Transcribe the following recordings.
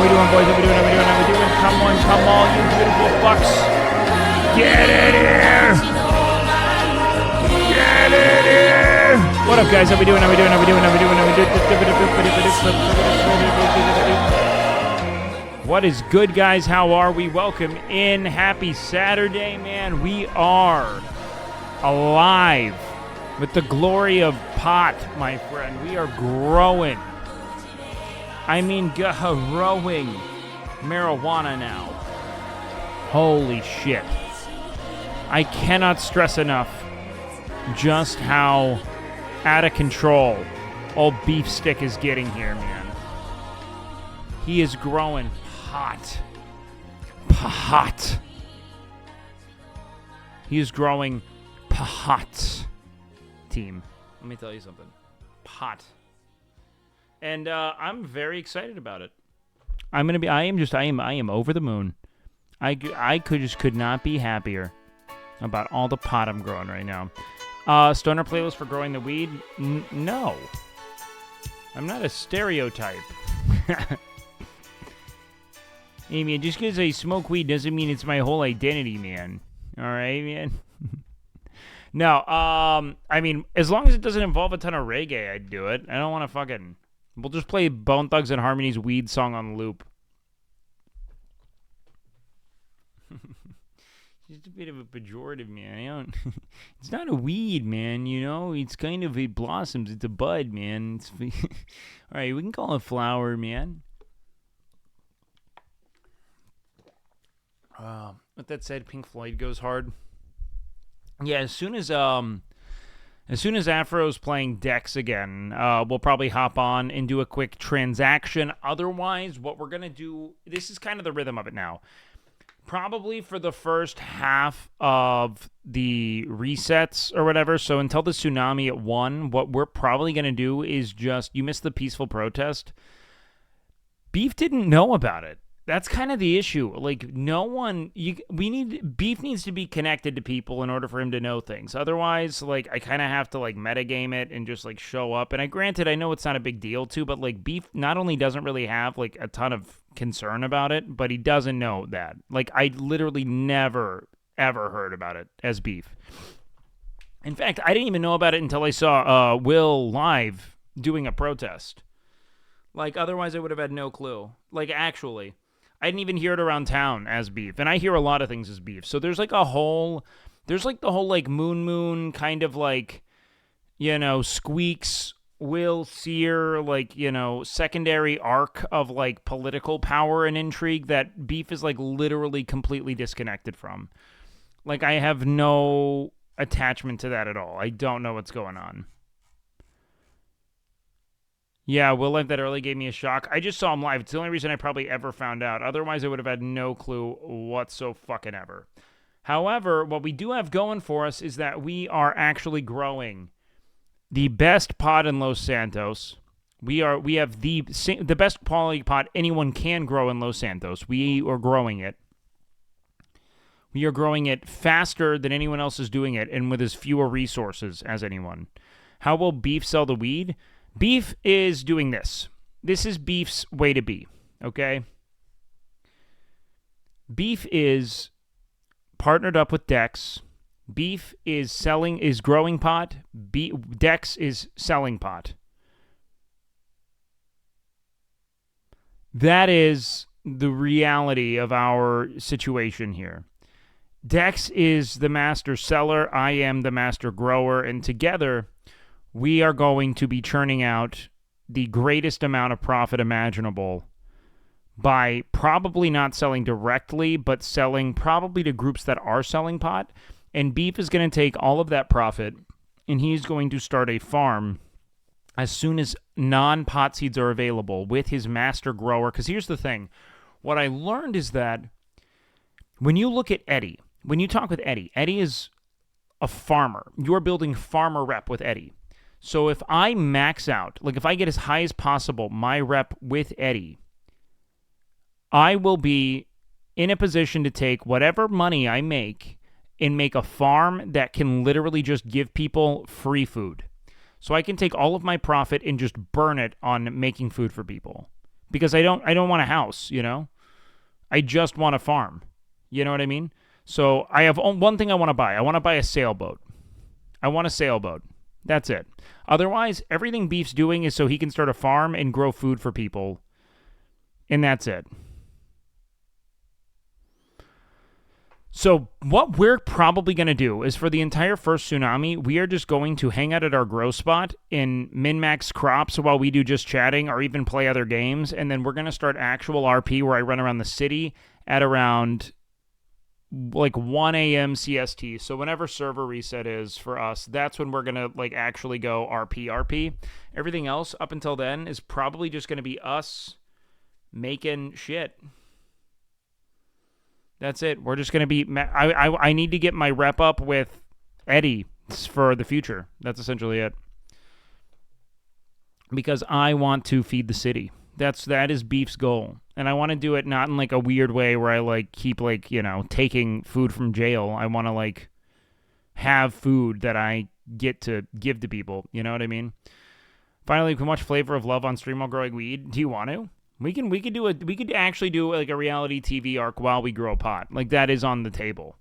we doing, boys? How we doing? Come on, you beautiful fucks. Get in here. Get in here. What up, guys? How we doing? What is good, guys? How are we? Welcome in. Happy Saturday, man. We are alive with the glory of pot, my friend. We are growing. I mean, growing marijuana now. Holy shit. I cannot stress enough just how out of control old Beef Stick is getting here, man. He is growing pot. Pot. He is growing pot. Team. Let me tell you something. Pot. And I'm very excited about it. I am over the moon. I could not be happier about all the pot I'm growing right now. Stoner playlist for growing the weed? No. I'm not a stereotype. Hey, man, just because I smoke weed doesn't mean it's my whole identity, man. All right, man? No, I mean, as long as it doesn't involve a ton of reggae, I'd do it. I don't want to fucking... We'll just play Bone Thugs and Harmony's weed song on loop. Just a bit of a pejorative, man. It's not a weed, man, you know? It's kind of, it blossoms. It's a bud, man. All right, we can call it flower, man. With that said, Pink Floyd goes hard. Yeah, as soon as Afro's playing Dex again, we'll probably hop on and do a quick transaction. Otherwise, what we're going to do, this is kind of the rhythm of it now. Probably for the first half of the resets or whatever, so until the tsunami at 1, what we're probably going to do is just, you missed the peaceful protest. Beef didn't know about it. That's kind of the issue. Like, Beef needs to be connected to people in order for him to know things. Otherwise, like, I kind of have to, like, metagame it and just, like, show up. And granted, I know it's not a big deal, too, but, like, Beef not only doesn't really have, like, a ton of concern about it, but he doesn't know that. Like, I literally never, ever heard about it as Beef. In fact, I didn't even know about it until I saw Will live doing a protest. Like, otherwise I would have had no clue. Like, actually... I didn't even hear it around town as Beef, and I hear a lot of things as Beef. So there's like the whole like Moon kind of like, you know, Squeaks, Will, Sear, like, you know, secondary arc of like political power and intrigue that Beef is like literally completely disconnected from. Like, I have no attachment to that at all. I don't know what's going on. Yeah, Will Live that early gave me a shock. I just saw him live. It's the only reason I probably ever found out. Otherwise, I would have had no clue whatsoever. However, what we do have going for us is that we are actually growing the best pot in Los Santos. We have the best quality pot anyone can grow in Los Santos. We are growing it. We are growing it faster than anyone else is doing it and with as fewer resources as anyone. How will Beef sell the weed? Beef is doing this. This is Beef's way to be, okay? Beef is partnered up with Dex. Beef is growing pot. Dex is selling pot. That is the reality of our situation here. Dex is the master seller. I am the master grower. And together... we are going to be churning out the greatest amount of profit imaginable by probably not selling directly, but selling probably to groups that are selling pot. And Beef is going to take all of that profit, and he's going to start a farm as soon as non-pot seeds are available with his master grower. Because here's the thing. What I learned is that when you look at Eddie, when you talk with Eddie, Eddie is a farmer. You're building farmer rep with Eddie. So if I max out, like if I get as high as possible my rep with Eddie, I will be in a position to take whatever money I make and make a farm that can literally just give people free food. So I can take all of my profit and just burn it on making food for people. because I don't want a house, you know? I just want a farm. You know what I mean? So I have one thing I want to buy. I want to buy a sailboat. I want a sailboat. That's it. Otherwise, everything Beef's doing is so he can start a farm and grow food for people. And that's it. So what we're probably going to do is for the entire first tsunami, we are just going to hang out at our grow spot and min-max crops while we do just chatting or even play other games. And then we're going to start actual RP where I run around the city at around like 1 a.m. CST. So whenever server reset is for us, that's when we're going to like actually go RP. Everything else up until then is probably just going to be us making shit. That's it. We're just going to be... I need to get my rep up with Eddie for the future. That's essentially it. Because I want to feed the city. That is Beef's goal. And I want to do it not in like a weird way where I like keep like, you know, taking food from jail. I want to like have food that I get to give to people. You know what I mean? Finally, we can watch Flavor of Love on stream while growing weed. Do you want to? We could actually do like a reality TV arc while we grow pot. Like that is on the table.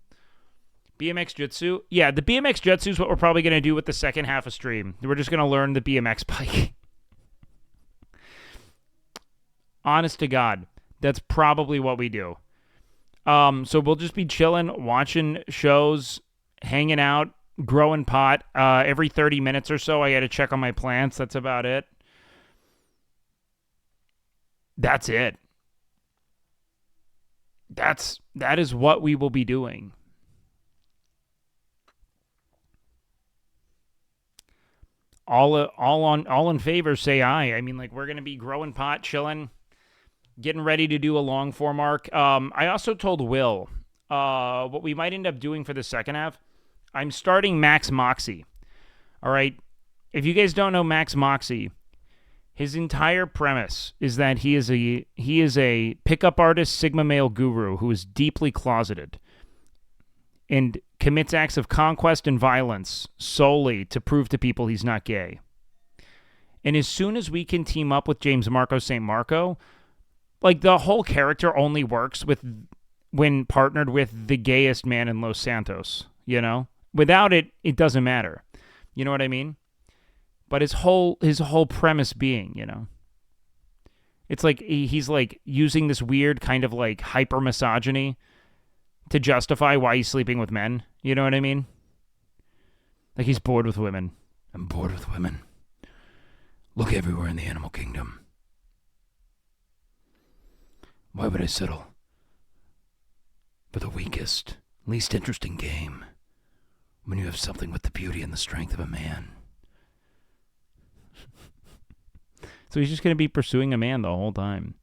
BMX Jutsu? Yeah, the BMX Jutsu is what we're probably going to do with the second half of stream. We're just going to learn the BMX bike. Honest to God, that's probably what we do. So we'll just be chilling, watching shows, hanging out, growing pot. Every 30 minutes or so, I got to check on my plants. That's about it. That's it. That is what we will be doing. All in favor say aye. I mean, like we're gonna be growing pot, chilling, getting ready to do a long form arc. I also told Will what we might end up doing for the second half. I'm starting Max Moxie. All right. If you guys don't know Max Moxie, his entire premise is that he is a pickup artist, Sigma male guru who is deeply closeted and commits acts of conquest and violence solely to prove to people he's not gay. And as soon as we can team up with James Marco St. Marco, like the whole character only works when partnered with the gayest man in Los Santos, you know? Without it, it doesn't matter. You know what I mean? But his whole premise being, you know, it's like he's like using this weird kind of like hyper misogyny to justify why he's sleeping with men. You know what I mean? Like he's bored with women. I'm bored with women. Look everywhere in the animal kingdom. Why would I settle for the weakest, least interesting game when you have something with the beauty and the strength of a man? So he's just going to be pursuing a man the whole time.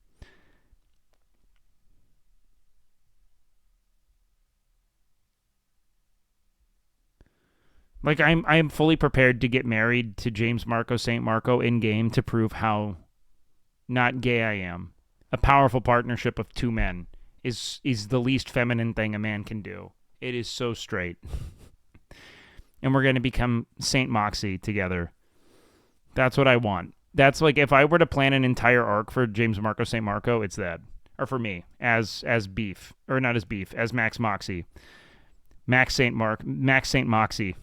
Like I am fully prepared to get married to James Marco St. Marco in game to prove how not gay I am. A powerful partnership of two men is the least feminine thing a man can do. It is so straight. And we're going to become Saint Moxie together. That's what I want. That's like if I were to plan an entire arc for James Marco St. Marco, it's that. Or for me, as Beef. Or not as Beef, as Max Moxie. Max St. Moxie.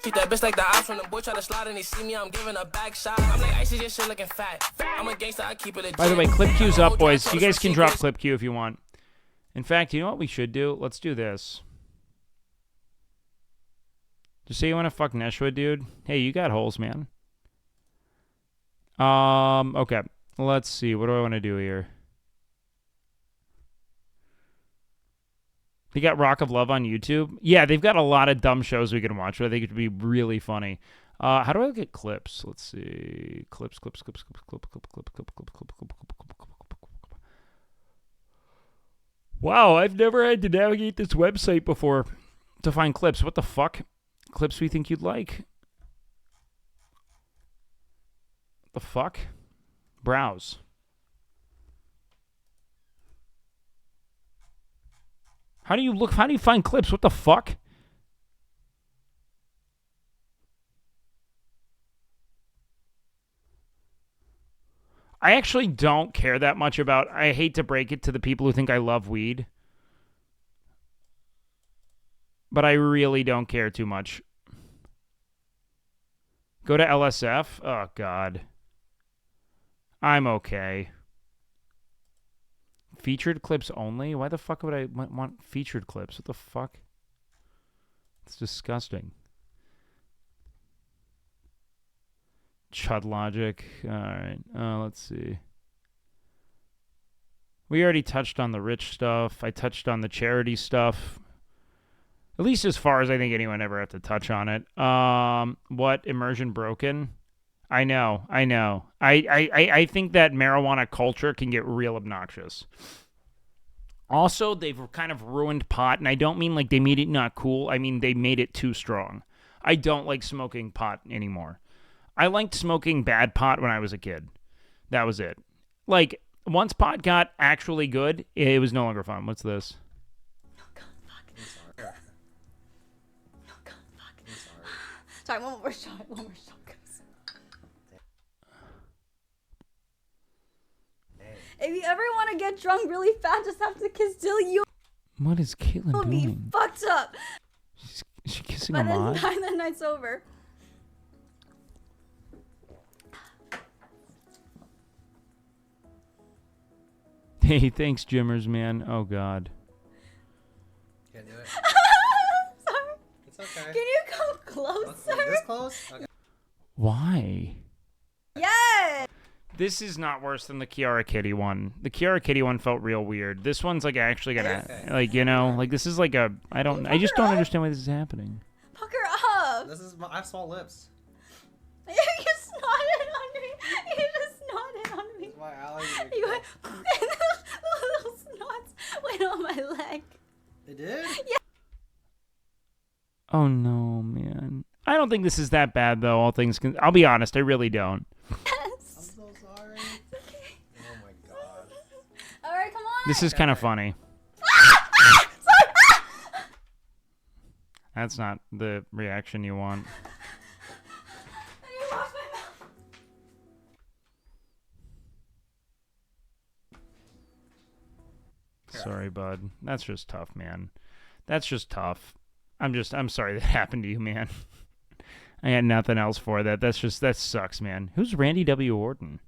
Treat that bitch like the ops when the boy try to slide and they see me, I'm giving a back shot. I'm like, I see your shit looking fat. I'm a gangster, I keep it legit. By the way, clip queue's up, boys. You guys can drop clip queue if you want. In fact, you know what we should do? Let's do this. Just say you want to fuck Neshwa, dude. Hey, you got holes, man. Okay. Let's see. What do I want to do here? They got Rock of Love on YouTube. Yeah, they've got a lot of dumb shows we can watch. I think it would be really funny. How do I look at clips? Let's see. Clips. Wow, I've never had to navigate this website before to find clips. What the fuck? Clips we think you'd like. The fuck? Browse. How do you find clips? What the fuck? I actually don't care that much about. I hate to break it to the people who think I love weed, but I really don't care too much. Go to LSF? Oh, God. I'm okay. Featured clips only? Why the fuck would I want featured clips? What the fuck? It's disgusting. Chud logic. Alright. Let's see. We already touched on the rich stuff. I touched on the charity stuff. At least as far as I think anyone ever have to touch on it. What? Immersion broken? I know. I think that marijuana culture can get real obnoxious. Also, they've kind of ruined pot, and I don't mean like they made it not cool. I mean they made it too strong. I don't like smoking pot anymore. I liked smoking bad pot when I was a kid. That was it. Like, once pot got actually good, it was no longer fun. What's this? Oh, God, fuck. I'm sorry. Oh, God, fuck. I'm sorry. Sorry, one more shot, guys. If you ever want to get drunk really fast, just have to kiss till you. What is Caitlin will doing? be fucked up. Is she kissing a mod? By the night's over. Hey, thanks, Jimmers, man. Oh, God. Can't do it. Sorry. It's okay. Can you come closer? This close? Okay. Why? Yes. This is not worse than the Kiara Kitty one. The Kiara Kitty one felt real weird. This one's like actually gonna, like, you know, like this is like a, I just don't understand why this is happening. Fuck her up. This is I have small lips. You snotted on me. You just snotted on me. This is my allergy. You went, little snots went on my leg. It did? Yeah. Oh no, man. I don't think this is that bad though. All things can. I'll be honest. I really don't. Yes. I'm so sorry. Okay. Oh my god. All right, come on. This is kind of funny. Sorry. That's not the reaction you want. I need to wash my mouth. Sorry, bud. That's just tough, man. That's just tough. I'm sorry that happened to you, man. I had nothing else for that. That sucks, man. Who's Randy W. Orton?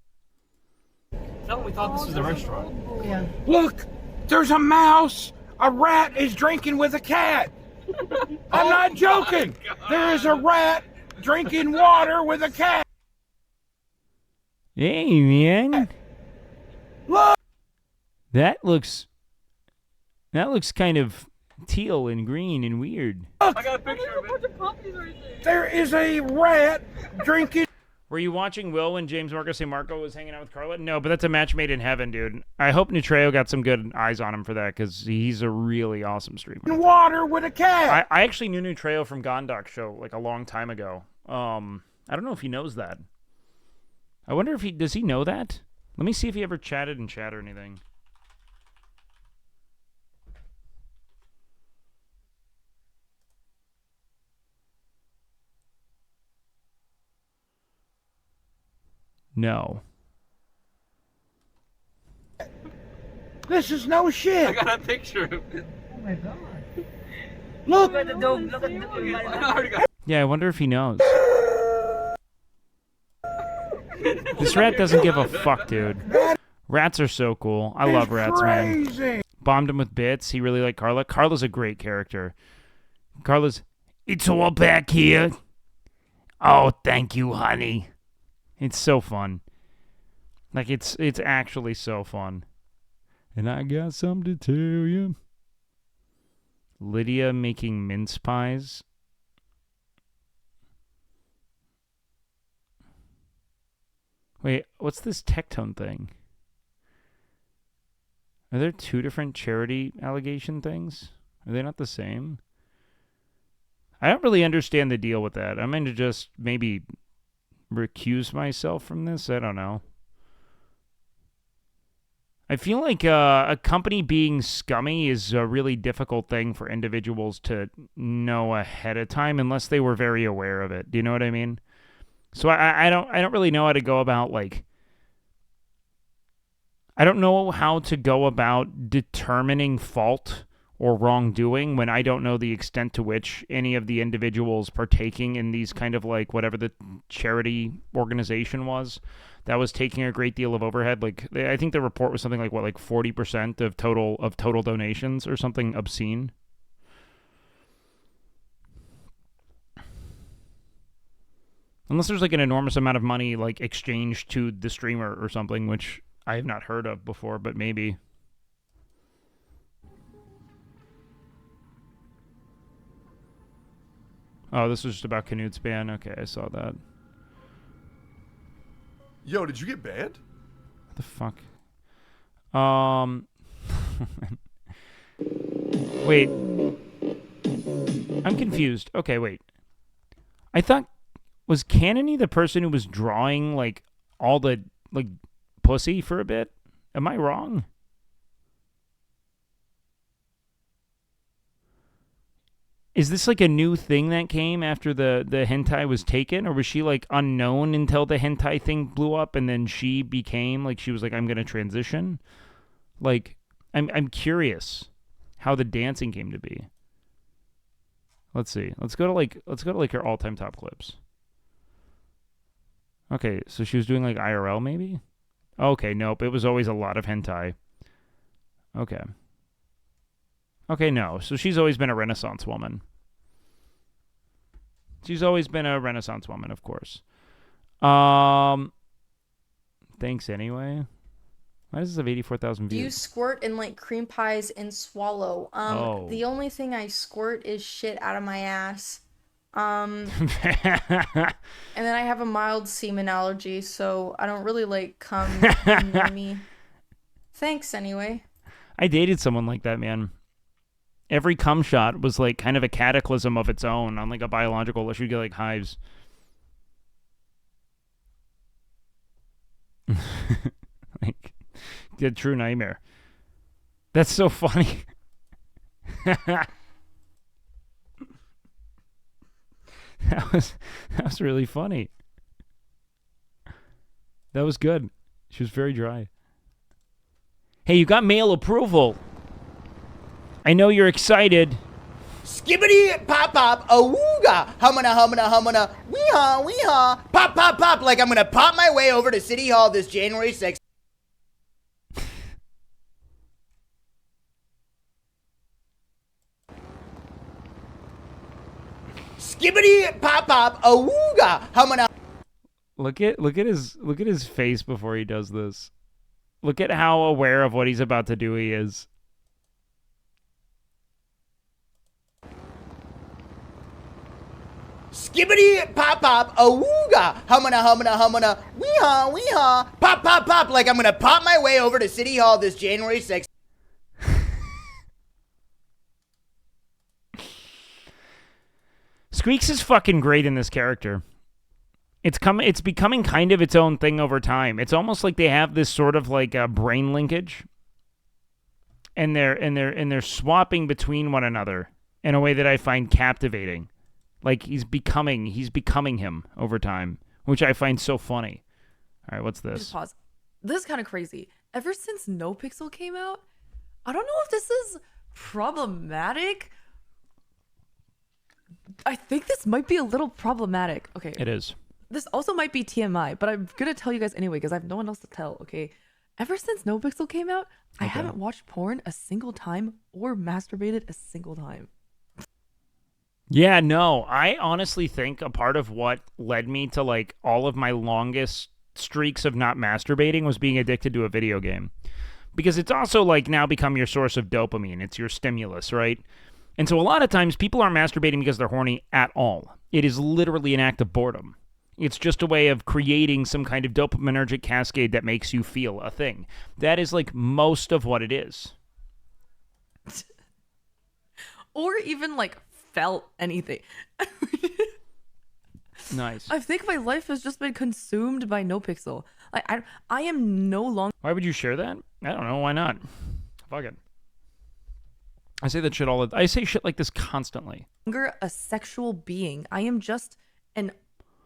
No, we thought this was a restaurant. Yeah. Look, there's a mouse. A rat is drinking with a cat. I'm not joking. There is a rat drinking water with a cat. Hey, man. Look. That looks kind of teal and green and weird. I got a picture of it. There is a rat drinking. Were you watching Will when James Marcos A. Marco was hanging out with Carla? No, but that's a match made in heaven, dude. I hope Nutreo got some good eyes on him for that because he's a really awesome streamer. Water with a cat. I actually knew Nutreo from Gondok's show like a long time ago. I don't know if he knows that. I wonder if does he know that? Let me see if he ever chatted in chat or anything. No. This is no I shit. got a picture of it. Look. I already got Yeah, I wonder if he knows. This rat doesn't give a fuck, dude. Rats are so cool. I love rats, man. Crazy. Bombed him with bits. He really liked Carla. Carla's a great character. Carla's, it's all back here. Oh, thank you, honey. It's so fun. Like, it's actually so fun. And I got something to tell you. Lydia making mince pies. Wait, what's this Tectone thing? Are there two different charity allegation things? Are they not the same? I don't really understand the deal with that. I'm going to just maybe recuse myself from this. I don't know. I feel like a company being scummy is a really difficult thing for individuals to know ahead of time unless they were very aware of it. Do you know what I mean? So I don't really know how to go about like I don't know how to go about determining fault or wrongdoing when I don't know the extent to which any of the individuals partaking in these kind of like whatever the charity organization was that was taking a great deal of overhead. Like I think the report was something like 40% of total donations or something obscene. Unless there's like an enormous amount of money like exchanged to the streamer or something, which I have not heard of before, but maybe. Oh, this was just about Canute's ban. Okay, I saw that. Yo, did you get banned? What the fuck? Wait. I'm confused. Okay, wait. I thought... Was Cannony the person who was drawing, like, all the, like, pussy for a bit? Am I wrong? Is this, like, a new thing that came after the hentai was taken? Or was she, like, unknown until the hentai thing blew up and then she became, like, she was like, I'm going to transition? Like, I'm curious how the dancing came to be. Let's see. Let's go to, like, her all-time top clips. Okay, so she was doing like IRL maybe? Okay, nope. It was always a lot of hentai. Okay. Okay, no. So she's always been a Renaissance woman. She's always been a Renaissance woman, of course. Thanks anyway. Why does this have 84,000 Do you views? squirt in like cream pies and swallow? Oh. The only thing I squirt is shit out of my ass. And then I have a mild semen allergy, so I don't really like cum near me. Thanks anyway. I dated someone like that, man. Every cum shot was like kind of a cataclysm of its own on like a biological level. She'd get like hives. Like the true nightmare. That's so funny. That was really funny. That was good. She was very dry. Hey, you got mail approval. I know you're excited. Skibbity pop pop awooga humana weehaw pop pop pop like I'm gonna pop my way over to City Hall this January 6th. Skibbity pop pop awooga humana. Look at his face before he does this. Look at how aware of what he's about to do he is. Skibbity pop pop awooga humana weehaw pop pop pop like I'm gonna pop my way over to City Hall this January 6th. Squeaks is fucking great in this character. It's becoming kind of its own thing over time. It's almost like they have this sort of like a brain linkage, and they're swapping between one another in a way that I find captivating. Like he's becoming him over time, which I find so funny. All right, what's this? Just pause. This is kind of crazy. Ever since NoPixel came out, I don't know if this is problematic. I think this might be a little problematic. Okay. It is. This also might be TMI, but I'm going to tell you guys anyway because I have no one else to tell, okay? Ever since NoPixel came out, I haven't watched porn a single time or masturbated a single time. Yeah, no. I honestly think a part of what led me to like all of my longest streaks of not masturbating was being addicted to a video game. Because it's also like now become your source of dopamine. It's your stimulus, right? And so a lot of times people aren't masturbating because they're horny at all. It is literally an act of boredom. It's just a way of creating some kind of dopaminergic cascade that makes you feel a thing. That is like most of what it is. Or even like felt anything. Nice. I think my life has just been consumed by NoPixel. I am no longer... Why would you share that? I don't know. Why not? Fuck it. I say that shit I say shit like this constantly. A sexual being. I am just an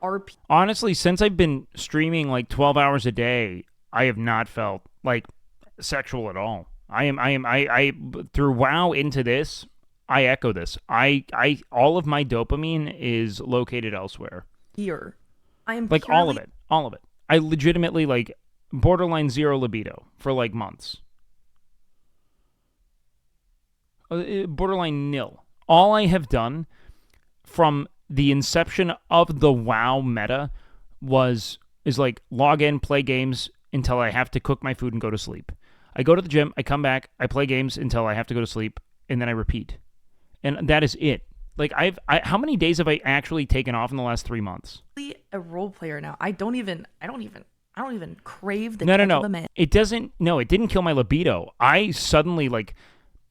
RP. Honestly, since I've been streaming like 12 hours a day, I have not felt like sexual at all. I through WoW into this, I echo this. All of my dopamine is located elsewhere. Here, I am Like all of it. I legitimately like borderline zero libido for like months. Borderline nil. All I have done from the inception of the WoW meta is like log in, play games until I have to cook my food and go to sleep. I go to the gym, I come back, I play games until I have to go to sleep, and then I repeat. And that is it. Like how many days have I actually taken off in the last 3 months? A role player now. I don't even crave the No. of a man. It doesn't. No, it didn't kill my libido. I suddenly like,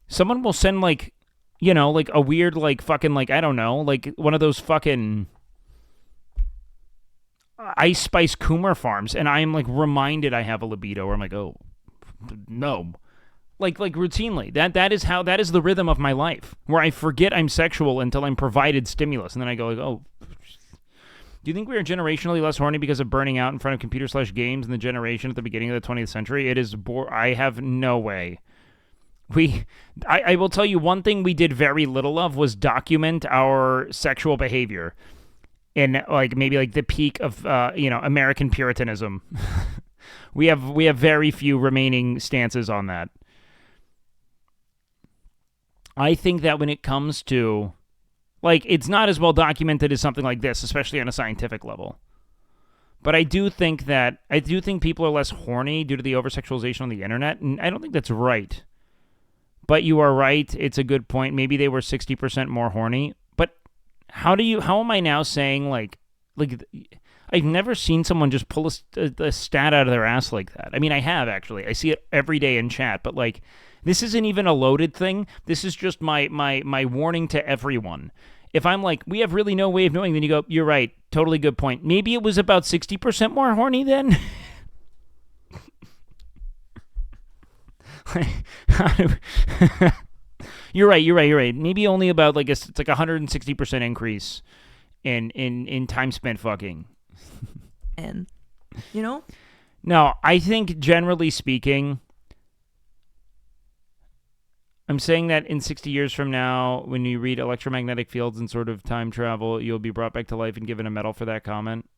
someone will send like, you know, like a weird like fucking like I don't know, like one of those fucking Ice Spice Coomer farms, and I am like reminded I have a libido. Or I'm like, oh no. Like routinely. That is the rhythm of my life, where I forget I'm sexual until I'm provided stimulus, and then I go like, oh. Do you think we are generationally less horny because of burning out in front of computer/games in the generation at the beginning of the 20th century? It is I have no way. I will tell you one thing we did very little of was document our sexual behavior in like maybe like the peak of American Puritanism. we have very few remaining stances on that. I think that when it comes to, like, it's not as well documented as something like this, especially on a scientific level. But I do think people are less horny due to the over-sexualization on the internet, and I don't think that's right. But you are right, it's a good point. Maybe they were 60% more horny. But how am I now saying, like I've never seen someone just pull a stat out of their ass like that. I mean, I have, actually. I see it every day in chat, but, like, this isn't even a loaded thing. This is just my warning to everyone. If I'm like, we have really no way of knowing, then you go, you're right, totally good point. Maybe it was about 60% more horny then? You're right. Maybe only about like it's like 160% increase in time spent fucking. And you know? No, I think generally speaking, I'm saying that in 60 years from now, when you read electromagnetic fields and sort of time travel, you'll be brought back to life and given a medal for that comment.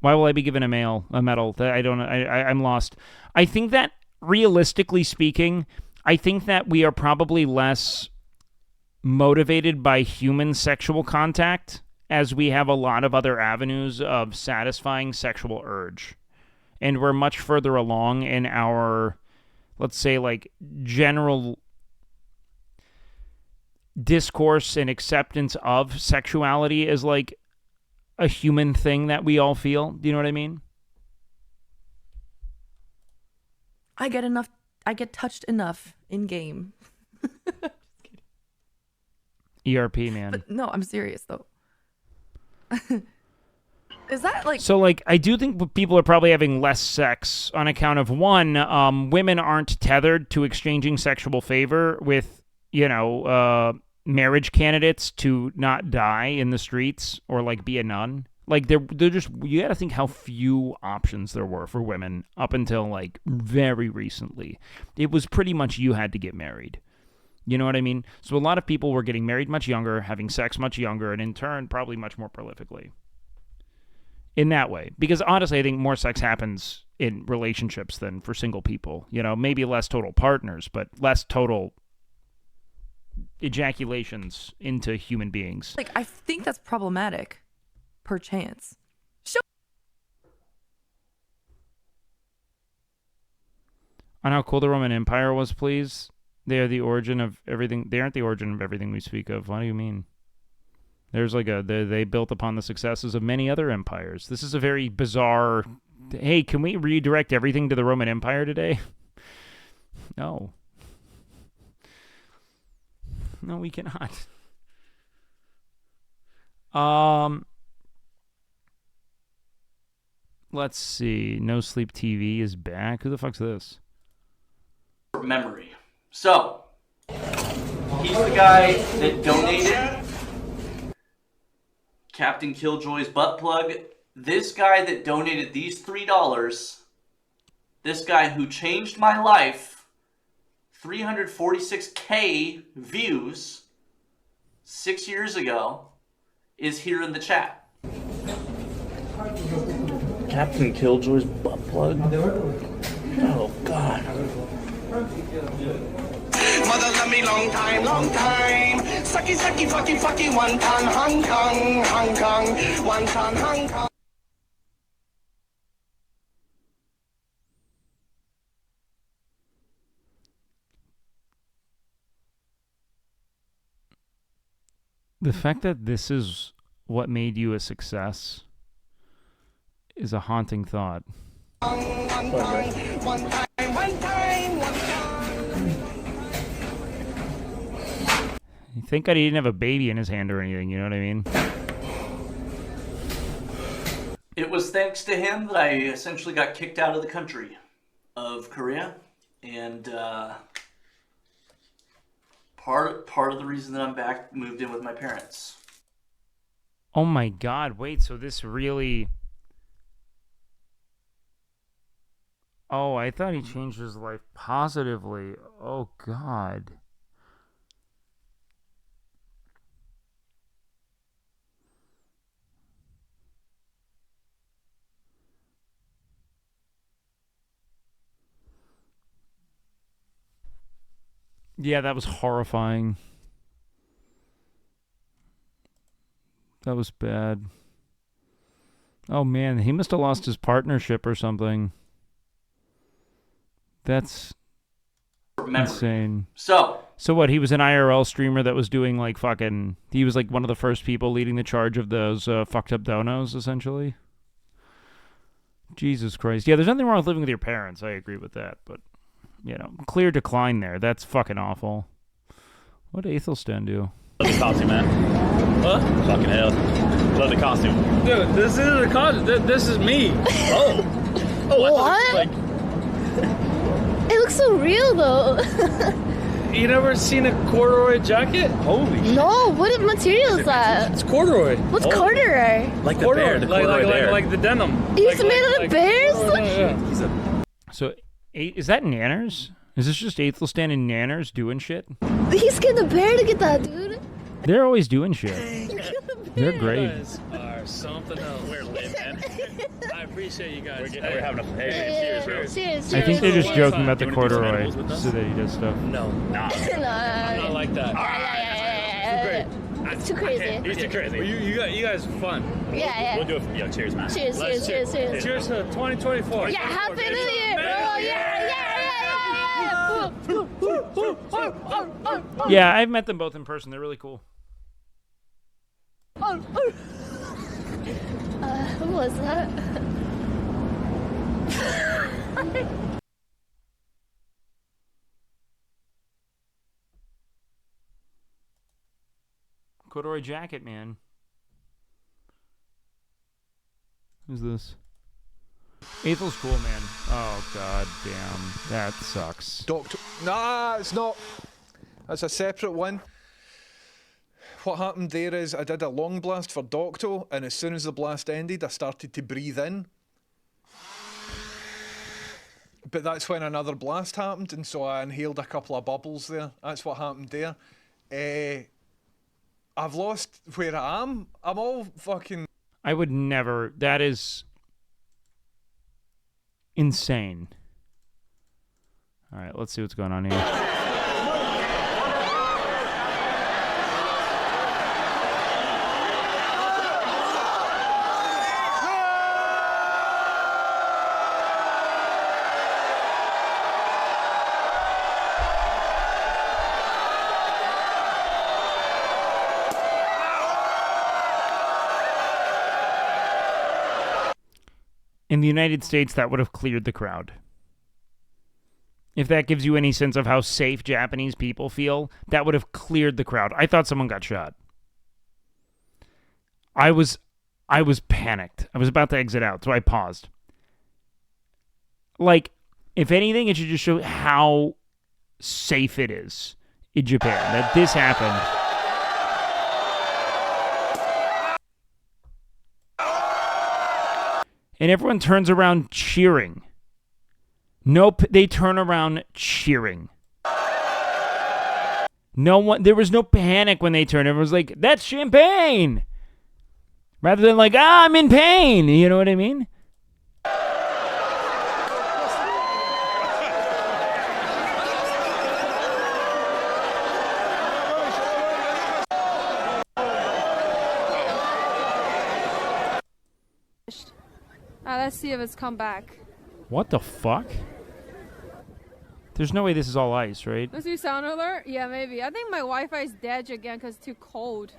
Why will I be given a medal? I'm lost. I think that, realistically speaking, I think that we are probably less motivated by human sexual contact, as we have a lot of other avenues of satisfying sexual urge. And we're much further along in our, let's say, like, general discourse and acceptance of sexuality as, like, a human thing that we all feel. Do you know what I mean? I get touched enough in game. ERP, man. But no, I'm serious though. Is that like... So, like, I do think people are probably having less sex on account of, one, women aren't tethered to exchanging sexual favor with, marriage candidates to not die in the streets or, like, be a nun. Like, they're just, you gotta think how few options there were for women up until, like, very recently. It was pretty much you had to get married. You know what I mean? So a lot of people were getting married much younger, having sex much younger, and in turn, probably much more prolifically. In that way. Because honestly, I think more sex happens in relationships than for single people. Maybe less total partners, but less total ejaculations into human beings. Like, I think that's problematic. Perchance. On how cool the Roman Empire was, please. They are the origin of everything. They aren't the origin of everything we speak of. What do you mean? There's like they built upon the successes of many other empires. This is a very bizarre. Hey, can we redirect everything to the Roman Empire today? No. No, we cannot. Let's see. No Sleep TV is back. Who the fuck's this? Memory. So, he's the guy that donated Captain Killjoy's butt plug. This guy that donated these $3 this guy who changed my life, 346K views 6 years ago, is here in the chat. Captain Killjoy's butt plug? Oh, God. Mother love me long time, long time. Sucky, sucky, fucky, fucky, one ton, Hong Kong, Hong Kong, one ton, Hong Kong. The fact that this is what made you a success is a haunting thought. One time, one time, one time, one time. Thank God he didn't have a baby in his hand or anything, you know what I mean? It was thanks to him that I essentially got kicked out of the country of Korea, and part of the reason that I'm back, moved in with my parents. Oh my God, wait, so this really... Oh, I thought he changed his life positively. Oh God. Yeah, that was horrifying. That was bad. Oh man, he must have lost his partnership or something. That's insane. So what, he was an IRL streamer that was doing like fucking... He was like one of the first people leading the charge of those fucked up donos, essentially? Jesus Christ. Yeah, there's nothing wrong with living with your parents. I agree with that, but... You know, clear decline there. That's fucking awful. What did Aethelstan do? Love the costume, man. What? Fucking hell. Love the costume. Dude, this is the costume. This is me. Oh. What? Like... It looks so real, though. You never seen a corduroy jacket? Holy shit. No, what material is that? It's corduroy. What's corduroy? Like the bear, the corduroy bear. Like the denim. He's made out of bears? Yeah. So, is that Nanners? Is this just Aethelstan and Nanners doing shit? He skinned a bear to get that, dude. They're always doing shit. They're great. You guys are something else. We're lit, man. I appreciate you guys. We're having a... Hey, cheers, Cheers. I think they're just joking about the corduroy so that he does stuff. No. Nah. I'm not like that. It's too crazy. He's too crazy. Well, you guys are fun. Yeah. We'll do it. Yo, cheers, man. Cheers. Cheers to 2024. Yeah, happy New Year. Oh, yeah. Yeah, I've met them both in person. They're really cool. Who was that? Corduroy jacket, man. Who's this? Aethel's cool, man. Oh, god damn. That sucks. Doctor. Nah, it's not. That's a separate one. What happened there is I did a long blast for Docto, and as soon as the blast ended, I started to breathe in. But that's when another blast happened, and so I inhaled a couple of bubbles there. That's what happened there. I've lost where I am. I'm all fucking... I would never... That is... insane. Alright, let's see what's going on here. In the United States, that would have cleared the crowd. If that gives you any sense of how safe Japanese people feel, that would have cleared the crowd. I thought someone got shot. I was panicked. I was about to exit out, so I paused. Like, if anything, it should just show how safe it is in Japan that this happened. And everyone turns around cheering. Nope, they turn around cheering. No one, there was no panic when they turned. Everyone was like, "That's champagne," rather than like, "Ah, I'm in pain." You know what I mean? Let's see if it's come back. What the fuck? There's no way this is all ice, right? Let's do sound alert? Yeah, maybe. I think my Wi-Fi is dead again because it's too cold.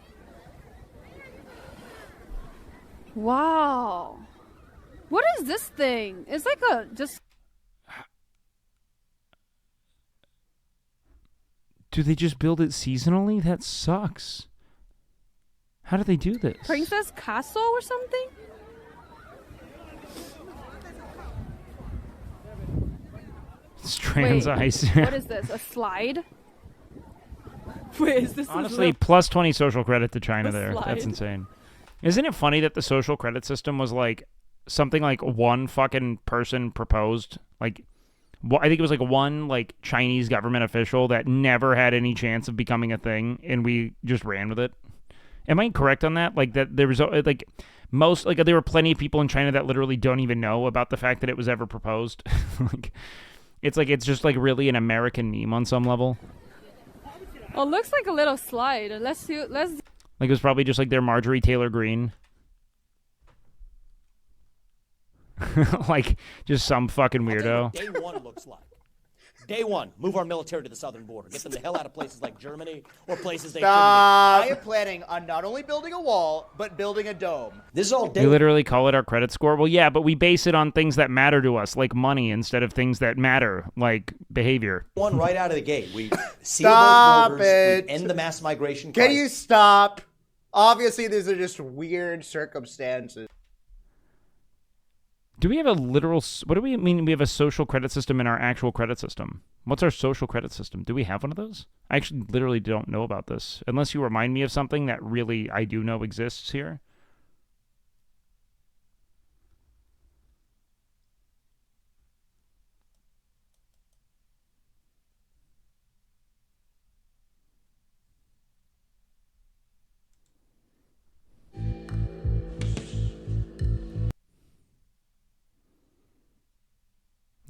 Wow. What is this thing? It's like a just... Do they just build it seasonally? That sucks. How do they do this? Princess Castle or something? It's trans ice. What is this? A slide? Wait, is this Honestly, plus 20 social credit to China there. slide. That's insane. Isn't it funny that the social credit system was like something like one fucking person proposed? Like, I think it was like one like Chinese government official that never had any chance of becoming a thing, and we just ran with it. Am I correct on that? Like that there was like most like there were plenty of people in China that literally don't even know about the fact that it was ever proposed. It's just like really an American meme on some level. Oh, looks like a little slide. Let's Like it was probably just like their Marjorie Taylor Greene. Like just some fucking weirdo. Day one looks like. Day one, move our military to the southern border. Get them the hell out of places like Germany or places they shouldn't be. I am planning on not only building a wall, but building a dome. This is all We literally call it our credit score. Well, yeah, but we base it on things that matter to us, like money, instead of things that matter, like behavior. One right out of the gate. We seal Stop those borders, it. we end the mass migration Can crisis. you stop? Obviously, these are just weird circumstances. Do we have a literal... What do we mean we have a social credit system in our actual credit system? What's our social credit system? Do we have one of those? I actually literally don't know about this. Unless you remind me of something that really I do know exists here.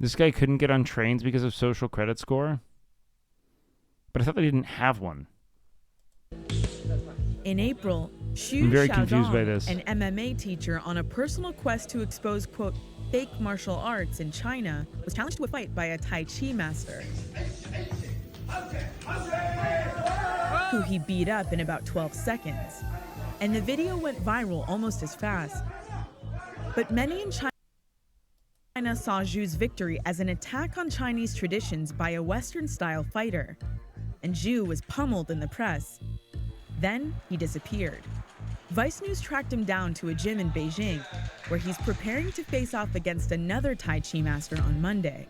This guy couldn't get on trains because of social credit score? But I thought they didn't have one. In April, Xu I'm very confused by Xiaodong, this. an MMA teacher on a personal quest to expose, quote, fake martial arts in China, was challenged to a fight by a Tai Chi master, who he beat up in about 12 seconds. And the video went viral almost as fast. But many in China saw Zhu's victory as an attack on Chinese traditions by a Western-style fighter, and Zhu was pummeled in the press. Then he disappeared. Vice News tracked him down to a gym in Beijing, where he's preparing to face off against another Tai Chi master on Monday.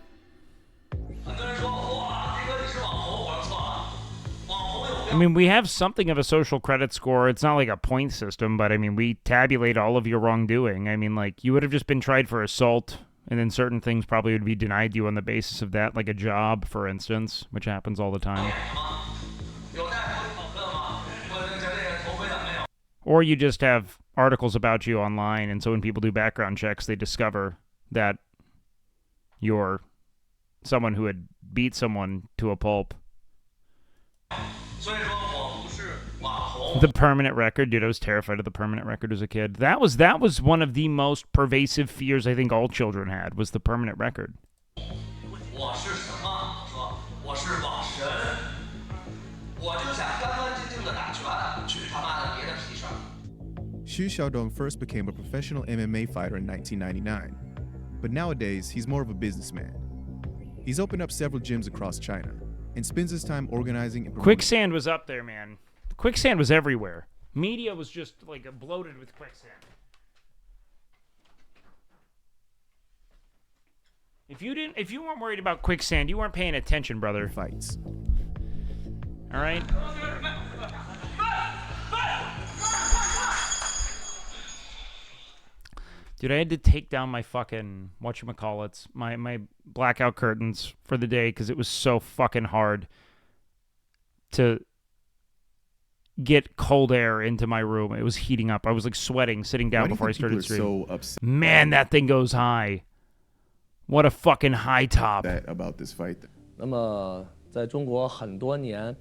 I mean, we have something of a social credit score. It's not like a point system, but I mean, we tabulate all of your wrongdoing. I mean, like, you would have just been tried for assault, and then certain things probably would be denied you on the basis of that, like a job, for instance, which happens all the time. Or you just have articles about you online, and so when people do background checks, they discover that you're someone who had beat someone to a pulp. The permanent record, dude, I was terrified of the permanent record as a kid. That was one of the most pervasive fears I think all children had, was the permanent record. Xu Xiaodong first became a professional MMA fighter in 1999, but nowadays he's more of a businessman. He's opened up several gyms across China and spends his time organizing and promoting. Quicksand was up there, man. Quicksand was everywhere. Media was just like bloated with quicksand. If you weren't worried about quicksand, you weren't paying attention, brother. Fights. All right. Dude, I had to take down my fucking whatchamacallits, my blackout curtains for the day because it was so fucking hard to get cold air into my room. It was heating up. I was like sweating sitting down before I started streaming. So upset Man, that thing goes high. What a fucking high top. about this fight. 那么在中国很多年，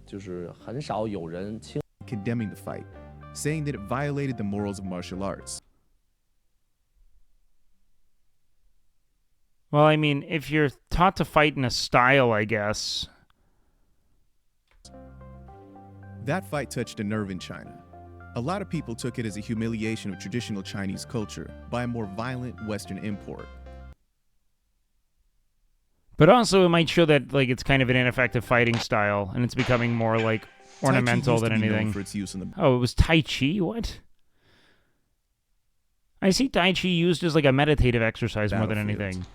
就是很少有人轻 condemning the fight, saying that it violated the morals of martial arts. Well, I mean, if you're taught to fight in a style, I guess. That fight touched a nerve in China. A lot of people took it as a humiliation of traditional Chinese culture by a more violent Western import. But also, it might show that like it's kind of an ineffective fighting style, and it's becoming more like ornamental than anything. For its use in the... Oh, it was Tai Chi? What? I see Tai Chi used as like a meditative exercise more than anything.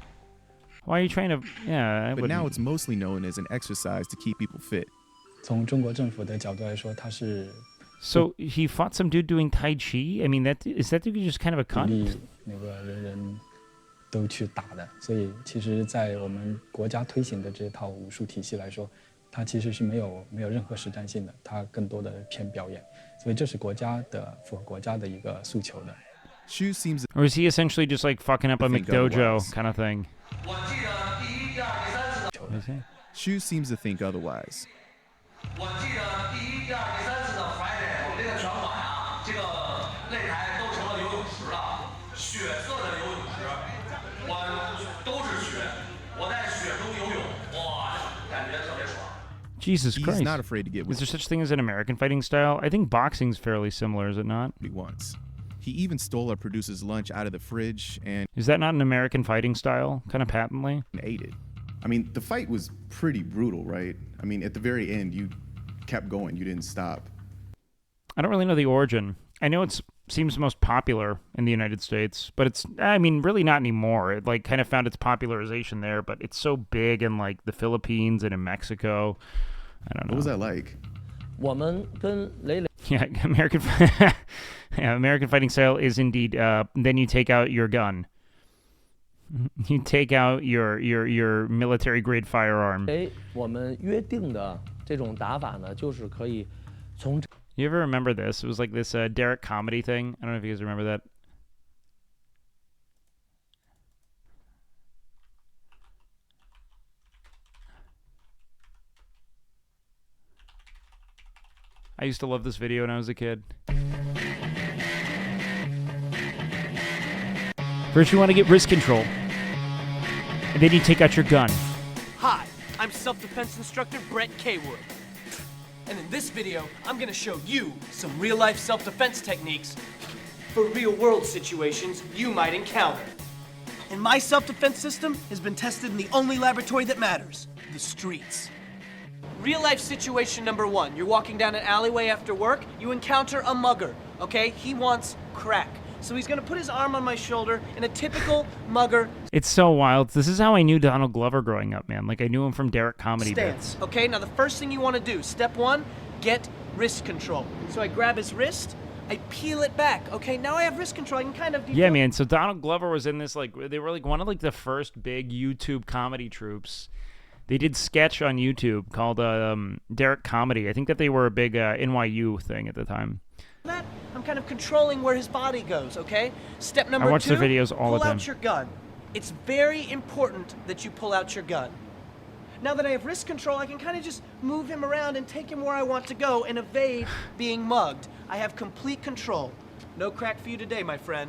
Why are you trying to... Yeah, But now it's mostly known as an exercise to keep people fit. 从中国政府的角度来说，它是 So he fought some dude doing Tai Chi? I mean, is that dude just kind of a 鼓励 cunt? 那个人都去打的，所以其实，在我们国家推行的这套武术体系来说，它其实是没有任何实战性的，它更多的偏表演，所以这是国家的符合国家的一个诉求的。 Shu seems... Or is he essentially just like fucking up a I think McDojo otherwise. kind of thing? Shu seems to think otherwise. 我记得第1、第2、第3次的 Friday， 我们这个拳馆啊，这个擂台都成了游泳池了，血色的游泳池，我都是血，我在血中游泳，哇，感觉特别爽。 Jesus He's Christ. not afraid to get Is there such thing as an American fighting style? I think boxing's fairly similar, is it not? he wants. He even stole our producer's lunch out of the fridge and... Is that not an American fighting style, kind of patently? ate it. I mean, the fight was pretty brutal, right? I mean, at the very end, you kept going. You didn't stop. I don't really know the origin. I know it seems most popular in the United States, but it's, I mean, really not anymore. It like kind of found its popularization there, but it's so big in like the Philippines and in Mexico. I don't know. What was that like? 我们跟蕾蕾 Yeah, American fighting style is indeed, then you take out your gun. You take out your military grade firearm. 我们约定的这种打法呢，就是可以从 You ever remember this? It was like this Derek comedy thing. I don't know if you guys remember that. I used to love this video when I was a kid. First you want to get wrist control. And then you take out your gun. Hi, I'm self-defense instructor Brett Kaywood. And in this video, I'm gonna show you some real-life self-defense techniques for real-world situations you might encounter. And my self-defense system has been tested in the only laboratory that matters, the streets. Real-life situation number 1. You're walking down an alleyway after work, you encounter a mugger, okay? He wants crack. So he's gonna put his arm on my shoulder in a typical mugger It's so wild. This is how I knew Donald Glover growing up, man. Like I knew him from Derek comedy stance. bits. Okay, now the first thing you want to do, step 1, get wrist control. So I grab his wrist, I peel it back. Okay, now I have wrist control. I can kind of... Yeah, man. So Donald Glover was in this, like, they were like one of like the first big YouTube comedy troupes. They did sketch on YouTube called Derek Comedy. I think that they were a big NYU thing at the time. That, I'm kind of controlling where his body goes, okay? Step number 2, I watch their videos all the pull time. out your gun. It's very important that you pull out your gun. Now that I have wrist control, I can kind of just move him around and take him where I want to go and evade being mugged. I have complete control. No crack for you today, my friend.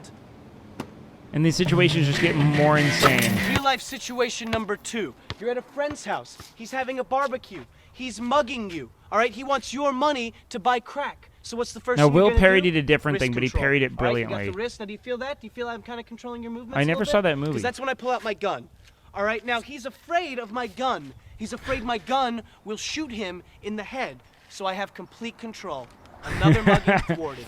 And these situations just get more insane. Real life situation number 2. You're at a friend's house. He's having a barbecue. He's mugging you. All right, he wants your money to buy crack. So what's the first Now, thing you're Will gonna Perry do? did a different Wrist thing, but he control. parried it All right, you brilliantly. got the wrist. Now, do you feel that? Do you feel I'm kind of controlling your movements? I a never little saw bit? that movie. Because that's when I pull out my gun. All right, now he's afraid of my gun. He's afraid my gun will shoot him in the head. So I have complete control. Another mugging thwarted.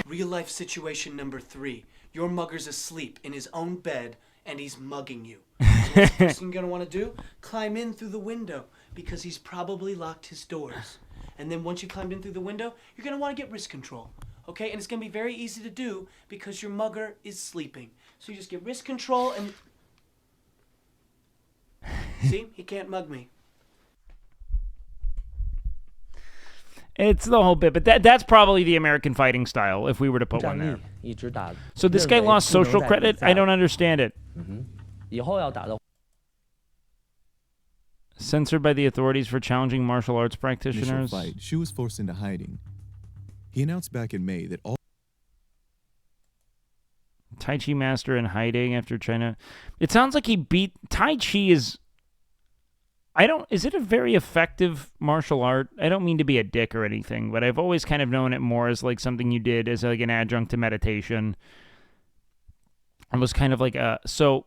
Real life situation number 3. Your mugger's asleep in his own bed and he's mugging you. So what's the first thing you're gonna want to do? Climb in through the window because he's probably locked his doors. And then once you climbed in through the window, you're gonna want to get wrist control. okay? And it's gonna be very easy to do because your mugger is sleeping. So you just get wrist control and... See? He can't mug me. It's the whole bit, but that's probably the American fighting style if we were to put one there. So this guy lost social credit? I don't understand it. Censored by the authorities for challenging martial arts practitioners. Fight, Xu was forced into hiding. He announced back in May that all Tai Chi master in hiding after China. It sounds like he beat Tai Chi is it a very effective martial art? I don't mean to be a dick or anything, but I've always kind of known it more as like something you did as like an adjunct to meditation. It was kind of like like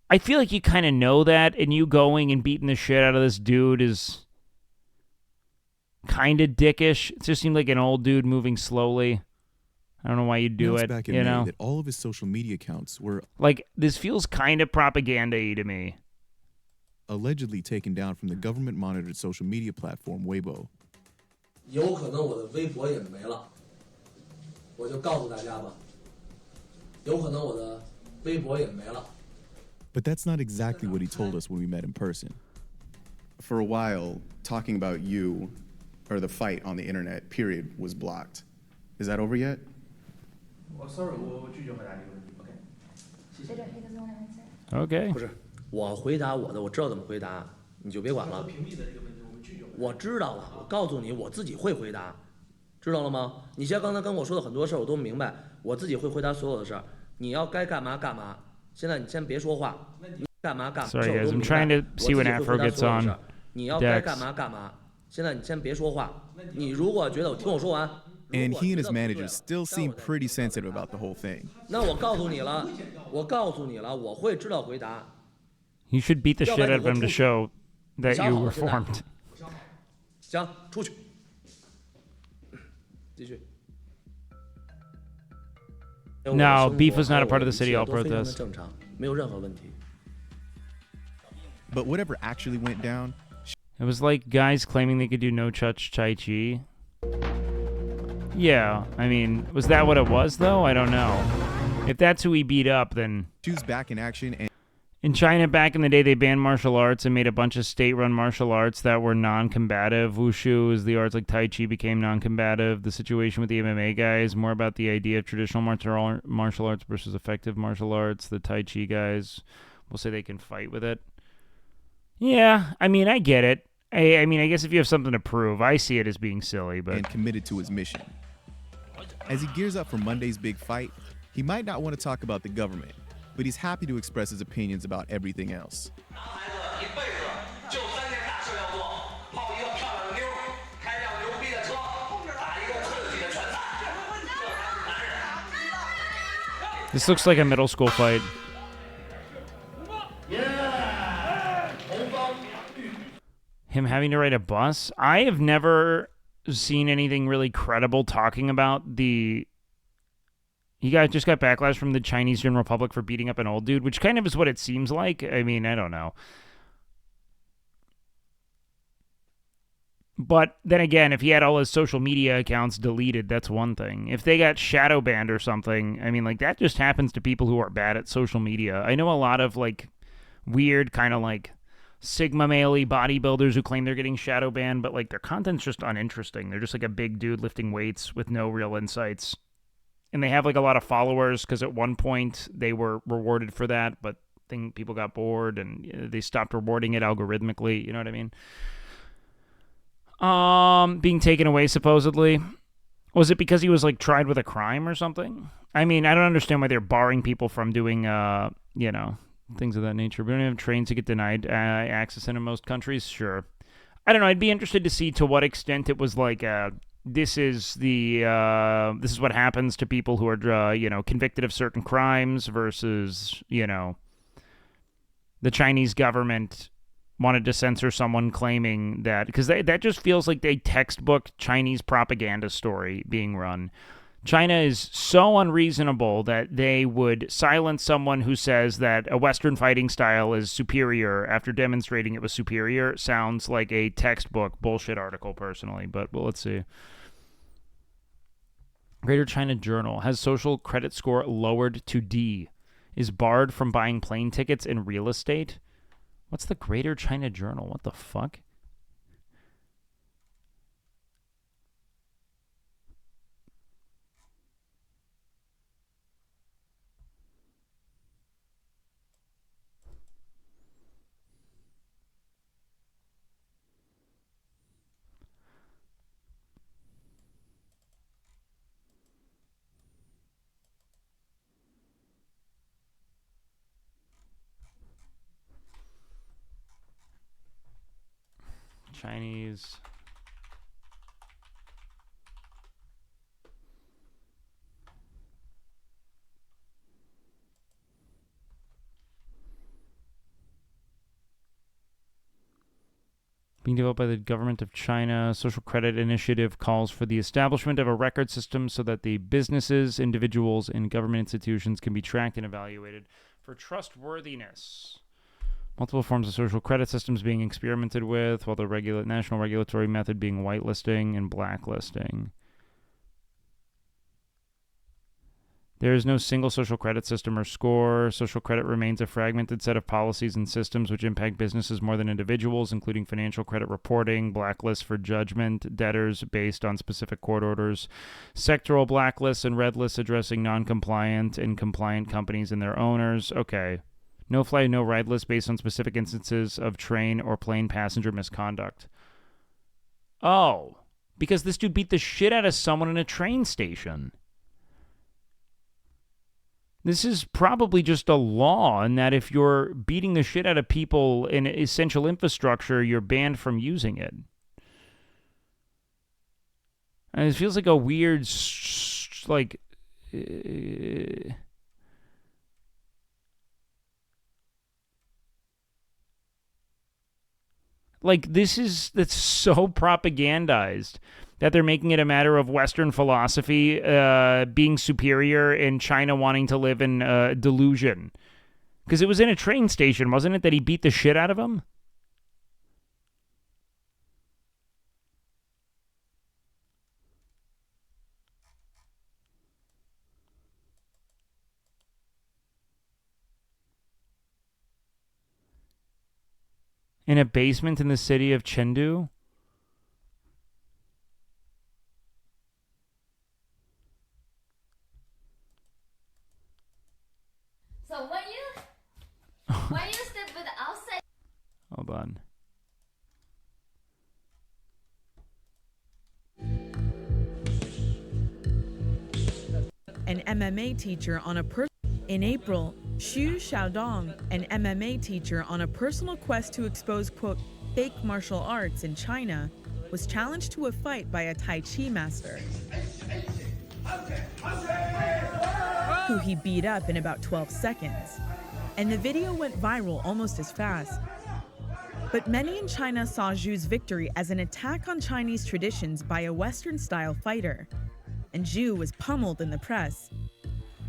I feel like you kind of know that, and you going and beating the shit out of this dude is kind of dickish. It just seemed like an old dude moving slowly. I don't know why you'd do it, back in you May know? that all of his social media accounts were like, this feels kind of propaganda-y to me. Allegedly taken down from the government-monitored social media platform Weibo. 有可能我的微博也没了，我就告诉大家吧，有可能我的微博也没了。 But that's not exactly what he told us when we met in person. For a while, talking about you, or the fight on the internet, period, was blocked. Is that over yet? Sorry, 我拒绝回答这个问题。OK，谢谢。Okay. 不是，我回答我的，我知道怎么回答，你就别管了。屏蔽的这个问题，我们拒绝。我知道了，我告诉你，我自己会回答，知道了吗？你像刚才跟我说的很多事儿，我都明白，我自己会回答所有的事儿。你要该干嘛干嘛。现在你先别说话，你干嘛干嘛。 Sorry guys, I'm trying to see when Afro gets on. 你要该干嘛干嘛。现在你先别说话，你如果觉得听我说完。 And he and his managers still seem pretty sensitive about the whole thing. 那我告诉你了，我会知道回答。 You should beat the shit out of him to show that you were formed. 行，出去。继续。 No, beef was not a part of the city hall protest. 正常，没有任何问题。 But whatever actually went down, it was like guys claiming they could do no-touch Tai Chi. Yeah, I mean, was that what it was, though? I don't know. If that's who he beat up, then... Xu's back in action and... In China, back in the day, they banned martial arts and made a bunch of state-run martial arts that were non-combative. Wushu is the arts like Tai Chi became non-combative. The situation with the MMA guys, more about the idea of traditional martial arts versus effective martial arts. The Tai Chi guys will say they can fight with it. Yeah, I mean, I get it. I mean, I guess if you have something to prove, I see it as being silly, but... And committed to his mission. As he gears up for Monday's big fight, he might not want to talk about the government, but he's happy to express his opinions about everything else. This looks like a middle school fight. Him having to ride a bus? I have never seen anything really credible talking about the... He just got backlash from the Chinese General Public for beating up an old dude, which kind of is what it seems like. I mean, I don't know. But then again, if he had all his social media accounts deleted, that's one thing. If they got shadow banned or something, I mean, like, that just happens to people who are bad at social media. I know a lot of, like, weird kind of, like, Sigma male-y bodybuilders who claim they're getting shadow banned, but, like, their content's just uninteresting. They're just, like, a big dude lifting weights with no real insights. And they have, like, a lot of followers because at one point they were rewarded for that, but I think people got bored and they stopped rewarding it algorithmically. You know what I mean? Being taken away, supposedly. Was it because he was, like, tried with a crime or something? I mean, I don't understand why they're barring people from doing, you know, things of that nature. We don't have trains to get denied access in most countries. Sure. I don't know. I'd be interested to see to what extent it was like, this is what happens to people who are, you know, convicted of certain crimes versus, you know, the Chinese government wanted to censor someone claiming that, because that just feels like a textbook Chinese propaganda story being run. China is so unreasonable that they would silence someone who says that a Western fighting style is superior after demonstrating it was superior. Sounds like a textbook bullshit article, personally, but well, let's see. Greater China Journal has social credit score lowered to D. Is barred from buying plane tickets and real estate. What's the Greater China Journal? What the fuck? Chinese. Being developed by the government of China, Social Credit Initiative calls for the establishment of a record system so that the businesses, individuals, and government institutions can be tracked and evaluated for trustworthiness. Multiple forms of social credit systems being experimented with, while the national regulatory method being whitelisting and blacklisting. There is no single social credit system or score. Social credit remains a fragmented set of policies and systems which impact businesses more than individuals, including financial credit reporting, blacklists for judgment, debtors based on specific court orders, sectoral blacklists, and red lists addressing non-compliant and compliant companies and their owners. Okay. No-fly, no-ride list based on specific instances of train or plane passenger misconduct. Oh, because this dude beat the shit out of someone in a train station. This is probably just a law, in that if you're beating the shit out of people in essential infrastructure, you're banned from using it. And it feels like a weird, like... Like, that's so propagandized that they're making it a matter of Western philosophy being superior and China wanting to live in delusion. Because it was in a train station, wasn't it, that he beat the shit out of him? In a basement in the city of Chengdu? So when you step with outside. Hold on. An MMA teacher on a in April, Xu Xiaodong, an MMA teacher on a personal quest to expose, quote, fake martial arts in China, was challenged to a fight by a Tai Chi master, who he beat up in about 12 seconds. And the video went viral almost as fast. But many in China saw Xu's victory as an attack on Chinese traditions by a Western-style fighter. And Xu was pummeled in the press.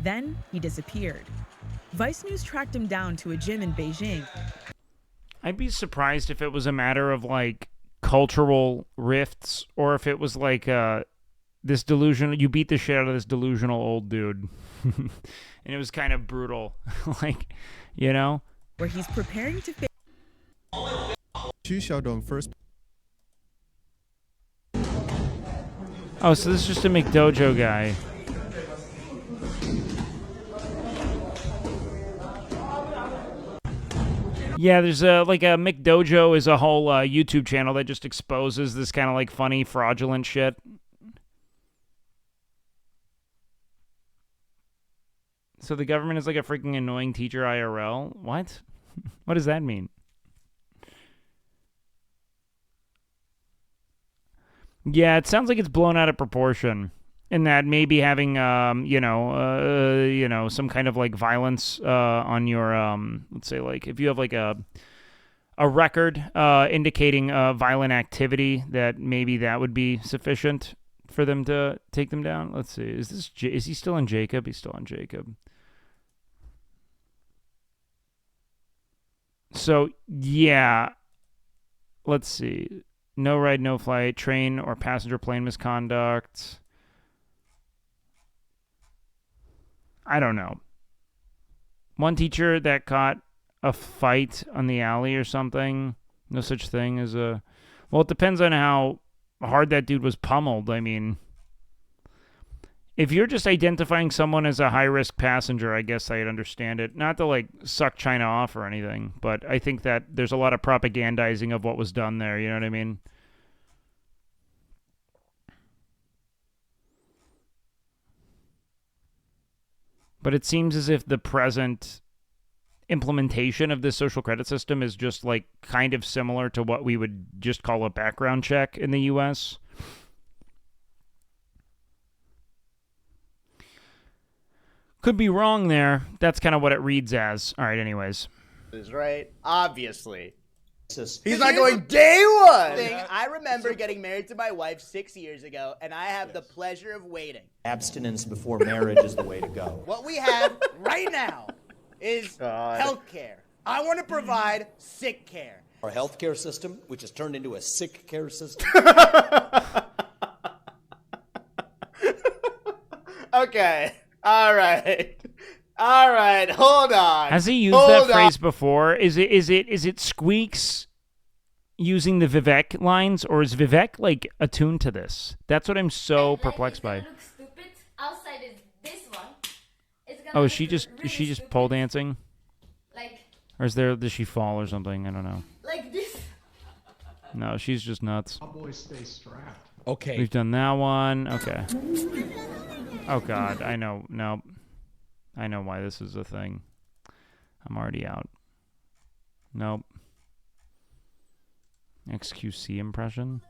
Then he disappeared. Vice News tracked him down to a gym in Beijing. I'd be surprised if it was a matter of, like, cultural rifts, or if it was like this delusional, you beat the shit out of this delusional old dude. And it was kind of brutal. Like, you know? Where he's preparing to face. Xu Xiaodong first. Oh, so this is just a McDojo guy. Yeah, there's a McDojo is a whole YouTube channel that just exposes this kind of like funny, fraudulent shit. So the government is like a freaking annoying teacher IRL? What? What does that mean? Yeah, it sounds like it's blown out of proportion. In that maybe having, some kind of like violence on your, let's say like if you have like a record indicating violent activity, that maybe that would be sufficient for them to take them down? Let's see. Is he still on Jacob? He's still on Jacob. So, yeah. Let's see. No ride, no flight, train or passenger plane misconduct. I don't know. One teacher that caught a fight on the alley or something. No such thing as a... Well, it depends on how hard that dude was pummeled. I mean, if you're just identifying someone as a high-risk passenger, I guess I'd understand it. Not to, like, suck China off or anything, but I think that there's a lot of propagandizing of what was done there, you know what I mean? But it seems as if the present implementation of this social credit system is just like kind of similar to what we would just call a background check in the US. Could be wrong there. That's kind of what it reads as. All right, anyways. Is right, obviously. He's not going day one. I remember getting married to my wife 6 years ago, and I have the pleasure of waiting. Abstinence before marriage is the way to go. What we have right now is health care. I want to provide sick care. Our healthcare system, which has turned into a sick care system. Okay. All right. All right. Hold on. Has he used that phrase before? Is it Squeaks using the Vivek lines, or is Vivek like attuned to this? That's what I'm so perplexed by. Look stupid. Outside is this one. It's gonna Oh, look is she just really pole dancing? Like Or does she fall or something? I don't know. like this. No, she's just nuts. Always stay strapped. Okay. We've done that one. Okay. Oh God, I know. No, I know why this is a thing. I'm already out. Nope. XQC impression.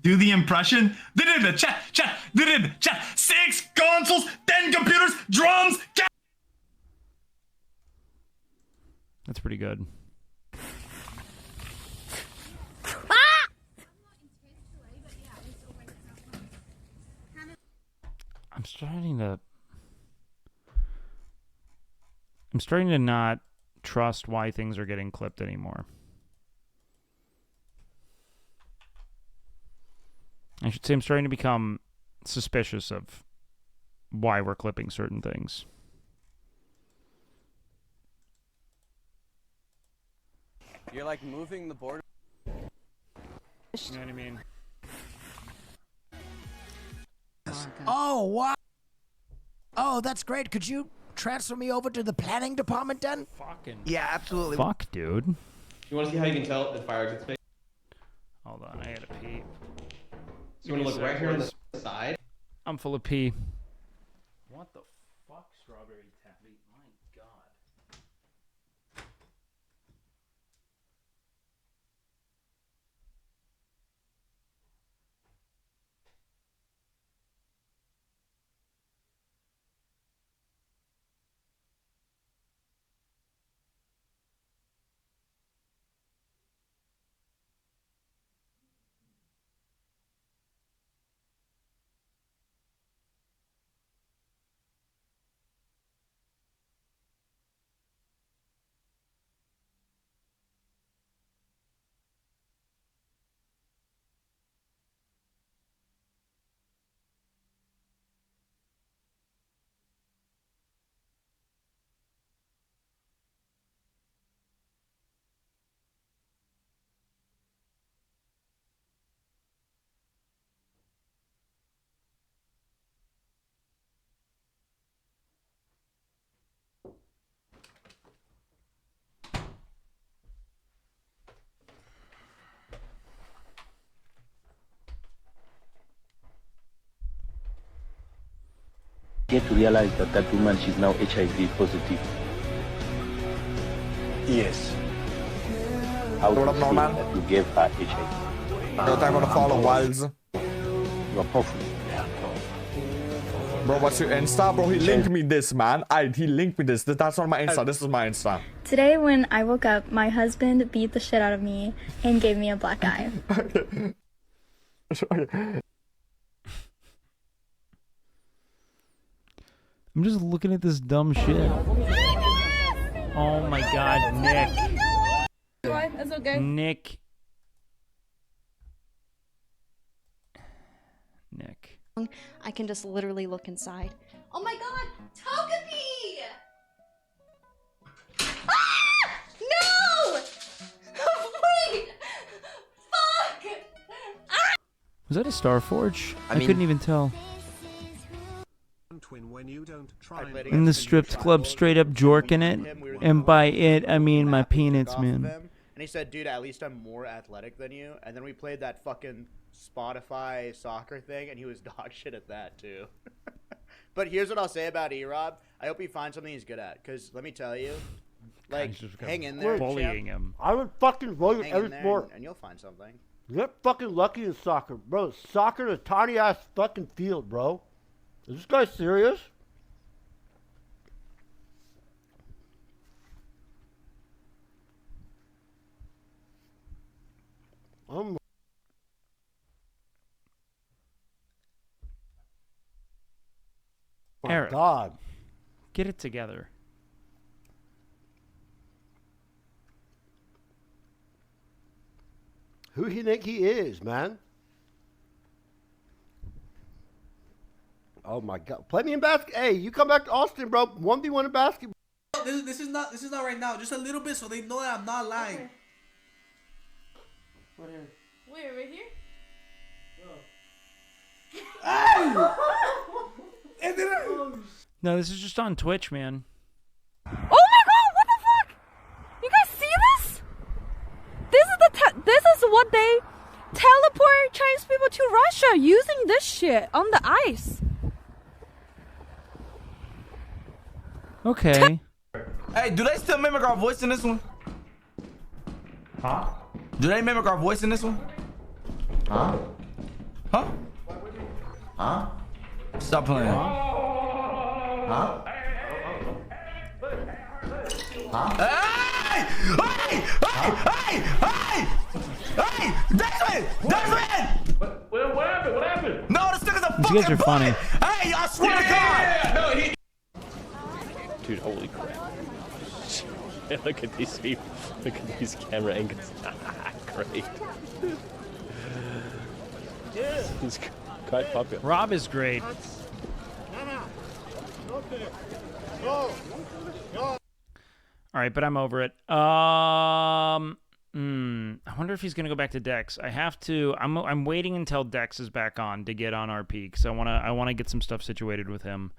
Do the impression. Chat. 6 consoles, 10 computers, drums. That's pretty good. I'm starting to not trust why things are getting clipped anymore. I should say I'm starting to become suspicious of why we're clipping certain things. You're like moving the border. You know what I mean? Oh, wow. Oh, that's great. Could you transfer me over to the planning department then? Fucking. Yeah, absolutely. Fuck, dude. You want to see how you can tell if fire exit space? Hold on, I gotta pee. You want to look right here on the side? I'm full of pee. What the fuck, strawberry taffy? My God. Get to realize that that woman, she's now HIV positive. Yes. How What to up, say Norman? that you gave her HIV? No time to follow Wilds. You are powerful. Bro, what's your Insta? Bro, he linked me this, man. He linked me this. That's not my Insta. This is my Insta. Today when I woke up, my husband beat the shit out of me and gave me a black eye. I'm just looking at this dumb shit. Oh my god, Nick. That's okay. Nick. I can just literally look inside. Oh my god, Togepi! Ah! No! Wait! Fuck! Ah! Was that a Starforge? I mean- couldn't even tell. In the stripped club, straight up jorking it, and by it I mean my peanuts, man. And he said, dude, at least I'm more athletic than you. And then we played that fucking Spotify soccer thing, and he was dog shit at that, too. But here's what I'll say about E-Rob. I hope he finds something he's good at. Because let me tell you, like, hang in there, bullying champ. him. I would fucking vote in Hang every in there sport. and you'll find something. Get fucking lucky in soccer. Bro, soccer is a tiny-ass fucking field, bro. Is this guy serious? Oh my Eric, God. get it together. Who he think he is, man? Oh my God! Play me in basketball. Hey, you come back to Austin, bro. 1v1 in basketball. This is not right now. Just a little bit so they know that I'm not lying. Wait, right here? No, this is just on Twitch, man. Oh my god, what the fuck? You guys see this? This is what they teleport Chinese people to Russia using this shit on the ice. Okay. Hey, do they still mimic our voice in this one? Huh? Do they mimic our voice in this one? Huh? Huh? Huh? Stop playing. Huh? Hey! Hey! Hey! Hey! Hey! Desmond! Desmond! What happened? What happened? No, this nigga's a These fucking guys are funny. Hey, I swear to God! No, he... Dude, holy crap. Look at these people. Look at these camera angles. Great. He's quite popular. Rob is great. All right, but I'm over it. I wonder if he's gonna go back to Dex. I have to. I'm waiting until Dex is back on to get on RP because I wanna get some stuff situated with him.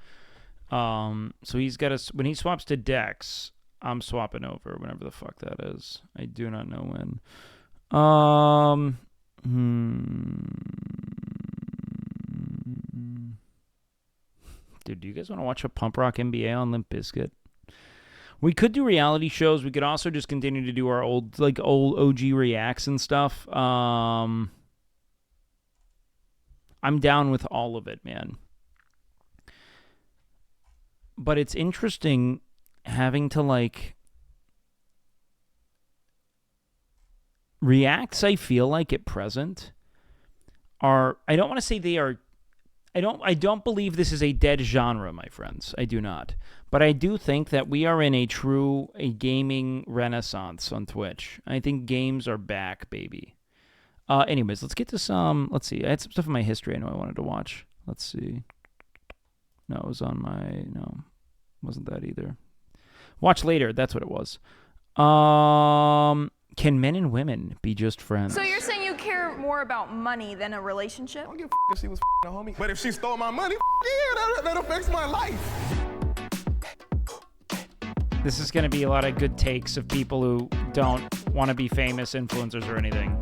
So he's got when he swaps to Dex, I'm swapping over whenever the fuck that is. I do not know when. Dude, do you guys want to watch a pump rock NBA on Limp Bizkit? We could do reality shows. We could also just continue to do our old OG reacts and stuff. I'm down with all of it, man. But it's interesting having to reacts, I feel like at present are, I don't want to say they are, I don't believe this is a dead genre, my friends. I do not. But I do think that we are in a gaming renaissance on Twitch. I think games are back, baby. Anyways, let's get to some, let's see. I had some stuff in my history I know I wanted to watch. Let's see. No, it was on my, no, wasn't that either. Watch later, that's what it was. Can men and women be just friends? So you're saying you care more about money than a relationship? I don't give a if she was a homie. But if she stole my money, yeah, that affects my life. This is going to be a lot of good takes of people who don't want to be famous influencers or anything.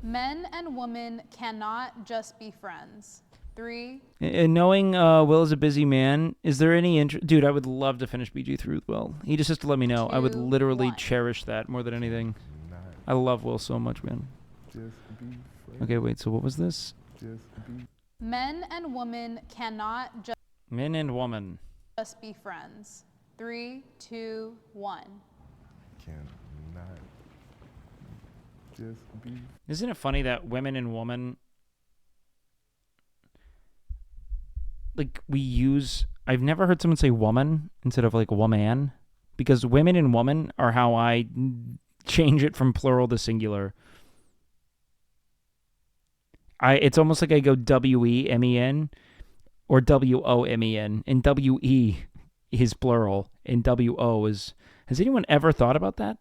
Men and women cannot just be friends. 3. And knowing Will is a busy man, is there any interest? Dude, I would love to finish BG through with Will. He just has to let me know. I would literally cherish that more than anything. I love Will so much, man. Okay, wait, so what was this? Men and women cannot Men and woman. just be friends. 3, 2, 1. Cannot just be. Isn't it funny that women and woman, like, we use, I've never heard someone say woman instead of like woman, because women and woman are how I change it from plural to singular. It's almost like I go W-E-M-E-N or W-O-M-E-N, and W-E is plural and W-O is, has anyone ever thought about that?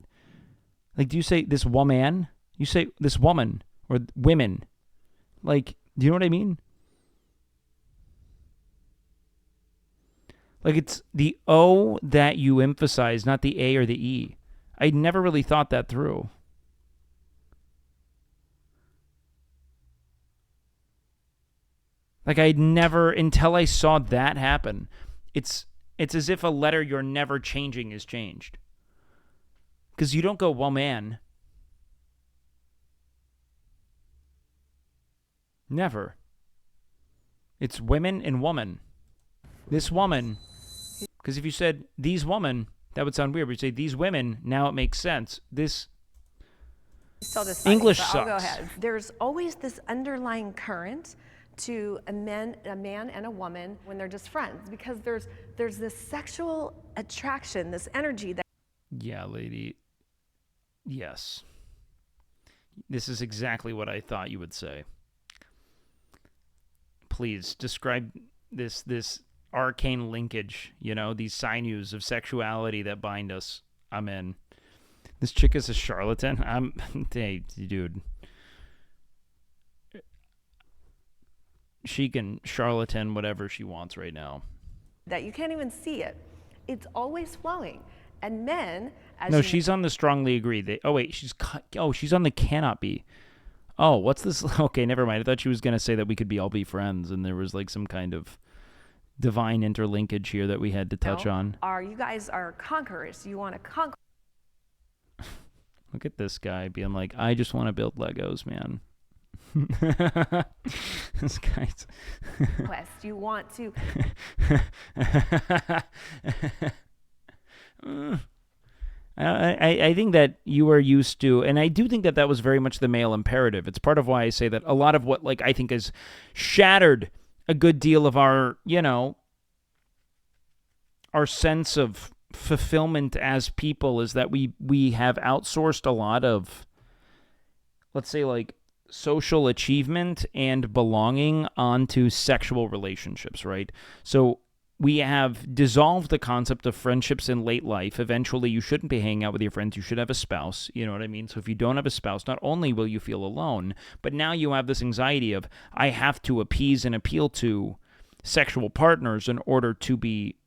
Like, do you say this woman? You say this woman or women. Like, do you know what I mean? Like, it's the O that you emphasize, not the A or the E. I never really thought that through. Like, I'd never, until I saw that happen, it's as if a letter you're never changing is changed. Because you don't go, woman. Never. It's women and woman. This woman, because if you said these women, that would sound weird. But you say these women, now it makes sense. This English sucks. I'll go ahead. There's always this underlying current to a man and a woman when they're just friends, because there's this sexual attraction, this energy that. Yeah, lady. Yes. This is exactly what I thought you would say. Please describe this arcane linkage, you know, these sinews of sexuality that bind us. I'm in. This chick is a charlatan. Hey, dude. She can charlatan whatever she wants right now. That you can't even see it. It's always flowing. And men, as No, she's on the strongly agree. She's on the cannot be. Oh, what's this? Okay, never mind. I thought she was going to say that we could all be friends, and there was like some kind of divine interlinkage here that we had to touch on. You guys are conquerors. You want to conquer. Look at this guy being like, I just want to build Legos, man. This guy's Quest. You want to. I think that you are used to, and I do think that that was very much the male imperative. It's part of why I say that a lot of what, like, I think has shattered a good deal of our, you know, our sense of fulfillment as people is that we have outsourced a lot of, let's say, like, social achievement and belonging onto sexual relationships, right? So we have dissolved the concept of friendships in late life. Eventually, you shouldn't be hanging out with your friends. You should have a spouse. You know what I mean? So if you don't have a spouse, not only will you feel alone, but now you have this anxiety of, I have to appease and appeal to sexual partners in order to be,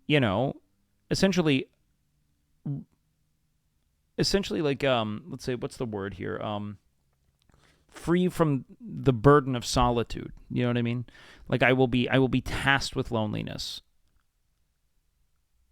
you know, essentially like, let's say, what's the word here? Free from the burden of solitude. You know what I mean? Like, I will be tasked with loneliness.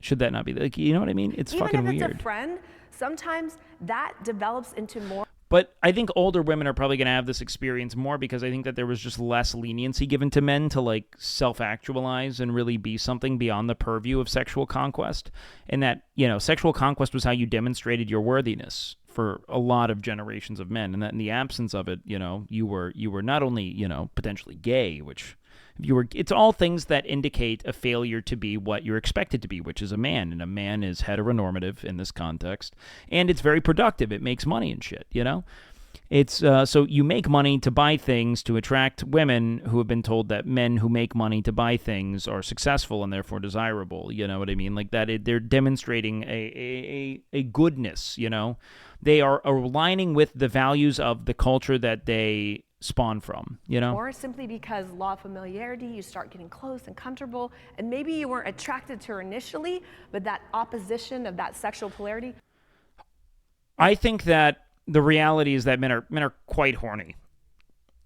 Should that not be like, you know what I mean? It's Even fucking if it's weird. a friend, sometimes that develops into more. But I think older women are probably going to have this experience more because I think that there was just less leniency given to men to, like, self-actualize and really be something beyond the purview of sexual conquest. And that, you know, sexual conquest was how you demonstrated your worthiness for a lot of generations of men. And that in the absence of it, you know, you were not only, you know, potentially gay, which it's all things that indicate a failure to be what you're expected to be, which is a man. And a man is heteronormative in this context. And it's very productive. It makes money and shit, you know? It's so you make money to buy things to attract women who have been told that men who make money to buy things are successful and therefore desirable. You know what I mean? Like that, they're demonstrating a goodness, you know? They are aligning with the values of the culture that they spawn from, you know? Or simply because law of familiarity, you start getting close and comfortable, and maybe you weren't attracted to her initially, but that opposition of that sexual polarity. I think that the reality is that men are quite horny.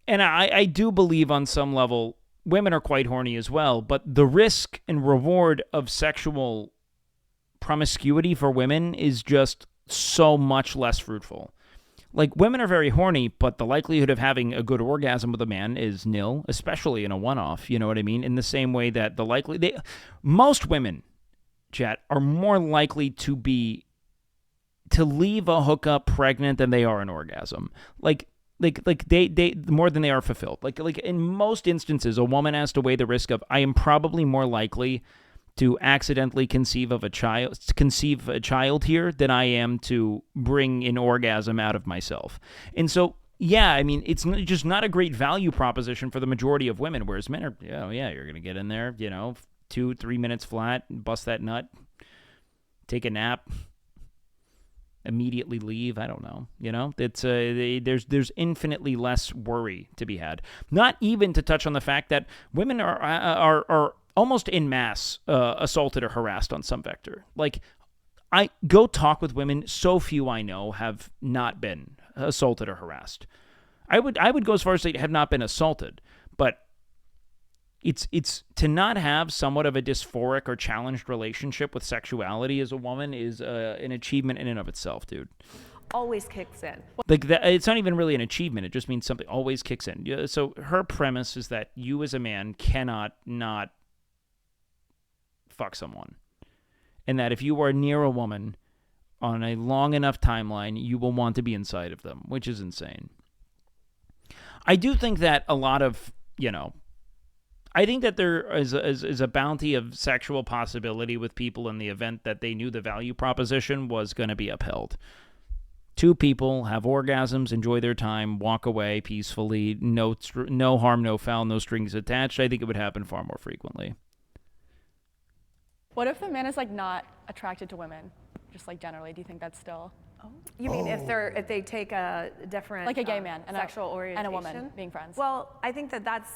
And I do believe on some level women are quite horny as well, but the risk and reward of sexual promiscuity for women is just so much less fruitful. Like, women are very horny, but the likelihood of having a good orgasm with a man is nil, especially in a one-off, you know what I mean? In the same way that most women, chat, are more likely to leave a hookup pregnant than they are an orgasm. Like they more than they are fulfilled. Like in most instances, a woman has to weigh the risk of, I am probably more likely to accidentally conceive a child here than I am to bring an orgasm out of myself. And so, yeah, I mean, it's just not a great value proposition for the majority of women, whereas men are, you're going to get in there, 2-3 minutes flat, bust that nut, take a nap, immediately leave. I don't know. It's there's infinitely less worry to be had. Not even to touch on the fact that women are almost en masse assaulted or harassed on some vector. Like, I go talk with women, so few I know have not been assaulted or harassed. I would go as far as to say have not been assaulted, but it's to not have somewhat of a dysphoric or challenged relationship with sexuality as a woman is an achievement in and of itself, dude. Always kicks in. Like that, it's not even really an achievement. It just means something always kicks in. So her premise is that you as a man cannot not fuck someone, and that if you are near a woman on a long enough timeline, you will want to be inside of them, which is insane. I do think that a lot of, I think that there is a bounty of sexual possibility with people in the event that they knew the value proposition was going to be upheld. Two people have orgasms, enjoy their time, walk away peacefully, no harm, no foul, no strings attached. I think it would happen far more frequently. What if the man is like not attracted to women, just like generally? Do you think that's still? You mean if they take a different, like a gay man and sexual orientation and a woman being friends? Well, I think that's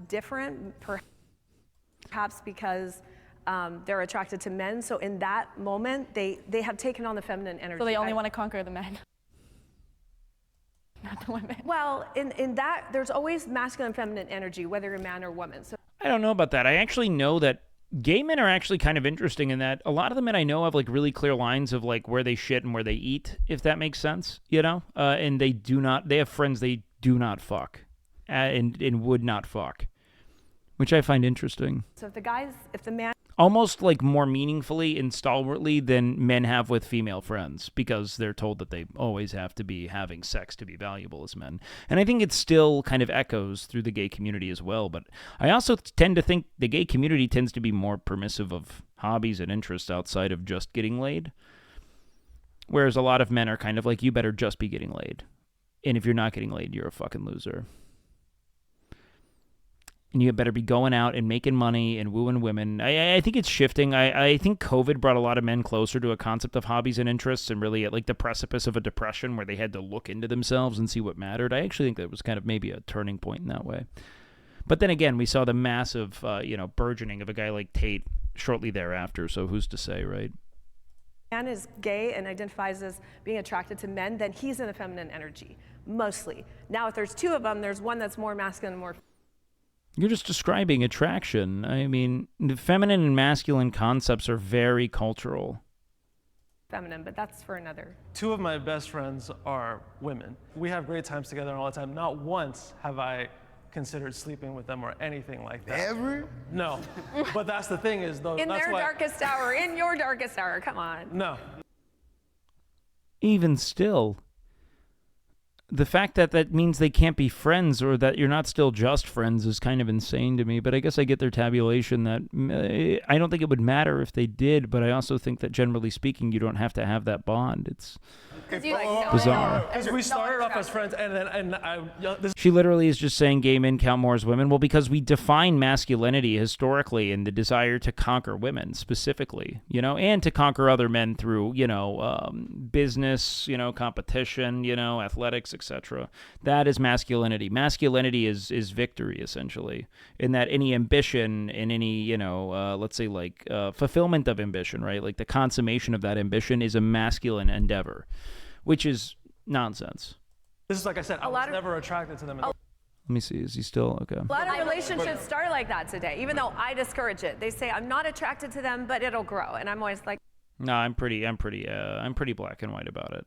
different, perhaps because they're attracted to men. So in that moment, they have taken on the feminine energy. So they only want to conquer the men, not the women. Well, in that, there's always masculine and feminine energy, whether you're a man or woman. So I don't know about that. I actually know that gay men are actually kind of interesting in that a lot of the men I know have like really clear lines of like where they shit and where they eat, if that makes sense, and they have friends they do not fuck and would not fuck, which I find interesting. So if the man almost like more meaningfully and stalwartly than men have with female friends, because they're told that they always have to be having sex to be valuable as men. And I think it still kind of echoes through the gay community as well. But I also tend to think the gay community tends to be more permissive of hobbies and interests outside of just getting laid. Whereas a lot of men are kind of like, you better just be getting laid. And if you're not getting laid, you're a fucking loser. And you better be going out and making money and wooing women. I think it's shifting. I think COVID brought a lot of men closer to a concept of hobbies and interests, and really at like the precipice of a depression where they had to look into themselves and see what mattered. I actually think that was kind of maybe a turning point in that way. But then again, we saw the massive, burgeoning of a guy like Tate shortly thereafter. So who's to say, right? man is gay and identifies as being attracted to men, then he's in a feminine energy, mostly. Now, if there's two of them, there's one that's more masculine and more. You're just describing attraction. I mean, the feminine and masculine concepts are very cultural. Feminine, but that's for another. Two of my best friends are women. We have great times together all the time. Not once have I considered sleeping with them or anything like that. Ever? No. But that's the thing is, though. In that's their why... darkest hour, in your darkest hour, come on. No. Even still, the fact that that means they can't be friends or that you're not still just friends is kind of insane to me. But I guess I get their tabulation that I don't think it would matter if they did, but I also think that generally speaking, you don't have to have that bond. It's bizarre. Because we started off as friends, and then She literally is just saying gay men count more as women. Well, because we define masculinity historically in the desire to conquer women specifically, and to conquer other men through, business, competition, athletics, etc. That is masculinity. Masculinity is victory, essentially, in that any ambition and any, let's say like fulfillment of ambition, right? Like the consummation of that ambition is a masculine endeavor, which is nonsense. this is like I said, I was never attracted to them. Let me see. Is he still okay? A lot of relationships start like that today, even though I discourage it. They say, I'm not attracted to them, but it'll grow. And I'm always like, No, I'm pretty black and white about it.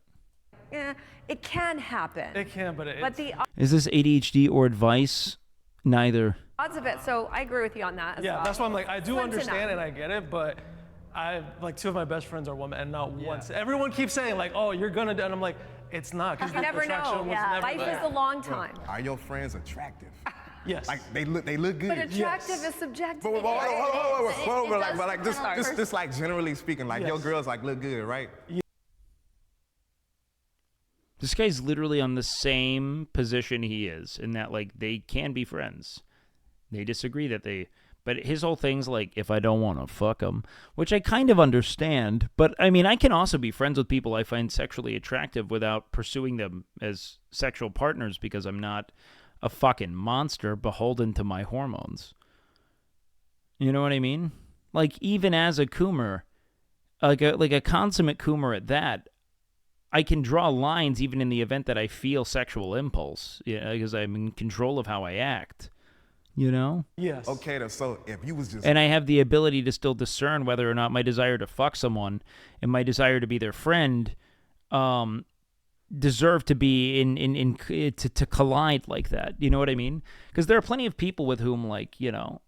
it can happen. It can, but the Is this ADHD or advice? Neither. odds of it. So I agree with you on that. As Yeah, well. that's why I'm like, I do Slim to understand none. and I get it, but I like 2 of my best friends are women, and not once. Everyone keeps saying like, "Oh, you're gonna," and I'm like, "It's not." Because You never know. Life is a long time. Are your friends attractive? Yes. Like they look good. But attractive is subjective. But like Sorry. just like generally speaking, like your Yes. girls like look good, right? This guy's literally on the same position he is, in that like they can be friends. They disagree that but his whole thing's like, if I don't want to fuck them, which I kind of understand. But I mean, I can also be friends with people I find sexually attractive without pursuing them as sexual partners, because I'm not a fucking monster beholden to my hormones. You know what I mean? Like, even as a coomer, like a consummate coomer at that, I can draw lines even in the event that I feel sexual impulse, because I'm in control of how I act. You know? Yes. Okay, so if you was just And I have the ability to still discern whether or not my desire to fuck someone and my desire to be their friend deserve to be to collide like that. You know what I mean? Because there are plenty of people with whom, like, you know,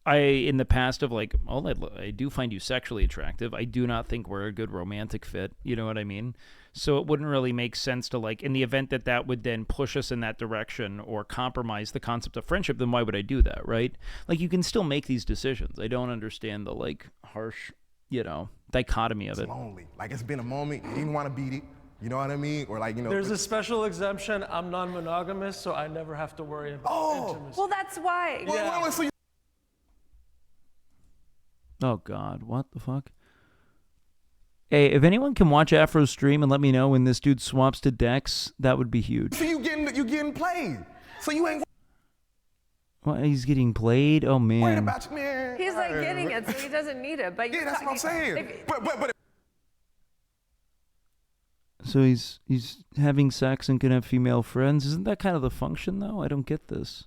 I in the past have like, oh, I do find you sexually attractive. I do not think we're a good romantic fit. You know what I mean? So it wouldn't really make sense to, like, in the event that that would then push us in that direction or compromise the concept of friendship, then why would I do that, right? Like, you can still make these decisions. I don't understand the, like, harsh, you know, dichotomy of it. lonely, like it's been a moment you didn't want to beat it, you know what I mean? Or like, you know, There's a special exemption. I'm non-monogamous, so I never have to worry about intimacy. Well, that's why. So Oh, God. What the fuck? Hey, if anyone can watch Afro's stream and let me know when this dude swaps to Dex, that would be huge. you getting played, so you ain't Well, he's getting played? Oh, man. worried about you, man. He's like getting it, so he doesn't need it. But Yeah, that's what I'm saying. But So he's having sex and can have female friends. Isn't that kind of the function, though? I don't get this.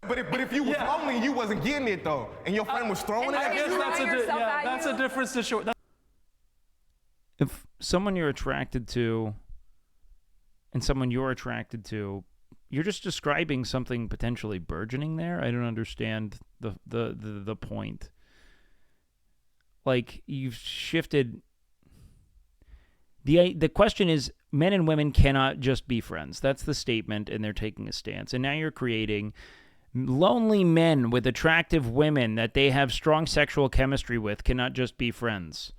But if you was lonely and you wasn't getting it though, and your friend was throwing it I at guess you, that's a different situation. If someone you're attracted to and someone you're attracted to, you're just describing something potentially burgeoning there. I don't understand the point. Like, you've shifted. The question is, men and women cannot just be friends. That's the statement, and they're taking a stance. And now you're creating lonely men with attractive women that they have strong sexual chemistry with cannot just be friends.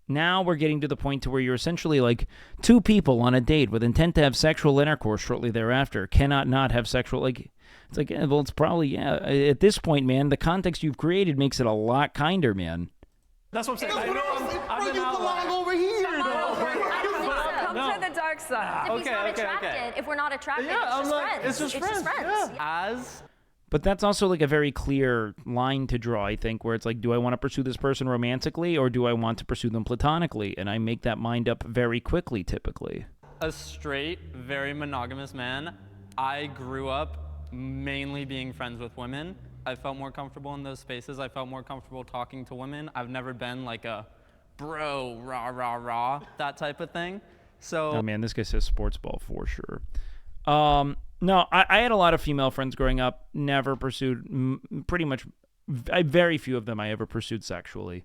Now we're getting to the point to where you're essentially like two people on a date with intent to have sexual intercourse shortly thereafter cannot not have sexual, like, it's like, well, it's probably, yeah. At this point, man, the context you've created makes it a lot kinder, man. That's what I'm saying. I know I'm an you belong over here. Come to the dark side. If he's not attracted, if we're not attracted, Yeah, it's just friends. it's just friends. Yeah. But that's also like a very clear line to draw, I think, where it's like, do I want to pursue this person romantically or do I want to pursue them platonically? And I make that mind up very quickly, typically. A straight, very monogamous man, I grew up mainly being friends with women. I felt more comfortable in those spaces. I felt more comfortable talking to women. I've never been like a bro, rah, rah, rah, that type of thing. So, Oh, man, this guy says sports ball for sure. No, I had a lot of female friends growing up, never pursued, pretty much, very few of them I ever pursued sexually.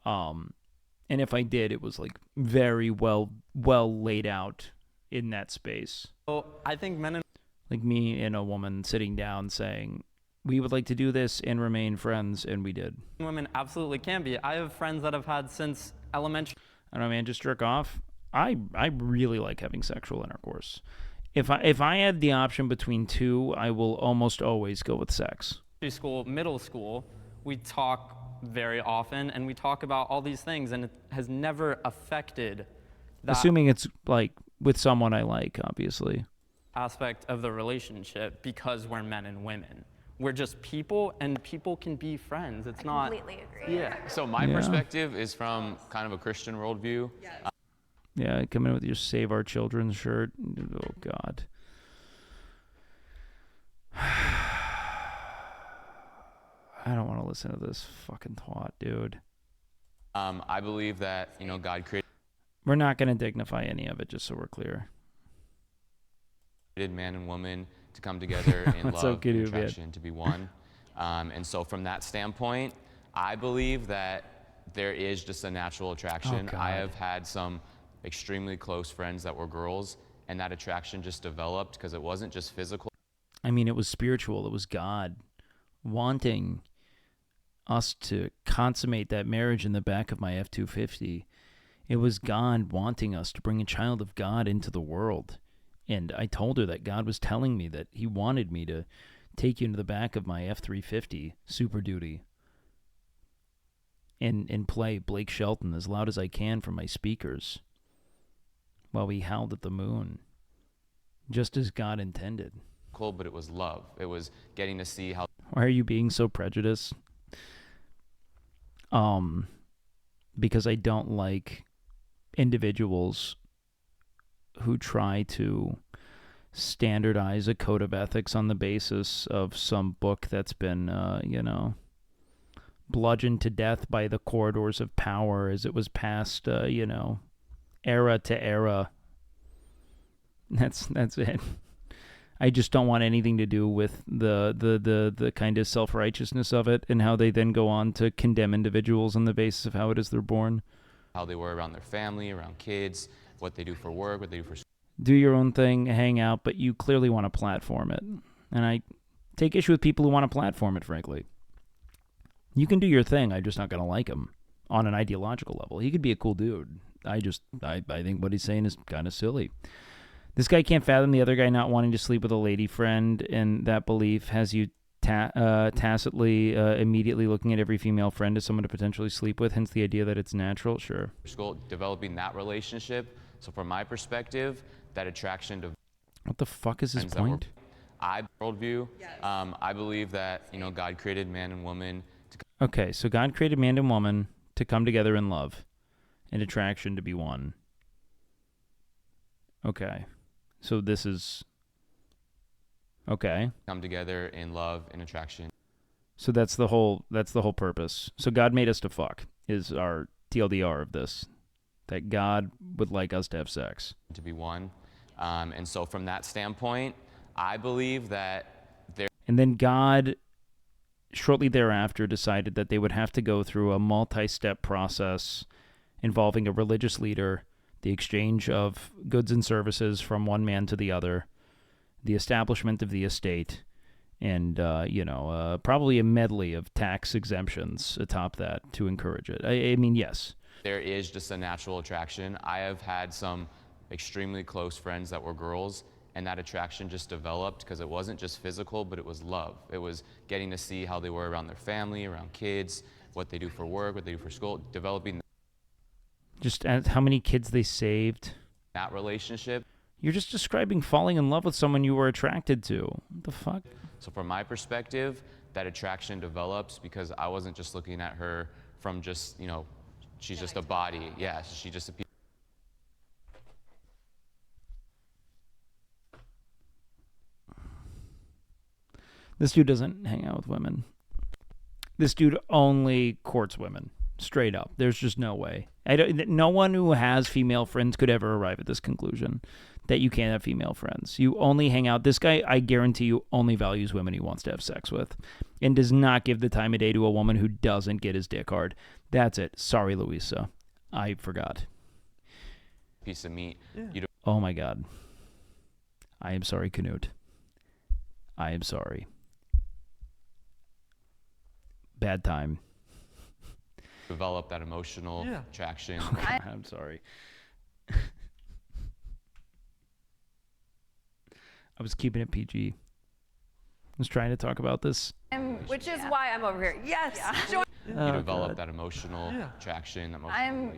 And if I did, it was like very well laid out in that space. I think men and like me and a woman sitting down saying, we would like to do this and remain friends, and we did. women absolutely can be. I have friends that I've had since elementary. I don't know, man, just jerk off. I really like having sexual intercourse. If I had the option between two, I will almost always go with sex. School, middle school, we talk very often, and we talk about all these things, and it has never affected that Assuming it's like with someone I like, obviously. aspect of the relationship because we're men and women. We're just people, and people can be friends. It's not. Completely agree. Yeah. So my Yeah. perspective is from kind of a Christian worldview. Yeah, come in with your Save Our Children shirt. Oh, God. I don't want to listen to this fucking twat, dude. I believe that, God created. We're not going to dignify any of it, just so we're clear. Man and woman to come together in What's love up, Kidoo, and man? attraction to be one. And so from that standpoint, I believe that there is just a natural attraction. Oh, I God. have had some extremely close friends that were girls, and that attraction just developed because it wasn't just physical. I mean, it was spiritual. It was God wanting us to consummate that marriage in the back of my F-250. It was God wanting us to bring a child of God into the world. And I told her that God was telling me that he wanted me to take you into the back of my F-350 Super Duty and play Blake Shelton as loud as I can from my speakers while we howled at the moon, just as God intended. Cool, but it was love. It was getting to see how. Why are you being so prejudiced? Because I don't like individuals who try to standardize a code of ethics on the basis of some book that's been, bludgeoned to death by the corridors of power as it was passed, era to era. That's it. I just don't want anything to do with the kind of self-righteousness of it and how they then go on to condemn individuals on the basis of how it is they're born. How they were around their family, around kids, what they do for work, what they do for. Do your own thing, hang out, but you clearly want to platform it. And I take issue with people who want to platform it, frankly. You can do your thing, I'm just not going to like him on an ideological level. He could be a cool dude. I think what he's saying is kind of silly. This guy can't fathom the other guy not wanting to sleep with a lady friend, and that belief has you tacitly, immediately looking at every female friend as someone to potentially sleep with, hence the idea that it's natural. Sure. School, developing that relationship. So from my perspective, that attraction to. What the fuck is his point? Worldview. I believe that, God created man and woman. Okay, so God created man and woman to come together in love and attraction to be one. Okay. So this is... Okay. Come together in love and attraction. So that's the whole purpose. So God made us to fuck, is our TLDR of this. That God would like us to have sex. To be one. And so from that standpoint, I believe that there... And then God, shortly thereafter, decided that they would have to go through a multi-step process involving a religious leader, the exchange of goods and services from one man to the other, the establishment of the estate, and, probably a medley of tax exemptions atop that to encourage it. I mean, yes. There is just a natural attraction. I have had some extremely close friends that were girls, and that attraction just developed because it wasn't just physical, but it was love. It was getting to see how they were around their family, around kids, what they do for work, what they do for school, developing Just how many kids they saved. that relationship. You're just describing falling in love with someone you were attracted to. What the fuck? So from my perspective, that attraction develops because I wasn't just looking at her from just, she's just a body. Yeah, she just a piece. This dude doesn't hang out with women. This dude only courts women. Straight up. There's just no way. No one who has female friends could ever arrive at this conclusion that you can't have female friends. You only hang out. This guy, I guarantee you, only values women he wants to have sex with and does not give the time of day to a woman who doesn't get his dick hard. That's it. Sorry, Louisa. I forgot. Piece of meat. Yeah. Oh, my God. I am sorry, Canute. I am sorry. Bad time. Develop that emotional attraction. I'm sorry. I was keeping it PG. I was trying to talk about this. Which is why I'm over here. Yes. Join. You develop that emotional attraction.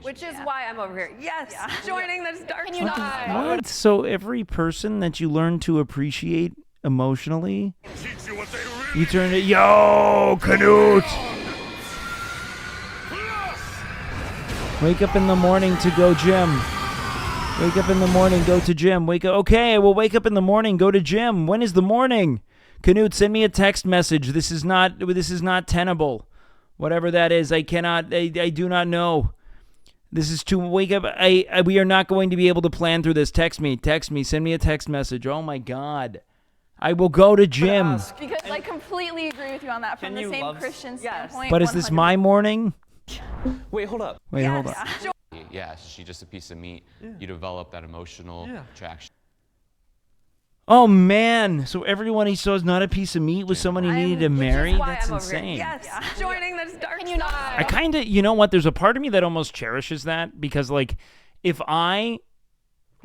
Which is why I'm over here. Yes. Joining this dark side. What? So every person that you learn to appreciate emotionally, you turn it. Yo, Canute! Wake up in the morning to go gym. Wake up in the morning, go to gym. Wake up. Okay, well, wake up in the morning, go to gym. When is the morning? Canute, send me a text message. This is not tenable. Whatever that is, I do not know. This is to wake up. We are not going to be able to plan through this. Text me. Send me a text message. Oh my God. I will go to gym. Because I completely agree with you on that from the same Christian standpoint. But is this my morning? Wait, hold up. Wait, hold up. Yeah, she's just a piece of meat. You develop that emotional attraction. Oh man! So everyone he saw is not a piece of meat with someone he needed to marry? That's insane. Yes, joining this dark side. I kind of, you know what? There's a part of me that almost cherishes that because, like, if I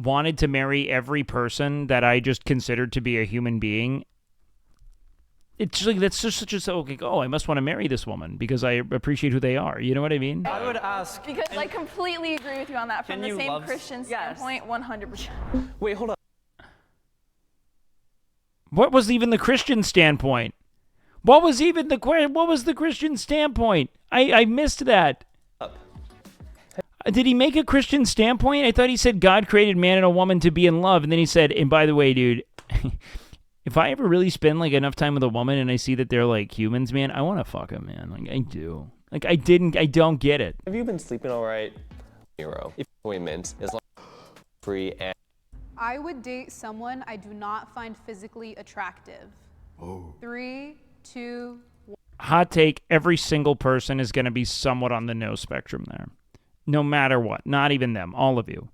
wanted to marry every person that I just considered to be a human being, it's like that's just such a like, oh, I must want to marry this woman because I appreciate who they are. You know what I mean? I would ask because I completely agree with you on that from the same Christian standpoint. 100%. Wait, hold up. What was even the Christian standpoint? What was the Christian standpoint? I missed that. Did he make a Christian standpoint? I thought he said God created man and a woman to be in love, and then he said, and by the way, dude, if I ever really spend like enough time with a woman and I see that they're like humans, man, I want to fuck them, man. Like I do. Like I don't get it. Have you been sleeping all right? Zero. If appointment is like free and I would date someone I do not find physically attractive. 3, 2, 1. Hot take, every single person is going to be somewhat on the no spectrum there. No matter what. Not even them. All of you.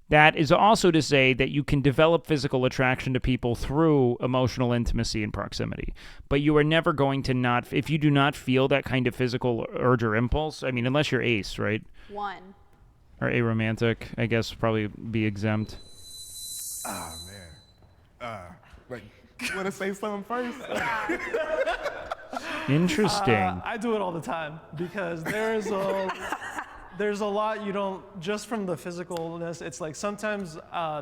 That is also to say that you can develop physical attraction to people through emotional intimacy and proximity. But you are never going to not, if you do not feel that kind of physical urge or impulse, I mean, unless you're ace, right? 1. Or aromantic, I guess, probably be exempt. Oh, man. Wait, you want to say something first? Interesting. I do it all the time because there's a lot you don't, just from the physicalness, it's like sometimes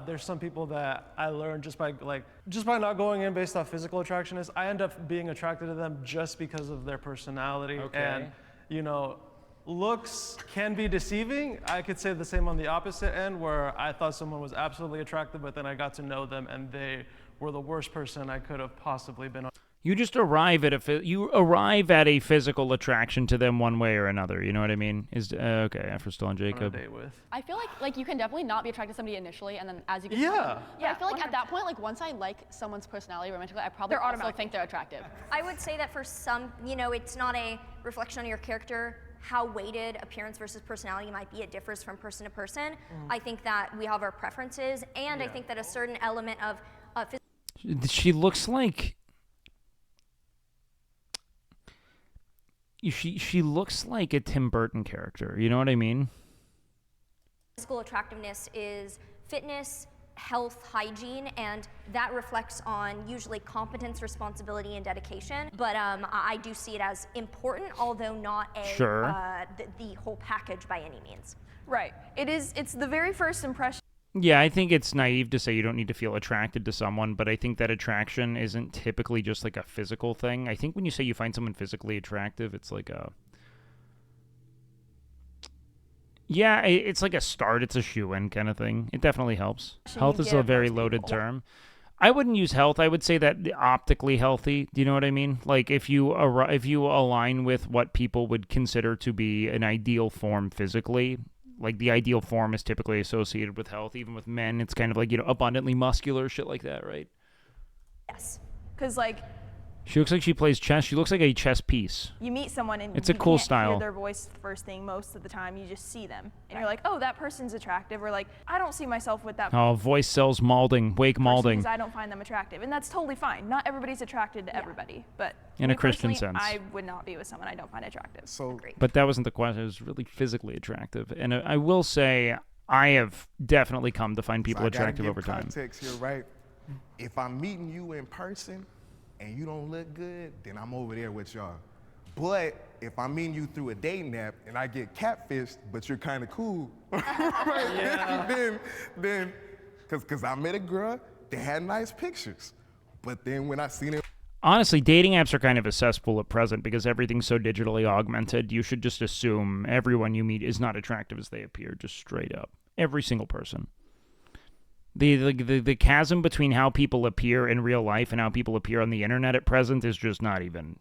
there's some people that I learned just by not going in based off physical attraction is I end up being attracted to them just because of their personality. Okay. And, you know, looks can be deceiving. I could say the same on the opposite end where I thought someone was absolutely attractive, but then I got to know them and they were the worst person I could have possibly been. You just arrive at a physical attraction to them one way or another. You know what I mean? Okay, after still on Jacob. I feel like you can definitely not be attracted to somebody initially, and then as you get yeah, I feel like at that point, like once I like someone's personality romantically, I probably also think they're attractive. I would say that for some, you know, it's not a reflection on your character. How weighted appearance versus personality might be, it differs from person to person. I think that we have our preferences, and I think that a certain element of she looks like she looks like a Tim Burton character. You know what I mean? physical attractiveness is fitness, health, hygiene, and that reflects on usually competence, responsibility, and dedication. But I do see it as important, although not the whole package by any means. Right. It's the very first impression. Yeah, I think it's naive to say you don't need to feel attracted to someone, but I think that attraction isn't typically just like a physical thing. I think when you say you find someone physically attractive, it's like a... Yeah, it's like a start. It's a shoe-in kind of thing. It definitely helps. Health is a very loaded term. I wouldn't use health. I would say that optically healthy. Do you know what I mean? Like if you align with what people would consider to be an ideal form physically, like the ideal form is typically associated with health. Even with men, it's kind of like, you know, abundantly muscular, shit like that, right? Yes. Because, like... She looks like she plays chess. She looks like a chess piece. You meet someone and it's a cool can't style. Hear their voice first thing most of the time. You just see them. And you're like, oh, that person's attractive. Or like, I don't see myself with that Oh, voice sells Malding. Wake Malding. because I don't find them attractive. And that's totally fine. Not everybody's attracted to everybody. But in a Christian sense. I would not be with someone I don't find attractive. So, but that wasn't the question. It was really physically attractive. And I will say I have definitely come to find people attractive over time. Context here, right? If I'm meeting you in person and you don't look good, then I'm over there with y'all. But if I'm meeting you through a dating app and I get catfished, but you're kind of cool, right? then, because I met a girl that had nice pictures, but then when I seen it. Honestly, dating apps are kind of a cesspool at present because everything's so digitally augmented. You should just assume everyone you meet is not attractive as they appear, just straight up. Every single person. The chasm between how people appear in real life and how people appear on the internet at present is just not even,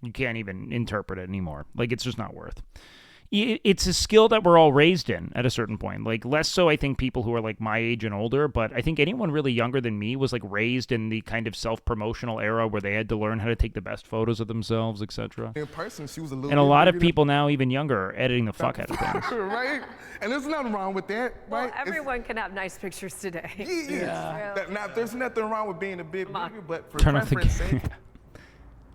you can't even interpret it anymore. Like, it's just not worth. it's a skill that we're all raised in at a certain point. Like, less so, I think, people who are like my age and older, but I think anyone really younger than me was like raised in the kind of self-promotional era where they had to learn how to take the best photos of themselves, etc. In person, she was a little And a bit lot of bigger people now, even younger, are editing the fuck out of things. right? And there's nothing wrong with that, Well, right? everyone can have nice pictures today. Now, there's nothing wrong with being a bit bigger, but for Turn off the preference camera. sake,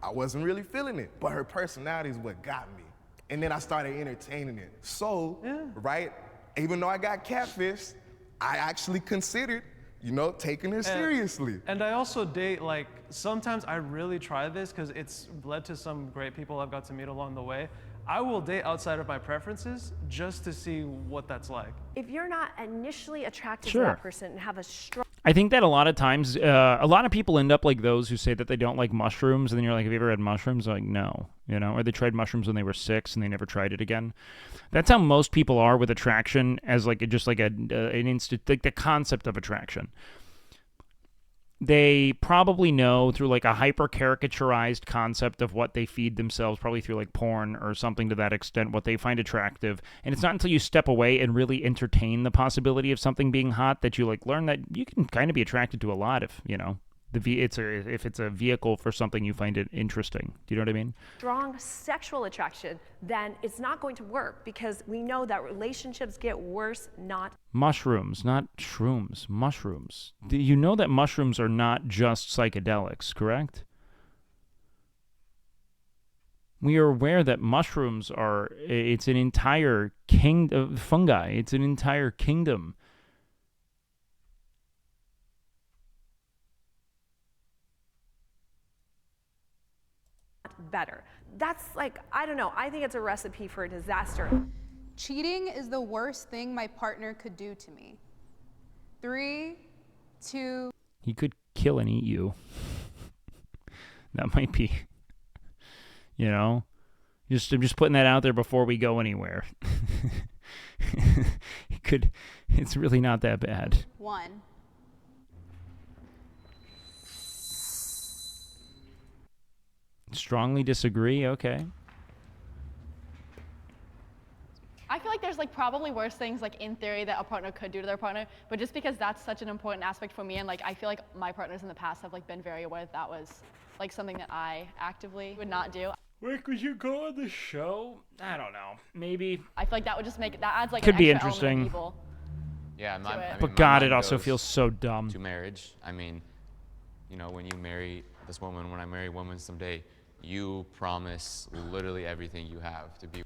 I wasn't really feeling it. But her personality is what got me. And then I started entertaining it. So, right, even though I got catfished, I actually considered, you know, taking it seriously. And I also date, like, sometimes I really try this because it's led to some great people I've got to meet along the way. I will date outside of my preferences just to see what that's like. If you're not initially attracted to Sure. that person and have a strong I think that a lot of times, a lot of people end up like those who say that they don't like mushrooms, and then you're like, have you ever had mushrooms? They're like, no, you know, or they tried mushrooms when they were 6 and they never tried it again. That's how most people are with attraction, as like just like an like the concept of attraction. They probably know through like a hyper caricaturized concept of what they feed themselves, probably through like porn or something to that extent, what they find attractive. And it's not until you step away and really entertain the possibility of something being hot that you like learn that you can kind of be attracted to a lot if, you know, if it's a vehicle for something you find it interesting. Do you know what I mean? strong sexual attraction, then it's not going to work because we know that relationships get worse, not Mushrooms, not shrooms. Mushrooms. You know that mushrooms are not just psychedelics, correct? We are aware that mushrooms are, it's an entire kingdom of fungi. It's an entire kingdom. better. That's like, I don't know, I think it's a recipe for a disaster. Cheating is the worst thing my partner could do to me. 3, 2. He could kill and eat you. That might be, you know, I'm just putting that out there before we go anywhere. It's really not that bad. 1. Strongly disagree. Okay. I feel like there's like probably worse things like in theory that a partner could do to their partner, but just because that's such an important aspect for me, and like I feel like my partners in the past have like been very aware that was like something that I actively would not do. Rick, would you go on the show? I don't know. Maybe. I feel like that would just make that adds like Could an be extra element interesting. of evil. Yeah, But my God, mind it also goes feels so dumb. to marriage. I mean, you know, when you marry this woman, when I marry a woman someday, you promise literally everything you have to be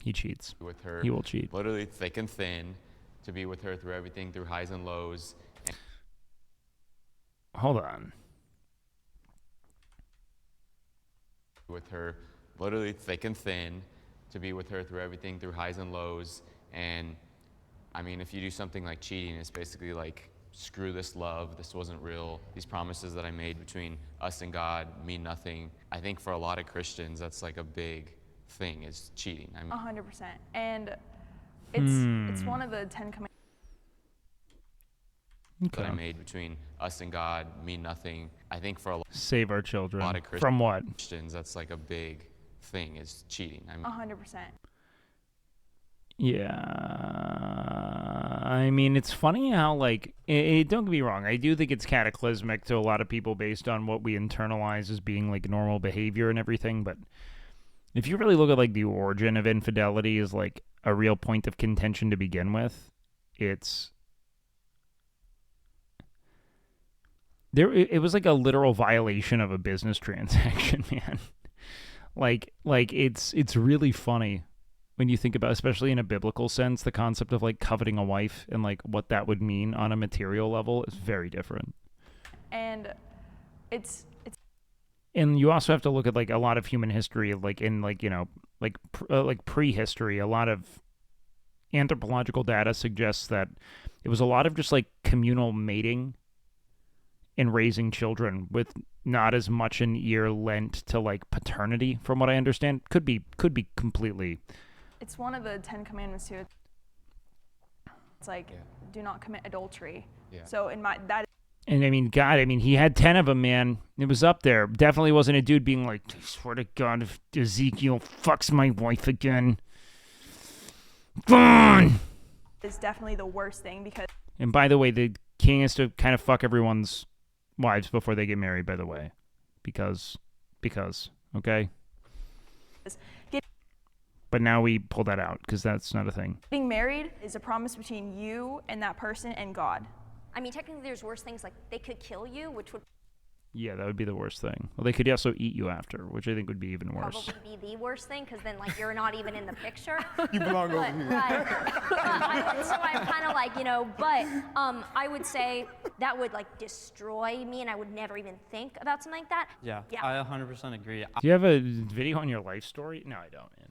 He cheats. with her. He will cheat. Literally thick and thin, to be with her through everything, through highs and lows. Hold on. With her, literally thick and thin, to be with her through everything, through highs and lows. And I mean, if you do something like cheating, it's basically like, screw this love, this wasn't real. These promises that I made between us and God mean nothing. I think for a lot of Christians, that's like a big thing, is cheating. I mean, 100%. And it's one of the 10 commandments. that I made between us and God mean nothing. I think for a Save our children. lot of From what? Christians, that's like a big thing, is cheating. I mean, 100%. Yeah. I mean, it's funny how, like, don't get me wrong, I do think it's cataclysmic to a lot of people based on what we internalize as being, like, normal behavior and everything, but if you really look at, like, the origin of infidelity as, like, a real point of contention to begin with, it was like a literal violation of a business transaction, man. Like it's really funny when you think about, especially in a biblical sense, the concept of like coveting a wife and like what that would mean on a material level is very different. And it's And you also have to look at like a lot of human history, like in like, you know, like prehistory. A lot of anthropological data suggests that it was a lot of just like communal mating and raising children with not as much an ear lent to like paternity, from what I understand. Could be completely. It's one of the 10 commandments too. It's like, do not commit adultery. Yeah. So in my that. And I mean, God, I mean, he had 10 of them, man. It was up there. Definitely wasn't a dude being like, I swear to God, if Ezekiel fucks my wife again, Fun! Is definitely the worst thing because And by the way, the king has to kind of fuck everyone's wives before they get married, by the way. Because, okay? But now we pull that out because that's not a thing. getting married is a promise between you and that person and God. I mean, technically, there's worse things like they could kill you, which would Yeah, that would be the worst thing. Well, they could also eat you after, which I think would be even worse. probably be the worst thing because then, like, you're not even in the picture. You belong over here. So I'm kind of like, but I would say that would, like, destroy me, and I would never even think about something like that. Yeah, I 100% agree. Do you have a video on your life story? No, I don't, man.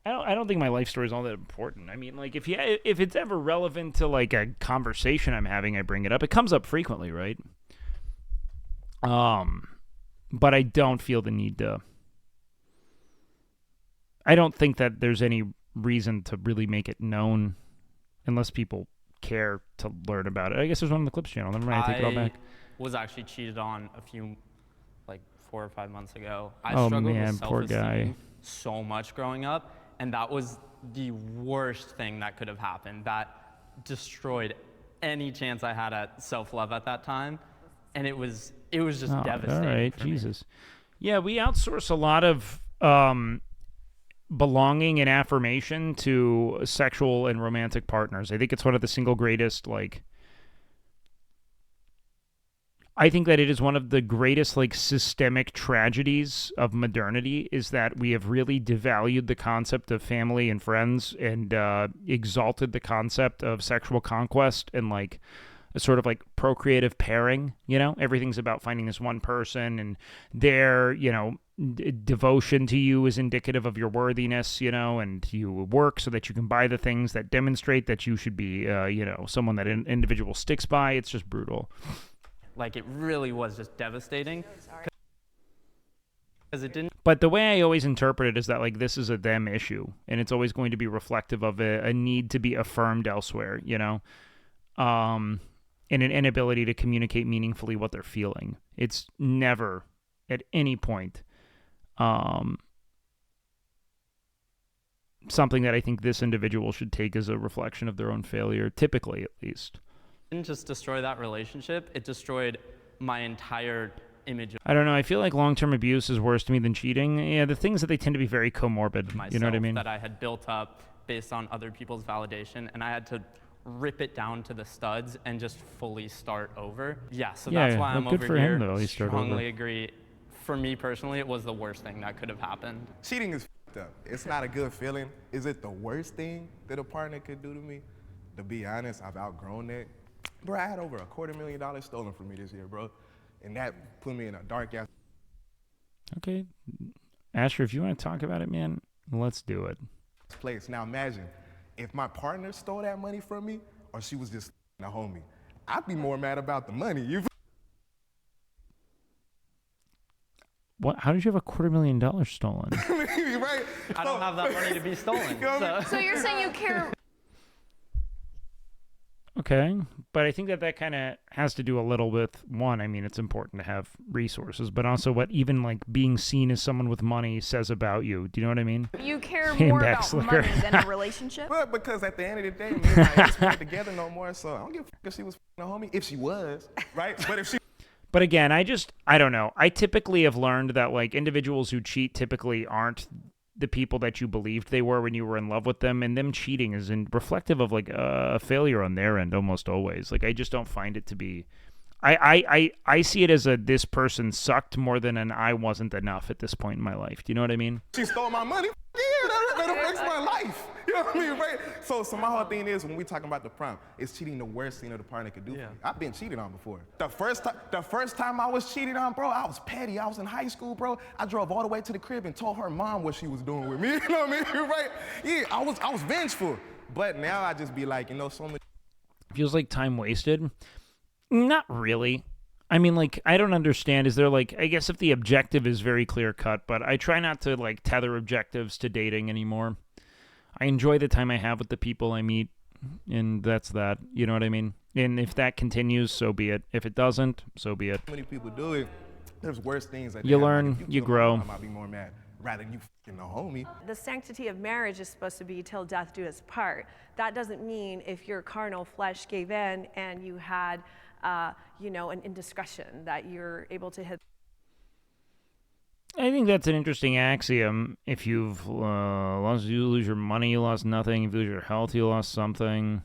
I don't think my life story is all that important. I mean, like, if it's ever relevant to, like, a conversation I'm having, I bring it up. It comes up frequently, right? But I don't feel the need to. I don't think that there's any reason to really make it known unless people care to learn about it. I guess there's one on the Clips channel. Never mind, I take it all back. Was actually cheated on a few, like 4 or 5 months ago. I Oh, struggled man, with poor guy. self-esteem so much growing up, and that was the worst thing that could have happened. That destroyed any chance I had at self-love at that time, and it was just devastating. All right, for me. Jesus. Yeah, we outsource a lot of belonging and affirmation to sexual and romantic partners. I think it's one of the single greatest, like, I think that it is one of the greatest, like, systemic tragedies of modernity is that we have really devalued the concept of family and friends and exalted the concept of sexual conquest and, like, a sort of, like, procreative pairing, Everything's about finding this one person and their, devotion to you is indicative of your worthiness, and you work so that you can buy the things that demonstrate that you should be, someone that an individual sticks by. It's just brutal. Like, it really was just devastating. Because it didn't. But the way I always interpret it is that, like, this is a them issue, and it's always going to be reflective of a need to be affirmed elsewhere, and an inability to communicate meaningfully what they're feeling. It's never, at any point, something that I think this individual should take as a reflection of their own failure, typically at least. It didn't just destroy that relationship, it destroyed my entire image of I don't know. I feel like long-term abuse is worse to me than cheating. Yeah, the things that they tend to be very comorbid. myself You know what I mean? that I had built up based on other people's validation, and I had to rip it down to the studs and just fully start over. Yeah, so that's why I'm good over for here. him, though. He started over. Strongly agree. For me personally, it was the worst thing that could have happened. Cheating is f***ed up. It's not a good feeling. Is it the worst thing that a partner could do to me? To be honest, I've outgrown that. Bro, I had over $250,000 stolen from me this year, bro. And that put me in a dark ass Okay. Asher, if you want to talk about it, man, let's do it. place. Now imagine, if my partner stole that money from me, or she was just a homie, I'd be more mad about the money. What? How did you have $250,000 stolen? Right? I don't have that money to be stolen. So you're saying you care? Okay, but I think that kind of has to do a little with, one, I mean, it's important to have resources, but also what even, like, being seen as someone with money says about you. Do you know what I mean? You care Came more back about slicker. money than a relationship? But because at the end of the day, me and my ex weren't together no more, so I don't give a fuck if she was a homie. If she was, right? But if she But again, I don't know. I typically have learned that, like, individuals who cheat typically aren't the people that you believed they were when you were in love with them, and them cheating is reflective of, like, a failure on their end almost always. Like, I just don't find it to be. I see it as this person sucked more than an I wasn't enough at this point in my life. Do you know what I mean? She stole my money. Yeah, that affects my life. You know what I mean, right? So my whole thing is, when we talking about the prom, is cheating the worst thing that a partner could do for me? I've been cheated on before. The first time I was cheated on, bro, I was petty. I was in high school, bro. I drove all the way to the crib and told her mom what she was doing with me. You know what I mean, right? Yeah, I was vengeful. But now I just be like, so much. Feels like time wasted. Not really. I mean, like, I don't understand. Is there, like, I guess if the objective is very clear cut, but I try not to, like, tether objectives to dating anymore. I enjoy the time I have with the people I meet, and that's that. You know what I mean? And if that continues, so be it. If it doesn't, so be it. Many people do it. There's worse things that You learn, you grow. I might be more mad. rather than you fucking a homie. The sanctity of marriage is supposed to be till death do us part. That doesn't mean if your carnal flesh gave in and you had, an indiscretion that you're able to hit. I think that's an interesting axiom. If you've lost, you lose your money, you lost nothing. If you lose your health, you lost something.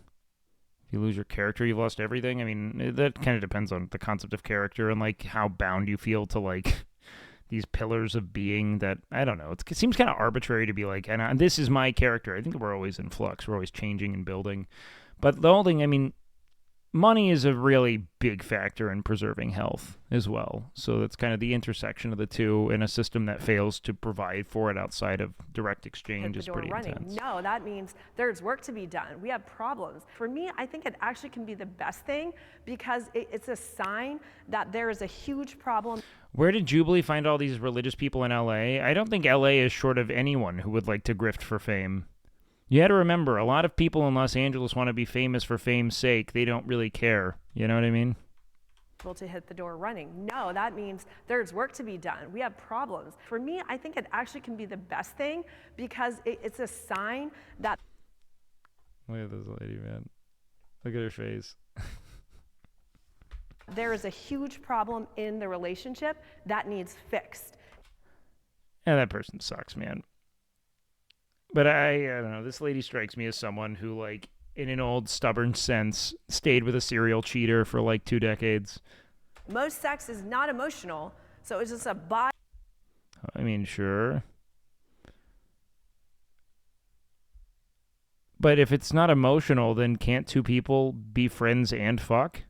If you lose your character, you've lost everything. I mean, that kind of depends on the concept of character and like how bound you feel to like these pillars of being that, I don't know. It seems kind of arbitrary to be like, and this is my character. I think we're always in flux. We're always changing and building. But the whole thing, I mean, money is a really big factor in preserving health as well. So that's kind of the intersection of the two in a system that fails to provide for it outside of direct exchange is pretty intense. No, that means there's work to be done. We have problems. For me, I think it actually can be the best thing because it's a sign that there is a huge problem. Where did Jubilee find all these religious people in LA? I don't think LA is short of anyone who would like to grift for fame. You had to remember, a lot of people in Los Angeles want to be famous for fame's sake. They don't really care. You know what I mean? To hit the door running. No, that means there's work to be done. We have problems. For me, I think it actually can be the best thing because it's a sign that... Look at this lady, man. Look at her face. There is a huge problem in the relationship that needs fixed. Yeah, that person sucks, man. But I don't know, this lady strikes me as someone who, like, in an old stubborn sense, stayed with a serial cheater for like 2 decades. Most sex is not emotional, so it's just a body. I mean, sure. But if it's not emotional, then can't two people be friends and fuck?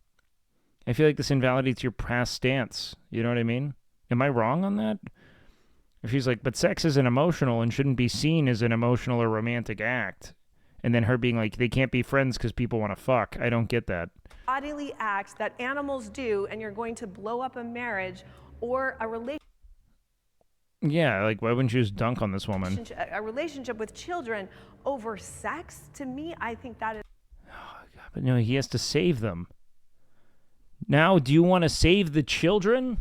I feel like this invalidates your past stance. You know what I mean? Am I wrong on that? If she's like, but sex isn't emotional and shouldn't be seen as an emotional or romantic act. And then her being like, they can't be friends because people want to fuck. I don't get that. Bodily acts that animals do, and you're going to blow up a marriage or a relationship. Yeah, like, why wouldn't you just dunk on this woman? A relationship with children over sex, to me, I think that is... But no, he has to save them. Now, do you want to save the children?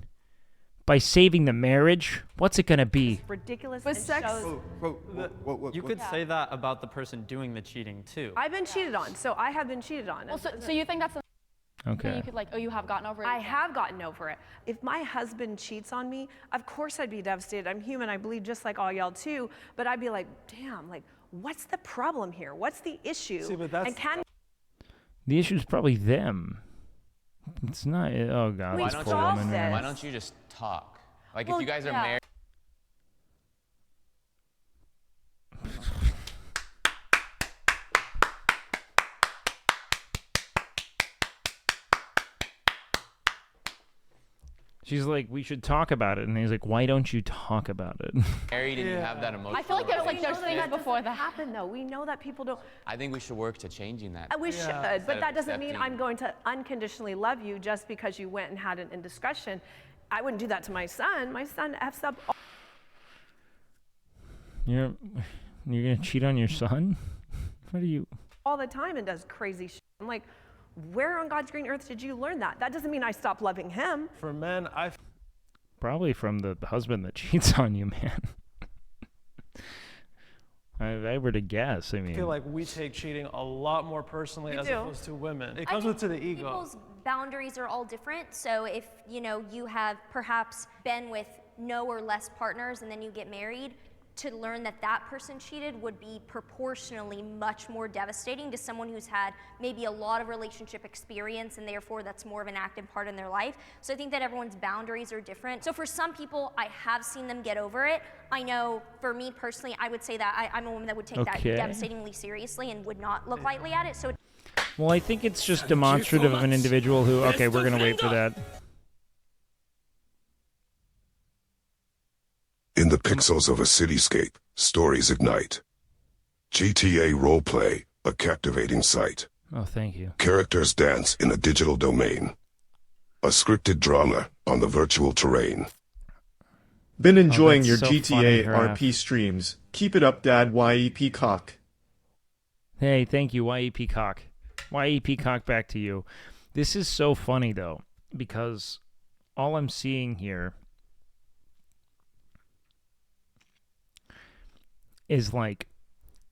By saving the marriage? What's it going to be? Ridiculous. With sex. You could say that about the person doing the cheating too. I've been cheated on, so I have been cheated on. Well, so you think that's something okay. You could like, oh, you have gotten over it? I have gotten over it. If my husband cheats on me, of course I'd be devastated. I'm human, I bleed just like all y'all too, but I'd be like, damn, like, what's the problem here? What's the issue? See, but that's... The issue is probably them. It's not, oh God. Why don't you just talk? Like, if you guys are married. She's like, we should talk about it. And he's like, why don't you talk about it? Married and you have that emotion. I feel like there's things before that happen though. We know that people don't. I think we should work to changing that. We should, but that doesn't mean I'm going to unconditionally love you just because you went and had an indiscretion. I wouldn't do that to my son. My son F's up. You're gonna cheat on your son? What are you? All the time and does crazy shit. I'm like, where on God's green earth did you learn that? That doesn't mean I stopped loving him. For men, probably from the husband that cheats on you, man. If I were to guess, I mean, I feel like we take cheating a lot more personally as opposed to women. It comes with to the ego. People's boundaries are all different. So if you have perhaps been with no or less partners and then you get married, to learn that that person cheated would be proportionally much more devastating to someone who's had maybe a lot of relationship experience and therefore that's more of an active part in their life. So I think that everyone's boundaries are different. So for some people, I have seen them get over it. I know for me personally, I would say that I'm a woman that would take that devastatingly seriously and would not look lightly at it. So well, I think it's just demonstrative of an individual who, okay, we're going to wait for that. In the pixels of a cityscape, stories ignite. GTA Roleplay, a captivating sight. Oh, thank you. Characters dance in a digital domain. A scripted drama on the virtual terrain. Been enjoying your so GTA funny, RP streams. Keep it up, Dad. YE Peacock. Hey, thank you, YE Peacock. YE Peacock, back to you. This is so funny, though, because all I'm seeing here is like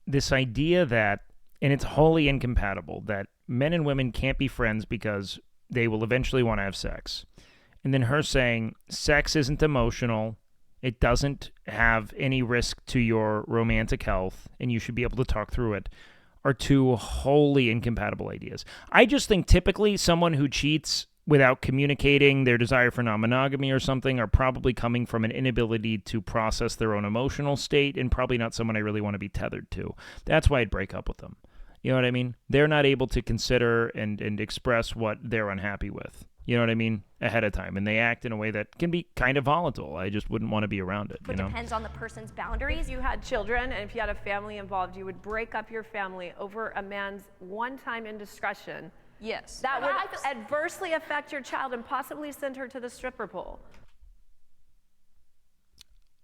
this idea that, and it's wholly incompatible, that men and women can't be friends because they will eventually want to have sex. And then her saying sex isn't emotional, it doesn't have any risk to your romantic health, and you should be able to talk through it, are two wholly incompatible ideas. I just think typically someone who cheats without communicating their desire for non-monogamy or something are probably coming from an inability to process their own emotional state, and probably not someone I really want to be tethered to. That's why I'd break up with them. You know what I mean? They're not able to consider and express what they're unhappy with. You know what I mean? Ahead of time. And they act in a way that can be kind of volatile. I just wouldn't want to be around it. It depends on the person's boundaries. If you had children and if you had a family involved, you would break up your family over a man's one-time indiscretion. Yes. That would adversely affect your child and possibly send her to the stripper pole.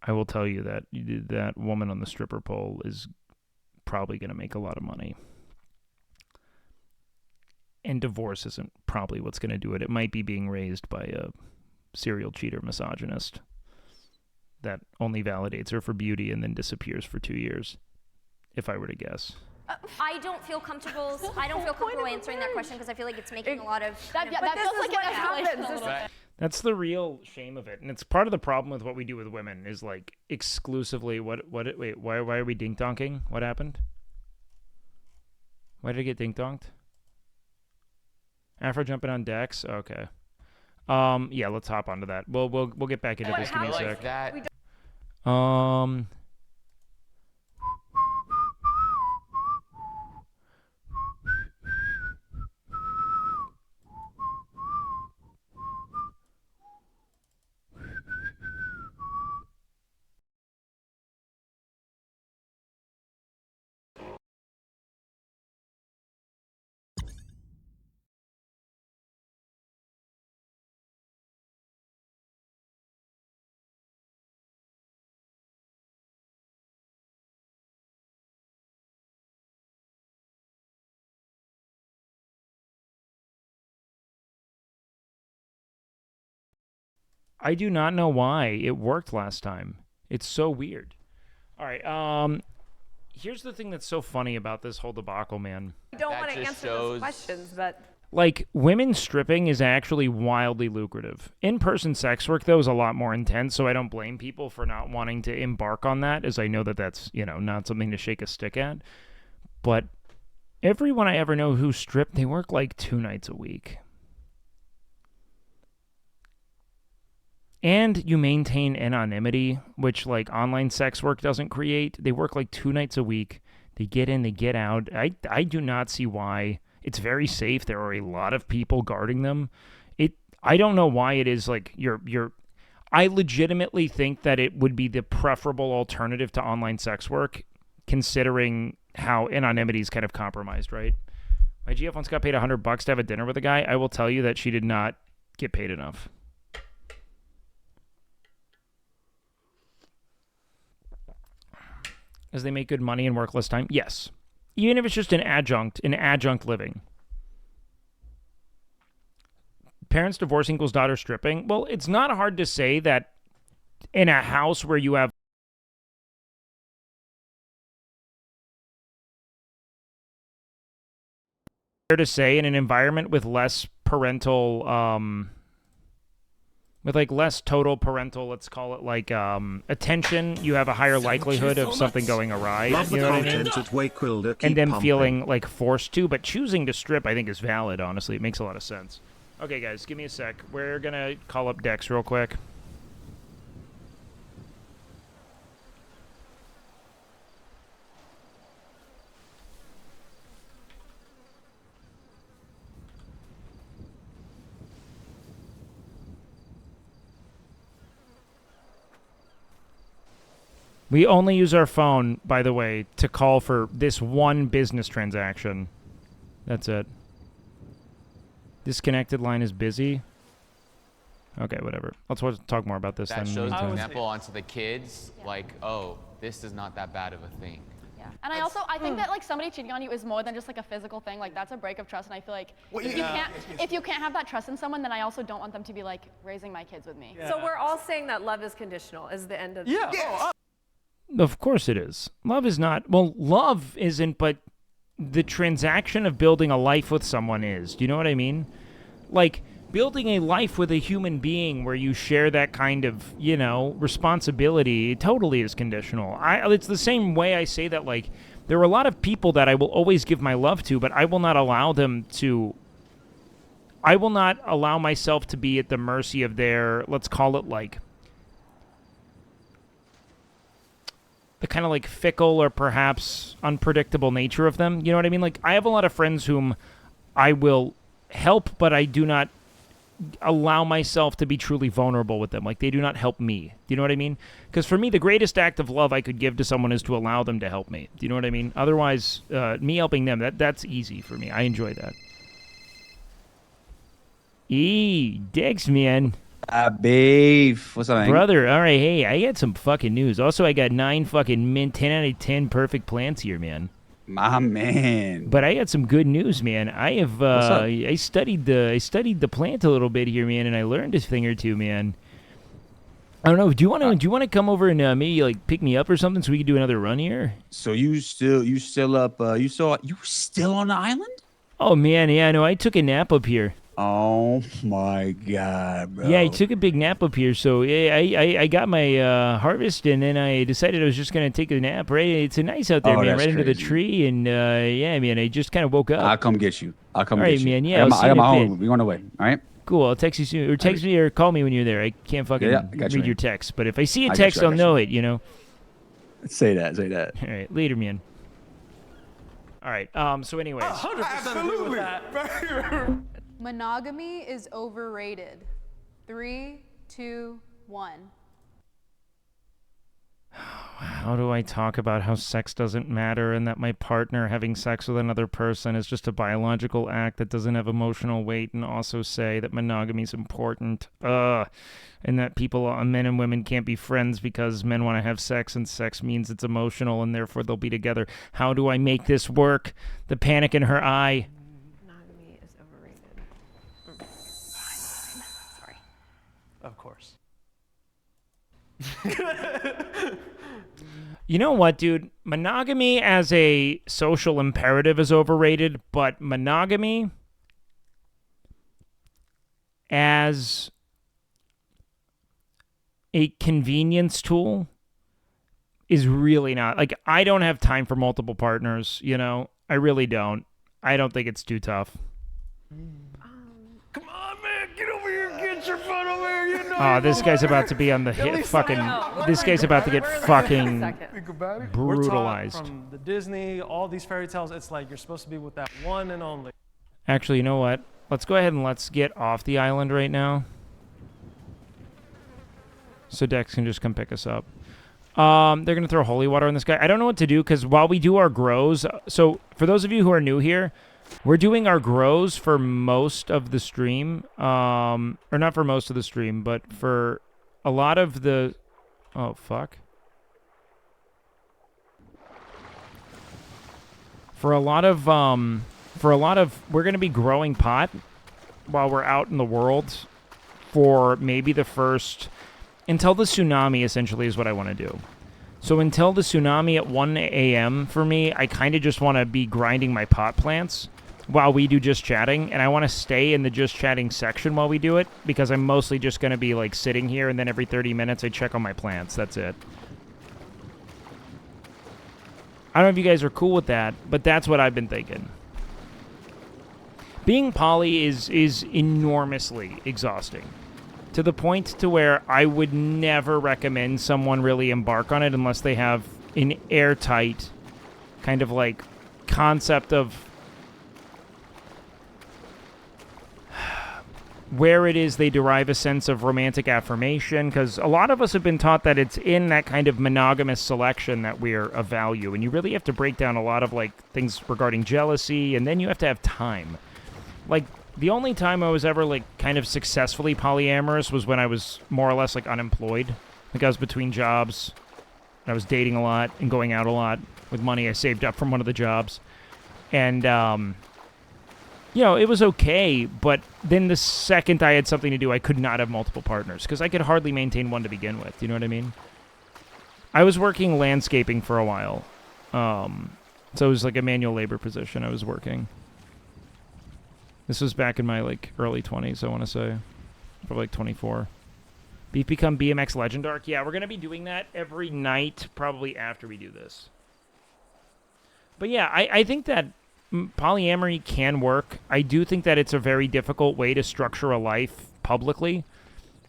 I will tell you that that woman on the stripper pole is probably going to make a lot of money. And divorce isn't probably what's going to do it. It might be being raised by a serial cheater misogynist that only validates her for beauty and then disappears for 2 years, if I were to guess. I don't feel comfortable. Answering that question because I feel like it's making a lot of. That feels like an escalation. That's the real shame of it, and it's part of the problem with what we do with women is like exclusively wait, why are we dink donking? What happened? Why did I get dink donked? Afro jumping on decks? Okay. Yeah, let's hop onto that. We'll get back into this. Give me a sec. I do not know why it worked last time. It's so weird. All right. Here's the thing that's so funny about this whole debacle, man. I don't want to answer those questions, but... Like, women stripping is actually wildly lucrative. In-person sex work, though, is a lot more intense, so I don't blame people for not wanting to embark on that, as I know that that's, not something to shake a stick at. But everyone I ever know who stripped, they work like 2 nights a week. And you maintain anonymity, which like online sex work doesn't create. They work like 2 nights a week. They get in, they get out. I do not see why. It's very safe. There are a lot of people guarding them. I don't know why it is like I legitimately think that it would be the preferable alternative to online sex work, considering how anonymity is kind of compromised, right? My GF once got paid $100 to have a dinner with a guy. I will tell you that she did not get paid enough. As they make good money and work less time? Yes. Even if it's just an adjunct living. Parents divorce equals daughter stripping? Well, it's not hard to say that in a house where you have fair to say in an environment with less parental with like less total parental, let's call it like attention, you have a higher likelihood of something going awry. Love you the know what I mean? content at WakeWilder. And them feeling like forced to, but choosing to strip I think is valid, honestly. It makes a lot of sense. Okay guys, give me a sec. We're gonna call up Dex real quick. We only use our phone, by the way, to call for this one business transaction. That's it. Disconnected line is busy. Okay, whatever. Let's talk more about this. That then. shows an example onto the kids, like, oh, this is not that bad of a thing. Yeah. And I think that like somebody cheating on you is more than just like a physical thing. Like that's a break of trust, and I feel like if you can't have that trust in someone, then I also don't want them to be like raising my kids with me. So we're all saying that love is conditional is the end of Yeah. Of course it is. Love is not. Well, love isn't, but the transaction of building a life with someone is. Do you know what I mean? Like, building a life with a human being where you share that kind of, you know, responsibility totally is conditional. It's the same way I say that, like, there are a lot of people that I will always give my love to, but I will not allow them to... I will not allow myself to be at the mercy of their, let's call it, like, the kind of, like, fickle or perhaps unpredictable nature of them. You know what I mean? Like, I have a lot of friends whom I will help, but I do not allow myself to be truly vulnerable with them. Like, they do not help me. Do you know what I mean? Because for me, the greatest act of love I could give to someone is to allow them to help me. Do you know what I mean? Otherwise, me helping them, that's easy for me. I enjoy that. Dex, man. Beef. What's up, man? Brother, all right, hey, I got some fucking news. Also, I got 9 fucking 10 out of 10 perfect plants here, man. My man. But I got some good news, man. I have What's up? I studied the plant a little bit here, man, and I learned a thing or two, man. I don't know. Do you want to come over and maybe like pick me up or something so we can do another run here? So you still up? You still on the island? Oh man, yeah, no, I took a nap up here. Oh my god, bro. Yeah, I took a big nap up here, so yeah, I got my harvest, and then I decided I was just gonna take a nap. Right, it's nice out there, man. Right under the tree, and yeah, man, I just kind of woke up. I'll come get you. All right, man. Yeah, I got my home. We're on the way. All right. Cool. I'll text you soon, or text me or call me when you're there. I can't fucking read your text, but if I see a text, I'll know it. You know. Say that. All right, later, man. All right. So, anyways. 100% agree with that. Monogamy is overrated. 3, 2, 1. How do I talk about how sex doesn't matter and that my partner having sex with another person is just a biological act that doesn't have emotional weight, and also say that monogamy is important, and that men and women can't be friends because men want to have sex and sex means it's emotional and therefore they'll be together. How do I make this work? The panic in her eye. Monogamy is overrated. Fine. Sorry. Of course. You know what, dude? Monogamy as a social imperative is overrated, but monogamy as a convenience tool is really not. Like, I don't have time for multiple partners, you know? I really don't. I don't think it's too tough. Come on, man, get over here, get your foot over here. You know. Oh, this guy's about to be on the hit. Fucking. This guy's about to get fucking brutalized. From the Disney, all these fairy tales, it's like you're supposed to be with that one and only. Actually, you know what? Let's go ahead and let's get off the island right now, so Dex can just come pick us up. They're gonna throw holy water on this guy. I don't know what to do because while we do our grows, so for those of you who are new here, we're doing our grows for most of the stream, or not for most of the stream, but for a lot of the. Oh fuck. For a lot of we're gonna be growing pot while we're out in the world for maybe the first. Until the tsunami, essentially, is what I want to do. So until the tsunami at 1 a.m. for me, I kind of just want to be grinding my pot plants while we do just chatting. And I want to stay in the just chatting section while we do it, because I'm mostly just going to be, like, sitting here, and then every 30 minutes I check on my plants. That's it. I don't know if you guys are cool with that, but that's what I've been thinking. Being poly is enormously exhausting. To the point to where I would never recommend someone really embark on it unless they have an airtight kind of like concept of where it is they derive a sense of romantic affirmation, because a lot of us have been taught that it's in that kind of monogamous selection that we're of value, and you really have to break down a lot of like things regarding jealousy, and then you have to have time. Like, the only time I was ever, like, kind of successfully polyamorous was when I was more or less, like, unemployed. Like, I was between jobs. I was dating a lot and going out a lot with money I saved up from one of the jobs. And, you know, it was okay, but then the second I had something to do, I could not have multiple partners, because I could hardly maintain one to begin with. You know what I mean? I was working landscaping for a while. So it was like a manual labor position I was working. This was back in my like early 20s, I want to say. Probably like 24. Beef become BMX Legend Arc? Yeah, we're going to be doing that every night, probably after we do this. But yeah, I think that polyamory can work. I do think that it's a very difficult way to structure a life publicly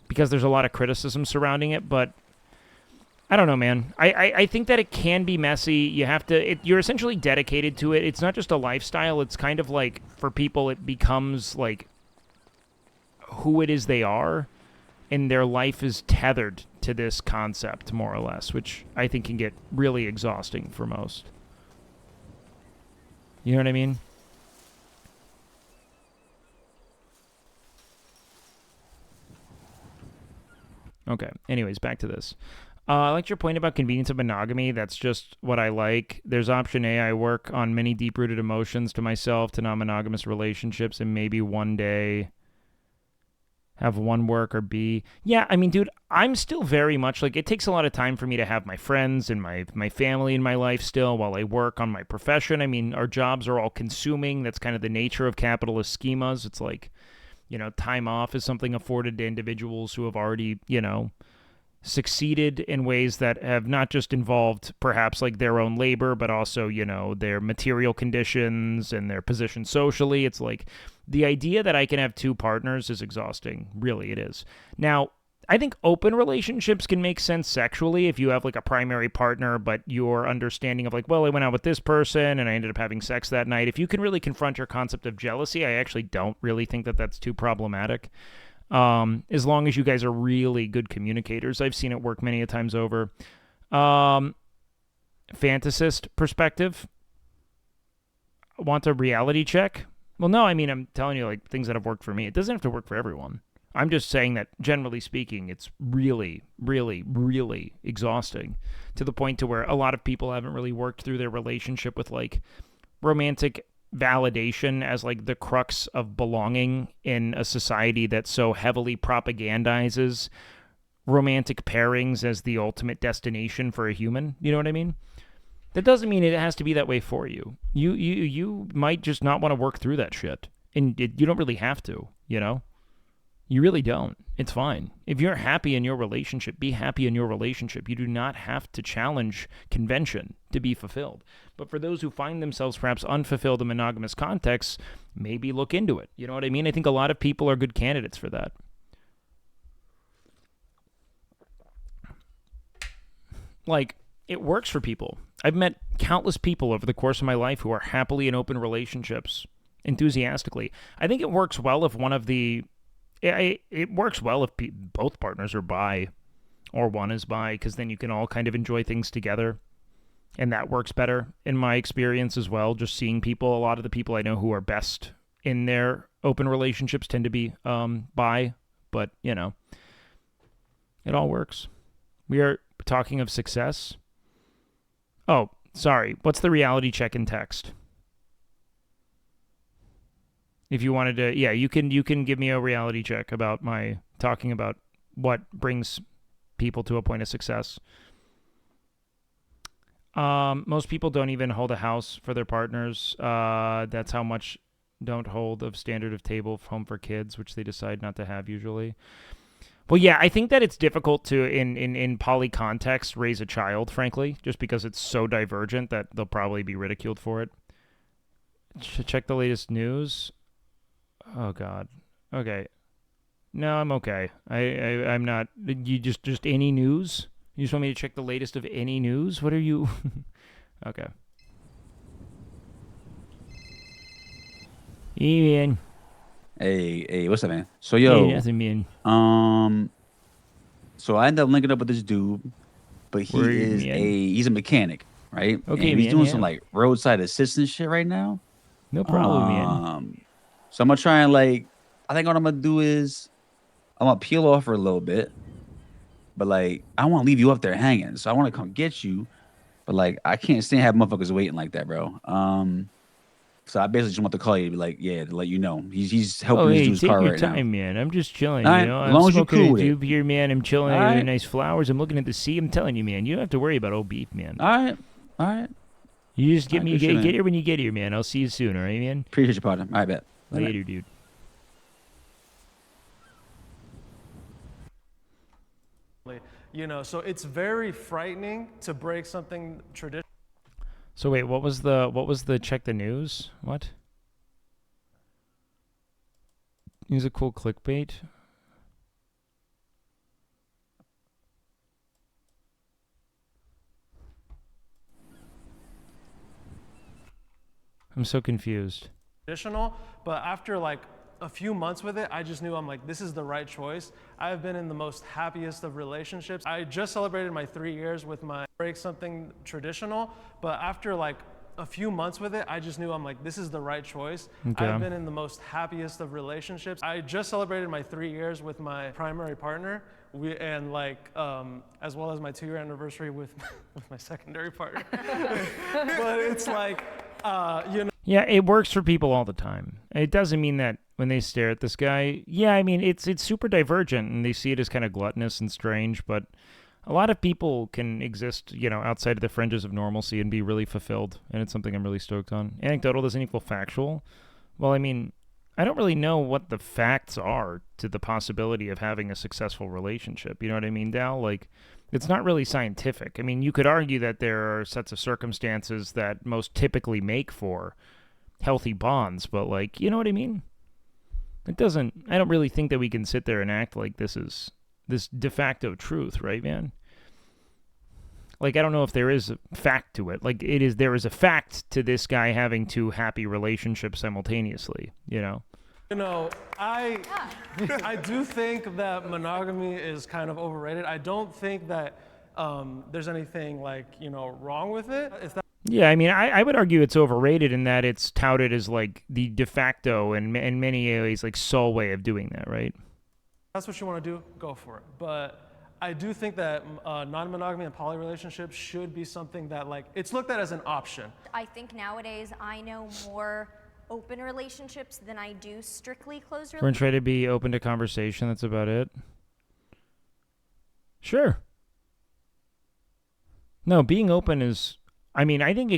because there's a lot of criticism surrounding it, but I don't know, man. I think that it can be messy. You have to... you're essentially dedicated to it. It's not just a lifestyle. It's kind of like, for people, it becomes like who it is they are, and their life is tethered to this concept, more or less, which I think can get really exhausting for most. You know what I mean? Okay. Anyways, back to this. I liked your point about convenience of monogamy. That's just what I like. There's option A. I work on many deep-rooted emotions to myself, to non-monogamous relationships, and maybe one day have one work, or B. Yeah, I mean, dude, I'm still very much like, it takes a lot of time for me to have my friends and my family in my life still while I work on my profession. I mean, our jobs are all consuming. That's kind of the nature of capitalist schemas. It's like, you know, time off is something afforded to individuals who have already, you know, succeeded in ways that have not just involved perhaps like their own labor, but also, you know, their material conditions and their position socially. It's like the idea that I can have two partners is exhausting. Really, it is. Now, I think open relationships can make sense sexually if you have like a primary partner, but your understanding of like, well, I went out with this person and I ended up having sex that night. If you can really confront your concept of jealousy, I actually don't really think that that's too problematic. As long as you guys are really good communicators. I've seen it work many a times over. Fantasist perspective. Want a reality check? Well, no, I mean, I'm telling you like things that have worked for me. It doesn't have to work for everyone. I'm just saying that generally speaking, it's really, really, really exhausting to the point to where a lot of people haven't really worked through their relationship with like romantic validation as like the crux of belonging in a society that so heavily propagandizes romantic pairings as the ultimate destination for a human. You know what I mean? That doesn't mean it has to be that way for you. You might just not want to work through that shit, and you don't really have to, you know? You really don't. It's fine. If you're happy in your relationship, be happy in your relationship. You do not have to challenge convention to be fulfilled. But for those who find themselves perhaps unfulfilled in monogamous contexts, maybe look into it. You know what I mean? I think a lot of people are good candidates for that. Like, it works for people. I've met countless people over the course of my life who are happily in open relationships, enthusiastically. I think it works well if one of the... It works well if both partners are bi or one is bi, because then you can all kind of enjoy things together. And that works better in my experience as well. Just seeing people, a lot of the people I know who are best in their open relationships tend to be bi, but, you know, it all works. We are talking of success. Oh, sorry. What's the reality check in text? If you wanted to, yeah, you can give me a reality check about my talking about what brings people to a point of success. Most people don't even hold a house for their partners. That's how much don't hold of standard of table home for kids, which they decide not to have usually. Well, yeah, I think that it's difficult to, in poly context, raise a child, frankly, just because it's so divergent that they'll probably be ridiculed for it. Check the latest news. Oh, God. Okay. No, I'm okay. I'm not. You just any news? You just want me to check the latest of any news? What are you? Okay. Hey, man. Hey, what's up, man? So, yo. Hey, nothing, man. So I ended up linking up with this dude, but he's a mechanic, right? Okay, and he's man, doing yeah. some like roadside assistance shit right now. No problem, man. So I'm gonna try and like, I think what I'm gonna do is I'm gonna peel off for a little bit, but like I don't want to leave you up there hanging. So I want to come get you, but like I can't stand having motherfuckers waiting like that, bro. So I basically just want to call you to be like, yeah, to let you know. He's helping Oh, this hey, dude's take car your right time, now. man. I'm just chilling, All right, you know? as I'm long as you're smoking cool a with it. doob here, man. I'm chilling All under the right. nice flowers. I'm looking at the sea. I'm telling you, man. You don't have to worry about old beef, man. All right. All right. You just get I me appreciate it, get man. here when you get here, man. I'll see you soon, all right, man? Appreciate your partner. All right, bet. Later, dude. You know, so it's very frightening to break something traditional. So wait, what was the check the news? What? Use a cool clickbait. I'm so confused. Traditional, but after like a few months with it, I just knew I'm like, this is the right choice. I've been in the most happiest of relationships. I just celebrated my 3 years with my break something traditional, but after like a few months with it, I just knew I'm like, this is the right choice. Okay. I've been in the most happiest of relationships. I just celebrated my 3 years with my primary partner. And like, as well as my 2-year anniversary with my secondary partner. But it's like, you know. Yeah, it works for people all the time. It doesn't mean that when they stare at this guy, yeah, I mean, it's super divergent and they see it as kind of gluttonous and strange, but a lot of people can exist, you know, outside of the fringes of normalcy and be really fulfilled, and it's something I'm really stoked on. Anecdotal doesn't equal factual. Well, I mean, I don't really know what the facts are to the possibility of having a successful relationship. You know what I mean, Dal? Like, it's not really scientific. I mean, you could argue that there are sets of circumstances that most typically make for healthy bonds, but like, you know what I mean? I don't really think that we can sit there and act like this is this de facto truth, right, man? Like, I don't know if there is a fact to it. Like, there is a fact to this guy having 2 happy relationships simultaneously, you know? You know, I do think that monogamy is kind of overrated. I don't think that there's anything like, you know, wrong with it. Yeah, I mean, I would argue it's overrated in that it's touted as like the de facto and in many ways like sole way of doing that, right? That's what you want to do, go for it. But I do think that non-monogamy and poly relationships should be something that like, it's looked at as an option. I think nowadays I know more open relationships than I do strictly closed We're going to try to be open to conversation, that's about it. Sure. No, being open is, I mean, I think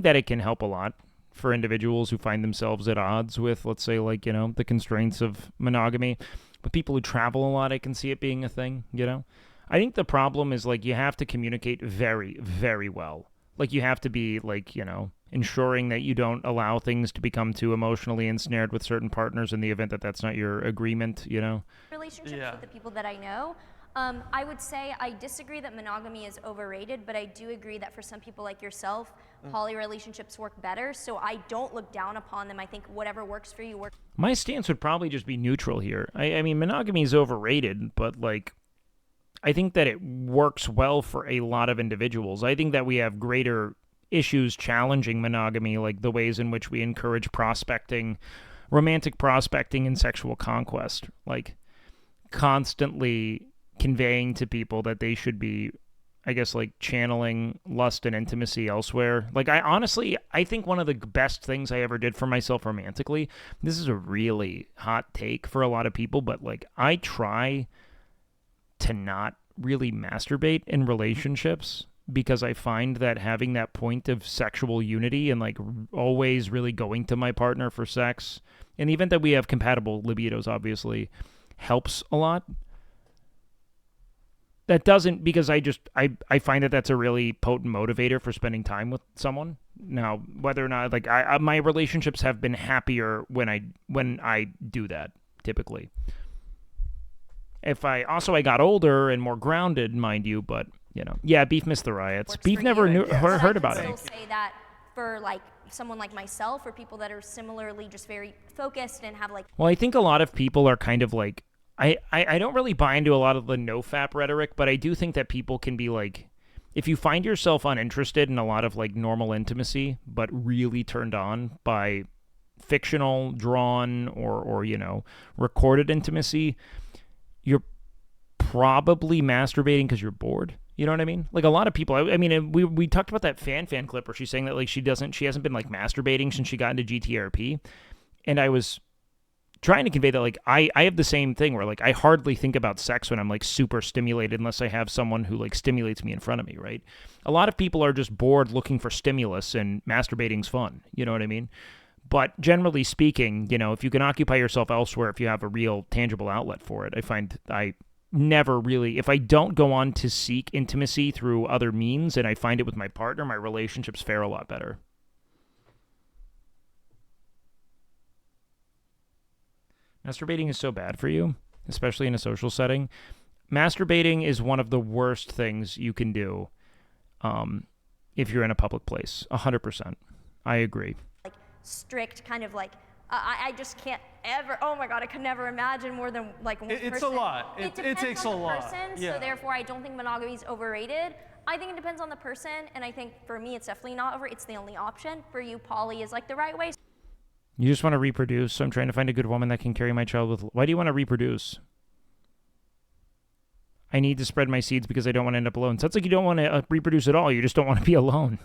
that it can help a lot for individuals who find themselves at odds with, let's say, like, you know, the constraints of monogamy. But people who travel a lot, I can see it being a thing, you know? I think the problem is, like, you have to communicate very, very well. Like, you have to be, like, you know, ensuring that you don't allow things to become too emotionally ensnared with certain partners in the event that that's not your agreement, you know? Relationships with the people that I know. I would say I disagree that monogamy is overrated, but I do agree that for some people like yourself, poly relationships work better. So I don't look down upon them. I think whatever works for you works. My stance would probably just be neutral here. I mean, monogamy is overrated, but like, I think that it works well for a lot of individuals. I think that we have greater issues challenging monogamy, like the ways in which we encourage prospecting, romantic prospecting, and sexual conquest. Like, constantly conveying to people that they should be, I guess, like, channeling lust and intimacy elsewhere. Like, I think one of the best things I ever did for myself romantically, this is a really hot take for a lot of people, but like, I try to not really masturbate in relationships because I find that having that point of sexual unity and like always really going to my partner for sex, in the event that we have compatible libidos, obviously, helps a lot. That doesn't, because I find that that's a really potent motivator for spending time with someone. Now, whether or not, like, my relationships have been happier when I do that, typically. I got older and more grounded, mind you, but, you know. Yeah, Beef missed the riots. Beef never heard about it. I can still say that for, like, someone like myself or people that are similarly just very focused and have, like... Well, I think a lot of people are kind of, like... I don't really buy into a lot of the no-fap rhetoric, but I do think that people can be, like... If you find yourself uninterested in a lot of, like, normal intimacy, but really turned on by fictional, drawn, or you know, recorded intimacy, you're probably masturbating because you're bored. You know what I mean? Like a lot of people, I mean, we talked about that fan clip where she's saying that like she hasn't been like masturbating since she got into GTRP. And I was trying to convey that like I have the same thing where like I hardly think about sex when I'm like super stimulated unless I have someone who like stimulates me in front of me, right? A lot of people are just bored looking for stimulus, and masturbating's fun. You know what I mean? But generally speaking, you know, if you can occupy yourself elsewhere, if you have a real tangible outlet for it, I find I never really, if I don't go on to seek intimacy through other means and I find it with my partner, my relationships fare a lot better. Masturbating is so bad for you, especially in a social setting. Masturbating is one of the worst things you can do if you're in a public place. 100%. I agree. Like strict kind of like, I just can't ever, oh my God, I could never imagine more than like one person. It's a lot. It takes a lot. Person, yeah. So therefore I don't think monogamy is overrated. I think it depends on the person, and I think for me it's definitely not over, it's the only option. For you, poly is like the right way. You just want to reproduce, so I'm trying to find a good woman that can carry my child with... Why do you want to reproduce? I need to spread my seeds because I don't want to end up alone. Sounds like you don't want to reproduce at all. You just don't want to be alone.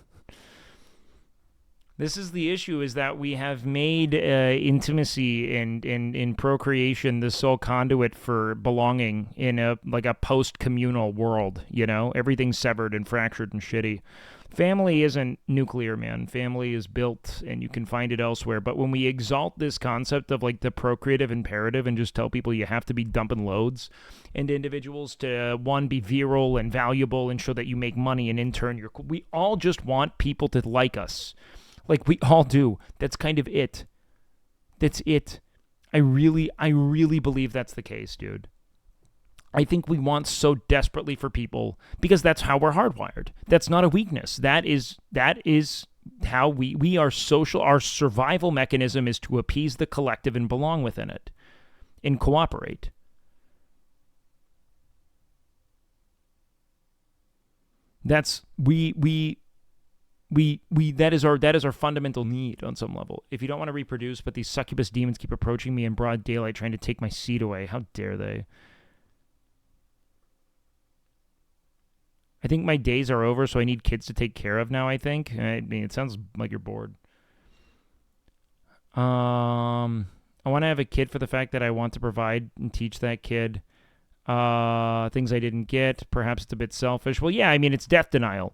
This is the issue, is that we have made intimacy and in procreation the sole conduit for belonging in a post-communal world, you know? Everything's severed and fractured and shitty. Family isn't nuclear, man. Family is built, and you can find it elsewhere. But when we exalt this concept of like the procreative imperative and just tell people you have to be dumping loads into individuals to, one, be virile and valuable and show that you make money, and in turn, we all just want people to like us. Like, we all do. That's kind of it. That's it. I really believe that's the case, dude. I think we want so desperately for people because that's how we're hardwired. That's not a weakness. That is how we are social. Our survival mechanism is to appease the collective and belong within it and cooperate. That's that is our fundamental need on some level. If you don't want to reproduce, but these succubus demons keep approaching me in broad daylight trying to take my seed away, how dare they? I think my days are over, so I need kids to take care of now, I think. I mean, it sounds like you're bored. I want to have a kid for the fact that I want to provide and teach that kid things I didn't get. Perhaps it's a bit selfish. Well, yeah, I mean, it's death denial.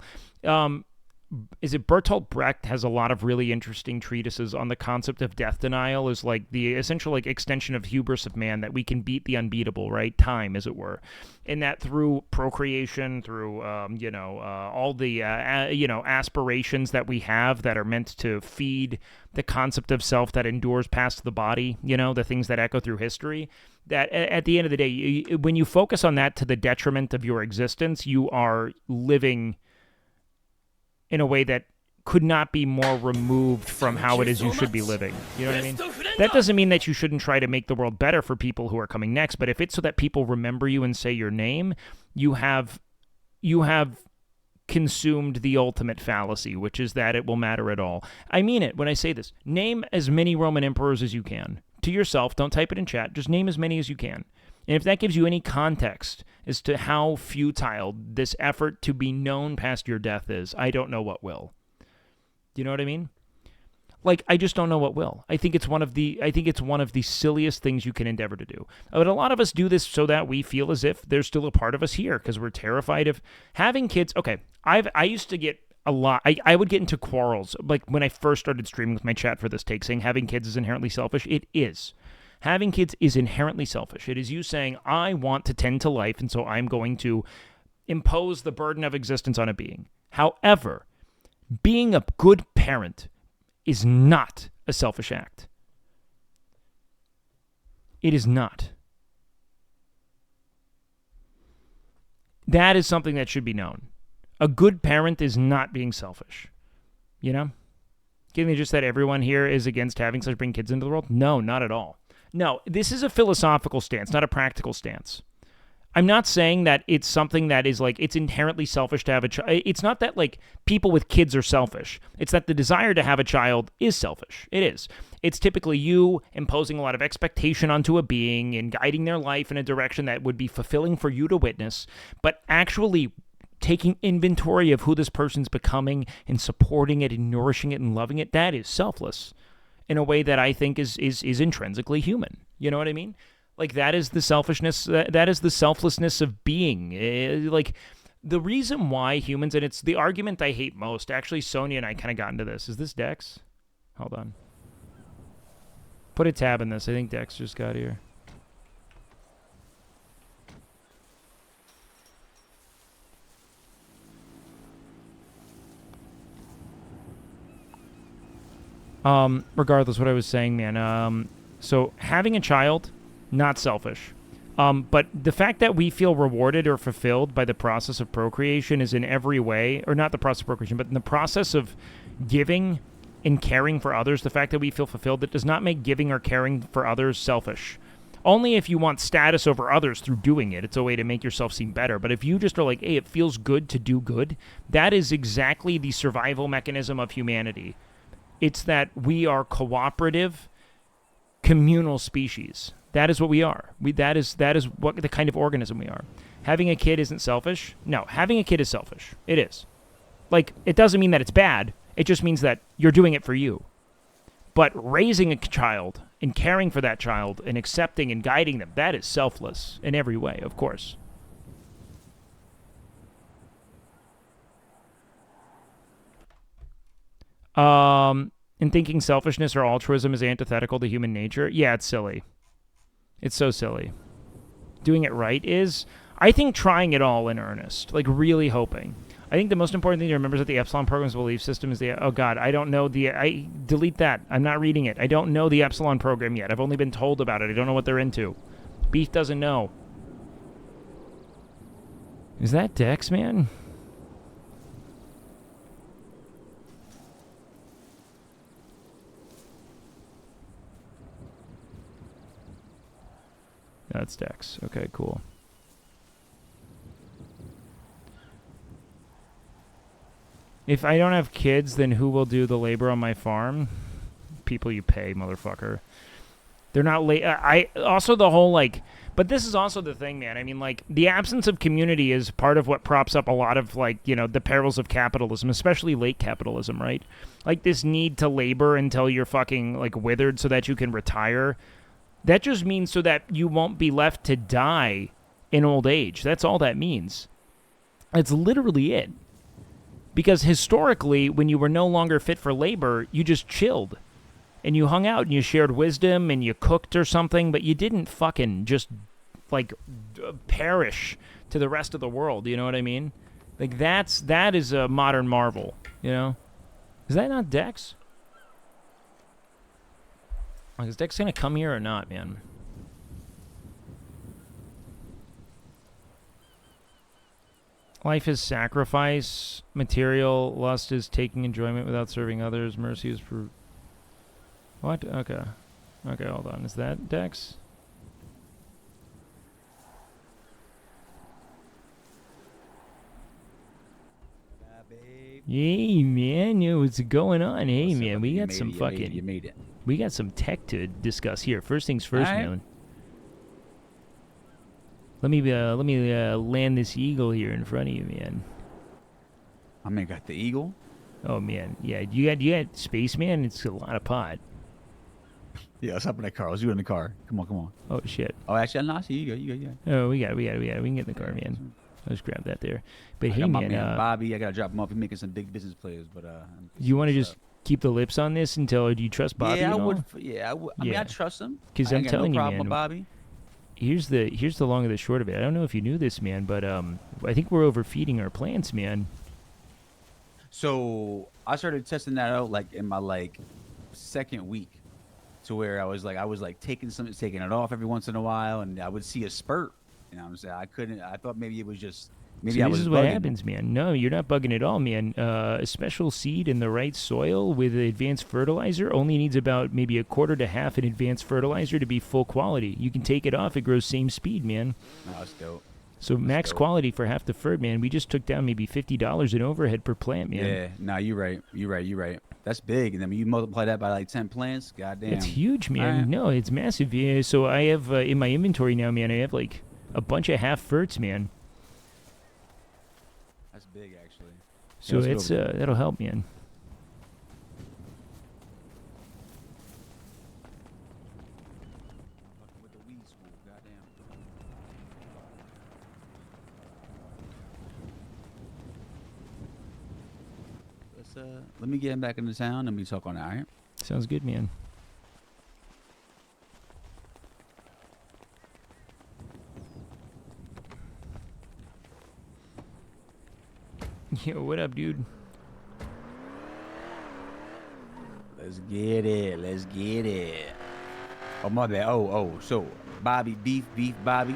Is it Bertolt Brecht has a lot of really interesting treatises on the concept of death denial as like the essential like extension of hubris of man, that we can beat the unbeatable, right? Time, as it were. And that through procreation, through, all the, aspirations that we have that are meant to feed the concept of self that endures past the body, the things that echo through history, that at the end of the day, when you focus on that to the detriment of your existence, you are living in a way that could not be more removed from how it is you should be living. You know what I mean? That doesn't mean that you shouldn't try to make the world better for people who are coming next, but if it's so that people remember you and say your name, you have consumed the ultimate fallacy, which is that it will matter at all. I mean it when I say this. Name as many Roman emperors as you can. To yourself, don't type it in chat, just name as many as you can. And if that gives you any context as to how futile this effort to be known past your death is, I don't know what will. Do you know what I mean? Like, I just don't know what will. I think it's one of the silliest things you can endeavor to do. But a lot of us do this so that we feel as if there's still a part of us here because we're terrified of having kids. Okay, I used to get a lot. I would get into quarrels like when I first started streaming with my chat for this take, saying having kids is inherently selfish. It is. Having kids is inherently selfish. It is you saying, I want to tend to life, and so I'm going to impose the burden of existence on a being. However, being a good parent is not a selfish act. It is not. That is something that should be known. A good parent is not being selfish. You know? Give me just that everyone here is against having such bring kids into the world? No, not at all. No, this is a philosophical stance, not a practical stance. I'm not saying that it's something that is like, it's inherently selfish to have a child. It's not that like people with kids are selfish. It's that the desire to have a child is selfish. It is. It's typically you imposing a lot of expectation onto a being and guiding their life in a direction that would be fulfilling for you to witness, but actually taking inventory of who this person's becoming and supporting it and nourishing it and loving it, that is selfless in a way that I think is intrinsically human. You know what I mean? Like, that is the selfishness, that is the selflessness of being. Like, the reason why humans, and it's the argument I hate most, actually, Sonia and I kind of got into this. Is this Dex? Hold on. Put a tab in this. I think Dex just got here. Regardless what I was saying, man. So having a child, not selfish. But the fact that we feel rewarded or fulfilled by the process of procreation is in every way, or not the process of procreation, but in the process of giving and caring for others, the fact that we feel fulfilled, that does not make giving or caring for others selfish. Only if you want status over others through doing it. It's a way to make yourself seem better. But if you just are like, hey, it feels good to do good, that is exactly the survival mechanism of humanity. It's that we are cooperative, communal species. That is what we are. That is what the kind of organism we are. Having a kid isn't selfish. No, having a kid is selfish. It is. Like, it doesn't mean that it's bad. It just means that you're doing it for you. But raising a child and caring for that child and accepting and guiding them, that is selfless in every way, of course. And thinking selfishness or altruism is antithetical to human nature. Yeah, it's silly. It's so silly. Doing it right is, I think, trying it all in earnest, like really hoping. I think the most important thing to remember is that the Epsilon program's belief system is the, oh God, I don't know delete that. I'm not reading it. I don't know the Epsilon program yet. I've only been told about it. I don't know what they're into. Beef doesn't know. Is that Dex, man? That's Dex. Okay, cool. If I don't have kids, then who will do the labor on my farm? People you pay, motherfucker. They're not also the whole, like... But this is also the thing, man. I mean, like, the absence of community is part of what props up a lot of, like, you know, the perils of capitalism, especially late capitalism, right? Like, this need to labor until you're fucking, like, withered so that you can retire. That just means so that you won't be left to die in old age. That's all that means. That's literally it. Because historically, when you were no longer fit for labor, you just chilled. And you hung out and you shared wisdom and you cooked or something, but you didn't fucking just, like, perish to the rest of the world. You know what I mean? Like, that is a modern marvel, you know? Is that not Dex? Like, is Dex gonna come here or not, man? Life is sacrifice. Material lust is taking enjoyment without serving others. Mercy is for... What? Okay. Okay, hold on. Is that Dex? Hey, man. Yo, what's going on? Hey, man. We got some fucking... You made it. We got some tech to discuss here. First things first, All right. man. Let me land this eagle here in front of you, man. I mean, got the eagle. Oh man, yeah. You got Spaceman. It's a lot of pot. Yeah, let's hop in that car. Let's do it in the car. Come on. Oh shit. Oh, actually, no, I see you go. Oh, we got it. We can get in the car, man. Let's grab that there. But I hey, got my man, Bobby, I gotta drop him off. He's making some big business plays, but you want to just keep the lips on this until do you trust Bobby? Yeah, I and all? would. Yeah, I would. I mean, I trust him. Because I I'm ain't got telling no you, problem man. with Bobby. Here's the long and the short of it. I don't know if you knew this, man, but I think we're overfeeding our plants, man. So I started testing that out like in my second week, to where I was taking it off every once in a while, and I would see a spurt. You know what I'm saying? I thought maybe it was just Maybe I this was is what bugging. happens, man. No, you're not bugging at all, man. A special seed in the right soil with advanced fertilizer only needs about maybe a quarter to half an advanced fertilizer to be full quality. You can take it off, it grows same speed, man. No, that's dope. So max quality for half the fert, man. We just took down maybe $50 in overhead per plant, man. Yeah, no, you're right. That's big. And then when you multiply that by like 10 plants, goddamn. It's huge, man. All right. No, it's massive. Yeah, so I have in my inventory now, man, I have like a bunch of half ferts, man. big actually. So it's that'll help, man. With the weed school, goddamn. Let me get him back into town and we talk on that, all right? Sounds good, man. Yo, what up, dude? Let's get it. Let's get it. Oh, my bad. Oh, so Bobby, beef, Bobby.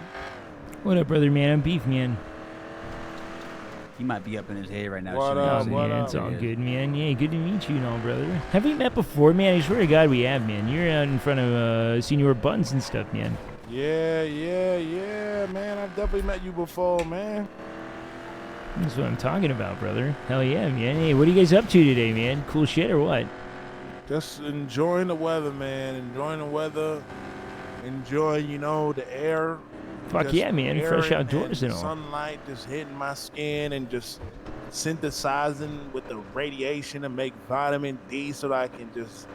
What up, brother, man? I'm Beef, man. He might be up in his head right now. What up, man? It's all good, man. Yeah, good to meet you and all, brother. Have we met before, man? I swear to God we have, man. You're out in front of Senior Buttons and stuff, man. Yeah, man. I've definitely met you before, man. That's what I'm talking about, brother. Hell yeah, man. Hey, what are you guys up to today, man? Cool shit or what? Just enjoying the weather, man. Enjoying the weather. Enjoying, the air. Fuck Just yeah, man. air Fresh outdoors and all. Sunlight just hitting my skin and just synthesizing with the radiation to make vitamin D so that I can just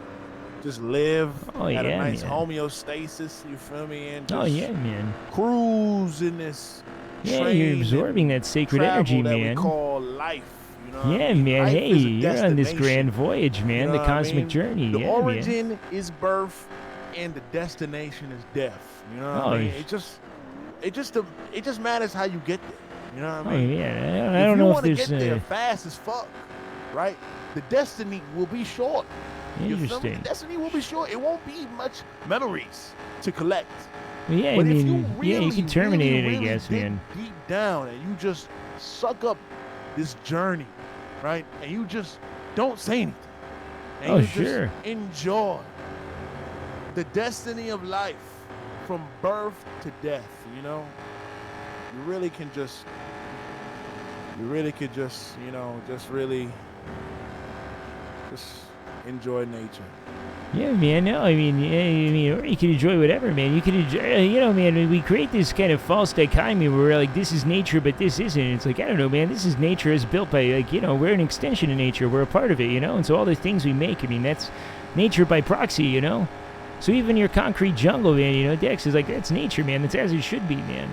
live at a nice homeostasis, you feel me? And just man. cruise in this Yeah, you're absorbing that sacred energy, that man. we call life. You know what I Yeah, mean? man. Life Hey, is a you're on this destination. grand voyage, man. You know The what I cosmic mean? journey. The Yeah, man. origin is birth, and the destination is death. You know what I mean? It just matters how you get there. You know what I mean? Yeah, I don't know if you want there's to get there fast as fuck, right? The destiny will be short. You feel me? Interesting. The destiny will be short. It won't be much memories to collect. Yeah, But I if you mean, yeah, you really, can terminate really, it, I guess, dig man. deep down, and you just suck up this journey, right? And you just don't say anything. And Oh, you sure. just enjoy the destiny of life from birth to death, You really can just, just enjoy nature. Yeah, man. No, I mean, or you can enjoy whatever, man. You can enjoy, man. We create this kind of false dichotomy where we're like, this is nature, but this isn't. It's like, I don't know, man. This is nature as built by, we're an extension of nature. We're a part of it, And so all the things we make, I mean, that's nature by proxy, So even your concrete jungle, man, Dex is like, that's nature, man. That's as it should be, man.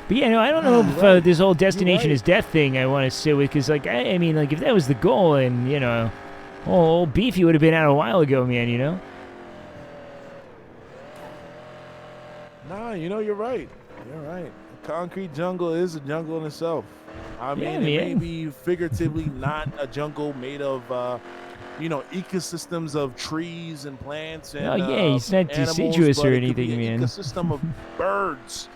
But yeah, no, I don't know if this whole destination is death thing I want to sit with, because, I mean, if that was the goal, and, old Beefy would have been out a while ago, man, Nah, you're right. You're right. A concrete jungle is a jungle in itself. I mean, Yeah, it may man. be figuratively not a jungle made of, ecosystems of trees and plants and Oh, yeah, it's not animals, deciduous but or it could be anything, an man. ecosystem of birds,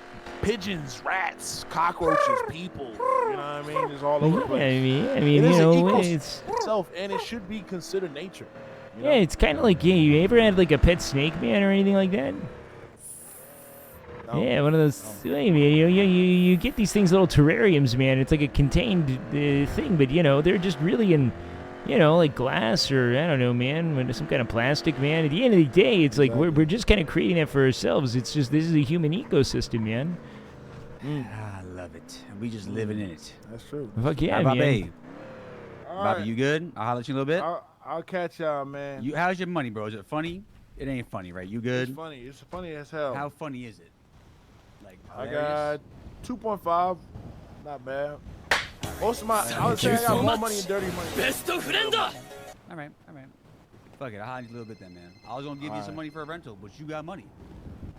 pigeons, rats, cockroaches, people. You know what I mean? It's all over the place. I mean, it is an it's... ecosystem itself, and it should be considered nature. Yeah, it's kind of like, you ever had, a pet snake, man, or anything like that? No. Yeah, one of those. I mean, you get these things, little terrariums, man. It's like a contained thing, but they're just really in, like glass or I don't know, man, some kind of plastic, man. At the end of the day, it's like we're just kind of creating that for ourselves. It's just this is a human ecosystem, man. I love it. We just living in it. That's true. Fuck yeah, How about man. Babe? Bobby, you good? I'll holler at you a little bit. I'll catch y'all, man. How's your money, bro? Is it funny? It ain't funny, right? You good? It's funny. It's funny as hell. How funny is it? Like I hilarious? got 2.5. Not bad. Most of my, I would say I got more money in dirty money. All right. Fuck it. I'll holler at you a little bit then, man. I was gonna give you some money for a rental, but you got money.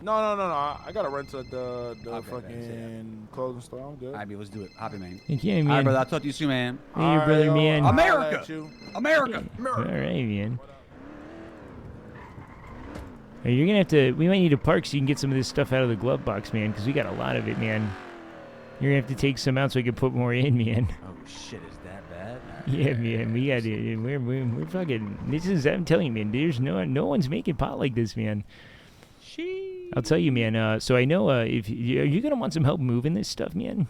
No. I got a rental at the Okay, fucking clothing store. I'm good. All right, let's do it. Hop in, man. Yeah, All man. right, brother. I'll talk to you soon, man. Hey, your brother, man. America. America. All right, man. Hey, you're gonna have to. We might need a park so you can get some of this stuff out of the glove box, man, because we got a lot of it, man. You're gonna have to take some out so I can put more in, man. Oh shit, is that bad? Yeah, man. We got it. We're fucking. This is. I'm telling you, man. There's no one's making pot like this, man. I'll tell you, man. So I know if are you gonna want some help moving this stuff, man?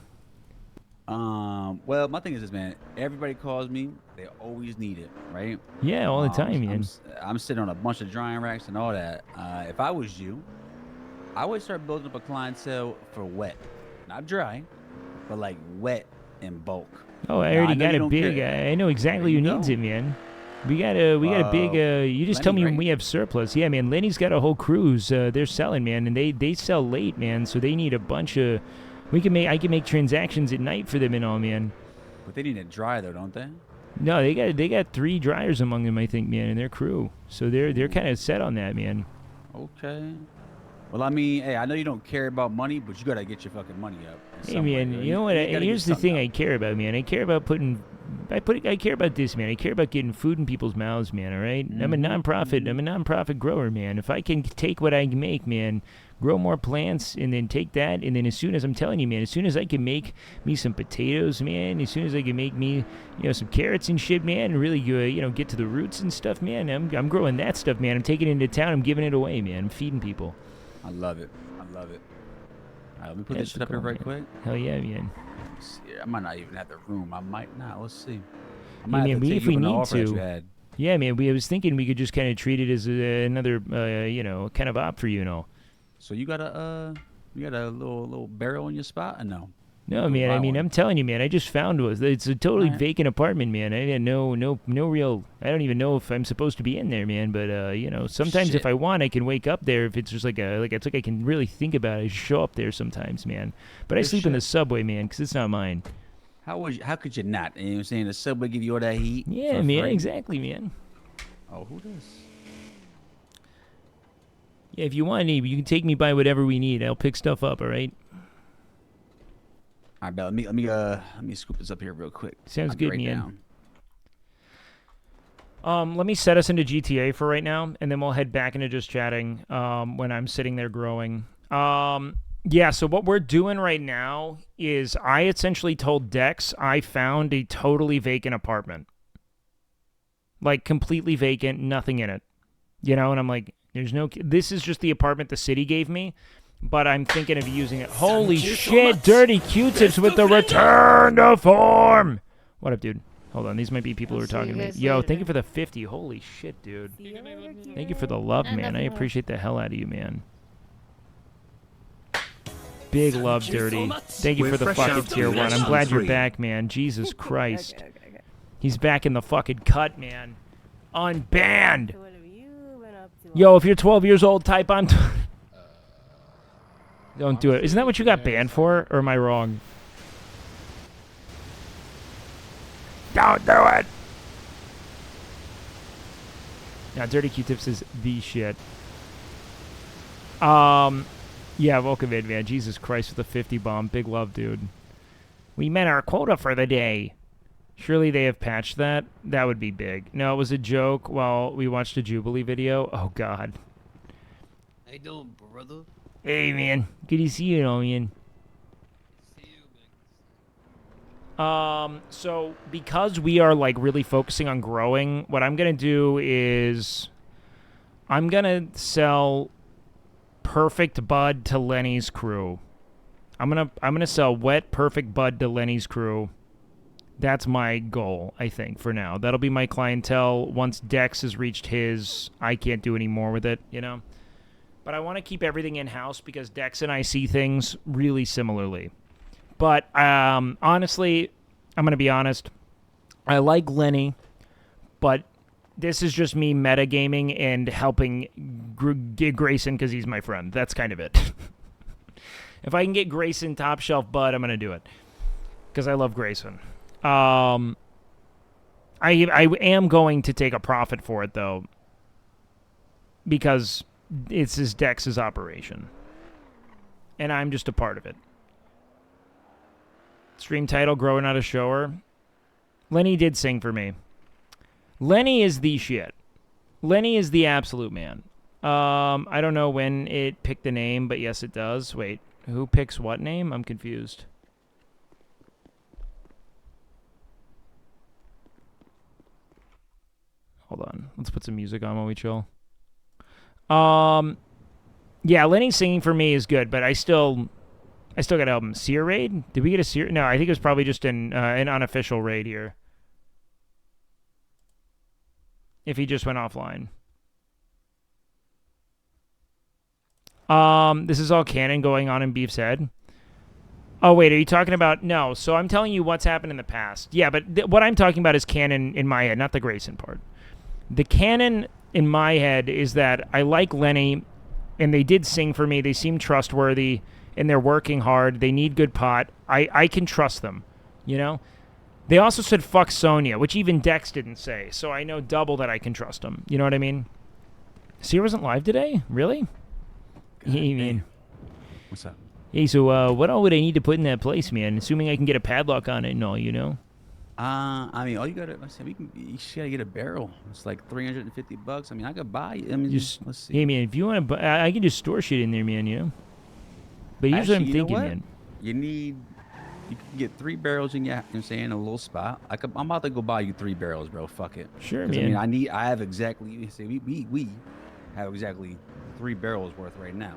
Well, my thing is this, man. Everybody calls me. They always need it, right? Yeah, all the time, man. I'm sitting on a bunch of drying racks and all that. If I was you, I would start building up a clientele for wet. not dry, but like wet in bulk. Oh, I Now, already know got you a don't big. care. I know exactly who There you needs go. it, man. We got a big. You just tell Lenny, me when right? we have surplus. Yeah, man. Lenny's got a whole cruise. They're selling, man, and they sell late, man. So they need a bunch of. I can make transactions at night for them and all, man. But they need it dry though, don't they? No, they got 3 dryers among them, I think, man, in their crew. So they're kind of set on that, man. Okay. Well, I mean, hey, I know you don't care about money, but you gotta get your fucking money up. in Hey, some way, man, right? you know what? gotta get Here's the something thing up. I care about, man. I care about I care about this, man. I care about getting food in people's mouths, man, all right? I'm a nonprofit. I'm a nonprofit grower, man. If I can take what I make, man, grow more plants, and then take that, and then as soon as I'm telling you, man, as soon as I can make me some potatoes, man, as soon as I can make me, some carrots and shit, man, and really, get to the roots and stuff, man, I'm growing that stuff, man. I'm taking it into town. I'm giving it away, man. I'm feeding people. I love it. I love it. All right, let me put That's this shit up here cool, right man. quick. Hell yeah, man. Let's see here. I might not even have the room. I might not. Let's see. I Yeah, might man, have to take if you we up on the need offer that you to. had. Yeah, man, I was thinking we could just kind of treat it as another, kind of op for you and all. So you got a little barrel in your spot, or no? No, Go man. buy I mean, one. I'm telling you, man. I just found one. It's a totally Alright. vacant apartment, man. I had no real. I don't even know if I'm supposed to be in there, man. But sometimes if Shit. I want, I can wake up there. If it's just it's like I can really think about it. I show up there sometimes, man. But I Good sleep in the shit. subway, man, because it's not mine. How could you not? You know what I'm saying? The subway give you all that heat. Yeah, for man. free? Exactly, man. Oh, who does? Yeah, if you want any, you can take me by whatever we need. I'll pick stuff up. All right. All right, Bell, let me scoop this up here real quick. Sounds I'll be good, right man. down. Let me set us into GTA for right now, and then we'll head back into just chatting when I'm sitting there growing. Yeah, so what we're doing right now is I essentially told Dex I found a totally vacant apartment. Like, completely vacant, nothing in it. And I'm like, this is just the apartment the city gave me, but I'm thinking of using it. Holy you so shit, much. Dirty Q-tips with the return to form! What up, dude? Hold on, these might be people who are talking to me. Yo, thank you for the 50. Holy shit, dude. Thank you for the love, man. I appreciate the hell out of you, man. Big love, you so Dirty. much. Thank you We're for the fresh fucking out tier to 1. I'm lesson glad you're 3. back, man. Jesus Christ. He's back in the fucking cut, man. Unbanned. Yo, if you're 12 years old, type on. Don't do it. Isn't that what you got banned for? Or am I wrong? Don't do it. Now, Dirty Q-tips is the shit. Yeah, welcome in, man. Jesus Christ with the 50 bomb. Big love, dude. We met our quota for the day. Surely they have patched that. That would be big. No, it was a joke while we watched a Jubilee video. Oh, God. How you doing, brother? Hey, man. Good to see you, man. So because we are like really focusing on growing, what I'm gonna do is I'm gonna sell Perfect Bud to Lenny's crew. I'm gonna sell Wet Perfect Bud to Lenny's crew. That's my goal, I think, for now. That'll be my clientele. Once Dex has reached his, I can't do any more with it, But I want to keep everything in-house because Dex and I see things really similarly. But honestly, I'm going to be honest. I like Lenny, but this is just me metagaming and helping get Grayson because he's my friend. That's kind of it. If I can get Grayson top shelf Bud, I'm going to do it because I love Grayson. I am going to take a profit for it, though, because it's his Dex's operation, and I'm just a part of it. Stream title, Growing Out a Shower. Lenny did sing for me. Lenny is the shit. Lenny is the absolute man. I don't know when it picked the name, but yes, it does. Wait, who picks what name? I'm confused. Hold on. Let's put some music on while we chill. Yeah, Lenny singing for me is good, but I still got to help him. Seer raid? Did we get a seer? No, I think it was probably just an unofficial raid here. If he just went offline. This is all canon going on in Beef's head. Oh, wait, are you talking about... No, so I'm telling you what's happened in the past. Yeah, but what I'm talking about is canon in my head, not the Grayson part. The canon in my head is that I like Lenny, and they did sing for me. They seem trustworthy, and they're working hard. They need good pot. I can trust them, you know? They also said fuck Sonya, which even Dex didn't say, so I know double that I can trust them. You know what I mean? Sierra wasn't live today? Really? Hey, man. What's up? Hey, so what all would I need to put in that place, man? Assuming I can get a padlock on it and all, you know? I mean, all you gotta, I said, you just gotta get a barrel. It's like $350. I mean, I could buy it. I mean, Just, let's see. hey, man, if you want to buy, I can just store shit in there, man, you know? But here's what I'm Actually, you know thinking, what? man. You can get 3 barrels in, yeah, I'm saying, a little spot. I'm about to go buy you 3 barrels, bro. Fuck it. Sure, 'Cause, man. I mean, I have exactly, say, we have exactly 3 barrels worth right now.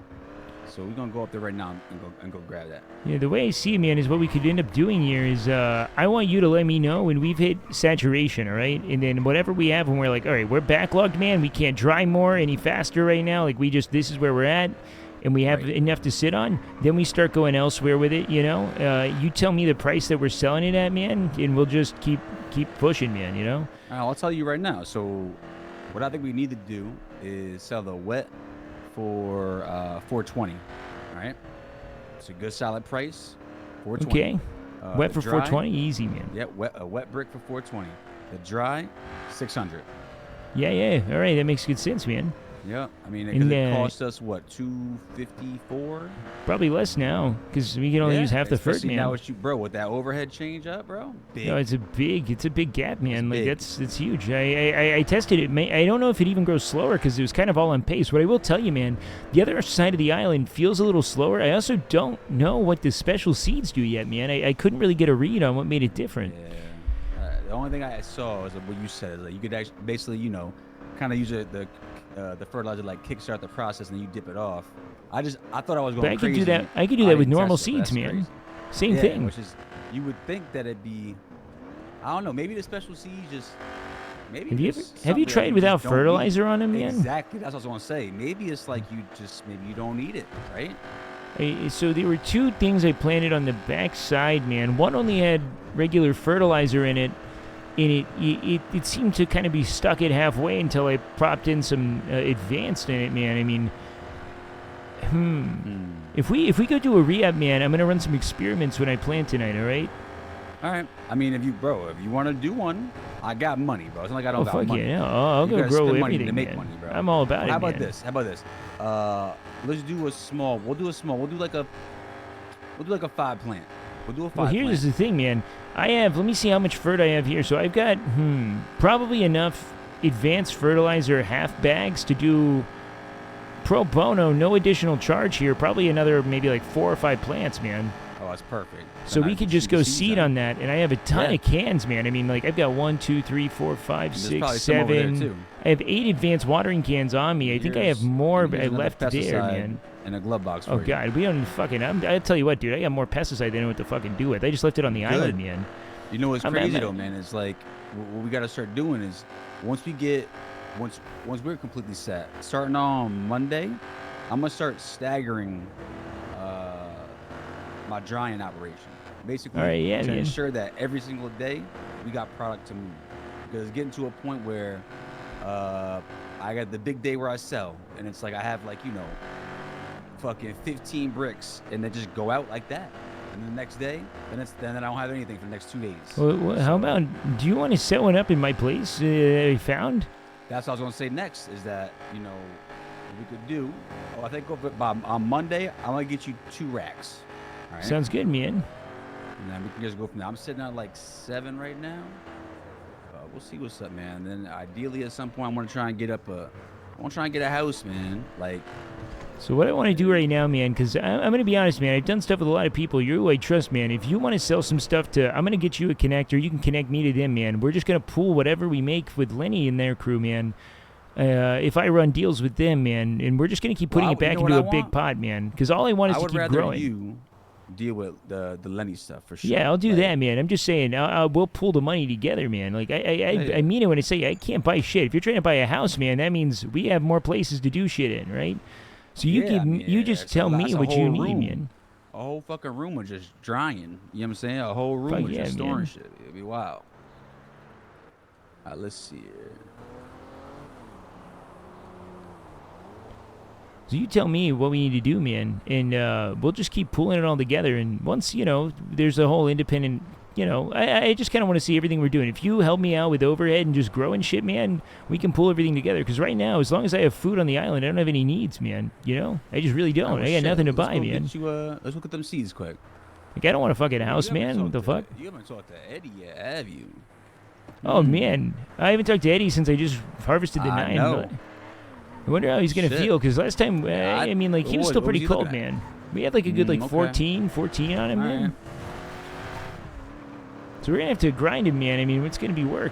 So we're gonna go up there right now and go grab that. Yeah, the way I see it, man, is what we could end up doing here is I want you to let me know when we've hit saturation, all right? And then whatever we have when we're like, all right, we're backlogged, man. We can't dry more any faster right now. Like, this is where we're at, and we have enough to sit on. Then we start going elsewhere with it, you know? You tell me the price that we're selling it at, man, and we'll just keep pushing, man, you know? All right, I'll tell you right now. So what I think we need to do is sell the wet for $420. All right, it's a good solid price. $420. Okay. Wet for dry, $420, easy, man. Yeah, a wet brick for $420. The dry, $600. Yeah. All right, that makes good sense, man. Yeah, I mean, And, because it cost us what, $254? Probably less now, because we can only use half the FERT, especially man. now bro, with that overhead change up, bro. Big. No, it's a big gap, man. Like big. it's huge. I tested it. I don't know if it even grows slower because it was kind of all on pace. What I will tell you, man, the other side of the island feels a little slower. I also don't know what the special seeds do yet, man. I couldn't really get a read on what made it different. Yeah. The only thing I saw was what you said. Like you could actually basically, kind of use the fertilizer like kickstart the process and then you dip it off. I thought I was going But I could crazy. do that. I could do that with didn't normal test it, but seeds, that's man. crazy. Same Yeah, thing. Which is, you would think that it'd be, I don't know, maybe the special seeds just, maybe. Have you it's have you something that tried without just don't need. fertilizer on them, man? Exactly. That's what I was going to say. Maybe it's like maybe you don't need it, right? So there were 2 things I planted on the back side, man. One only had regular fertilizer in it, and it seemed to kind of be stuck at halfway until I propped in some advanced in it, man. I mean, if we go do a re-up, man, I'm gonna run some experiments when I plant tonight. All right. All right. I mean, if you want to do one, I got money, bro. It's not like I don't got fuck money. Yeah, no. I'll You go gotta grow spend money everything, to make man. money, bro. I'm all about How it, about man. this? How about this? Let's do a small. We'll do a small. We'll do like a 5 plant. We'll do a 5 Well, here's plant. the thing, man. Let me see how much FERT I have here. So I've got, probably enough advanced fertilizer half bags to do pro bono, no additional charge here. Probably another maybe like 4 or 5 plants, man. Oh, that's perfect. So we could just go seed on that, and I have a ton of cans, man. I mean, like I've got 1, 2, 3, 4, 5, There's 6, probably some over there, 7. too. I have 8 advanced watering cans on me. I think I have more left there, man. In a glove box. Oh for you. God, we don't fucking. I tell you what, dude. I got more pesticide than I know what to fucking do with. I just left it on the island, man. You know what's I'm- crazy I'm- though, man? It's like what we got to start doing is once we're completely set, starting on Monday, I'm gonna start staggering my drying operation. Basically, All right, yeah, to man. ensure that every single day we got product to move. Because it's getting to a point where I got the big day where I sell, and it's like I have fucking 15 bricks, and they just go out like that. And the next day, then I don't have anything for the next 2 days. Well, how about? Do you want to set one up in my place that I found? That's what I was gonna say next. Is that what we could do? I think on Monday I'm gonna get you 2 racks. All right? Sounds good, man. And then we can just go from there. I'm sitting at like 7 right now. We'll see what's up, man. And then ideally at some point I want to try and get a house, man. Like. So what I want to do right now, man, because I'm going to be honest, man, I've done stuff with a lot of people. You're who I trust, man. If you want to sell some stuff I'm going to get you a connector. You can connect me to them, man. We're just going to pool whatever we make with Lenny and their crew, man. If I run deals with them, man, and we're just going to keep putting it back into a big pot, man, because all I want is to keep growing. I would rather you deal with the Lenny stuff for sure. Yeah, I'll do that, man. I'm just saying, we'll pull the money together, man. Like I mean it when I say I can't buy shit. If you're trying to buy a house, man, that means we have more places to do shit in, right? So you just tell me what you need, man. A whole fucking room was just drying. You know what I'm saying? A whole room Fuck was yeah, just storing man. shit. It'd be wild. All right, let's see here. So you tell me what we need to do, man, and we'll just keep pulling it all together. And once, you know, there's a whole independent, you know, I just kind of want to see everything we're doing. If you help me out with overhead and just growing shit, man, we can pull everything together. Because right now, as long as I have food on the island, I don't have any needs, man. You know? I just really don't. Oh, I got shit. nothing to Let's buy, go man. Get you, let's look at them seeds quick. Like, I don't want a fucking house, You haven't man. What the talked fuck? to- You haven't talked to Eddie yet, have you? Oh, man. I haven't talked to Eddie since I just harvested the I 9. know. I wonder how he's going to Shit. feel, because last time, I mean, like, he was still what was pretty he looking cold, at? man. We had, like, a good, like, Okay. 14 on him, All man. right. So we're going to have to grind him, man. I mean, it's going to be work.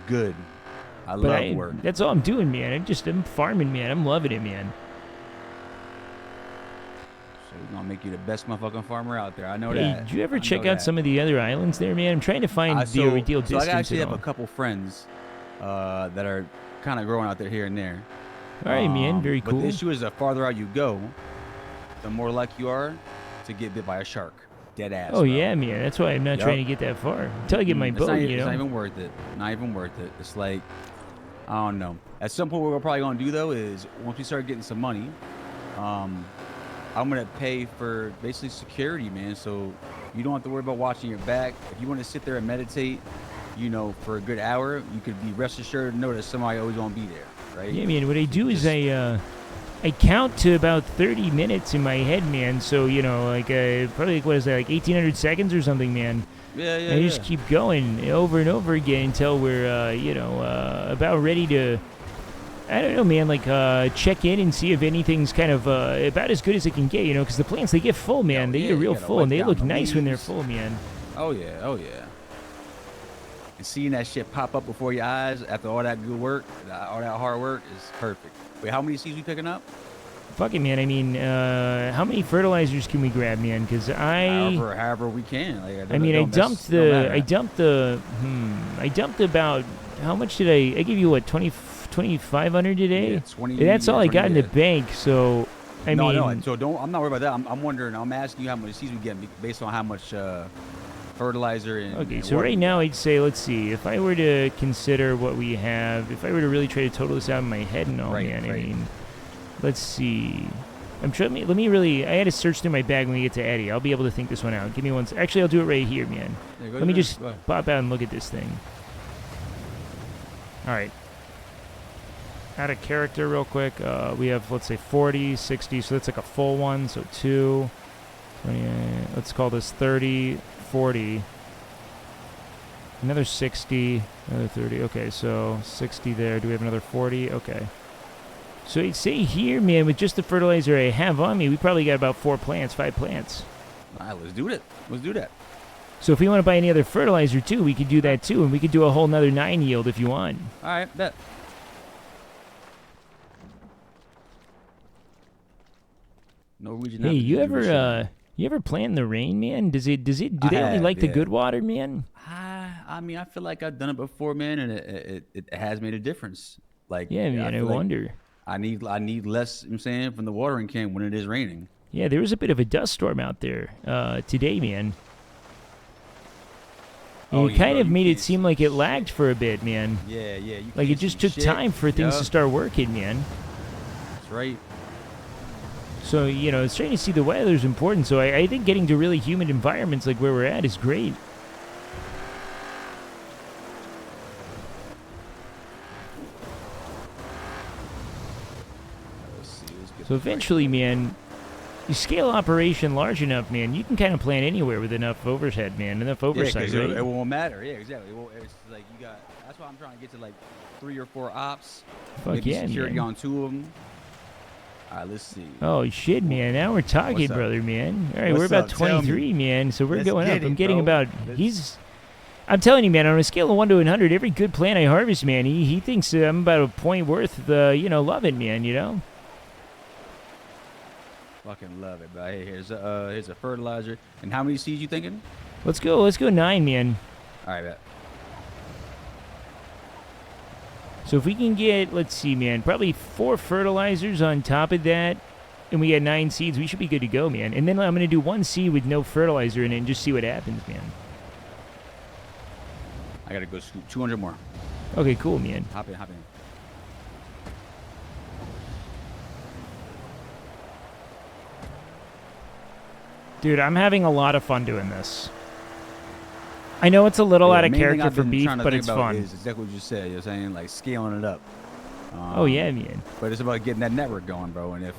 Good. I But love work. That's all I'm doing, man. I'm farming, man. I'm loving it, man. So we're gonna make you the best motherfucking farmer out there. I know Hey, that. did you ever I check know out that. some of the other islands there, man? I'm trying to find the ideal So distance. I actually and have a all. couple friends that are kind of growing out there here and there. All right, man. Very But cool. the issue is, the farther out you go, the more likely you are to get bit by a shark. Dead ass. Oh, bro. yeah, man. That's why I'm not Yup. trying to get that far. Until I get my It's boat, not, you It's know? not even worth it. Not even worth it. It's like, I don't know. At some point, what we're probably gonna do though is once we start getting some money, I'm gonna pay for basically security, man. So you don't have to worry about watching your back. If you want to sit there and meditate, you know, for a good hour, you could be rest assured to know that somebody always gonna be there, right? Yeah, man. What I do is I count to about 30 minutes in my head, man. So, you know, like probably, what is that, like 1,800 seconds or something, man. Yeah, yeah. And you just keep going over and over again until we're, you know, about ready to, I don't know, man, like check in and see if anything's kind of about as good as it can get, you know, because the plants, they get full, man. They yeah, get you real gotta full, wipe and they down look the nice when they're leaves. full, man. Oh yeah, oh yeah. And seeing that shit pop up before your eyes after all that good work, all that hard work is perfect. Wait, how many seeds we picking up? Fuck it, man. I mean, how many fertilizers can we grab, man? Because However we can. Like, I mean, I dumped about, how much did I give you, what, 2,500 today? Yeah, 20. That's all I got in the yeah. bank, so, I mean. No, so don't, I'm not worried about that. I'm wondering, I'm asking you how much seeds we get based on how much fertilizer and. Okay, and so water right we now I'd say, let's see, if I were to consider what we have, if I were to really try to total this out in my head and all, Right, man, I right. mean, let's see. I'm trying. Let me really. I had to search through my bag when we get to Eddie. I'll be able to think this one out. Give me one. Actually, I'll do it right here, man. Yeah, go Let me there. just Go ahead. pop out and look at this thing. All right. Add a character real quick. We have, let's say, 40, 60. So that's like a full one. So 2, 28. Let's call this 30, 40. Another 60, another 30. Okay, so 60 there. Do we have another 40? Okay. So I'd say here, man, with just the fertilizer I have on me, we probably got about 5 plants. All right, let's do it. Let's do that. So if we want to buy any other fertilizer too, we could do that too, and we could do a whole nother 9 yield if you want. All right, bet. Norwegian. Hey, you ever play in the rain, man? Do they only like the good water, man? I mean, I feel like I've done it before, man, and it has made a difference. Like, Yeah, man, I feel like wonder. I need less. You know what I'm saying, from the watering can when it is raining. Yeah, there was a bit of a dust storm out there today, man. And Oh, it yeah, kind bro, of you made it can't seem like it lagged for a bit, man. Yeah, yeah. You Like it can't just see took shit. time for things to Yup. start working, man. That's right. So, you know, starting to see the weather is important. So I think getting to really humid environments like where we're at is great. So eventually, man, you scale operation large enough, man, you can kind of plan anywhere with enough overhead, man, enough oversight, 'cause right? it won't matter. Yeah, exactly. It's like you got. That's why I'm trying to get to like 3 or 4 ops. Fuck maybe yeah, security man. on 2 of them. All right, let's see. Oh shit, man! Now we're talking, What's up? brother, man. All right, What's we're about up? Tell me. 23, man. So we're Let's going get up. it, I'm getting bro. about. I'm telling you, man. On a scale of 1 to 100, every good plant I harvest, man, he thinks I'm about a point worth. Love it, man. You know. Fucking love it, bro. Hey, here's a fertilizer. And how many seeds you thinking? Let's go. Let's go 9, man. All right, bet. So if we can get, let's see, man, probably 4 fertilizers on top of that, and we got 9 seeds. We should be good to go, man. And then I'm gonna do 1 seed with no fertilizer in it and just see what happens, man. I gotta go scoop 200 more. Okay, cool, man. Hop in, hop in. Dude, I'm having a lot of fun doing this. I know it's a little out of main thing character I've for been beef, trying to but think it's about fun. Is exactly what you said. You're saying like scaling it up. Oh, yeah, man. But it's about getting that network going, bro. And if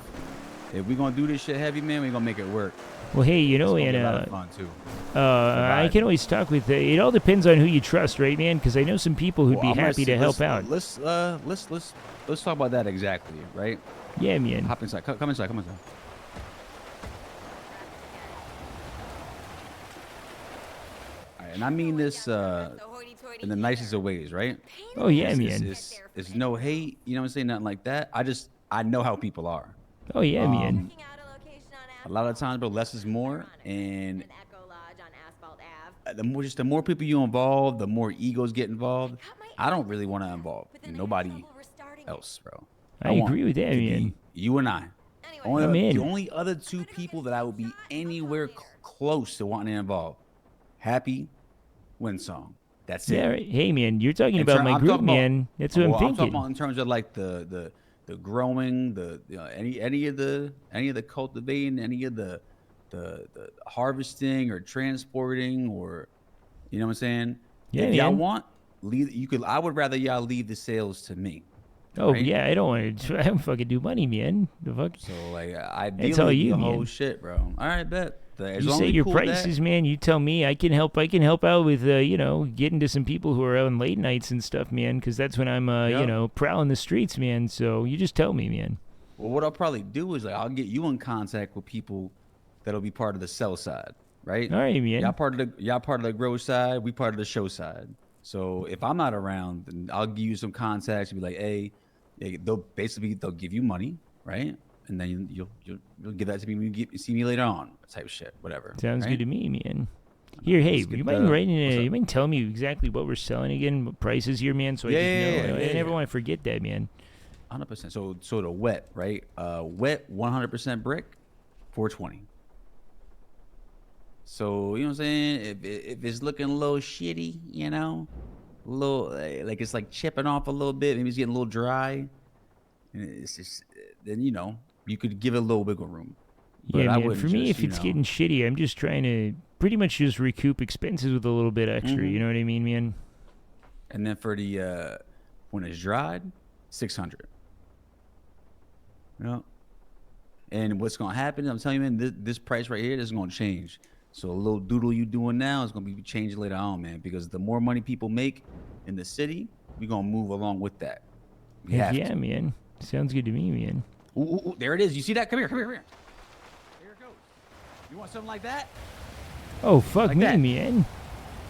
we gonna do this shit heavy, man, we gonna make it work. Well, hey, you know, It's gonna be a lot and of fun too. I can always talk with. It all depends on who you trust, right, man? Because I know some people who'd Well, be I'm gonna happy see- to help out. Let's talk about that exactly, right? Yeah, man. Hop inside. Come inside. Come inside. All right, and I mean this in the nicest of ways, right? Oh, yeah, man. It's no hate, you know what I'm saying? Nothing like that. I know how people are. Oh, yeah, man. A lot of times, bro, less is more, and the more people you involve, the more egos get involved. I don't really want to involve nobody else, bro. I want agree with that, to be man. You and I. I'm in. The only other 2 people that I would be anywhere close to wanting to involve. Happy, Windsong. That's it. Yeah, right. Hey, man, you're talking about my I'm group, talking about- man. That's what I'm I'm talking thinking. about in terms of like the growing, any of the cultivating, any of the harvesting or transporting, or you know what I'm saying? Yeah, if y'all man. want, I would rather y'all leave the sales to me. Oh, right? yeah, I don't want to. I don't fucking do money, man. The fuck? So like, That's all ideally, you, the man. whole shit, bro. All right, bet. As You long say as we your cool with that- prices, man. You tell me. I can help out with, you know, getting to some people who are out on late nights and stuff, man. Because that's when I'm, you Yep. know, prowling the streets, man. So you just tell me, man. Well, what I'll probably do is like I'll get you in contact with people that'll be part of the sell side, right? All right, man. Y'all part of the grow side, we part of the show side. So if I'm not around, then I'll give you some contacts and be like, hey, they'll give you money, right? And then you'll give that to me when you see me later on, type of shit, whatever. Sounds right? good to me, man. Here, hey, Let's get you mind the- writing? what's up? You mind telling me exactly what we're selling again, what prices here, man? So I just know. I never want to forget that, man. 100%. So the wet, right? Wet 100% brick, 420. So you know what I'm saying? If it's looking a little shitty, you know, a little like it's like chipping off a little bit, maybe it's getting a little dry, and it's just then you know you could give it a little wiggle room. But Yeah, I man. wouldn't For me, just, if it's getting shitty, I'm just trying to pretty much just recoup expenses with a little bit extra. Mhm. You know what I mean, man? And then for the when it's dried, 600. Yeah. And what's gonna happen? I'm telling you, man, this price right here is gonna change. So a little doodle you doing now is gonna be changed later on, man. Because the more money people make in the city, we're gonna move along with that. We Heck have yeah, to. man. Sounds good to me, man. Ooh, there it is. You see that? Come here, come here, come here. There it goes. You want something like that? Oh, fuck Like me, that. man.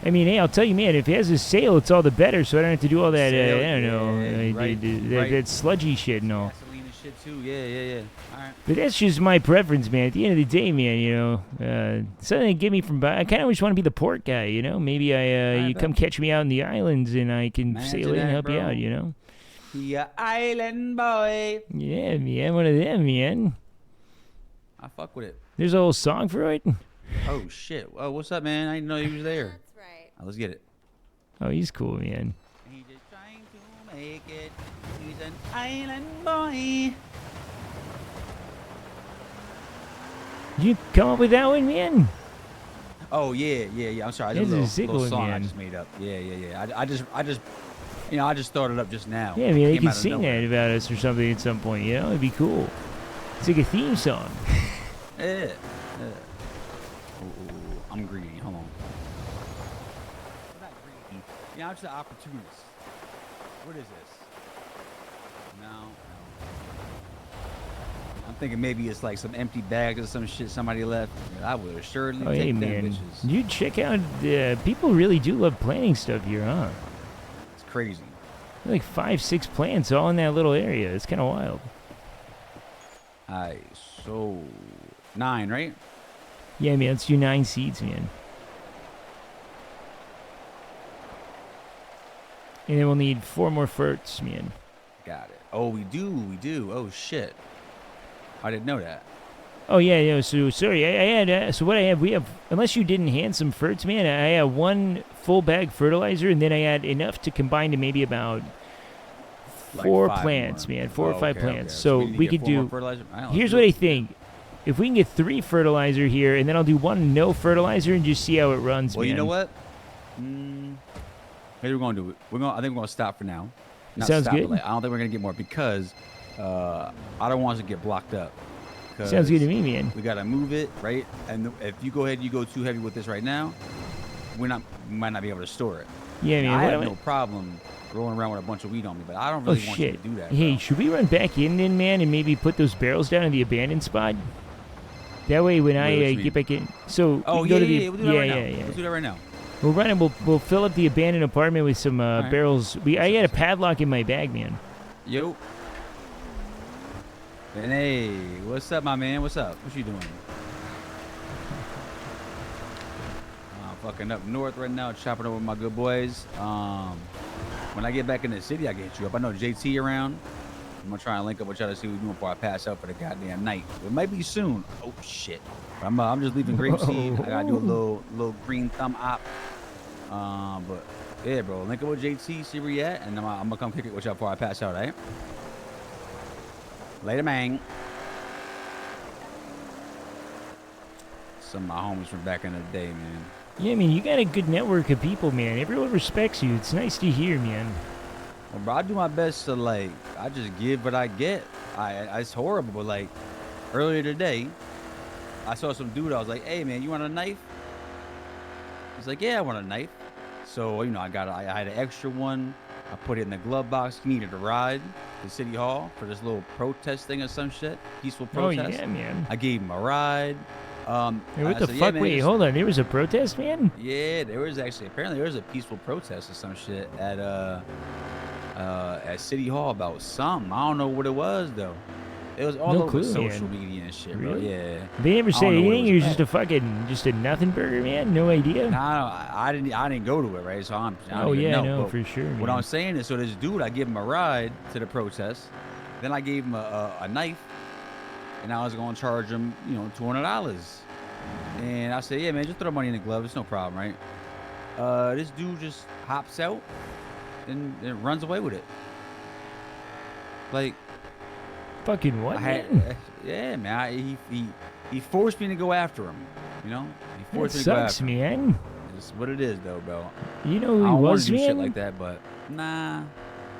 I mean, hey, I'll tell you, man, if it has a sale, it's all the better, so I don't have to do all that, Sale, I don't know, yeah, right, right. that sludgy shit and all. Gasoline and shit too. Yeah. All right. But that's just my preference, man. At the end of the day, man, you know, something to get me from. I kind of just want to be the port guy, you know. Maybe you bet. come catch me out in the islands, and I can Imagine sail in and that, help you bro. out, you know. Yeah, island boy. Yeah, man, one of them, man. I fuck with it. There's a whole song for it. Oh shit. Oh, what's up, man? I didn't know you was there. That's right. Let's get it. Oh, he's cool, man. He's just trying to make it. He's an island boy. You come up with that one, man? Oh yeah. I'm sorry. This is a It's sick little one, song I man. just made up. Yeah. I just, you know, I just thought it up just now. Yeah, man, they Came can out of sing nowhere. that about us or something at some point, you know? It'd be cool. It's like a theme song. Yeah. Ooh, I'm greedy. Hold on. I'm not greedy. Yeah, I'm just an opportunist. What is this? No. I'm thinking maybe it's like some empty bags or some shit somebody left. I would assuredly Oh, take hey, them man. bitches. You check out, people really do love planting stuff here, huh? It's crazy. Like 5, 6 plants all in that little area. It's kind of wild. Alright, so 9, right? Yeah, man, let's do 9 seeds, man. And then we'll need 4 more ferts, man. Got it. Oh, we do. Oh, shit. I didn't know that. Oh yeah, yeah. So sorry, I had. So what I have, we have. Unless you didn't hand some ferts, man, I had 1 full bag fertilizer, and then I had enough to combine to maybe about Like 4 5 plants, more. man. 4 or 5 Okay, plants. okay. So we, need to we get could 4 more do. fertilizer? Here's what I think. If we can get 3 fertilizer here, and then I'll do 1 no fertilizer, and just see how it runs, Well, man. you know what? Maybe we're gonna do it. I think we're gonna stop for now. Not Sounds stop, but, good. like, I don't think we're gonna get more because I don't want us to get blocked up. Sounds good to me, man. We gotta move it, right? And if you go ahead and you go too heavy with this right now, we might not be able to store it. Yeah, man. I what have am I- no problem rolling around with a bunch of weed on me, but I don't really Oh want you shit! to do that. Hey, should we run back in then, man, and maybe put those barrels down in the abandoned spot? That way, when Wait, what you I mean? get back in, so Oh we can go yeah, to the, yeah, we'll do that right now. yeah. Let's do that right now. We'll run and we'll fill up the abandoned apartment with some right. barrels. I got a padlock in my bag, man. Yo. And hey, what's up, my man? What's up? What you doing? I'm fucking up north right now, chopping up with my good boys. When I get back in the city, I can hit you up. I know JT around. I'm gonna try and link up with y'all to see what we're doing before I pass out for the goddamn night. It might be soon. Oh shit! I'm just leaving grapeseed. I gotta do a little green thumb op. But yeah, bro, link up with JT, see where you at, and I'm gonna come kick it with y'all before I pass out, alright? Later, man. Some of my homies from back in the day, man. Yeah, man, you got a good network of people, man. Everyone respects you. It's nice to hear, man. Well, bro, I do my best to, like, I just give what I get. It's horrible, but, like, earlier today, I saw some dude. I was like, hey, man, you want a knife? He's like, yeah, I want a knife. So, you know, I had an extra one. I put it in the glove box. He needed a ride to City Hall for this little protest thing or some shit. Peaceful protest. Oh, yeah, man. I gave him a ride. Hey, what I the said, fuck? man, Wait, just- hold on. There was a protest, man? Yeah, apparently there was a peaceful protest or some shit at City Hall about something. I don't know what it was though. It was all No over clue, social man. media and shit, Really? bro. Yeah. They never I said don't know what anything? it You're was just a nothing burger, man? No idea? Nah, I didn't go to it, right? So I don't Oh, even yeah, know. no, But for sure, What man. I'm saying is, so this dude, I give him a ride to the protest, then I gave him a knife, and I was gonna charge him, you know, $200. And I said, yeah, man, just throw money in the glove. It's no problem, right? This dude just hops out and runs away with it. Like, Fucking what, I had, man? yeah, man. He forced me to go after him. You know, he That forced me to go sucks, after him. man. It's what it is, though, bro. You know I who he don't wanna was, do shit man? like that, but nah.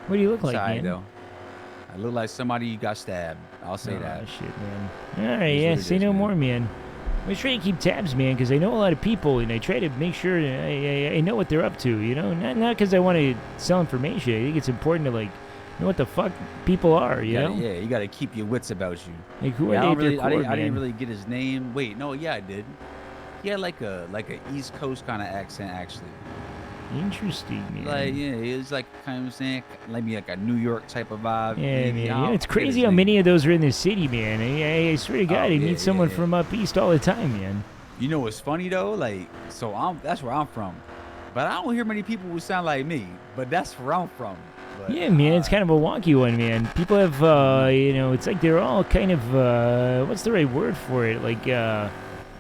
What do you look It's like, alright, man? though. I look like somebody got stabbed. I'll say Oh, that. shit, man. All right, It is yeah, what it say is, no man. more, man. I try to keep tabs, man, because I know a lot of people, and I try to make sure I know what they're up to, you know? Not because I want to sell information. I think it's important to, like, know what the fuck people are, you know? Yeah, you got to keep your wits about you. Like, who Yeah, are they I at their don't really, core, I didn't man? really get his name. Wait, no, yeah, I did. He had like a East Coast kind of accent, actually. Interesting, man. Like, yeah, it was like kind of saying maybe like a New York type of vibe. Yeah, maybe. man. I You know, don't it's forget his crazy how name. many of those are in this city, man. I swear to God, I yeah, meet yeah, someone yeah. from up east all the time, man. You know what's funny though? Like, so that's where I'm from, but I don't hear many people who sound like me. But that's where I'm from. But, Yeah, man, it's kind of a wonky one, man. People have, you know, it's like they're all kind of, what's the right word for it? Like,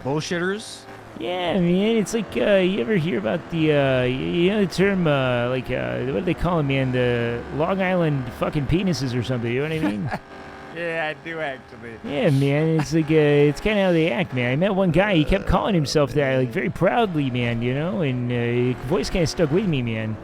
bullshitters? Yeah, man, it's like, you ever hear about the, you know the term, like, what do they call it, man? The Long Island fucking penises or something, you know what I mean? Yeah, I do actually. Yeah, man, it's like, it's kind of how they act, man. I met one guy, he kept calling himself that, like, very proudly, man, you know? And his voice kind of stuck with me, man.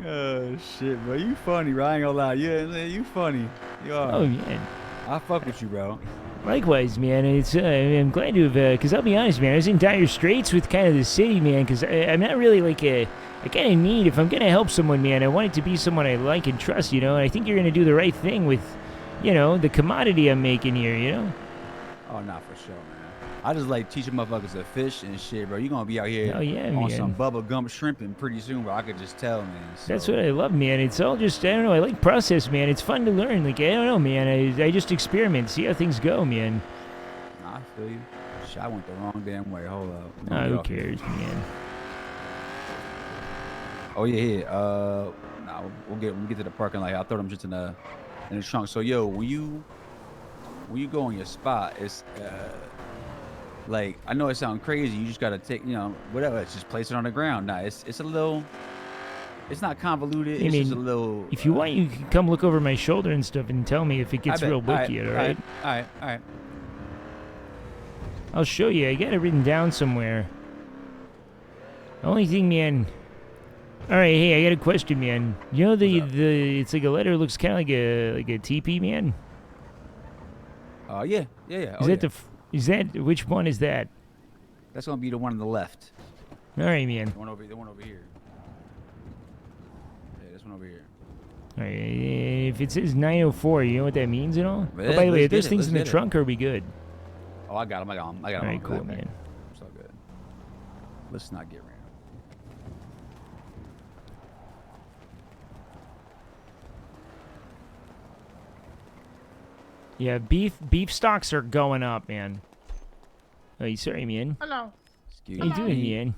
Oh shit, bro, you funny, bro. I ain't gonna lie. Yeah, man, you funny. You are. Oh, man. I fuck with you, bro. Likewise, man. It's I'm glad to have, because I'll be honest, man, I was in dire straits with kind of the city, man, because I'm not really like I kind of need, if I'm going to help someone, man, I want it to be someone I like and trust, you know, and I think you're going to do the right thing with, you know, the commodity I'm making here, you know? Oh, not for sure, man. I just like teaching motherfuckers to fish and shit, bro. You gonna be out here Oh, yeah, on man. some Bubba Gump shrimping pretty soon, bro. I could just tell, man. So, That's what I love, man. It's all just, I don't know, I like process, man. It's fun to learn. Like, I don't know, man. I just experiment, see how things go, man. Nah, I feel you. Shit, I went the wrong damn way. Hold up. Let me Oh, get who off here. cares, man? Oh yeah. Nah, we'll get to the parking lot. I'll throw them just in the trunk. So yo, when you when you go on your spot, it's like I know it sounds crazy. You just gotta take, whatever. It's just place it on the ground. Nah, it's a little. It's not convoluted. I It's mean, just a little. if you want, you can come look over my shoulder and stuff and tell me if it gets real wicked. All right. All right. I'll show you. I got it written down somewhere. Only thing, man. All right, hey, I got a question, man. You know the it's like a letter. It looks kind of like a teepee, man. Yeah. Is that which one is that? That's gonna be the one on the left. All right, man. The one over here. Yeah, this one over here. All right, if it says 904, you know what that means at all? Yeah, Oh, by the way, let's if there's get it, things let's in the get it. trunk, are we good? Oh, I got them. All right, cool, man. It's all good. Let's not get random. Yeah, beef stocks are going up, man. Oh, sorry, man. Hello. How you doing, man?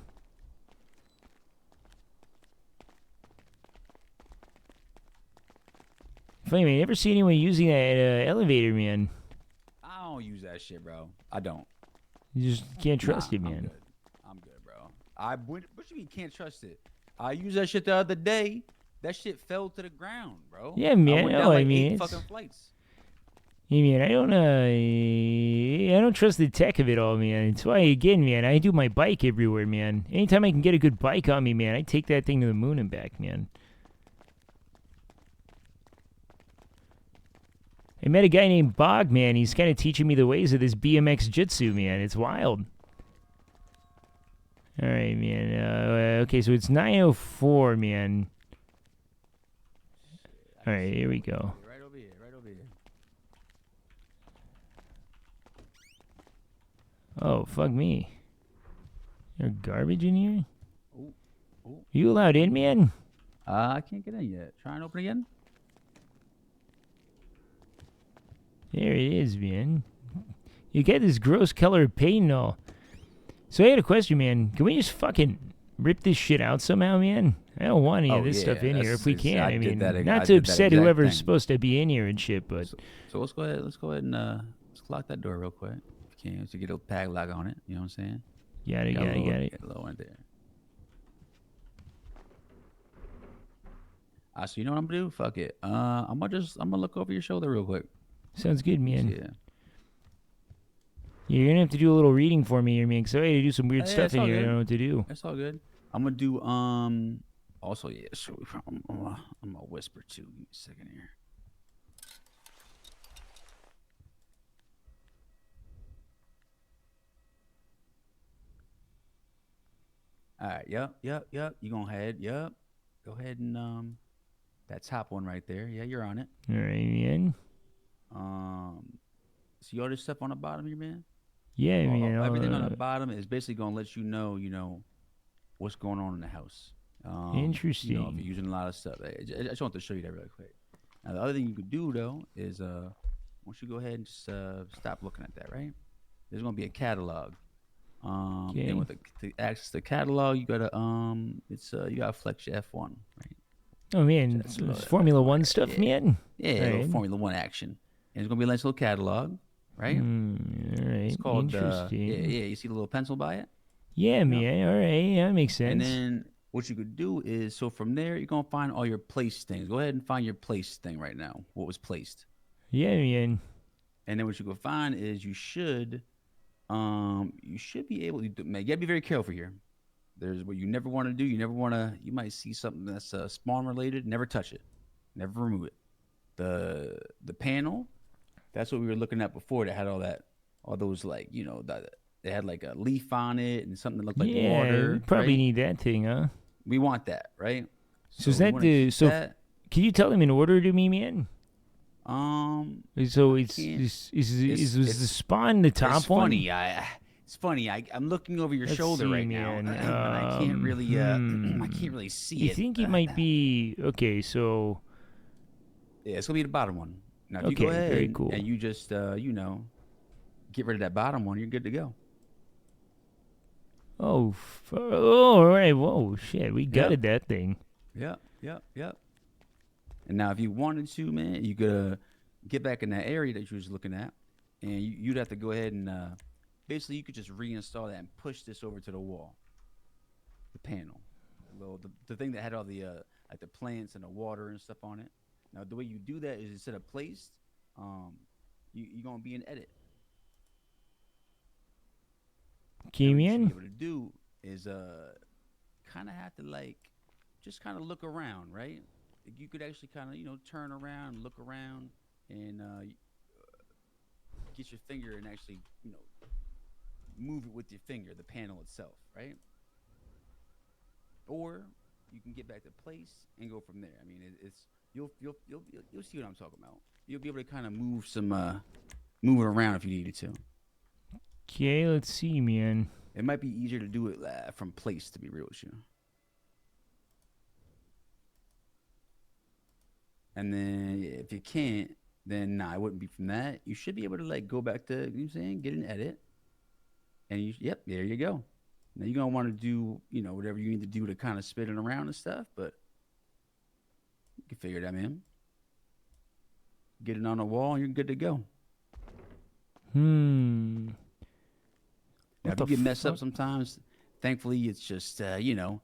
Funny, man. Never see anyone using that elevator, man. I don't use that shit, bro. I don't. You just can't trust it, man. I'm good, bro. What you mean can't trust it? I used that shit the other day. That shit fell to the ground, bro. Yeah, man. I went No, down like I mean, 8 it's- fucking flights. I mean, I don't trust the tech of it all, man. It's why, again, man, I do my bike everywhere, man. Anytime I can get a good bike on me, man, I take that thing to the moon and back, man. I met a guy named Bog, man. He's kind of teaching me the ways of this BMX jitsu, man. It's wild. All right, man. Okay, so it's 904, man. All right, here we go. Right over here. Oh, fuck me. There's garbage in here? Ooh. You allowed in, man? I can't get in yet. Try and open again. There it is, man. You get this gross colored paint and all. So I had a question, man. Can we just fucking rip this shit out somehow, man? I don't want any of this stuff in here if we can. I mean, not to upset whoever's supposed to be in here and shit, but... So let's go ahead and let's lock that door real quick. If you can, to get a padlock on it. You know what I'm saying? Got it. Get a little one there. So you know what I'm gonna do? Fuck it. I'm gonna look over your shoulder real quick. Sounds good, man. Yeah. You're gonna have to do a little reading for me here, man, because I had to do some weird stuff it's in all here. I good. don't know what to do. That's all good. I'm gonna do also so I'm gonna whisper too. Give me a second here. All right. Yep. You gonna head. Yep. Go ahead and that top one right there. Yeah, you're on it. All right, man. See all this stuff on the bottom here, man? Yeah, man. Everything on the bottom is basically gonna let you know, what's going on in the house. Interesting. You know, if you're using a lot of stuff. I just want to show you that really quick. Now, the other thing you could do though is once you go ahead and just stop looking at that, right? There's gonna be a catalog. Okay. And with to access the catalog, you gotta you gotta flex your F1, right? Oh man, it's Formula One stuff, man. Yeah, a little Formula One action. And it's gonna be a nice little catalog, right? All right. It's called Interesting. yeah. You see the little pencil by it? Yeah, man. All right. Yeah, that makes sense. And then what you could do is, so from there, you're gonna find all your place things. Go ahead and find your place thing right now. What was placed? Yeah, man. And then what you can find is you should be able to. Man, you gotta be very careful here. There's what you never want to do. You might see something that's spawn related. Never touch it. Never remove it. The panel. That's what we were looking at before. That had all those like they had like a leaf on it and something that looked like water. We probably right? need that thing, huh? We want that, right? So is that the Can you tell them in order to me, man? So is the spawn the top one? It's funny. I'm looking over your Let's shoulder see, right man. now, and I can't really I can't really see it. I think it might be okay. So yeah, it's gonna be the bottom one. Now, if you Okay, go ahead very cool. and you just get rid of that bottom one, you're good to go. Oh, all right. Whoa, shit. We gutted that thing. Yep. And now, if you wanted to, man, you could get back in that area that you was looking at, and you'd have to go ahead and basically you could just reinstall that and push this over to the wall. The panel, the thing that had all the like the plants and the water and stuff on it. Now the way you do that is instead of placed, you're gonna be in edit. Came What you in. should be able to do is kind of have to like just kind of look around, right? Like you could actually kind of turn around, look around, and get your finger and actually move it with your finger, the panel itself, right? Or you can get back to place and go from there. I mean, it's you'll see what I'm talking about. You'll be able to kind of move it around if you needed to. Okay, let's see, man. It might be easier to do it from place, to be real with you. And then if you can't, then nah, it wouldn't be from that. You should be able to like go back to, you know what I'm saying, get an edit. And yep, there you go. Now you're gonna want to do, whatever you need to do to kind of spin it around and stuff, but you can figure that, man. Get it on the wall and you're good to go. Now, if you get messed up sometimes, thankfully it's just you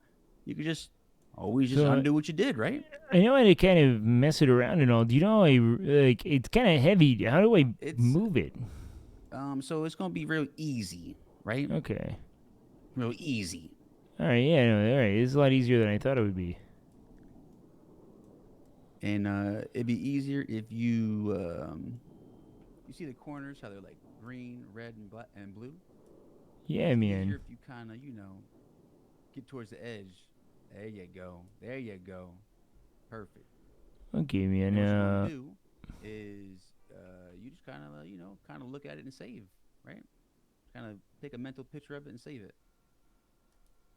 could just always just undo what you did, right? I know how to kind of mess it around and all. Do you know like it's kind of heavy? How do I move it? So it's gonna be real easy, right? Okay. Real easy. All right, yeah, no, all right. It's a lot easier than I thought it would be. And it'd be easier if you see the corners, how they're like green, red, and black and blue. Yeah, it's man. Easier if you kind of get towards the edge. There you go. There you go. Perfect. Okay, man. And what you want to do is you just kind of look at it and save, right? Kind of take a mental picture of it and save it.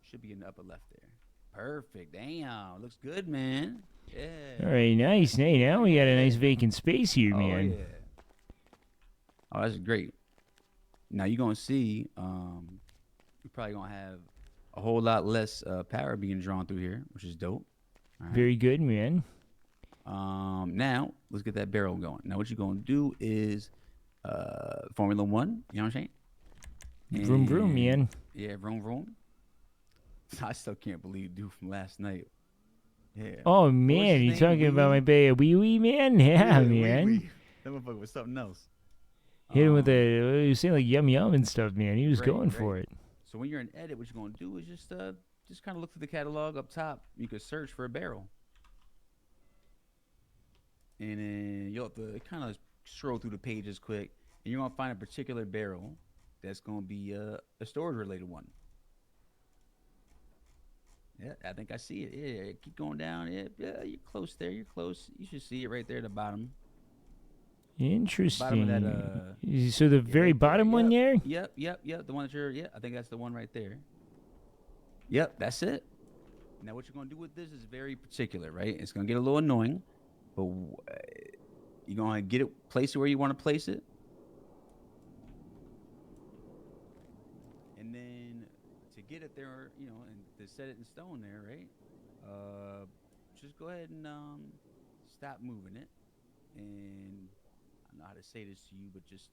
Should be in the upper left there. Perfect. Damn, looks good, man. Yeah. All right, nice. Hey, now we got a nice vacant space here, man. Yeah. Oh, that's great. Now you're gonna see, you're probably gonna have a whole lot less power being drawn through here, which is dope. All right. Very good, man. Now let's get that barrel going. Now what you're gonna do is Formula 1. You know what I'm saying? Vroom, vroom, man. Yeah, vroom, vroom. I still can't believe dude from last night. Yeah. Oh man, you talking about my baby wee wee man? Yeah, man. Wee. That motherfucker was something else. Hit him with the he was saying like yum yum and stuff, man. He was going for it. So when you're in edit, what you're gonna do is just kind of look through the catalog up top. You can search for a barrel, and then you'll have to kind of scroll through the pages quick, and you're gonna find a particular barrel that's gonna be a storage related one. Yeah, I think I see it. Yeah, keep going down. Yeah, you're close there. You're close. You should see it right there at the bottom. Interesting. Bottom of that, so the very right bottom one there? Yep. The one that I think that's the one right there. Yep, that's it. Now what you're gonna do with this is very particular, right? It's gonna get a little annoying, but you're gonna get it, place it where you want to place it. And then to get it there, and to set it in stone there, right? Just go ahead and stop moving it. And I don't know how to say this to you, but just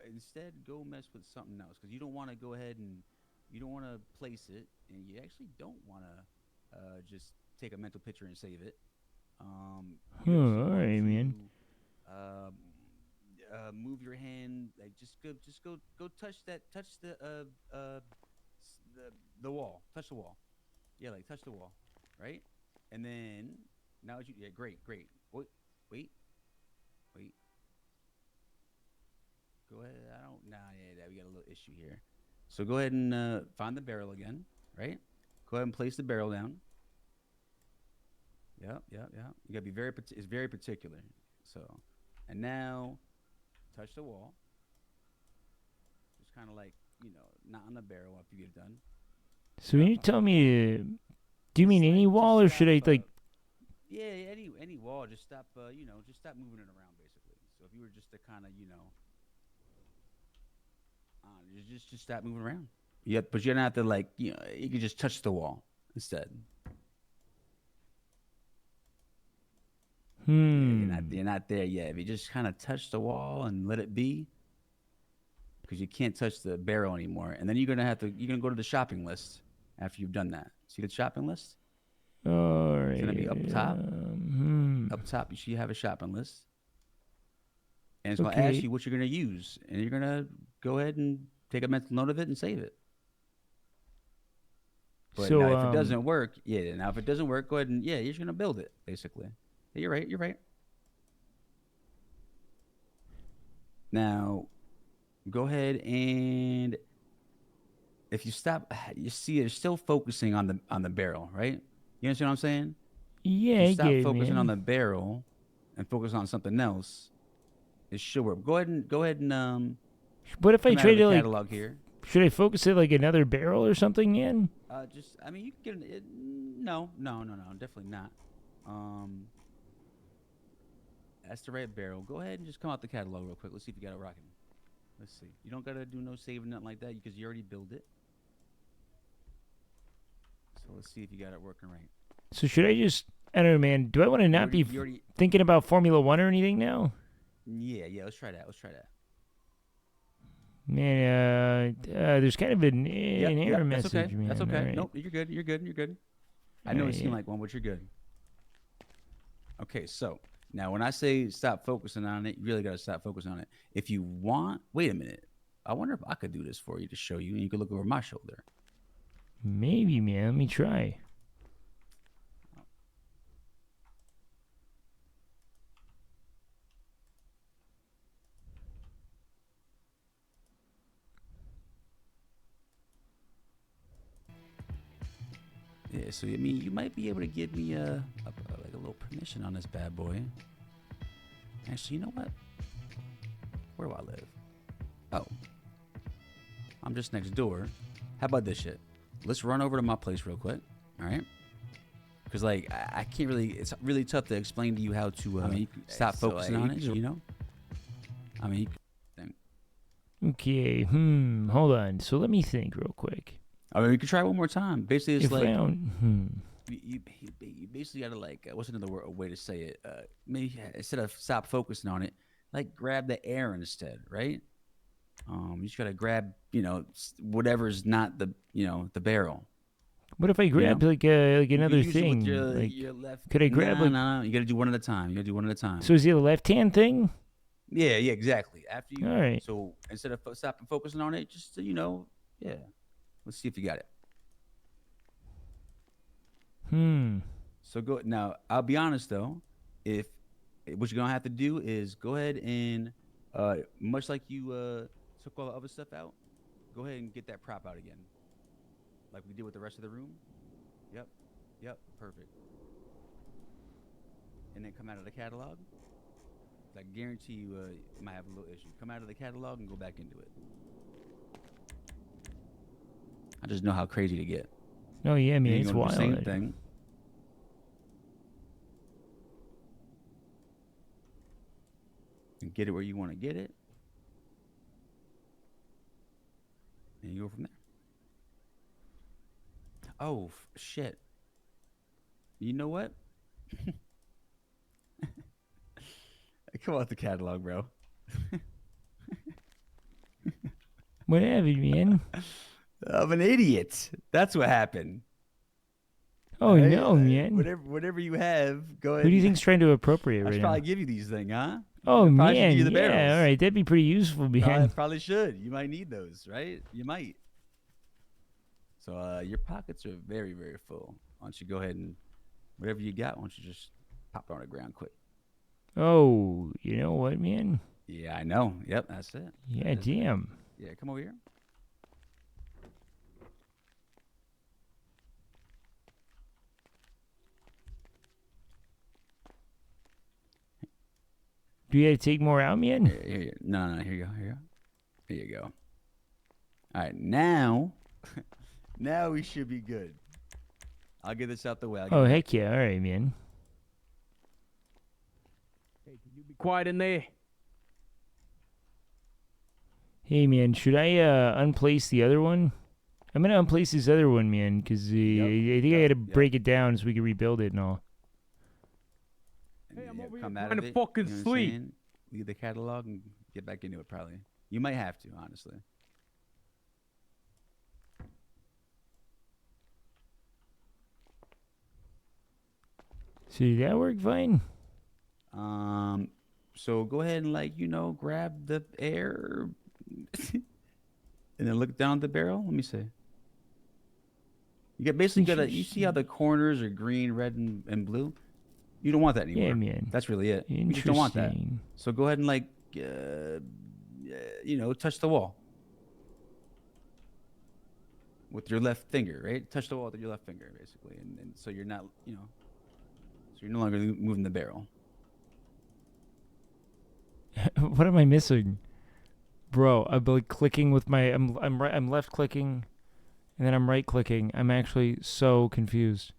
instead go mess with something else, because you don't want to go ahead and you don't want to place it, and you actually don't want to just take a mental picture and save it. All right, man. Move your hand, like just go touch the wall. Touch the wall. Yeah, like touch the wall, right? And then now great. Wait. Go ahead. We got a little issue here. So go ahead and find the barrel again, right? Go ahead and place the barrel down. Yeah. You gotta be it's very particular. So, and now touch the wall. Just kind of like, not on the barrel after you get it done. So when you tell me, do you mean any wall or should I like? Yeah, any wall. Just stop. Just stop moving it around, basically. So if you were just to kind of, just stop moving around. Yeah, but you don't have to like, you can just touch the wall instead. You're not there yet. If you just kind of touch the wall and let it be, because you can't touch the barrel anymore, and then you're gonna go to the shopping list after you've done that. See the shopping list? All right. It's gonna be up top. Up top, you have a shopping list, and it's gonna ask you what you're gonna use, and you're gonna go ahead and take a mental note of it and save it. But So, now if it doesn't work, now if it doesn't work, go ahead and you're just gonna build it basically. Yeah, you're right. You're right. Now, go ahead and if you stop, you see it's still focusing on the barrel, right? You understand what I'm saying? Yeah, If you stop I get it, focusing on man. the barrel and focus on something else, it should work. Go ahead and What if I come out try of the to like? catalog here. Should I focus it like another barrel or something, man? I mean, you can get it. No, definitely not. That's the right barrel. Go ahead and just come out the catalog real quick. Let's see if you got it rocking. Let's see. You don't gotta do no saving, nothing like that, because you already built it. So let's see if you got it working right. So should I just? I don't know, man. Do I want to not be thinking about Formula One or anything now? Yeah. Let's try that. Man, there's kind of an error message, That's okay. man. That's okay. All right. Nope, you're good. I know it seemed like one, but you're good. Okay, so now when I say stop focusing on it, you really got to stop focusing on it. If you want, wait a minute. I wonder if I could do this for you to show you, and you could look over my shoulder. Maybe, man. Let me try. Yeah, so I mean, you might be able to give me like a little permission on this bad boy. Actually, you know what? Where do I live? Oh, I'm just next door. How about this shit? Let's run over to my place real quick. All right? Because like I can't really. It's really tough to explain to you how to stop focusing on it. You know? I mean, Okay. Hold on. So let me think real quick. I mean, we could try one more time. Basically, it's If like round, you basically gotta like what's another way to say it? Maybe instead of stop focusing on it, like grab the air instead, right? You just gotta grab, whatever's not the barrel. What if I grabbed like another use it thing? with Like, your left. could I grab like? No, you gotta do one at a time. So is it a left-hand thing? Yeah, exactly. After you. All right. So instead of stopping focusing on it, just yeah. Let's see if you got it. So go now. I'll be honest though. If what you're gonna have to do is go ahead and, much like you took all the other stuff out, go ahead and get that prop out again, like we did with the rest of the room. Yep. Perfect. And then come out of the catalog. I guarantee you, you might have a little issue. Come out of the catalog and go back into it. I just know how crazy to get. Oh yeah, man, it's do wild. the same thing. And get it where you want to get it. And you go from there. Oh, shit. You know what? Come out the catalog, bro. What happened, man? I'm an idiot. That's what happened. Oh no, man. Whatever you have, go ahead. Who do you think's trying to appropriate I right should now? probably give you these things, huh? Oh I probably man, should give you the yeah. barrels. All right, that'd be pretty useful, man. I probably should. You might need those, right? You might. So your pockets are very, very full. Why don't you go ahead and whatever you got, why don't you just pop it on the ground quick? Oh, you know what, man? Yeah, I know. Yep, that's it. Yeah, damn. Yeah, come over here. Do you got to take more out, man? Here. No, here you go. Here you go. All right, now we should be good. I'll get this out the way. Oh, heck yeah. All right, man. Hey, can you be quiet in there? Hey, man, should I unplace the other one? I'm going to unplace this other one, man, because I think I got to break it down so we can rebuild it and all. Yeah, come out trying of to it. fucking you know what I'm sleep. saying? Leave the catalog and get back into it. Probably. You might have to, honestly. See, that worked fine. So go ahead and grab the air, and then look down at the barrel. Let me see. You see how the corners are green, red, and blue. You don't want that anymore. Yeah, man. That's really it. You just don't want that. Interesting. So go ahead and touch the wall with your left finger, right? Touch the wall with your left finger, basically, and so you're not, so you're no longer moving the barrel. What am I missing, bro? I'm like clicking with my. I'm left clicking, and then I'm right clicking. I'm actually so confused.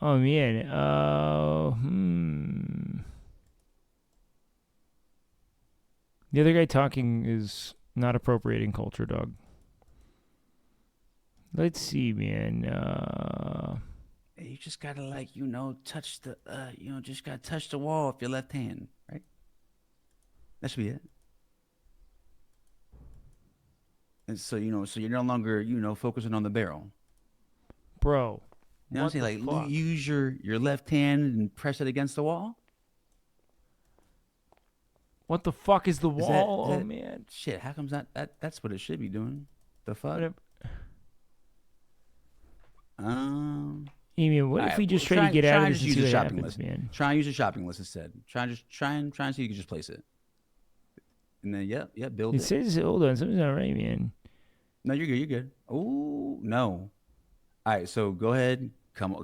Oh man. The other guy talking is not appropriating culture, dog. Let's see, man. You just gotta touch the just gotta touch the wall with your left hand, right? That should be it. And so so you're no longer focusing on the barrel, bro. You know what I'm saying? Like use your left hand and press it against the wall. What the fuck is the wall? Is that, oh man. Shit, how comes that's what it should be doing? The fuck? What if we just try to get out of this and see what shopping happens, list, man? Try and use a shopping list instead. Try and see if you can just place it. And then build it. It says, hold on, something's not right, man. No, you're good. You're good. Oh no. All right, so go ahead,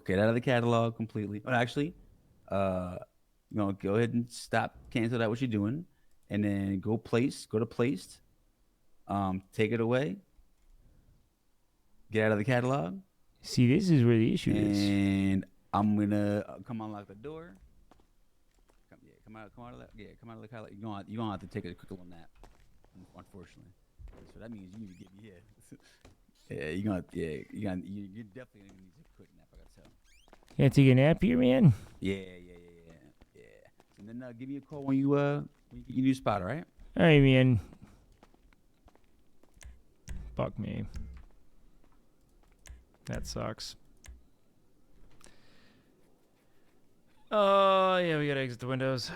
get out of the catalog completely. Well, actually, go ahead and cancel out what you're doing, and then go to placed. Take it away. Get out of the catalog. See, this is where the issue is. And I'm gonna come unlock the door. Come out of the catalog. You're gonna have to take a quick little nap, unfortunately. So that means you need to get me here. You definitely gonna need a quick nap. I gotta tell. You gotta take a nap here, man. Yeah. And then give me a call when you get your new spot, all right? All right, man. Fuck me. That sucks. Oh, yeah, we gotta exit the windows.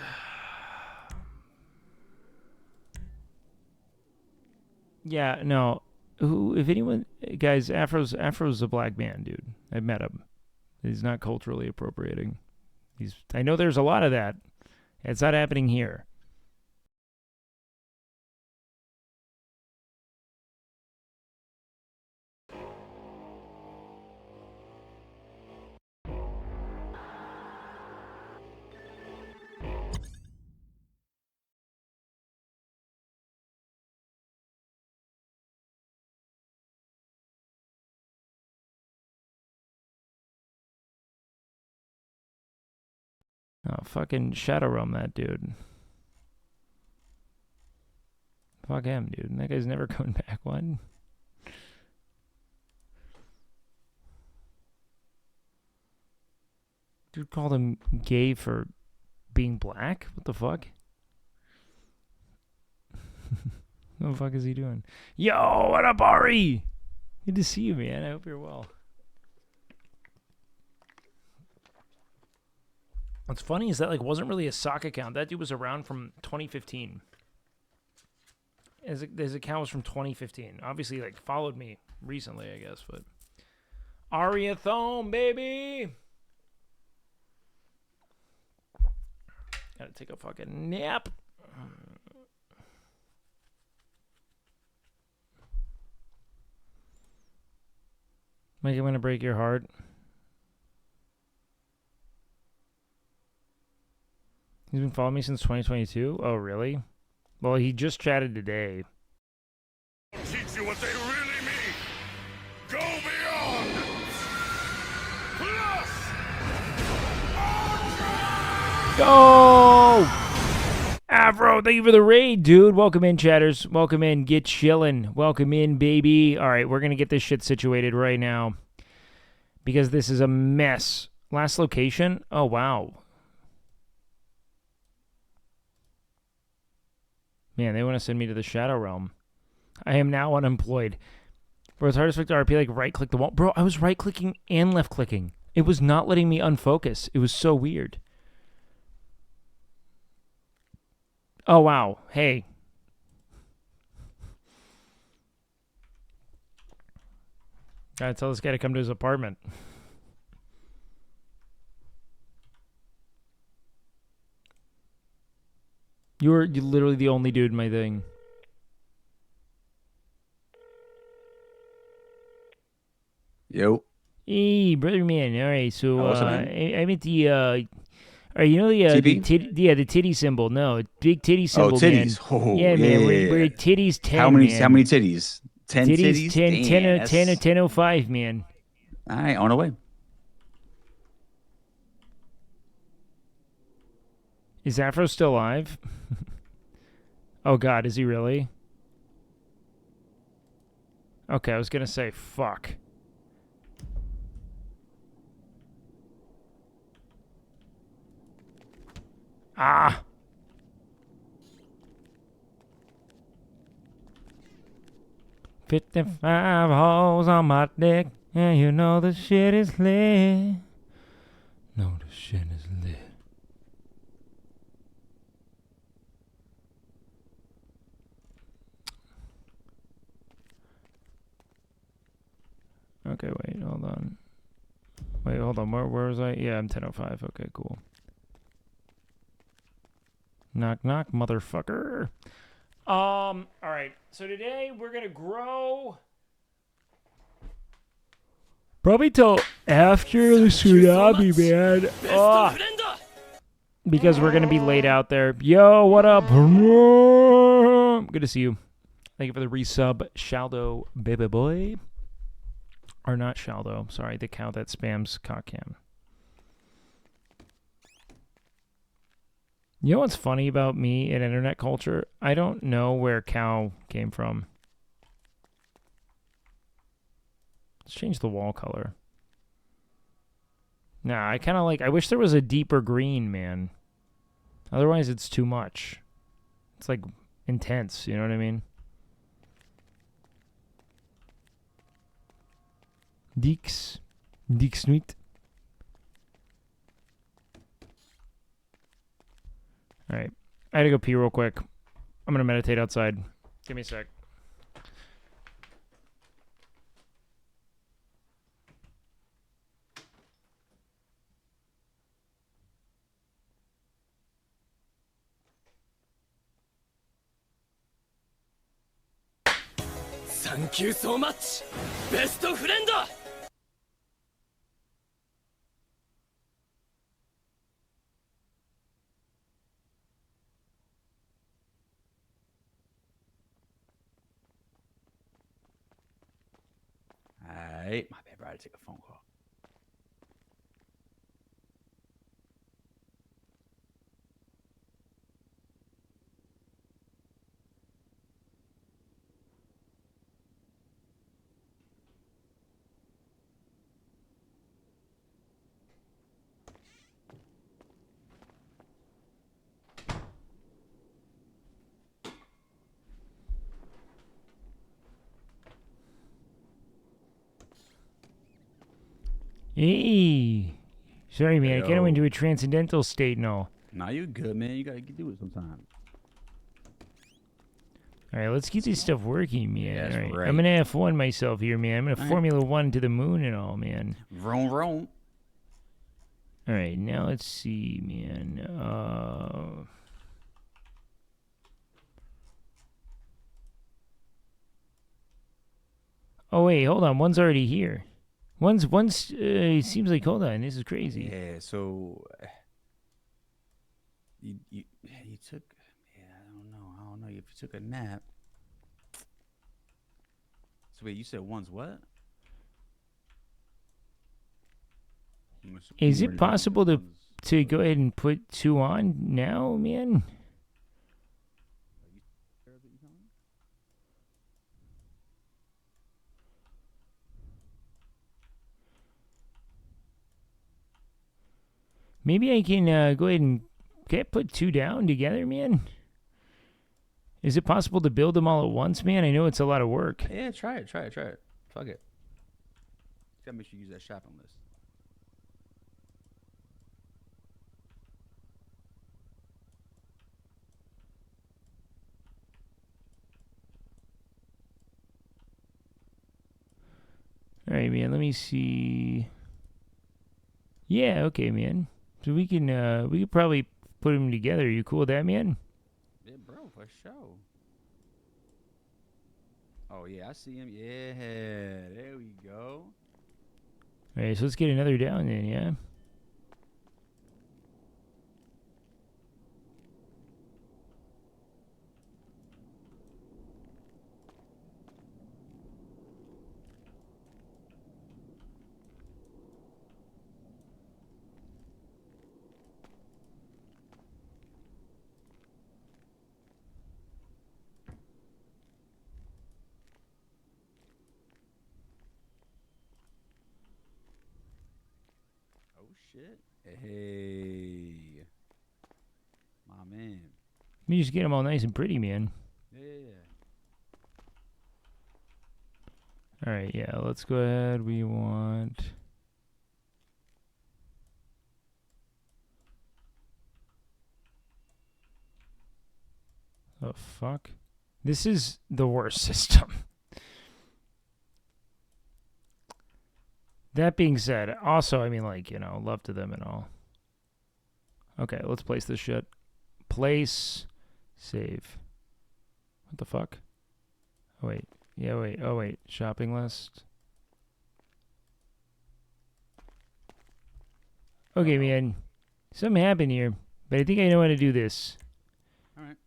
Yeah, no. If anyone, guys, Afro's a black man, dude. I've met him. He's not culturally appropriating. I know there's a lot of that. It's not happening here. Oh, fucking Shadow Realm that dude. Fuck him, dude. That guy's never coming back. What? Dude called him gay for being black? What the fuck? What the fuck is he doing? Yo, what up, Ari? Good to see you, man. I hope you're well. What's funny is that wasn't really a sock account. That dude was around from 2015. His account was from 2015. Obviously, followed me recently, I guess. But Ariathone, baby. Gotta take a fucking nap. Mike, I'm gonna break your heart. He's been following me since 2022? Oh, really? Well, he just chatted today. Teach you what they really mean. Go beyond. Plus. Go! Afro, thank you for the raid, dude. Welcome in, chatters. Welcome in. Get chillin'. Welcome in, baby. All right, we're going to get this shit situated right now because this is a mess. Last location? Oh, wow. Man, they want to send me to the Shadow Realm. I am now unemployed. Bro, it's hard to select RP, like right-click the wall. Bro, I was right-clicking and left-clicking. It was not letting me unfocus. It was so weird. Oh, wow. Hey. Gotta tell this guy to come to his apartment. You're literally the only dude in my thing. Yo. Hey, brother man. All right, so Oh, what's up, man? I'm at the all right, you know the TP? the titty symbol. No, big titty symbol. Oh, titties. Man. Oh, yeah, man. We're yeah. at titties 10. How many? Man. How many titties? 10 titties. 10, Damn, 10:05, man. All right, on the way. Is Afro still alive? Oh God, is he really? Okay, I was gonna say fuck. Ah. "55 holes on my dick, and you know the shit is lit. No, the shit is lit." Okay, wait, hold on. Wait, hold on. Where was I? Yeah, I'm 10:05. Okay, cool. Knock, knock, motherfucker. All right. So today we're gonna grow. Probably till after the tsunami, man. Because we're gonna be laid out there. Yo, what up? Good to see you. Thank you for the resub, Shaldo baby boy. Or not Shaldo. Sorry, the cow that spams cockcam. You know what's funny about me in internet culture? I don't know where cow came from. Let's change the wall color. Nah, I kind of like... I wish there was a deeper green, man. Otherwise, it's too much. It's like intense, you know what I mean? Deeks. Deeks niet. Alright. I had to go pee real quick. I'm going to meditate outside. Give me a sec. Thank you so much, best friend! Alright, my bad, bro. I had to take a phone call. Hey. Sorry, man. I kind of Yo. went into a transcendental state and all. Nah, you good, man. You gotta do it sometime. All right, let's get this stuff working, man. That's all right. right. I'm going to F1 myself here, man. I'm going to All right. Formula 1 to the moon and all, man. Vroom, vroom. All right, now let's see, man. Oh, wait, hold on. One's already here. One's seems like, hold on, this is crazy. Yeah, so you took, yeah, I don't know if you took a nap. So wait, you said one's what? Is it possible to go ahead and put 2 on now, man? Maybe I can go ahead and put 2 down together, man. Is it possible to build them all at once, man? I know it's a lot of work. Yeah, try it. Fuck it. Gotta make sure you use that shopping list. All right, man. Let me see. Yeah, okay, man. So we could probably put them together. You cool with that, man? Yeah, bro, for sure. Oh yeah, I see him. Yeah, there we go. All right, so let's get another down then, yeah? Oh shit. Hey. My man. Let me just get them all nice and pretty, man. Yeah. All right, yeah, let's go ahead. We want... Oh, fuck. This is the worst system. That being said, also, I mean, like, you know, love to them and all. Okay, let's place this shit. Place, save. What the fuck? Oh, wait. Yeah, wait. Oh, wait. Shopping list. Okay, man. Something happened here, but I think I know how to do this. All right.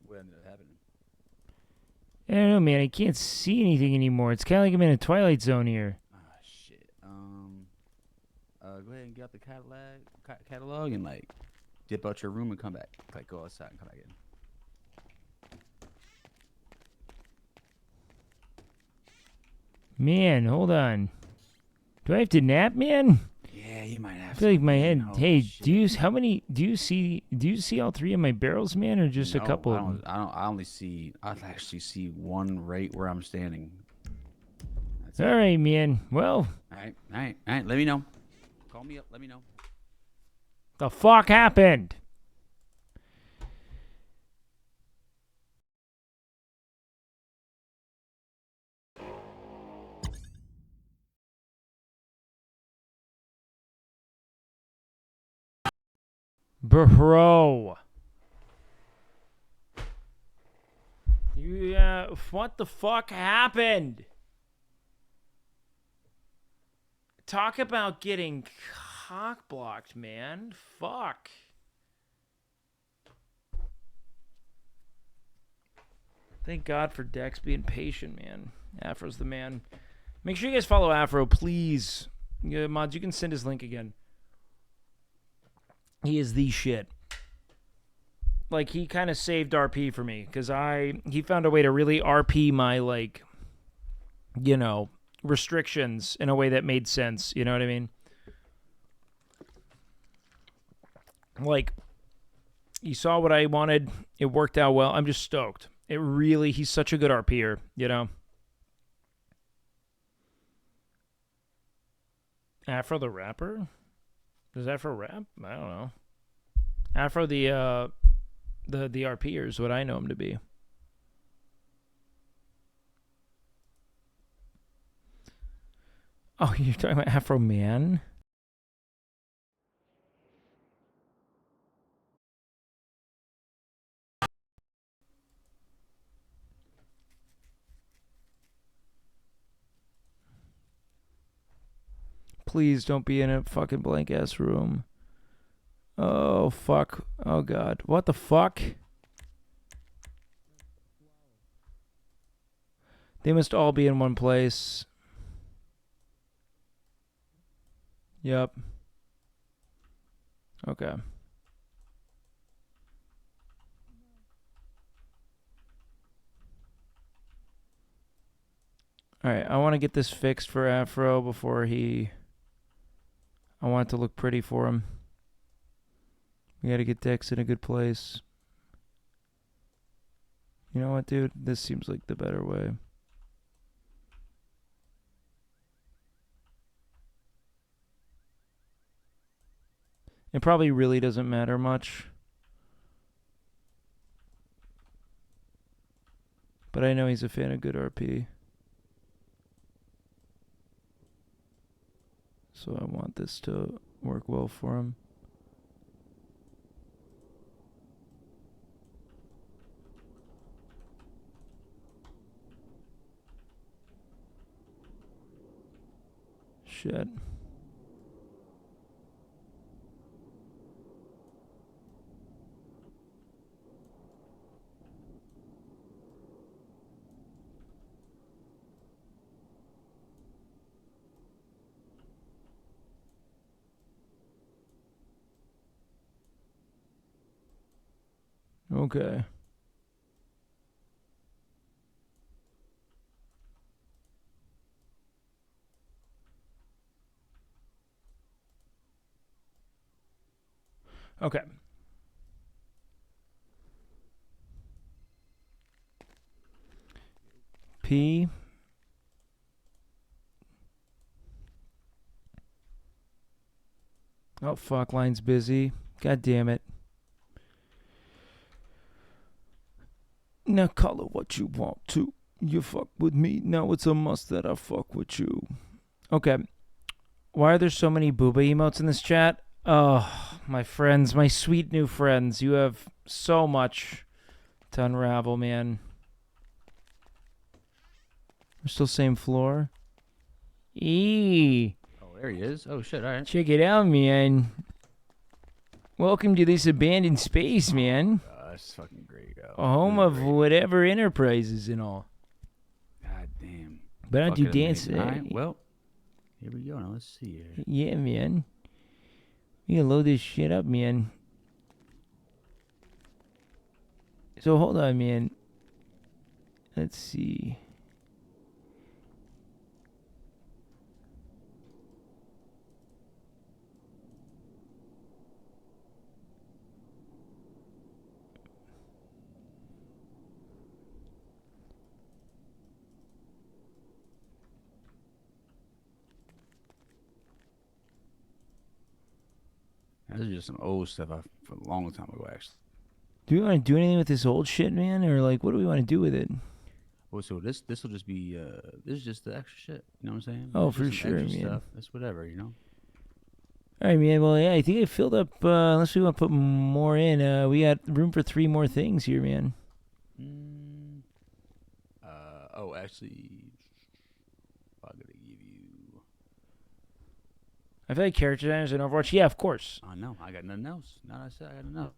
What ended up happening? I don't know, man. I can't see anything anymore. It's kind of like I'm in a Twilight Zone here. Ah, shit. Go ahead and get out the catalog and like dip out your room and come back. Like go outside and come back in. Man, hold on. Do I have to nap, man? Yeah, you might have. I feel like my head. Oh, Hey, shit. do you see all three of my barrels, man, or just a No, couple I of them? don't. I actually see one right where I'm standing. That's All right, man. Well, All right. Let me know. Call me up. Let me know. the fuck happened? Bro. Yeah, what the fuck happened? Talk about getting cock blocked, man. Fuck. Thank God for Dex being patient, man. Afro's the man. Make sure you guys follow Afro, please. Yeah, mods, you can send his link again. He is the shit. Like, he kind of saved RP for me, because he found a way to really RP my, like, you know, restrictions in a way that made sense. You know what I mean? Like, you saw what I wanted. It worked out well. I'm just stoked. He's such a good RPer, you know? Afro the rapper? Does Afro rap? I don't know. Afro the RPer is what I know him to be. Oh, you're talking about Afro Man? Please don't be in a fucking blank ass room. Oh, fuck. Oh, God. What the fuck? They must all be in one place. Yep. Okay. Alright, I want to get this fixed for Afro before he... I want it to look pretty for him. We gotta get Dex in a good place. You know what, dude? This seems like the better way. It probably really doesn't matter much. But I know he's a fan of good RP. So I want this to work well for him. Shit. Okay. Okay. P. Oh, fuck. Line's busy. God damn it. Now call it what you want to. You fuck with me. Now it's a must that I fuck with you. Okay. Why are there so many booba emotes in this chat? Oh, my friends. My sweet new friends. You have so much to unravel, man. We're still same floor. Oh, there he is. Oh, shit. All right. Check it out, man. Welcome to this abandoned space, man. That's fucking great. A home of whatever enterprises and all. God damn. But I do Fucking dance. amazing. All right, well, here we go. Now let's see here. Yeah, man. You can load this shit up, man. So hold on, man. Let's see. This is just some old stuff from a long time ago, actually. Do we want to do anything with this old shit, man? Or, like, what do we want to do with it? Well, so this will just be, this is just the extra shit. You know what I'm saying? Oh, It's for just some sure, extra man. Stuff. That's whatever, you know? All right, man. Well, yeah, I think I filled up, unless we want to put more in. We got room for 3 more things here, man. Oh, actually, I'm going to give you... I feel like character designers in Overwatch. Yeah, of course. I know. I got nothing else. Now I said I got enough.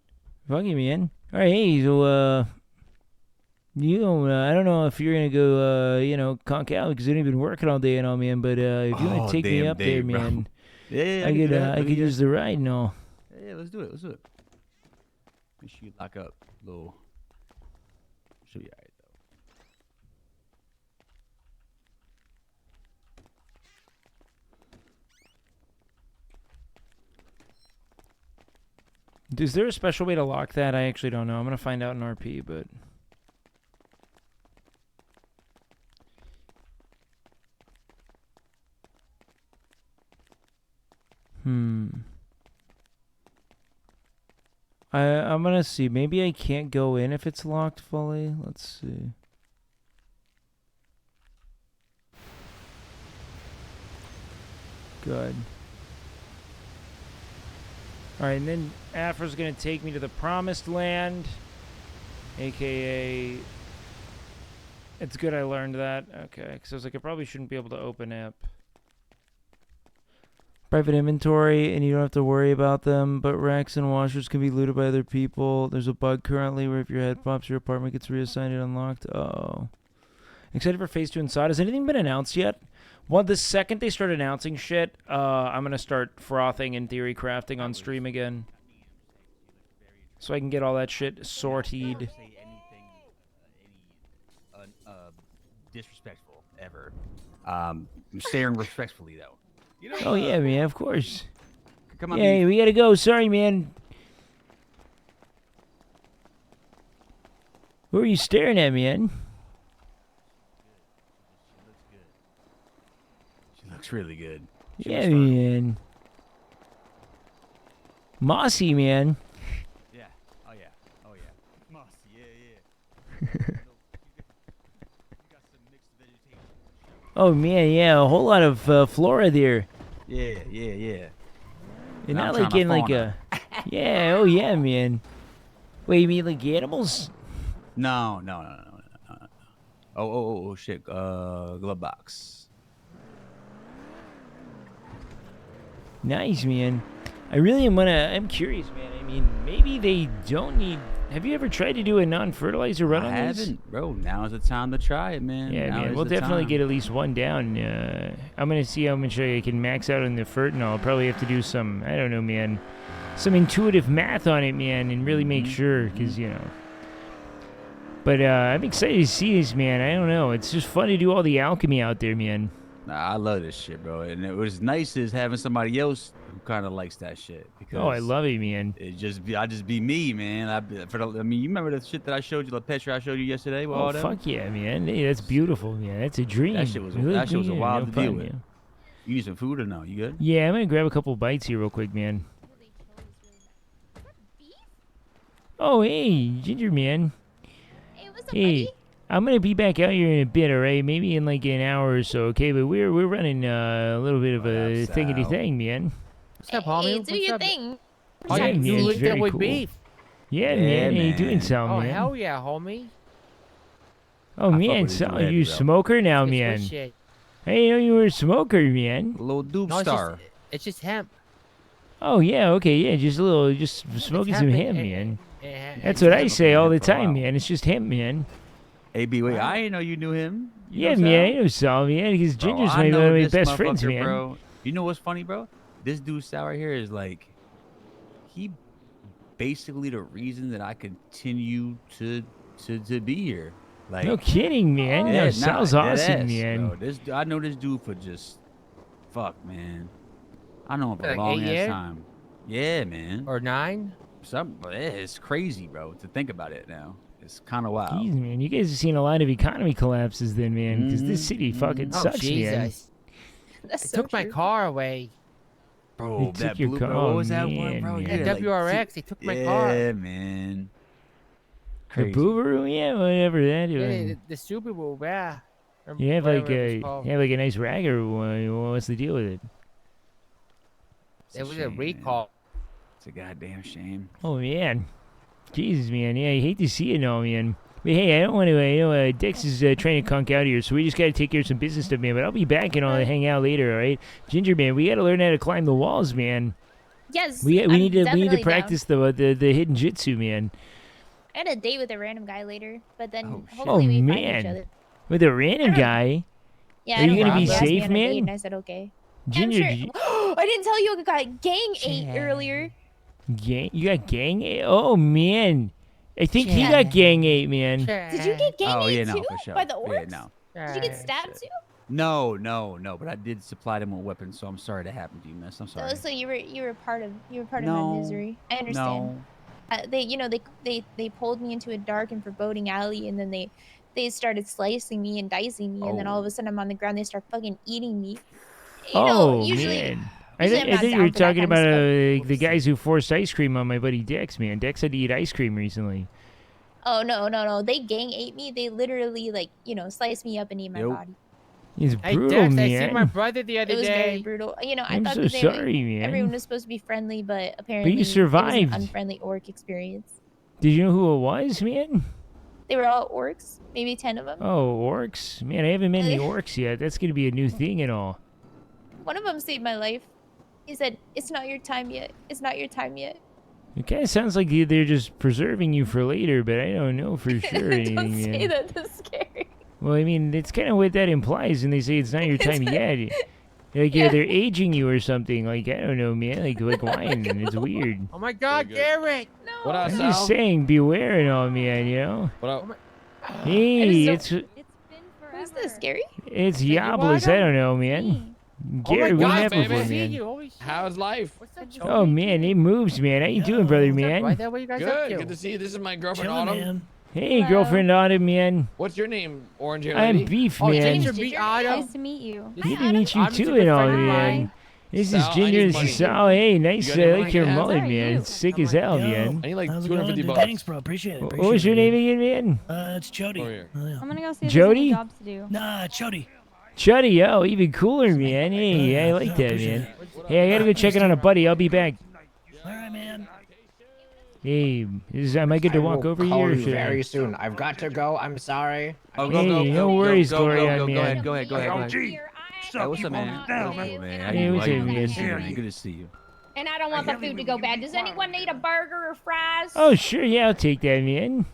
Fuck you, man. All right, hey, so, you don't, I don't know if you're going to go, conk out because you've been working all day and all, man, but if you want to take me up there, man, Yeah, I could use the ride and all. Yeah, let's do it. Let's do it. Make sure you lock up. Little. Should be all right, though. Is there a special way to lock that? I actually don't know. I'm going to find out in RP, but... I'm going to see. Maybe I can't go in if it's locked fully. Let's see. Good. Alright, and then Afra's going to take me to the Promised Land, a.k.a. It's good I learned that. Okay, because I was like, I probably shouldn't be able to open app. Private inventory, and you don't have to worry about them, but racks and washers can be looted by other people. There's a bug currently where if your head pops, your apartment gets reassigned and unlocked. Oh. Excited for Phase 2 inside. Has anything been announced yet? Well, the second they start announcing shit, I'm going to start frothing and theory crafting on stream again. So I can get all that shit sorted. Say anything, disrespectful ever. I'm staring respectfully though. You know, Oh yeah, man. Of course. Come on, Hey, we gotta go. Sorry, man. Who are you staring at, man? She looks really good. Yeah, man. Mossy, man. Yeah. Oh yeah. Oh yeah. Mossy. Yeah. Oh man, yeah, a whole lot of flora there. Yeah. You're And not I'm like trying in to like fauna. a. Yeah. Oh yeah, man. Wait, you mean like animals? No. Oh shit. Glove box. Nice, man. I really am I'm curious, man. I mean, maybe they don't need. Have you ever tried to do a non-fertilizer run on I these? haven't, bro. Now is the time to try it, man. Yeah, Now man. is We'll the definitely time. get at least one down. I'm gonna see how much I can max out on the fert, and I'll probably have to do some. I don't know, man. Some intuitive math on it, man, and really make sure, because you know. But I'm excited to see this, man. I don't know. It's just fun to do all the alchemy out there, man. Nah, I love this shit, bro. And it was nice is having somebody else who kind of likes that shit. Because Oh, I love it, man. I just be me, man. I mean, you remember the shit that I showed you, the picture I showed you yesterday? With Oh, all that? fuck yeah, man. Hey, that's beautiful, man. That's a dream. That shit was Really a good, wild no to deal fun, with. yeah. You need some food or no? You good? Yeah, I'm gonna grab a couple bites here real quick, man. Oh, hey, Ginger Man. Hey, I'm gonna be back out here in a bit, all right? Maybe in like an hour or so, okay? But we're running a little bit of a thingity thing, man. What's up, homie? Hey, do your thing. Yeah, man, you it's linked very up with cool. beef. Yeah, Yeah, man. How you doing, man. Sal, Oh, man? hell yeah, homie. Oh, I fuck man, with his Sal, dreads, you a bro. smoker now, It's good man. shit. I didn't know you were a smoker, man. A little dupe No, star. it's just hemp. Oh, yeah, okay, yeah, just smoking some hemp, man. That's what I say all the time, man. It's just hemp, man. AB, wait, I didn't know you knew him. You Yeah, know man, I Sal? know Sal, man, because Bro, Ginger's I one know of my this best friends, motherfucker, man. Bro. You know what's funny, bro? This dude Sal right here is like, he basically the reason that I continue to be here. Like, No kidding, man. Yeah, No, Sal's awesome, man. Bro. I know this dude for just, fuck, man. I know him for a Like long 8 ass years? time. Yeah, man. Or 9? It's crazy, bro. To think about it now, it's kind of wild. Jeez, man, you guys have seen a lot of economy collapses then, man, because this city fucking Oh, sucks, man. Jesus. That's They so took my true. car away. Bro, They took that your blue, car. bro. What was Oh, that one, man, bro? man. You had, At WRX, they took my yeah, car. man. The Crazy. Boobaroo, yeah, whatever that Yeah, is. the Subaru, yeah. Or You have like whatever it was a called. nice rag, or what's the deal with it? It was a shame, man. recall. It's a goddamn shame. Oh man, Jesus, man, yeah, I hate to see it, no, man. But hey, I don't want to. Dex is trying to conk out here, so we just got to take care of some business stuff, man. But I'll be back and I'll hang out later, all right? Ginger, man, we got to learn how to climb the walls, man. Yes. We I'm need to definitely practice the hidden jitsu, man. I had a date with a random guy later, but then Oh hopefully we find each man, other. with a random guy. Yeah, Are I you don't gonna know. be He asked me safe, on a date, man? and I said okay. Ginger, I'm sure. I didn't tell you I got gang 8 earlier. gang, you got gang 8? Oh man, I think he got gang 8, man. Did you get gang Oh, 8 yeah, no, too? for sure. By the Yeah, orcs? no. Did you get stabbed too? No, but I did supply them with weapons, so I'm sorry that happened to you, miss. I'm sorry. So you were part of my No, misery. I understand. They pulled me into a dark and foreboding alley, and then they started slicing me and dicing me, and then all of a sudden I'm on the ground. They start fucking eating me. You know, usually, man. I usually think I'm not you down were for that talking kind of about stuff. the guys who forced ice cream on my buddy Dex, man. Dex had to eat ice cream recently. Oh no! They gang ate me. They literally sliced me up and ate my body. It's Hey, brutal, Dex, man. I see my brother the other It was day. very brutal. I I'm thought so that sorry, man. everyone was supposed to be friendly, but apparently you it was survived. an unfriendly orc experience. Did you know who it was, man? They were all orcs, maybe 10 of them. Oh, orcs? Man, I haven't met any orcs yet. That's gonna be a new thing and all. One of them saved my life. He said, "It's not your time yet. It's not your time yet." It kind of sounds like they're just preserving you for later, but I don't know for sure. Don't anything, say man. that. That's scary. Well, I mean, it's kind of what that implies, and they say it's not your time yet. Like, yeah, they're aging you or something. Like, I don't know, man. Like wine, and it's weird. Oh my God, Garrett! No. What up, I'm Sal? just saying, beware and all, man, you know? What up? Hey, it's... Who's is this, Gary? It's Diablos. I don't know, man. Gary, we met before, man. How's life? Oh man, it moves, man. How you doing, brother, man? Good to see you. This is my girlfriend Autumn. Hey, girlfriend Autumn, man. What's your name, orange hair I'm lady? Beef, Oh, man. Ginger Nice to meet you. Good to meet you too, and all, man. This is Sal, I Ginger. need This money. is Sal. Hey, nice. You got any I like money your to have? mullet, man. It's sick as hell, man. I need like How's it 250 going? bucks. Thanks, bro. Appreciate it. What was your name again, man? It's Jody. I'm gonna go see if Jody? there's any jobs to do. Nah, Jody. Chuddy, oh, even cooler, man. Hey, I like that, man. Hey, I gotta go check it on a buddy. I'll be back. All right, man. Hey, am I good to walk over call here? Or you should I? very soon. I've got to go. I'm sorry. Hey, no worries, Gloria, Go man. ahead. Hey, what's up, man? Man, how Hey, you what's doing? up, man? Good to see you, man. Good to see you. And I don't want the food to go bad. Does anyone need a burger or fries? Oh, sure, yeah, I'll take that, man.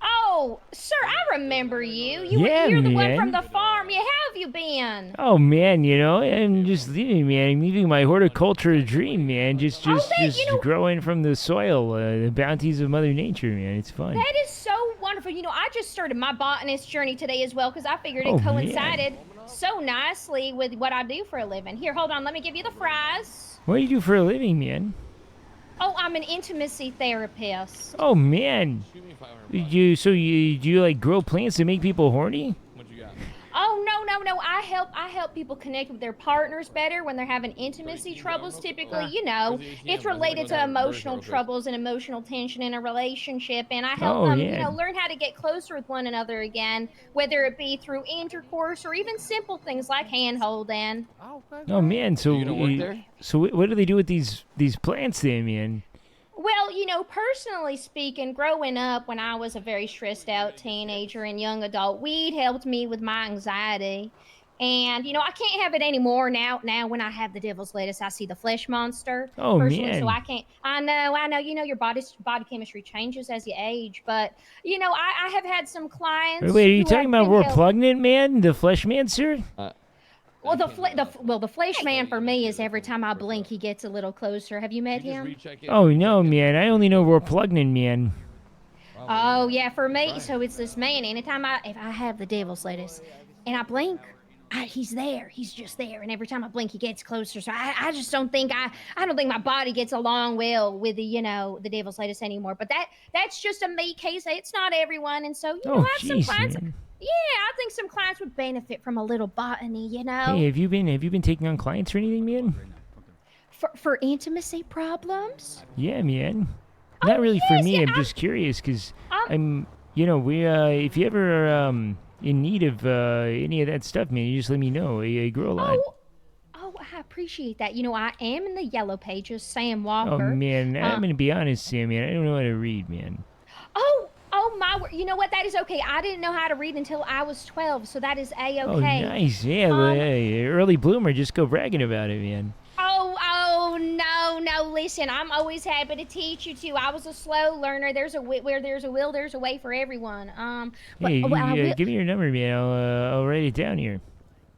Oh, sir, I remember you. Yeah, You're the one man. from the farm. Yeah, how have you been? Oh man, I'm just leaving, man. I'm leaving my horticulture dream, man. Just growing from the soil, the bounties of Mother Nature, man. It's fun. That is so wonderful. I just started my botanist journey today as well because I figured it Oh, coincided so nicely with what I do for a living. Here, hold on. Let me give you the fries. What do you do for a living, man? Oh, I'm an intimacy therapist. Oh man, do you like grow plants to make people horny? Oh, no. I help people connect with their partners better when they're having intimacy troubles. Typically, it's related to emotional troubles and emotional tension in a relationship. And I help them, learn how to get closer with one another again, whether it be through intercourse or even simple things like hand holding. Oh man, so what do they do with these plants then, man? Well, personally speaking, growing up when I was a very stressed out teenager and young adult, weed helped me with my anxiety. And, I can't have it anymore now. Now, when I have the devil's lettuce, I see the flesh monster. Oh, personally, man. So I can't. I know. Your body chemistry changes as you age. But, I have had some clients. Wait, are you who talking have about been repugnant man, the flesh mancer? Well, the flesh man for me is every time I blink, he gets a little closer. Have you met him? Oh no, man. I only know repugnant man. Oh yeah, for me, so it's this man. Anytime if I have the devil's lettuce, and I blink, he's there. He's just there. And every time I blink, he gets closer. So I just don't think I don't think my body gets along well with the devil's lettuce anymore. But that's just a me case. It's not everyone. And so I have some clients. Man. Yeah, I think some clients would benefit from a little botany. Hey, have you been taking on clients or anything, man? For intimacy problems? Yeah, man. Not really for me. I'm just curious because I'm, if you ever are in need of any of that stuff, man, you just let me know. I grow a lot. Oh, I appreciate that. I am in the yellow pages, Sam Walker. Oh man, I'm gonna be honest, Sam, man. I don't know how to read, man. Oh my word! You know what? That is okay. I didn't know how to read until I was 12, so that is a-okay. Oh, nice. Yeah, early bloomer. Just go bragging about it, man. Oh no! Listen, I'm always happy to teach you too. I was a slow learner. Where there's a will, there's a way for everyone. Hey, give me your number, man. I'll write it down here.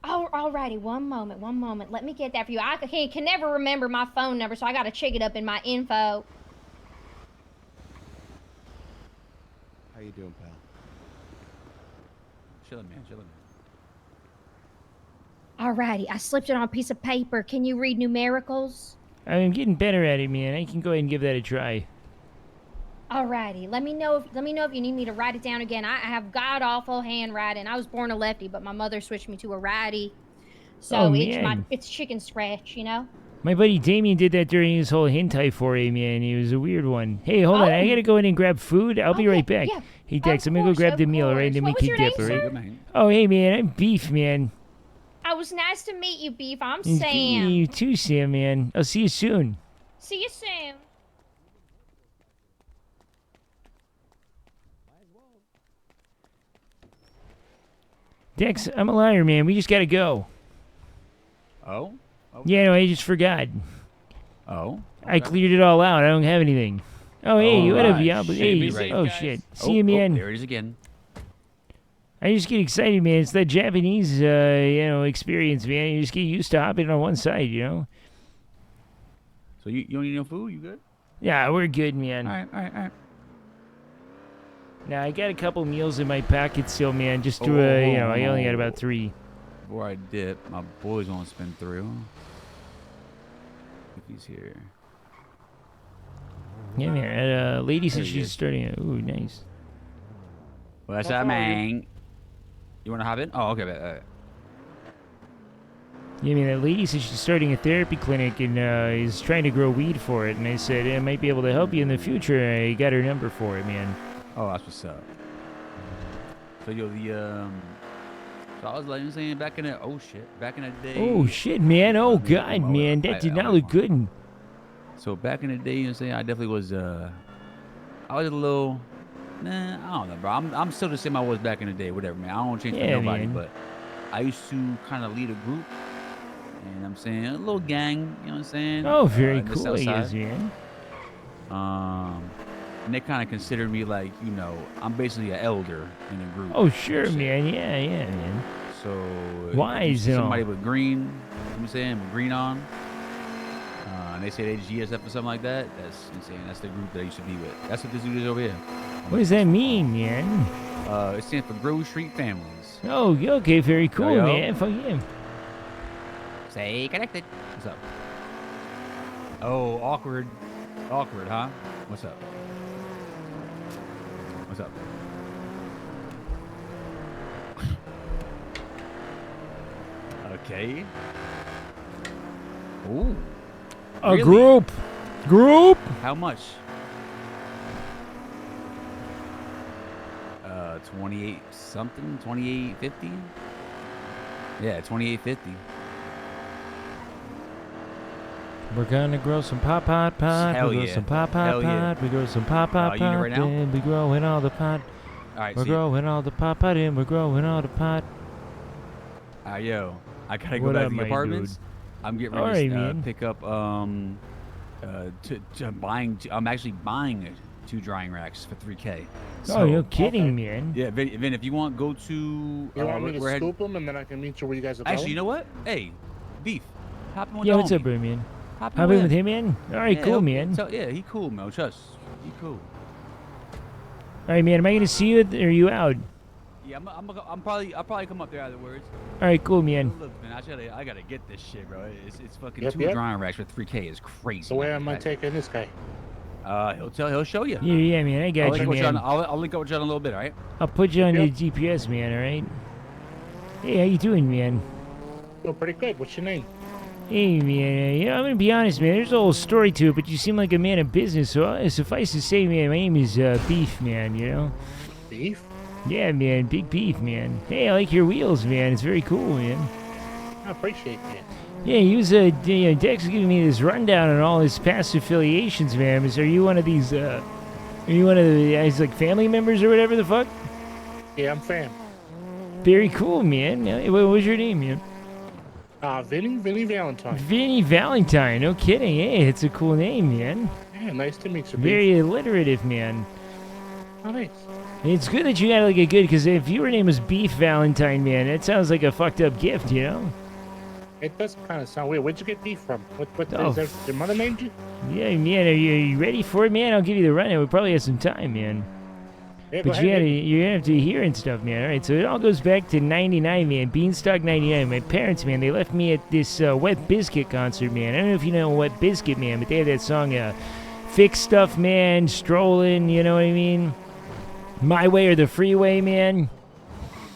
Oh, alrighty. One moment. Let me get that for you. I can never remember my phone number, so I gotta check it up in my info. How you doing, pal? Chilling, man. Alrighty, I slipped it on a piece of paper. Can you read numericals? I'm getting better at it, man. I can go ahead and give that a try. Alrighty, let me know if you need me to write it down again. I have god awful handwriting. I was born a lefty, but my mother switched me to a righty. So it's chicken scratch, My buddy Damien did that during his whole hentai foray, man. It was a weird one. Hey, hold on. I gotta go in and grab food. I'll be right back. yeah. Hey, Dex, I'm gonna go grab the meal, all right? And then we What was can your dip, name, all right? sir? Oh, hey, man. I'm Beef, man. It was nice to meet you, Beef. I'm Yeah, Sam. you too, Sam, man. I'll see you soon. See you soon. Dex, I'm a liar, man. We just gotta go. Oh? Yeah, no, I just forgot. Oh? I cleared it all out. I don't have anything. Oh, hey, what up, Diablo? Hey, Right. oh, shit. See you, man. There it is again. I just get excited, man. It's that Japanese, experience, man. You just get used to hopping on one side, So you don't need no food? You good? Yeah, we're good, man. All right. Now I got a couple meals in my pocket still, man. Just to, I only got about 3. Before I dip, my boy's gonna spin through. If he's here. Yeah, man. Lady says she's starting. Ooh, nice. What's up, man? You wanna hop in? Oh, okay. Yeah, man. That lady says she's starting a therapy clinic and is trying to grow weed for it. And I said I might be able to help you in the future. I got her number for it, man. Oh, that's what's up. So yo, so I was like, saying back in the back in the day. Oh shit, man! Oh god, man, that did not look good. So back in the day, you know what I'm saying, I definitely was I was a little, I don't know, bro. I'm still the same I was back in the day, whatever, man. I don't change for nobody, man. but I used to kind of lead a group, and I'm saying a little gang, you know what I'm saying? Oh, very in the cool, South yes, Side. man. And they kind of considered me like, I'm basically an elder in the group. Oh sure, man. Yeah, man. So wise if and all. somebody with green, you know what I'm saying, with green on, and they say they GSF or something like that, that's insane. That's the group that I used to be with. That's what this dude is over here. What does that mean, man? It stands for Grove Street Families. Oh, okay, very cool, Yo. man. Fuck yeah. Stay connected. What's up? Oh, awkward, huh? What's up? What's up? Okay. Ooh. A Really? group. How much? 28 something, 28.50. Yeah, 28.50. We're gonna grow some pot. Hell We grow yeah. some pot. Hell yeah. We grow some pot. You know right now? And we growing all the pot. All right, We're see. growing all the pot, and we're growing all the pot. Yo, I gotta go What back up, to the my apartments. dude? I'm getting All ready right, to man. pick up I'm actually buying 2 drying racks for $3K. Oh, you're kidding, man. Yeah, Vin, if you want, go to. You want me to we're scoop them and then I can meet you where you guys are going? Actually, you know what? Hey, Beef, hop in with Yeah, the what's up, homie. bro, man? Hop Hop in with him, man. All right, Yeah, cool, he'll- man. yeah, he cool, man. Trust, he cool. All right, man. Am I gonna see you? Or are you out? Yeah, I'll probably come up there afterwards. All right, cool, man. Look, man, I gotta get this shit, bro. It's fucking Yep, 2 yep. drying racks for $3K is crazy. So where am I man. taking this guy? He'll show you. Yeah, man. I got I'll you, link man. I'll link up with you in a little bit, all right? I'll put you on Yep. the GPS, man. All right. Hey, how you doing, man? Feel pretty good. What's your name? Hey, man. I'm gonna be honest, man. There's a whole story to it, but you seem like a man of business. So suffice to say, man, my name is Beef, man. You know. Beef? Yeah, man. Big Beef, man. Hey, I like your wheels, man. It's very cool, man. I appreciate that. Yeah, he was Dex was giving me this rundown on all his past affiliations, man. Are you one of these? Are you one of his like family members or whatever the fuck? Yeah, I'm fam. Very cool, man. What was your name, man? Vinny Valentine. Vinny Valentine. No kidding. Hey, it's a cool name, man. Yeah, nice to meet you, Beef. Very alliterative, man. Oh, nice. It's good that you had like a good, because if your name was Beef Valentine, man, that sounds like a fucked up gift, you know? It does kind of sound weird. Where'd you get beef from? What Oh. is that, your mother named you? Yeah, man. Are you ready for it, man? I'll give you the rundown. We probably have some time, man. Yeah, go But ahead, you're gonna have to hear and stuff, man. All right, so it all goes back to '99, man. Beanstalk '99. My parents, man, they left me at this Wet Biscuit concert, man. I don't know if you know Wet Biscuit, man, but they had that song, "Fix Stuff, Man," "Strolling," you know what I mean? "My Way or the Freeway," man.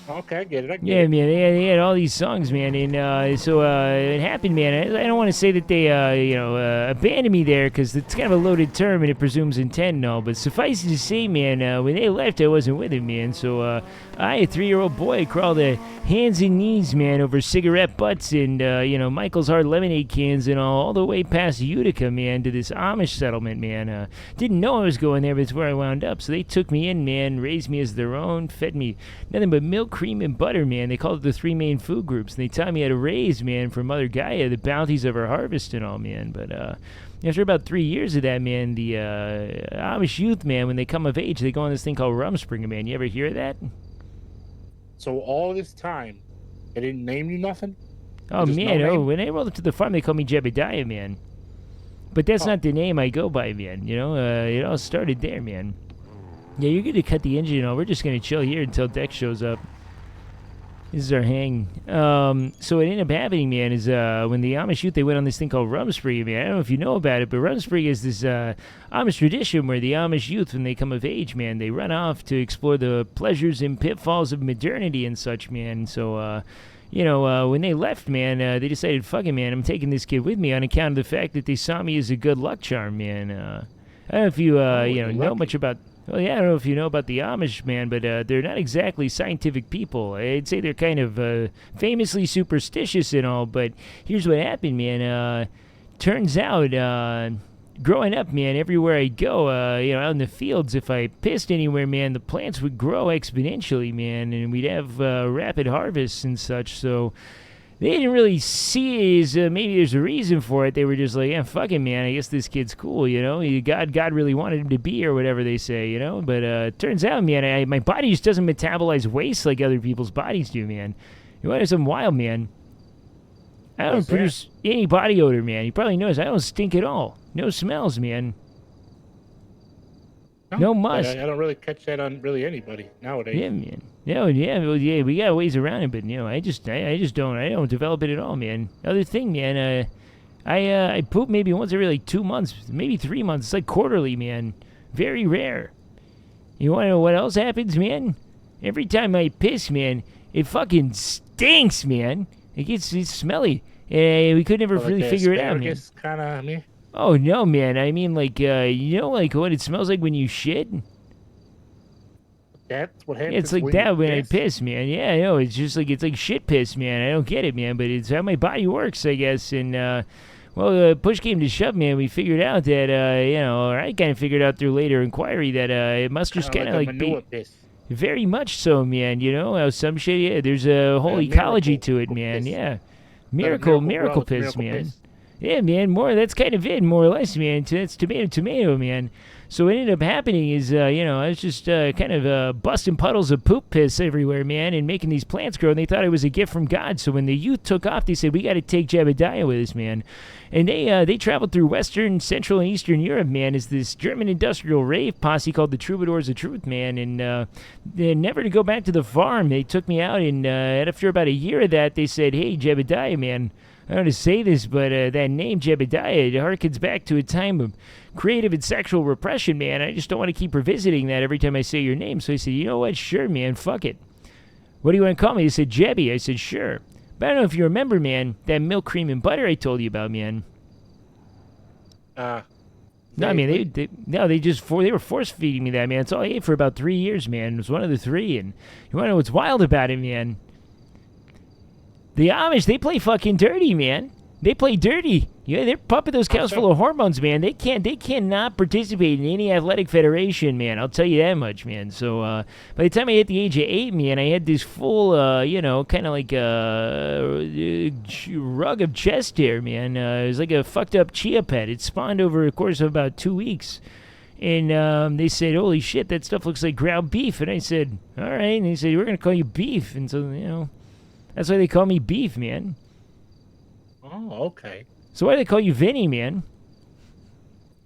Okay, I get it. I get Yeah, it. man, they had all these songs, man, and so it happened, man. I don't want to say that they, abandoned me there, because it's kind of a loaded term, and it presumes intent and all, but suffice it to say, man, when they left, I wasn't with it, man, so I, a 3-year-old boy, crawled hands and knees, man, over cigarette butts and, Michael's Hard Lemonade cans and all the way past Utica, man, to this Amish settlement, man. Didn't know I was going there, but it's where I wound up, so they took me in, man, raised me as their own, fed me nothing but milk, cream, and butter, man. They called it the 3 main food groups. And they taught me how to raise, man, from Mother Gaia, the bounties of our harvest and all, man. But after about 3 years of that, man, the Amish youth, man, when they come of age, they go on this thing called Rumspringa, man. You ever hear of that? So all this time, they didn't name you nothing? Oh, Just no man, name? when I rolled up to the farm, they called me Jebediah, man. But that's not the name I go by, man. You know, it all started there, man. Yeah, you're going to cut the engine off. We're just going to chill here until Dex shows up. This is our hang. So what ended up happening, man, is when the Amish youth, they went on this thing called Rum Spree, man. I don't know if you know about it, but Rum Spree is this Amish tradition where the Amish youth, when they come of age, man, they run off to explore the pleasures and pitfalls of modernity and such, man. So, when they left, man, they decided, fuck it, man, I'm taking this kid with me on account of the fact that they saw me as a good luck charm, man. I don't know if you, know much about... Well, yeah, I don't know if you know about the Amish, man, but they're not exactly scientific people. I'd say they're kind of famously superstitious and all, but here's what happened, man. Turns out, growing up, man, everywhere I'd go, out in the fields, if I pissed anywhere, man, the plants would grow exponentially, man, and we'd have rapid harvests and such, so... They didn't really see it as maybe there's a reason for it. They were just like, yeah, fuck it, man. I guess this kid's cool, God really wanted him to be or whatever they say, But it turns out, man, my body just doesn't metabolize waste like other people's bodies do, man. You want to know something wild, man? I don't produce any body odor, man. You probably noticed I don't stink at all. No smells, man. No must. I don't really catch that on really anybody nowadays. Yeah, man. We got ways around it, but I just don't develop it at all, man. Other thing, man, I poop maybe once every 2 months, maybe 3 months. It's like quarterly, man. Very rare. You want to know what else happens, man? Every time I piss, man, it fucking stinks, man. It's smelly. We could never really figure it out, man. Kind of me. Oh no, man! I mean, like what it smells like when you shit. That's what happens. Yeah, it's like that when I piss, man. Yeah, I know. It's just like it's like shit piss, man. I don't get it, man, but it's how my body works, I guess. And push came to shove, man. We figured out that or I kind of figured out through later inquiry that it must just kind of like be piss. Very much so, man. How some shit. Yeah, there's a whole ecology to it, man. Piss. Yeah, miracle piss, man. Piss. Yeah, man, that's kind of it, more or less, man. It's tomato, man. So what ended up happening is, I was just kind of busting puddles of poop piss everywhere, man, and making these plants grow, and they thought it was a gift from God. So when the youth took off, they said, we got to take Jebediah with us, man. And they traveled through Western, Central, and Eastern Europe, man, as this German industrial rave posse called the Troubadours of Truth, man. And never to go back to the farm. They took me out, and after about a year of that, they said, hey, Jebediah, man, I don't know to say this, but that name Jebediah, it harkens back to a time of creative and sexual repression, man. I just don't want to keep revisiting that every time I say your name. So I said, you know what? Sure, man. Fuck it. What do you want to call me? They said, Jebby. I said, sure. But I don't know if you remember, man, that milk, cream, and butter I told you about, man. No, I mean, they were force feeding me that, man. It's all I ate for about 3 years, man. It was one of the three. And you want to know what's wild about it, man? The Amish, they play fucking dirty, man. They play dirty. Yeah, they're pumping those cows full of hormones, man. They cannot participate in any athletic federation, man. I'll tell you that much, man. So by the time I hit the age of 8, man, I had this full, kind of like rug of chest hair, man. It was like a fucked up chia pet. It spawned over the course of about 2 weeks. And they said, holy shit, that stuff looks like ground beef. And I said, all right. And they said, we're going to call you Beef. And so, that's why they call me Beef, man. Oh, okay. So why do they call you Vinny, man?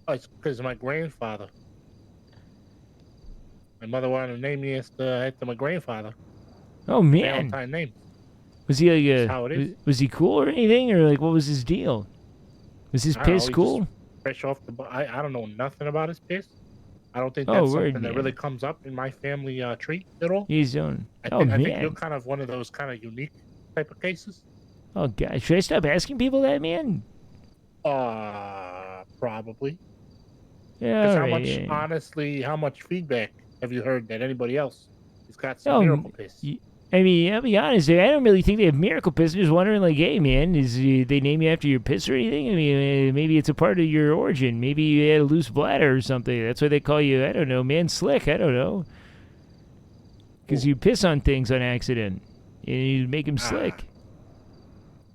Oh, it's because of my grandfather. My mother wanted to name me after my grandfather. Oh, man. Valentine name. Was he like That's how it is. Was he cool or anything? Or like, what was his deal? Was his piss cool? Fresh off the... I don't know nothing about his piss. I don't think that's something that really comes up in my family tree at all. He's own. I think you're kind of one of those kind of unique type of cases. Oh, God. Should I stop asking people that, man? Probably. Yeah, how much feedback have you heard that anybody else has got some miracle piss? I mean, I'll be honest, I don't really think they have miracle piss. I'm just wondering, like, hey, man, they name you after your piss or anything? I mean, maybe it's a part of your origin. Maybe you had a loose bladder or something. That's why they call you, I don't know, man, slick. I don't know. Because you piss on things on accident. And you make them slick.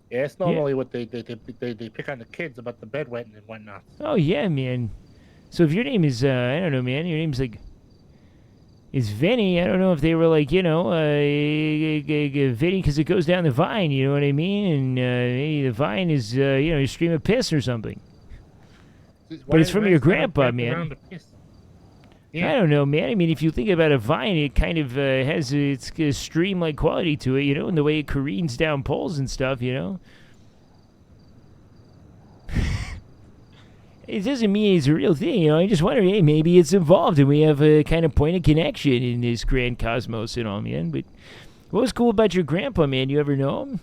Yeah, it's normally what they pick on the kids about the bedwetting and whatnot. Oh, yeah, man. So if your name is, I don't know, man, your name's like... It's Vinny. I don't know if they were like, Vinny because it goes down the vine, you know what I mean? And maybe the vine is, a stream of piss or something. But it's from your grandpa, man. I don't know, man. I mean, if you think about a vine, it kind of has its stream-like quality to it, you know, and the way it careens down poles and stuff, you know. It doesn't mean it's a real thing, you know. I just wonder, hey, maybe it's involved and we have a kind of point of connection in this grand cosmos and all, man. But what was cool about your grandpa, man? You ever know him?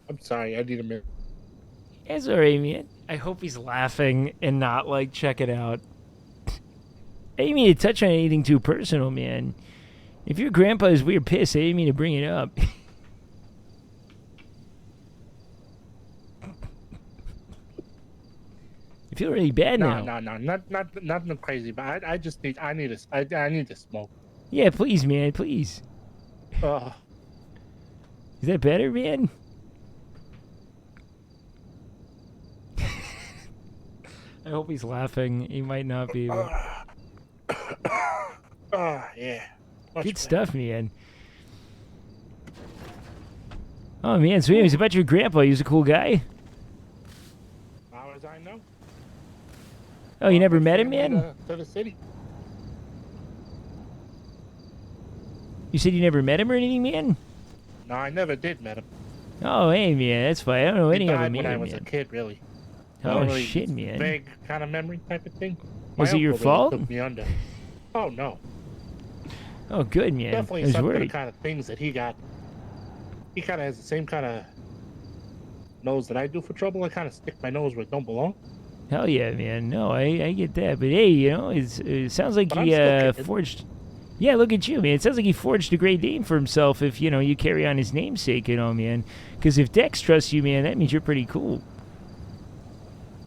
I'm sorry, I need a minute. It's all right, man. I hope he's laughing and not, like, check it out. I didn't mean to touch on anything too personal, man. If your grandpa is weird pissed, I didn't mean to bring it up. I feel really bad now. No, nothing crazy. But I need to smoke. Yeah, please, man, please. Oh. Is that better, man? I hope he's laughing. He might not be. But... Yeah. Good stuff, man. Oh, man, so anyways, about your grandpa, he was a cool guy? As far as I know. Oh, you never met him, man? To the city. You said you never met him or anything, man? No, I never did met him. Oh, hey, man, that's fine. I don't know any of them when either, I was man. a kid, really. Oh, Really shit, man. Vague kind of memory type of thing. Was My it your uncle really fault? Took me under. Oh, no. Oh, good, man. Definitely I was some of the worried. kind of things that he got. He kind of has the same kind of nose that I do for trouble. I kind of stick my nose where it don't belong. Hell yeah, man. No, I get that. But hey, you know, it sounds like But I'm he still kicking. forged... Yeah, look at you, man. It sounds like he forged a great name for himself if, you know, you carry on his namesake, you know, man. Because if Dex trusts you, man, that means you're pretty cool.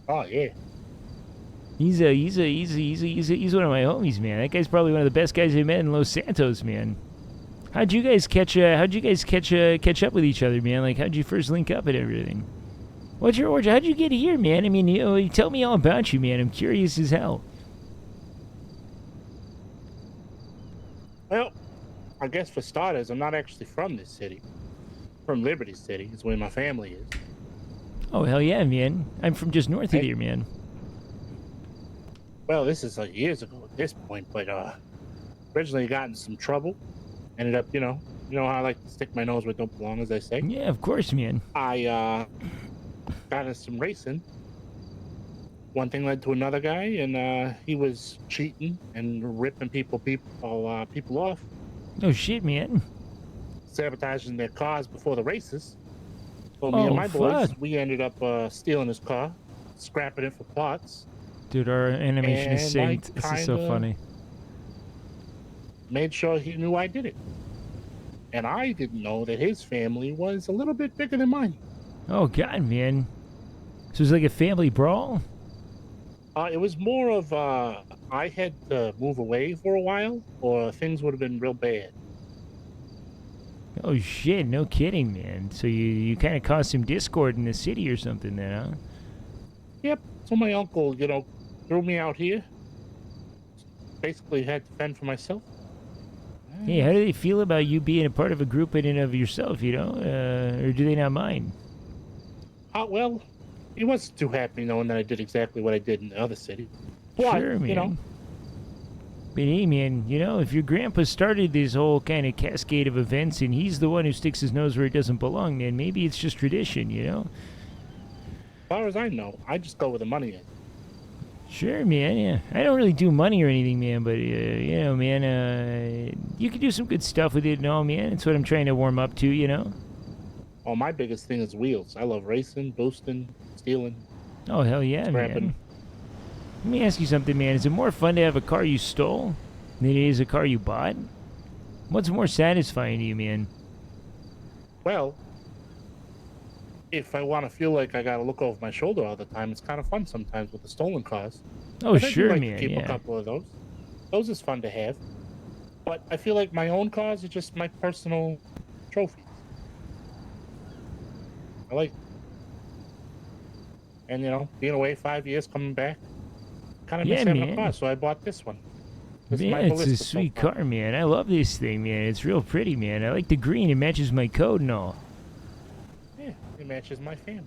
Oh, yeah. He's one of my homies, man. That guy's probably one of the best guys I met in Los Santos, man. How'd you guys catch up with each other, man? Like, how'd you first link up and everything? What's your origin? How'd you get here, man? I mean, you know, tell me all about you, man. I'm curious as hell. Well, I guess for starters, I'm not actually from this city. From Liberty City is where my family is. Oh, hell yeah, man. I'm from just north of here, man. Well, this is years ago at this point, but originally got in some trouble. Ended up, you know how I like to stick my nose where it don't belong, as they say. Yeah, of course, man. I got into some racing. One thing led to another guy, and he was cheating and ripping people off. Oh shit, man. Sabotaging their cars before the races. So me and my boys, we ended up stealing his car, scrapping it for parts. Dude, our animation is And I synced. This is so kinda funny. Made sure he knew I did it. And I didn't know that his family was a little bit bigger than mine. Oh, God, man. So it was like a family brawl? It was more of I had to move away for a while, or things would have been real bad. Oh, shit. No kidding, man. So you kind of caused some discord in the city or something then, huh? Yep. So my uncle, threw me out here. Basically had to fend for myself. Hey, how do they feel about you being a part of a group in and of yourself, you know? Or do they not mind? Well, he wasn't too happy knowing that I did exactly what I did in the other city. But, Sure, man. you know. But hey, man, you know, if your grandpa started this whole kind of cascade of events and he's the one who sticks his nose where it doesn't belong, man, maybe it's just tradition, you know? As far as I know, I just go where the money is. Sure, man, yeah. I don't really do money or anything, man, but, you know, man, you can do some good stuff with it and all, man. It's what I'm trying to warm up to, you know? Oh, my biggest thing is wheels. I love racing, boosting, stealing. Oh, hell yeah, scrapping. man. Let me ask you something, man. Is it more fun to have a car you stole than it is a car you bought? What's more satisfying to you, man? Well, if I want to feel like I got to look over my shoulder all the time, it's kind of fun sometimes with the stolen cars. Oh, But I do sure, like man, to keep yeah. a couple of those. Those is fun to have. But I feel like my own cars are just my personal trophies. I like, and you know, being away 5 years, coming back, kind of miss Yeah, having man. a car, so I bought this one. This is my Man, it's a Ballista so sweet far. car, man. I love this thing, man. It's real pretty, man. I like the green. It matches my code and all. Yeah, it matches my family.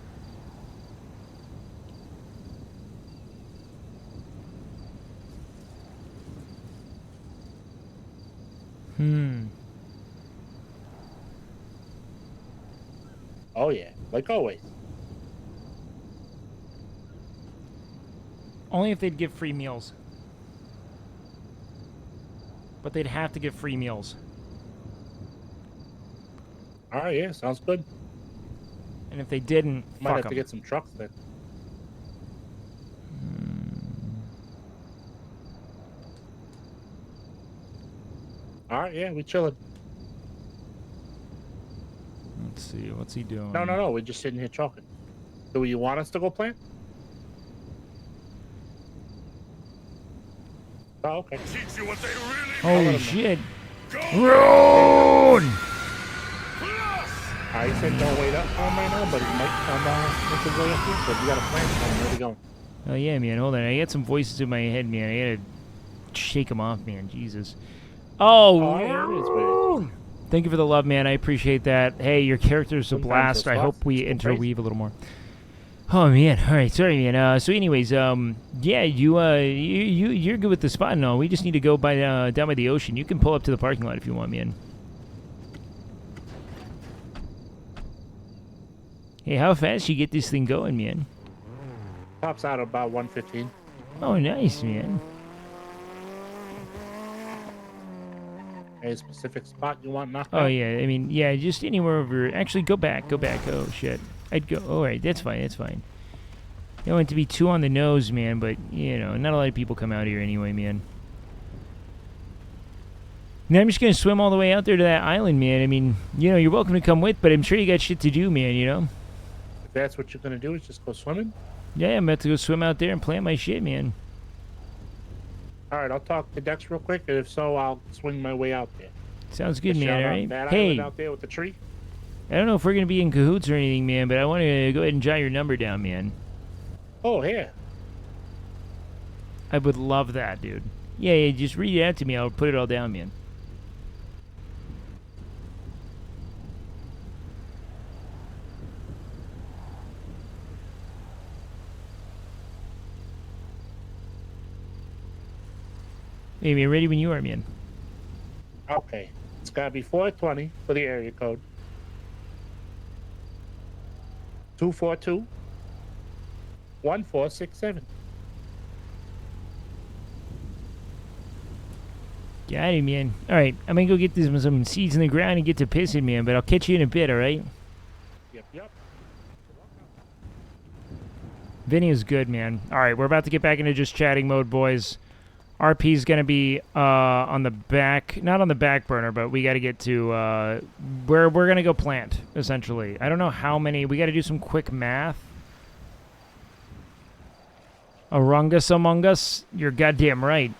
Oh yeah, like always. Only if they'd give free meals. But they'd have to give free meals. All right, yeah, sounds good. And if they didn't, Might fuck have to 'em. get some trucks then. All right, yeah, we chilling. Let's see, what's he doing? No, we're just sitting here talking. Do you want us to go plant? Oh, okay. Holy shit. Run! I said don't wait up for him right now, but he might come make his way up here. So if you got a plan for him, where we going? Oh yeah, man, hold on. I got some voices in my head, man. I gotta shake them off, man. Jesus. Oh, Rune! Thank you for the love, man. I appreciate that. Hey, your character's a Sometimes blast. those I hope thoughts we go interweave a little more. Oh man, all right, sorry, man. So, anyways, yeah, you're good with the spot and all. We just need to go by down by the ocean. You can pull up to the parking lot if you want, man. Hey, how fast you get this thing going, man? Tops out about 115. Oh, nice, man. Any specific spot you want knocked Oh out? yeah, I mean, yeah, just anywhere over. Actually, go back. Oh shit, I'd go. All right, that's fine. I don't want it to be too on the nose, man. But you know, not a lot of people come out here anyway, man. Now I'm just gonna swim all the way out there to that island, man. I mean, you know, you're welcome to come with, but I'm sure you got shit to do, man. You know. If that's what you're gonna do, is just go swimming. Yeah, I'm about to go swim out there and plant my shit, man. All right, I'll talk to Dex real quick, and if so, I'll swing my way out there. Sounds good, Shout man. out All right. that Hey, island out there with the tree. I don't know if we're gonna be in cahoots or anything, man, but I want to go ahead and jot your number down, man. Oh, here. I would love that, dude. Yeah, just read it out to me. I'll put it all down, man. Hey, man, ready when you are, man. Okay. It's gotta be 420 for the area code. 242 1467. Got it, man. All right, I'm gonna go get some seeds in the ground and get to pissing, man. But I'll catch you in a bit, all right? Yep. Vinny is good, man. All right, we're about to get back into just chatting mode, boys. RP's gonna be on the back, not on the back burner, but we got to get to where we're gonna go plant. Essentially, I don't know how many. We got to do some quick math. A rungus among us? You're goddamn right.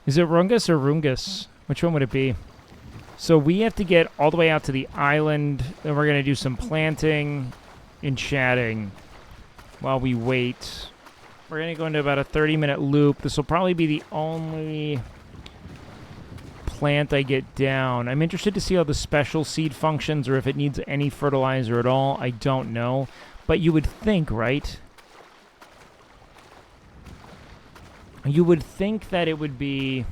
Is it rungus or rungus? Which one would it be? So we have to get all the way out to the island, then we're gonna do some planting and chatting while we wait. We're going to go into about a 30-minute loop. This will probably be the only plant I get down. I'm interested to see how the special seed functions or if it needs any fertilizer at all. I don't know. But you would think, right? You would think that it would be...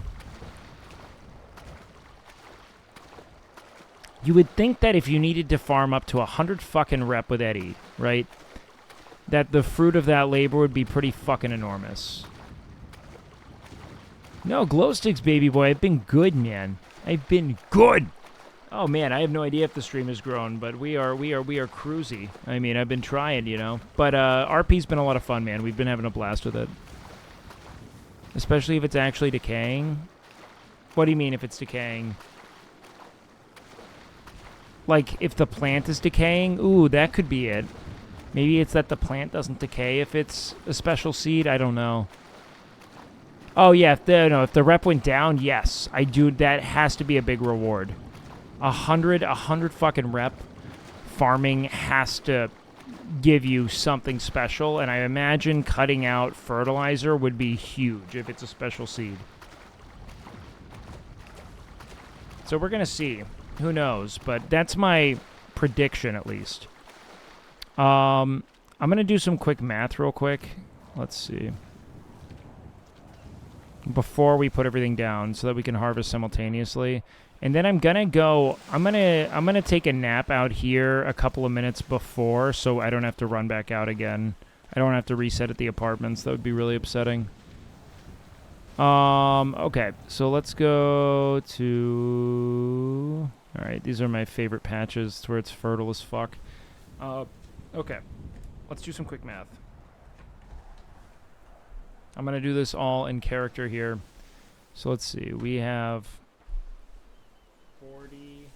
You would think that if you needed to farm up to 100 fucking rep with Eddie, right? That the fruit of that labor would be pretty fucking enormous. No, glow sticks, baby boy. I've been good, man. I've been good. Oh man, I have no idea if the stream has grown, but we are cruisy. I mean, I've been trying, you know. But RP's been a lot of fun, man. We've been having a blast with it. Especially if it's actually decaying. What do you mean if it's decaying? Like if the plant is decaying? Ooh, that could be it. Maybe it's that the plant doesn't decay if it's a special seed. I don't know. Oh yeah, if the rep went down, yes, I do. That has to be a big reward. 100 fucking rep farming has to give you something special, and I imagine cutting out fertilizer would be huge if it's a special seed. So we're gonna see. Who knows? But that's my prediction, at least. I'm going to do some quick math real quick. Let's see. before we put everything down so that we can harvest simultaneously. And then I'm gonna take a nap out here a couple of minutes before so I don't have to run back out again. I don't have to reset at the apartments. That would be really upsetting. Okay, so let's go to... Alright, these are my favorite patches. It's where it's fertile as fuck. Okay, let's do some quick math. I'm going to do this all in character here. So let's see. We have 40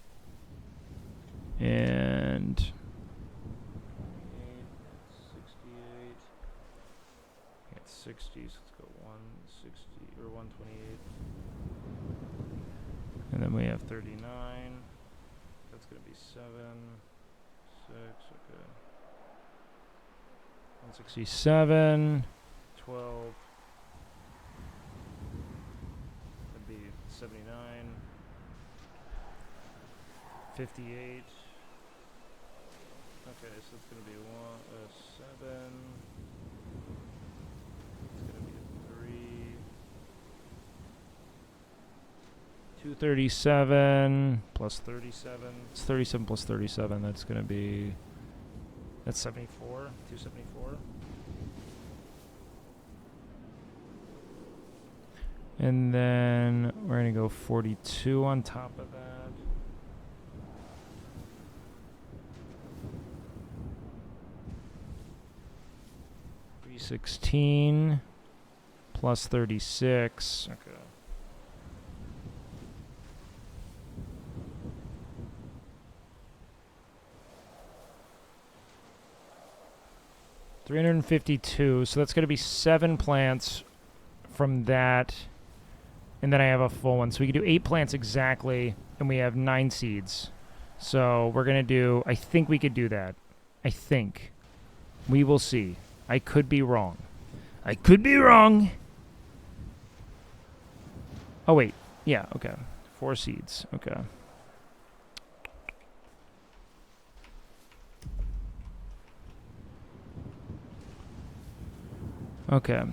and 68. It's 60, so let's go 160 or 128. And then we have 39. That's going to be 7, 6, okay. 167, 12. That'd be 79, 58. Okay, so it's going to be 7. It's going to be 3. 237 plus 37. It's 37 plus 37. That's going to be... That's 74. 274. And then we're going to go 42 on top of that. $316 plus 36. Okay. $352. So that's going to be 7 plants from that. And then I have a full one. So we can do 8 plants exactly, and we have 9 seeds. So we're going to do... I think we could do that. I think. We will see. I could be wrong. I could be wrong. Oh, wait. Yeah, okay. 4 seeds. Okay. Okay.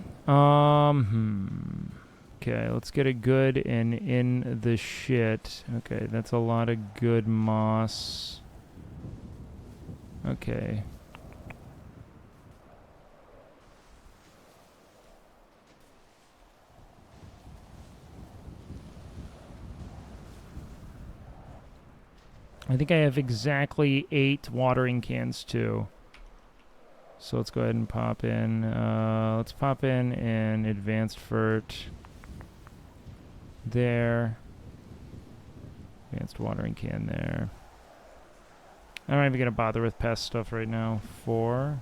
Okay, let's get a good and in the shit. Okay, that's a lot of good moss. Okay. I think I have exactly 8 watering cans too. So let's go ahead and pop in. Let's pop in an advanced fert. There. Advanced watering can there. I'm not even going to bother with pest stuff right now. 4.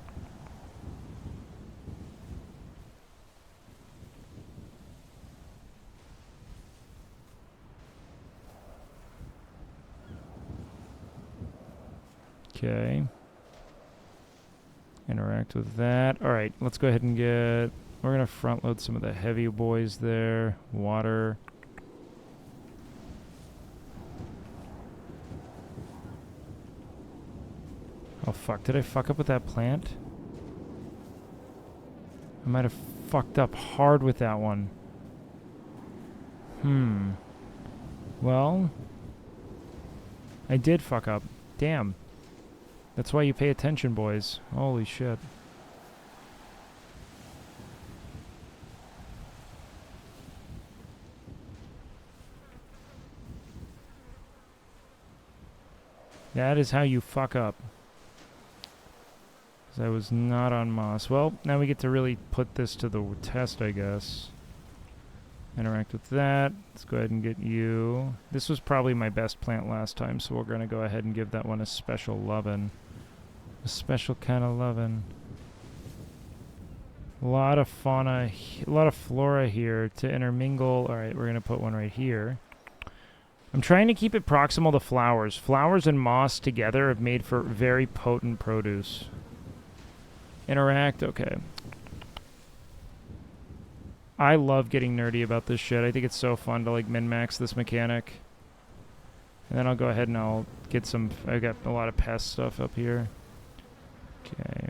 Okay. Interact with that. Alright, let's go ahead and get... We're going to front load some of the heavy boys there. Water. Oh fuck, did I fuck up with that plant? I might have fucked up hard with that one. Well, I did fuck up. Damn. That's why you pay attention, boys. Holy shit. That is how you fuck up. Because I was not on moss. Well, now we get to really put this to the test, I guess. Interact with that. Let's go ahead and get you. This was probably my best plant last time, so we're going to go ahead and give that one a special lovin'. A special kind of lovin'. A lot of fauna, a lot of flora here to intermingle. Alright, we're going to put one right here. I'm trying to keep it proximal to flowers. Flowers and moss together have made for very potent produce. Interact, okay. I love getting nerdy about this shit. I think it's so fun to like min-max this mechanic. And then I'll go ahead and I'll get some... I got a lot of pest stuff up here. Okay.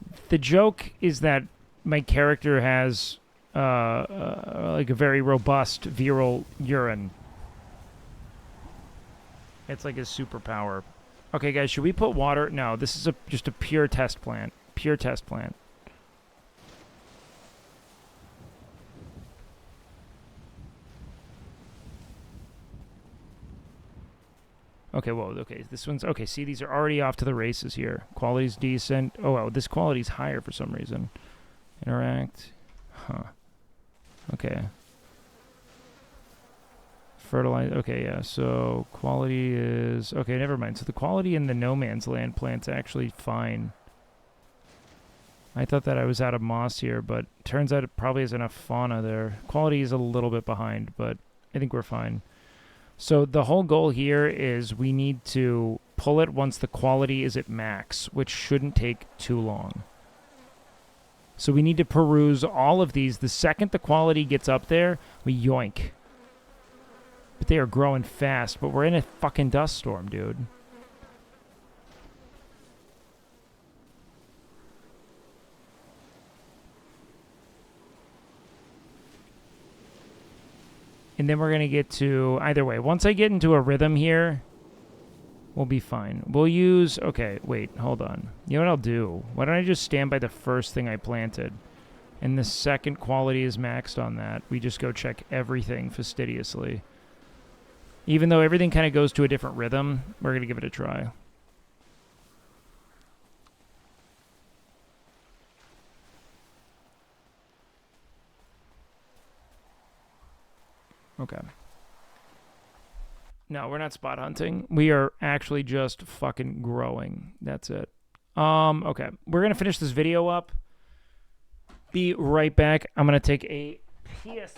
The joke is that my character has like a very robust viral urine. It's like his superpower. Okay, guys, should we put water? No, this is just a pure test plant. Pure test plant. Okay, well, okay, this one's... Okay, see, these are already off to the races here. Quality's decent. Oh, well, this quality's higher for some reason. Interact. Huh. Okay. Fertilize. Okay, yeah, so quality is... Okay, never mind. So the quality in the No Man's Land plant's actually fine. I thought that I was out of moss here, but turns out it probably has enough fauna there. Quality is a little bit behind, but I think we're fine. So the whole goal here is we need to pull it once the quality is at max, which shouldn't take too long. So we need to peruse all of these. The second the quality gets up there, we yoink. But they are growing fast, but we're in a fucking dust storm, dude. And then we're going to get to... Either way, once I get into a rhythm here, we'll be fine. We'll use... Okay, wait, hold on. You know what I'll do? Why don't I just stand by the first thing I planted? And the second quality is maxed on that. We just go check everything fastidiously. Even though everything kind of goes to a different rhythm, we're going to give it a try. Okay. No, we're not spot hunting. We are actually just fucking growing. That's it. Okay. We're going to finish this video up. Be right back. I'm going to take a piss.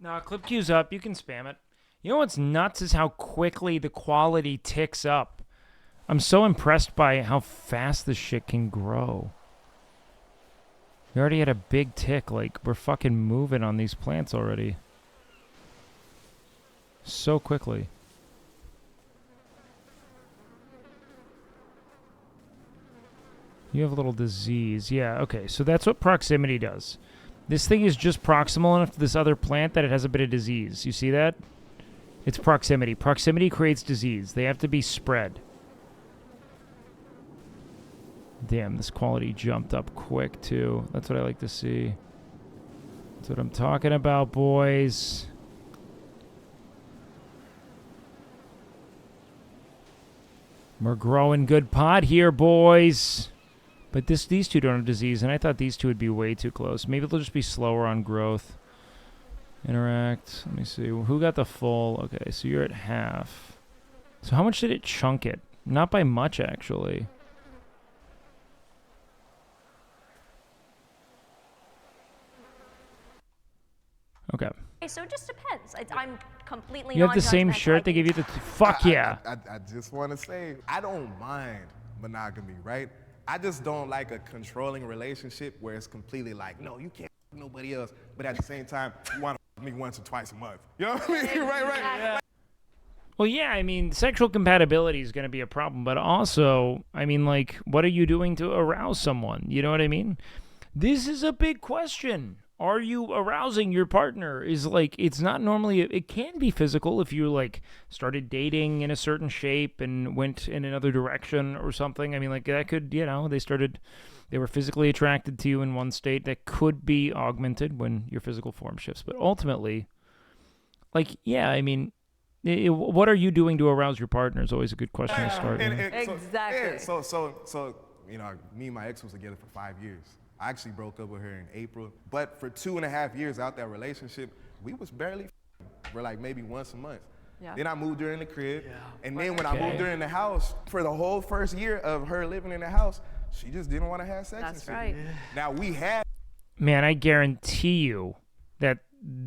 No, clip queue's up. You can spam it. You know what's nuts is how quickly the quality ticks up. I'm so impressed by how fast this shit can grow. We already had a big tick. Like, we're fucking moving on these plants already. So quickly. You have a little disease. Yeah, okay. So that's what proximity does. This thing is just proximal enough to this other plant that it has a bit of disease. You see that? It's proximity. Proximity creates disease. They have to be spread. Damn, this quality jumped up quick, too. That's what I like to see. That's what I'm talking about, boys. We're growing good pot here, boys. But these two don't have disease, and I thought these two would be way too close. Maybe they'll just be slower on growth. Interact. Let me see. Who got the full? Okay, so you're at half. So how much did it chunk it? Not by much, actually. Okay. Okay, so it just depends. I'm completely. You have the same shirt they gave you the... Fuck yeah. I just want to say, I don't mind monogamy, right? I just don't like a controlling relationship where it's completely like, no, you can't f nobody else, but at the same time, you want to f me once or twice a month. You know what I mean? Right. Yeah. Well, yeah, I mean, sexual compatibility is going to be a problem, but also, I mean, like, what are you doing to arouse someone? You know what I mean? This is a big question. Are you arousing your partner? Is like, it's not normally, it can be physical if you like started dating in a certain shape and went in another direction or something. I mean, like that could, you know, they were physically attracted to you in one state that could be augmented when your physical form shifts. But ultimately, like, yeah, I mean, what are you doing to arouse your partner is always a good question to start with. Exactly. So, you know, me and my ex was together for 5 years. I actually broke up with her in April. But for 2.5 years out that relationship, we was barely for like maybe once a month. Yeah. Then I moved her in the crib. And then when I moved her in the house, for the whole first year of her living in the house, she just didn't want to have sex. That's and shit. right. Now we had. Man, I guarantee you that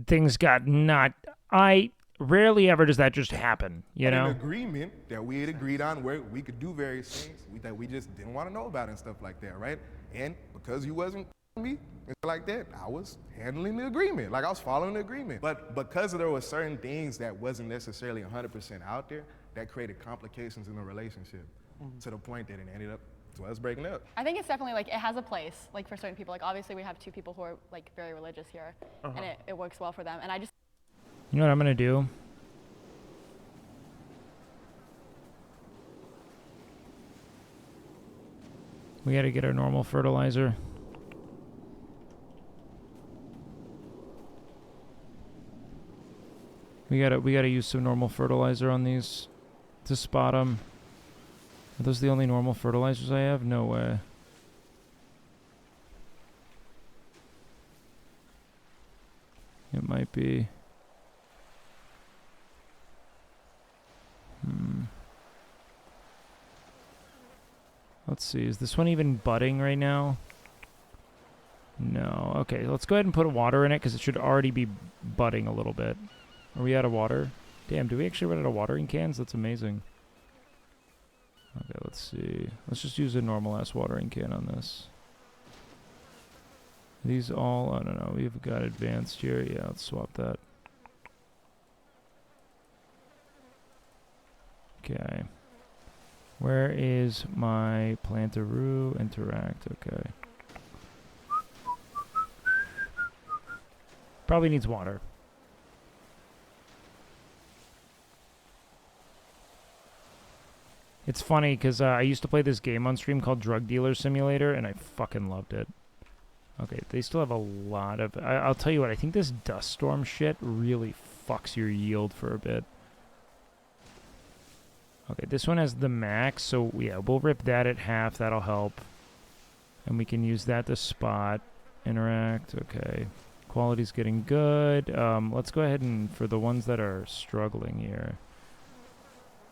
things got not. I rarely ever does that just happen, you know? An agreement that we had agreed on where we could do various things that we just didn't want to know about and stuff like that, right? And because you wasn't me and stuff like that, I was handling the agreement. Like I was following the agreement. But because there were certain things that wasn't necessarily 100% out there, that created complications in the relationship to the point that it ended up to us breaking up. I think it's definitely like it has a place, like for certain people. Like obviously we have two people who are like very religious here, and it works well for them. And I just. You know what I'm going to do? We got to get our normal fertilizer. We got to use some normal fertilizer on these to spot them. Are those the only normal fertilizers I have? No way. It might be. Let's see, is this one even budding right now? No. Okay, let's go ahead and put water in it because it should already be budding a little bit. Are we out of water? Damn, do we actually run out of watering cans? That's amazing. Okay, let's see. Let's just use a normal-ass watering can on this. These all, I don't know, we've got advanced here. Yeah, let's swap that. Okay. Where is my plantaroo interact? Okay. Probably needs water. It's funny because I used to play this game on stream called Drug Dealer Simulator, and I fucking loved it. Okay, they still have a lot of... I'll tell you what, I think this dust storm shit really fucks your yield for a bit. Okay, this one has the max, so yeah, we'll rip that at half. That'll help. And we can use that to spot, interact. Okay, quality's getting good. Let's go ahead and, for the ones that are struggling here.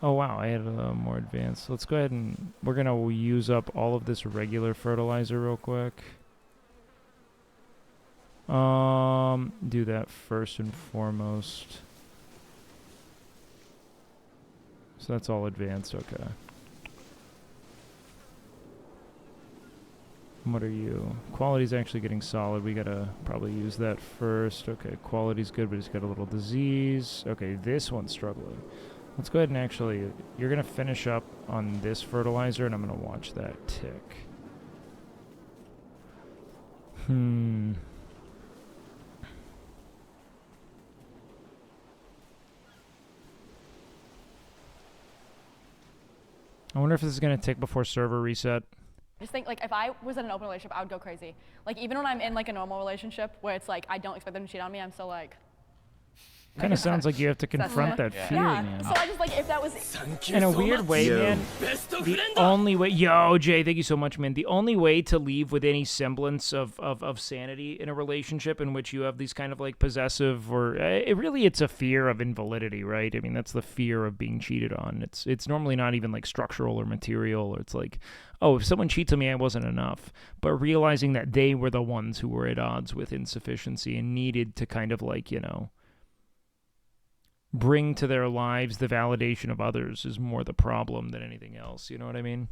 Oh, wow, I had a more advanced. Let's go ahead and, we're going to use up all of this regular fertilizer real quick. Do that first and foremost. So that's all advanced, okay. What are you? Quality's actually getting solid. We gotta probably use that first. Okay, quality's good, but it's got a little disease. Okay, this one's struggling. Let's go ahead and actually, you're gonna finish up on this fertilizer, and I'm gonna watch that tick. I wonder if this is going to tick before server reset. I just think like if I was in an open relationship, I would go crazy. Like even when I'm in like a normal relationship where it's like I don't expect them to cheat on me, I'm still like. Kind of sounds like you have to confront that fear, man. So I just like if that was. In a weird way, man. The only way, yo, Jay, thank you so much, man. The only way to leave with any semblance of sanity in a relationship in which you have these kind of like possessive or it's a fear of invalidity, right? I mean, that's the fear of being cheated on. It's normally not even like structural or material. Or it's like, oh, if someone cheats on me, I wasn't enough. But realizing that they were the ones who were at odds with insufficiency and needed to kind of like, you know, bring to their lives the validation of others is more the problem than anything else. You know what I mean?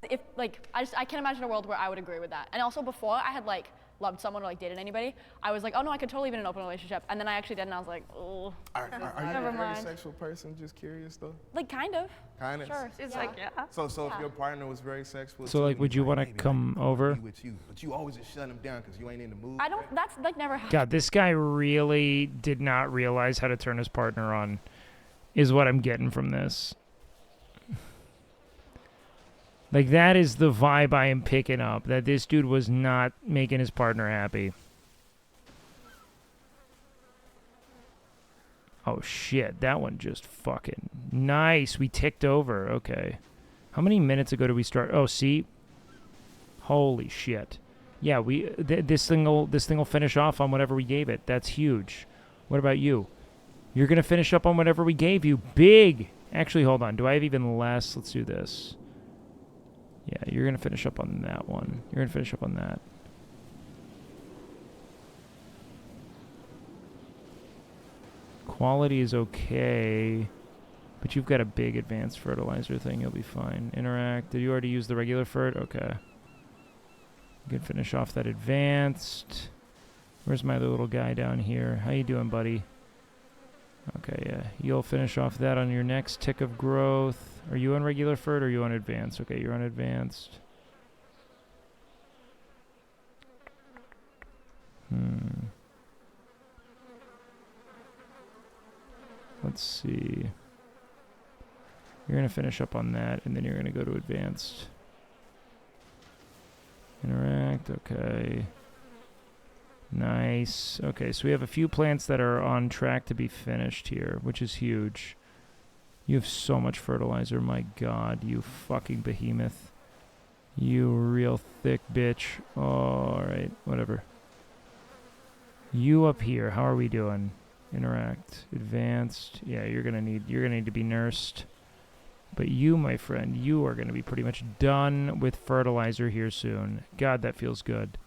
If like I can't imagine a world where I would agree with that. And also before I had like loved someone or like dated anybody, I was like, oh no, I could totally be in an open relationship. And then I actually did, and I was like, oh. Are you never a very mind. sexual person? Just curious though. Like kind of. Kind of. Sure. It's like yeah. So if your partner was very sexual. So like, would you want to come over? With you, but you always just shut him down because you ain't in the mood. I don't. That's like never happened. God, this guy really did not realize how to turn his partner on. Is what I'm getting from this. Like, that is the vibe I am picking up. That this dude was not making his partner happy. Oh, shit. That one just fucking... Nice. We ticked over. Okay. How many minutes ago did we start? Oh, see? Holy shit. Yeah, this thing will finish off on whatever we gave it. That's huge. What about you? You're going to finish up on whatever we gave you. Big! Actually, hold on. Do I have even less? Let's do this. Yeah, you're going to finish up on that one. You're going to finish up on that. Quality is okay, but you've got a big advanced fertilizer thing. You'll be fine. Interact. Did you already use the regular fert? Okay. You can finish off that advanced. Where's my other little guy down here? How you doing, buddy? Okay, yeah. You'll finish off that on your next tick of growth. Are you on regular fert or are you on advanced? Okay, you're on advanced. Let's see. You're going to finish up on that, and then you're going to go to advanced. Interact, okay. Nice. Okay, so we have a few plants that are on track to be finished here, which is huge. You have so much fertilizer, my god, you fucking behemoth. You real thick bitch. Oh, alright, whatever. You up here, how are we doing? Interact. Advanced. Yeah, you're gonna need to be nursed. But you, my friend, you are gonna be pretty much done with fertilizer here soon. God, that feels good.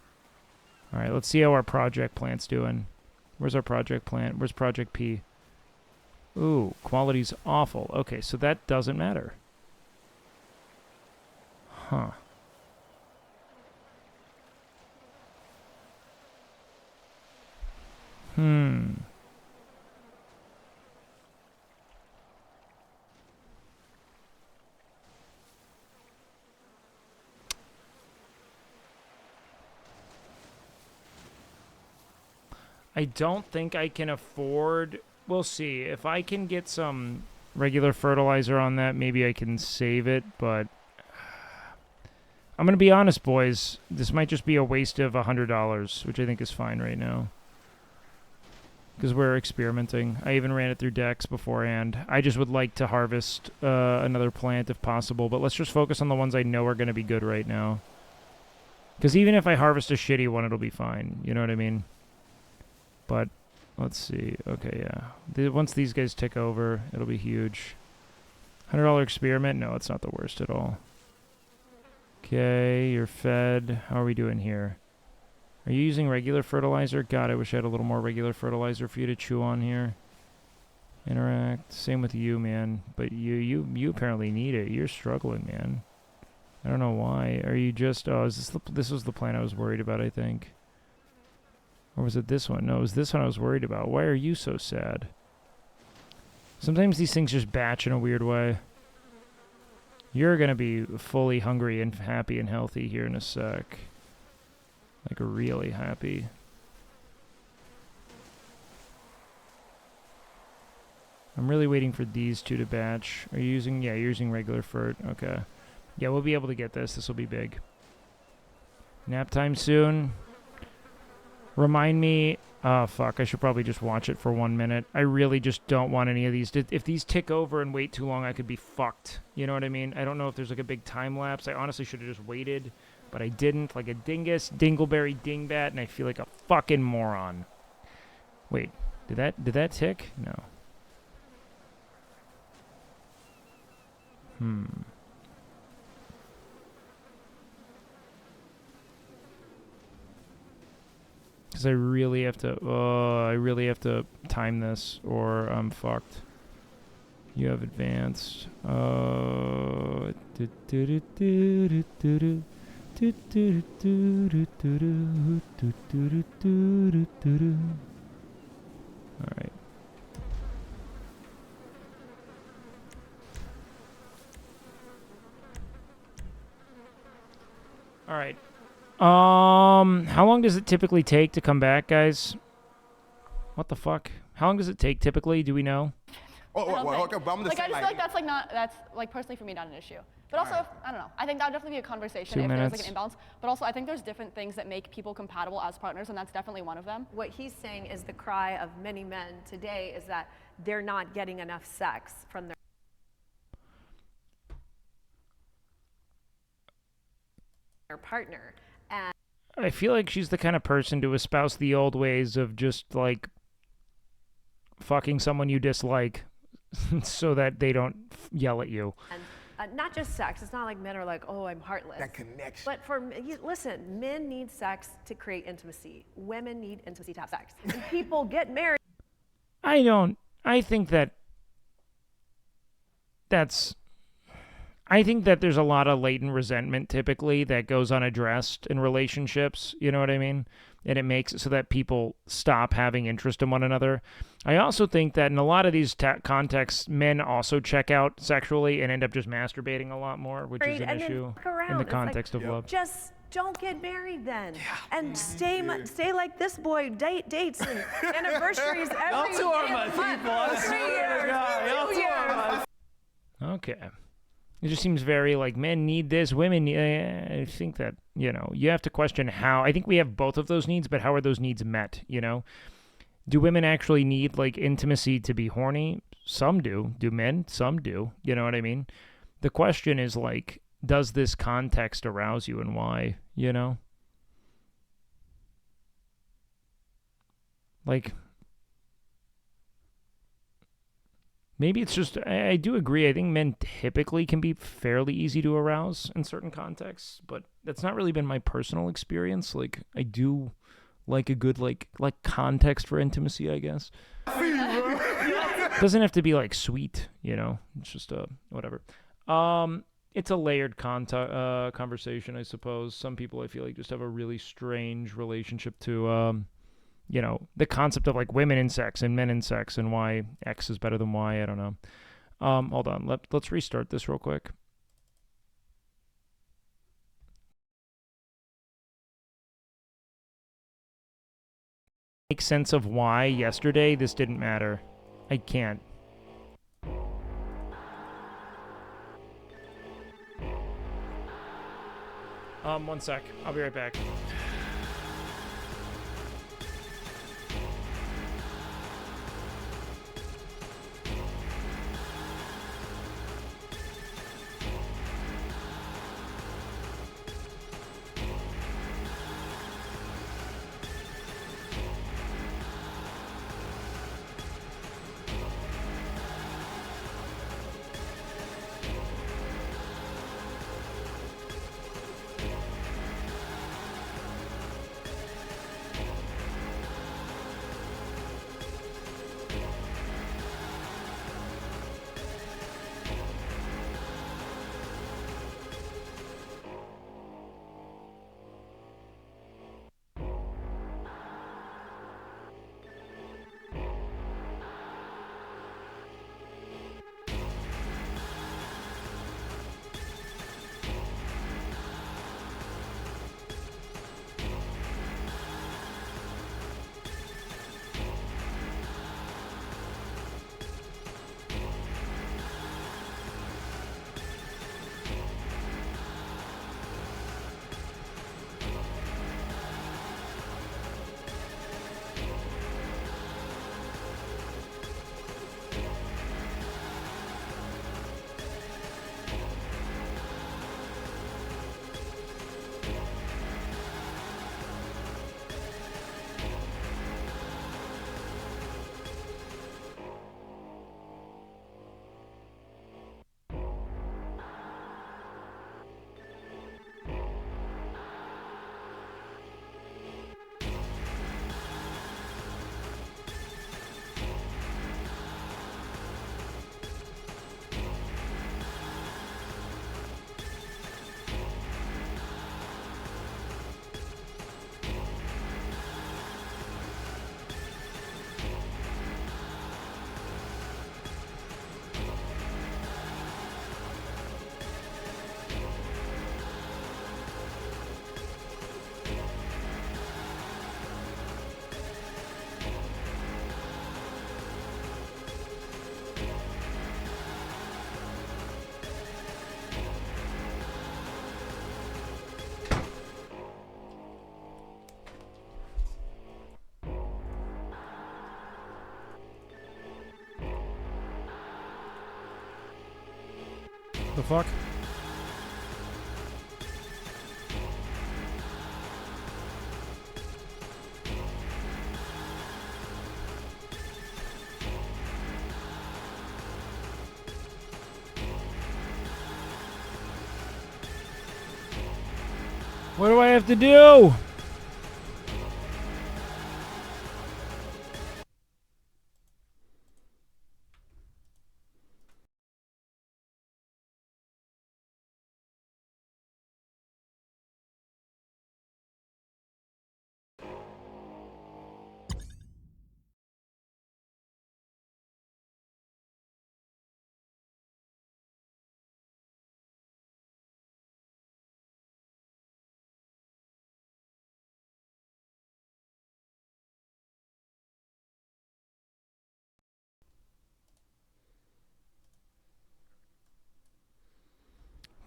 Alright, let's see how our project plant's doing. Where's our project plant? Where's Project P? Ooh, quality's awful. Okay, so that doesn't matter. Huh. I don't think I can afford... We'll see. If I can get some regular fertilizer on that, maybe I can save it, but... I'm going to be honest, boys. This might just be a waste of $100, which I think is fine right now. Because we're experimenting. I even ran it through Dex beforehand. I just would like to harvest another plant if possible, but let's just focus on the ones I know are going to be good right now. Because even if I harvest a shitty one, it'll be fine. You know what I mean? But, let's see. Okay, yeah. Once these guys tick over, it'll be huge. $100 experiment? No, it's not the worst at all. Okay, you're fed. How are we doing here? Are you using regular fertilizer? God, I wish I had a little more regular fertilizer for you to chew on here. Interact. Same with you, man. But you apparently need it. You're struggling, man. I don't know why. Are you just... Oh, this was the plant I was worried about, I think. Or was it this one? No, it was this one I was worried about. Why are you so sad? Sometimes these things just batch in a weird way. You're going to be fully hungry and happy and healthy here in a sec. Like, really happy. I'm really waiting for these two to batch. Are you using... Yeah, you're using regular fert. Okay. Yeah, we'll be able to get this. This will be big. Nap time soon. Remind me... Oh, fuck. I should probably just watch it for 1 minute. I really just don't want any of these. If these tick over and wait too long, I could be fucked. You know what I mean? I don't know if there's like a big time lapse. I honestly should have just waited. But I didn't. Like a dingus, dingleberry, dingbat, and I feel like a fucking moron. Wait. Did that tick? No. Because I really have to time this, or I'm fucked. You have advanced. Alright. Alright. How long does it typically take to come back, guys? What the fuck? How long does it take typically? Do we know? Okay, but I'm Like, I just feel like that's like personally for me not an issue. But also, I don't know. I think that would definitely be a conversation if there's like an imbalance. But also, I think there's different things that make people compatible as partners, and that's definitely one of them. What he's saying is the cry of many men today is that they're not getting enough sex from their partner. And I feel like she's the kind of person to espouse the old ways of just like fucking someone you dislike so that they don't yell at you. Not just sex. It's not like men are like, oh, I'm heartless. That connection. But listen, men need sex to create intimacy. Women need intimacy to have sex. And people get married. I think that there's a lot of latent resentment typically that goes unaddressed in relationships, you know what I mean? And it makes it so that people stop having interest in one another. I also think that in a lot of these contexts, men also check out sexually and end up just masturbating a lot more, which is an issue in the context of love. Just don't get married then, and stay like this boy. Dates and anniversaries every Y'all two are my month, people. I 3 swear to years, God. Y'all 2 two are years. my. Okay. It just seems very like men need this, women need, I think that, you know, you have to question how. I think we have both of those needs, but how are those needs met, you know? Do women actually need like intimacy to be horny? Some do. Do men? Some do. You know what I mean? The question is like, does this context arouse you and why, you know? Like, maybe it's just, I do agree. I think men typically can be fairly easy to arouse in certain contexts, but that's not really been my personal experience. Like, I do like a good, like context for intimacy, I guess. Doesn't have to be, like, sweet, you know? It's just, whatever. It's a layered conversation, I suppose. Some people, I feel like, just have a really strange relationship to, you know, the concept of like women in sex and men in sex and why X is better than Y. I don't know. Hold on. Let's restart this real quick. Make sense of why yesterday this didn't matter. I can't. One sec. I'll be right back. fuck? What do I have to do?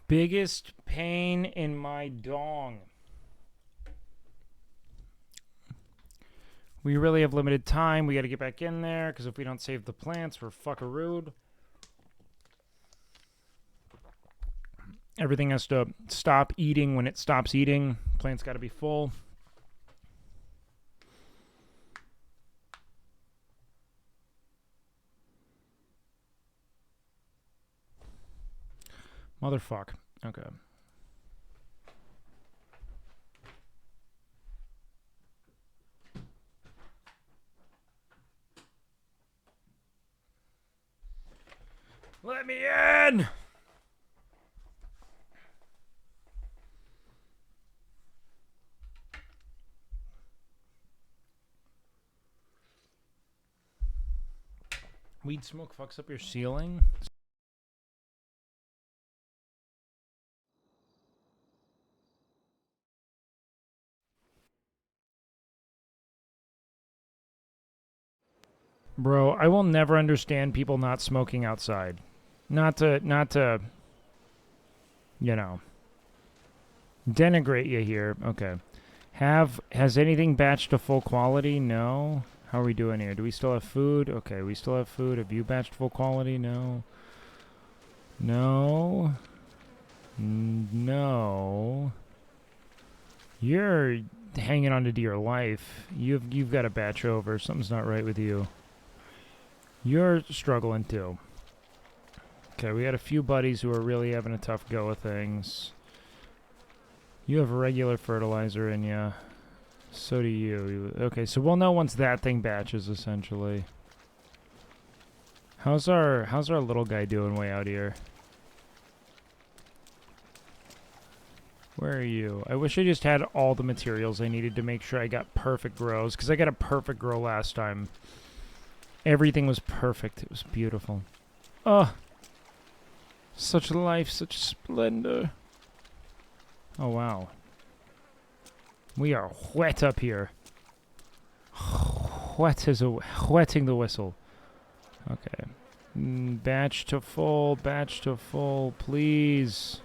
Biggest pain in my dong. We really have limited time. We got to get back in there, because if we don't save the plants, we're fuckarooed. Everything has to stop eating when it stops eating. Plants got to be full. Motherfuck. Okay. Let me in! Weed smoke fucks up your ceiling? Bro, I will never understand people not smoking outside. Not to, you know, denigrate you here. Okay. Has anything batched to full quality? No. How are we doing here? Do we still have food? Okay, we still have food. Have you batched full quality? No. No. No. You're hanging on to dear life. You've got a batch over. Something's not right with you. You're struggling too. Okay, we got a few buddies who are really having a tough go of things. You have regular fertilizer in ya. So do you. Okay, so we'll know once that thing batches, essentially. How's our little guy doing way out here? Where are you? I wish I just had all the materials I needed to make sure I got perfect grows, because I got a perfect grow last time. Everything was perfect. It was beautiful. Oh, such life, such splendor. Oh, wow. We are wet up here. Wetting the whistle. Okay. Batch to full, please.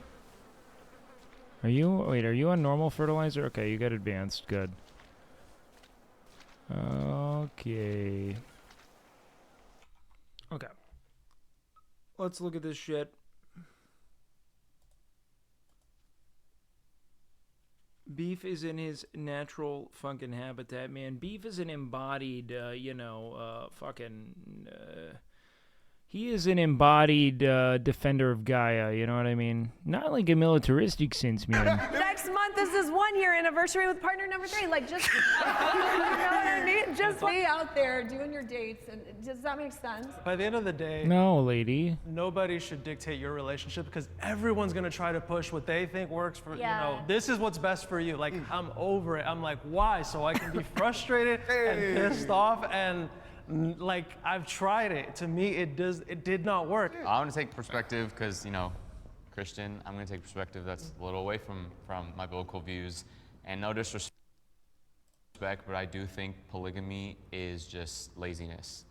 Are you on normal fertilizer? Okay, you got advanced. Good. Okay. Okay. Let's look at this shit. Beef is in his natural fucking habitat, man. Beef is an embodied, he is an embodied defender of Gaia, you know what I mean? Not like a militaristic sense, man. Next month is his 1-year anniversary with partner number 3. Like, just, you know what I mean? Just be out there doing your dates. And does that make sense? By the end of the day, no, lady. Nobody should dictate your relationship, because everyone's gonna try to push what they think works for, you know, this is what's best for you. Like, I'm over it. I'm like, why? So I can be frustrated and pissed off, and like, I've tried it. To me, it did not work. I want to take perspective because, you know, Christian, I'm going to take perspective that's a little away from my biblical views. And no disrespect, but I do think polygamy is just laziness.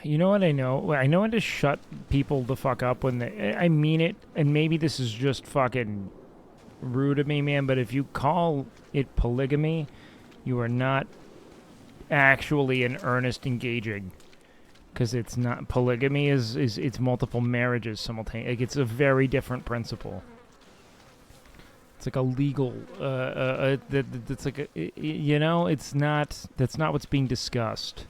You know what I know? I know when to shut people the fuck up when I mean it, and maybe this is just fucking rude of me, man, but if you call it polygamy, you are not actually in earnest engaging. Because it's not polygamy is it's multiple marriages simultaneously. Like, it's a very different principle. It's like a legal. That's like it's not. That's not what's being discussed.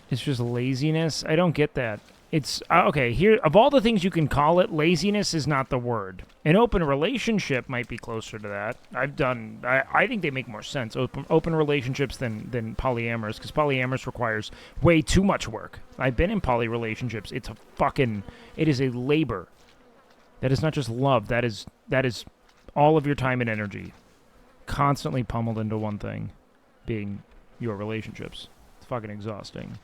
It's just laziness. I don't get that. It's okay. Here, of all the things you can call it, laziness is not the word. An open relationship might be closer to that. I think they make more sense. Open relationships than polyamorous, because polyamorous requires way too much work. I've been in poly relationships. It is a labor. That is not just love. That is all of your time and energy, constantly pummeled into one thing, being your relationships. It's fucking exhausting.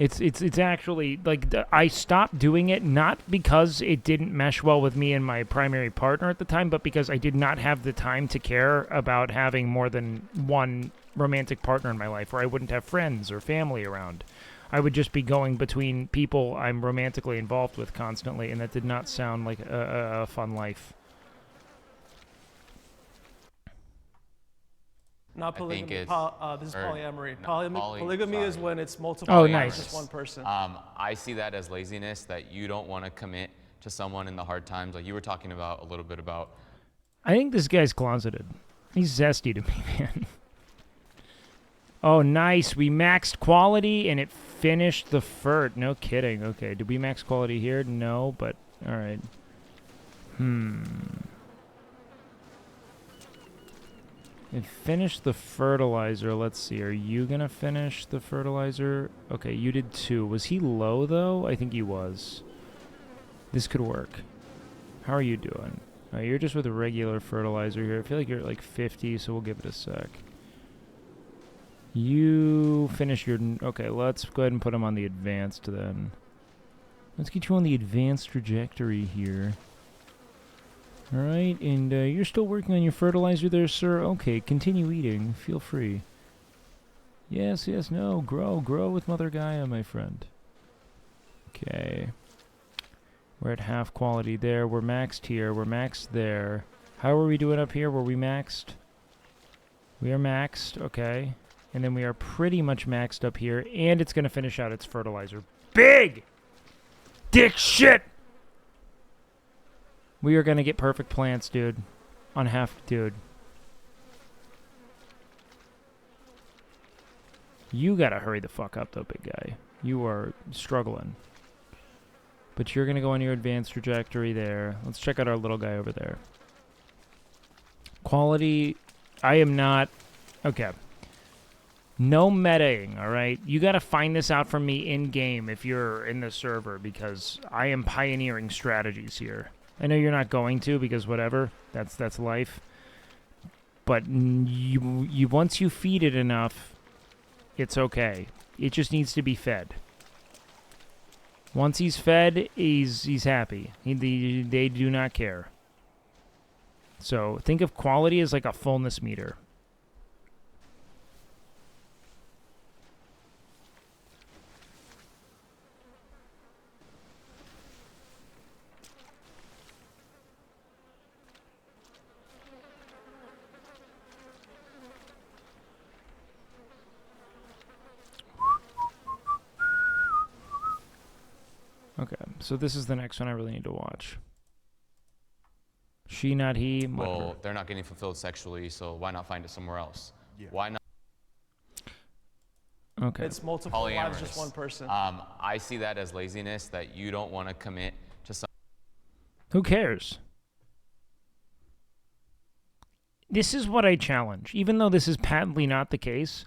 It's actually, like, I stopped doing it not because it didn't mesh well with me and my primary partner at the time, but because I did not have the time to care about having more than one romantic partner in my life, or I wouldn't have friends or family around. I would just be going between people I'm romantically involved with constantly, and that did not sound like a fun life. Not polygamy. This is polyamory. Polygamy is when it's multiple. Oh, nice. Just one person. I see that as laziness, that you don't want to commit to someone in the hard times. Like you were talking about a little bit about. I think this guy's closeted. He's zesty to me, man. Oh, nice. We maxed quality, and it finished the FERT. No kidding. Okay, did we max quality here? No, but all right. It finished the fertilizer. Let's see. Are you going to finish the fertilizer? Okay, you did 2. Was he low, though? I think he was. This could work. How are you doing? You're just with a regular fertilizer here. I feel like you're at like 50, so we'll give it a sec. You finish your... Okay, let's go ahead and put him on the advanced then. Let's get you on the advanced trajectory here. All right, and you're still working on your fertilizer there, sir? Okay, continue eating. Feel free. Yes, no. Grow with Mother Gaia, my friend. Okay. We're at half quality there. We're maxed here. We're maxed there. How are we doing up here? Were we maxed? We are maxed, okay. And then we are pretty much maxed up here, and it's going to finish out its fertilizer. Big! Dick shit! We are going to get perfect plants, dude. On half, dude. You got to hurry the fuck up, though, big guy. You are struggling. But you're going to go on your advanced trajectory there. Let's check out our little guy over there. Quality, I am not... Okay. No metaing, all right? You got to find this out from me in-game if you're in the server, because I am pioneering strategies here. I know you're not going to, because whatever, that's life. But you once you feed it enough, it's okay. It just needs to be fed. Once he's fed, he's happy. They do not care. So think of quality as like a fullness meter. Okay, so this is the next one I really need to watch. She, not he. Well, they're not getting fulfilled sexually, so why not find it somewhere else? Yeah. Why not? Okay. It's multiple lives, just one person. I see that as laziness, that you don't want to commit to something. Who cares? This is what I challenge. Even though this is patently not the case,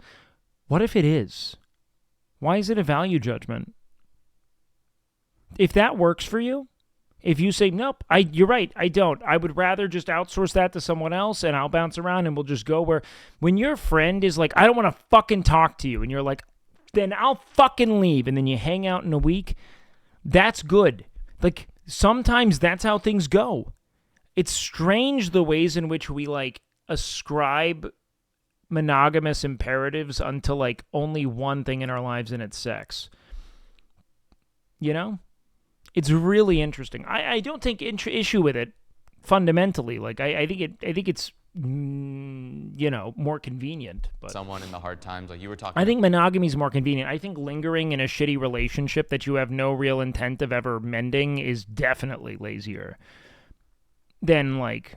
what if it is? Why is it a value judgment? If that works for you, if you say, nope, you're right, I don't. I would rather just outsource that to someone else and I'll bounce around and we'll just go where... When your friend is like, I don't want to fucking talk to you, and you're like, then I'll fucking leave, and then you hang out in a week, that's good. Like, sometimes that's how things go. It's strange the ways in which we, like, ascribe monogamous imperatives unto, like, only one thing in our lives, and it's sex. You know? It's really interesting. I don't take issue with it fundamentally. Like I think it's more convenient. But someone in the hard times, like you were talking. I think monogamy is more convenient. I think lingering in a shitty relationship that you have no real intent of ever mending is definitely lazier than like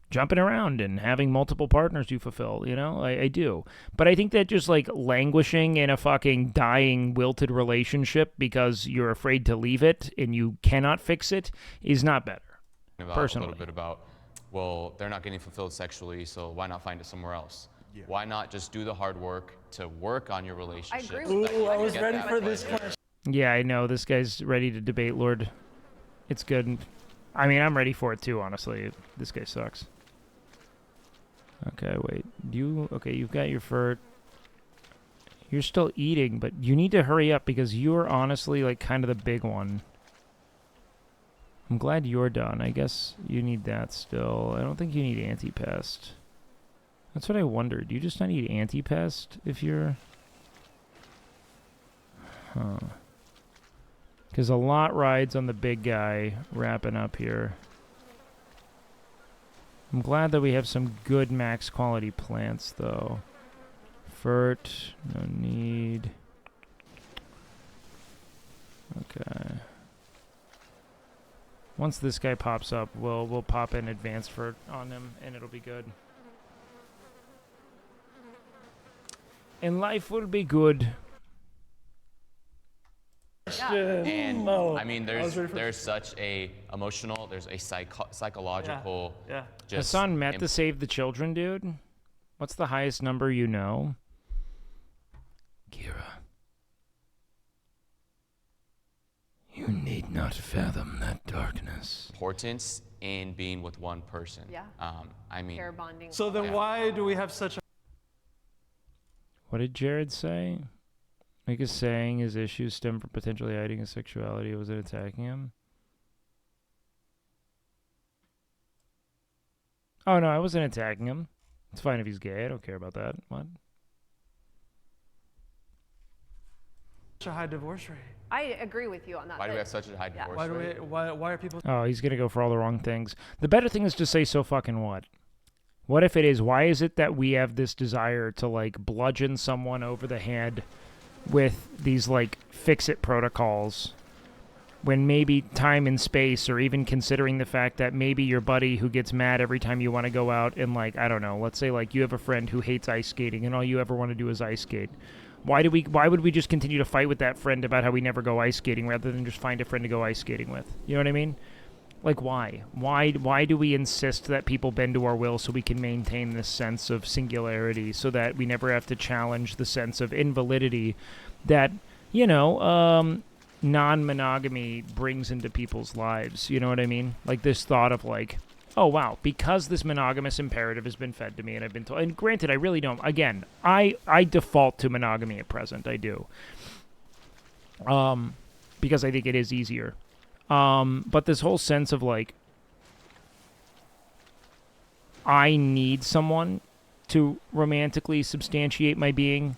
jumping around and having multiple partners you fulfill, I do. But I think that just like languishing in a fucking dying, wilted relationship because you're afraid to leave it and you cannot fix it is not better. Personally. A little bit about, well, they're not getting fulfilled sexually, so why not find it somewhere else? Yeah. Why not just do the hard work to work on your relationship? I agree with Ooh, I was ready for this question. Yeah, I know. This guy's ready to debate, Lord. It's good. I mean, I'm ready for it too, honestly. This guy sucks. Okay, wait. Okay, you've got your fur. You're still eating, but you need to hurry up because you're honestly like kind of the big one. I'm glad you're done. I guess you need that still. I don't think you need anti-pest. That's what I wondered. You just not need anti-pest if you're... Huh. Because a lot rides on the big guy wrapping up here. I'm glad that we have some good max quality plants, though. Fert, no need. Okay. Once this guy pops up, we'll pop in advanced Fert on him, and it'll be good. And life will be good. And I mean, there's such a emotional, there's a psychological. Yeah. Just Hassan met to save the children, dude. What's the highest number you know? Kira. You need not fathom that darkness. Importance in being with one person. Yeah. I mean. Care bonding. So then why do we have such a... What did Jared say? Like is saying his issues stem from potentially hiding his sexuality. Was it attacking him? Oh, no, I wasn't attacking him. It's fine if he's gay. I don't care about that. What? Such a high divorce rate. I agree with you on that. Why do we have such a high divorce rate? Why are people... Oh, he's going to go for all the wrong things. The better thing is to say so fucking what? What if it is? Why is it that we have this desire to, like, bludgeon someone over the head with these, like, fix-it protocols when maybe time and space, or even considering the fact that maybe your buddy who gets mad every time you want to go out and, like, I don't know, let's say, like, you have a friend who hates ice skating and all you ever want to do is ice skate. Why would we just continue to fight with that friend about how we never go ice skating rather than just find a friend to go ice skating with? You know what I mean? Like, why? Why do we insist that people bend to our will so we can maintain this sense of singularity, so that we never have to challenge the sense of invalidity that, non-monogamy brings into people's lives? You know what I mean? Like this thought of like, oh, wow, because this monogamous imperative has been fed to me and I've been told, and granted, I really don't, again, I default to monogamy at present, I do. Because I think it is easier. But this whole sense of like, I need someone to romantically substantiate my being,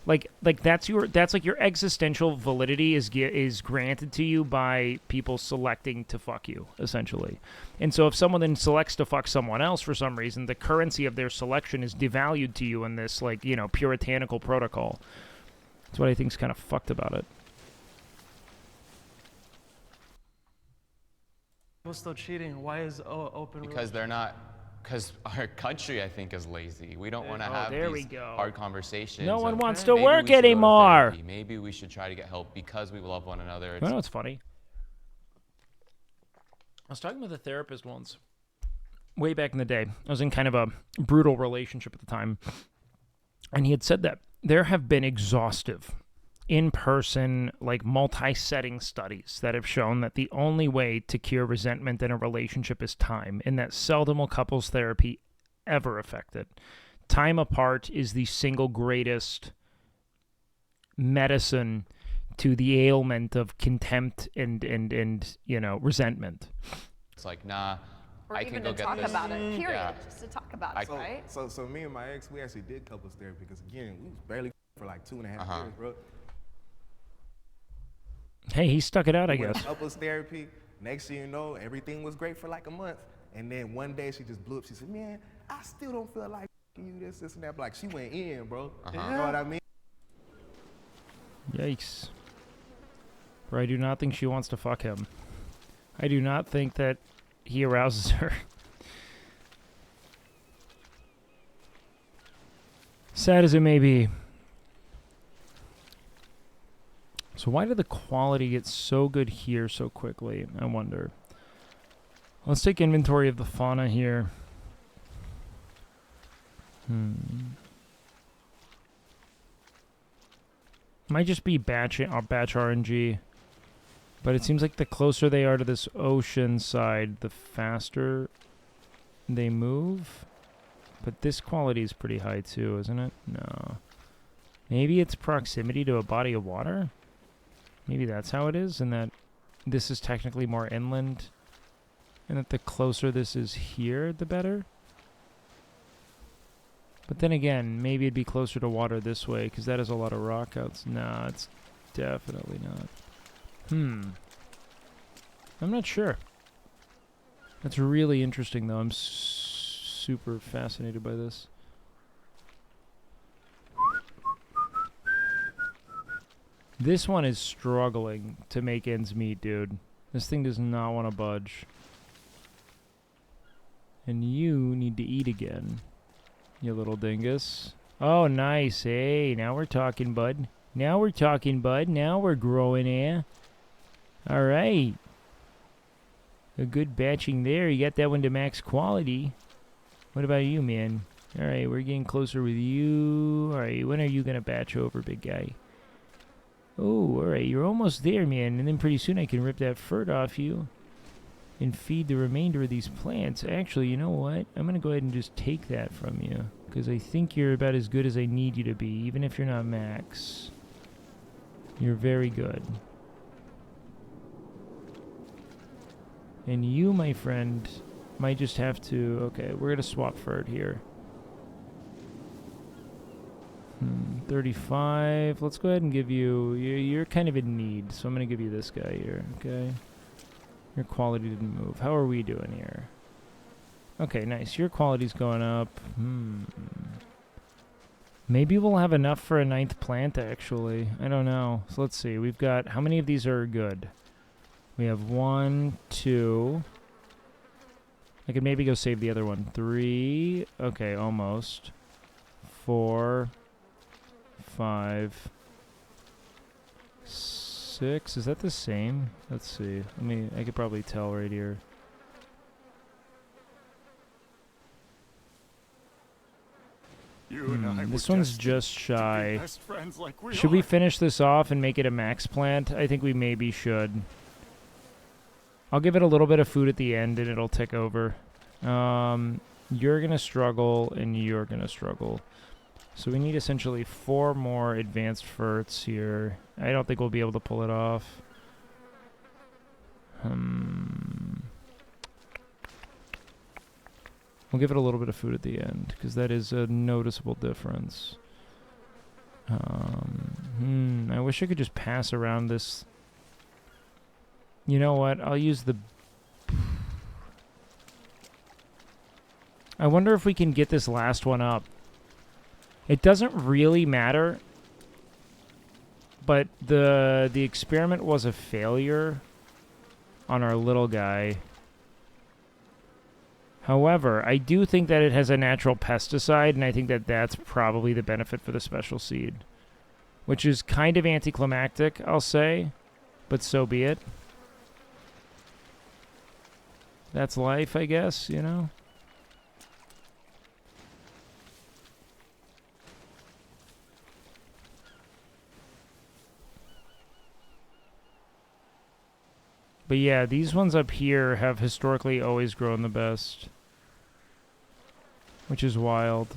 like that's like your existential validity is granted to you by people selecting to fuck you, essentially. And so if someone then selects to fuck someone else for some reason, the currency of their selection is devalued to you in this, like, puritanical protocol. That's what I think is kind of fucked about it. People still cheating. Why is open? Because they're not. Because our country, I think, is lazy. We don't want to have these hard conversations. No one wants to work anymore. Maybe we should try to get help because we love one another. You know what's funny? I was talking with a therapist once, way back in the day. I was in kind of a brutal relationship at the time. And he had said that there have been exhaustive, in-person, like multi-setting studies that have shown that the only way to cure resentment in a relationship is time, and that seldom will couples therapy ever affect it. Time apart is the single greatest medicine to the ailment of contempt and resentment. It's like, nah, or I even can go to get talk this. about it, period. Yeah. Just to talk about it, right? So me and my ex, we actually did couples therapy because, again, we was barely for like 2.5 years, bro. Hey, he stuck it out, I went guess. Couples therapy. Next thing you know, everything was great for like a month. And then one day she just blew up. She said, man, I still don't feel like you this and that. But like she went in, bro. Uh-huh. You know what I mean? Yikes. Bro, I do not think she wants to fuck him. I do not think that he arouses her. Sad as it may be. So why did the quality get so good here so quickly? I wonder. Let's take inventory of the fauna here. Might just be batch RNG. But it seems like the closer they are to this ocean side, the faster they move. But this quality is pretty high too, isn't it? No. Maybe it's proximity to a body of water? Maybe that's how it is, and that this is technically more inland. And that the closer this is here, the better. But then again, maybe it'd be closer to water this way, because that has a lot of rock outs. Nah, it's definitely not. I'm not sure. That's really interesting, though. I'm super fascinated by this. This one is struggling to make ends meet, dude. This thing does not want to budge. And you need to eat again, you little dingus. Oh, nice. Hey, now we're talking, bud. Now we're talking, bud. Now we're growing, eh? All right. A good batching there. You got that one to max quality. What about you, man? All right, we're getting closer with you. All right, when are you going to batch over, big guy? Oh, all right, you're almost there, man. And then pretty soon I can rip that fur off you and feed the remainder of these plants. Actually, you know what? I'm going to go ahead and just take that from you because I think you're about as good as I need you to be, even if you're not max. You're very good. And you, my friend, might just have to... Okay, we're going to swap fur here. 35. Let's go ahead and give you... You're kind of in need, so I'm going to give you this guy here, okay? Your quality didn't move. How are we doing here? Okay, nice. Your quality's going up. Maybe we'll have enough for a 9th plant, actually. I don't know. So let's see. We've got... How many of these are good? We have 1, 2... I could maybe go save the other one. 3... Okay, almost. 4... 5... 6... Is that the same? Let's see. I could probably tell right here. This one's just shy. Should we finish this off and make it a max plant? I think we maybe should. I'll give it a little bit of food at the end and it'll tick over. You're going to struggle and you're going to struggle. So we need essentially 4 more advanced ferts here. I don't think we'll be able to pull it off. We'll give it a little bit of food at the end, because that is a noticeable difference. I wish I could just pass around this. You know what? I'll use the... I wonder if we can get this last one up. It doesn't really matter, but the experiment was a failure on our little guy. However, I do think that it has a natural pesticide, and I think that that's probably the benefit for the special seed. Which is kind of anticlimactic, I'll say, but so be it. That's life, I guess, you know? But yeah, these ones up here have historically always grown the best. Which is wild.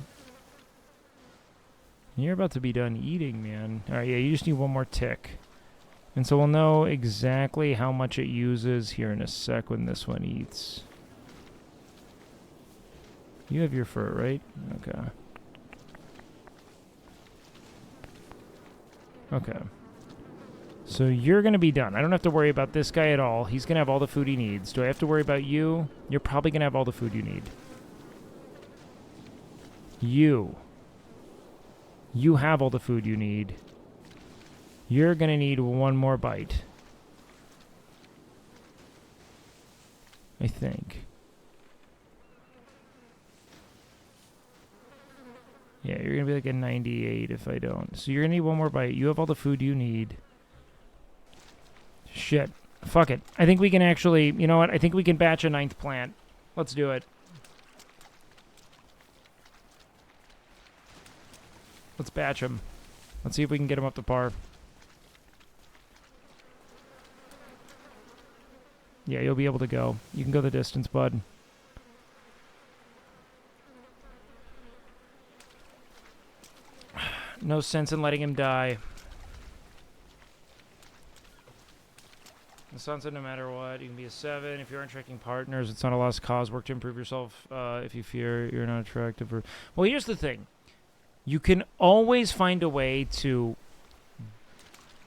You're about to be done eating, man. Alright, yeah, you just need one more tick. And so we'll know exactly how much it uses here in a sec when this one eats. You have your fur, right? Okay. Okay. So you're going to be done. I don't have to worry about this guy at all. He's going to have all the food he needs. Do I have to worry about you? You're probably going to have all the food you need. You have all the food you need. You're gonna need one more bite. I think. Yeah, you're gonna be like a 98 if I don't. So you're gonna need one more bite. You have all the food you need. Shit. Fuck it. I think we can actually, you know what? I think we can batch a 9th plant. Let's do it. Let's batch him. Let's see if we can get him up to par. Yeah, you'll be able to go. You can go the distance, bud. No sense in letting him die. The sun said no matter what, you can be a 7. If you aren't attracting partners, it's not a lost cause. Work to improve yourself if you fear you're not attractive. Well, here's the thing. You can always find a way to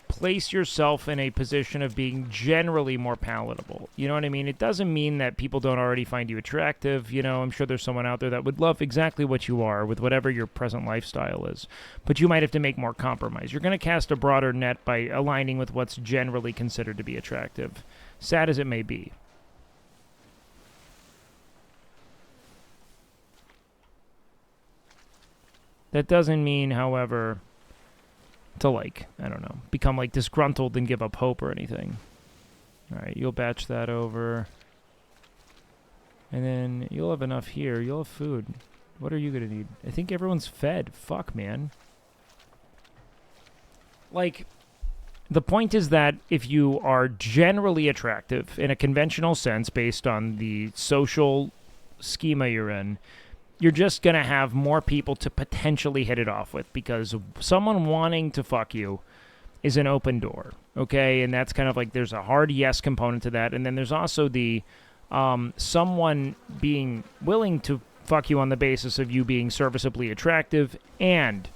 place yourself in a position of being generally more palatable. You know what I mean? It doesn't mean that people don't already find you attractive. You know, I'm sure there's someone out there that would love exactly what you are with whatever your present lifestyle is. But you might have to make more compromise. You're going to cast a broader net by aligning with what's generally considered to be attractive, sad as it may be. That doesn't mean, however, to, like, I don't know, become, like, disgruntled and give up hope or anything. All right, you'll batch that over. And then you'll have enough here. You'll have food. What are you going to need? I think everyone's fed. Fuck, man. Like, the point is that if you are generally attractive in a conventional sense based on the social schema you're in, you're just going to have more people to potentially hit it off with because someone wanting to fuck you is an open door, okay? And that's kind of like there's a hard yes component to that. And then there's also the someone being willing to fuck you on the basis of you being serviceably attractive and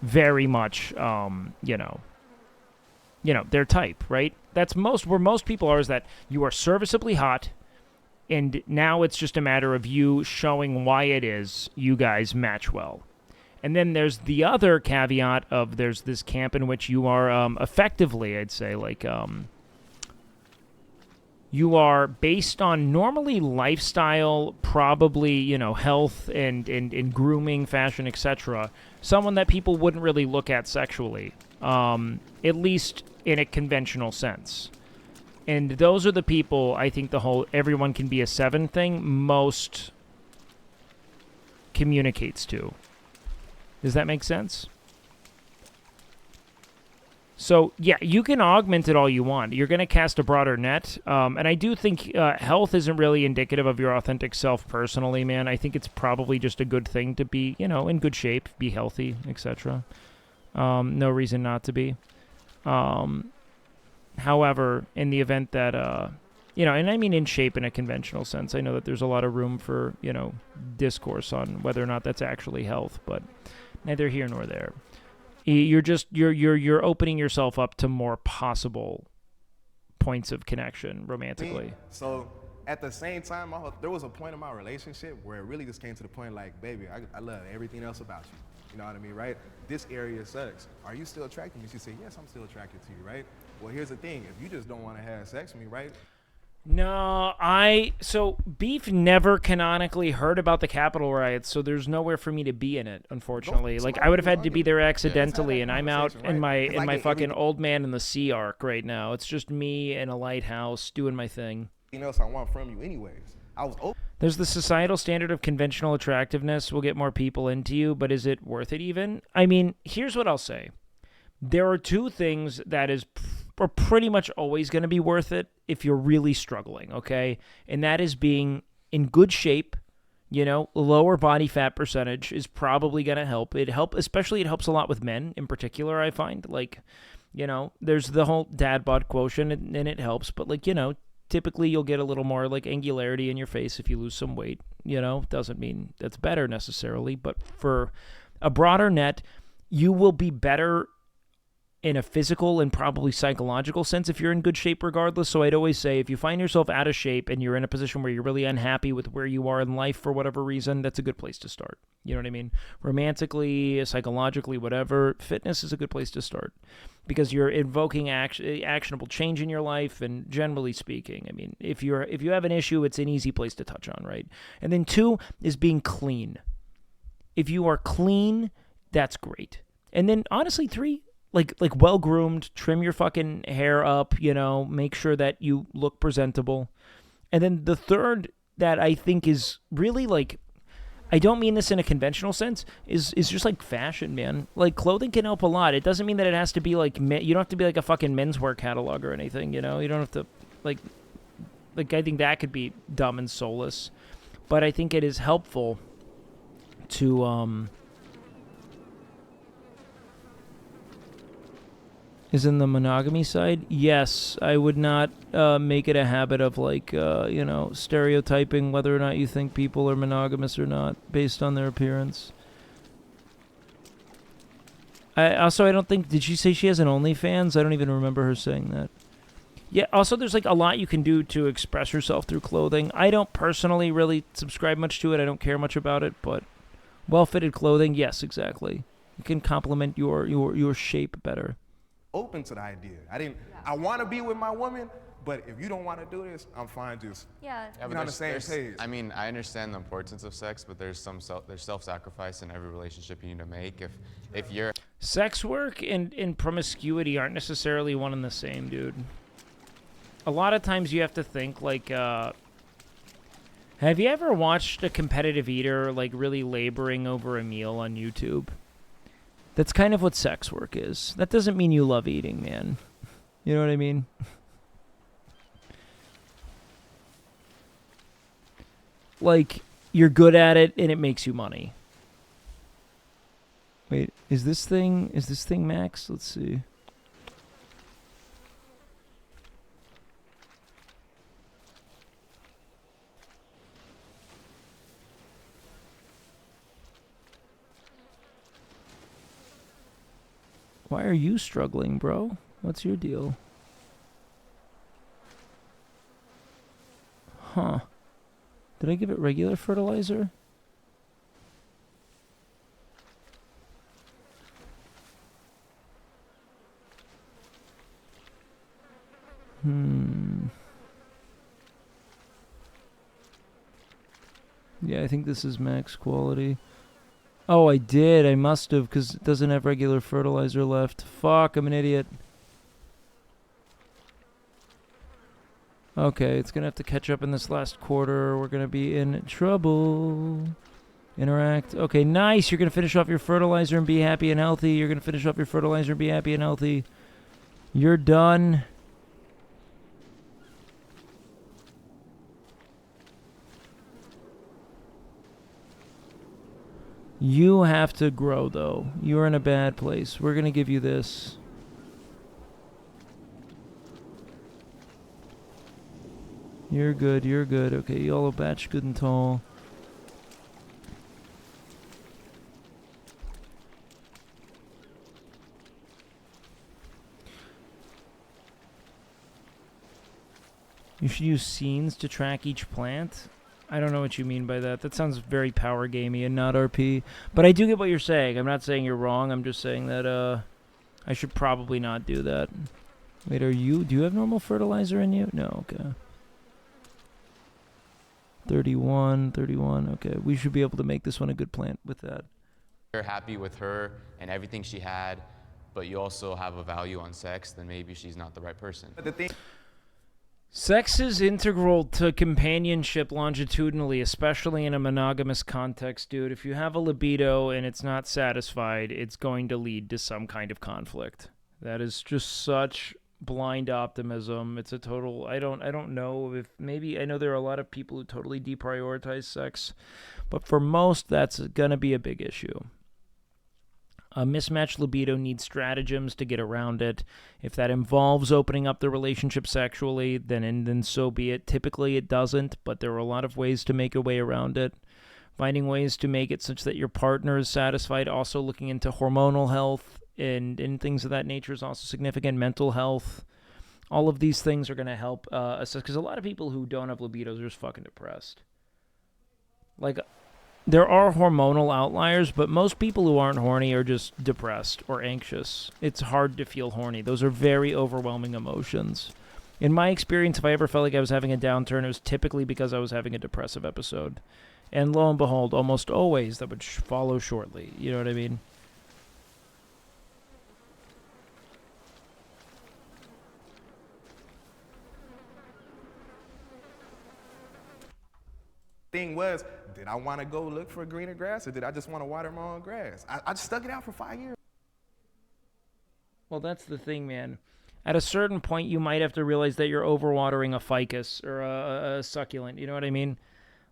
very much, you know, their type, right? That's where most people are, is that you are serviceably hot. And now it's just a matter of you showing why it is you guys match well. And then there's the other caveat of there's this camp in which you are effectively, I'd say, like, you are based on normally lifestyle, probably, you know, health and grooming, fashion, etc. Someone that people wouldn't really look at sexually, at least in a conventional sense. And those are the people, I think the whole everyone can be a 7 thing most communicates to. Does that make sense? So, yeah, you can augment it all you want. You're going to cast a broader net. And I do think health isn't really indicative of your authentic self personally, man. I think it's probably just a good thing to be, you know, in good shape, be healthy, etc. No reason not to be. However, in the event that, you know, and I mean in shape in a conventional sense, I know that there's a lot of room for, you know, discourse on whether or not that's actually health, but neither here nor there. You're opening yourself up to more possible points of connection romantically. So at the same time, there was a point in my relationship where it really just came to the point like, baby, I love everything else about you. You know what I mean, right? This area sucks. Are you still attracted to me? She said, yes, I'm still attracted to you, right? Well, here's the thing. If you just don't want to have sex with me, right? No, so Beef never canonically heard about the Capitol riots, so there's nowhere for me to be in it, unfortunately. Like, I would have had to be there accidentally, and I'm out in my fucking Old Man in the Sea arc right now. It's just me in a lighthouse doing my thing. Anything else I want from you anyways. There's the societal standard of conventional attractiveness will get more people into you, but is it worth it even? I mean, here's what I'll say. There are 2 things that are pretty much always going to be worth it if you're really struggling, okay? And that is being in good shape, you know, lower body fat percentage is probably going to help. It helps a lot with men in particular, I find. Like, you know, there's the whole dad bod quotient and it helps, but like, you know, typically you'll get a little more like angularity in your face if you lose some weight, you know? Doesn't mean that's better necessarily, but for a broader net, you will be better in a physical and probably psychological sense if you're in good shape regardless. So I'd always say if you find yourself out of shape and you're in a position where you're really unhappy with where you are in life for whatever reason, that's a good place to start. You know what I mean? Romantically, psychologically, whatever, fitness is a good place to start because you're invoking actionable change in your life. And generally speaking, I mean, if you have an issue, it's an easy place to touch on, right? And then 2 is being clean. If you are clean, that's great. And then honestly, 3, like well groomed, trim your fucking hair up, you know, make sure that you look presentable. And then the 3rd that I think is really like, I don't mean this in a conventional sense, is just like fashion, man. Like clothing can help a lot. It doesn't mean that it has to be like, you don't have to be like a fucking menswear catalog or anything, you know? You don't have to like I think that could be dumb and soulless. But I think it is helpful to, is in the monogamy side? Yes, I would not make it a habit of like, you know, stereotyping whether or not you think people are monogamous or not based on their appearance. I don't think, did she say she has an OnlyFans? I don't even remember her saying that. Yeah, also there's like a lot you can do to express yourself through clothing. I don't personally really subscribe much to it. I don't care much about it, but well-fitted clothing, yes, exactly. You can complement your shape better. Open to the idea. I want to be with my woman, but if you don't want to do this, I'm fine just being on the same page. I mean, I understand the importance of sex, but there's self-sacrifice in every relationship you need to make. If you're sex work and promiscuity aren't necessarily one and the same, dude. A lot of times you have to think like, have you ever watched a competitive eater like really laboring over a meal on YouTube? That's kind of what sex work is. That doesn't mean you love eating, man. You know what I mean? Like, you're good at it and it makes you money. Wait, is this thing max? Let's see. Why are you struggling, bro? What's your deal? Huh. Did I give it regular fertilizer? Yeah, I think this is max quality. Oh, I did. I must have, because it doesn't have regular fertilizer left. Fuck, I'm an idiot. Okay, it's going to have to catch up in this last quarter. We're going to be in trouble. Interact. Okay, nice. You're going to finish off your fertilizer and be happy and healthy. You're going to finish off your fertilizer and be happy and healthy. You're done. You have to grow, though. You're in a bad place. We're going to give you this. You're good, you're good. Okay, yellow batch, good and tall. You should use scenes to track each plant. I don't know what you mean by that. That sounds very power gamey and not RP. But I do get what you're saying. I'm not saying you're wrong. I'm just saying that I should probably not do that. Wait, do you have normal fertilizer in you? No, okay. 31, okay. We should be able to make this one a good plant with that. You're happy with her and everything she had, but you also have a value on sex, then maybe she's not the right person. But the thing. Sex is integral to companionship longitudinally, especially in a monogamous context, dude. If you have a libido and it's not satisfied, it's going to lead to some kind of conflict. That is just such blind optimism. It's a total, I don't know if maybe, I know there are a lot of people who totally deprioritize sex, but for most, that's going to be a big issue. A mismatched libido needs stratagems to get around it. If that involves opening up the relationship sexually, then so be it. Typically it doesn't, but there are a lot of ways to make a way around it. Finding ways to make it such that your partner is satisfied, also looking into hormonal health and things of that nature is also significant. Mental health. All of these things are going to help assess, because a lot of people who don't have libidos are just fucking depressed. Like, there are hormonal outliers, but most people who aren't horny are just depressed or anxious. It's hard to feel horny. Those are very overwhelming emotions. In my experience, if I ever felt like I was having a downturn, it was typically because I was having a depressive episode. And lo and behold, almost always that would follow shortly. You know what I mean? Thing was, did I want to go look for greener grass, or did I just want to water my own grass? I just stuck it out for 5 years. Well, that's the thing, man. At a certain point, you might have to realize that you're overwatering a ficus or a succulent. You know what I mean?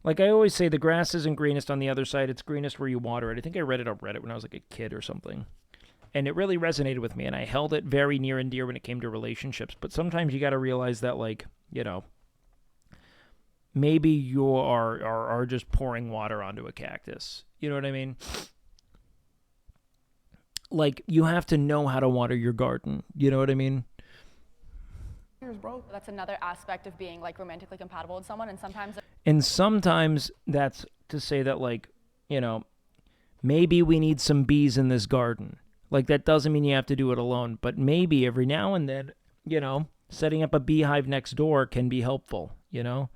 Like I always say, the grass isn't greenest on the other side. It's greenest where you water it. I think I read it on Reddit when I was like a kid or something. And it really resonated with me, and I held it very near and dear when it came to relationships. But sometimes you got to realize that, like, you know, maybe you are just pouring water onto a cactus. You know what I mean? Like, you have to know how to water your garden. You know what I mean? Bro. That's another aspect of being like romantically compatible with someone, and sometimes that's to say that, like, you know, maybe we need some bees in this garden. Like, that doesn't mean you have to do it alone, but maybe every now and then, you know, setting up a beehive next door can be helpful, you know?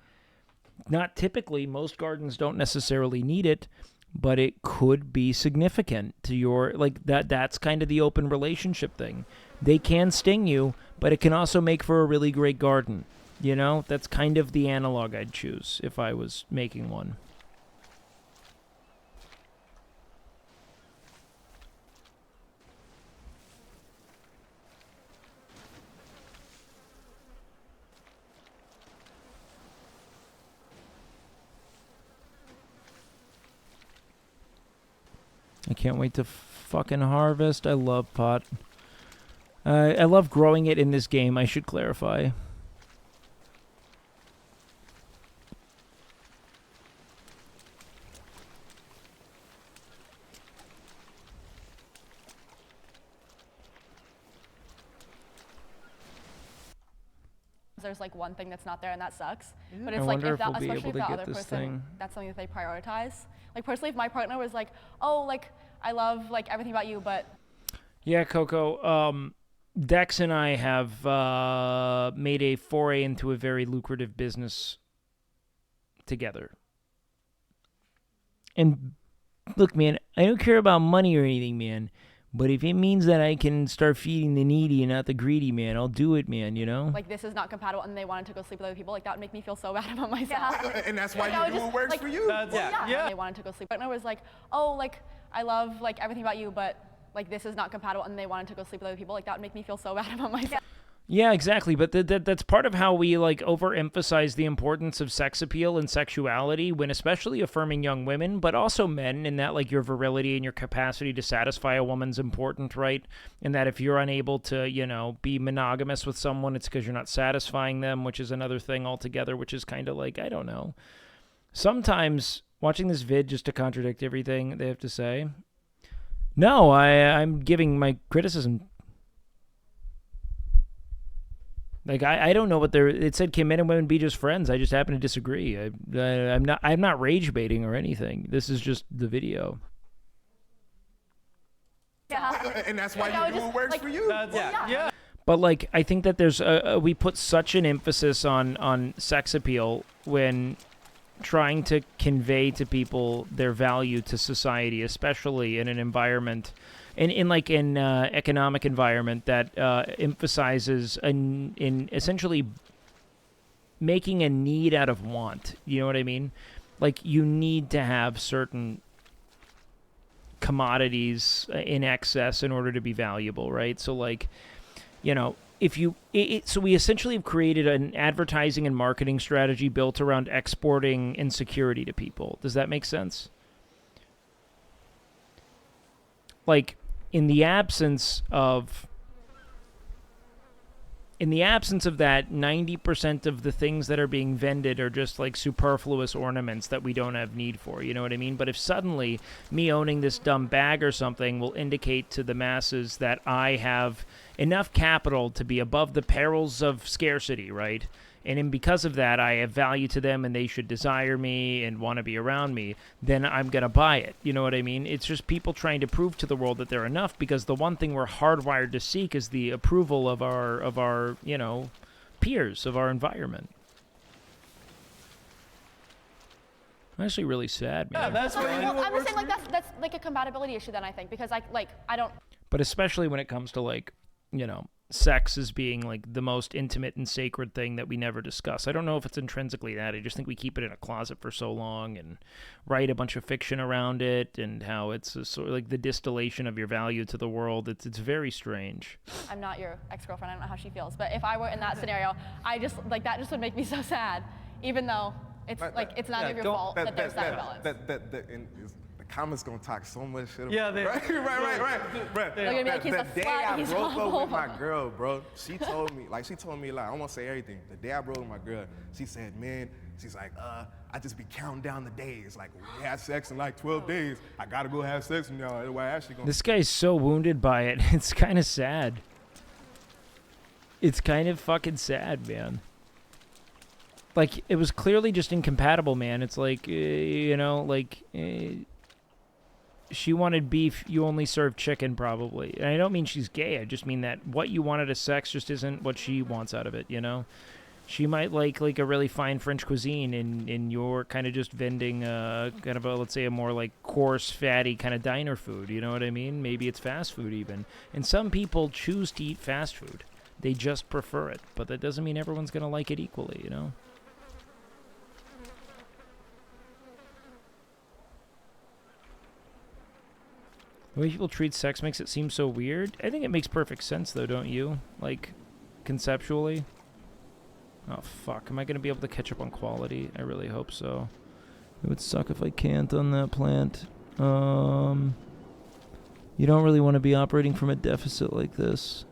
Not typically, most gardens don't necessarily need it, but it could be significant to your, like, that's kind of the open relationship thing. They can sting you, but it can also make for a really great garden. You know, that's kind of the analog I'd choose if I was making one. I can't wait to fucking harvest. I love pot. I love growing it in this game, I should clarify. there's like one thing that's not there and that sucks. Yeah. But it's I like wonder if that, we'll be especially able if to the get other this person, thing. that's something that they prioritize. Like personally, if my partner was like, oh, like I love like everything about you, but Yeah, Coco. Dex and I have made a foray into a very lucrative business together. And look, man, I don't care about money or anything, man. But if it means that I can start feeding the needy and not the greedy, man, I'll do it, man, you know? like this is not compatible and they wanted to go sleep with other people, like that would make me feel so bad about myself. Yeah. And that's why Like, I you would do just, what works like, for you. Yeah. They wanted to go sleep. Partner was like, oh, like I love like everything about you, but like this is not compatible and they wanted to go sleep with other people, like that would make me feel so bad about myself. Yeah, exactly. But that's part of how we like overemphasize the importance of sex appeal and sexuality when especially affirming young women, but also men, in that like your virility and your capacity to satisfy a woman's important, right? And that if you're unable to, you know, be monogamous with someone, it's because you're not satisfying them, which is another thing altogether, which is kind of like, I don't know. Sometimes watching this vid just to contradict everything they have to say. No, I'm giving my criticism. Like I don't know what they're. It said can men and women be just friends? I just happen to disagree. I'm not rage baiting or anything. This is just the video. Yeah. And that's why Like, I you would do just, what works like, for you. Yeah. But like I think that there's we put such an emphasis on sex appeal when trying to convey to people their value to society, especially in an environment. In economic environment that emphasizes in essentially making a need out of want. You know what I mean? Like you need to have certain commodities in excess in order to be valuable, right? So like, you know, if you so we essentially have created an advertising and marketing strategy built around exporting insecurity to people. Does that make sense? Like, in the absence of in the absence of that, 90% of the things that are being vended are just like superfluous ornaments that we don't have need for, you know what I mean? But if suddenly me owning this dumb bag or something will indicate to the masses that I have enough capital to be above the perils of scarcity, right? And because of that, I have value to them and they should desire me and want to be around me, then I'm going to buy it. You know what I mean? It's just people trying to prove to the world that they're enough, because the one thing we're hardwired to seek is the approval of our you know, peers, of our environment. I'm actually really sad, man. Yeah, that's what you do. I'm just saying, like, that's like a compatibility issue then, I think, because I don't. But especially when it comes to, like, you know, sex as being like the most intimate and sacred thing that we never discuss. I don't know if it's intrinsically that. I just think we keep it in a closet for so long and write a bunch of fiction around it, and how it's a sort of like the distillation of your value to the world. It's very strange. I'm not your ex-girlfriend. I don't know how she feels, but if I were in that scenario, I just like that just would make me so sad, even though it's like it's none of your fault that there's that imbalance. The comments gonna talk so much shit. Yeah, they, right. Bro, They're gonna be like, he's a the day slut, I he's broke up with awful. my girl, bro, she told me like I won't say everything. The day I broke up with my girl, she said, man, she's like, I just be counting down the days. Like, we had sex in like 12 days. I gotta go have sex with y'all. Otherwise, Ashley gonna. This guy's so wounded by it. It's kind of sad. It's kind of fucking sad, man. Like, it was clearly just incompatible, man. It's like, you know, like, she wanted beef, you only serve chicken, probably. And I don't mean she's gay, I just mean that what you wanted as sex just isn't what she wants out of it, you know? She might like a really fine French cuisine, and you're kind of just vending kind of a, let's say, a more like coarse, fatty kind of diner food, you know what I mean? Maybe it's fast food even. And some people choose to eat fast food. They just prefer it, but that doesn't mean everyone's going to like it equally, you know? The way people treat sex makes it seem so weird. I think it makes perfect sense, though, don't you? Like, conceptually. Oh, fuck. Am I going to be able to catch up on quality? I really hope so. It would suck if I can't on that plant. You don't really want to be operating from a deficit like this.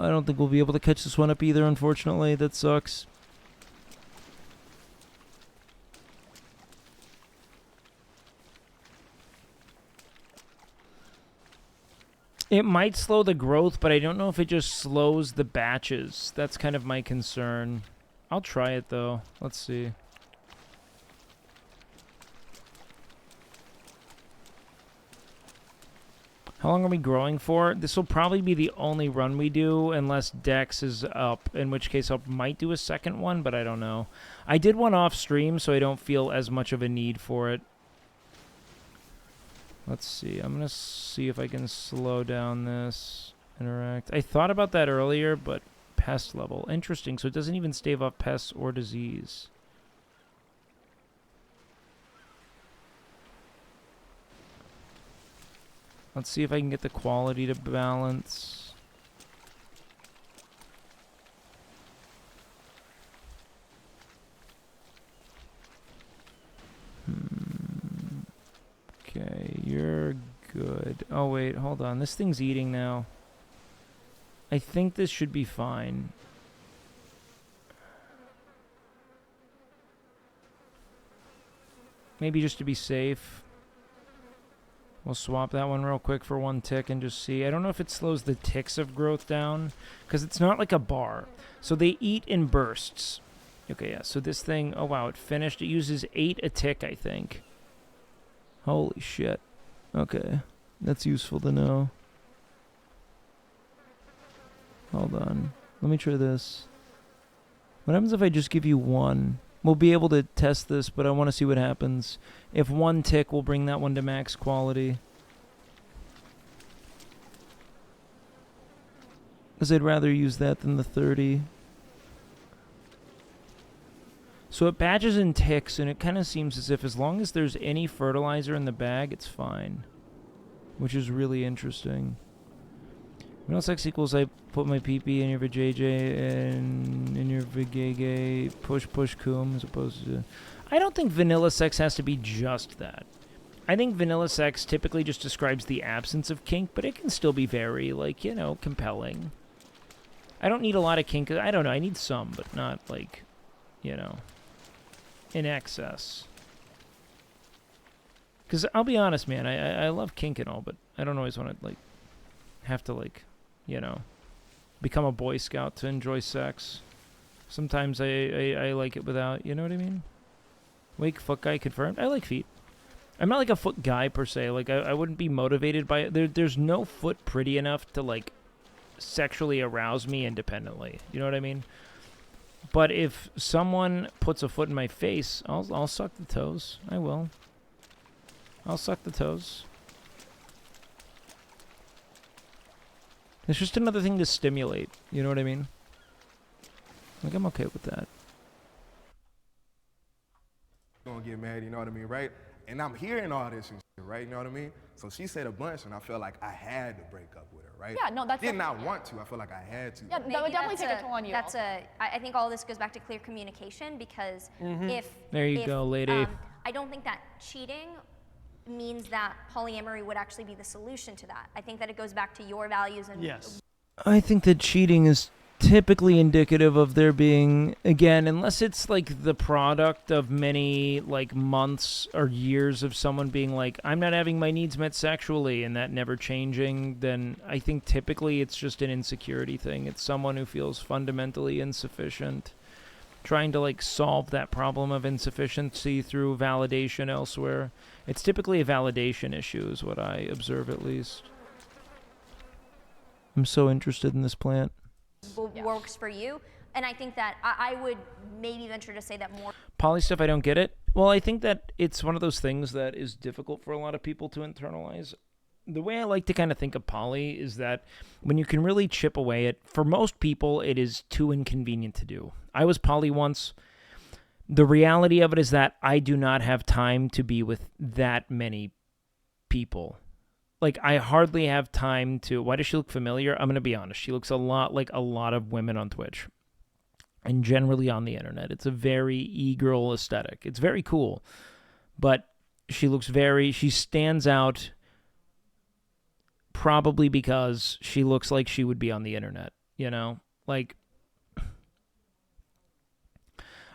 I don't think we'll be able to catch this one up either, unfortunately. That sucks. It might slow the growth, but I don't know if it just slows the batches. That's kind of my concern. I'll try it, though. Let's see. How long are we growing for? This will probably be the only run we do unless Dex is up, in which case I might do a second one, but I don't know. I did one off stream, so I don't feel as much of a need for it. Let's see. I'm going to see if I can slow down this interact. I thought about that earlier, but pest level. Interesting. So it doesn't even stave off pests or disease. Let's see if I can get the quality to balance. Okay, you're good. Oh, wait, hold on. This thing's eating now. I think this should be fine. Maybe just to be safe. We'll swap that one real quick for one tick and just see. I don't know if it slows the ticks of growth down, because it's not like a bar. So they eat in bursts. Okay, yeah, so this thing, oh wow, it finished. It uses 8 a tick, I think. Holy shit. Okay, that's useful to know. Hold on. Let me try this. What happens if I just give you 1? We'll be able to test this, but I want to see what happens. If 1 tick, we'll bring that one to max quality. Because I'd rather use that than the 30. So it batches in ticks, and it kind of seems as if as long as there's any fertilizer in the bag, it's fine. which is really interesting. Vanilla sex equals I put my pee-pee in your vajayjay and in your vajayjay, push coom, as opposed to... I don't think vanilla sex has to be just that. I think vanilla sex typically just describes the absence of kink, but it can still be very, like, you know, compelling. I don't need a lot of kink. I don't know. I need some, but not, like, you know, in excess. Because I'll be honest, man, I love kink and all, but I don't always want to, like, have to, like, you know, become a Boy Scout to enjoy sex. Sometimes I like it without, you know what I mean? Wake, foot guy confirmed. I like feet. I'm not like a foot guy per se. Like, I wouldn't be motivated by it. There's no foot pretty enough to, like, sexually arouse me independently. You know what I mean? But if someone puts a foot in my face, I'll suck the toes. I will. I'll suck the toes. It's just another thing to stimulate. You know what I mean? Like, I'm okay with that. Gonna get mad, you know what I mean, right? And I'm hearing all this and shit, right? You know what I mean? So she said a bunch, and I felt like I had to break up with her, right? Yeah, no, that's... Did not want to. I feel like I had to. Yeah, that would definitely take a toll on you. I think all this goes back to clear communication because if... There you go, lady. I don't think that cheating means that polyamory would actually be the solution to that. I think that it goes back to your values and... Yes. I think that cheating is typically indicative of there being, again, unless it's like the product of many like months or years of someone being like, I'm not having my needs met sexually and that never changing, then I think typically it's just an insecurity thing. It's someone who feels fundamentally insufficient, trying to like solve that problem of insufficiency through validation elsewhere. It's typically a validation issue is what I observe, at least. I'm so interested in this plant. Works for you, and I think that I would maybe venture to say that more Poly stuff, I don't get it. Well, I think that it's one of those things that is difficult for a lot of people to internalize. The way I like to kind of think of poly is that when you can really chip away at, for most people, it is too inconvenient to do. I was poly once. The reality of it is that I do not have time to be with that many people. Like, I hardly have time to... Why does she look familiar? I'm going to be honest. She looks a lot like a lot of women on Twitch. And generally on the internet. It's a very e-girl aesthetic. It's very cool. But she looks very... She stands out probably because she looks like she would be on the internet. You know? Like...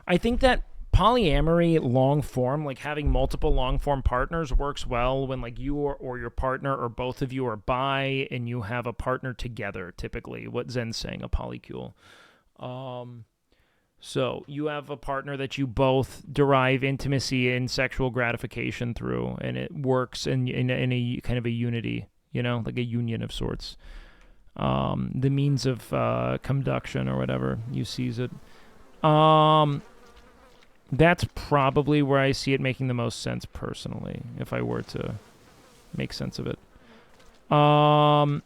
I think that polyamory long form, like having multiple long form partners, works well when like you or your partner or both of you are bi and you have a partner together, typically. What Zen's saying, a polycule. So you have a partner that you both derive intimacy and sexual gratification through, and it works in a kind of a unity, you know, like a union of sorts. The means of conduction or whatever you sees it. That's probably where I see it making the most sense personally, if I were to make sense of it. I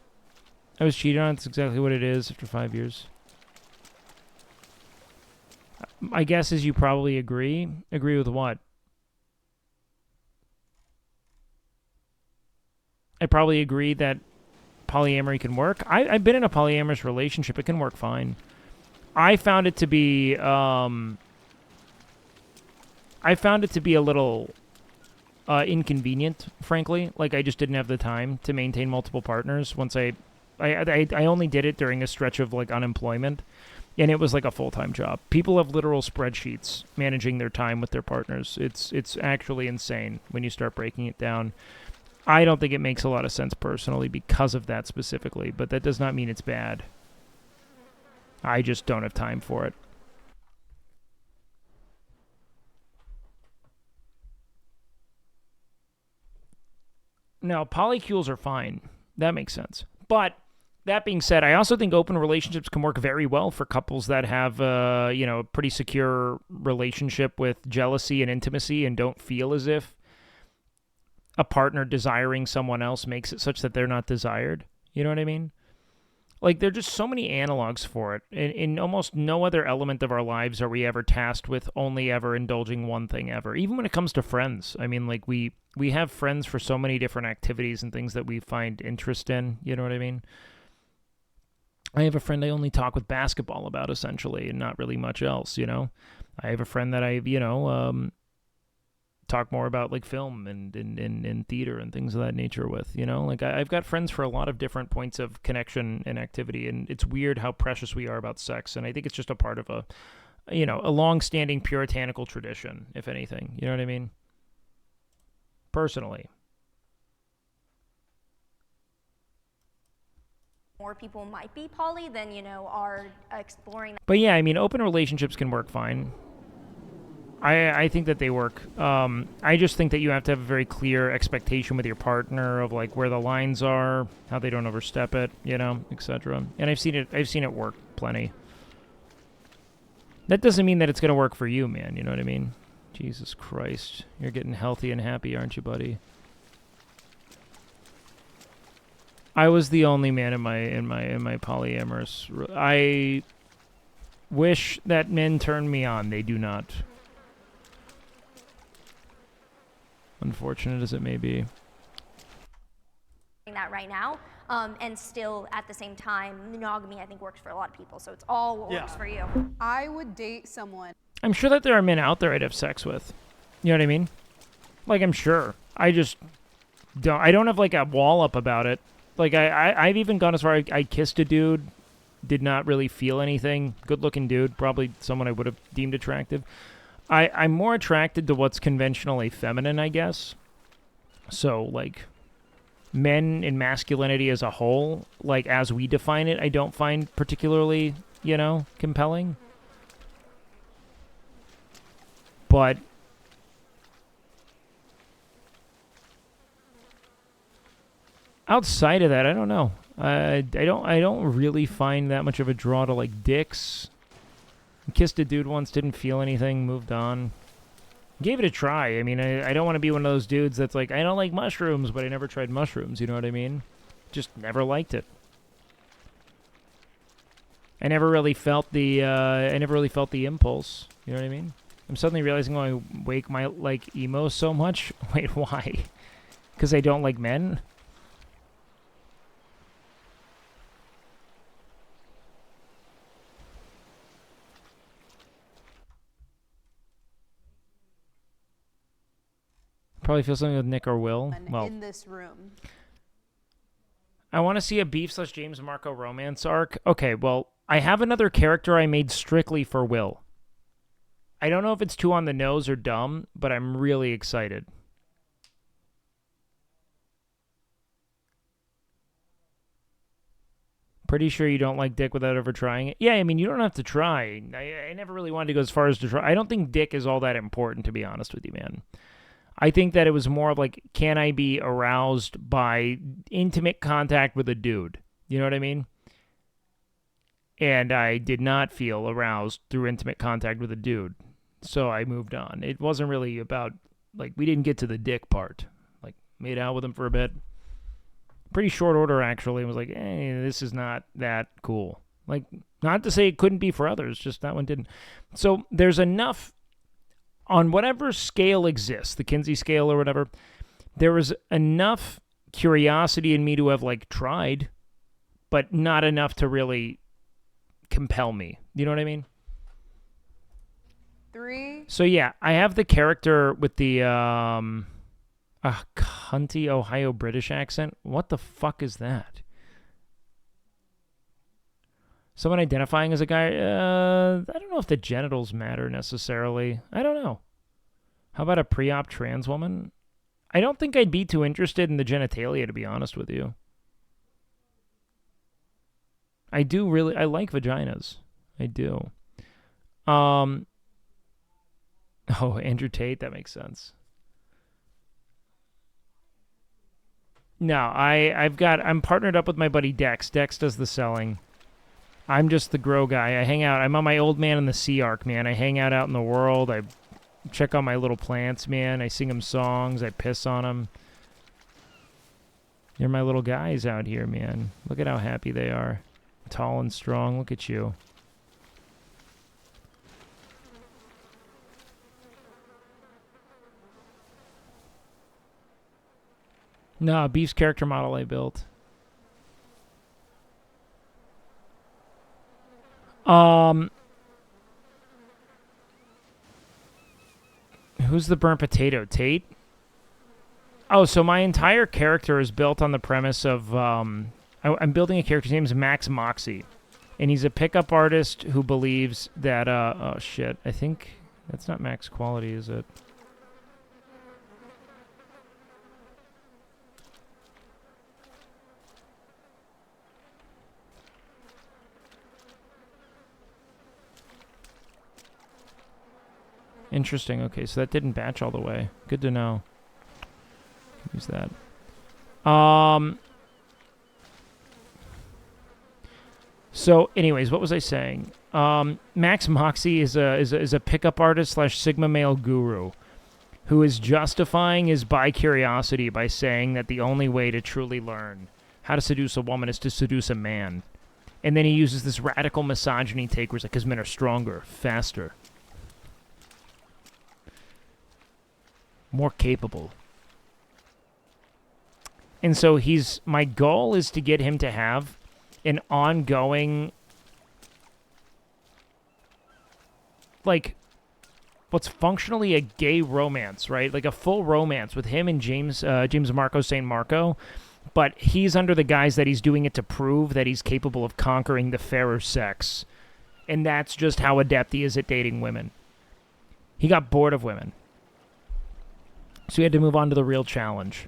was cheated on. That's exactly what it is after 5 years. My guess is you probably agree. Agree with what? I probably agree that polyamory can work. I've been in a polyamorous relationship. It can work fine. I found it to be... I found it to be a little inconvenient, frankly. Like, I just didn't have the time to maintain multiple partners. Once I only did it during a stretch of, like, unemployment, and it was like a full-time job. People have literal spreadsheets managing their time with their partners. It's actually insane when you start breaking it down. I don't think it makes a lot of sense personally because of that specifically, but that does not mean it's bad. I just don't have time for it. Now, polycules are fine. That makes sense. But that being said, I also think open relationships can work very well for couples that have, a pretty secure relationship with jealousy and intimacy and don't feel as if a partner desiring someone else makes it such that they're not desired. You know what I mean? Like, there are just so many analogs for it. In almost no other element of our lives are we ever tasked with only ever indulging one thing ever. Even when it comes to friends. I mean, like, we we have friends for so many different activities and things that we find interest in. You know what I mean? I have a friend I only talk with basketball about, essentially, and not really much else, you know? I have a friend that I, talk more about, like, film and theater and things of that nature with, you know? Like, I've got friends for a lot of different points of connection and activity, and it's weird how precious we are about sex, and I think it's just a part of a long-standing puritanical tradition, if anything. You know what I mean? Personally. More people might be poly than, are exploring that. But yeah, I mean, open relationships can work fine. I think that they work. I just think that you have to have a very clear expectation with your partner of like where the lines are, how they don't overstep it, etc. And I've seen it work plenty. That doesn't mean that it's going to work for you, man. You know what I mean? Jesus Christ. You're getting healthy and happy, aren't you, buddy? I was the only man in my polyamorous. I wish that men turned me on. They do not. Unfortunate as it may be. That right now, and still at the same time, monogamy I think works for a lot of people. So it's all what works for you. I would date someone. I'm sure that there are men out there I'd have sex with. You know what I mean? Like, I'm sure. I just don't. I don't have like a wall up about it. Like I've even gone as far. I kissed a dude, did not really feel anything. Good looking dude, probably someone I would have deemed attractive. I'm more attracted to what's conventionally feminine, I guess. So like men and masculinity as a whole, like as we define it, I don't find particularly, compelling. But outside of that, I don't know. I don't really find that much of a draw to like dicks. Kissed a dude once, didn't feel anything, moved on. Gave it a try. I mean, I don't want to be one of those dudes that's like, I don't like mushrooms, but I never tried mushrooms. You know what I mean? Just never liked it. I never really felt the impulse. You know what I mean? I'm suddenly realizing why Wake might like emo so much. Wait, why? Because I don't like men? Probably feel something with Nick or Will. Well, in this room. I want to see a Beef/James Marco romance arc. Okay, well, I have another character I made strictly for Will. I don't know if it's too on the nose or dumb, but I'm really excited. Pretty sure you don't like dick without ever trying it? Yeah, I mean, you don't have to try. I never really wanted to go as far as to try. I don't think dick is all that important, to be honest with you, man. I think that it was more of like, can I be aroused by intimate contact with a dude? You know what I mean? And I did not feel aroused through intimate contact with a dude. So I moved on. It wasn't really about, like, we didn't get to the dick part. Like, made out with him for a bit. Pretty short order, actually. It was like, this is not that cool. Like, not to say it couldn't be for others, just that one didn't. So there's enough. On whatever scale exists, the Kinsey scale or whatever, there was enough curiosity in me to have, like, tried, but not enough to really compel me. You know what I mean? 3. So, yeah, I have the character with the, cunty Ohio British accent. What the fuck is that? Someone identifying as a guy, I don't know if the genitals matter necessarily. I don't know. How about a pre-op trans woman? I don't think I'd be too interested in the genitalia, to be honest with you. I like vaginas. I do. Oh, Andrew Tate, that makes sense. No, I'm partnered up with my buddy Dex. Dex does the selling. I'm just the grow guy. I hang out. I'm on my Old Man in the Sea arc, man. I hang out in the world. I check on my little plants, man. I sing them songs. I piss on them. You're my little guys out here, man. Look at how happy they are. Tall and strong. Look at you. No, Beef's character model I built. Who's the burnt potato? Tate? Oh, so my entire character is built on the premise of I'm building a character. His name's Max Moxie, and he's a pickup artist who believes that oh shit, I think that's not max quality, is it? Interesting. Okay, so that didn't batch all the way. Good to know. Use that. So, anyways, what was I saying? Max Moxie is a pickup artist / Sigma male guru who is justifying his bi-curiosity by saying that the only way to truly learn how to seduce a woman is to seduce a man. And then he uses this radical misogyny take where it's like, because men are stronger, faster, more capable. And so my goal is to get him to have an ongoing, like, what's functionally a gay romance, right? Like a full romance with him and James Marco St. Marco, but he's under the guise that he's doing it to prove that he's capable of conquering the fairer sex. And that's just how adept he is at dating women. He got bored of women. So he had to move on to the real challenge.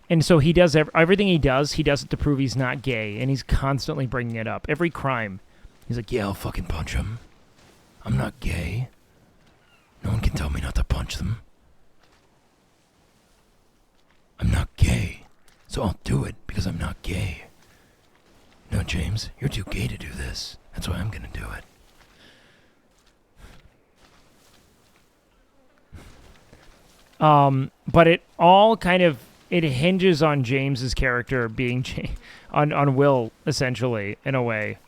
And so he does everything he does it to prove he's not gay, and he's constantly bringing it up. Every crime, he's like, yeah, I'll fucking punch him. I'm not gay. No one can tell me not to punch them. I'm not gay, so I'll do it because I'm not gay. No, James, you're too gay to do this. That's why I'm gonna do it. But it all kind of, it hinges on James's character being on Will, essentially, in a way.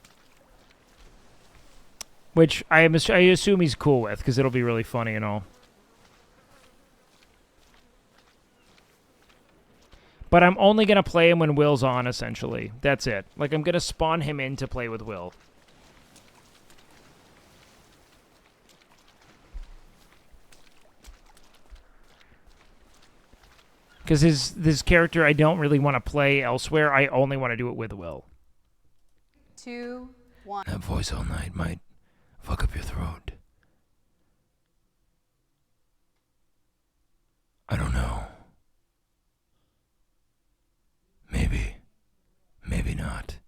Which I assume he's cool with, because it'll be really funny and all. But I'm only going to play him when Will's on, essentially. That's it. Like, I'm going to spawn him in to play with Will. Because this character I don't really want to play elsewhere. I only want to do it with Will. 2, 1. That voice all night might fuck up your throat. I don't know. Maybe. Maybe not.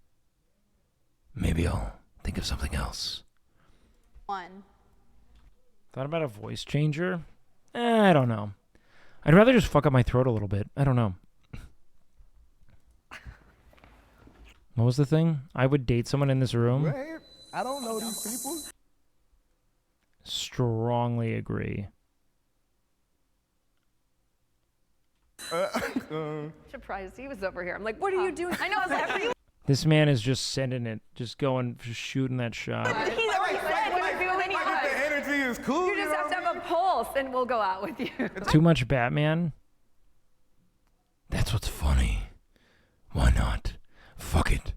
Maybe I'll think of something else. 1. Thought about a voice changer? I don't know. I'd rather just fuck up my throat a little bit. I don't know. What was the thing? I would date someone in this room? Right? I don't know these people. Strongly agree. Surprised he was over here. I'm like, what are you doing? I know, is that for you? This man is just sending it, just shooting that shot. He's already said what to do anyway. The energy is cool. You just have to have a pulse, and we'll go out with you. Too much Batman? That's what's funny. Why not? Fuck it.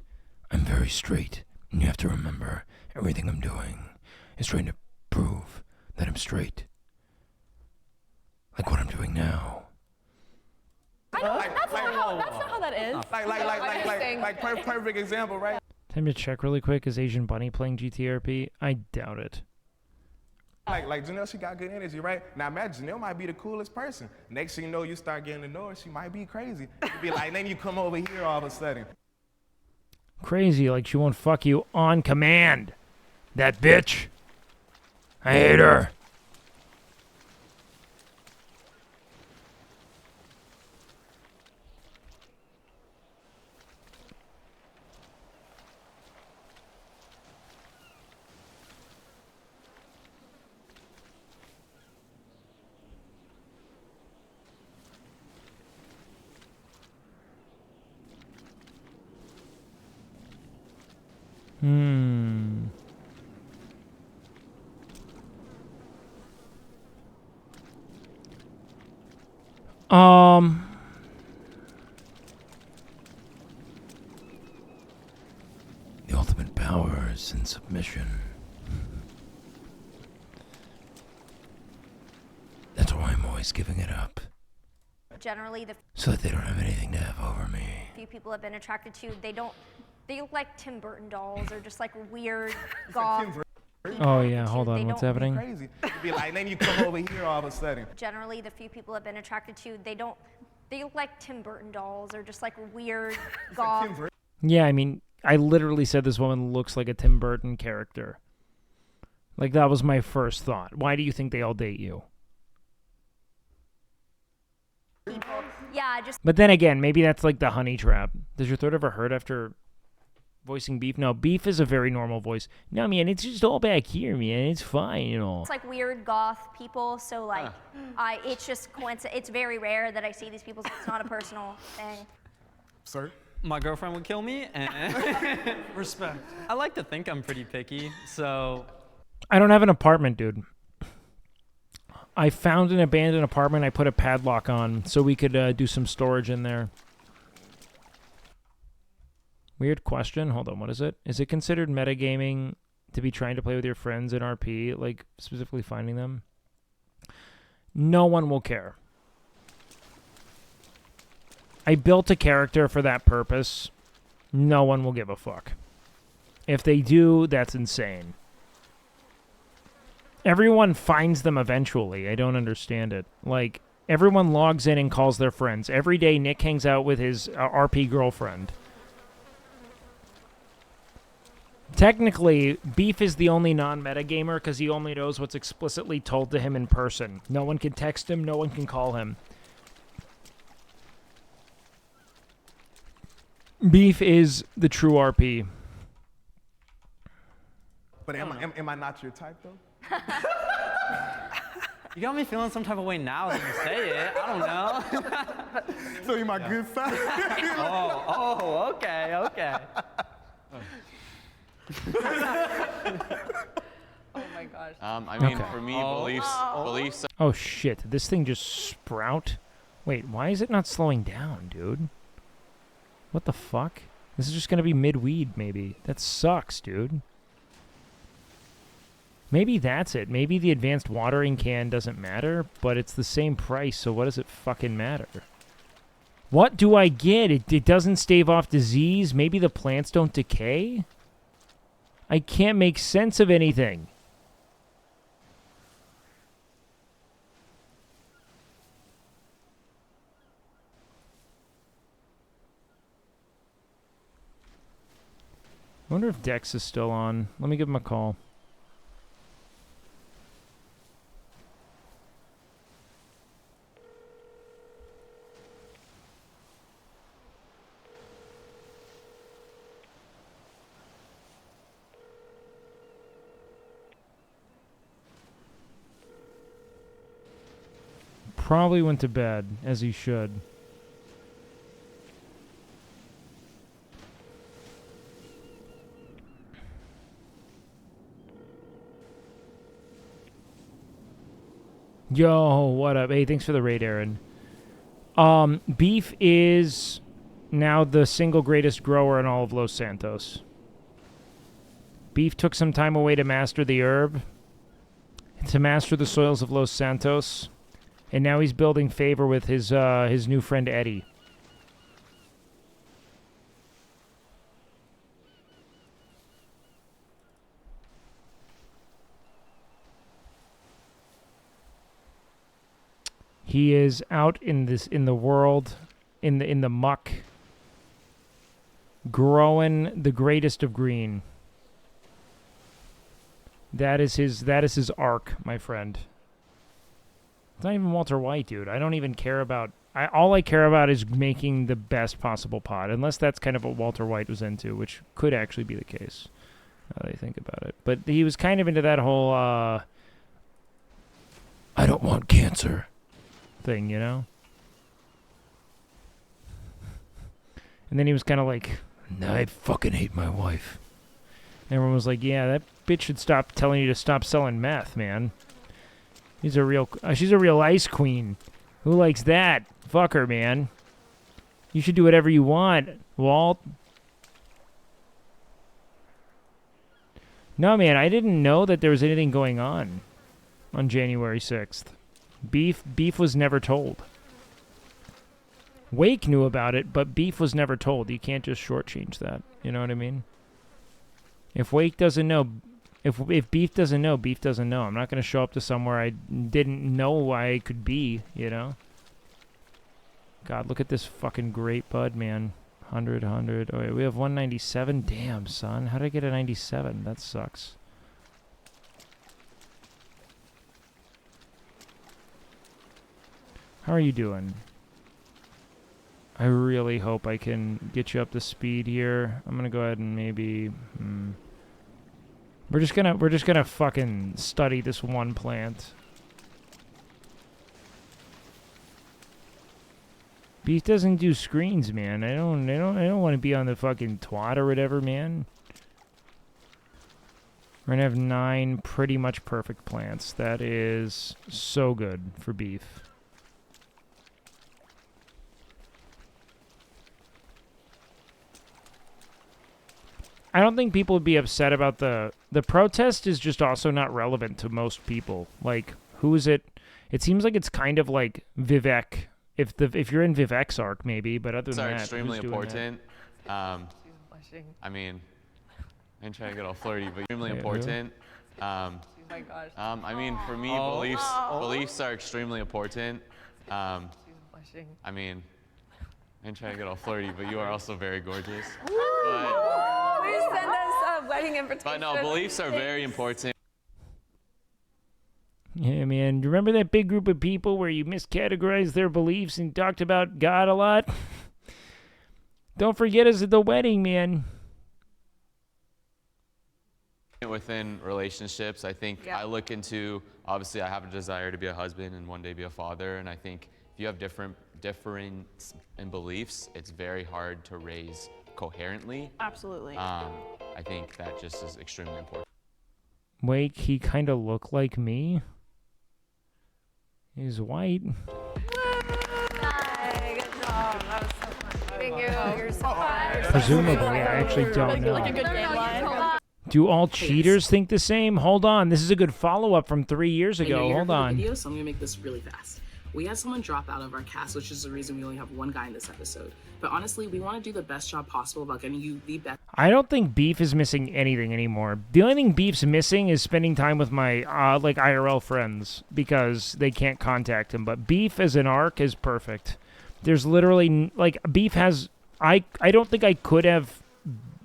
I'm very straight, and you have to remember, everything I'm doing is trying to prove that I'm straight. Like what I'm doing now. That's not how that is. Perfect example, right? Time to check really quick. Is Asian Bunny playing GTRP? I doubt it. Like Janelle, she got good energy, right? Now imagine Janelle might be the coolest person. Next thing you know, you start getting to know her, she might be crazy. You'd be like, then you come over here all of a sudden. Crazy, like she won't fuck you on command. That bitch. I hate her. Power is in submission. That's why I'm always giving it up. Generally, the So that they don't have anything to have over me. few people I've been attracted to, they look like Tim Burton dolls or just like weird goth. Oh yeah, hold on, what's happening? Crazy. You'd be like, then you come over here all of a sudden. Generally, the few people I've been attracted to, they look like Tim Burton dolls or just like weird goth. Yeah, I mean, I literally said this woman looks like a Tim Burton character. Like, that was my first thought. Why do you think they all date you? People. Yeah, just. But then again, maybe that's like the honey trap. Does your throat ever hurt after voicing Beef? No, Beef is a very normal voice. No, man, it's just all back here, man. It's fine, you know. It's like weird goth people, so like, it's just coincidence. It's very rare that I see these people, so it's not a personal thing. Sir? My girlfriend would kill me, and respect. I like to think I'm pretty picky, so. I don't have an apartment, dude. I found an abandoned apartment. I put a padlock on so we could do some storage in there. Weird question. Hold on, what is it? Is it considered metagaming to be trying to play with your friends in RP, like specifically finding them? No one will care. I built a character for that purpose. No one will give a fuck. If they do, that's insane. Everyone finds them eventually. I don't understand it. Like, everyone logs in and calls their friends. Every day, Nick hangs out with his RP girlfriend. Technically, Beef is the only non-meta gamer because he only knows what's explicitly told to him in person. No one can text him. No one can call him. Beef is the true RP. But am I not your type, though? You got me feeling some type of way now that you say it. I don't know. So you're my good side? Okay. Oh my gosh. I mean, Okay. for me, beliefs. Oh shit, did this thing just sprout? Wait, why is it not slowing down, dude? What the fuck? This is just gonna be mid-weed, maybe. That sucks, dude. Maybe that's it. Maybe the advanced watering can doesn't matter, but it's the same price, so what does it fucking matter? What do I get? It doesn't stave off disease? Maybe the plants don't decay? I can't make sense of anything. I wonder if Dex is still on. Let me give him a call. Probably went to bed, as he should. Yo, what up? Hey, thanks for the raid, Aaron. Beef is now the single greatest grower in all of Los Santos. Beef took some time away to master the herb, to master the soils of Los Santos, and now he's building favor with his new friend Eddie. He is out in the world, in the muck, growing the greatest of green. That is his arc, my friend. It's not even Walter White, dude. I don't even care about... all I care about is making the best possible pod, unless that's kind of what Walter White was into, which could actually be the case, now that I think about it. But he was kind of into that whole, I don't want cancer thing, you know? And then he was kind of like, nah, I fucking hate my wife. And everyone was like, yeah, that bitch should stop telling you to stop selling meth, man. She's a real ice queen. Who likes that? Fuck her, man. You should do whatever you want, Walt. No, man, I didn't know that there was anything going on January 6th. Beef was never told. Wake knew about it, but Beef was never told. You can't just shortchange that. You know what I mean? If Wake doesn't know, if Beef doesn't know, Beef doesn't know. I'm not going to show up to somewhere I didn't know I could be, you know? God, look at this fucking great bud, man. 100. Oh, wait, we have 197? Damn, son. How did I get a 97? That sucks. How are you doing? I really hope I can get you up to speed here. I'm gonna go ahead and maybe... We're just gonna fucking study this one plant. Beef doesn't do screens, man. I don't want to be on the fucking twat or whatever, man. We're gonna have 9 pretty much perfect plants. That is so good for Beef. I don't think people would be upset about the protest is just also not relevant to most people. Like, who is it? It seems like it's kind of like Vivek. If you're in Vivek's arc, maybe, but other than that, extremely who's doing important. I mean, I ain't trying to get all flirty, but extremely important. Oh my gosh. I mean, for me, beliefs are extremely important. I mean, I ain't trying to get all flirty, but you are also very gorgeous. Please send us a wedding invitation. But no, beliefs are very important. Yeah, man. Remember that big group of people where you miscategorized their beliefs and talked about God a lot? Don't forget us at the wedding, man. Within relationships, I think I look into, obviously I have a desire to be a husband and one day be a father, and I think if you have difference in beliefs, it's very hard to raise coherently. Absolutely. I think that just is extremely important. Wake, he kind of looked like me. He's white. Hi, good job. That was so fun. Thank you. You're so fun. Presumably, I actually don't know. Like a good game line. Do all cheaters think the same? Hold on. This is a good follow-up from 3 years ago. Hold on. Video, so I'm gonna make this really fast. We had someone drop out of our cast, which is the reason we only have one guy in this episode. But honestly, we want to do the best job possible about getting you the best. I don't think Beef is missing anything anymore. The only thing Beef's missing is spending time with my like IRL friends because they can't contact him. But Beef as an arc is perfect. There's literally like Beef has. I don't think I could have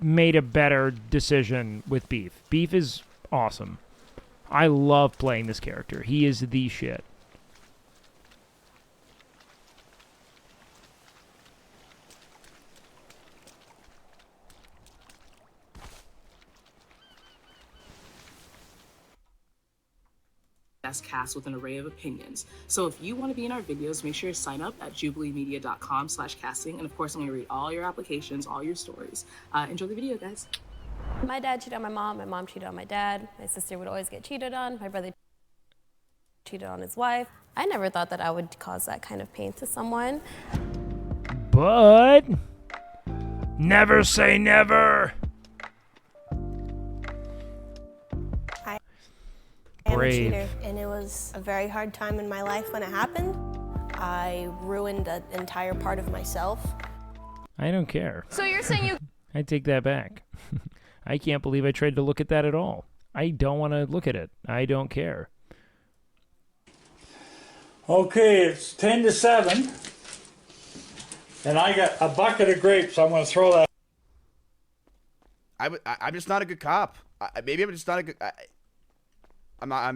made a better decision with Beef. Beef is awesome. I love playing this character. He is the shit. Best cast with an array of opinions. So if you want to be in our videos, make sure to sign up at jubileemedia.com/casting. And of course, I'm going to read all your applications, all your stories. Enjoy the video, guys. My dad cheated on my mom cheated on my dad, my sister would always get cheated on, my brother cheated on his wife. I never thought that I would cause that kind of pain to someone. But never say never. I am a cheater, and it was a very hard time in my life when it happened. I ruined an entire part of myself. I don't care. So you're saying you... I take that back. I can't believe I tried to look at that at all. I don't want to look at it. I don't care. Okay, it's 10-7. And I got a bucket of grapes. I'm going to throw that. I'm just not a good cop. Maybe I'm just not a good... I'm not...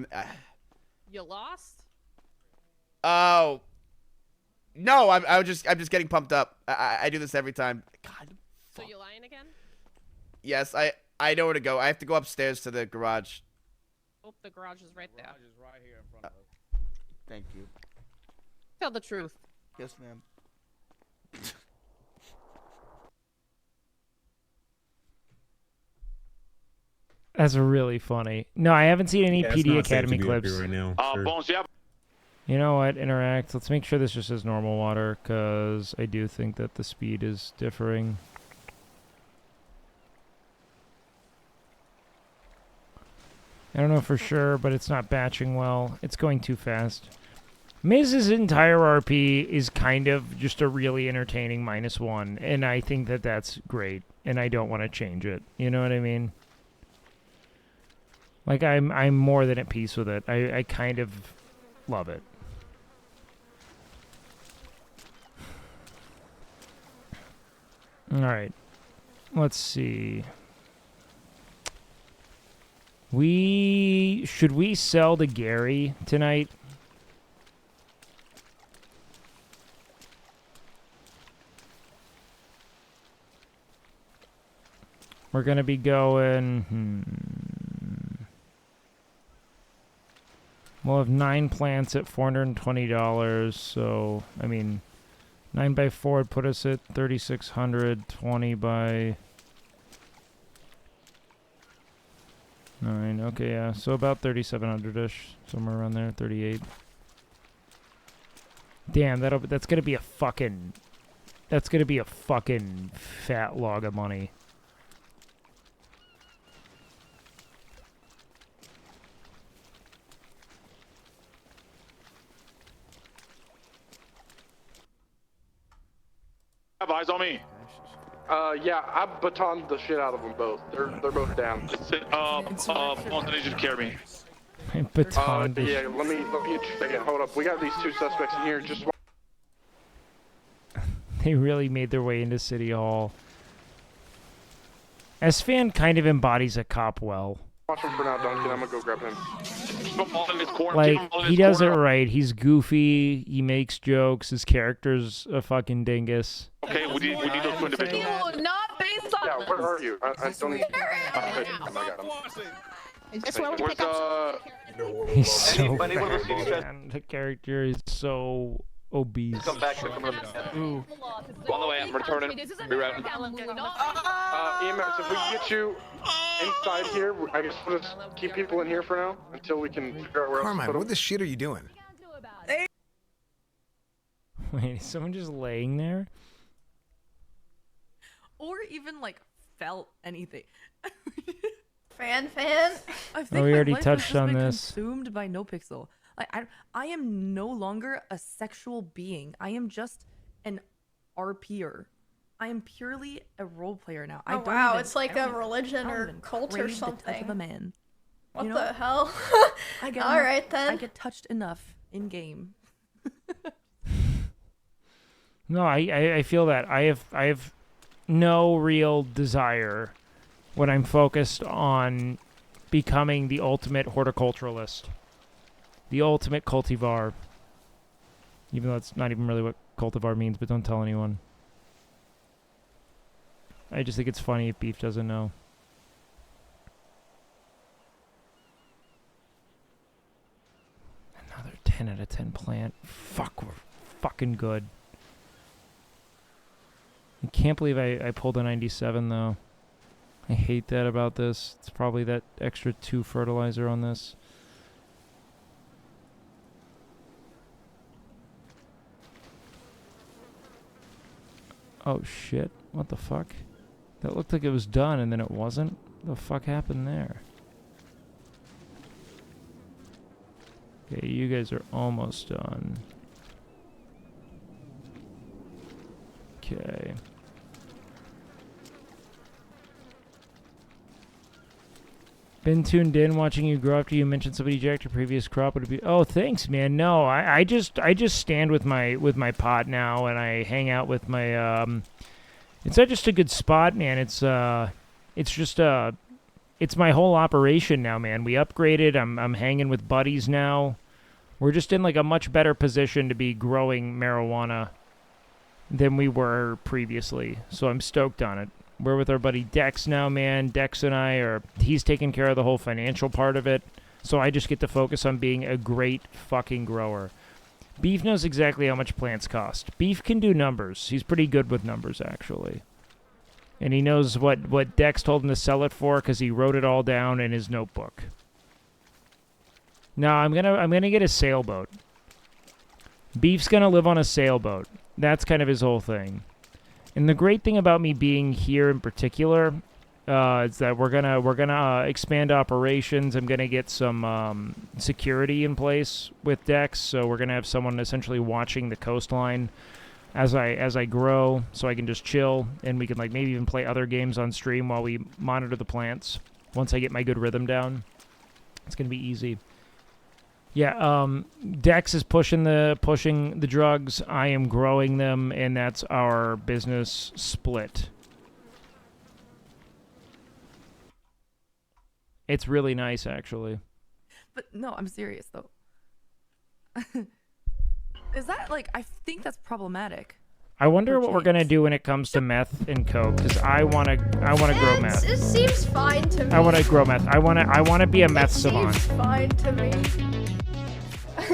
You lost? Oh. No, I'm just getting pumped up. I do this every time. God. So you lying again? Yes, I know where to go. I have to go upstairs to the garage. Oh, the garage is right there. The garage is right here in front of us. Thank you. Tell the truth. Yes, ma'am. That's really funny. No, I haven't seen any Yeah, it's PD not safe Academy to be up clips. here right now. Sure. You know what? Interact. Let's make sure this just says normal water, because I do think that the speed is differing. I don't know for sure, but it's not batching well. It's going too fast. Miz's entire RP is kind of just a really entertaining -1, and I think that that's great, and I don't want to change it. You know what I mean? Like, I'm more than at peace with it. I kind of love it. All right. Let's see. Should we sell to Gary tonight? We're going to be going... We'll have 9 plants at $420, so, I mean, 9 by 4 would put us at 3,600, 20 by 9, okay, yeah, so about 3,700-ish, somewhere around there, 38. Damn, that's gonna be a fucking fat log of money. Have eyes on me. Yeah, I batoned the shit out of them both. They're both down. Boston needs you to carry me. Baton. Yeah, let me get you again. Hold up. We got these 2 suspects in here. Just They really made their way into City Hall. S-Fan kind of embodies a cop well. watch him for now, Duncan. I'm gonna go grab him. Keep him all in his corner. Like, Keep him all in he his does it corner. right. He's goofy. He makes jokes. His character's a fucking dingus. Okay, we need those 2 individuals. Not based on. Yeah, where are you? I don't need. Oh my God. It's where we Where's pick up. He's so I need one of those fat, CDs. man. The character is so obese. Come back. Ooh. On the way, I'm returning. Be right. EMS, if we can get you inside here, I guess we'll just keep people in here for now until we can figure out where else to Carmine, put what them. the shit are you doing? Wait, is someone just laying there? Or even like felt anything. Fan. I think we my already life has touched just on been this. Consumed by NoPixel. Like I am no longer a sexual being. I am just an RPer. I am purely a role player now. I Oh don't wow, even- it's like I a don't even- religion I don't or even cult or crave the touch something. of a man. What You know? the hell? I get All enough- right then. I get touched enough in game. No, I feel that. I have no real desire when I'm focused on becoming the ultimate horticulturalist. The ultimate cultivar. Even though that's not even really what cultivar means, but don't tell anyone. I just think it's funny if Beef doesn't know. Another 10 out of 10 plant. Fuck, we're fucking good. I can't believe I pulled a 97 though. I hate that about this. It's probably that extra 2 fertilizer on this. Oh shit. What the fuck? That looked like it was done and then it wasn't? What the fuck happened there? Okay, you guys are almost done. Okay. Been tuned in watching you grow after you mentioned somebody jacked your previous crop. Would it be? Oh, thanks, man. No, I just stand with my pot now, and I hang out with my It's not just a good spot, man. It's just it's my whole operation now, man. We upgraded. I'm hanging with buddies now. We're just in like a much better position to be growing marijuana than we were previously. So I'm stoked on it. We're with our buddy Dex now, man. Dex and he's taking care of the whole financial part of it. So I just get to focus on being a great fucking grower. Beef knows exactly how much plants cost. Beef can do numbers. He's pretty good with numbers, actually. And he knows what Dex told him to sell it for because he wrote it all down in his notebook. Now I'm gonna get a sailboat. Beef's gonna live on a sailboat. That's kind of his whole thing. And the great thing about me being here in particular It's that we're gonna expand operations. I'm gonna get some security in place with Dex, so we're gonna have someone essentially watching the coastline as I grow, so I can just chill, and we can like maybe even play other games on stream while we monitor the plants. Once I get my good rhythm down, it's gonna be easy. Yeah, Dex is pushing the drugs. I am growing them, and that's our business split. It's really nice, actually. But no, I'm serious though. Is that like? I think that's problematic. I wonder what we're gonna do when it comes to meth and coke, because I wanna grow meth. It seems fine to me. I wanna grow meth. I wanna be a meth savant. Seems fine to me.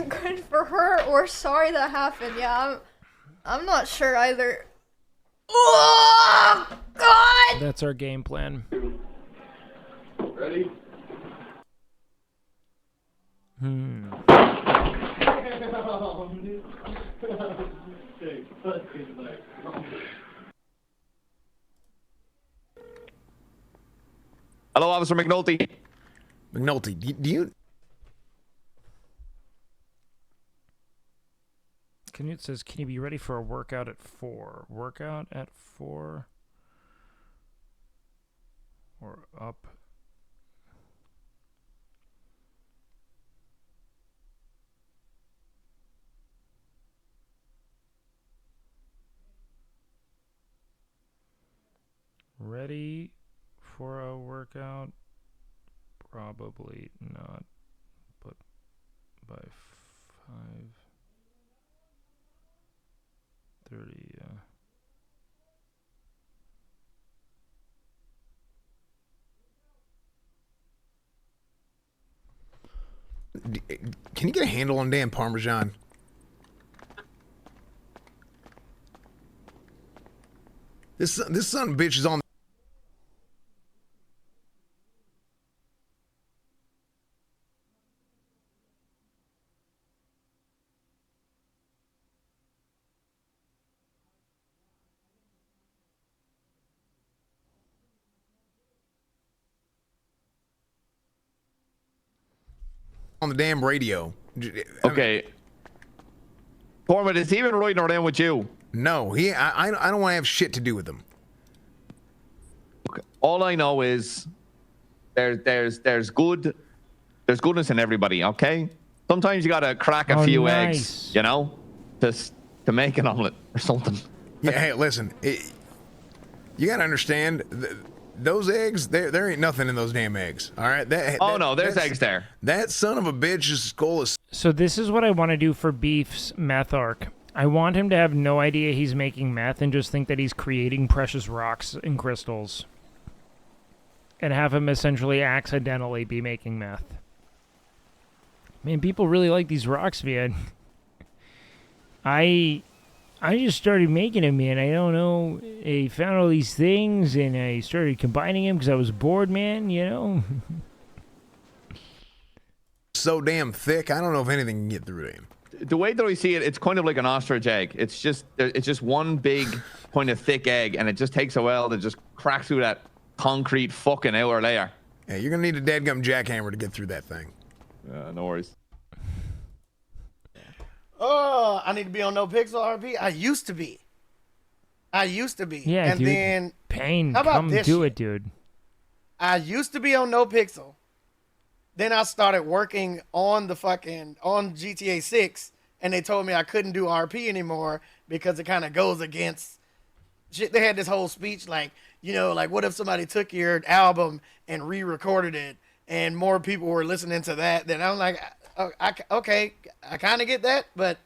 Good for her, or sorry that happened. Yeah, I'm not sure either. Oh God! That's our game plan. Ready? Hello, Officer McNulty. McNulty, do you... Canute says, can you be ready for a workout at 4? Workout at 4? Or up? Ready for a workout? Probably not, but by 5:30, Can you get a handle on damn Parmesan? This son of a bitch is on the damn radio. Okay. Foreman, is he even riding around with you? No, I don't want to have shit to do with him. Okay. All I know is there's goodness in everybody, okay? Sometimes you gotta crack a few eggs, you know, just to make an omelet or something. Yeah, hey, listen, you gotta understand, those eggs, there ain't nothing in those damn eggs, all right? No, there's eggs there. That son of a bitch's skull is... So this is what I want to do for Beef's meth arc. I want him to have no idea he's making meth and just think that he's creating precious rocks and crystals. And have him essentially accidentally be making meth. Man, people really like these rocks, man. I just started making them, man. I don't know. I found all these things, and I started combining them because I was bored, man, you know? So damn thick, I don't know if anything can get through to him. The way that I see it, it's kind of like an ostrich egg. It's just one big kind of thick egg, and it just takes a while to just crack through that concrete fucking outer layer. Yeah, you're gonna need a dadgum jackhammer to get through that thing. No worries. Oh, I need to be on NoPixel RP. I used to be. Yeah, and dude. then Pain, how about come this do shit? it, dude. I used to be on NoPixel. Then I started working on on GTA 6, and they told me I couldn't do RP anymore because it kind of goes against shit. They had this whole speech like, you know, like what if somebody took your album and re-recorded it, and more people were listening to that? Then I'm like, okay, I kind of get that, but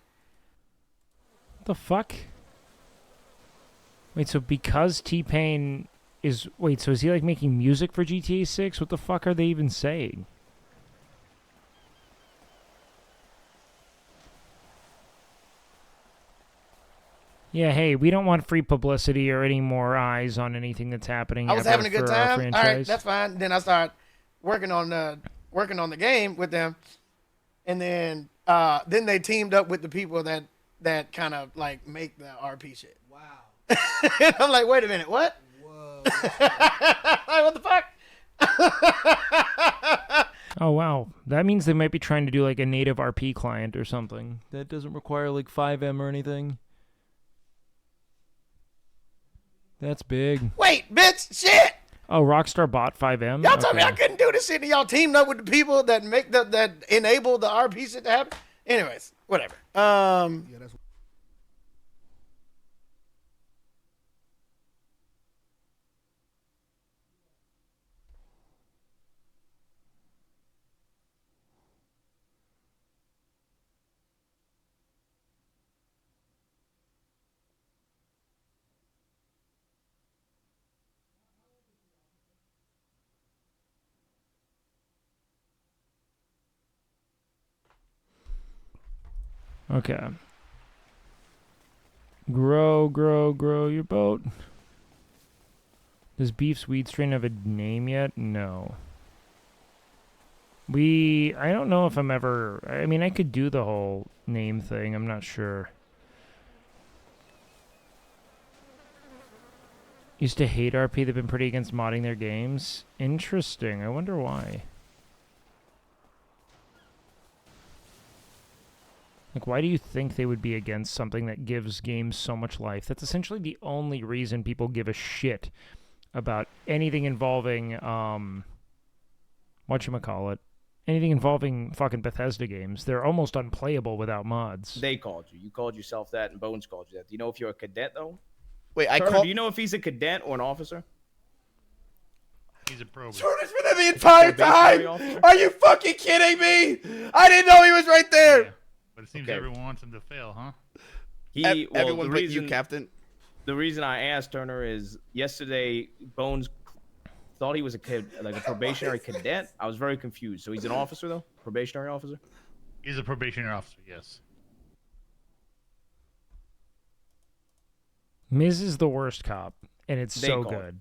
What the fuck? Wait, so because T-Pain is... Wait, so is he like making music for GTA 6? What the fuck are they even saying? Yeah, hey, we don't want free publicity or any more eyes on anything that's happening. I was ever having a good for our time. All right, franchise. that's fine. Then I start working on the game with them, and then they teamed up with the people that kind of like make the RP shit. Wow. And I'm like, wait a minute, what? Whoa. What the fuck? Oh, wow. That means they might be trying to do like a native RP client or something. That doesn't require like 5M or anything. That's big. Wait, bitch, shit! Oh, Rockstar bought 5M? Y'all told me I couldn't do this shit, and y'all teamed up with the people that make that enable the RP shit to happen. Anyways, whatever. Okay. Grow your boat. Does Beef's weed strain have a name yet? No. I don't know if I'm ever... I mean, I could do the whole name thing. I'm not sure. Used to hate RP. They've been pretty against modding their games. Interesting. I wonder why. Like, why do you think they would be against something that gives games so much life? That's essentially the only reason people give a shit about anything involving, whatchamacallit, anything involving fucking Bethesda games. They're almost unplayable without mods. They called you. You called yourself that, and Bones called you that. Do you know if you're a cadet, though? Wait, Do you know if he's a cadet or an officer? He's a probe. Turner's been there the entire time! Are you fucking kidding me? I didn't know he was right there! Yeah. But it seems everyone wants him to fail, huh? Everyone but you, Captain. The reason I asked Turner is yesterday Bones thought he was a probationary cadet. I was very confused. So he's an officer, though? Probationary officer? He's a probationary officer, yes. Miz is the worst cop, and it's so good.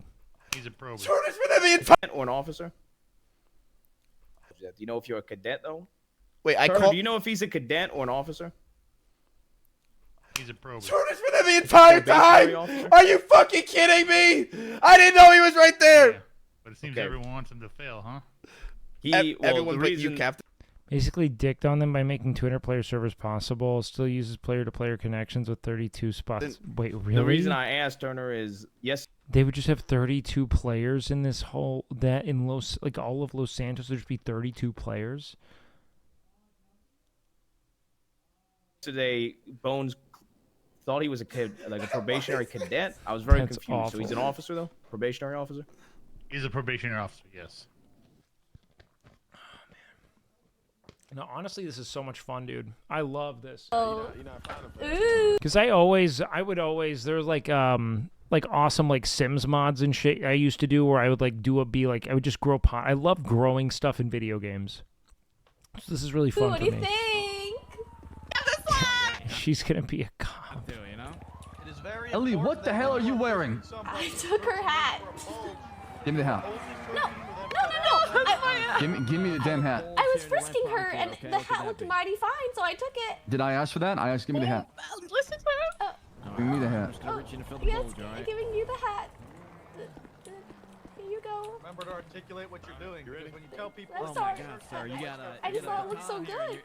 He's a probe. Turner's been there the entire... Or an officer? Do you know if you're a cadet, though? Wait, Do you know if he's a cadet or an officer? He's a probe. Turner's been there the entire time! Are you fucking kidding me? I didn't know he was right there! Yeah. But it seems everyone wants him to fail, huh? Everyone but you, Captain. Basically dicked on them by making 200-player servers possible. Still uses player-to-player connections with 32 spots. Wait, really? The reason I asked Turner is, yes. They would just have 32 players in this whole... That in all of Los Santos, there'd just be 32 players? Yesterday, Bones thought he was a probationary cadet. I was very confused. Awful. So he's an officer, though? Probationary officer? He's a probationary officer, yes. No, honestly, this is so much fun, dude. I love this. Oh. Because I would always, there's like awesome like Sims mods and shit I used to do where I would I would just grow pot. I love growing stuff in video games. So this is really fun What for do you me. think? She's gonna be a cop. Ellie, what the hell are you wearing? I took her hat. Give me the hat. No. Give me the damn hat. I was frisking her, and the hat looked mighty fine, so I took it. Did I ask for that? I asked, give me the hat. Listen to her. Give me the hat. Yes, giving you the hat. Here you go. Remember to articulate what you're doing. When you tell people, I'm sorry. I just thought it looked so good.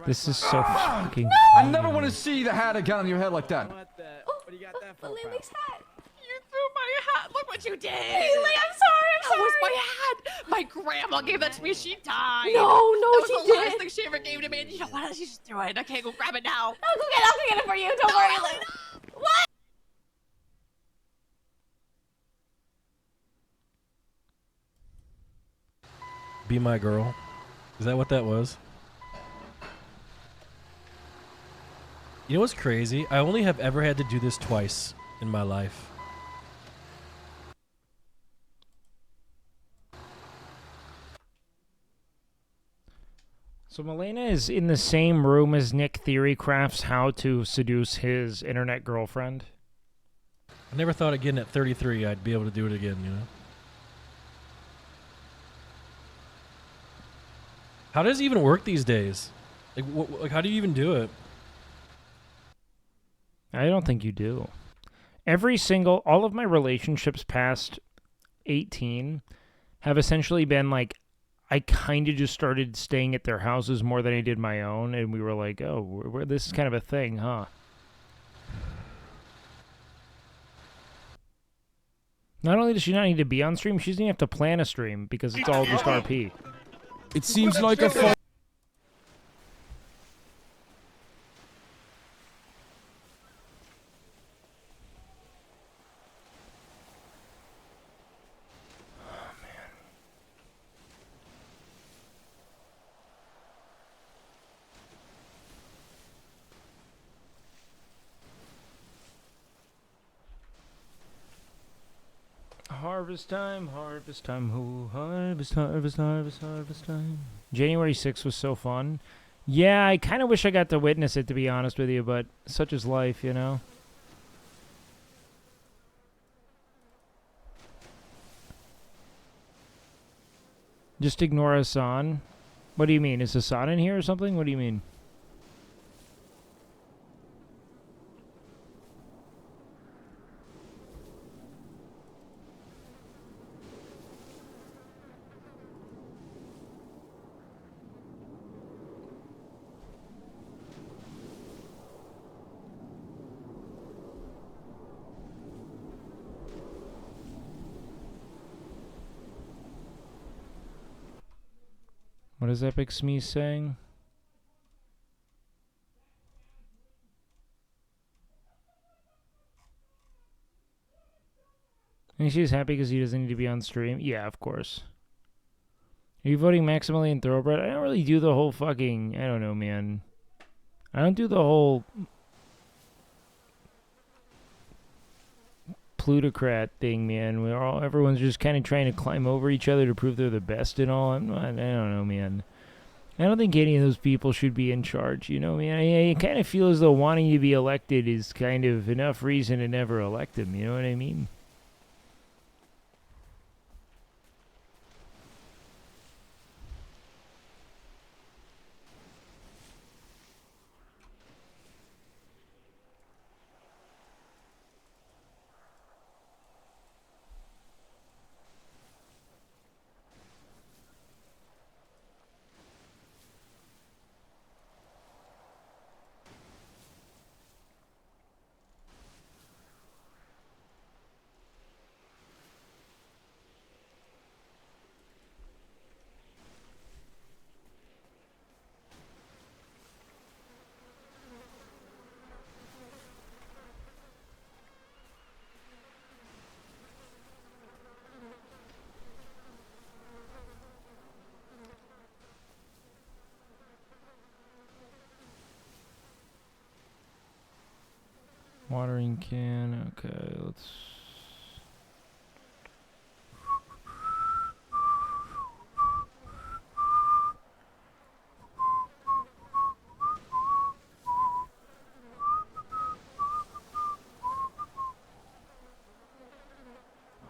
This is so fucking I never want to see the hat again on your head like that. But Lily's hat. You threw my hat. Look what you did. Haley, I'm sorry. That was my hat. My grandma gave that to me. She died. No, that was the last thing she ever gave to me. And you know what? She just threw it. I can't go grab it now. I'll go get it for you. Don't worry, Lily. What? Be my girl. Is that what that was? You know what's crazy? I only have ever had to do this twice in my life. So Milena is in the same room as Nick Theory crafts how to seduce his internet girlfriend. I never thought again at 33 I'd be able to do it again, you know? How does it even work these days? Like, how do you even do it? I don't think you do. All of my relationships past 18 have essentially been like, I kind of just started staying at their houses more than I did my own, and we were like, oh, this is kind of a thing, huh? Not only does she not need to be on stream, she doesn't even have to plan a stream because it's all just RP. It seems like a fun. Harvest time, ooh, harvest time. January 6th was so fun. Yeah, I kind of wish I got to witness it, to be honest with you, but such is life, you know? Just ignore Hassan. What do you mean? Is Hassan in here or something? What do you mean? What is Epic Smee saying? I think she's happy because he doesn't need to be on stream. Yeah, of course. Are you voting maximally in Thoroughbred? I don't really do the whole fucking... I don't know, man. I don't do the whole... plutocrat thing, man. Everyone's just kind of trying to climb over each other to prove they're the best and all. I don't know, man. I don't think any of those people should be in charge, you know, man. I kind of feel as though wanting to be elected is kind of enough reason to never elect them, you know what I mean? Watering can, okay, let's...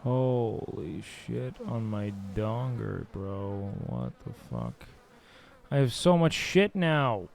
Holy shit on my donger, bro. What the fuck? I have so much shit now.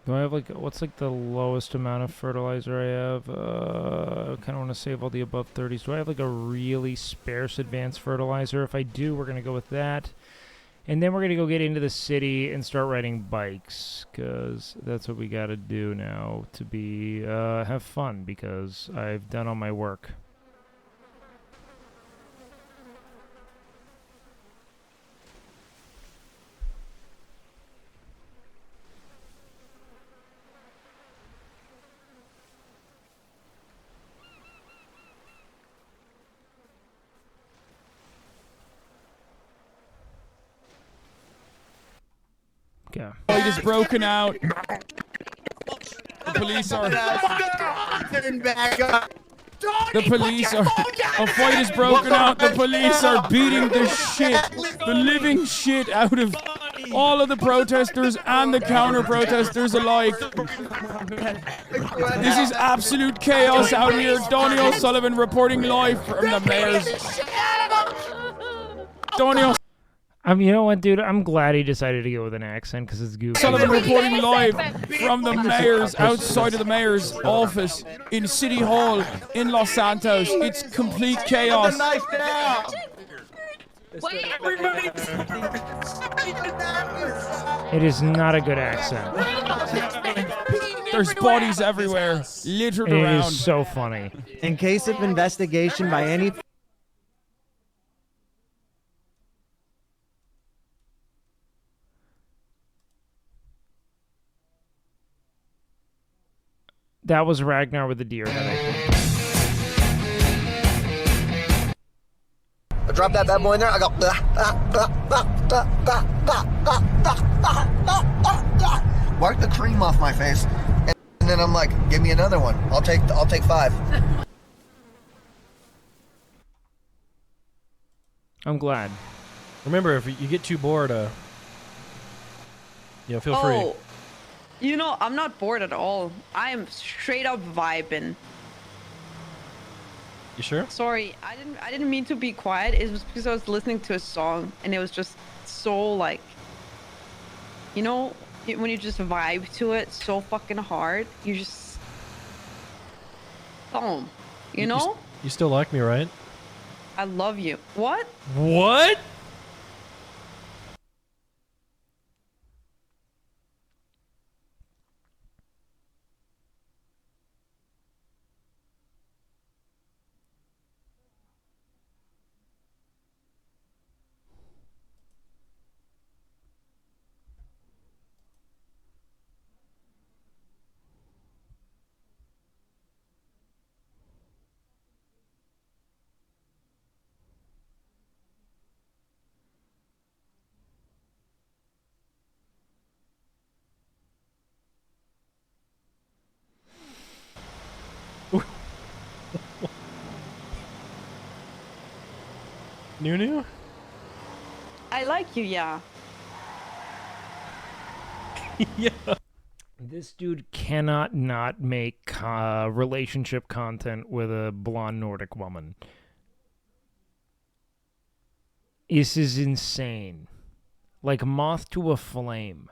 Do I have like, what's like the lowest amount of fertilizer I have? I kind of want to save all the above 30s. Do I have like a really sparse advanced fertilizer? If I do, we're going to go with that. And then we're going to go get into the city and start riding bikes, because that's what we got to do now to be, have fun, because I've done all my work. Yeah. Fight is broken out. The police are. Turn back up. The police are. A fight is broken out. The police are beating the living shit out of all of the protesters and the counter-protesters alike. This is absolute chaos out here. Donnie O'Sullivan reporting live from the mayor's. Donnie O'Sullivan. You know what, dude? I'm glad he decided to go with an accent because it's goofy. Sullivan reporting live from the mayor's, outside of the mayor's office in City Hall in Los Santos. It's complete chaos. It is not a good accent. There's bodies everywhere, littered It around. is so funny. In case of investigation by any... That was Ragnar with the deer head, I think. I drop that bad boy in there. I go. Wipe the cream off my face, and then I'm like, give me another one. I'll take 5. I'm glad. Remember, if you get too bored, feel free. You know, I'm not bored at all. I am straight up vibing. You sure? Sorry, I didn't mean to be quiet. It was because I was listening to a song and it was just so like, you know, when you just vibe to it so fucking hard, you just, boom, you know? You still like me, right? I love you. What? What? New? I like you, yeah. Yeah. This dude cannot not make relationship content with a blonde Nordic woman. This is insane. Like moth to a flame.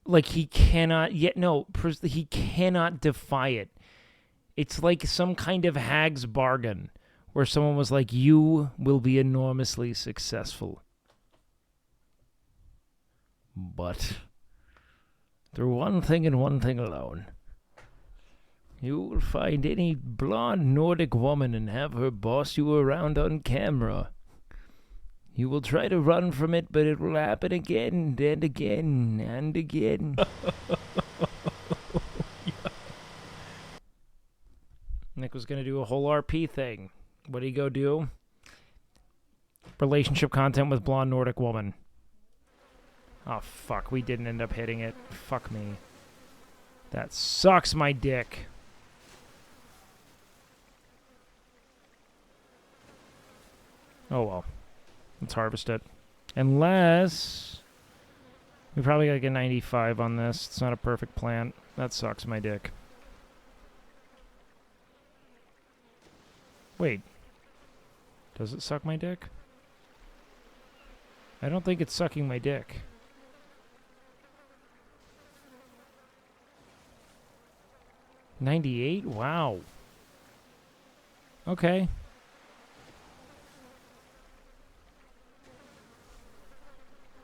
Like he cannot he cannot defy it. It's like some kind of hag's bargain where someone was like, you will be enormously successful. But through one thing and one thing alone, you will find any blonde Nordic woman and have her boss you around on camera. You will try to run from it, but it will happen again and again and again. Nick was going to do a whole RP thing. What did he go do? Relationship content with blonde Nordic woman. Oh, fuck. We didn't end up hitting it. Fuck me. That sucks my dick. Oh, well. Let's harvest it. Unless... we probably got to get 95 on this. It's not a perfect plant. That sucks my dick. Wait. Does it suck my dick? I don't think it's sucking my dick. $98? Wow. Okay.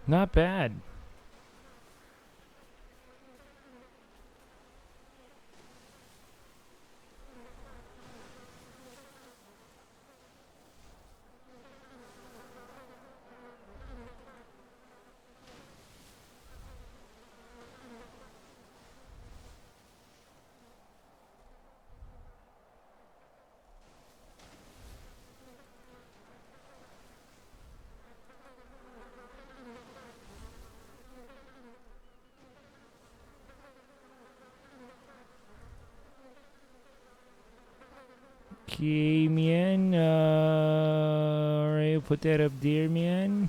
Not bad. Okay, man. Alright, put that up there, man.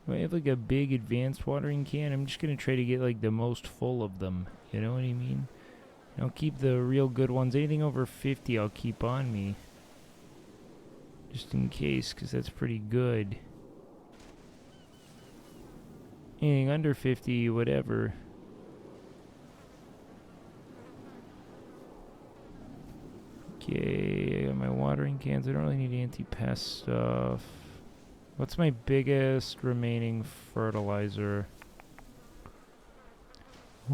Do I have like a big advanced watering can? I'm just gonna try to get like the most full of them. You know what I mean? I'll keep the real good ones. Anything over 50 I'll keep on me. Just in case, because that's pretty good. Anything under 50, whatever. Okay, I got my watering cans. I don't really need anti-pest stuff. What's my biggest remaining fertilizer?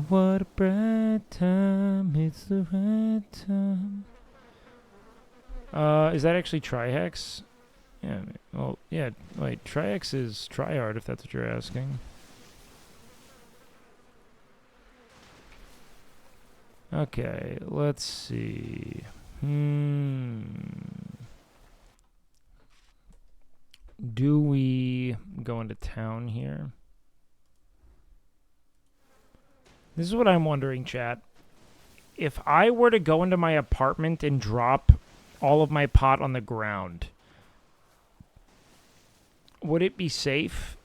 What a bright time, it's the right time. Is that actually Trihex? Yeah, well, yeah, wait, Trihex is Tryhard if that's what you're asking. Okay, let's see. Do we go into town here? This is what I'm wondering, chat. If I were to go into my apartment and drop all of my pot on the ground, would it be safe?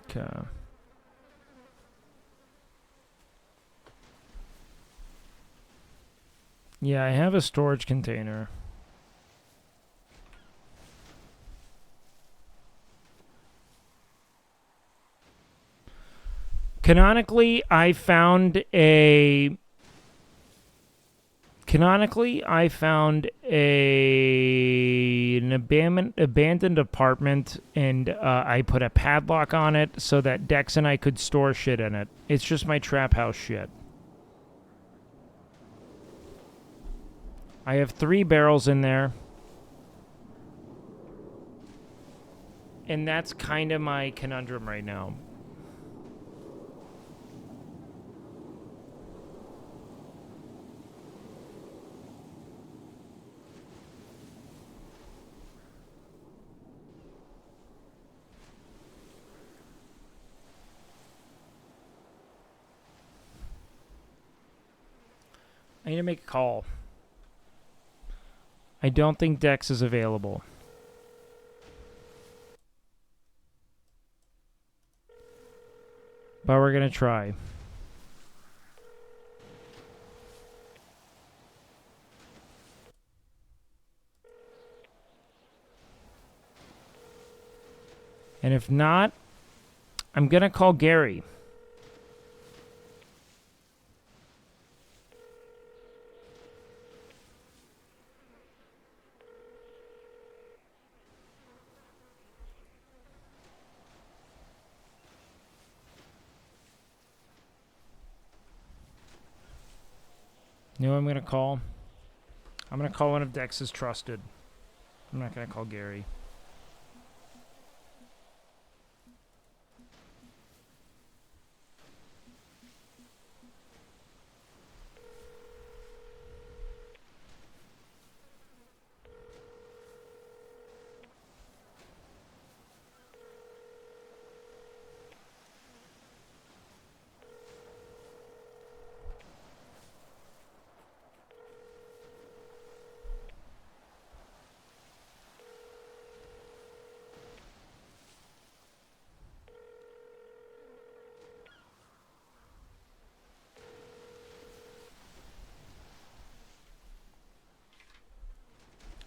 Okay. Yeah, I have a storage container. Canonically, I found an abandoned apartment, and I put a padlock on it so that Dex and I could store shit in it. It's just my trap house shit. I have 3 barrels in there. And that's kind of my conundrum right now. I need to make a call. I don't think Dex is available. But we're going to try. And if not, I'm going to call Gary. You know who I'm going to call? I'm going to call one of Dex's trusted. I'm not going to call Gary.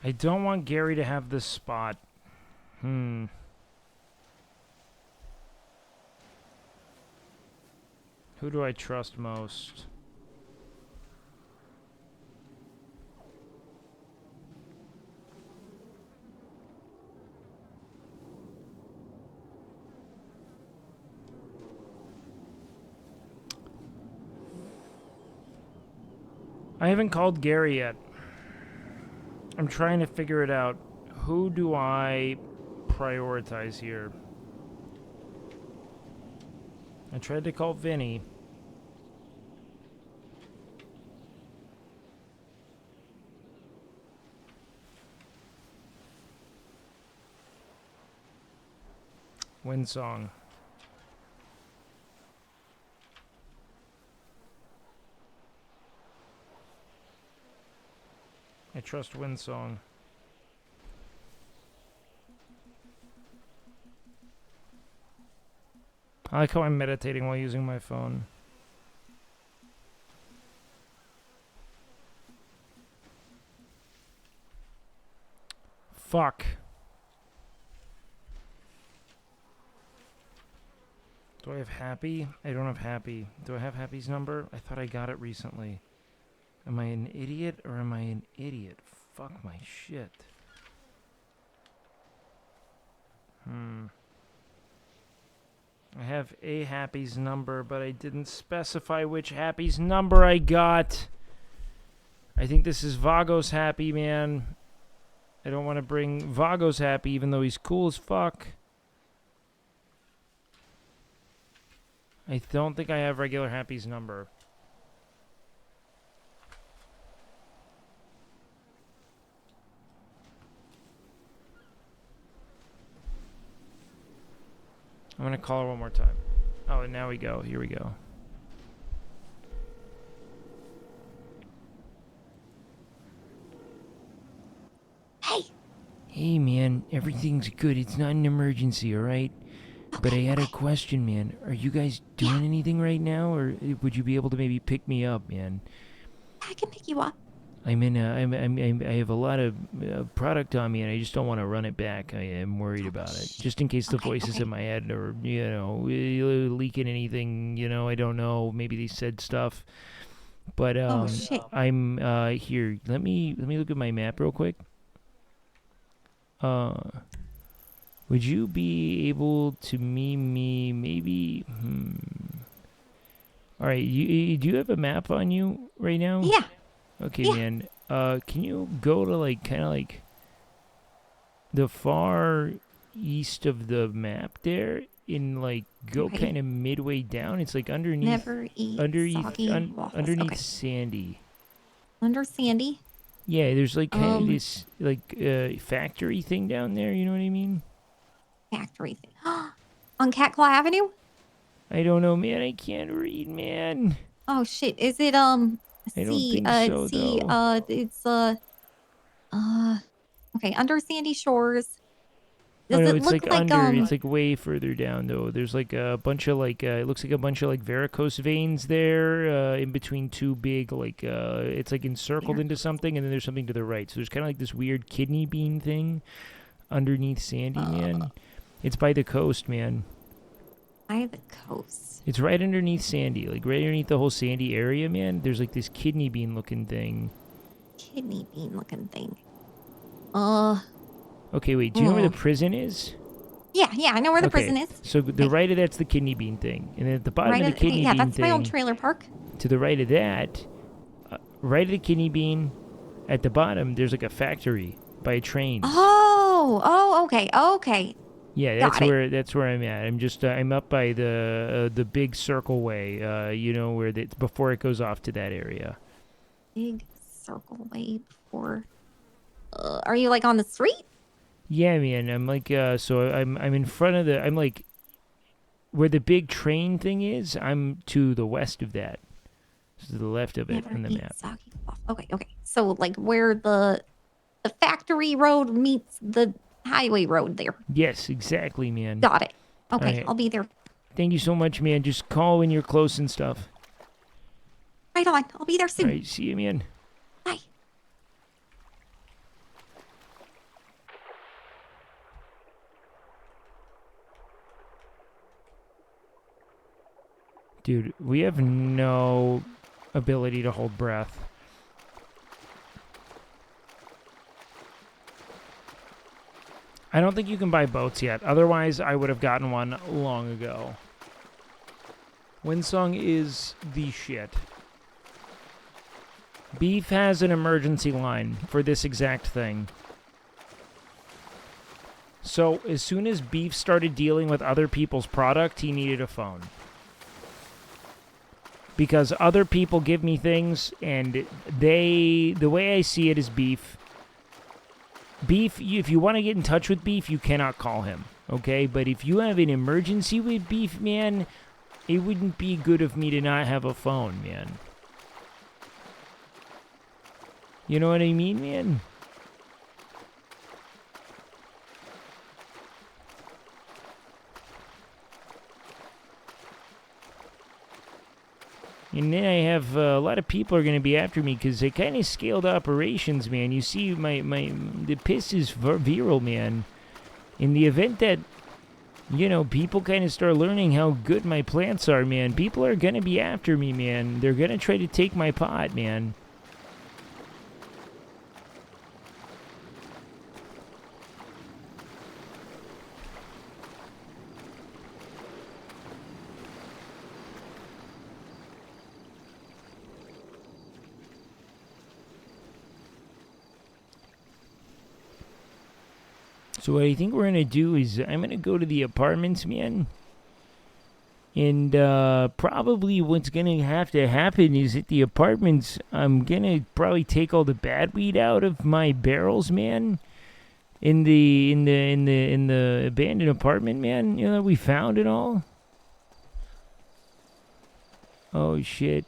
I don't want Gary to have this spot. Who do I trust most? I haven't called Gary yet. I'm trying to figure it out. Who do I prioritize here? I tried to call Vinny. Windsong. I trust Windsong. I like how I'm meditating while using my phone. Fuck. Do I have Happy? I don't have Happy. Do I have Happy's number? I thought I got it recently. Am I an idiot or am I an idiot? Fuck my shit. I have a Happy's number, but I didn't specify which Happy's number I got. I think this is Vago's Happy, man. I don't want to bring Vago's Happy, even though he's cool as fuck. I don't think I have regular Happy's number. I'm going to call her one more time. Oh, and now we go. Here we go. Hey. Hey, man. Everything's good. It's not an emergency, all right? But I had a question, man. Are you guys doing anything right now, or would you be able to maybe pick me up, man? I can pick you up. I have a lot of product on me, and I just don't want to run it back. I am worried about it, just in case the voices in my head are, leaking anything. I don't know. Maybe they said stuff, but shit. I'm here. Let me look at my map real quick. Would you be able to meme me? Maybe. All right. Do you have a map on you right now? Yeah. Okay, man. Can you go to kind of the far east of the map there, go kind of midway down? It's underneath. Never eat underneath soggy waffles. underneath Okay. Sandy. Under Sandy. Yeah, there's kind of this factory thing down there. You know what I mean? Factory thing. On Cat Claw Avenue? I don't know, man. I can't read, man. Oh shit. Is it I don't think so, though. It's okay, under Sandy Shores. Does no, it it's look like under. It's way further down though. There's a bunch of it looks like a bunch of varicose veins there, in between two big it's encircled into something, and then there's something to the right. So there's kind of this weird kidney bean thing underneath Sandy, man. It's by the coast, man. By the coast. It's right underneath Sandy, right underneath the whole Sandy area, man. There's this kidney bean looking thing. Kidney bean looking thing. Okay, wait. Do you know where the prison is? Yeah, I know where the prison is. So the right of that's the kidney bean thing, and then at the bottom of the kidney bean yeah, that's thing, my old trailer park. to the right of that, right of the kidney bean, at the bottom there's a factory by a train. Oh, okay. Yeah, that's where I'm at. I'm up by the big circle way, where before it goes off to that area. Big circle way before. Are you on the street? Yeah, man. I'm so I'm in front of I'm where the big train thing is. I'm to the west of that, to the left of it on the map. Okay. So where the factory road meets the highway road there. Yes, exactly, man. Got it. Okay, right. I'll be there. Thank you so much, man. Just call when you're close and stuff. Right on. I'll be there soon. All right, see you, man. Bye. Dude, we have no ability to hold breath. I don't think you can buy boats yet. Otherwise, I would have gotten one long ago. Windsong is the shit. Beef has an emergency line for this exact thing. So, as soon as Beef started dealing with other people's product, he needed a phone. Because other people give me things, and the way I see it is Beef, if you want to get in touch with Beef, you cannot call him. okay? But if you have an emergency with beef, man, it wouldn't be good of me to not have a phone, man. You know what I mean, man? And then I have a lot of people are going to be after me because they kind of scaled operations, man. You see, the piss is viral, man. In the event that, you know, people kind of start learning how good my plants are, man, people are going to be after me, man. They're going to try to take my pot, man. So what I think we're going to do is I'm going to go to the apartments, man. And probably what's going to have to happen is at the apartments, I'm going to probably take all the bad weed out of my barrels, man. In the abandoned apartment, man, you know, that we found and all. Oh, shit.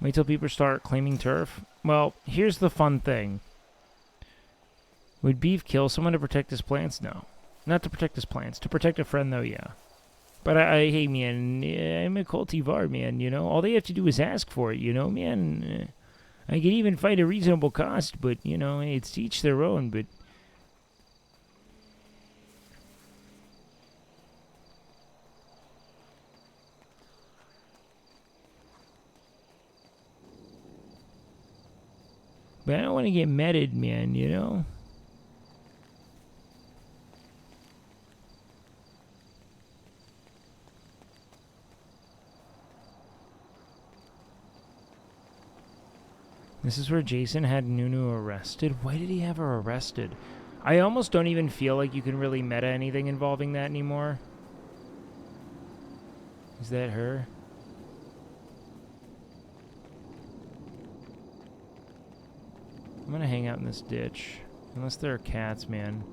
Wait till people start claiming turf? Well, here's the fun thing. Would beef kill someone to protect his plants? No. Not to protect his plants. To protect a friend, though, yeah. But hey, man, I'm a cultivar, man, you know? All they have to do is ask for it, you know, man? I could even fight a reasonable cost, but, you know, it's each their own, but... But I don't want to get meted, man, you know? This is where Jason had Nunu arrested? Why did he have her arrested? I almost don't even feel like you can really meta anything involving that anymore. Is that her? I'm gonna hang out in this ditch. Unless there are cats, man.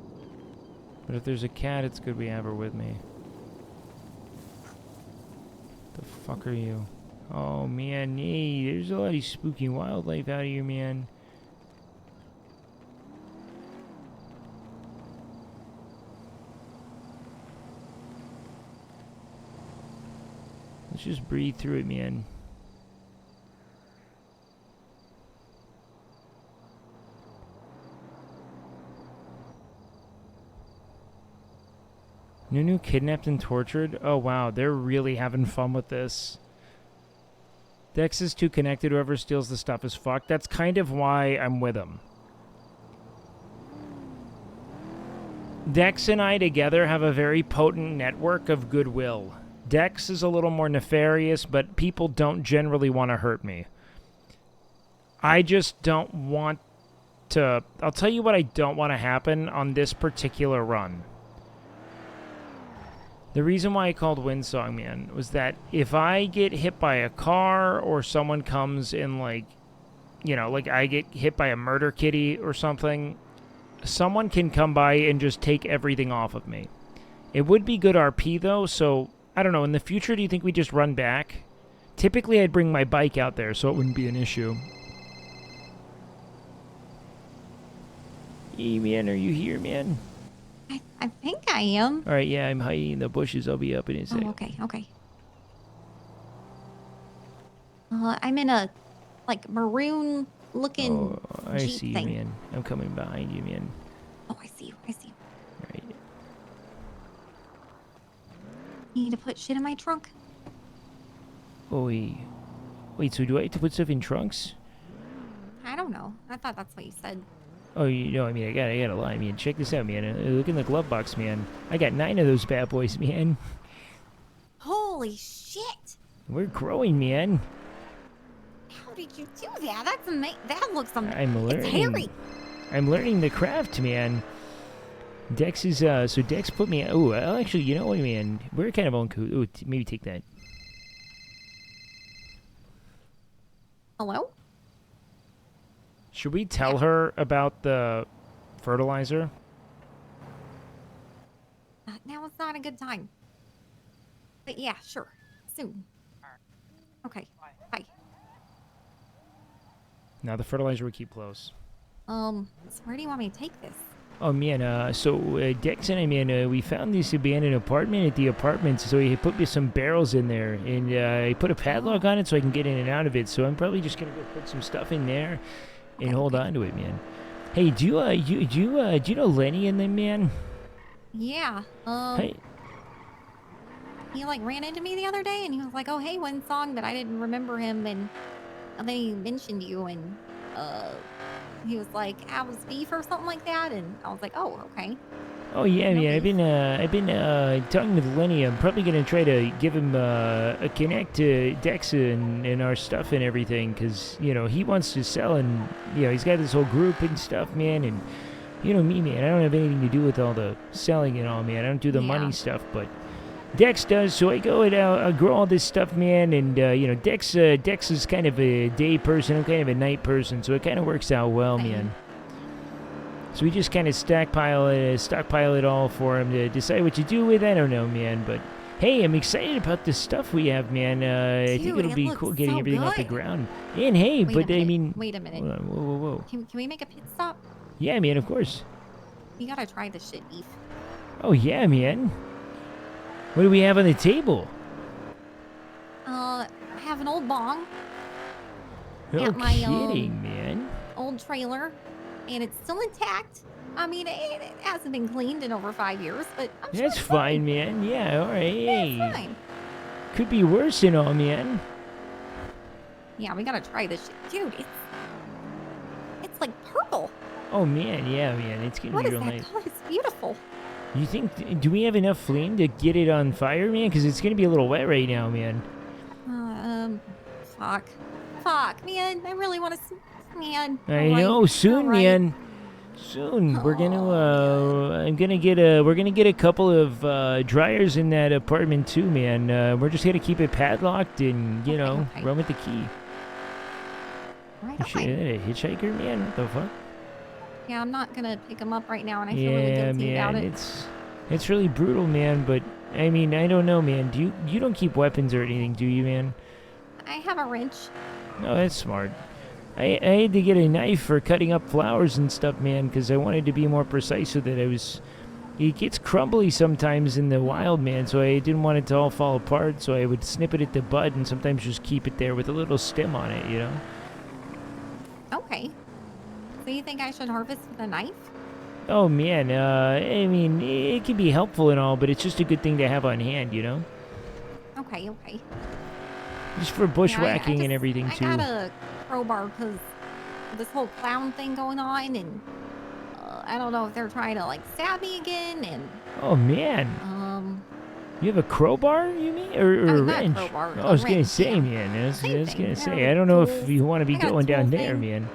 But if there's a cat, it's good we have her with me. The fuck are you? Oh, man, hey, there's a lot of spooky wildlife out here, man. Let's just breathe through it, man. Nunu kidnapped and tortured? Oh, wow. They're really having fun with this. Dex is too connected. Whoever steals the stuff is fucked. That's kind of why I'm with him. Dex and I together have a very potent network of goodwill. Dex is a little more nefarious, but people don't generally want to hurt me. I just don't want to... I'll tell you what I don't want to happen on this particular run. The reason why I called Windsong, man, was that if I get hit by a car or someone comes in, like, you know, like I get hit by a murder kitty or something, someone can come by and just take everything off of me. It would be good RP, though, so, I don't know, in the future, do you think we just run back? Typically, I'd bring my bike out there, so it wouldn't be an issue. Hey, man, are you here, man? I think I am. All right, yeah, I'm hiding in the bushes. I'll be up in a sec. Oh, okay, okay. I'm in a, like, maroon-looking Oh, I Jeep see you, thing. man. I'm coming behind you, man. Oh, I see you, I see you. All right. You need to put shit in my trunk? Oh, wait, so do I have to put stuff in trunks? I don't know. I thought that's what you said. Oh, you know, I mean, I gotta lie. I mean, check this out, man. Look in the glove box, man. I got 9 of those bad boys, man. Holy shit! We're growing, man. How did you do that? That's amazing. That looks amazing. I'm learning. It's hairy. I'm learning the craft, man. Dex is so Dex put me. Oh, actually, you know what, man? We're kind of on. Ooh, maybe take that. Hello? Should we tell her about the fertilizer? Now it's not a good time. But yeah, sure. Soon. Okay. Bye. Now the fertilizer we keep close. So where do you want me to take this? Oh man, so Dex and I, man, we found this abandoned apartment at the apartment, so he put me some barrels in there, and he put a padlock on it so I can get in and out of it. So I'm probably just gonna go put some stuff in there and hold on to it, man. Hey, do you know Lenny and them, man? Yeah. Hey. He like ran into me the other day, and he was like, "Oh, hey, one song," but I didn't remember him, and then he mentioned you, and he was like, "I was beef" or something like that, and I was like, "Oh, okay." Oh yeah, man. I've been talking with Lenny. I'm probably gonna try to give him a connect to Dex and our stuff and everything, cause you know he wants to sell, and you know he's got this whole group and stuff, man. And you know me, man. I don't have anything to do with all the selling and all, man. I don't do the money stuff, but Dex does. So I go and I grow all this stuff, man. And you know, Dex is kind of a day person. I'm kind of a night person, so it kind of works out well, man. So we just kind of stockpile it all for him to decide what to do with. I don't know, man, but hey, I'm excited about the stuff we have, man. I think it'll be cool getting everything off the ground. And hey, but I mean, wait a minute. Hold on, whoa. Can we make a pit stop? Yeah, man, of course. You gotta try this shit, beef. Oh yeah, man. What do we have on the table? I have an old bong. No at my, kidding, man. Old trailer, and it's still intact. I mean, it hasn't been cleaned in over 5 years, but I'm sure That's it's fine, man. Yeah, all right. Hey. it's fine. Could be worse and all, man. Yeah, we gotta try this shit, dude. It's like purple. Oh man, yeah, man. It's gonna What be is real that nice. color? It's beautiful. You think? Do we have enough flame to get it on fire, man? Because it's gonna be a little wet right now, man. Fuck, man. I really want to, man. I know. Soon, man. Soon. We're gonna. We're gonna get a couple of dryers in that apartment too, man. We're just gonna keep it padlocked and you know run with the key. Right, You shit, a hitchhiker, man. What the fuck? Yeah, I'm not gonna pick him up right now, and I feel really Yeah, guilty about man. it. It's really brutal, man. But I mean, I don't know, man. You don't keep weapons or anything, do you, man? I have a wrench. No, that's smart. I had to get a knife for cutting up flowers and stuff, man, because I wanted to be more precise with it. It gets crumbly sometimes in the wild, man, so I didn't want it to all fall apart, so I would snip it at the bud and sometimes just keep it there with a little stem on it, you know? Okay. So you think I should harvest with a knife? Oh, man, I mean, it can be helpful and all, but it's just a good thing to have on hand, you know? Okay. Just for bushwhacking and everything, too. I got a crowbar because this whole clown thing going on, and I don't know if they're trying to like stab me again. And Oh, man. You have a crowbar, you mean? Or a not wrench? crowbar, I was a going to wrench, say, yeah. man. I was going to say, They're I don't know if tools. you want to be I got a going down tool there, thing. man.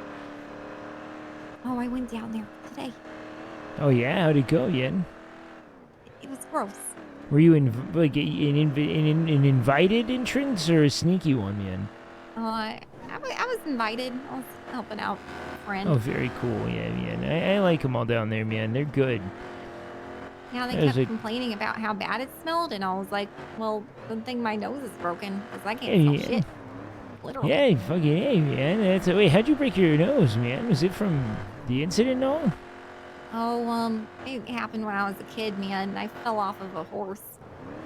Oh, I went down there today. Oh, yeah? How'd it go, Yen? It was gross. Were you like an invited entrance or a sneaky one, man? I was invited. I was helping out a friend. Oh, very cool. Yeah, man. I like them all down there, man. They're good. Yeah, they That was kept a- complaining about how bad it smelled, and I was like, well, good thing my nose is broken, because I Yeah, can't smell yeah. shit. Literally. Yeah, fucking hey, man. Wait, how'd you break your nose, man? Was it from the incident and all? Oh, it happened when I was a kid, man. I fell off of a horse.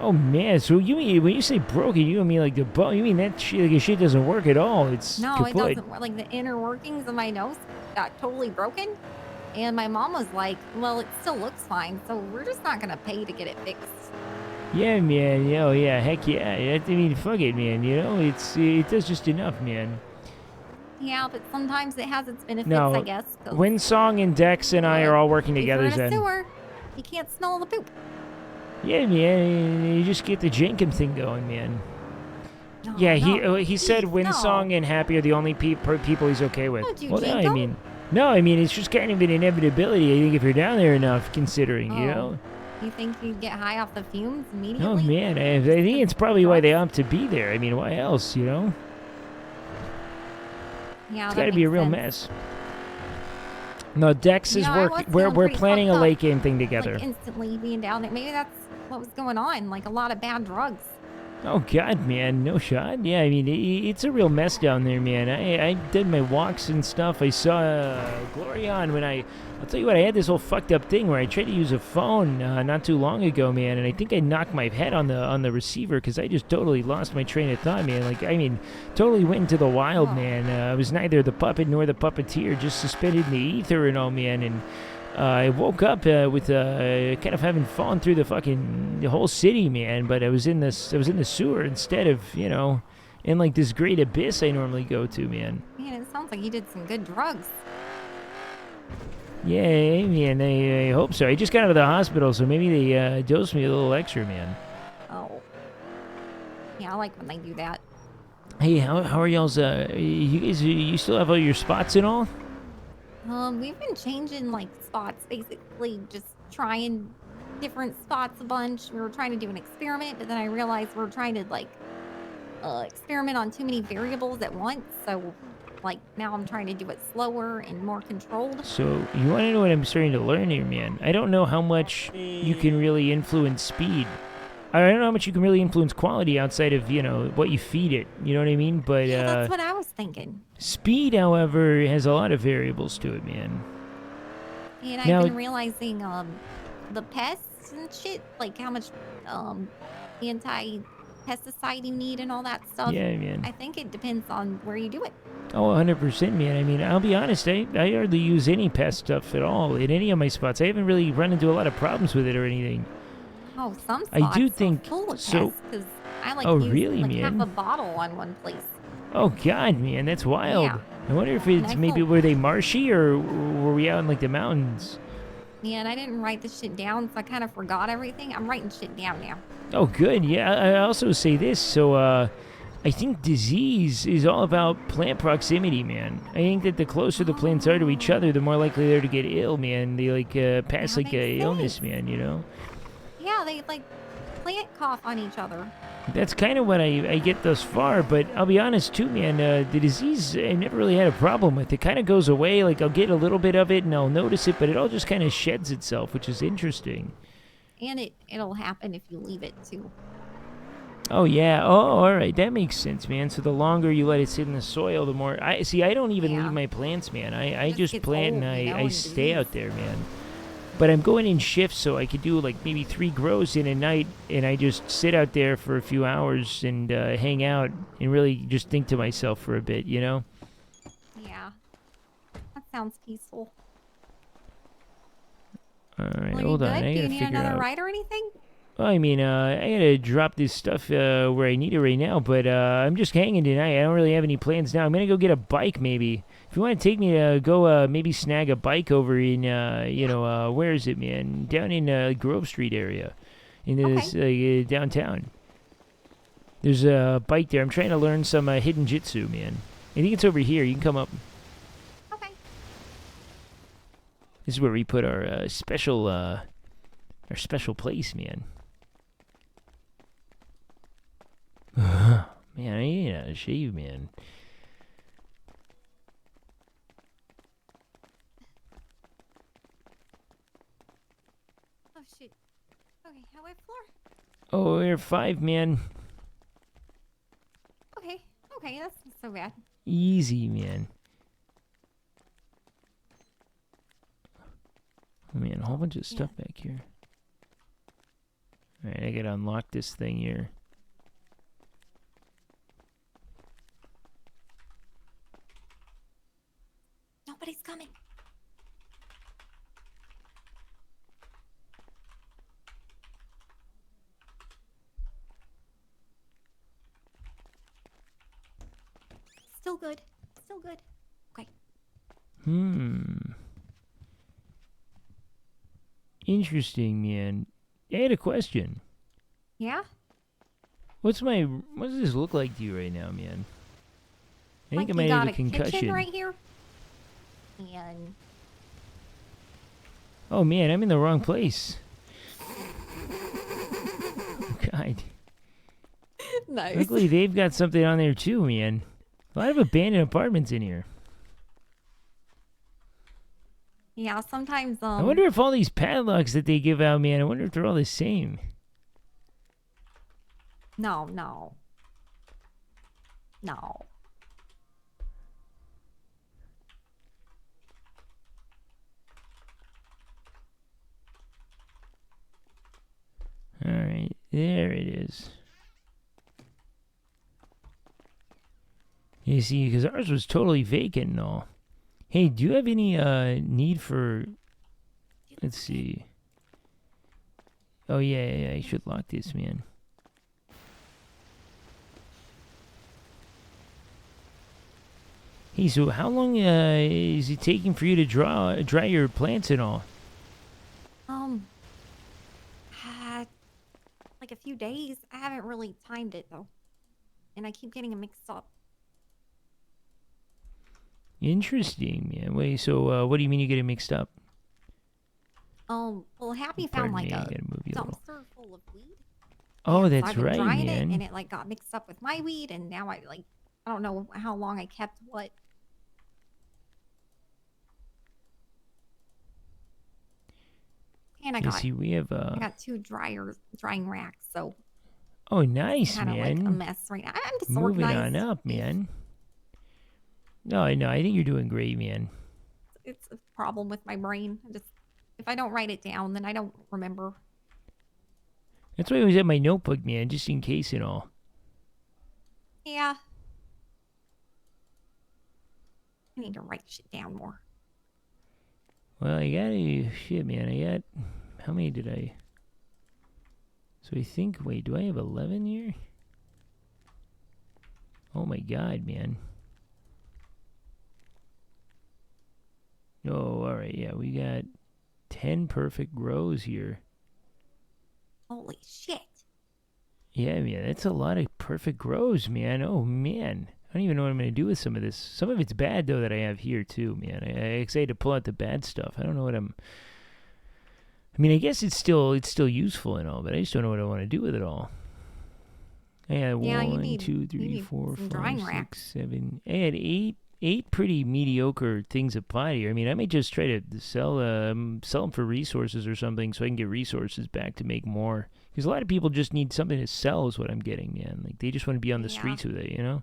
Oh, man. So you mean, when you say broken, you don't mean like the bone. You mean that shit, like, your shit doesn't work at all. It's No, kaput. it doesn't work. Like, the inner workings of my nose got totally broken. And my mom was like, well, it still looks fine, so we're just not going to pay to get it fixed. Yeah, man. Oh, yeah. Heck yeah. I mean, fuck it, man. You know, it does just enough, man. Yeah, but sometimes it has its benefits, No, I guess. 'cause Winsong and Dex and I are all working if together, you're in a Zen. sewer, you can't smell the poop. Yeah, man. You just get the Jenkum thing going, man. Yeah, he said Winsong and Happy are the only people he's okay with. Don't you Well, I Jenkum? mean, No, I mean, it's just kind of an inevitability, I think, if you're down there enough, considering, you know? You think you'd get high off the fumes immediately? Oh, man, I think it's probably why they opt to be there. I mean, why else, you know? Yeah, It's that got to be a makes real sense. mess. No, Dex is Yeah, I was working. feeling We're pretty planning a fucked late up, game thing together. Like instantly being down there. Maybe that's what was going on. Like a lot of bad drugs. Oh God, man, no shot. Yeah, I mean, it's a real mess down there, man. I did my walks and stuff. I saw Glorion when I'll tell you what, I had this whole fucked up thing where I tried to use a phone not too long ago, man, and I think I knocked my head on the receiver because I just totally lost my train of thought, man. Like, I mean, totally went into the wild, man. I was neither the puppet nor the puppeteer, just suspended in the ether and all, man, and I woke up with kind of having fallen through the whole city, man. But I was in the sewer instead of, you know, in like this great abyss I normally go to, man. Man, it sounds like you did some good drugs. Yeah, man, I hope so. I just got out of the hospital, so maybe they dosed me a little extra, man. Oh. Yeah, I like when they do that. Hey, how are y'all's? You guys, you still have all your spots and all? We've been changing like spots, basically just trying different spots a bunch. We were trying to do an experiment, but then I realized we are trying to like experiment on too many variables at once. So like now I'm trying to do it slower and more controlled. So you want to know what I'm starting to learn here, man? I don't know how much you can really influence speed. I don't know how much you can really influence quality outside of, you know, what you feed it. You know what I mean? But Yeah, that's what I was thinking. speed, however, has a lot of variables to it, man. And I've Now- been realizing the pests and shit, like how much anti-pesticide you need and all that stuff. Yeah, man. I think it depends on where you do it. Oh, 100%, man. I mean, I'll be honest, I hardly use any pest stuff at all in any of my spots. I haven't really run into a lot of problems with it or anything. Oh, some I spots do are think full of so. pests, 'cause I like Oh, used really, like man? half a bottle on one place. Oh, God, man, that's wild. Yeah. I wonder if And it's I maybe, felt- were they marshy or were we out in, like, the mountains? Yeah, and I didn't write this shit down, so I kind of forgot everything. I'm writing shit down now. Oh, good. Yeah, I also say this. So, I think disease is all about plant proximity, man. I think that the closer the plants are to each other, the more likely they're to get ill, man. They, like, pass, like, a illness, man, you know? Yeah, they like plant cough on each other. That's kind of what I get thus far, but I'll be honest too, man. The disease, I never really had a problem with. It kind of goes away. Like, I'll get a little bit of it and I'll notice it, but it all just kind of sheds itself, which is interesting. And it'll happen if you leave it too. Oh, yeah. Oh, all right. That makes sense, man. So the longer you let it sit in the soil, the more... I don't even leave my plants, man. I just gets plant and old, you know, I and stay disease. out there, man. But I'm going in shifts, so I could do like maybe 3 grows in a night, and I just sit out there for a few hours and hang out and really just think to myself for a bit, you know? Yeah. That sounds peaceful. All right, Well, hold you on. good? I Do you gotta need figure another out. ride or anything? Well, I mean, I gotta drop this stuff where I need it right now, but I'm just hanging tonight. I don't really have any plans now. I'm gonna go get a bike, maybe. If you want to take me to go maybe snag a bike over in, where is it, man? Down in Grove Street area, in this downtown. There's a bike there. I'm trying to learn some hidden jitsu, man. I think it's over here. You can come up. Okay. This is where we put our special place, man. Man, I ain't out of shave, man. Oh shit. Okay, how what floor? Oh, we're 5, man. Okay, that's not so bad. Easy, man. Oh, man, a whole bunch of stuff back here. Alright, I gotta unlock this thing here. Nobody's coming. Still good. Still good. Okay. Interesting, man. I had a question. Yeah? What does this look like to you right now, man? I think Like I you might got have a kitchen concussion. right here? And Oh man, I'm in the wrong place. God. Nice. Luckily, they've got something on there too, man. A lot of abandoned apartments in here. yeah, sometimes I wonder if all these padlocks that they give out, man, I wonder if they're all the same. no. All right, there it is. You see, because ours was totally vacant and all. Hey, do you have any need for... Let's see. Oh, yeah, I should lock this, man. Hey, so how long is it taking for you to dry your plants and all? Like a few days. I haven't really timed it though, and I keep getting them mixed up. Interesting, man. Wait, so what do you mean you get it mixed up? Well, Happy Pardon found like me, I a gotta move you a little. dumpster full of weed. Oh, So that's I've been right, drying man. it, and it like got mixed up with my weed, and now I don't know how long I kept what. And I You got see, we have I got 2 drying racks, so Oh, nice, kind of man. like a mess right now. I'm Moving disorganized. on up, man. No, I think you're doing great, man. It's a problem with my brain. If I don't write it down, then I don't remember. That's why I always have my notebook, man, just in case and all. Yeah. I need to write shit down more. Well, I got shit, man. I got how many did I? So I think. Wait, do I have 11 here? Oh my God, man. Oh, all right. Yeah, we got 10 perfect grows here. Holy shit. Yeah, man, that's a lot of perfect grows, man. Oh man, I don't even know what I'm gonna do with some of this. Some of it's bad though that I have here too, man. I excited to pull out the bad stuff. I don't know what I mean, I guess it's still useful and all, but I just don't know what I want to do with it all. I had Yeah, you 1, need- 2, 3, you need 4, some 5, drying 6, racks. 7. I had eight pretty mediocre things applied here. I mean, I may just try to sell them for resources or something, so I can get resources back to make more. Because a lot of people just need something to sell, is what I'm getting, man. Like they just want to be on the streets with it, you know.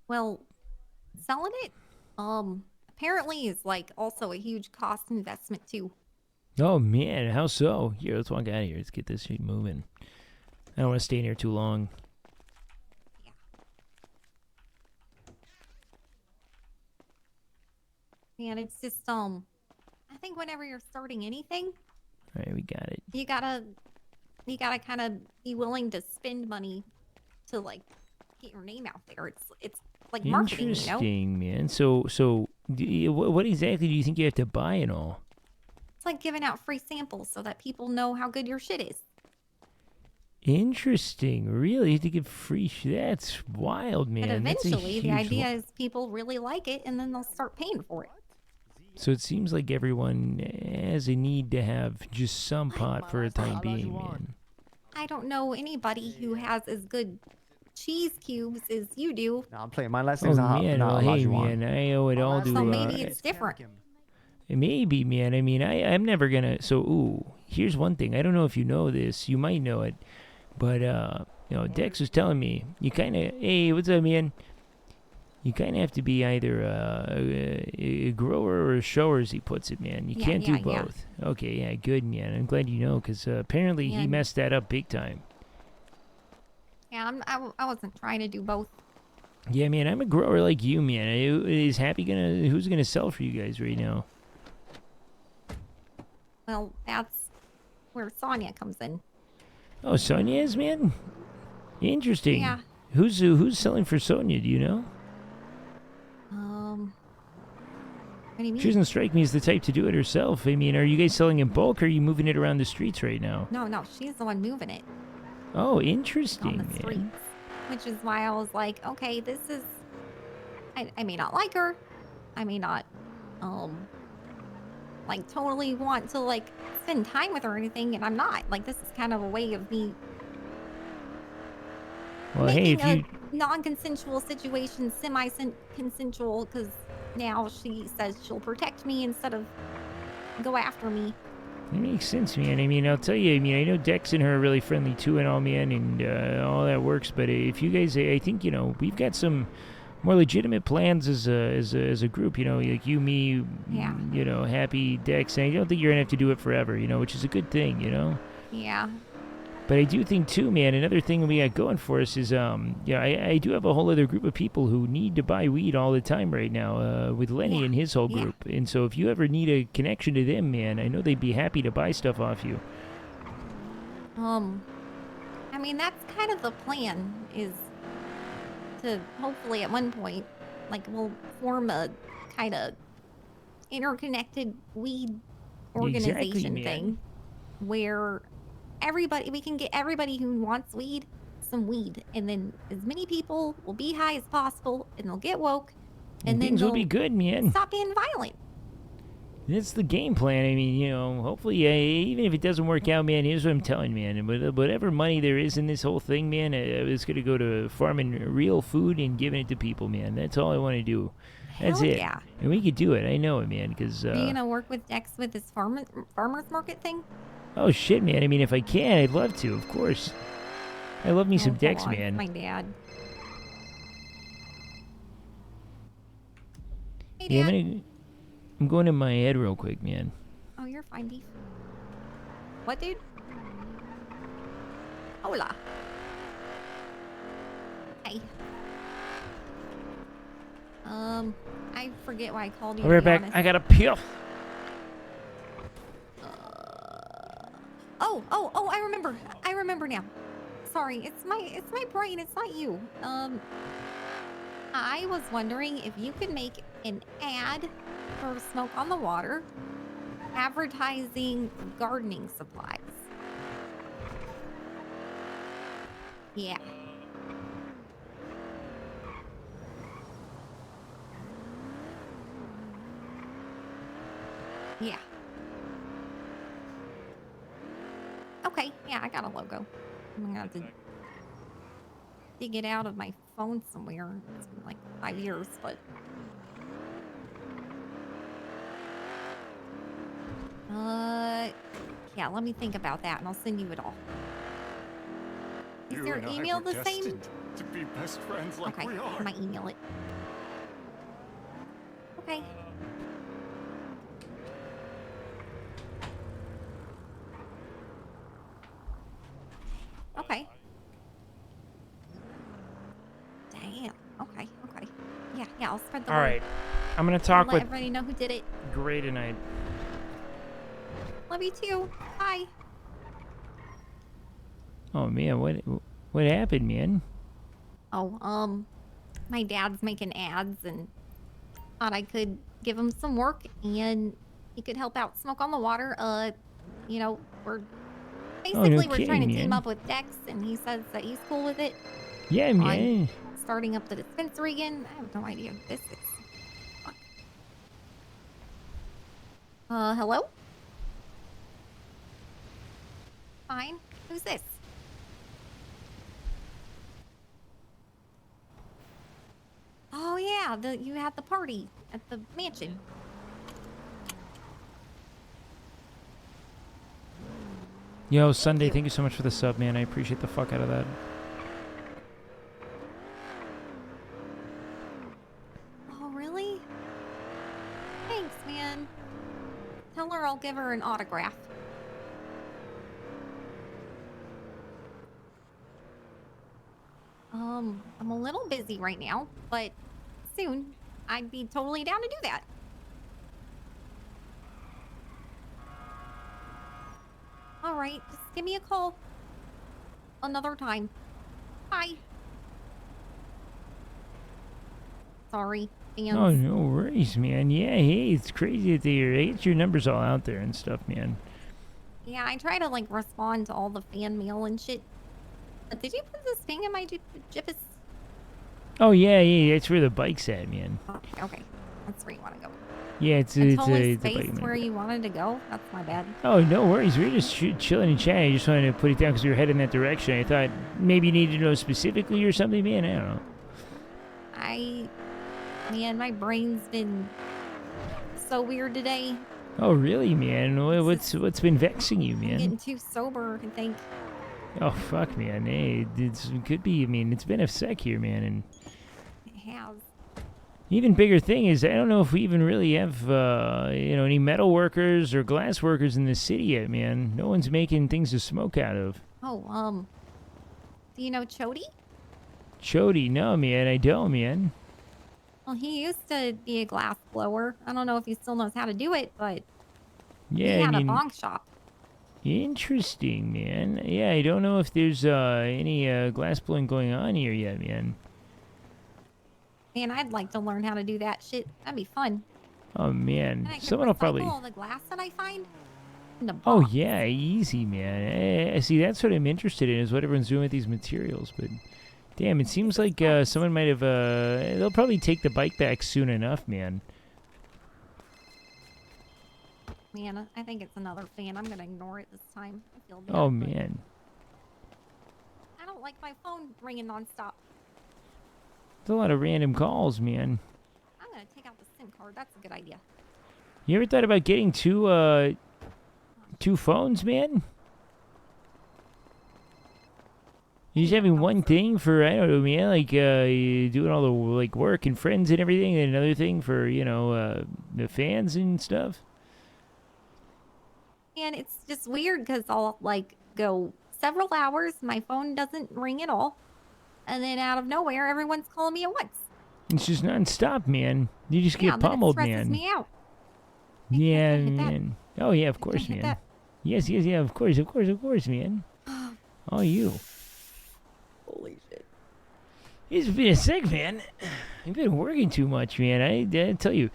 Well, selling it, apparently is like also a huge cost investment too. Oh man, how so? Here, let's walk out of here. Let's get this shit moving. I don't want to stay in here too long. And it's just I think whenever you're starting anything, All right, we got it. you gotta kind of be willing to spend money to like get your name out there. It's like marketing, you know. Interesting, man. So, what exactly do you think you have to buy and all? It's like giving out free samples so that people know how good your shit is. Interesting. Really? You have to give free That's wild, man. But That's a eventually, the huge idea is people really like it, and then they'll start paying for it. So it seems like everyone has a need to have just some pot for a time being, man. I don't know anybody who has as good cheese cubes as you do. No, I'm playing. My last Oh, name's man. Well, hey, man, I owe it all to... So maybe it's different. Maybe, man. I mean, I'm never gonna... So, ooh, here's one thing. I don't know if you know this. You might know it. But, you know, Dex was telling me, you kind of... Hey, what's up, man? You kind of have to be either a grower or a shower, as he puts it, man. You can't do both. Okay, yeah, good, man. I'm glad you know, because apparently he messed that up big time. Yeah, I wasn't trying to do both. Yeah, man, I'm a grower like you, man. Is Happy gonna... Who's gonna sell for you guys right now? Well, that's where Sonya comes in. Oh, Sonya is, man? Interesting. Yeah. Who's selling for Sonya, do you know? What do you mean? She doesn't strike me as the type to do it herself. I mean, are you guys selling in bulk, or are you moving it around the streets right now? No, she's the one moving it Oh, interesting, on the man. streets. Which is why I was like, okay, this is... I may not like her. I may not like totally want to like spend time with her or anything, and I'm not. Like this is kind of a way of me Well, hey, if making you a non-consensual situation semi-consensual, because now she says she'll protect me instead of go after me. It makes sense, man. I mean, I'll tell you, I mean, I know Dex and her are really friendly too and all, man, and all that works, but if you guys, I think, you know, we've got some more legitimate plans as a group, you know, like you, me, you know, Happy, Dex, and I don't think you're going to have to do it forever, you know, which is a good thing, you know? Yeah. But I do think, too, man, another thing we got going for us is, yeah, I do have a whole other group of people who need to buy weed all the time right now with Lenny and his whole group. And so if you ever need a connection to them, man, I know they'd be happy to buy stuff off you. I mean, that's kind of the plan, is to hopefully at one point, like, we'll form a kind of interconnected weed organization thing where we can get everybody who wants weed some weed, and then as many people will be high as possible, and they'll get woke, and then things will they'll be good, man. stop being violent. That's the game plan. I mean, you know, hopefully, even if it doesn't work out, man, here's what I'm telling you, man. Whatever money there is in this whole thing, man, it's going to go to farming real food and giving it to people, man. That's all I want to do. That's Hell it. yeah. And we could do it. I know it, man, because... Are you going to work with Dex with this farmer's market thing? Oh, shit, man. I mean, if I can, I'd love to, of course. I love me some Dex, man. My dad. Hey, Yeah, Dad. I'm going in my head real quick, man. Oh, you're fine, beef. What, dude? Hola. Hey. I forget why I called you. I'll be right back. I got a pill. Oh, I remember. I remember now. Sorry, it's my brain. It's not you. I was wondering if you could make an ad for Smoke on the Water advertising gardening supplies. Yeah. Yeah. Okay, yeah, I got a logo. I'm gonna have to dig it out of my phone somewhere. It's been like 5 years, but... yeah, let me think about that, and I'll send you it all. Is your email the same? To be best friends like Okay, we are. I might email it. Okay. Okay. Damn. Okay. Yeah, I'll spread the word. All right. I'm going to talk Let with... everybody know who did it. Gray tonight. Love you too. Bye. Oh, man, what happened, man? Oh, my dad's making ads and thought I could give him some work and he could help out Smoke on the Water. You know, we're basically we're trying to team up with Dex, and he says that he's cool with it. Yeah, man. Starting up the dispensary again. I have no idea who this is. Hello? Fine. Who's this? Oh yeah, you had the party at the mansion. Yo, Sunday, thank you so much for the sub, man. I appreciate the fuck out of that. Oh, really? Thanks, man. Tell her I'll give her an autograph. I'm a little busy right now, but soon I'd be totally down to do that. All right, just give me a call another time. Bye. Sorry, fans. Oh, no worries, man. Yeah, hey, it's crazy that you get your numbers all out there and stuff, man. Yeah, I try to like respond to all the fan mail and shit. But did you put this thing in my Jippus? Oh, yeah, it's where the bike's at, man. Okay. That's where you want to go. Yeah, it's I a totally bike spaced minute. where you wanted to go. That's my bad. Oh, no worries. We were just chilling and chatting. I just wanted to put it down because we were heading that direction. I thought maybe you needed to know specifically or something, man. I don't know. Man, my brain's been so weird today. Oh, really, man? What's been vexing you, I'm man? getting too sober, I think. Oh, it Hey, it could be. I mean, it's been a sec here, man, and It has. even bigger thing is I don't know if we even really have, any metal workers or glass workers in the city yet, man. No one's making things to smoke out of. Oh, do you know Chody? Chody, no, man, I don't, man. Well, he used to be a glass blower. I don't know if he still knows how to do it, but Yeah, he had I mean, a bong shop. Interesting, man. Yeah, I don't know if there's any glass blowing going on here yet, man. Man, I'd like to learn how to do that shit. That'd be fun. Oh, man. And I can Someone will probably... all the glass that I find in the Oh, box. yeah, easy, man. See, that's what I'm interested in, is what everyone's doing with these materials. But, damn, it seems like someone might have... they'll probably take the bike back soon enough, man. Man, I think it's another fan. I'm gonna ignore it this time. I feel bad. Oh, but man. I don't like my phone ringing nonstop. There's a lot of random calls, man. I'm gonna take out the SIM card. That's a good idea. You ever thought about getting two phones, man? You just having one thing for, I don't know, man, like, doing all the, like, work and friends and everything, and another thing for, the fans and stuff? And it's just weird because I'll, like, go several hours, my phone doesn't ring at all, and then out of nowhere, everyone's calling me at once. It's just non-stop, man. You just Yeah, get then it pummeled, stresses man. me out. Yeah, hit that. man. Oh, yeah, of course, hit man. that. Yes, yeah, of course, man. Oh, you. Holy shit. It's been sick, man. You've been working too much, man. I tell you.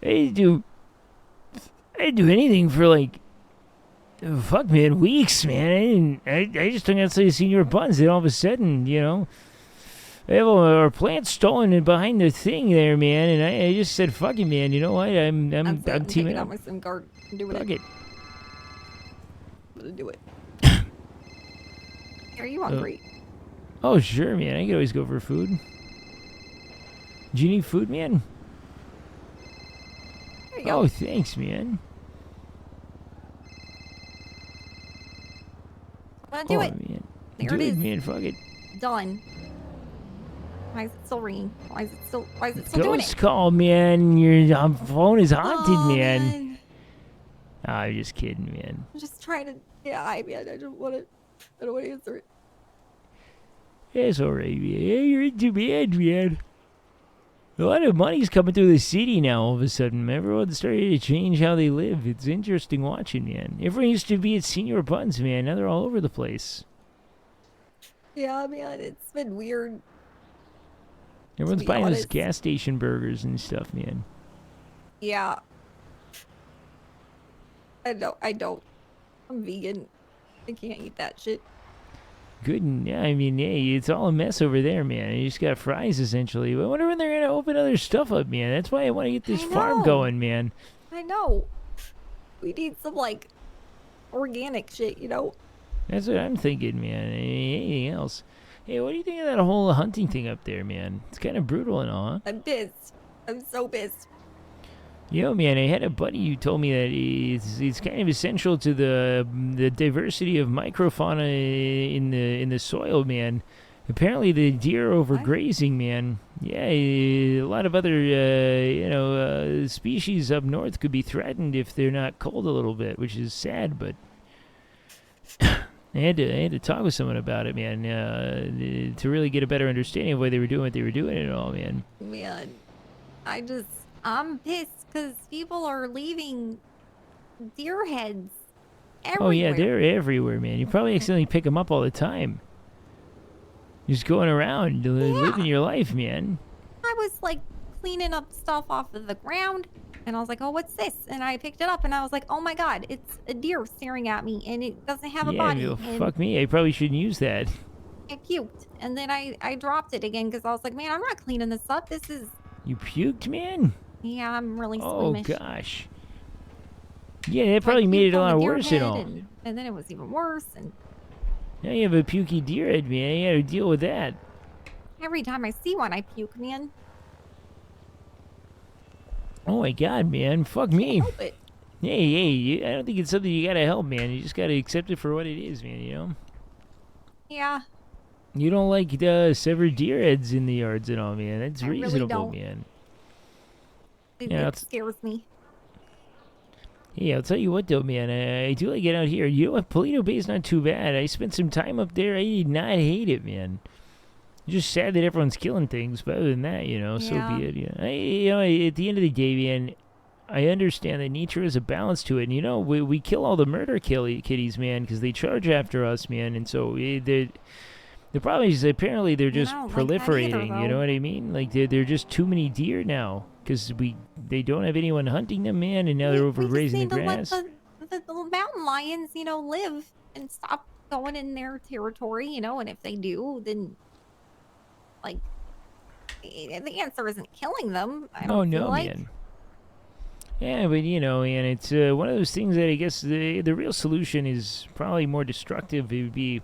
I didn't do anything for, like, fuck, man, weeks, man. I just hung outside the Senior Buns, and all of a sudden, I have our plant stolen and behind the thing there, man, and I just said, fuck it, man. You know what? I'm teaming taking out up. my SIM card and doing Fuck it. I'm gonna do it. Are you hungry? Oh, sure, man. I could always go for food. Do you need food, man? There you go. Oh, thanks, man. I'm gonna do it. Man. There Do it is. man. Fuck it. Done. Why is it still ringing? Why is it still doing Ghost it? call, man. Your phone is haunted, Oh, man. I'm just kidding, man. I'm just trying to. Yeah, I don't want to. I don't want to answer it. It's alright, man. Yeah, you're in demand, man. A lot of money's coming through the city now all of a sudden. Everyone's starting to change how they live. It's interesting watching, man. Everyone used to be at Senior Buns, man. Now they're all over the place. Yeah, man, it's been weird. Everyone's be buying those honest. gas station burgers and stuff, man. Yeah. I don't. I'm vegan. I can't eat that shit. Good. Yeah, I mean, hey, it's all a mess over there, man. You just got fries, essentially. I wonder when they're going to open other stuff up, man. That's why I want to get this farm know. going, man. I know. We need some, like, organic shit, you know? That's what I'm thinking, man. Anything else? Hey, what do you think of that whole hunting thing up there, man? It's kind of brutal and all, huh? I'm pissed. I'm so pissed. Man, I had a buddy who told me that it's kind of essential to the diversity of microfauna in the soil, man. Apparently, the deer are overgrazing, man. Yeah, a lot of other species up north could be threatened if they're not culled a little bit, which is sad. But I had to talk with someone about it, man, to really get a better understanding of why they were doing what they were doing and all, man. Man, I'm pissed because people are leaving deer heads everywhere. Oh, yeah, they're everywhere, man. You probably accidentally pick them up all the time. You're just going around living your life, man. I was like cleaning up stuff off of the ground and I was like, oh, what's this? And I picked it up and I was like, oh my God, it's a deer staring at me and it doesn't have a body. Well, And fuck me. I probably shouldn't use that. I puked. And then I dropped it again because I was like, man, I'm not cleaning this up. This is You puked, man? Yeah, I'm really Oh, squeamish. gosh. Yeah, that probably made it a lot worse and all. And then it was even worse. And Now you have a pukey deer head, man. You gotta deal with that. every time I see one, I puke, man. Oh, my God, man. Fuck me. Help it. Hey, I don't think it's something you gotta help, man. You just gotta accept it for what it is, man, you know? Yeah. You don't like the severed deer heads in the yards and all, man. That's I really reasonable, don't. man. It scares me. Hey, I'll tell you what, though, man. I do like it out here. You know what? Polito Bay is not too bad. I spent some time up there. I did not hate it, man. Just sad that everyone's killing things, but other than that, you know, so be it. Yeah. At the end of the day, man, I understand that nature has a balance to it. And, you know, we kill all the murder kitties, man, because they charge after us, man. And so the problem is apparently they're just proliferating. You know what I mean? Like, they're just too many deer now because they don't have anyone hunting them, man, and now they're overgrazing the grass. Let the mountain lions, you know, live and stop going in their territory, you know, and if they do, then, like, the answer isn't killing them. I don't feel like. Man. Yeah, but, you know, and it's one of those things that I guess the real solution is probably more destructive. It would be,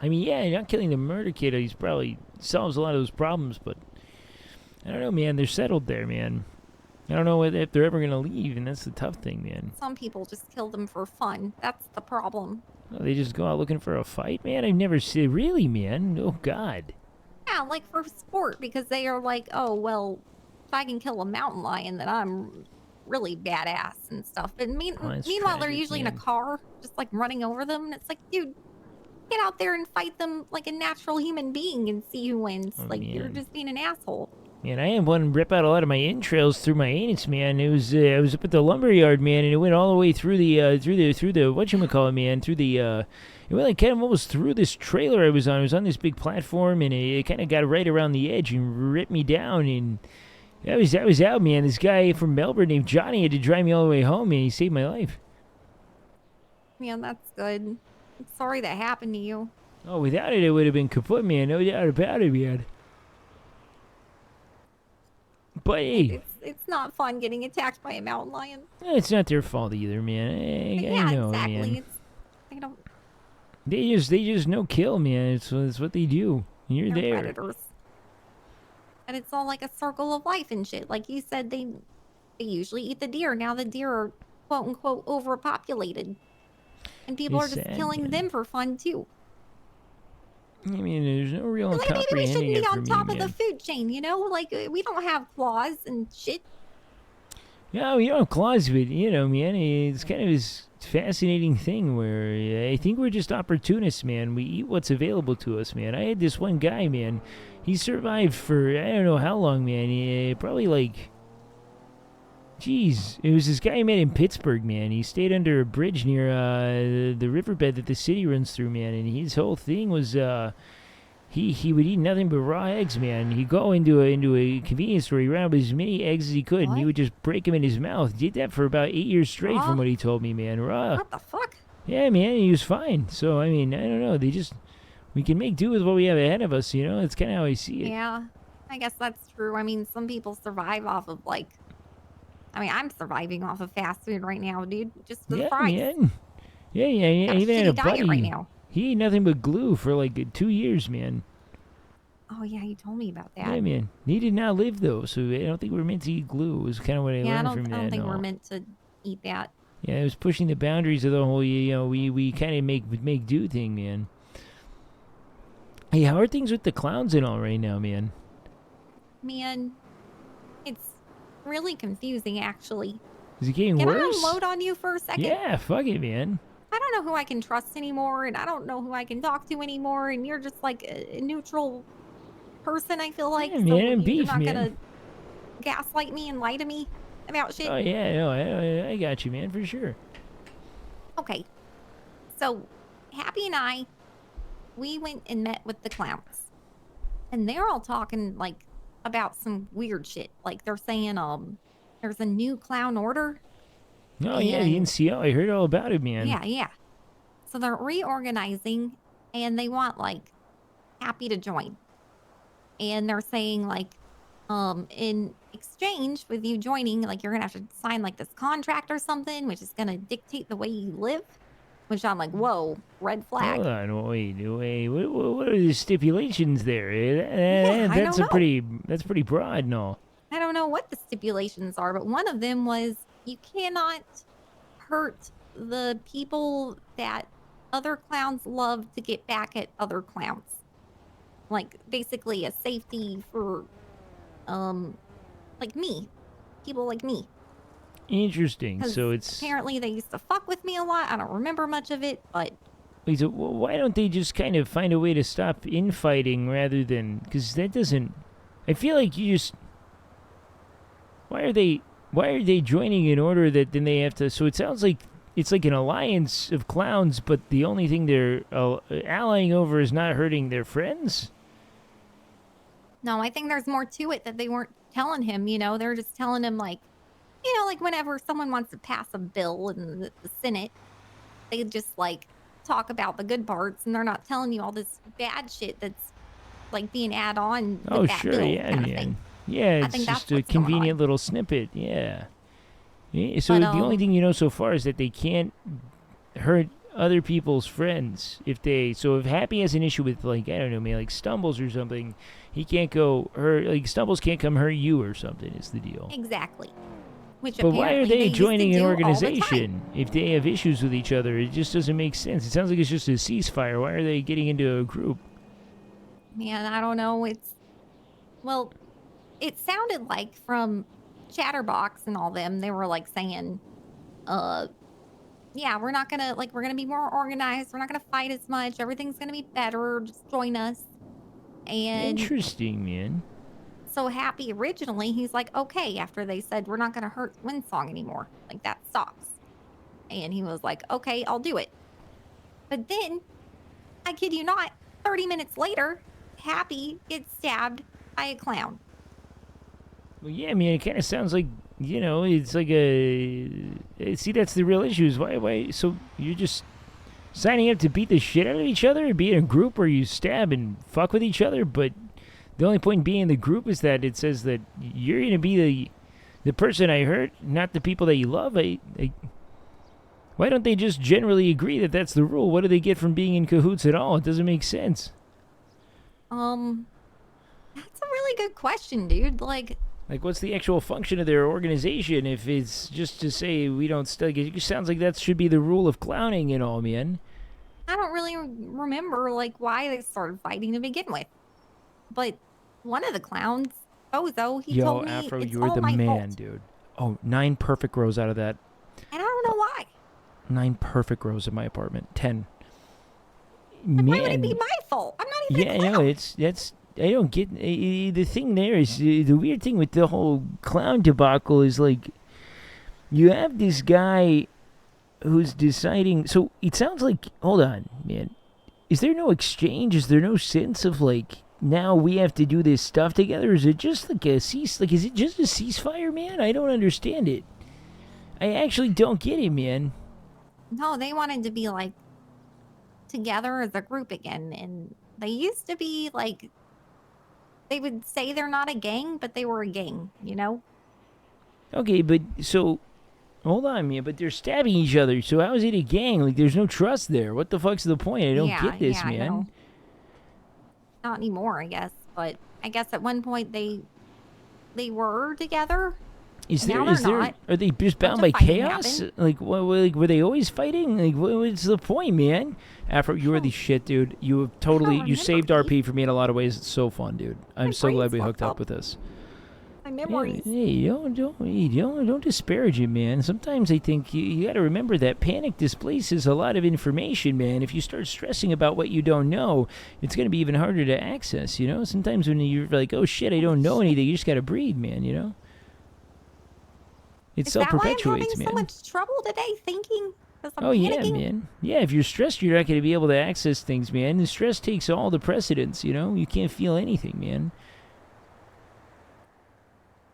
I mean, yeah, not killing the murder kid. He's probably solves a lot of those problems, but I don't know, man. They're settled there, man. I don't know if they're ever going to leave, and that's the tough thing, man. Some people just kill them for fun. That's the problem. Oh, they just go out looking for a fight, man? I've never seen, really, man? Oh, God. Yeah, like for sport, because they are like, oh, well, if I can kill a mountain lion, then I'm really badass and stuff. And meanwhile, they're usually in a car, just like running over them. And it's like, dude, get out there and fight them like a natural human being and see who wins. Like, you're just being an asshole. Man, I had one rip out a lot of my entrails through my anus, man. It was I was up at the lumberyard, man, and it went all the way through the whatchamacallit, man, through the it went like kind of almost through this trailer I was on. It was on this big platform, and it kind of got right around the edge and ripped me down, and I was out, man. This guy from Melbourne named Johnny had to drive me all the way home, and he saved my life. Man, that's good. I'm sorry that happened to you. Oh, without it would have been kaput, man. No doubt about it, man. But hey, it's not fun getting attacked by a mountain lion. It's not their fault either, man. I know, exactly. man. I don't. They just no kill, man. It's what they do. You're They're there. predators. And it's all like a circle of life and shit. Like you said, they usually eat the deer. Now the deer are quote unquote overpopulated, and people It's are just sad, killing man. them for fun too. I mean, there's no real Like, maybe we comprehending shouldn't it be for on me, top of the man. food chain, you know? Like we don't have claws and shit. Yeah, we don't have claws, but you know, man, it's kind of this fascinating thing where I think we're just opportunists, man. We eat what's available to us, man. I had this one guy, man. He survived for I don't know how long, man. Probably like, jeez, it was this guy I met in Pittsburgh, man. He stayed under a bridge near the riverbed that the city runs through, man. And his whole thing was he would eat nothing but raw eggs, man. He'd go into a convenience store, he ran up as many eggs as he could, and he would just break them in his mouth. Did that for about 8 years straight, Raw? from what he told me, man. Raw. What the fuck? Yeah, man, he was fine. So I mean, I don't know. We can make do with what we have ahead of us, you know. It's kind of how I see it. Yeah, I guess that's true. I mean, some people survive off of like. I mean, I'm surviving off of fast food right now, dude. Just for the price. Man. Yeah. Got a Even had a shitty diet buddy. right now. He ate nothing but glue for like 2 years, man. Oh yeah, you told me about that. Yeah, man. He did not live though, so I don't think we're meant to eat glue. Was kind of what I Yeah, learned from that. I don't think and we're all. meant to eat that. Yeah, it was pushing the boundaries of the whole. You know, we kind of make do thing, man. Hey, how are things with the clowns and all right now, man? Man, it's really confusing actually. Is it getting Can worse? I unload on you for a second? Yeah, fuck it, man. I don't know who I can trust anymore, and I don't know who I can talk to anymore, and you're just like a neutral person, I feel like. Yeah, so man, you're beef, not man. gonna gaslight me and lie to me about shit. Oh yeah, no, I got you, man, for sure. Okay. So, Happy and I, we went and met with the clowns. And they're all talking, like, about some weird shit. Like, they're saying, there's a new clown order. Oh yeah, the NCO. I heard all about it, man. Yeah. So they're reorganizing, and they want, like, Happy to join. And they're saying, like, in exchange with you joining, like you're gonna have to sign like this contract or something, which is gonna dictate the way you live. Which I'm like, whoa, red flag. Hold on, wait. What are the stipulations there? I don't know. That's pretty broad, no? I don't know what the stipulations are, but one of them was you cannot hurt the people that other clowns love to get back at other clowns. Like basically a safety for like me. People like me. Interesting. 'Cause So it's apparently they used to fuck with me a lot. I don't remember much of it, but wait, so why don't they just kind of find a way to stop infighting rather than because that doesn't. I feel like you just. Why are they joining in order that then they have to? So it sounds like it's like an alliance of clowns, but the only thing they're allying over is not hurting their friends. no, I think there's more to it that they weren't telling him, you know. They're just telling him like, you know, like whenever someone wants to pass a bill in the Senate, they just like talk about the good parts and they're not telling you all this bad shit that's like being add on with Oh, that sure, bill yeah, kind of man. thing. Yeah, I it's think that's just a what's going on. convenient little snippet. Yeah. So But, the only thing you know so far is that they can't hurt other people's friends if they. So if Happy has an issue with like I don't know, maybe like Stumbles or something, he can't go hurt. Like Stumbles can't come hurt you or something. Is the deal? Exactly. Which But why are apparently they used to joining an do all the time. organization if they have issues with each other? It just doesn't make sense. It sounds like it's just a ceasefire. Why are they getting into a group? Man, I don't know. Well, it sounded like from Chatterbox and all them, they were like saying, yeah, we're gonna be more organized. We're not gonna fight as much. Everything's gonna be better. Just join us. And Interesting, man. so Happy originally, he's like, okay, after they said we're not gonna hurt Windsong anymore. Like that stops. And he was like, okay, I'll do it. But then, I kid you not, 30 minutes later, Happy gets stabbed by a clown. Well, yeah, I mean, it kind of sounds like, you know, it's like a. See, that's the real issue. Is why? So you're just signing up to beat the shit out of each other and be in a group where you stab and fuck with each other, but the only point being in the group is that it says that you're going to be the person I hurt, not the people that you love. Why don't they just generally agree that that's the rule? What do they get from being in cahoots at all? It doesn't make sense. That's a really good question, dude. Like, what's the actual function of their organization if it's just to say we don't study? It just sounds like that should be the rule of clowning and all, man. I don't really remember, like, why they started fighting to begin with. But one of the clowns, Bozo, he told me Afro, it's you're all the my man, fault. dude. Oh, 9 perfect rows out of that. And I don't know why. 9 perfect rows in my apartment. 10. Like, why would it be my fault? I'm not even a clown. No, that's... I don't get... the thing there is... the weird thing with the whole clown debacle is, like... You have this guy who's deciding... So, it sounds like... Hold on, man. Is there no exchange? Is there no sense of, like... Now we have to do this stuff together? Is it just like a is it just a ceasefire, man? I don't understand it. I actually don't get it, man. No, they wanted to be, like, together as a group again. And they used to be, like... They would say they're not a gang, but they were a gang, you know? Okay, but so... Hold on, man, but they're stabbing each other, so how is it a gang? Like, there's no trust there. What the fuck's the point? I don't get this, man. No. Not anymore, I guess. But I guess at one point they were together. Are they just bound by chaos? Like, were they always fighting? Like, what's the point, man? Afro, you are the shit, dude. You have totally, you saved RP for me in a lot of ways. It's so fun, dude. I'm so glad we hooked up with this. My memories. Hey, don't disparage it, man. Sometimes I think you got to remember that panic displaces a lot of information, man. If you start stressing about what you don't know, it's going to be even harder to access, you know? Sometimes when you're like, oh shit, I don't know anything, you just got to breathe, man, you know? It self-perpetuates, man. Is that why I'm having so much trouble today thinking? Oh, yeah, man. Yeah, if you're stressed, you're not going to be able to access things, man. And stress takes all the precedence, you know? You can't feel anything, man.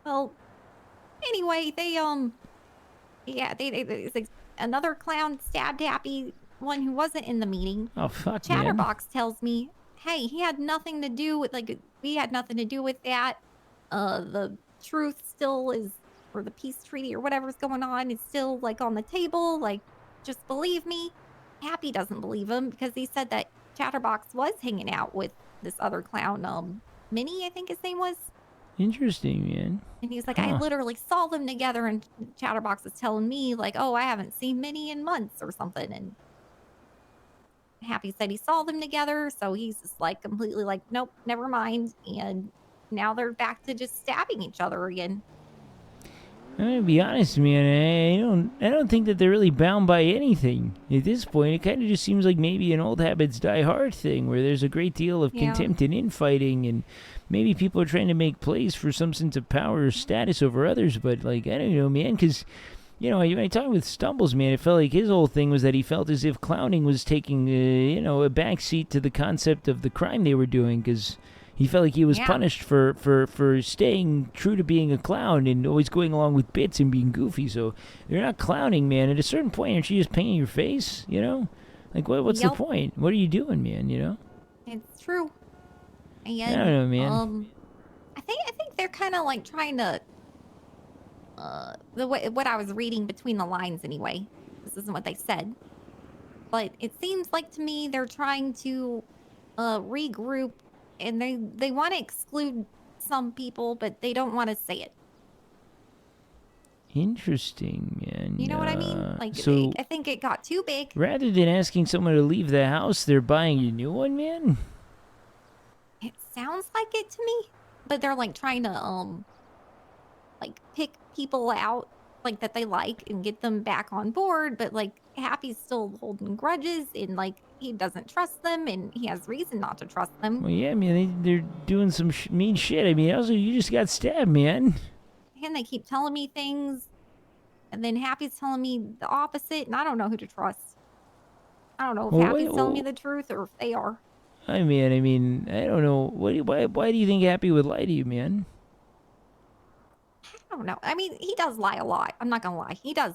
Well, anyway, another clown stabbed Happy, one who wasn't in the meeting. Oh, fuck, Chatterbox tells me, hey, he had nothing to do with, we had nothing to do with that. the truth still is, or the peace treaty or whatever's going on is still like on the table. Like, just believe me. Happy doesn't believe him because he said that Chatterbox was hanging out with this other clown, Minnie, I think his name was. Interesting, man. And he's like, I literally saw them together, and Chatterbox is telling me, like, oh, I haven't seen Minnie in months or something. And Happy said he saw them together, so he's just like completely like, nope, never mind. And now they're back to just stabbing each other again. I'm gonna be honest, man. I don't think that they're really bound by anything at this point. It kind of just seems like maybe an old habits die hard thing, where there's a great deal of contempt and infighting, and maybe people are trying to make plays for some sense of power or status over others. But like, I don't know, man, because when I talked with Stumbles, man, it felt like his whole thing was that he felt as if clowning was taking, a backseat to the concept of the crime they were doing, because he felt like he was punished for staying true to being a clown and always going along with bits and being goofy. So they're not clowning, man. At a certain point, aren't you just painting your face, Like, what's the point? What are you doing, man, It's true. And, I don't know, man. I think they're kind of like trying to, what I was reading between the lines anyway. This isn't what they said. But it seems like to me they're trying to regroup, and they want to exclude some people, but they don't want to say it. Interesting, man. You know what I mean? Like, so I think it got too big. rather than asking someone to leave the house, they're buying a new one, man? It sounds like it to me, but they're like trying to like pick people out like that they like and get them back on board, but like Happy's still holding grudges, and like he doesn't trust them, and he has reason not to trust them. Well, yeah, man, they're doing some mean shit. I mean, also, you just got stabbed, man. And they keep telling me things, and then Happy's telling me the opposite, and I don't know who to trust. I don't know if Happy's telling me the truth or if they are. I mean, I don't know. Why do you think Happy would lie to you, man? I don't know. I mean, he does lie a lot. I'm not gonna lie. He does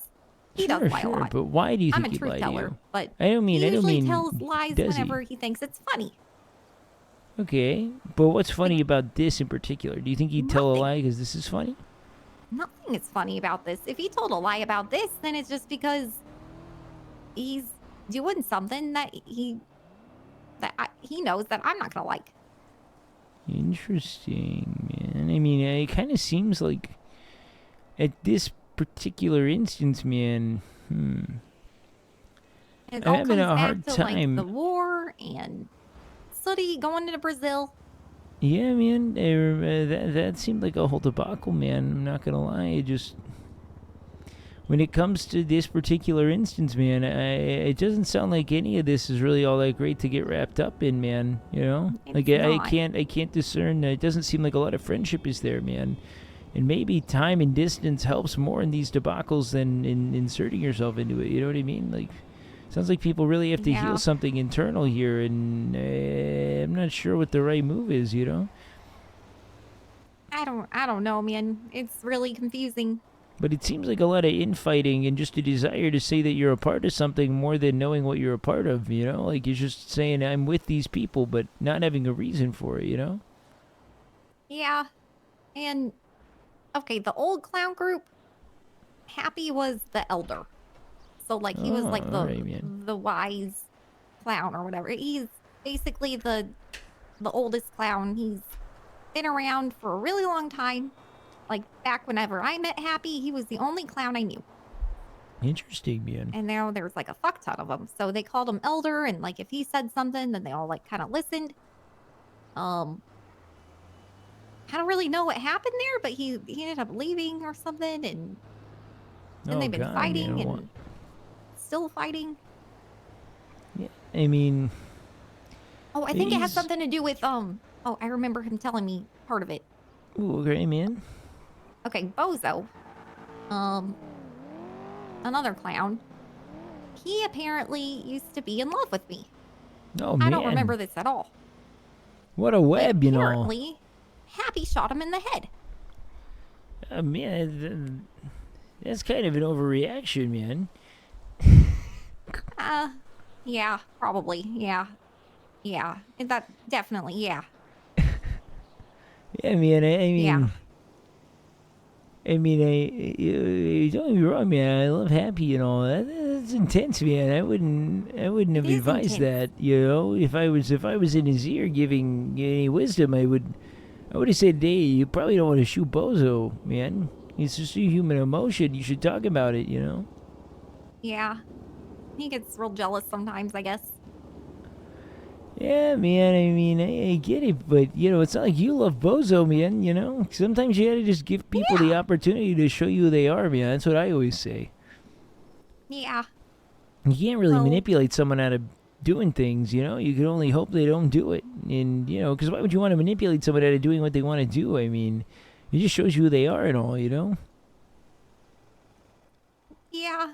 lie a lot. But why do you I'm think a he'd truth lie teller, to you? but I don't mean. he usually tells lies does whenever he thinks it's funny. Okay, but what's funny about this in particular? Do you think he'd tell a lie because this is funny? Nothing is funny about this. If he told a lie about this, then it's just because he's doing something that he knows that I'm not gonna like. Interesting, man. I mean, it kind of seems like at this particular instance, man. It I'm all having comes a back hard to time. like the war and Sooty going into Brazil. Yeah, man. That seemed like a whole debacle, man. I'm not gonna lie. It just when it comes to this particular instance, man, it doesn't sound like any of this is really all that great to get wrapped up in, man. Like I can't discern. It doesn't seem like a lot of friendship is there, man. And maybe time and distance helps more in these debacles than in inserting yourself into it. You know what I mean? Like, sounds like people really have to heal something internal here, and I'm not sure what the right move is. I don't know, man. It's really confusing. But it seems like a lot of infighting and just a desire to say that you're a part of something more than knowing what you're a part of. Like you're just saying I'm with these people, but not having a reason for it. Yeah, and. Okay, the old clown group, Happy was the elder. So, like, he was, like, the wise clown or whatever. He's basically the oldest clown. He's been around for a really long time. Like, back whenever I met Happy, he was the only clown I knew. Interesting, man. And now there's, like, a fuck ton of them. So they called him elder, and, like, if he said something, then they all, like, kind of listened. I don't really know what happened there, but he ended up leaving or something, and then they've been fighting and still fighting. Yeah, I mean. Oh, I think it has something to do with Oh, I remember him telling me part of it. Ooh, okay, man. Okay, Bozo, another clown. He apparently used to be in love with me. Oh man, I don't remember this at all. What a web, Apparently, Happy shot him in the head. Man, that's kind of an overreaction, man. Yeah, probably. Yeah. That definitely, yeah. Yeah, man. Yeah. Don't get me wrong, man. I love Happy and all that. That's intense, man. I wouldn't have is advised intense. that. You know, if I was in his ear giving any wisdom, I would have said, "Hey, you probably don't want to shoot Bozo, man. It's just a human emotion. You should talk about it." You know. Yeah. He gets real jealous sometimes, I guess. Yeah, man. I mean, I get it, but you know, it's not like you love Bozo, man. You know, sometimes you gotta just give people the opportunity to show you who they are, man. That's what I always say. Yeah. You can't really manipulate someone out of doing things, you know? You can only hope they don't do it. And, you know, because why would you want to manipulate someone out of doing what they want to do? I mean, it just shows you who they are and all, you know? Yeah.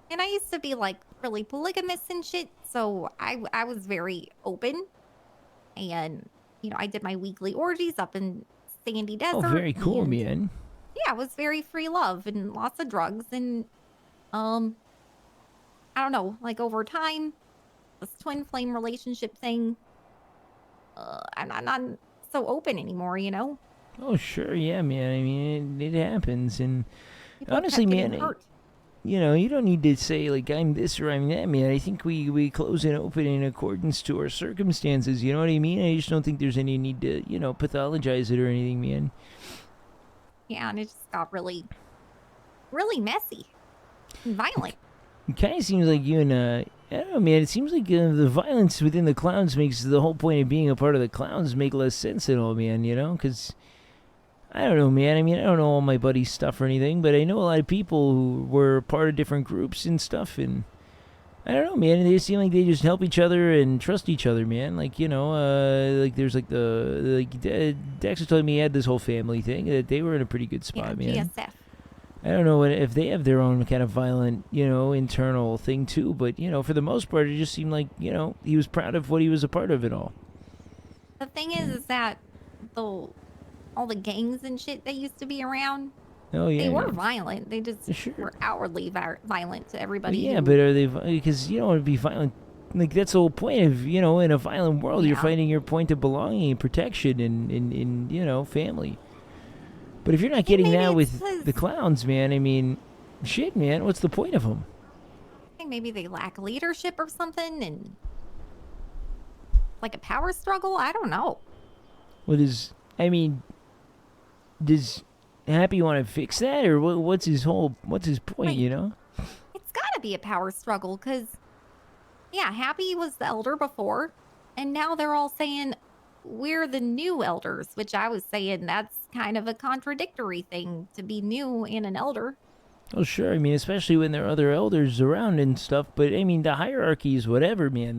And I used to be like really polygamous and shit, so I was very open. And, you know, I did my weekly orgies up in Sandy Desert. Oh, very cool, and, man. Yeah, it was very free love and lots of drugs and I don't know, like over time, this twin flame relationship thing, I'm not so open anymore, you know? Oh, sure, yeah, man. I mean, it happens. And People honestly, kept getting man, hurt. you know, you don't need to say, like, I'm this or I'm that, man. I think we close and open in accordance to our circumstances, you know what I mean? I just don't think there's any need to, you know, pathologize it or anything, man. Yeah, and it just got really, really messy and violent. It kind of seems like you and, I don't know, man. It seems like the violence within the clowns makes the whole point of being a part of the clowns make less sense at all, man, you know? Because, I don't know, man. I mean, I don't know all my buddies' stuff or anything, but I know a lot of people who were part of different groups and stuff, and I don't know, man. They seem like they just help each other and trust each other, man. Like, you know, like there's like Dex was telling me he had this whole family thing, that they were in a pretty good spot, man. GSF. I don't know if they have their own kind of violent, you know, internal thing too, but, you know, for the most part, it just seemed like, you know, he was proud of what he was a part of it all. The thing is that all the gangs and shit that used to be around, Oh, yeah. they were yeah. violent. They just were outwardly violent to everybody. Yeah, who- but are they, because you don't want to be violent. Like, that's the whole point of, you know, in a violent world, you're finding your point of belonging and protection in you know, family. But if you're not getting that with the clowns, man, I mean, shit, man, what's the point of them? I think maybe they lack leadership or something, and like a power struggle. I don't know. Does Happy want to fix that, or what's his point, you know? It's got to be a power struggle, because yeah, Happy was the elder before, and now they're all saying we're the new elders, which I was saying that's kind of a contradictory thing to be new and an elder. Oh, sure. I mean, especially when there are other elders around and stuff. But, I mean, the hierarchy is whatever, man.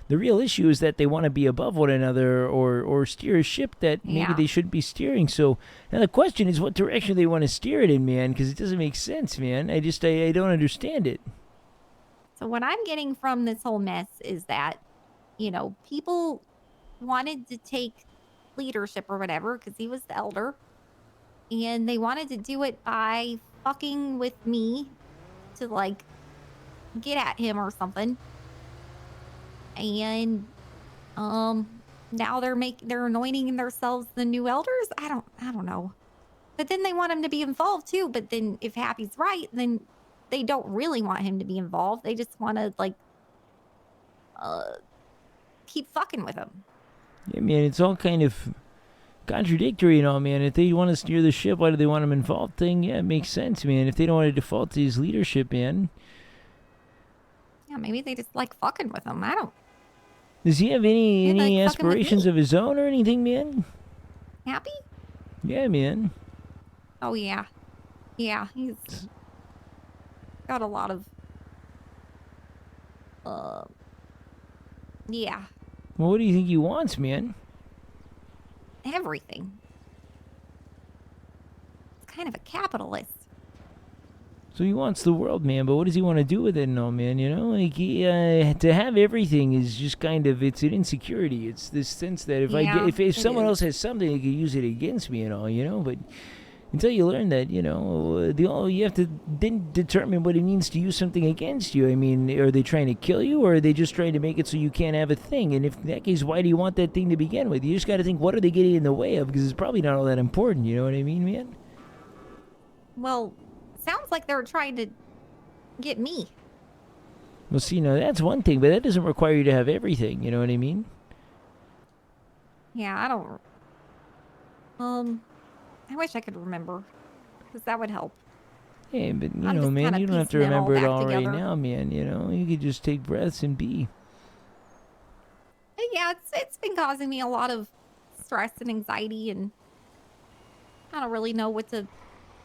The real issue is that they want to be above one another or steer a ship that maybe they shouldn't be steering. So, now the question is what direction they want to steer it in, man, because it doesn't make sense, man. I don't understand it. So what I'm getting from this whole mess is that, you know, people wanted to take leadership or whatever because he was the elder, and they wanted to do it by fucking with me to like get at him or something. And now they're anointing themselves the new elders. I don't know. But then they want him to be involved too. But then if Happy's right, then they don't really want him to be involved. They just want to like keep fucking with him. Yeah, man, it's all kind of contradictory and all, man. If they want to steer the ship, why do they want him involved? Yeah, it makes sense, man. If they don't want to default to his leadership, man. Yeah, maybe they just like fucking with him. I don't. Does he have any like fucking with aspirations me. of his own or anything, man? Happy? Yeah, man. Oh yeah, yeah. He's got a lot of. Yeah. Well, what do you think he wants, man? Everything. It's kind of a capitalist. So he wants the world, man, but what does he want to do with it and all, man, you know? Like, to have everything is just kind of, it's an insecurity. It's this sense that if someone else has something, they could use it against me and all, you know? But until you learn that, you know, you have to then determine what it means to use something against you. I mean, are they trying to kill you, or are they just trying to make it so you can't have a thing? And if in that case, why do you want that thing to begin with? You just got to think, what are they getting in the way of? Because it's probably not all that important. You know what I mean, man? Well, sounds like they're trying to get me. Well, see, now that's one thing, but that doesn't require you to have everything. You know what I mean? Yeah, I don't. I wish I could remember, because that would help. Hey, but you I'm know, just man, kinda you don't have to piecing it all remember it back all right together. now, man. You know, you could just take breaths and be. Yeah, it's been causing me a lot of stress and anxiety, and I don't really know what to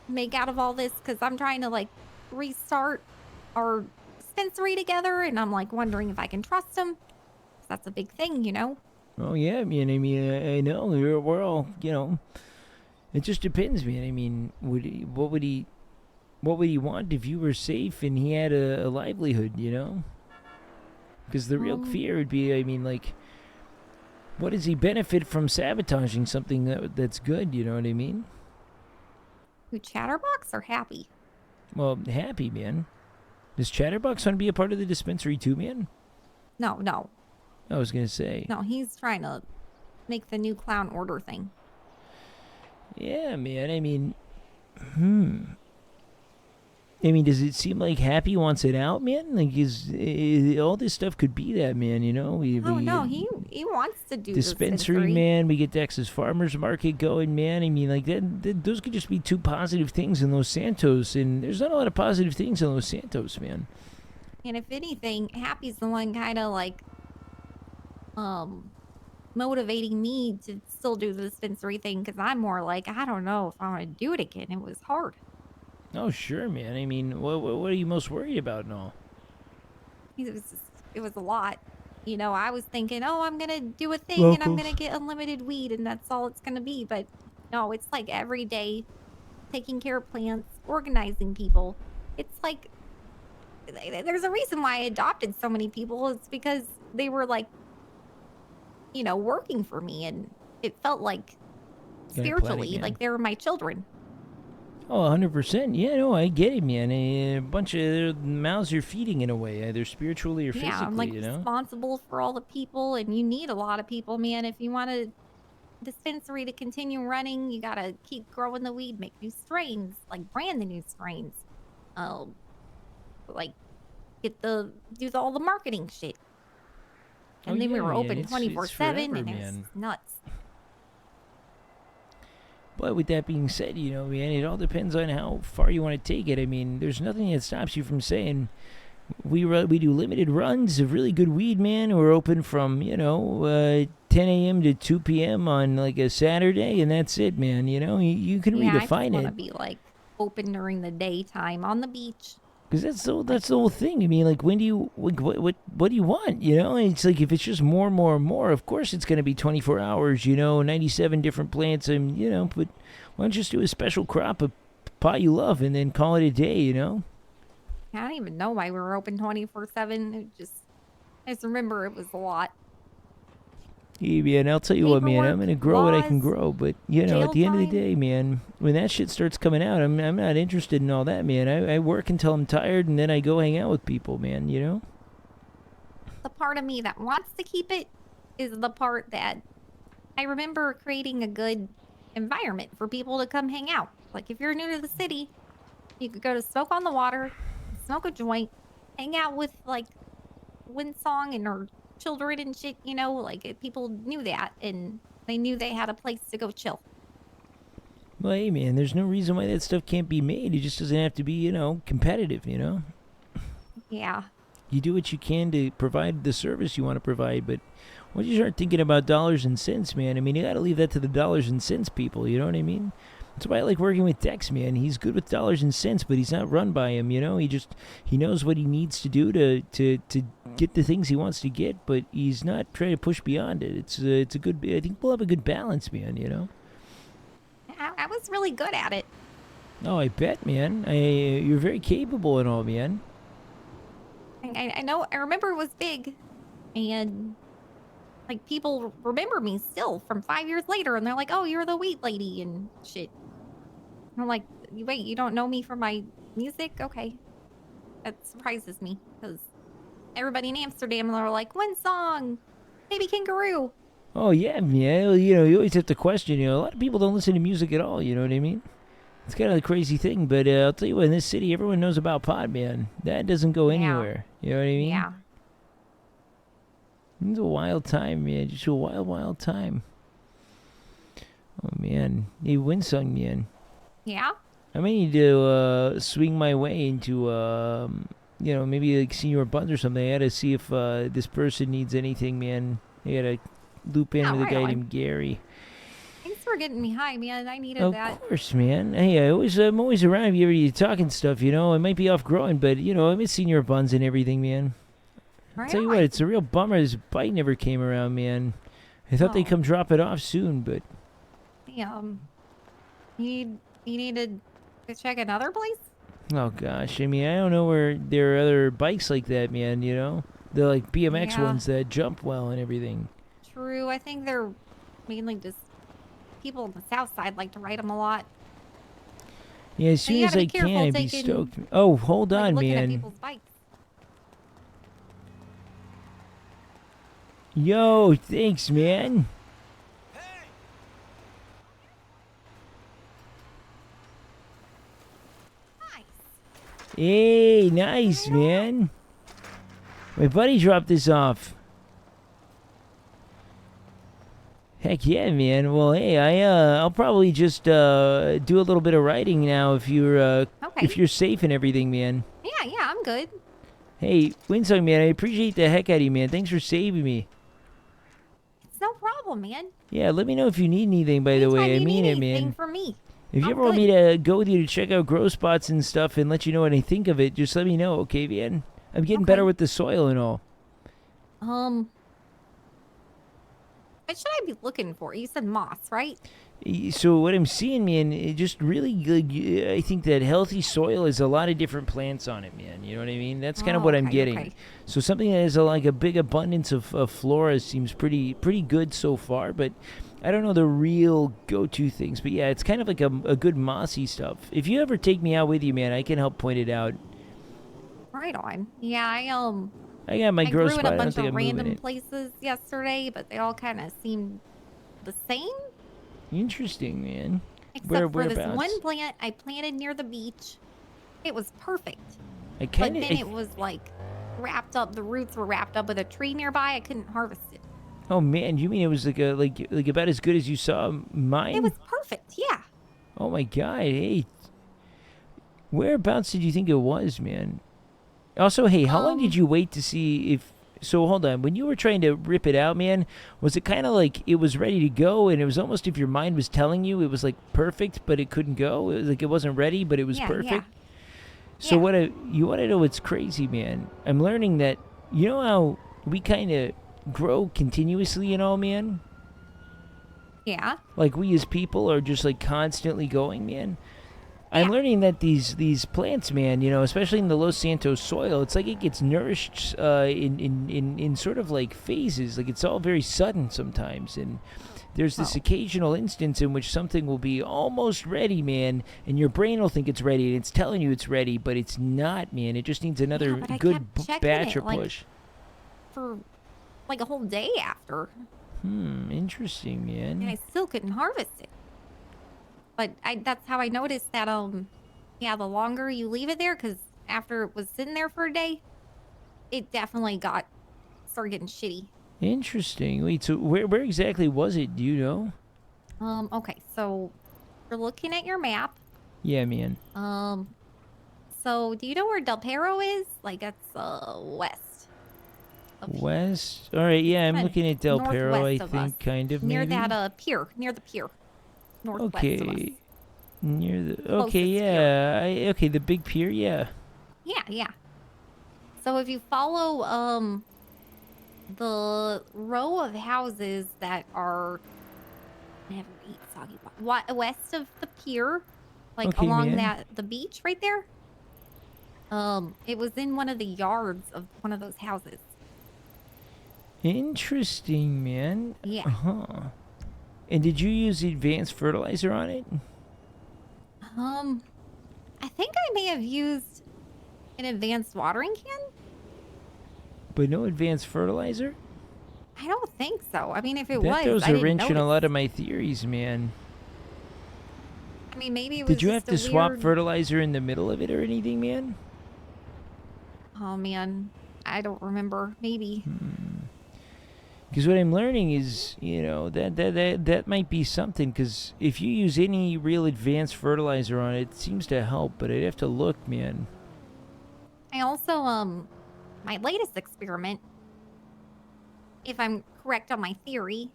make out of all this, because I'm trying to like restart our dispensary together, and I'm like wondering if I can trust him. 'Cause that's a big thing, you know. Oh yeah, I mean, I know we're all, you know. It just depends, man. I mean, what would he want if you were safe and he had a livelihood, you know? Because the real fear would be, I mean, like, what does he benefit from sabotaging something that's good? You know what I mean? Who, Chatterbox or Happy? Well, Happy, man. Does Chatterbox want to be a part of the dispensary too, man? No. I was gonna say. No, he's trying to make the new clown order thing. Yeah, man. I mean, I mean, does it seem like Happy wants it out, man? Like, is all this stuff could be that, man? You know, No, he wants to do dispensary, man. We get Dex's farmers market going, man. I mean, like those could just be two positive things in Los Santos, and there's not a lot of positive things in Los Santos, man. And if anything, Happy's the one kind of like, motivating me to still do the dispensary thing, because I'm more like, I don't know if I want to do it again. It was hard. Oh, sure, man. I mean, what are you most worried about and all? It was a lot. You know, I was thinking, oh, I'm going to do a thing and I'm going to get unlimited weed and that's all it's going to be. But no, it's like every day taking care of plants, organizing people. It's like, there's a reason why I adopted so many people. It's because they were like, you know, working for me, and it felt like spiritually, like they were my children. Oh, 100%. Yeah, no, I get it, man. A bunch of mouths you're feeding in a way, either spiritually or physically, Yeah, I'm like you know? responsible for all the people, and you need a lot of people, man. If you want a dispensary to continue running, you gotta keep growing the weed, make new strains, like brand the new strains. Like do all the marketing shit. And then we were open 24/7, and it's nuts. But with that being said, you know, man, it all depends on how far you want to take it. I mean, there's nothing that stops you from saying we do limited runs of really good weed, man. We're open from, you know, 10 a.m. to 2 p.m. on like a Saturday, and that's it, man. You know, you can redefine I just want it. to be like open during the daytime on the beach. Because that's the whole thing. I mean, like, when do you what do you want? You know, it's like if it's just more, of course it's going to be 24 hours. You know, 97 different plants, and you know, but why don't you just do a special crop of pot you love and then call it a day? You know. I don't even know why we were open 24/7. I just remember it was a lot. Yeah, man, I'll tell you what, man, I'm gonna grow what I can laws, grow, but you know, at the end of the time. day, man, when that shit starts coming out, I'm not interested in all that, man. I work until I'm tired, and then I go hang out with people, man. You know. The part of me that wants to keep it is the part that I remember creating a good environment for people to come hang out. Like if you're new to the city, you could go to Smoke on the Water, smoke a joint, hang out with like Windsong and her children and shit, you know, like people knew that and they knew they had a place to go chill. Well, hey, man, there's no reason why that stuff can't be made. It just doesn't have to be, you know, competitive, you know? Yeah. You do what you can to provide the service you want to provide, but once you start thinking about dollars and cents, man, I mean, you got to leave that to the dollars and cents people, you know what I mean? That's why I like working with Dex, man. He's good with dollars and cents, but he's not run by him, you know? He knows what he needs to do to get the things he wants to get, but he's not trying to push beyond it. It's a good, I think we'll have a good balance, man, you know? I was really good at it. Oh, I bet, man. You're very capable and all, man. I know, I remember it was big, and like people remember me still from 5 years later, and they're like, oh, you're the weed lady and shit. I'm like, wait, you don't know me for my music? Okay. That surprises me because everybody in Amsterdam are like, one song, Baby Kangaroo. Oh, yeah, man. Well, you know, you always have to question, you know, a lot of people don't listen to music at all, you know what I mean? It's kind of a crazy thing, but I'll tell you what, in this city, everyone knows about Pod, man. That doesn't go anywhere. You know what I mean? Yeah. It's a wild time, man. Just a wild, wild time. Oh, man. Hey, Winsung, man. Yeah? I may need to swing my way into, you know, maybe like Senior Buns or something. I gotta see if this person needs anything, man. I gotta loop in with a guy named Gary. Thanks for getting me high, man. I needed Of that. course, man. Hey, I'm always around if you're talking stuff, you know. I might be off growing, but, you know, I miss Senior Buns and everything, man. I'll tell you what, it's a real bummer this bike never came around, man. I thought they'd come drop it off soon, but... Yeah, you needed to check another place? Oh, gosh. I mean, I don't know where there are other bikes like that, man, you know? They're like BMX Yeah. ones that jump well and everything. True. I think they're mainly just people on the south side like to ride them a lot. Yeah, as But you soon as gotta I be careful can, I'd be taking, stoked. Oh, hold on, looking at man. people's bikes. Yo, thanks, man. Hey, nice, man. My buddy dropped this off. Heck yeah, man. Well, hey, I'll probably just do a little bit of riding now if you're safe and everything, man. Yeah, I'm good. Hey, Winsong, man, I appreciate the heck out of you, man. Thanks for saving me. It's no problem, man. Yeah, let me know if you need anything, by the way. I Anytime you mean need it, anything man. from me. If you I'm ever want good. me to go with you to check out grow spots and stuff and let you know what I think of it, just let me know, okay, man? I'm getting better with the soil and all. What should I be looking for? You said moss, right? So what I'm seeing, man, it just really good. I think that healthy soil has a lot of different plants on it, man. You know what I mean? That's kind of what I'm getting. okay. So something that has like a big abundance of flora seems pretty good so far, but I don't know the real go-to things. But yeah, it's kind of like a good mossy stuff. If you ever take me out with you, man, I can help point it out. Right on. Yeah, I got my I grow grew spot. in I a don't bunch think of I'm moving random it. places yesterday, but they all kind of seemed the same. Interesting, man. Except for this Whereabouts? one plant I planted near the beach. It was perfect. I But kind then it was like wrapped up. The roots were wrapped up with a tree nearby. I couldn't harvest it. Oh man, you mean it was like about as good as you saw mine? It was perfect. Yeah. Oh my god, hey. Whereabouts did you think it was, man? Also, hey, how long did you wait to see if... So, hold on. When you were trying to rip it out, man, was it kind of like it was ready to go and it was almost if your mind was telling you it was like perfect, but it couldn't go? It was like it wasn't ready, but it was perfect? So you want to know what's crazy, man? I'm learning that, you know how we kind of grow continuously and all, man? Yeah. Like we as people are just like constantly going, man. I'm learning that these plants, man, you know, especially in the Los Santos soil, it's like it gets nourished in sort of like phases. Like it's all very sudden sometimes, and there's this occasional instance in which something will be almost ready, man, and your brain will think it's ready, and it's telling you it's ready, but it's not, man. It just needs another but I good kept checking batch it, or like, push. For like a whole day after. Interesting, man. And I still couldn't harvest it. But that's how I noticed that, yeah, the longer you leave it there, because after it was sitting there for a day, it definitely started getting shitty. Interesting. Wait, so where exactly was it? Do you know? Okay, so you're looking at your map. Yeah, man. So do you know where Del Perro is? Like, that's, west. West? All right, yeah, I'm Kinda looking at Del Perro, I northwest of think, us. kind of, Near maybe. that, pier. Near the pier. Northwest of us. Okay. Near the... Closest Okay, yeah. Okay, the big pier, yeah. Yeah. So if you follow, the row of houses that are west of the pier, like Okay, along man. the beach right there, it was in one of the yards of one of those houses. Interesting, man. Yeah. And did you use advanced fertilizer on it? I think I may have used an advanced watering can. But no advanced fertilizer? I don't think so. I mean, if it That was, throws I a didn't wrench in a notice. lot of my theories, man. I mean, maybe it was Did you have just to a swap weird... fertilizer in the middle of it or anything, man? Oh, man. I don't remember. Maybe. Because what I'm learning is, you know, that might be something. Because if you use any real advanced fertilizer on it, it seems to help. But I'd have to look, man. I also, my latest experiment, if I'm correct on my theory,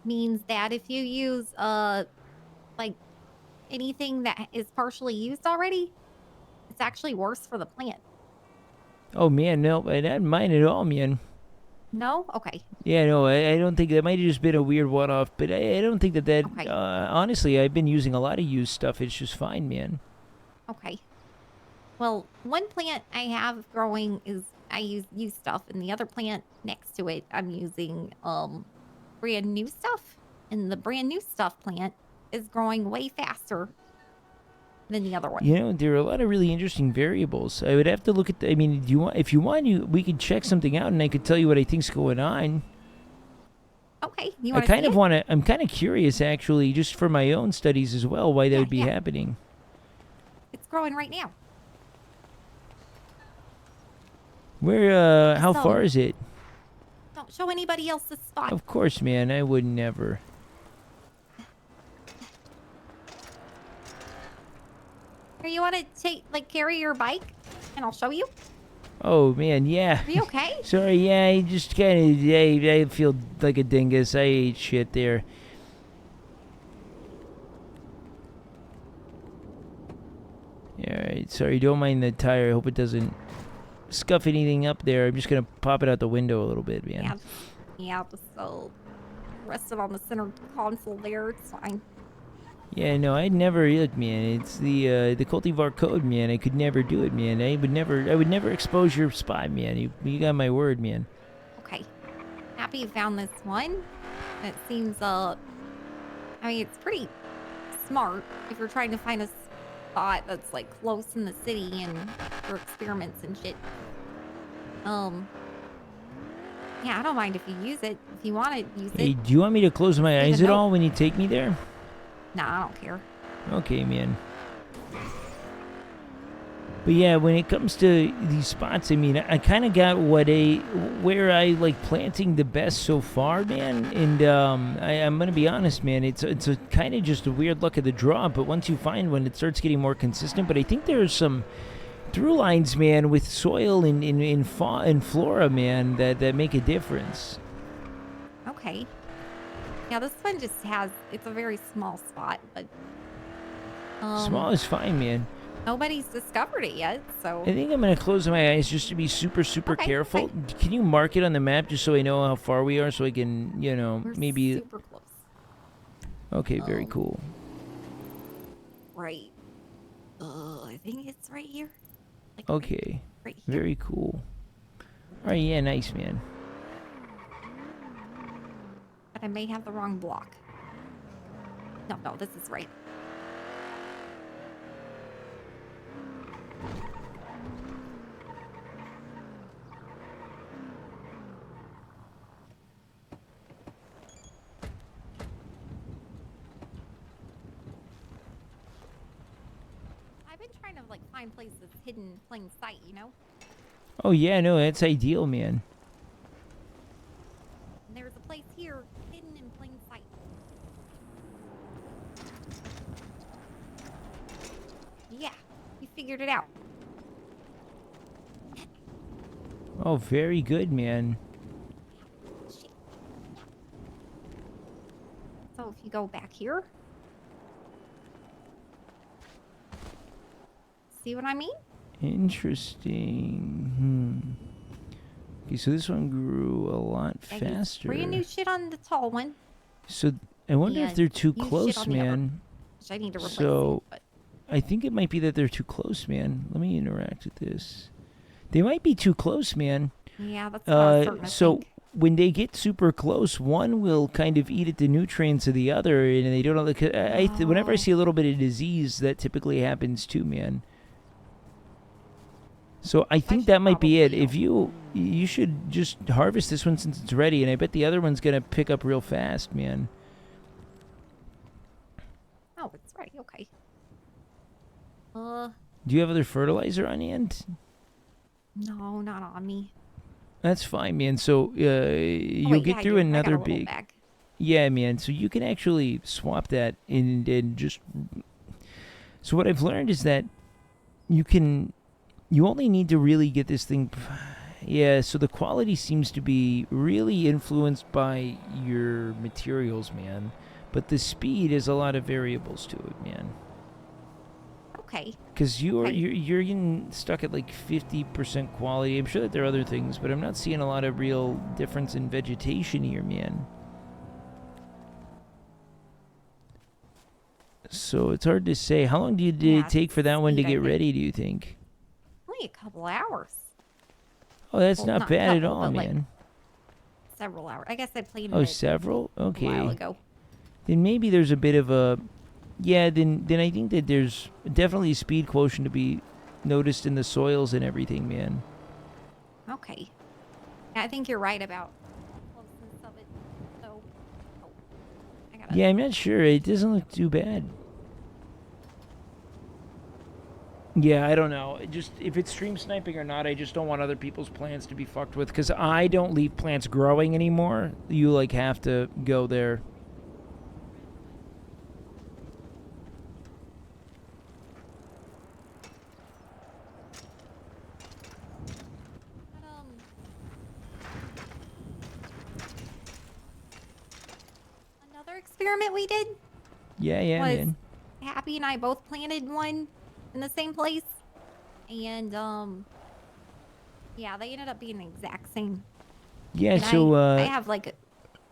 means that if you use, like, anything that is partially used already, it's actually worse for the plant. Oh, man, no, I don't mind at all, man. No? Okay. Yeah, no, I don't think that might have just been a weird one-off. But I don't think that Okay. honestly, I've been using a lot of used stuff. It's just fine, man. Okay. Well, one plant I have growing is I use used stuff, and the other plant next to it I'm using brand new stuff. And the brand new stuff plant is growing way faster than the other one. You know, there are a lot of really interesting variables. I would have to look at. I mean, do you want? If you want, we could check something out, and I could tell you what I think's going on. Okay, you I want kind to of want to. I'm kind of curious, actually, just for my own studies as well, why that would be happening. It's growing right now. Where? How So- far is it? Don't show anybody else the spot. Of course, man. I would never. Here, you want to carry your bike, and I'll show you. Oh man, yeah. Are you okay? Sorry, yeah. I just kind of. I feel like a dingus. I ate shit there. Alright, sorry, don't mind the tire. I hope it doesn't scuff anything up there. I'm just gonna pop it out the window a little bit, man. Yeah, just rest it on the center console there. It's fine. Yeah, no, I'd never look, man. It's the cultivar code, man. I could never do it, man. I would never expose your spot, man. You got my word, man. Okay. Happy you found this one. It seems I mean, it's pretty smart if you're trying to find a spot that's like close in the city and for experiments and shit. Yeah, I don't mind if you use it. If you want to use Hey, it. do you want me to close my Leave a eyes at note. all when you take me there? Nah, I don't care. Okay, man. But yeah, when it comes to these spots, I mean, I kind of got where I like planting the best so far, man. And I'm gonna be honest, man. It's a kind of just a weird luck of the draw. But once you find one, it starts getting more consistent. But I think there's some through lines, man, with soil and flora, man, that make a difference. Okay. Yeah, this one just it's a very small spot, but Small is fine, man. nobody's discovered it yet, so I think I'm gonna close my eyes just to be super careful. Can you mark it on the map just so I know how far we are, so I can, you know, we're maybe. super close. Okay, very cool. Right. I think it's right here. Okay, right here. very cool. All right, yeah, nice, man. But I may have the wrong block. No, this is right. I've been trying to find places hidden in plain sight, you know? Oh yeah, no, that's ideal, man. And there's a place here hidden in plain sight. Yeah, we figured it out. Oh, very good, man. So if you go back here. See what I mean? Interesting. Okay, so this one grew a lot I used faster. brand new shit on the tall one. So I wonder if and they're too used shit close, on the other, man. which I need to replace So it, but I think it might be that they're too close, man. Let me interact with this. They might be too close, man. yeah, that's what I was starting to So think. when they get super close, one will kind of eat at the nutrients of the other, and they don't. Whenever I see a little bit of disease, that typically happens too, man. So I think that might be it. If you should just harvest this one since it's ready, and I bet the other one's gonna pick up real fast, man. Oh, it's ready. Okay. Do you have other fertilizer on hand? No, not on me. That's fine, man. So you'll get through another big. Bag. Yeah, man. So you can actually swap that and just. So what I've learned is that you only need to really get this thing. Yeah. So the quality seems to be really influenced by your materials, man. But the speed is a lot of variables to it, man. Okay. Because you're getting stuck at like 50% quality. I'm sure that there are other things, but I'm not seeing a lot of real difference in vegetation here, man. So it's hard to say. How long did it take for that one to get ready, do you think? Only a couple hours. Oh, that's not bad at all, man. Like several hours. I guess I played it several? Okay. a while ago. Then maybe there's a bit of a... Yeah, then I think that there's definitely a speed quotient to be noticed in the soils and everything, man. Okay. Yeah, I think you're right about closeness of it. So, Yeah, I'm not sure. It doesn't look too bad. Yeah, I don't know. Just if it's stream sniping or not, I just don't want other people's plants to be fucked with, because I don't leave plants growing anymore. You like have to go there. another experiment we did Yeah, was man. Happy and I both planted one in the same place, and yeah, they ended up being the exact same. Yeah, And so I have like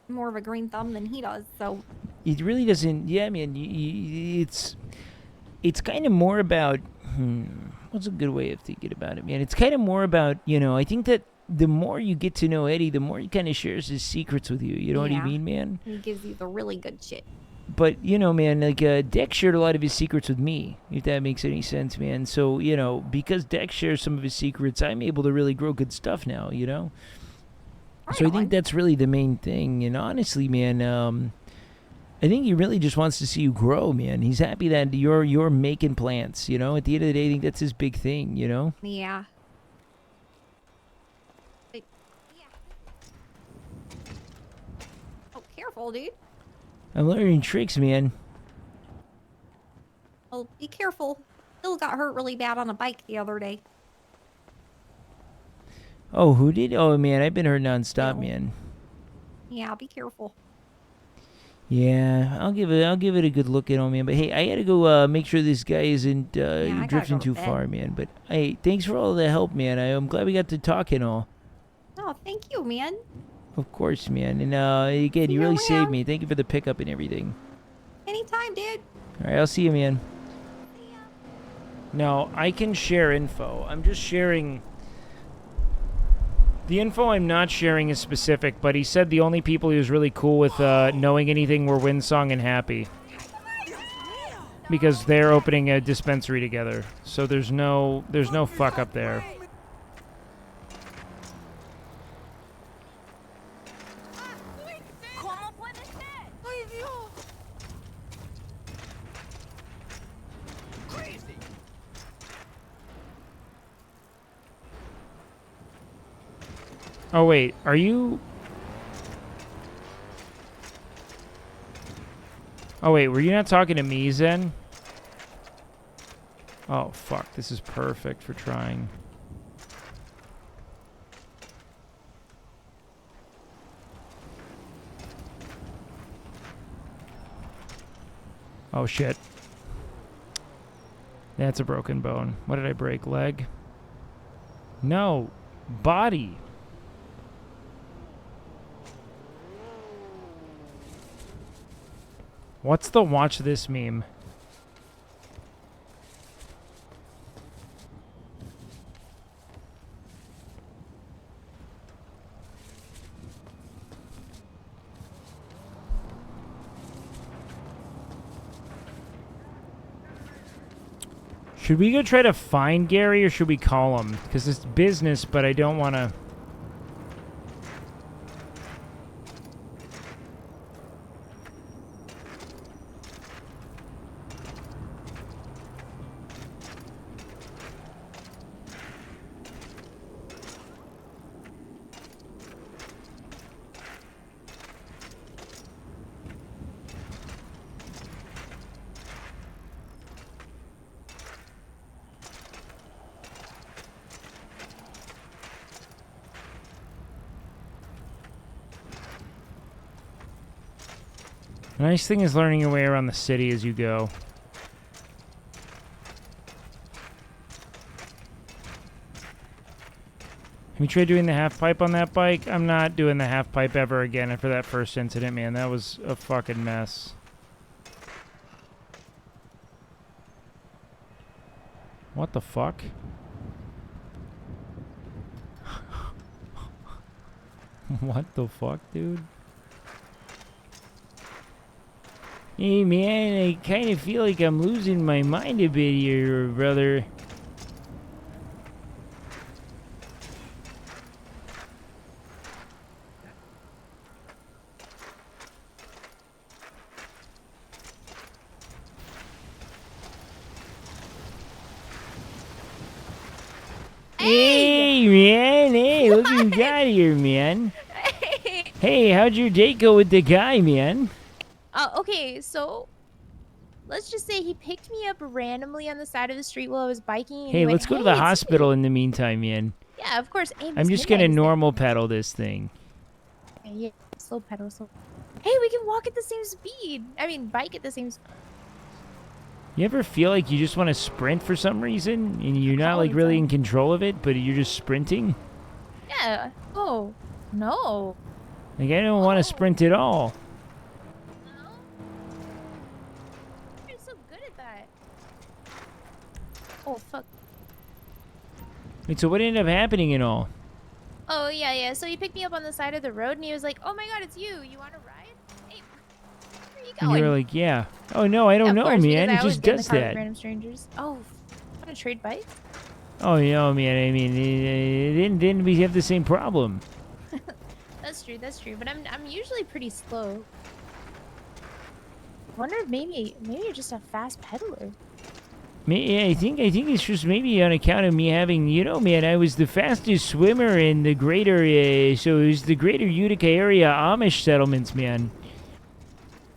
more of a green thumb than he does, so it really doesn't. Yeah, man. It's kind of more about. What's a good way of thinking about it, man? It's kind of more about, I think that the more you get to know Eddie, the more he kind of shares his secrets with you. You know what I mean, man? He gives you the really good shit. But, man, like, Dex shared a lot of his secrets with me, if that makes any sense, man. So, because Dex shares some of his secrets, I'm able to really grow good stuff now, So I think that's really the main thing. And honestly, man, I think he really just wants to see you grow, man. He's happy that you're making plants, At the end of the day, I think that's his big thing, Yeah. Oh, careful, dude. I'm learning tricks, man. Well, be careful. Phil got hurt really bad on a bike the other day. Oh, who did? Oh, man, I've been hurt nonstop, man. Yeah, be careful. Yeah, I'll give it a good look at all, man. But hey, I gotta go make sure this guy isn't drifting too far, man. But hey, thanks for all the help, man. I'm glad we got to talk and all. Oh, thank you, man. Of course, man. And again, you really saved me. Thank you for the pickup and everything. Anytime, dude. All right, I'll see you, man. Now, I can share info. I'm just sharing... The info I'm not sharing is specific, but he said the only people he was really cool with knowing anything were Windsong and Happy. Because they're opening a dispensary together. So there's no fuck up there. Oh, wait, are you... Oh, wait, were you not talking to me, Zen? Oh, fuck, this is perfect for trying. Oh, shit. That's a broken bone. What did I break? Leg? No. Body. What's the watch this meme? Should we go try to find Gary, or should we call him? Because it's business, but I don't want to... The nice thing is learning your way around the city as you go. Have you tried doing the half pipe on that bike? I'm not doing the half pipe ever again after that first incident, man. That was a fucking mess. What the fuck? What the fuck, dude? Hey, man, I kind of feel like I'm losing my mind a bit here, brother. Hey, man. Hey, look who we got here, man. Hey, how'd your date go with the guy, man? Okay, so let's just say he picked me up randomly on the side of the street while I was biking. And Hey, let's go to the hospital in the meantime, man. Yeah, of course. Hey, I'm just gonna normal pedal this thing. Yeah, slow pedal, slow. Hey, we can walk at the same speed. I mean, bike at the same speed. You ever feel like you just want to sprint for some reason, and you're not like really in control of it, but you're just sprinting? Yeah. Oh, no. Like I don't want to sprint at all. You're so good at that. Oh, fuck. Wait, so what ended up happening and all? Oh, yeah. So he picked me up on the side of the road, and he was like, "Oh my God, it's you. You want to ride? Hey, where are you And going?" you were like, yeah. Oh no, I don't know, course, man. because I It always just get in does the car with that. Random strangers. Oh, want to trade bikes? Oh, no, man. I mean, didn't we have the same problem? That's true. But I'm usually pretty slow. I wonder if maybe you're just a fast pedaler. I think it's just maybe on account of me having, man, I was the fastest swimmer in the greater, so it was the greater Utica area Amish settlements, man.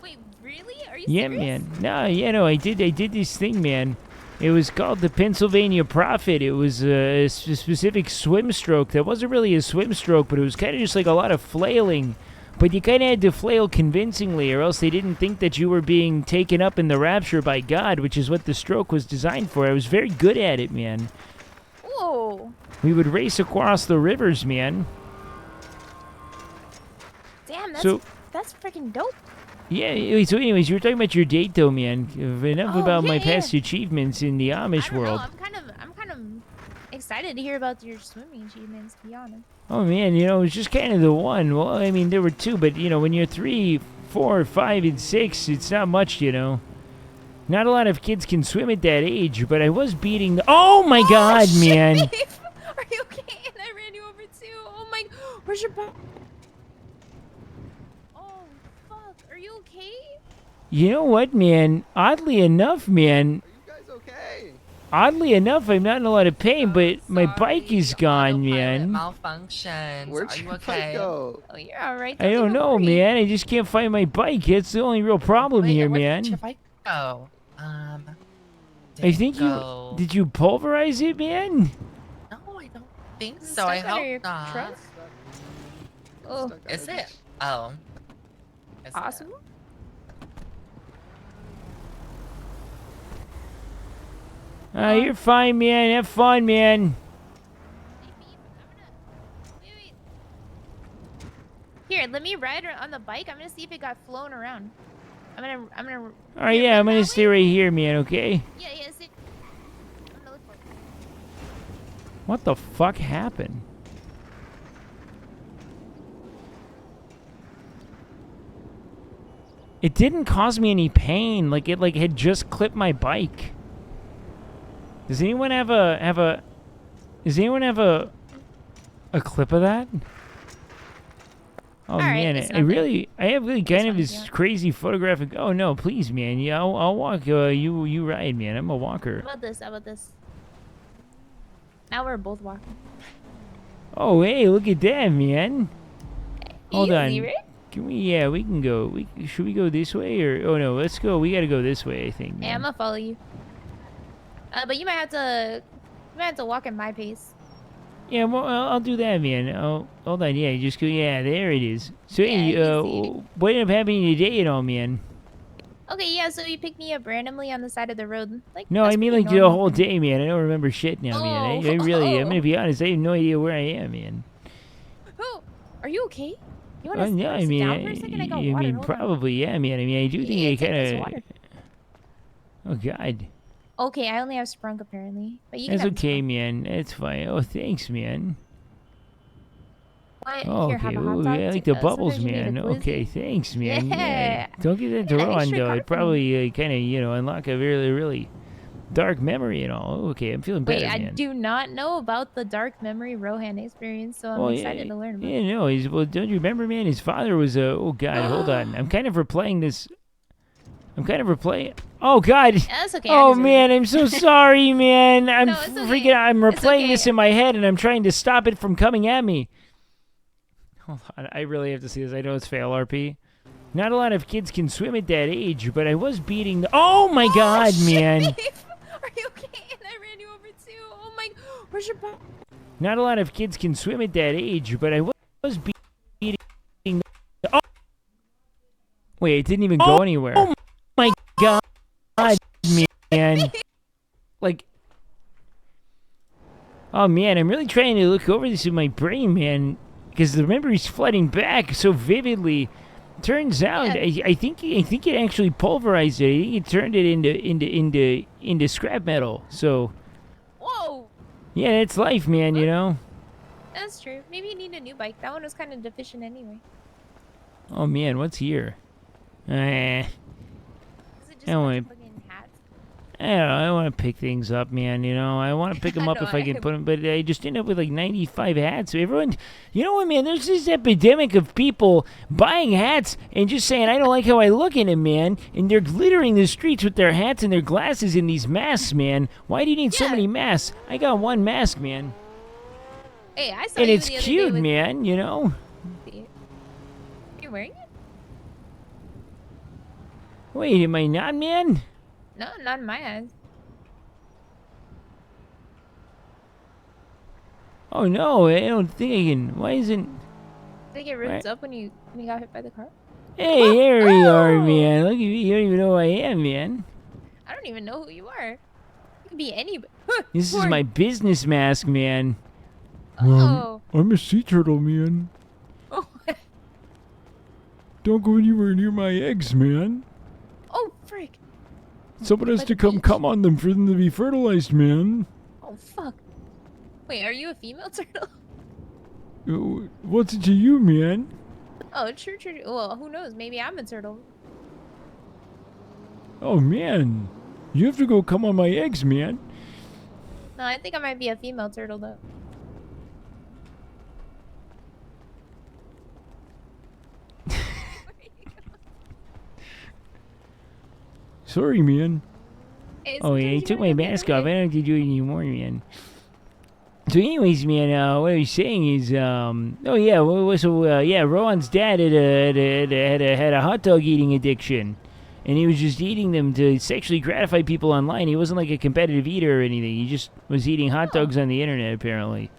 Wait, really? Are you Yeah, serious? man. No, I did this thing, man. It was called the Pennsylvania Prophet. It was a specific swim stroke. That wasn't really a swim stroke, but it was kind of just like a lot of flailing. But you kind of had to flail convincingly, or else they didn't think that you were being taken up in the rapture by God, which is what the stroke was designed for. I was very good at it, man. Whoa. We would race across the rivers, man. Damn, So- that's freaking dope. Yeah, so anyways, you were talking about your date, though, man. Enough about my yeah. past achievements in the Amish world. I'm kind of excited to hear about your swimming achievements, to be honest. Oh, man, it was just kind of the one. Well, I mean, there were two, but, when you're 3, 4, 5, and 6, it's not much, Not a lot of kids can swim at that age, but I was beating the... Oh, my God, shit, man. babe. Are you okay? And I ran you over, too. Oh, my... Where's your bike? Oh, fuck. Are you okay? You know what, man? Oddly enough, man... Oddly enough, I'm not in a lot of pain, but my bike is gone, man. Malfunction. Where'd Are your you bike okay? go? Oh, you're all right. I don't know, man. I just can't find my bike. That's the only real problem here, Where man. did your bike go? I think you... Did you pulverize it, man? No, I don't think Is it so. I stuck under your hope not. trunk? Oh. Is it? Oh. Is Awesome. You're fine, man. Have fun, man. Here, let me ride on the bike. I'm gonna see if it got flown around. I'm gonna. All right, yeah, I'm gonna stay right here, man, okay? Yeah, sit. I'm gonna look for it. What the fuck happened? It didn't cause me any pain. Like, it had just clipped my bike. Does anyone have a clip of that? Oh man, I have really kind of this crazy photographic. Oh no, please, man. Yeah, I'll walk. You ride, man. I'm a walker. How about this? How about this? Now we're both walking. Oh hey, look at that, man. Hold Easy, on. right? Can we? Yeah, we can go. Should we go this way or? Oh no, let's go. We gotta go this way, I think. Hey, I'm gonna follow you. But you might have to walk at my pace. Yeah, well, I'll do that, man. Oh, hold on. Yeah, just go. Yeah, there it is. So, hey, what ended up happening today and all, man? Okay, yeah. So you picked me up randomly on the side of the road. Like No, that's I mean pretty like the normal whole for me. day, man. I don't remember shit now, man. I really, I'm gonna be honest. I have no idea where I am, man. Oh, are you okay? You want to Yeah, I mean, down for a second? I got water. Hold on. probably, yeah, man. I mean, I do think I take this kind water. of. Oh God. Okay, I only have Sprunk apparently, but you That's can have okay, man. That's fine. Oh, thanks, man. What? Oh, Here, okay. have a hot Ooh, dog yeah, I like too. the bubbles, Sometimes you need man. a glizzy. Okay, thanks, man. Yeah. Don't get that to Yeah, Ron, extra though. It carbon. probably kind of, unlock a really, really dark memory and all. Okay, I'm feeling better, Wait, I man. do not know about the dark memory Rohan experience, so I'm Oh, excited to learn about it. Yeah, no, well, don't you remember, man? His father was a. Oh God, hold on. I'm kind of replaying this. Oh God. That's okay. I Oh deserve man, it. I'm so sorry, man. I'm No, it's okay. freaking. I'm It's replaying okay. this in my head, and I'm trying to stop it from coming at me. Hold on, I really have to see this. I know it's fail RP. Not a lot of kids can swim at that age, but I was beating the. Oh my God, man. Are you okay? And I ran you over too. Oh my. Where's your butt? Not a lot of kids can swim at that age, but I was beating the. Oh. Wait, it didn't even go anywhere. Oh my God, man. Like. Oh man, I'm really trying to look over this in my brain, man, because the memory's flooding back so vividly. Turns out, I think it actually pulverized it. I think it turned it into scrap metal. So. Whoa. Yeah, it's life, man. You know. That's true. Maybe you need a new bike. That one was kind of deficient anyway. Oh man, what's here? Is it just I want to. fucking hats? I don't know. I want to pick things up, man. You know, I want to pick them up if I can put them, but I just end up with like 95 hats. So everyone, you know what, man? There's this epidemic of people buying hats and just saying, I don't like how I look in them, man. And they're littering the streets with their hats and their glasses and these masks, man. Why do you need so many masks? I got one mask, man. Hey, I saw And you it's the other cute, day with... man, you know? You're wearing it? Wait, am I not, man? No, not in my eyes. Oh, no, I don't think I can. Why isn't... Did it get ripped up when you got hit by the car? Hey, here we are, man. Look at me. You don't even know who I am, man. I don't even know who you are. You could be anybody. This is my business mask, man. Oh. I'm a sea turtle, man. Oh. Don't go anywhere near my eggs, man. Oh, frick. Someone has to come on them for them to be fertilized, man. Oh, fuck. Wait, are you a female turtle? What's it to you, man? Oh, true. Well, who knows? Maybe I'm a turtle. Oh, man. You have to go come on my eggs, man. No, I think I might be a female turtle, though. Sorry, man. Oh, yeah, he took my mask off. I don't have to do it anymore, man. So anyways, man, what I was saying is, oh yeah, yeah, Rowan's dad had a hot dog eating addiction, and he was just eating them to sexually gratify people online. He wasn't like a competitive eater or anything. He just was eating hot dogs on the internet, apparently.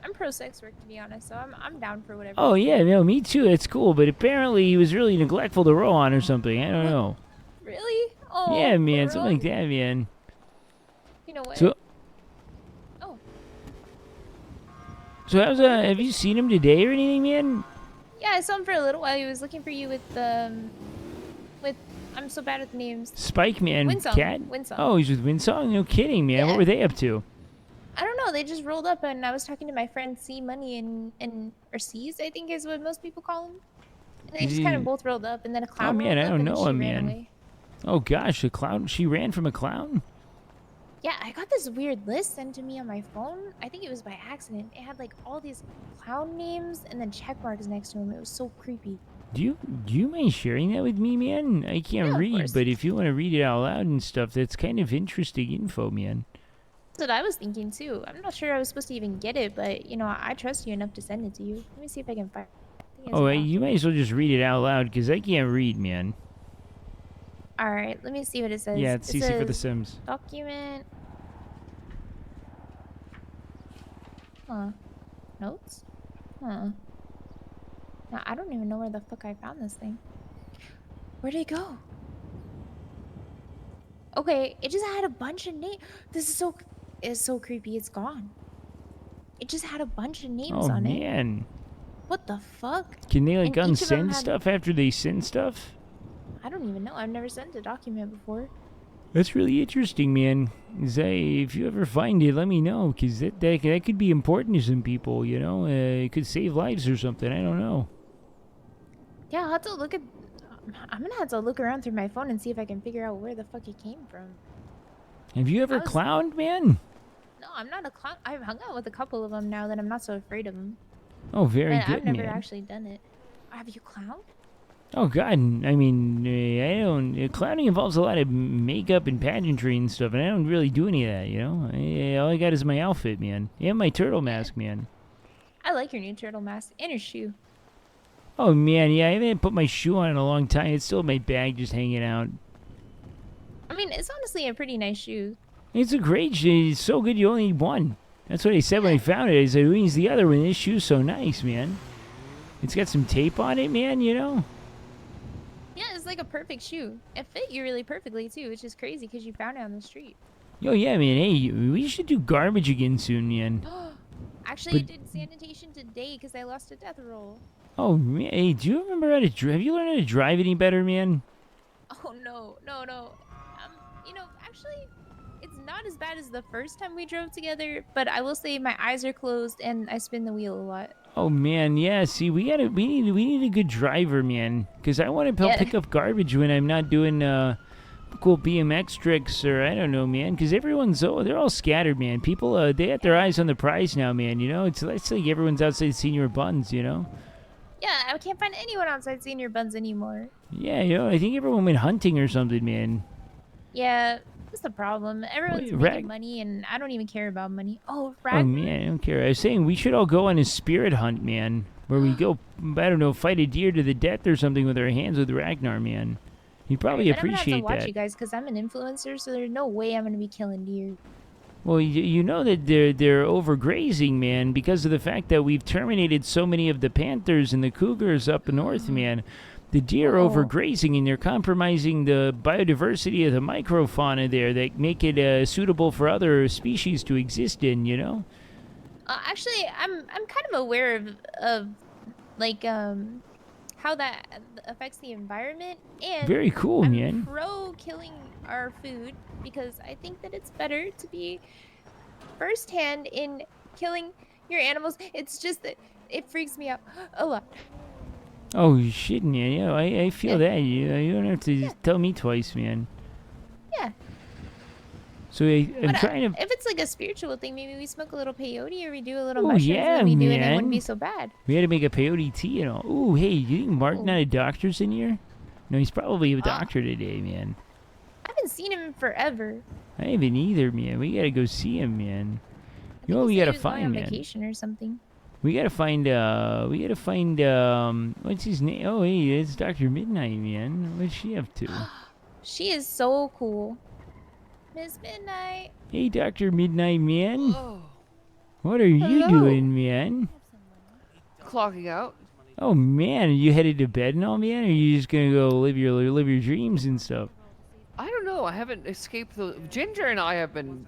I'm pro sex work, to be honest, so I'm down for whatever. Oh yeah, no, me too. That's cool. But apparently he was really neglectful to Rowan or something. I don't know. Really? Oh. Yeah, man, poor something like Rowan. that, man. You know what? So how's have you seen him today or anything, man? Yeah, I saw him for a little while. He was looking for you with I'm so bad at the names. Spike, man, Winsong. cat. Winsong. Oh, he's with Winsong. No kidding, man. What were they up to? I don't know. They just rolled up, and I was talking to my friend C Money and or C's, I think is what most people call him. And they just kind of both rolled up, and then a clown. Oh man, rolled I up, don't and then know she him, ran man. away. Oh gosh, a clown. She ran from a clown. Yeah, I got this weird list sent to me on my phone. I think it was by accident. It had like all these clown names and then check marks next to them. It was so creepy. Do you mind sharing that with me, man? I can't read, but if you want to read it out loud and stuff, that's kind of interesting info, man. That's what I was thinking too. I'm not sure I was supposed to even get it, but you know, I trust you enough to send it to you. Let me see if I can find it. Oh, you might as well just read it out loud, because I can't read, man. Alright, let me see what it says. Yeah, it's It CC for the says Sims. Document. Huh. Notes? Huh. Now, I don't even know where the fuck I found this thing. Where'd it go? Okay, it just had a bunch of names. This is so... It's so creepy. It's gone. It just had a bunch of names on it. Oh, man. What the fuck? Can they, like, And each of them unsend had- stuff after they send stuff? I don't even know. I've never sent a document before. That's really interesting, man. If you ever find it, let me know, because that could be important to some people, you know? It could save lives or something. I don't know. Yeah, I'll have to look at... I'm gonna have to look around through my phone and see if I can figure out where the fuck it came from. Have you ever clowned, man? No, I'm not a clown. I've hung out with a couple of them now that I'm not so afraid of them. Oh, very But good, I've never man. actually done it. Have you clowned? Oh, God. I mean, I don't... clowning involves a lot of makeup and pageantry and stuff, and I don't really do any of that, you know? All I got is my outfit, man. And my turtle mask, man. I like your new turtle mask and your shoe. Oh, man, yeah, I haven't put my shoe on in a long time. It's still in my bag just hanging out. I mean, it's honestly a pretty nice shoe. It's a great shoe. It's so good you only need one. That's what I said when I found it. I said, who needs the other one? This shoe's so nice, man. It's got some tape on it, man, you know? Yeah, it's like a perfect shoe. It fit you really perfectly, too, which is crazy because you found it on the street. Yo, yeah, man. Hey, we should do garbage again soon, man. Actually, I But- did sanitation today because I lost a death roll. Oh, man. Hey, do you remember how to drive? Have you learned how to drive any better, man? Oh, no. You know, actually, it's not as bad as the first time we drove together, but I will say my eyes are closed and I spin the wheel a lot. Oh, man, yeah. See, we need a good driver, man. Because I want to Yeah. pick up garbage when I'm not doing cool BMX tricks or I don't know, man. Because they're all scattered, man. People, they have their eyes on the prize now, man. You know, it's like everyone's outside senior buns, you know. Yeah, I can't find anyone outside senior buns anymore. Yeah, you know, I think everyone went hunting or something, man. Yeah, that's the problem. Everyone's Wait, making money, and I don't even care about money. Oh, Oh, Ragnar? man, I don't care. I was saying we should all go on a spirit hunt, man. Where we go, I don't know, fight a deer to the death or something with our hands with Ragnar, man. He'd probably But I'm gonna have appreciate to watch that. you guys because I'm an influencer, so there's no way I'm gonna be killing deer. Well, you know that they're overgrazing, man, because of the fact that we've terminated so many of the panthers and the cougars up north, man. The deer are overgrazing, and they're compromising the biodiversity of the microfauna there that make it suitable for other species to exist in, you know? Actually, I'm kind of aware of like how that affects the environment, and Very cool, I'm man. pro killing our food because I think that it's better to be firsthand in killing your animals. It's just that it freaks me out a lot. Oh, shit, man. Yeah, I feel that. You don't have to tell me twice, man. Yeah. So I'm But trying to... if it's like a spiritual thing, maybe we smoke a little peyote or we do a little Oh, mushrooms yeah, and we do it and it man. wouldn't be so bad. We had to make a peyote tea and all. Ooh, hey, you think Mark not a doctor's in here? No, he's probably a doctor today, man. I haven't seen him in forever. I haven't either, man. We gotta go see him, man. You know what we He gotta was going find, on man? vacation or something. We gotta find, what's his name? Oh, hey, it's Dr. Midnight, man. What's she up to? She is so cool. Miss Midnight. Hey, Dr. Midnight, man. What are you doing, man? Clocking out. Oh, man, are you headed to bed and all, man? Or are you just gonna go live your dreams and stuff? I don't know. I haven't escaped the. Ginger and I have been.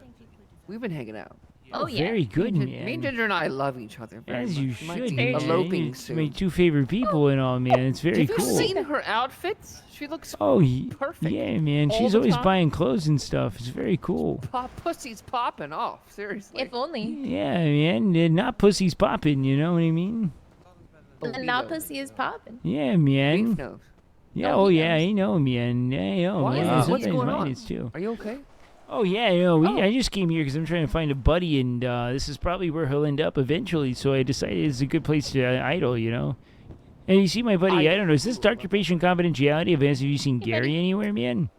We've been hanging out. Oh, yeah. Very good, me, man. Me and Ginger and I love each other very As much. you We might should, be man. eloping It's soon. my two favorite people and all, man. It's very Have cool. you seen her outfits? She looks Oh, perfect. yeah, man. all She's the always time. buying clothes and stuff. It's very cool. Pussy's popping off. Seriously. If only. Yeah, man. Not pussy's popping, you know what I mean? And now pussy is popping. Yeah, man. knows. Yeah, Oh, oh, he yeah, I know, man. Yeah, I know, Why man. is this? What's Sometimes going mine on? is, too. Are you okay? Oh yeah, I just came here because I'm trying to find a buddy, and this is probably where he'll end up eventually. So I decided it's a good place to idle, And you see my buddy, I don't know, is this Dr. Patient Confidentiality? Have you seen Gary anywhere, man?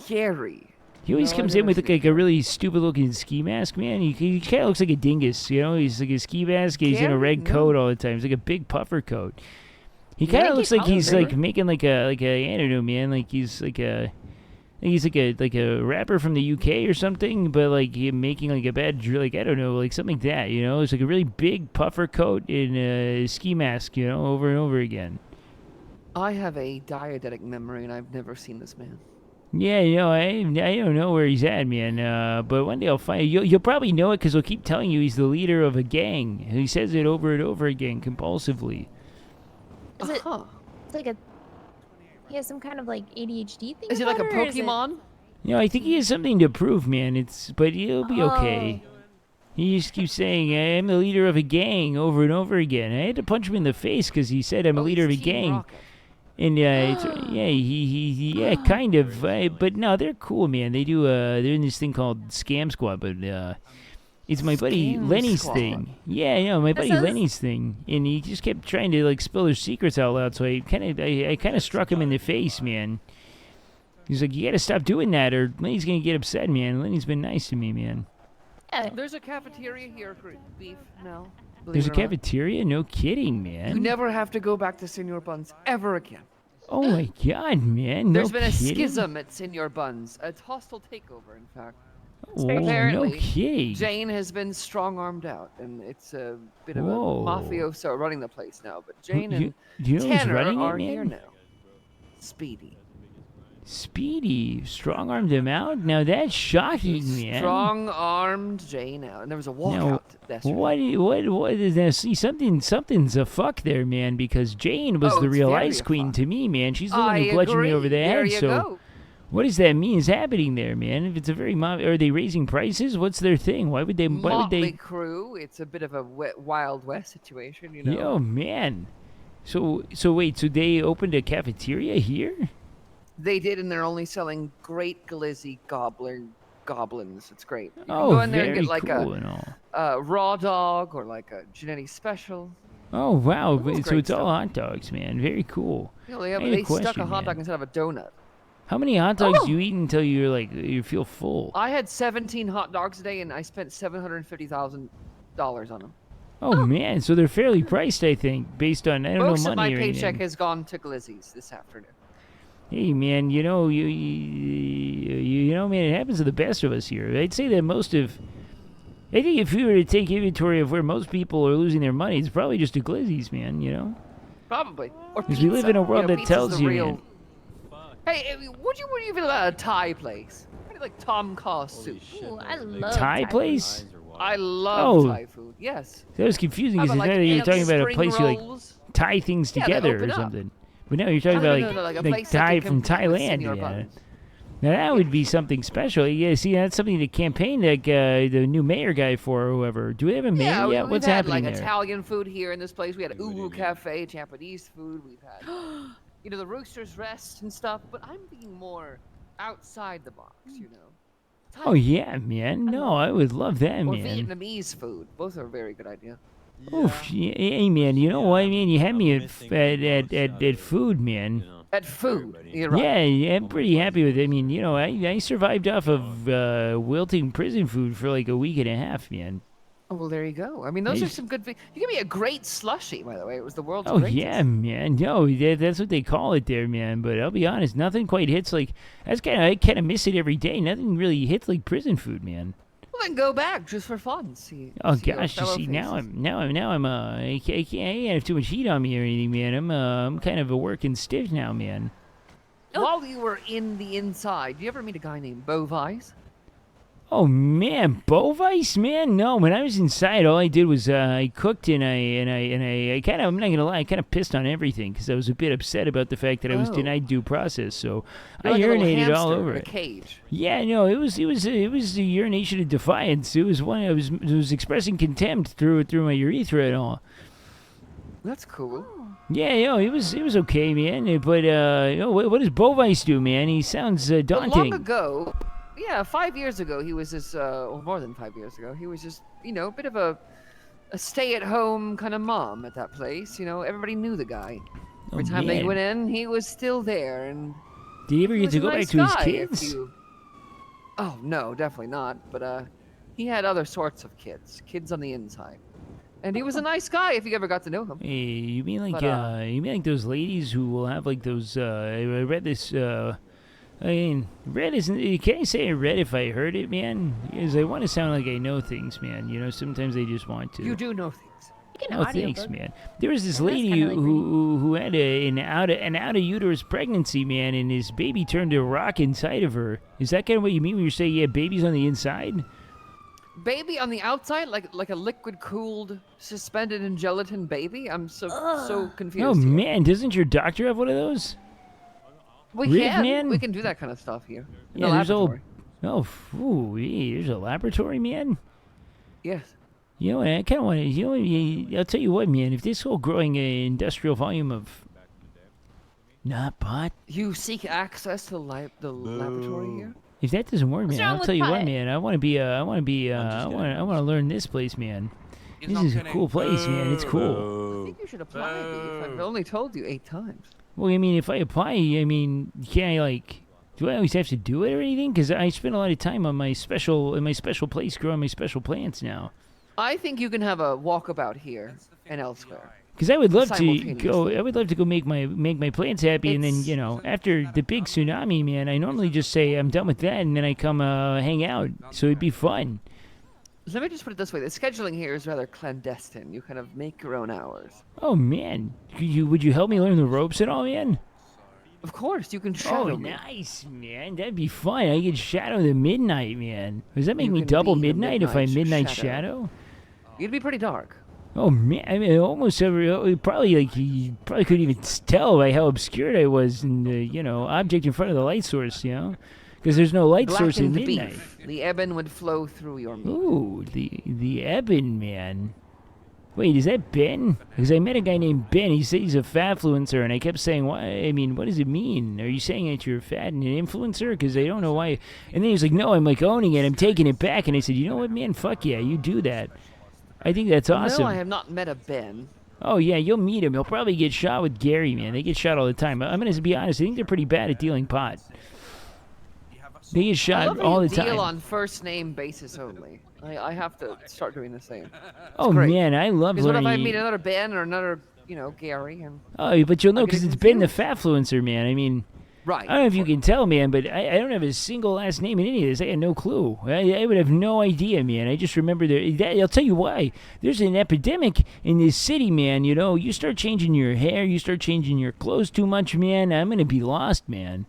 Gary. He always comes in with like a really stupid-looking ski mask, man. He kind of looks like a dingus, He's like a ski mask. He's in a red coat all the time. It's like a big puffer coat. He kind of looks like he's like making like a I don't know, man. Like he's like a rapper from the UK or something, but like making like a bad like I don't know, like something like that. It's like a really big puffer coat and a ski mask, over and over again. I have a diegetic memory, and I've never seen this man. Yeah, I don't know where he's at, man. But one day I'll find you. You'll probably know it because he'll keep telling you he's the leader of a gang. He says it over and over again, compulsively. Is it it's like he has some kind of like ADHD thing? Is it like a Pokemon? I think he has something to prove, man. But he'll be okay. He just keeps saying, I'm the leader of a gang over and over again. I had to punch him in the face because he said I'm a leader of a gang. Rocket. And kind of. But no, they're cool, man. They do. They're in this thing called Scam Squad, but it's my buddy Lenny's thing. Yeah, my buddy Lenny's thing, and he just kept trying to like spill their secrets out loud. So I kind of struck him in the face, man. He's like, you got to stop doing that, or Lenny's gonna get upset, man. Lenny's been nice to me, man. There's a cafeteria here for beef now. There's a cafeteria? No kidding, man. You never have to go back to Senor Buns ever again. Oh my God, man! There's been a schism at Senor Buns. A hostile takeover, in fact. Apparently, no kidding. Jane has been strong-armed out, and it's a bit of a mafioso running the place now. But Jane and Tanner are here now. Speedy strong-armed him out? Now that's shocking, man. Strong-armed Jane out, and there was a walkout. What is that? See, something's a fuck there, man. Because Jane was the real Ice Queen to me, man. She's the one who bludgeoned me over the head. So, what does that mean is happening there, man? If it's a very are they raising prices? What's their thing? Why would they? Motley Crew. It's a bit of a Wild West situation, Yo, man. So wait. So they opened a cafeteria here? They did, and they're only selling great glizzy goblins. It's great. You can go in there and get like a raw dog or like a Genetti special. Oh wow! So it's all hot dogs, man. Very cool. They stuck a hot dog instead of a donut. How many hot dogs do you eat until you feel full? I had 17 hot dogs a day, and I spent $750,000 on them. Oh man! So they're fairly priced, I think, based on I don't know money. Most of my or paycheck anything. has gone to glizzies this afternoon. Hey man, man, it happens to the best of us here. I'd say that I think if we were to take inventory of where most people are losing their money, it's probably just to glizzies, man. Probably. Or because we live in a world that tells you, man. Hey, what do you feel about a Thai place? I like Tom Kha soup. Ooh, I love Thai place. I love Thai food. Yes. That was confusing because you're talking about a place you like tie things together or something. But now you're talking about like Thai from Thailand. Yeah. Now that would be something special. Yeah, see, that's something to campaign like the new mayor guy for or whoever. Do we have a mayor yet? What's happening there? We've had like Italian food here in this place. We had Uwu Cafe, Japanese food. We've had, the Rooster's Rest and stuff. But I'm being more outside the box, Thai oh yeah, man. No, I would love that, or man. Vietnamese food. Both are a very good idea. Oof, hey man, you know what, man? You had me at food, man. At food, you're right. Yeah, I'm pretty happy with it. I mean, I survived off of wilting prison food for like a week and a half, man. Oh, well, there you go. I mean, those are some good things. You gave me a great slushie, by the way. It was the world's greatest. Yeah, man. No, that's what they call it there, man. But I'll be honest, nothing quite hits like I kind of miss it every day. Nothing really hits like prison food, man. Well, then go back just for fun. See. Oh gosh, you see now I'm I can't have too much heat on me or anything, man. I'm kind of a working stiff now, man. While you were in the inside, do you ever meet a guy named Bovice? Oh man, Bovice, man. No, when I was inside, all I did was I cooked and I kind of, I'm not gonna lie, I kind of pissed on everything because I was a bit upset about the fact that I was denied due process. So I urinated all over it. Cage. Yeah, no, it was the urination of defiance. It was one I was expressing contempt through my urethra and all. That's cool. Yeah, it was okay, man. But what does Bovice do, man? He sounds daunting. Long ago, Yeah, 5 years ago he was just, or more than 5 years ago, he was just, you know, a bit of a stay-at-home kind of mom at that place. You know, everybody knew the guy. Every time they man. went in, he was still there, and Did he ever he get was to a go nice back to his guy if kids? you- Oh no, definitely not. But he had other sorts of kids on the inside, and he was a nice guy if you ever got to know him. Hey, you mean like But, you mean like those ladies who will have like those? I read this. I mean, red isn't. Can I say red if I heard it, man? Because I want to sound like I know things, man. You know, sometimes they just want to. You do know things. Oh, thanks, man. There was this lady who had an out of uterus pregnancy, man, and his baby turned to a rock inside of her. Is that kind of what you mean when you say yeah, baby's on the inside? Baby on the outside, like a liquid cooled, suspended in gelatin baby. I'm so confused. Oh here. man, doesn't your doctor have one of those? We Really, can. man? We can do that kind of stuff here. In Yeah, the there's laboratory. there's a laboratory, man. Yes. You know, I kind of want to. You know, I'll tell you what, man. If this whole growing industrial volume of not pot, You seek access to the laboratory here? if that doesn't work, What's man, wrong I'll with tell you what, pot? man. I want to learn this place, man. This is a cool place, man. It's cool. I think you should apply, Beef. I've only told you 8 times. Well, I mean, if I apply, I mean, can I like? Do I always have to do it or anything? Because I spend a lot of time on my special place growing my special plants now. I think you can have a walkabout here and elsewhere. Because I would love to Simultaneously. go. I would love to go make my plants happy, and then after the big tsunami, man, I normally just say I'm done with that, and then I come hang out. So it'd be fun. Let me just put it this way: the scheduling here is rather clandestine. You kind of make your own hours. Oh man, would you help me learn the ropes at all, man? Of course, you can shadow Oh, me. nice, man. That'd be fun. I could shadow the midnight, man. Does that make You me can double be the midnight if I midnight shadow. shadow? You'd be pretty dark. Oh man, I mean, almost every probably like you probably couldn't even tell by how obscured I was in the object in front of the light source, because there's no light source in Blackened midnight. beef. The ebon would flow through your meat. Ooh, the ebon man. Wait, is that Ben? Because I met a guy named Ben. He said he's a fatfluencer, and I kept saying, "Why? I mean, what does it mean? Are you saying that you're fat and an influencer?" Because I don't know why. And then he was like, "No, I'm like owning it. I'm taking it back." And I said, "You know what, man? Fuck yeah, you do that. I think that's awesome." No, I have not met a Ben. Oh yeah, you'll meet him. He'll probably get shot with Gary, man. They get shot all the time. I'm gonna be honest. I think they're pretty bad at dealing pot. They get I shot love that all you the deal time. on first name basis only. I have to start doing the same. It's Oh great. man, I love Because what if I learning. meet another Ben or another, Gary? And Oh, but you'll know I get because it's Ben the confused. fatfluencer, man. I mean, Right. I don't know if you can tell, man, but I don't have a single last name in any of this. I had no clue. I would have no idea, man. I just remember I'll tell you why. There's an epidemic in this city, man. You start changing your hair, you start changing your clothes too much, man. I'm gonna be lost, man.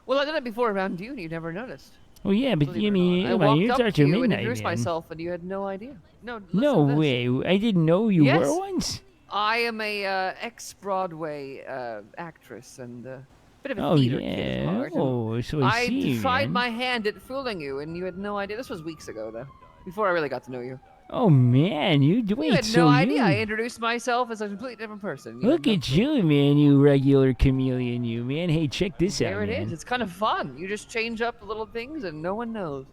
Well, I did it before around you, and you never noticed. Well, yeah, but Believe it I or mean, not. I come on, walked you up start to your you and midnight, introduced man. myself, and you had no idea. No, No listen to this. way. I didn't know you Yes. were once. I am a ex-Broadway actress and bit of a Oh, theater kid at yeah. heart, and Oh, so I see, tried man. my hand at fooling you, and you had no idea. This was weeks ago, though, before I really got to know you. Oh man, you You wait. had So no idea. I you introduced myself as a completely different person. look at you, man. You regular chameleon, you man. Hey, check this There out, it man. is. It's kind of fun. You just change up little things, and no one knows.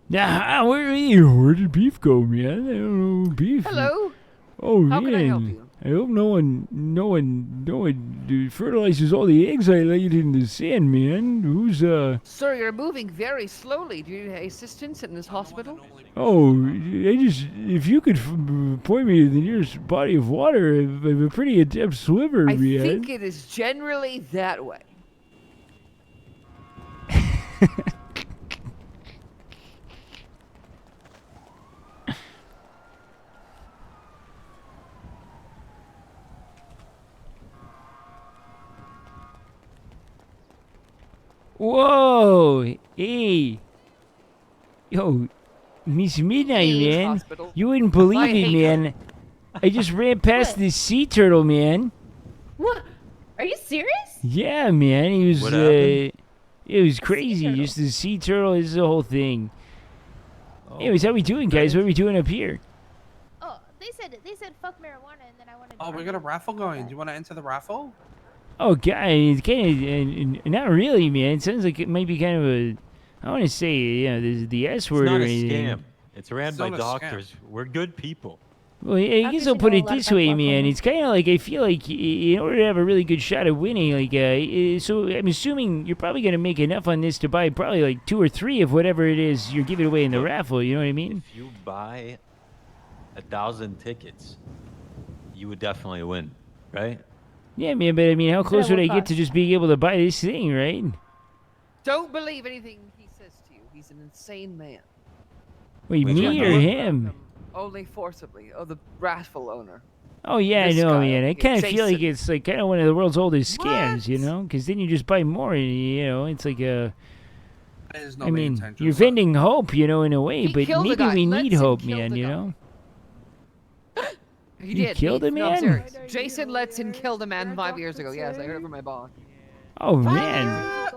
Nah, where did Beef go, man? I don't know, Beef. Hello. Oh How man. can I help you? I hope no one fertilizes all the eggs I laid in the sand, man. Who's Sir, you're moving very slowly. Do you need assistance in this hospital? Oh, if you could point me to the nearest body of water, I'm a pretty adept swimmer, I man. think it is generally that way. Whoa! Hey! Yo, Miss Midnight, Hey, man. hospital. You wouldn't believe I it, hate man. I just ran past this sea turtle, man. What? Are you serious? Yeah, man. He was, What happened? it was crazy. Just the sea turtle is the whole thing. Anyways, how we doing, guys? What are we doing up here? Oh, they said fuck marijuana, and then I wanted. Oh, we got a raffle going. Do you want to enter the raffle? Oh, guys, kind of, not really, man. It sounds like it might be kind of a, I want to say, the S word. It's not or a anything. scam. It's ran It's by not a scam. doctors. We're good people. Well, I guess I'll put it this way, man. It's kind of like I feel like in order to have a really good shot at winning, like, so I'm assuming you're probably going to make enough on this to buy probably like 2 or 3 of whatever it is you're giving away in the raffle. You know what I mean? If you buy 1,000 tickets, you would definitely win, right? Yeah, man. But I mean, how close would I get to just being able to buy this thing, right? Don't believe anything he says to you. He's an insane man. Wait, me or him? Only forcibly. Oh, the raffle owner. Oh yeah, This I know, guy man. over I here, kind of feel like Jason. it's like kind of one of the world's oldest scams, you know? Because then you just buy more, and it's like a. That is not I the mean, intention, you're sir. vending hope, in a way, He but killed the maybe guy. we Let's need him hope, kill man. the You guy. know? He You did. killed him, No, I'm man? serious. Jason Letson killed a man 5 years ago. Yes, I heard it from my boss. Oh man.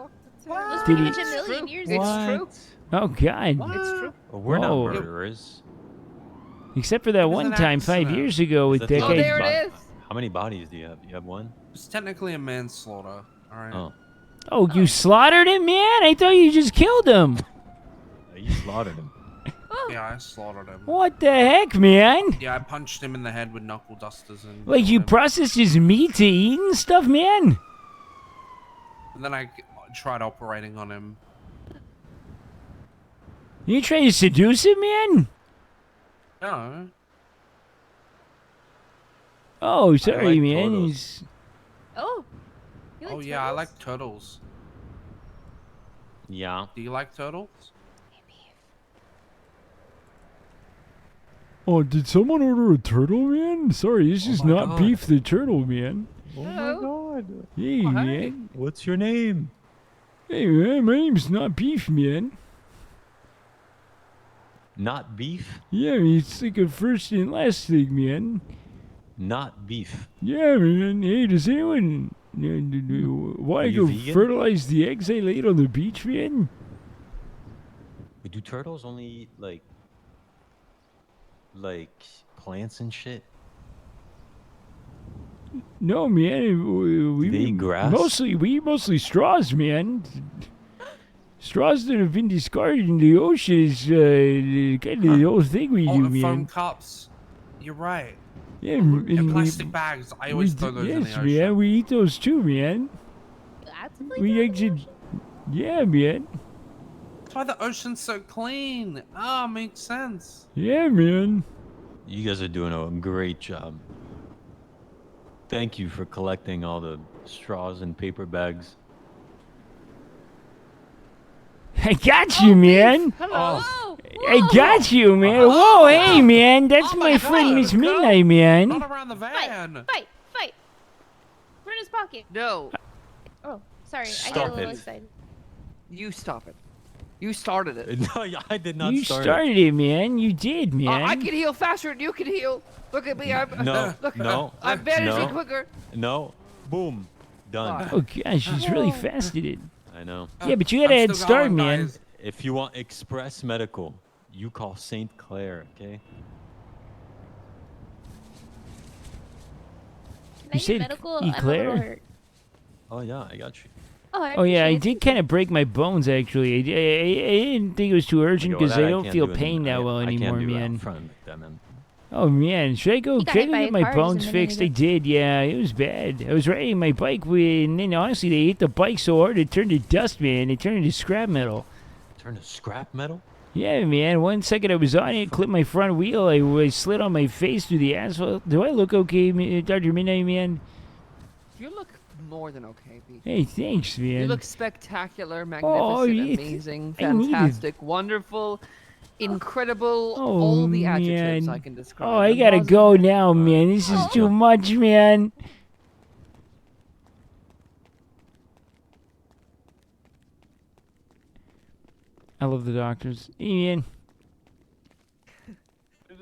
Let's Did pretty he- much a million years It's ago. true. Oh god. It's true. Well, we're not Whoa. murderers. Except for that was one an time 5 accident. years ago with Is that that guy. the- there it is. How many bodies do you have? You have one? It's technically a manslaughter. All right. Oh. Oh, you slaughtered him, man? I thought you just killed him. You slaughtered him. Yeah, I slaughtered him. What the heck, man? Yeah, I punched him in the head with knuckle dusters and. Like you killed him. processed his meat to eat and stuff, man? And then I tried operating on him. You trying to seduce him, man? No. Oh, sorry, like man. turtles. He's... Oh. You like Oh yeah, I turtles? like turtles. Yeah. Do you like turtles? Oh, did someone order a turtle, man? Sorry, this is my not God. Beef the Turtle, man. Oh my god. Hey, man. What's your name? Hey, man, my name's not Beef, man. Not beef? Yeah, it's like a first and last thing, man. Not beef. Yeah, man. Hey, does anyone want Are to you go vegan? fertilize the eggs I laid on the beach, man? Wait, do turtles only eat like plants and shit? No, man. We they eat grass? we eat mostly straws, man. Straws that have been discarded in the ocean is kind of the whole thing we Oh, do, and foam man. cups. You're right. Yeah, And we- plastic bags. I always throw those in the yes, ocean. man. We eat those too, man. We exit. Yeah, man. That's why the ocean's so clean. Ah, makes sense. Yeah, man. You guys are doing a great job. Thank you for collecting all the straws and paper bags. I got you, man. Hello. I got you, man. Whoa, hey, man. That's my friend Miss Midnight, man. Not around the van. Fight. We're in his pocket. No. Oh, sorry. I Stop got a little it. excited. You stop it. You started it. No, I did not You start started it, man. You did, man. I can heal faster than you can heal. Look at me. I'm, No, look, no, I'm managing no. quicker. it. No. Boom. Done. Oh, gosh, she's really fast at it. I know. Yeah, but you got a head start, man. If you want express medical, you call St. Clair, okay? Can You I get said medical? I'm a Eclair? little hurt. Oh yeah, I got you. Oh, I Oh yeah, I appreciate did kind of break my bones actually. I didn't think it was too urgent Okay, well, because that I don't can't feel do pain that well I anymore, can't do man. It front like that, man. Oh man, should I go? You got Should I hit go by get my cars bones and then fixed? you I did. Yeah, it was bad. I was riding my bike and then honestly they hit the bike so hard it turned to dust, man. It turned into scrap metal. Turn to scrap metal? Yeah, man. 1 second I was on it, clipped my front wheel. I slid on my face through the asphalt. Do I look okay, Dr. Midnight, man? You look more than okay, Pete. Hey, thanks, man. You look spectacular, Oh, magnificent, yeah, amazing, I needed- fantastic, wonderful, incredible, Oh, all the adjectives man. I can describe. Oh, I them. gotta Positive. go now, man. This is too much, man. I love the doctors. Hey, man.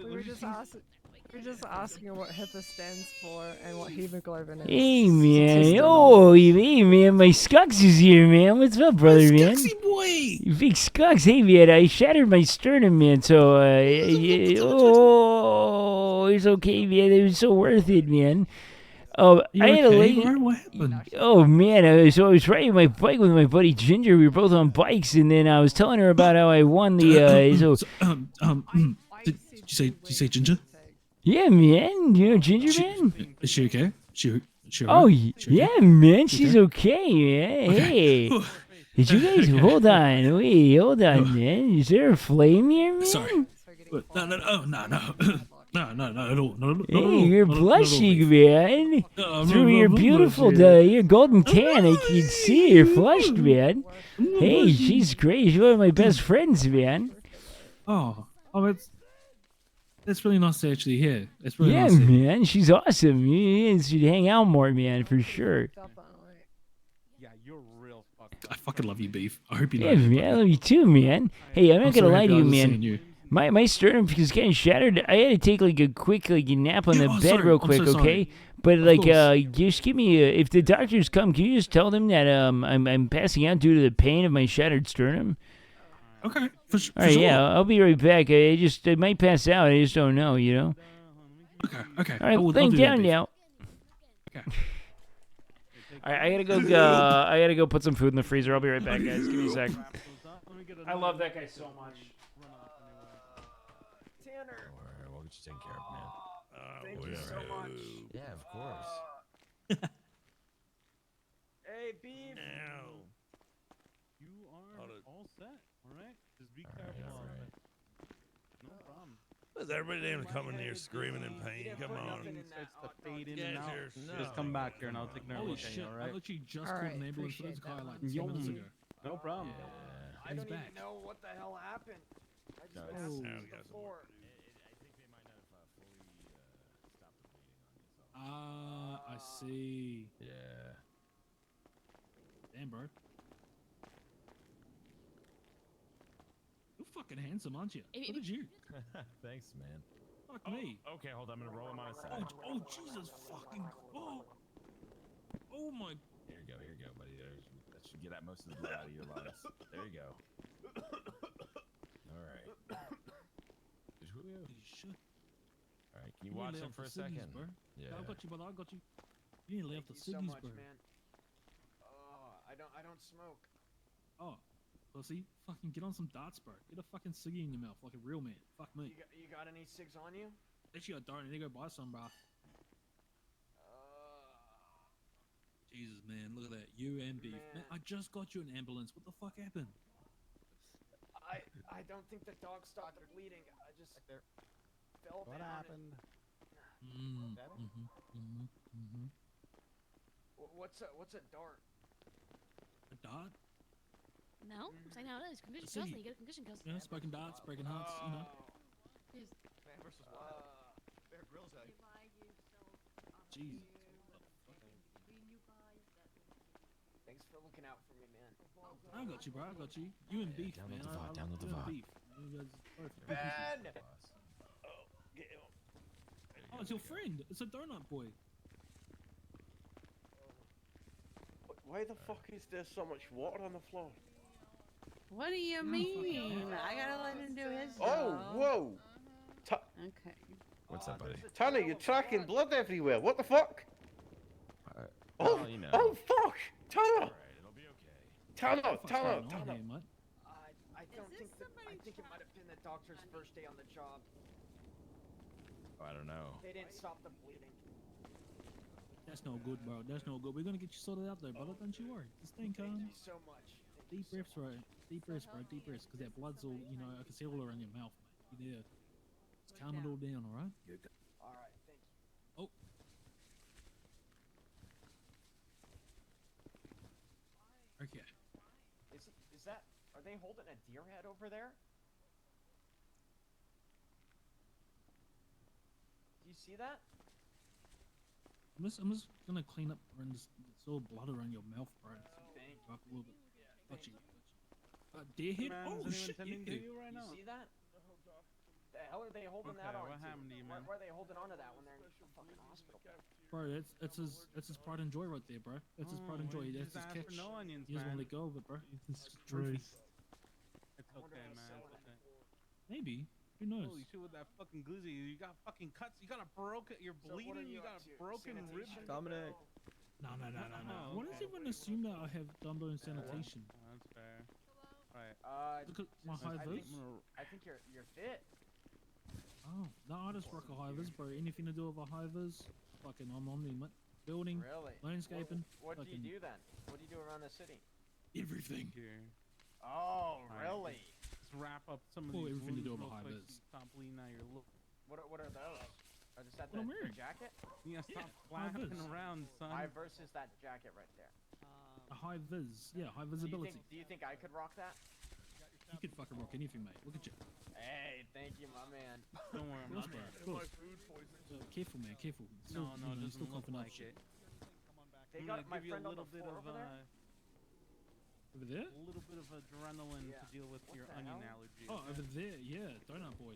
We were just asking what HIPAA stands for and what hemoglobin is. Hey, man. Oh, Oh, hey, man, my Skux is here, man. What's up, brother, man? boy. Big Skux. Hey, man, I shattered my sternum, man, so, oh, it's okay, man. It was so worth it, man. Oh, You I had a okay, lady. bro? What happened? Oh man, I was riding my bike with my buddy Ginger. We were both on bikes, and then I was telling her about how I won the. Did you say Ginger? Yeah, man. You know Ginger, man. Is she okay? She Oh, alright? yeah, man. She's okay, man. Okay. Hey, did you guys hold on? Wait, hold on, man. Is there a flame here, man? Sorry. No. Hey, you're blushing, man. I'm Through your not beautiful, blushing. your golden can, I can see you're flushed, man. Hey, she's great. She's one of my best friends, man. Oh, it's really nice to actually hear. It's really Yeah, nice. To hear. man. She's awesome. You should hang out more, man, for sure. I fucking love you, Beef. I hope you know. Yeah, man. I love you too, man. Hey, I'm not gonna so lie to happy I you, was man. seeing you. My sternum is kind of shattered. I had to take like a quick nap on the bed sorry. real I'm quick, so sorry. okay? But Of like, course. just give me if the doctors come, can you just tell them that I'm passing out due to the pain of my shattered sternum? Okay, for All right, sure. yeah, I'll be right back. I might pass out. I just don't know, you know. Okay. All right, I'll laying do that, down Beef. now. Okay. All right, I gotta go. I gotta go put some food in the freezer. I'll be right back, guys. Give me a sec. I love that guy so much. Tanner. We'll get you taken care of, man. Thank you so much. Yeah, of course. Hey, Beef. You are all set, all right? Just be careful. No problem. Is everybody damn coming here screaming in pain? Come on. Starts to fade in and Guys, out. there's Just come back here and I'll take another Holy look at you, shit! all I right? literally just All called right, an ambulance for this appreciate guy that. like 2 minutes ago. No problem. I don't He's back. even know what the hell happened. I just No, been it's- asking Now we got some before. I see. Yeah. Damn, bro. You're fucking handsome, aren't you? Look at you. Thanks, man. Fuck me. Okay, hold on. I'm gonna roll him on his side. Oh, Jesus fucking. Oh my. Here you go, buddy. That should get out most of the blood out of your lungs. There you go. All right. There's Julio. Shit. All right, can you watch him for a second? Bro. Yeah. I got you, brother. I got you. You ain't left the Thank you so ciggies, much, bro. man. Oh, I don't smoke. Oh, pussy. Fucking get on some darts, bro. Get a fucking ciggy in your mouth like a real man. Fuck me. You got any cigs on you? Actually, I don't. I need to go buy some, bro. Jesus, man. Look at that. You and Beef. Man, I just got you an ambulance. What the fuck happened? I don't think the dog stopped bleeding. I just fell down. What happened? What's a dart? A dart? No, I'm saying how it is. Concussion See. kills, and you get a concussion kills. Yeah, smoking darts, breaking hearts, you know. Bear Grylls out. Jesus. Thanks for looking out for me, man. I got you, bro. I got you. You and Beef, man. Download the You and VOD. Beef. You guys both good Ben! people. Oh, it's your friend. It's a donut boy. Why the fuck is there so much water on the floor? What do you mean? I gotta let him do his Oh, job. whoa! Okay. What's up, buddy? Tanner, you're tracking blood everywhere. What the fuck? Well, you know. Oh, fuck! Tanner! It'll be okay. Tanner! What's Tanner! going on Tanner! here, mate? I think it might have been the doctor's first day on the job. Oh, I don't know. They didn't stop the bleeding. That's no good, bro. That's no good. We're gonna get you sorted out there, brother. Don't you worry. Just stay calm. Thank you so much. Deep breaths, bro. Deep breaths, bro. Deep breaths. Because that blood's all, you know, I can see all around your mouth, mate. You there. Just calm it all down, alright? All right, thank you. Oh. Okay. Is that? Are they holding a deer head over there? Do you see that? I'm just gonna clean up around this. It's all blood around your mouth, bro. Thank you. Up a little bit. Got you. Deer head? Man, Oh is anyone shit! tending to Yeah. you right now? You see that? The hell are they holding that on? What happened to you, man? Why are they holding on to that when they're in the fucking hospital? Bro, that's his pride and joy right there, bro. That's his pride and joy. you That's just his asked catch. for no onions, He doesn't want to man. let go of it, bro. It's It's trophy. It's okay, man. It's okay. Maybe. Who knows? Holy shit, with that fucking glizzy, you got fucking cuts. You got a broken. You're So what are bleeding. You you got up a to? broken rib. Sanitation? Dominic. No. Oh, Why does okay. everyone assume that I have Dumbo and sanitation? That's fair. Right. Look at my high I vis. think you're fit. Oh, no, I just rock a high vis, bro. Anything to do with a high vis, fucking I'm on the building, Really? landscaping. What do you fucking do then? What do you do around the city? Everything. Here. Oh, Alright, really? Let's wrap up some of Oh, these everything to do wounds with real high quick vis. so you Stop bleeding out your look. What are those? Or is that What I'm the wearing. jacket? You gotta stop high flapping vis. around, son. I versus that jacket right there. A high vis, yeah, high Do visibility. you think I could rock that? You could fucking rock anything, mate. Look at you. Hey, thank you, my man. Don't worry, Of course, man. bro. Of course. Careful, man. Careful. Still, No, you know, it still doesn't look confidential like shit. it. They I'm got gonna my give you a friend on little the bit floor of over there. Over there? a little bit of adrenaline to deal with your the onion hell? allergy. Oh, okay? over there, yeah, donut boy.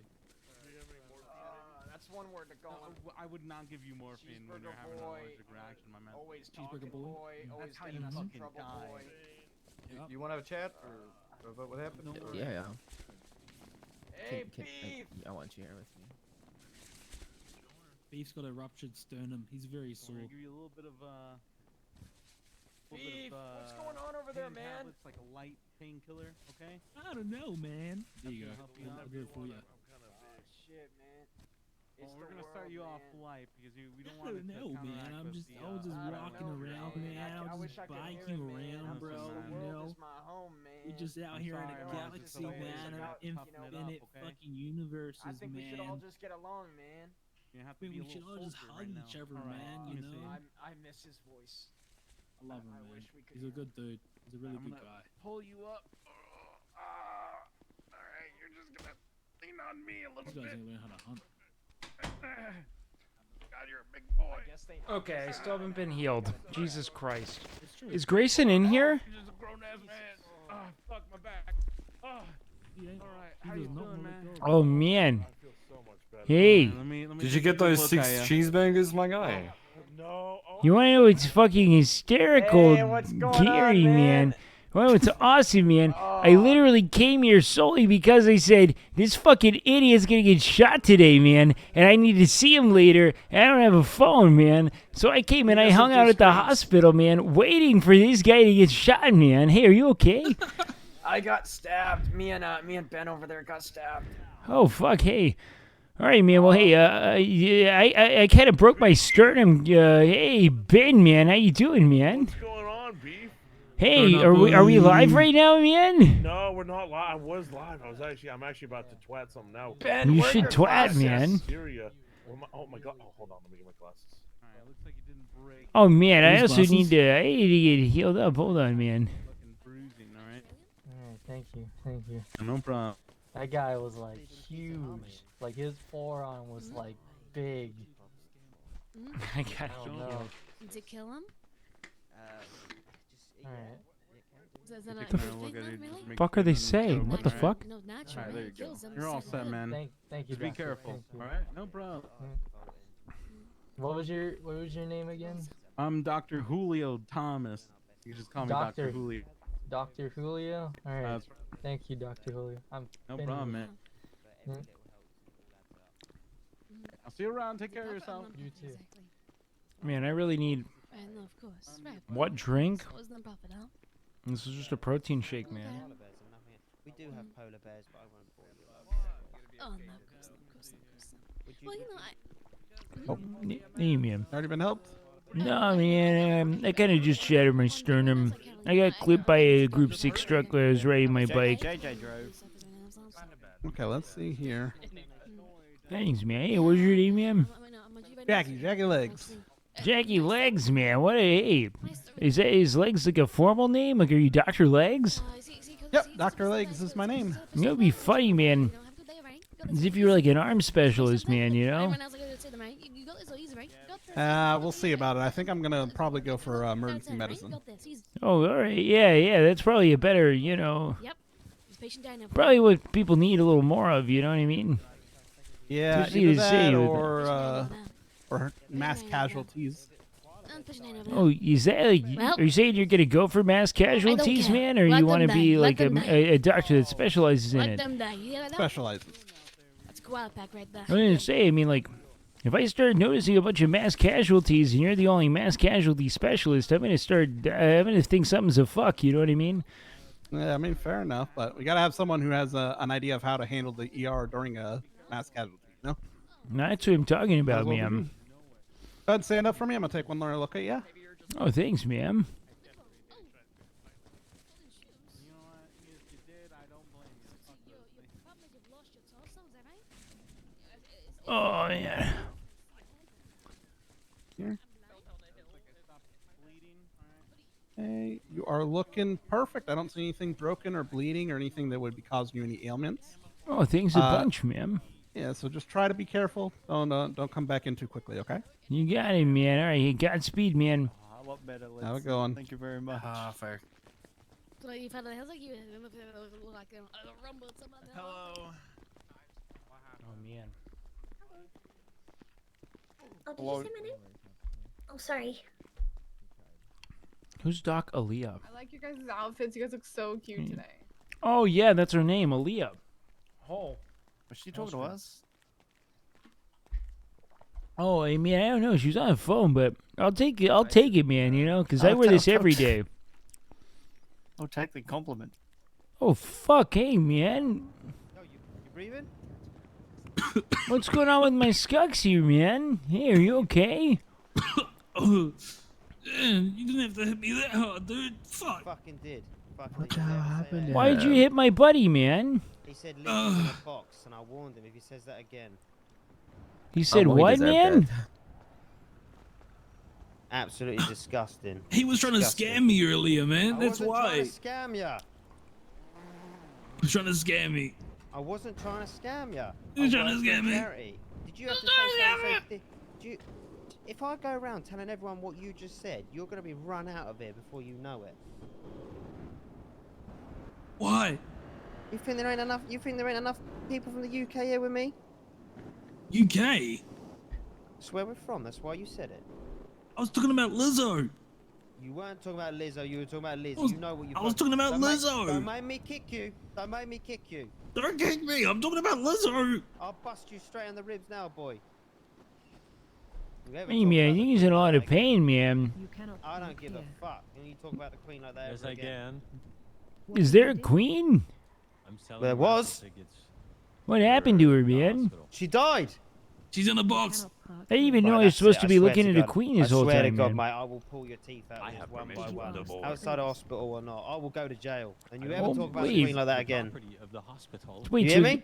That's one word to go on. I would not give you morphine when you're Cheeseburger having an boy, allergic reaction, my man. Always Cheeseburger talking boy. boy, Mhm. always That's how getting you us in fucking trouble die. boy. Yep. You want to have a chat or about what happened? No, or- Yeah. Hey, beef! I want you here with me. Beef's got a ruptured sternum. He's very So we're sore. gonna give you a little bit of Beef, what's going on over there, pain man? tablets, like a light painkiller, okay? I don't know, man. There you go. gonna help you out. I'll do it for you. Shit, man. Well, It's we're the gonna start world, you off man. light because we don't I want don't it to know, man. counteract I with was the, just I don't walking know, around, man. man. I I was wish just I could hear biking it, man. around, bro. Listen, The You world know, is my home, man. we're just out I'm here sorry, in a man. galaxy, Just always man, about, of you know, infinite okay? fucking universes, I think we should all man. just get along, man. You have to We be a should little all just soldier hug right each now. other, All right, man, let you me see. know? I miss his voice. I love him, I man. wish we could He's a hear good dude. He's a really I'm good gonna guy. pull you up. Alright, you're just gonna lean on me a little These guys bit. ain't learn how to hunt. God, you're a big boy. I guess they. Okay, I still haven't been healed. Jesus Christ. It's true. Is Grayson in here? You're just a grown ass man. Oh, fuck my back. Oh, He ain't. All right, He how does you not feeling, wanna man? go. Oh, man. I feel so much better. Hey, Let me Did take you a get good those look 6 at ya. cheeseburgers, my guy? No. Oh, you want to know what's fucking hysterical, Hey, what's going on, Gary, man? man? Well, it's awesome, man. I literally came here solely because I said, this fucking idiot's gonna get shot today, man, and I need to see him later, and I don't have a phone, man. So I came and I hung out at the hospital, man, waiting for this guy to get shot, man. Hey, are you okay? I got stabbed. Me and Ben over there got stabbed. Oh, fuck, hey. All right, man. Well, hey, yeah, I kind of broke my sternum. Hey, Ben, man, how you doing, man? what's going on, beef? Hey, are we live right now, man? No, we're not live. I was live. I'm actually about to twat something now. Ben, You where are should your twat, glasses? man. Syria. Oh my god. Oh, hold on. Let me get my glasses. All right, looks like you didn't break. Oh, man, I These also glasses? need to get healed up. Hold on, man. Fucking bruising, all right? Alright, thank you. No problem. That guy was like huge. Like his forearm was like big. I got I don't know. To kill him? Alright. Is that not the a good Look thing, at though, it, really? just make fuck sure are they it doesn't saying? choke, What the all right? fuck? No, naturally. Alright, there you it go. kills them, You're all so set, good. man. Thank you, Just be doctor. careful, Thank you. all right? No problem. What was your name again? I'm Dr. Julio Thomas. You can just call me Dr. Julio. Dr. Julio? Alright. That's Thank you, Dr. Julio. No been problem, here. man. I'll see you around. Take care of yourself. You too. Man, I really need Right, no, of course. Right. what drink? What was the profit, huh? This is just a protein shake, man. We do have polar bears, but I won't bore you. Oh, no, of course not, of course not, of course not. Well, you know, Oh, hey, man. Already been helped? No, man, I kind of just shattered my sternum. I got clipped by a Group 6 truck when I was riding my bike. JJ drove. Okay, let's see here. Thanks, man. Hey, what's your name, man? Jackie Legs. Jackie Legs, man. What a hey. Is that his Legs like a formal name? Like, are you Dr. Legs? Yep, Dr. Legs is my name. You know, it'd be funny, man. As if you were like an arm specialist, man, you know? We'll see about it. I think I'm gonna probably go for emergency medicine. Oh, all right. Yeah, that's probably a better, you know, Yep. Patient died now. probably what people need a little more of, you know what I mean? Yeah, Just need either to that say or mass casualties. Oh, is that like, Well, are you saying you're gonna go for mass casualties, care. man, or Let you them want to die. be Let like them die. a doctor that specializes in Let it? them die. You hear that? Specializes. That's a koala pack right there. I was gonna say, I mean, like, if I start noticing a bunch of mass casualties and you're the only mass casualty specialist, I'm gonna think something's a fuck. You know what I mean? Yeah, I mean, fair enough, but we gotta have someone who has an idea of how to handle the ER during a mass casualty. You know? That's what I'm talking Might as about, well be man. you. Go ahead and stand up for me. I'm gonna take one more look at you. Oh, thanks, man. Oh yeah. Here. Hey, you are looking perfect. I don't see anything broken or bleeding or anything that would be causing you any ailments. Oh, thanks a bunch, man. Yeah, so just try to be careful. Don't come back in too quickly, okay? You got it, man. All right, Godspeed, man. How it going? Thank you very much. Fair. So you found the hell's like you look like a rumble or something. Hello. Oh man. Oh, did you say my name? Oh, sorry. Who's Doc Aaliyah? I like your guys' outfits. You guys look so cute today. Oh yeah, that's her name, Aaliyah. Oh. Was she talking to us? Oh, I mean, I don't know. She was on the phone, but I'll take it. I'll take it, man. You know, because I wear this every day. Oh, take the compliment. Oh fuck, hey man. You breathing? What's going on with my skunks here, man? Hey, are you okay? Oh, damn, you didn't have to hit me that hard, dude. Fuck. Fucking did. What the hell happened? Why'd you hit my buddy, man? He said leave him in a box, and I warned him if he says that again. He said what, man? Absolutely disgusting. He was trying to scam me earlier, man. That's I wasn't why. trying to scam ya. He was trying to scam me. I wasn't trying to scam ya. He was I trying to work for a scam me. charity. Did you have to say something? If I go around telling everyone what you just said, you're going to be run out of here before you know it. Why? You think there ain't enough? You think there ain't enough people from the UK here with me? UK? That's where we're from. That's why you said it. I was talking about Lizzo. You weren't talking about Lizzo. You were talking about Liz. I was- You know what you. I was talking about Don't Lizzo. Don't make me kick you. Don't make me kick you. Don't kick me. I'm talking about Lizzo. I'll bust you straight on the ribs now, boy. You ever Hey, talk man, about you're the in a Queen lot like of pain, man. I don't give a fuck. When you talk about the Queen like that Yes, ever I again. can. Is there a queen? I'm selling There was. tickets. What happened to her, man? She died. She's in a box. I didn't even know I was supposed to be looking at a queen this whole I swear to time, God, man. mate, I will pull your teeth out of this one by one. Outside the hospital or not, I will go to jail. And you ever Oh, talk about the wait. Queen like that again? Of the hospital. Wait, you so hear me?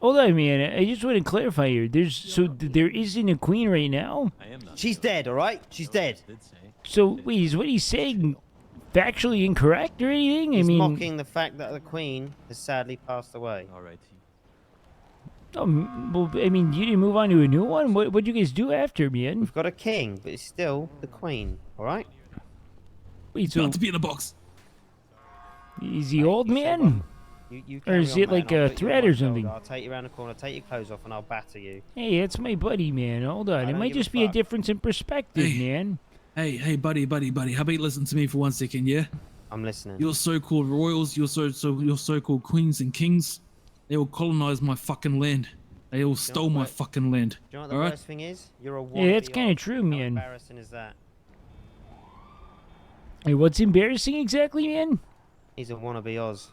Hold on, man. I just want to clarify here. There isn't a queen right now. I am not. She's dead, all right? She's dead. So wait, is what he's saying factually incorrect or anything? He's I mean, mocking the fact that the Queen has sadly passed away. All right. well, I mean, you didn't move on to a new one. What'd you guys do after, man? We've got a king, but it's still the Queen, all right? Wait, so About to be in a box. is he old, man? You Or carry is on, it mate, like and I'll a put you on threat my or shoulder. something? I'll take you around the corner, take your clothes off, and I'll batter you. Hey, that's my buddy, man. Hold on. It don't might give a just be a fuck. difference in perspective, man. Hey, buddy. How about you listen to me for 1 second, yeah? I'm listening. Your so-called royals, your so-called queens and kings, they all colonized my fucking land. They all stole my fucking land. Do you know what the All right? worst thing is? You're a Yeah, that's wannabe kind of Oz. true, How man. embarrassing is that? Hey, what's embarrassing exactly, man? He's a wannabe Oz.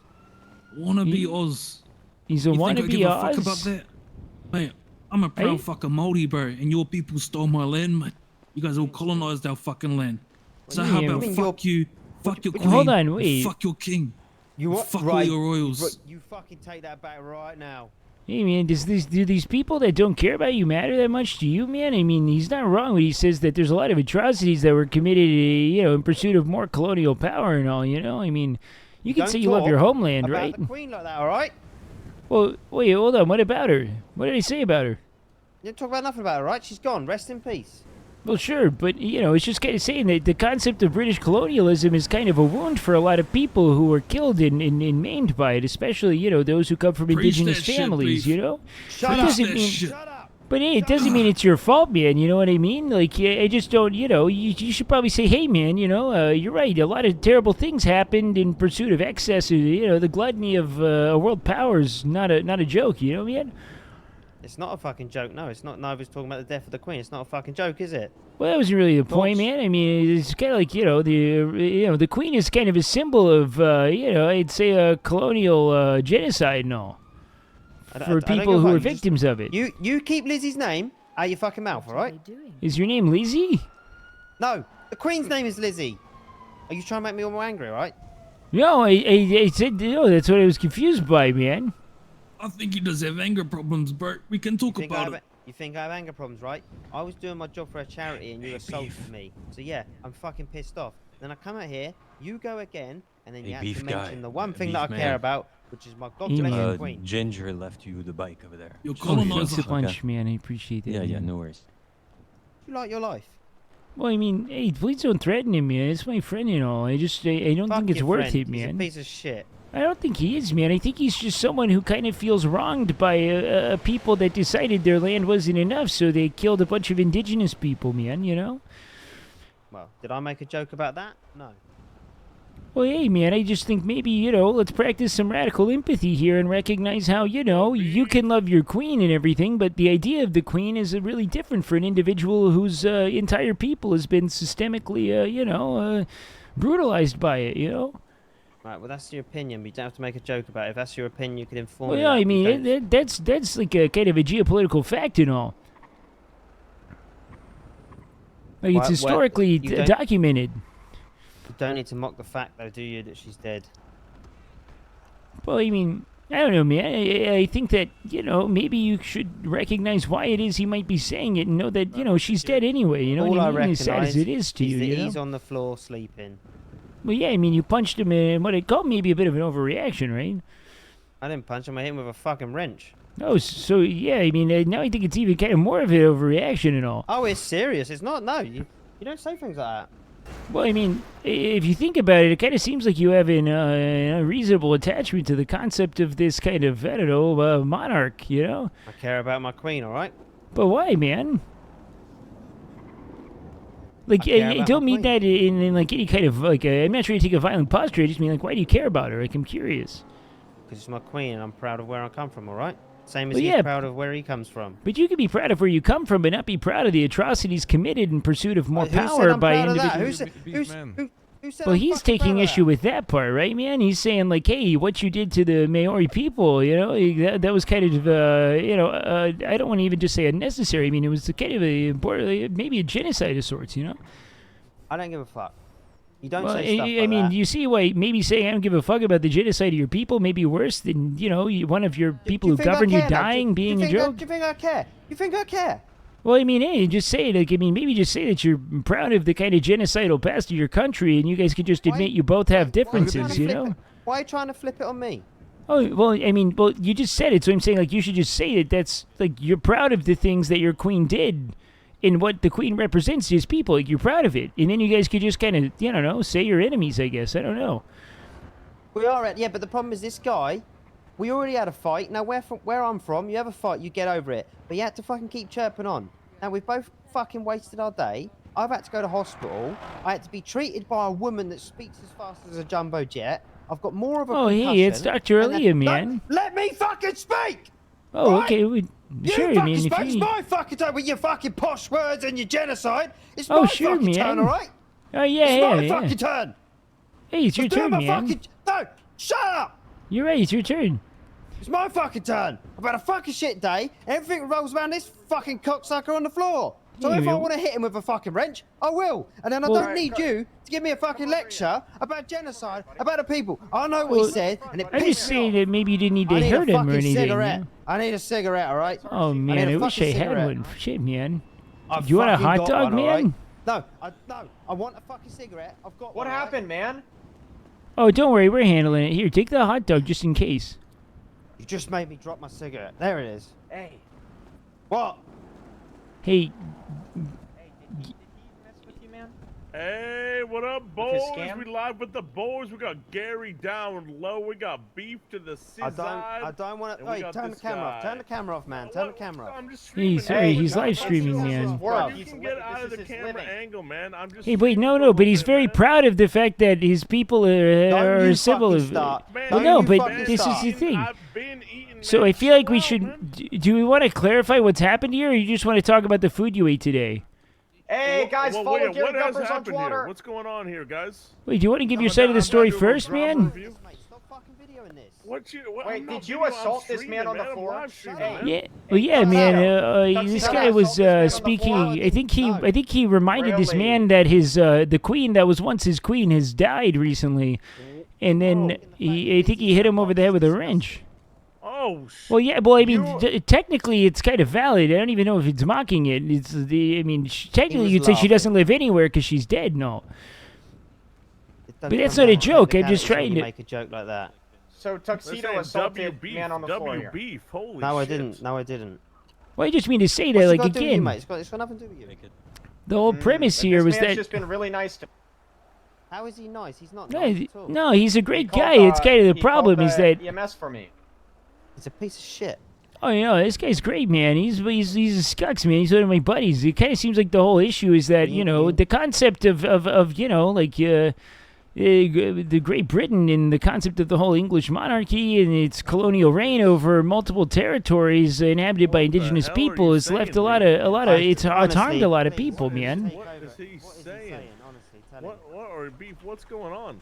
Wannabe Oz. He's a You think I wannabe give a fuck Oz? about that? Mate, I'm a proud Hey? fucking Māori, bro, and your people stole my land, mate. You guys all colonized our fucking land. So how Yeah, about but- fuck you, fuck your queen, Hold on, and wait. fuck your king, You and what? fuck Right. all your royals. You fucking take that back right now. Hey, man, do these people that don't care about you matter that much to you, man? I mean, he's not wrong when he says that there's a lot of atrocities that were committed, in pursuit of more colonial power and all, you know? I mean, you can Don't say you love your talk homeland, about right? the Queen like that, all right? Well, wait, hold on. What about her? What did he say about her? You don't talk about nothing about her, right? She's gone. Rest in peace. Well, sure, but, you know, it's just kind of saying that the concept of British colonialism is kind of a wound for a lot of people who were killed and maimed by it, especially, you know, those who come from Preach indigenous that shit, families, Beef. you know? Shut It up. doesn't That mean- shit. But hey, it doesn't mean it's your fault, man. You know what I mean? Like, I just don't. You know, you should probably say, "Hey, man, you know, you're right. A lot of terrible things happened in pursuit of excess. You know, the gluttony of world powers not a joke. You know, man." It's not a fucking joke. No, it's not. Nova's talking about the death of the Queen. It's not a fucking joke, is it? Well, that wasn't really the point, man. I mean, it's kind of like, you know, the Queen is kind of a symbol of, you know, I'd say a colonial genocide and all I for don't people give a who fuck. are You just- victims of it. You keep Lizzie's name out your fucking mouth, all right? Is your name Lizzie? No, the Queen's name is Lizzie. Are you trying to make me all more angry, all right? No, I said, no, that's what I was confused by, man. I think he does have anger problems, Bert. We can talk about it. You think I have anger problems, right? I was doing my job for a charity and you assaulted me. So yeah, I'm fucking pissed off. Then I come out here, you go again, and then Hey, you have beef to guy. mention the one thing Beef that I man. care about, which is my god-blessed Queen. Ginger left you the bike over there. You're Oh, thanks a bunch, man. I appreciate that. Yeah, yeah, man. no worries. You like your life? Well, I mean, hey, please don't threaten him, man. It's my friend and all. I don't Fuck think it's your worth friend. it, He's a man. piece of shit. I don't think he is, man. I think he's just someone who kind of feels wronged by a people that decided their land wasn't enough, so they killed a bunch of indigenous people, man, you know? Well, did I make a joke about that? No. Well, hey, man, I just think maybe, you know, let's practice some radical empathy here and recognize how, you know, you can love your queen and everything, but the idea of the queen is really different for an individual whose entire people has been systemically, you know, brutalized by it, you know? Right, well, that's your opinion, but you don't have to make a joke about it. If that's your opinion, you can inform Well, me. yeah, that, I but you mean, don't- that's like a kind of a geopolitical fact and all. Like, it's Well, historically you don't- documented. You don't need to mock the fact, though, do you, that she's dead? Well, I mean, I don't know, man. I think that, you know, maybe you should recognize why it is he might be saying it and know that, you know, she's dead anyway. You know All what I I mean? As sad recognise as it is to is you, that you he's know? on the floor sleeping. Well, yeah, I mean, you punched him in what I call maybe a bit of an overreaction, right? I didn't punch him. I hit him with a fucking wrench. Oh, so, yeah, I mean, now I think it's even kind of more of an overreaction and all. Oh, it's serious. It's not. No, you don't say things like that. Well, I mean, if you think about it, it kind of seems like you have an unreasonable attachment to the concept of this kind of, I don't know, monarch, you know? I care about my queen, all right? But why, man? Like, care I about don't my mean that in like any kind of like. I'm not trying to take a violent posture. I just mean like, why do you care about her? Like, I'm curious. Because it's my queen, and I'm proud of where I come from, all right? Same as Well, he's yeah, proud of where he comes from. But you can be proud of where you come from, but not be proud of the atrocities committed in pursuit of more Who said power I'm by proud of that? individuals. Who said Well, I'm he's fucking proud taking of issue that? with that part, right, man? He's saying like, hey, what you did to the Maori people, you know, that was kind of, you know, I don't want to even just say unnecessary. I mean, it was kind of maybe a genocide of sorts, you know. I don't give a fuck. You don't Well, say stuff like I mean, that. you see why maybe saying I don't give a fuck about the genocide of your people may be worse than, you know, one of your people Do who think I govern you care, though? dying being a think joke. do you think I care? You think I care? Well, I mean, hey, just say it. Like, I mean, maybe just say that you're proud of the kind of genocidal past of your country, and you guys could just admit you both have differences, you know? Why are you trying to flip it on me? Oh, well, I mean, well, you just said it, so I'm saying, like, you should just say that that's, like, you're proud of the things that your queen did and what the queen represents to his people. Like, you're proud of it. And then you guys could just kind of, you know, say you're enemies, I guess. I don't know. We are, yeah, but the problem is this guy, we already had a fight. Now, where I'm from, you have a fight, you get over it. But you had to fucking keep chirping on. Now, we've both fucking wasted our day. I've had to go to hospital. I had to be treated by a woman that speaks as fast as a jumbo jet. I've got more of a Oh, concussion. hey, it's Dr. and then- Aaliyah, man. Let me fucking speak! Oh, Right? okay. You Sure, I fucking mean, if speak. It's you... my fucking turn with your fucking posh words and your genocide. It's Oh, my sure, fucking man. turn, all right? Oh, yeah, It's yeah, my yeah. fucking turn. Hey, it's your Let's do turn, my man. fucking... No, shut up! You're right, it's your turn. It's my fucking turn. I've had a fucking shit day. Everything rolls around this fucking cocksucker on the floor. So Yeah, if I man. want to hit him with a fucking wrench, I will. And then I Well- don't need you to give me a fucking lecture about genocide, about the people. I know what Well, he said, and it I'm just pissed me saying off. that maybe you didn't need I to need a hurt him or fucking anything. cigarette. you know? I need a cigarette, all right? Oh, man, need I a wish I fucking had cigarette. one. Shit, man. I've You want a fucking hot got dog, one, all right? man? No, I want a fucking cigarette. I've got What one, all right? happened, man? Oh, don't worry, we're handling it. Here, take the hot dog just in case. You just made me drop my cigarette. There it is. Hey. What? Hey, Hey, what up, his boys? scam? We live with the boys. We got Gary down low. We got Beef to the side. I don't want to. and we Hey, got turn the this camera guy. off. Turn the camera off, man. Turn the camera off. I'm just Hey, streaming. sorry, he's no, live streaming, man. You can get out of the camera angle, man. I'm just. Hey, wait, no, but he's very proud of the fact that his people are civil. Well, no, but this is the thing. So I feel like we should. Do we want to clarify what's happened here, or you just want to talk about the food you ate today? Hey guys, well, follow wait, Gary what has Gumpers on happened Twitter. here? What's going on here, guys? Wait, do you want to give your side of the story first, man? Wait, did you assault this man on the floor? Yeah, well, yeah, man. This guy was speaking. I think he reminded this man that his the queen that was once his queen has died recently, and then I think he hit him over the head with a wrench. Oh. Well, yeah. Well, I mean, technically, it's kind of valid. I don't even know if it's mocking it. It's the. I mean, technically, you'd say she doesn't live anywhere because she's dead. No. But that's not a joke. I'm just trying to make a joke like that. So Tuxedo assaulted man on the floor here. Beef, holy No, I shit. didn't. No, I didn't. Well, I just mean to say that, What's it like got to do with you, again, mate? It's got nothing to do with you. the whole premise here was This man's that. just been really nice to. How is he nice? He's not No, nice at all. no, he's a great He guy. called, It's kind of the he problem called is the that. EMS for me. He's a piece of shit. Oh, you know, this guy's great, man. He's a scucks, man. He's one of my buddies. It kind of seems like the whole issue is that, you know, the concept of you know, like the Great Britain and the concept of the whole English monarchy and its colonial reign over multiple territories inhabited by indigenous people has left a lot of it's harmed a lot of people, man. What is he saying? What or Beef? What's going on?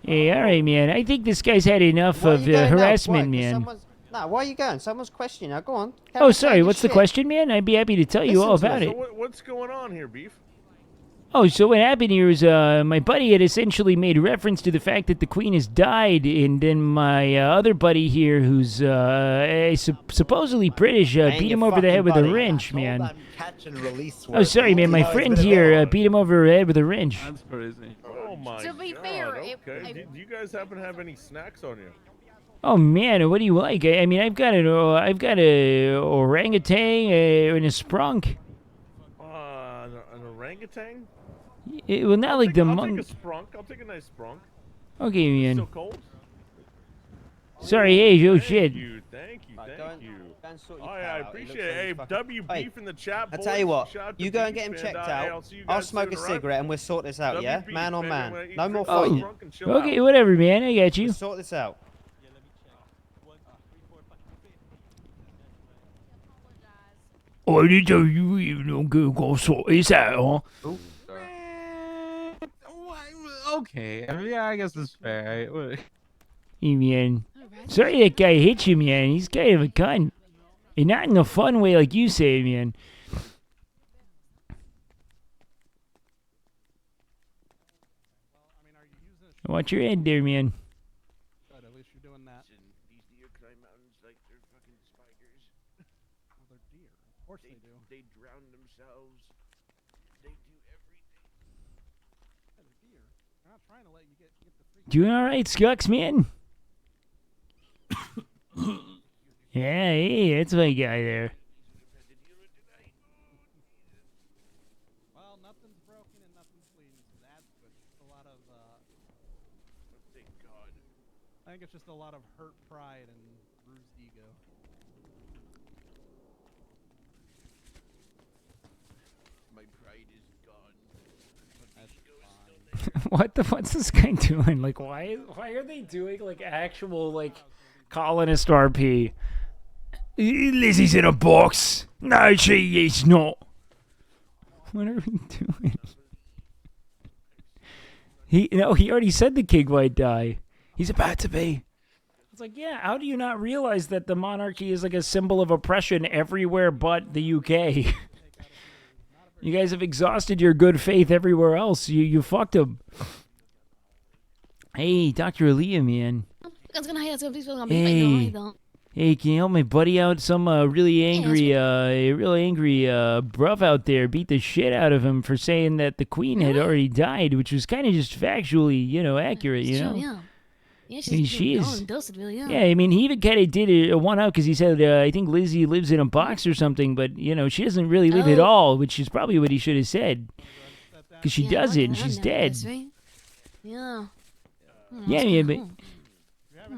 Hey, all right, man. I think this guy's had enough Why are of you going now? harassment, Why? 'Cause man. someone's- Nah, why are you going? Someone's questioning. Now, go on. Oh, sorry. What's the question, man? I'd be happy to tell you all about So it. what's going on here, Beef? Oh, so what happened here is my buddy had essentially made reference to the fact that the queen has died, and then my other buddy here, who's supposedly British, beat him over the head with a wrench, man. Catch and release Oh, sorry, man. My friend here beat him over the head with a wrench. That's crazy. Oh my To be God. fair, Okay. Do you guys happen to have any snacks on you? Oh man, what do you like? I mean, I've got a orangutan and a sprunk. An orangutan? Well, not like the I'll take a monk. sprunk. I'll take a nice sprunk. Okay, man. Still cold? Sorry, hey, oh shit. Thank you. Oh yeah, I appreciate it. Hey, W Beef in the chat. I tell you what, Shout out to you go and Beef get him and, checked hey, out. I'll see you I'll guys smoke a soon, alright? cigarette and we'll sort this out, yeah? WB, Man on baby, man. when I eat No more drink, fighting. drunk and chill Okay, out. whatever, man. I got you. We'll sort this out. I didn't tell you even don't go sort this out, huh? Okay, I mean, yeah, I guess that's fair. Hey, man. Sorry that guy hit you, man. He's kind of a cunt. And not in a fun way like you say, man. Watch your head there, man. Good, at least you're doing that. These deer climb mountains like they're fucking spiders. Well, they're deer. Of course they do. They drown themselves. They do everything. Yeah, they're deer. They're not trying to let you get the free. Doing all right, Scucks, man? Yeah, hey, that's my guy there. Well, nothing's broken and nothing's bleeding, so that's good. Just a lot of, Thank God. I think it's just a lot of hurt pride and bruised ego. My pride is gone. My ego is still there. What's this guy doing? Like, why are they doing like actual like colonist RP? Lizzie's in a box. No, she is not. What are we doing? He already said the king might die. He's about to be. It's like, yeah, how do you not realize that the monarchy is like a symbol of oppression everywhere but the UK? You guys have exhausted your good faith everywhere else. You fucked him. Hey, Dr. Aaliyah, man. Hey. Hey, can you help my buddy out? Some really angry bruv out there beat the shit out of him for saying that the queen had already died, which was kind of just factually, accurate, It's you true, know? Yeah, I mean, she's she gone is. and dusted, really. Yeah. Yeah, I mean, he even kind of did a one-up because he said, I think Lizzie lives in a box or something, but, you know, she doesn't really live at all, which is probably what he should have said. Because she doesn't. She's dead. Yeah. Yeah, man, but...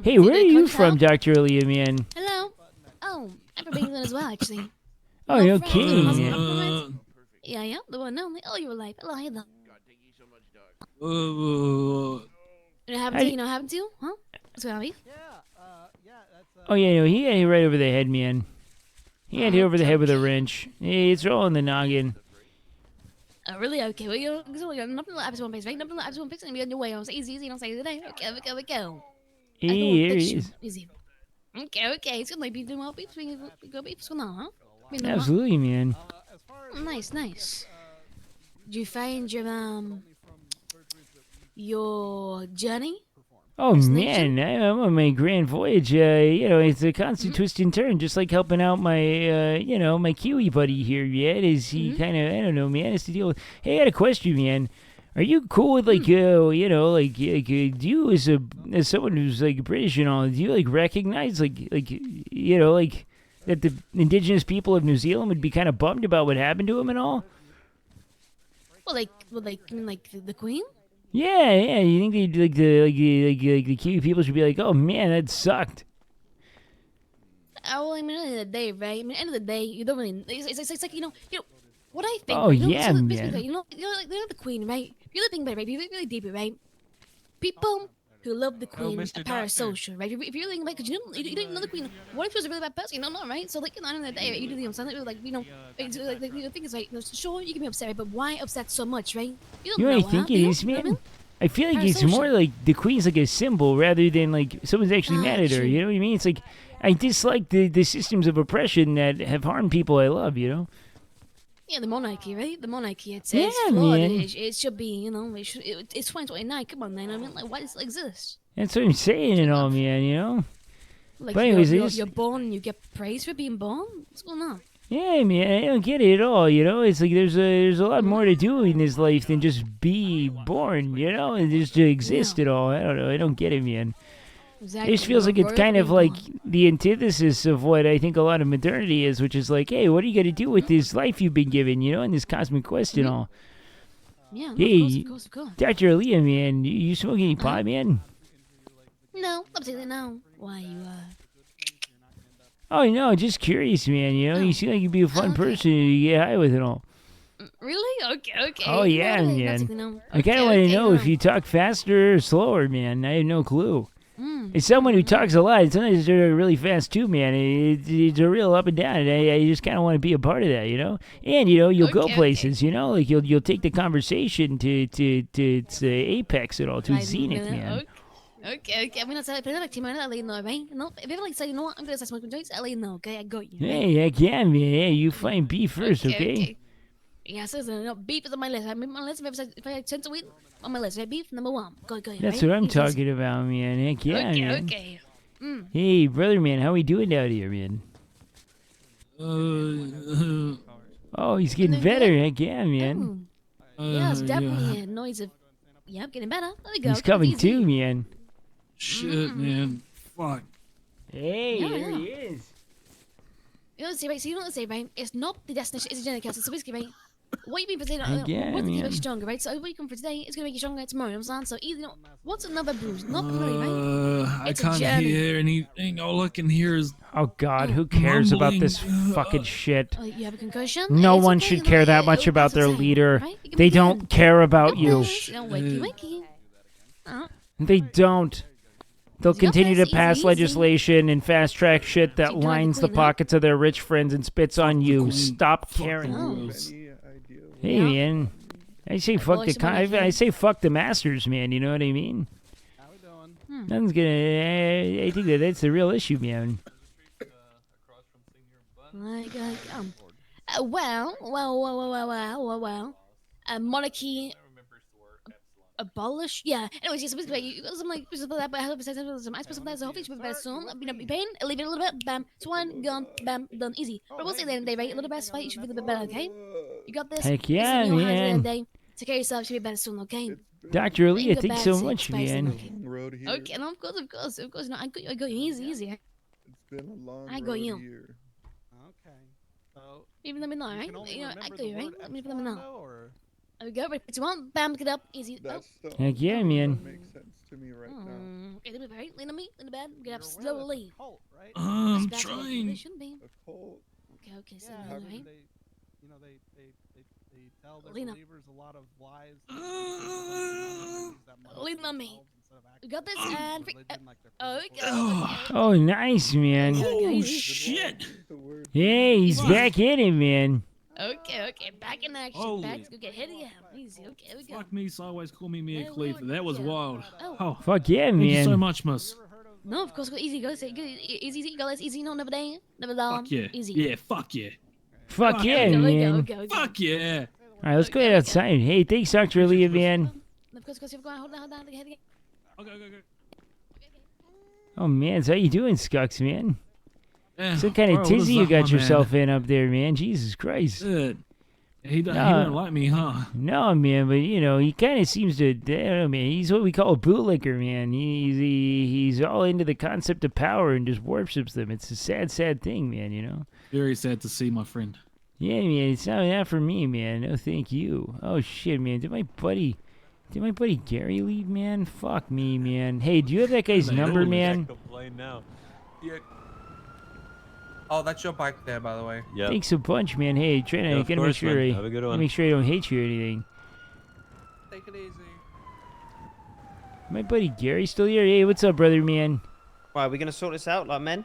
Hey, where are you from, Dr. Aaliyah, man? Hello. Oh, I'm from England as well, actually. Oh, No, no France, kidding, France, man. France. Yeah, yeah, the one and only. Oh, you were alive. Hello, hello. You know, happened to you? You know, happened to you? Huh? What's going on, beef? Oh, yeah, no, he had hit right over the head, man. He had hit over the head with a wrench. Hey, it's all in the noggin. Oh, really? Okay, well, you're nothing like episode 1 picks, right? Nothing like episode 1 picks, and be on your way. I'll say easy, don't say today. Okay, we go. Hey, here he is. Easy. Okay, it's good. Like, be doing well, beef. We go beef. What's going on, huh? Absolutely, man. Nice. Did you find your journey? Oh, man, I'm on my grand voyage. You know, it's a constant twist and turn, just like helping out my, you know, my Kiwi buddy here, yet. Is he kind of, I don't know, man, has to deal with... Hey, I got a question, man. Are you cool with, like, you know, like, do you, as someone who's, like, British and all, do you, like, recognize, like, you know, like, that the indigenous people of New Zealand would be kind of bummed about what happened to him and all? Well, you mean, like, the Queen? Yeah. You think they'd, like, the Kiwi people should be like, oh, man, that sucked. Oh, well, I mean, at the end of the day, right? I mean, at the end of the day, you don't really... It's like, you know, what I think... Oh, right? You know, yeah, so man. you know, like, they're the Queen, right? If you really think about it, right? If you really deep it, right? People who love the Queen are parasocial, right? If you're really about, because you don't even know the Queen. What if she was a really bad person? You don't know, right? So, like, you know, at the end of the day, right, you do the something like, you know, like, the thing is, right? You know, sure, you can be upset, right? But why upset so much, right? You don't You know know, what I think it is, man? I feel like it's Parasocial. more like the Queen's like a symbol rather than like someone's actually mad at her. You know what I mean? It's like I dislike the systems of oppression that have harmed people I love, you know? Yeah, the monarchy, right? The monarchy, it's Yeah, flawed. man. It should be, you know, it's 2029. Come on, man. I mean, like, why does it exist? That's what I'm saying and all, man, you know? Like, But anyways, you're born and you get praise for being born? What's going on? yeah, man, I don't get it at all, you know? It's like there's a lot more to do in this life than just be born, you know? And just to exist at all. I don't know. I don't get it, man. Exactly. It just feels like it's kind of like the antithesis of what I think a lot of modernity is, which is like, hey, what are you going to do with this life you've been given, you know, and this cosmic quest and all? Yeah, no, Hey, of course. Dr. Aaliyah, man, you smoking any pot, man? No, absolutely no. Why you, Oh, no, just curious, man, you know? You seem like you'd be a fun person to get high with and all. Really? Okay. Oh, yeah, Well, man. absolutely no. I kind of want to know if you talk faster or slower, man. I have no clue. As someone who talks a lot, sometimes they're really fast too, man. It's a real up and down. I just kind of want to be a part of that, you know. And you know, you'll go places, you know, like you'll take the conversation to apex it all, to zenith, man. Okay. I'm gonna say, if I like to, I'll let you know, right? No, if you ever like say, you know what, I'm gonna start smoking joints, I'll let you know, okay? I got you. Hey, heck yeah, man. Hey, you find beef first, okay? Yeah, so no, beef is on my list. I'm on my list. If I had sense of weed, on my list, right? Beef number 1. Go. That's right? what I'm talking about, man. Heck yeah, man. Okay. Hey, brother, man, how we doing out here, man? Oh, he's getting better. Heck yeah, man. Yeah, it's definitely a noise of. Yeah, I'm getting better. There we go. He's coming too, man. Shit, man. Fuck. Hey, Yeah, there yeah. he is. You know what to say, right? So you know what to say, right? It's not the destination, it's the journey, Kelsey. So basically, right? What you've been for today, Yeah, what's man. make you stronger, right? So what you come for today is gonna make you stronger tomorrow, you know what I'm saying? So either, you know, what's another bruise? Not really, right? I It's a can't journey. hear anything. All I can hear is. Oh, God, who cares about mumbling. this fucking shit? You have a concussion? No It's one okay, should you know, care that much about their leader. right? You can They be don't good. care about you. Don't wakey. They don't. They'll Easy, continue to easy, pass easy. legislation and fast track shit that Keep doing the lines the queen, huh? pockets of their rich friends and spits on you. queen. Stop Fuck caring. the Oh. rules. Hey, man. I say fuck the I say fuck the masters, man. You know what I mean? Nothing's gonna. I think that's the real issue, man. Well. Monarchy abolish? Yeah. Anyways, yeah, so basically, you got some like pieces of that, but I have some I suppose that, so hopefully it's better soon. I've been pain, I'll leave it a little bit, bam, swan, gone, bam, done, easy. But we'll see at the end of the day, right? A little best fight, you should be a little bit better, okay? You got this? Heck yeah, This is in your hands at the end man. of the day. Take care of yourself, should be better soon, okay? Dr. Ain't Aaliyah, good thanks bad so sex, much, bad sex, man. okay? road here. Okay, no, of course. No, I got you easy. It's been a long I road got you. here. Okay. So Even let me know, you right? can only You know, I remember got the you, right? word Let me epsilon, know. though, or There we go. Right, put you on. Bam, get up. Easy. That's the Heck yeah, only man. that makes sense to me right now. Okay, let me right. Lean on me. In the bed. Get up you're aware that's a slowly. cult, right? I'm That's what trying. They shouldn't be. A cult. Okay, so Yeah, right. they, you know, they tell their Lena. believers a lot of lies. Lean on me. We got this and okay. Oh, nice, man. Oh, shit. Hey, he's back in it, man. Okay, back in action. Holy- Back to go get hit again. Easy, okay, here we go. Fuck me sideways, call me Mia Khalifa. That was wild. Oh. Fuck yeah, Thank you so man. much, miss. No, of course, go easy, go easy, go, let's easy, no, never day, never down. Fuck yeah. Easy. Yeah, fuck yeah. Fuck yeah, Go, man. go. Fuck yeah. All right, let's go outside. Hey, thanks, Dr. Leah, man. Of course, you're going, hold on, get hit again. Okay. Oh, man, so how you doing, Skucks, man? Yeah, Some kind bro, of what is tizzy you up, got my yourself man? in up there, man. Jesus Christ. Good. He No. don't like me, huh? No, man, but you know, he kind of seems to. I don't know, man. He's what we call a bootlicker, man. He's all into the concept of power and just worships them. It's a sad, sad thing, man. You know. Very sad to see, my friend. Yeah, man. It's not for me, man. No, thank you. Oh shit, man. Did my buddy Gary leave, man? Fuck me, man. Hey, do you have that guy's number, man? Complain now. Yeah. Oh, that's your bike there, by the way. Yeah. Thanks a bunch, man. Hey, try to Yeah, of gotta make course, sure man. I Have a good gotta one. make sure I don't hate you or anything. Take it easy. My buddy Gary still here? Hey, what's up, brother, man? Right, are we gonna sort this out like men?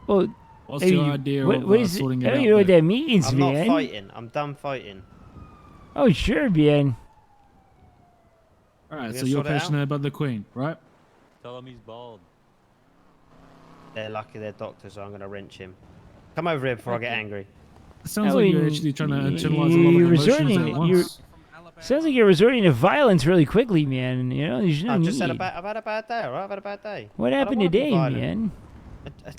Well, What's hey, your idea what, of what is sorting it? it I don't out? even know what there? that means, I'm man. not fighting. I'm done fighting. Oh, sure, man. Alright, We so gonna you're sort it out? passionate about the Queen, right? Tell him he's bald. They're lucky they're doctors, so I'm gonna wrench him. Come over here before I get angry. It sounds Oh, like you're you- actually trying to internalize a you're lot of emotions resorting- at you're- once. Sounds like you're resorting to violence really quickly, man. You know, there's no I've just had need. I've had a bad day, alright? I've had a bad day. What I don't happened wanna be today, violent. man?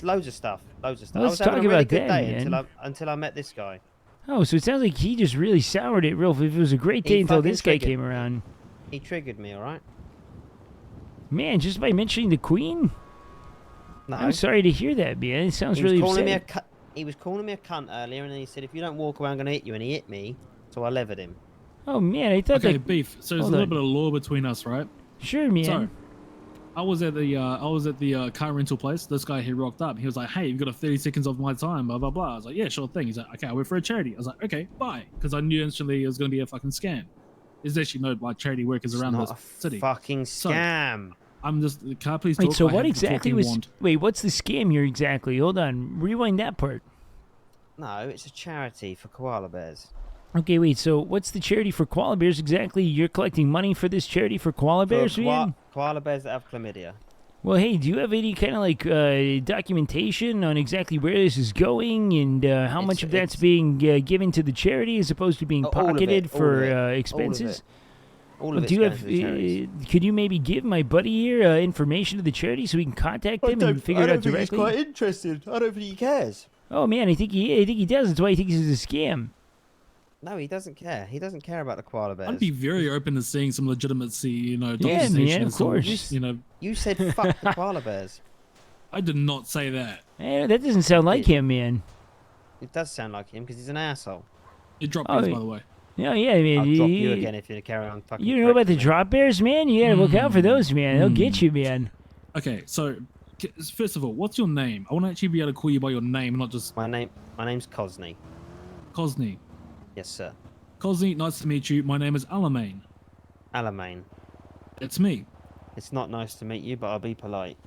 Loads of stuff. Loads of stuff. Let's I was having talk a really about good that, day man. until I met this guy. Oh, so it sounds like he just really soured it real. It was a great He day until fucking this guy triggered came me. around. He triggered me, alright? Man, just by mentioning the Queen? No. I'm sorry to hear that, man. It sounds He was really calling me a upsetting. he was calling me a cunt earlier, and then he said, "If you don't walk away, I'm gonna hit you." And he hit me, so I levered him. Oh man, I thought Okay, that. beef. So there's a Hold little on. bit of law between us, right? Sure, man. So, I was at the car rental place. This guy he rocked up. He was like, "Hey, you've got a 30 seconds of my time." Blah blah blah. I was like, "Yeah, sure thing." He's like, "Okay, I work for a charity." I was like, "Okay, bye," because I knew instantly it was gonna be a fucking scam. There's actually no like charity workers around not the a city. fucking So, scam. I'm just. Can I please talk? Wait, so I what have the exactly talking was? wand. Wait, what's the scam here exactly? Hold on, rewind that part. No, it's a charity for koala bears. Okay, wait. So what's the charity for koala bears exactly? You're collecting money for this charity for koala bears, man? Koala bears that have chlamydia. Well, hey, do you have any kind of like documentation on exactly where this is going and how much of that's being given to the charity as opposed to being All of it, pocketed all for of it, all of expenses? it. All of do it's you going have? to the charities. Could you maybe give my buddy here information to the charity so we can contact them and figure it out directly? He's quite interested. I don't think he cares. Oh man, I think he does. That's why I think this is a scam. No, he doesn't care. He doesn't care about the koala bears. I'd be very open to seeing some legitimacy, you know, Yeah, documentation man, of and some, course. you know. You said fuck the koala bears. I did not say that. Eh, that doesn't sound like him, man. It does sound like him because he's an asshole. It dropped Oh, bears, by the way. Yeah, yeah, man. I'll drop you again if you carry on fucking. You know about the drop bears, man? You gotta look out for those, man. They'll get you, man. Okay, so first of all, what's your name? I want to actually be able to call you by your name, not just My name's Cosney. Cosney. Yes, sir. Cosney, nice to meet you. My name is Alamein. Alamein. It's me. It's not nice to meet you, but I'll be polite.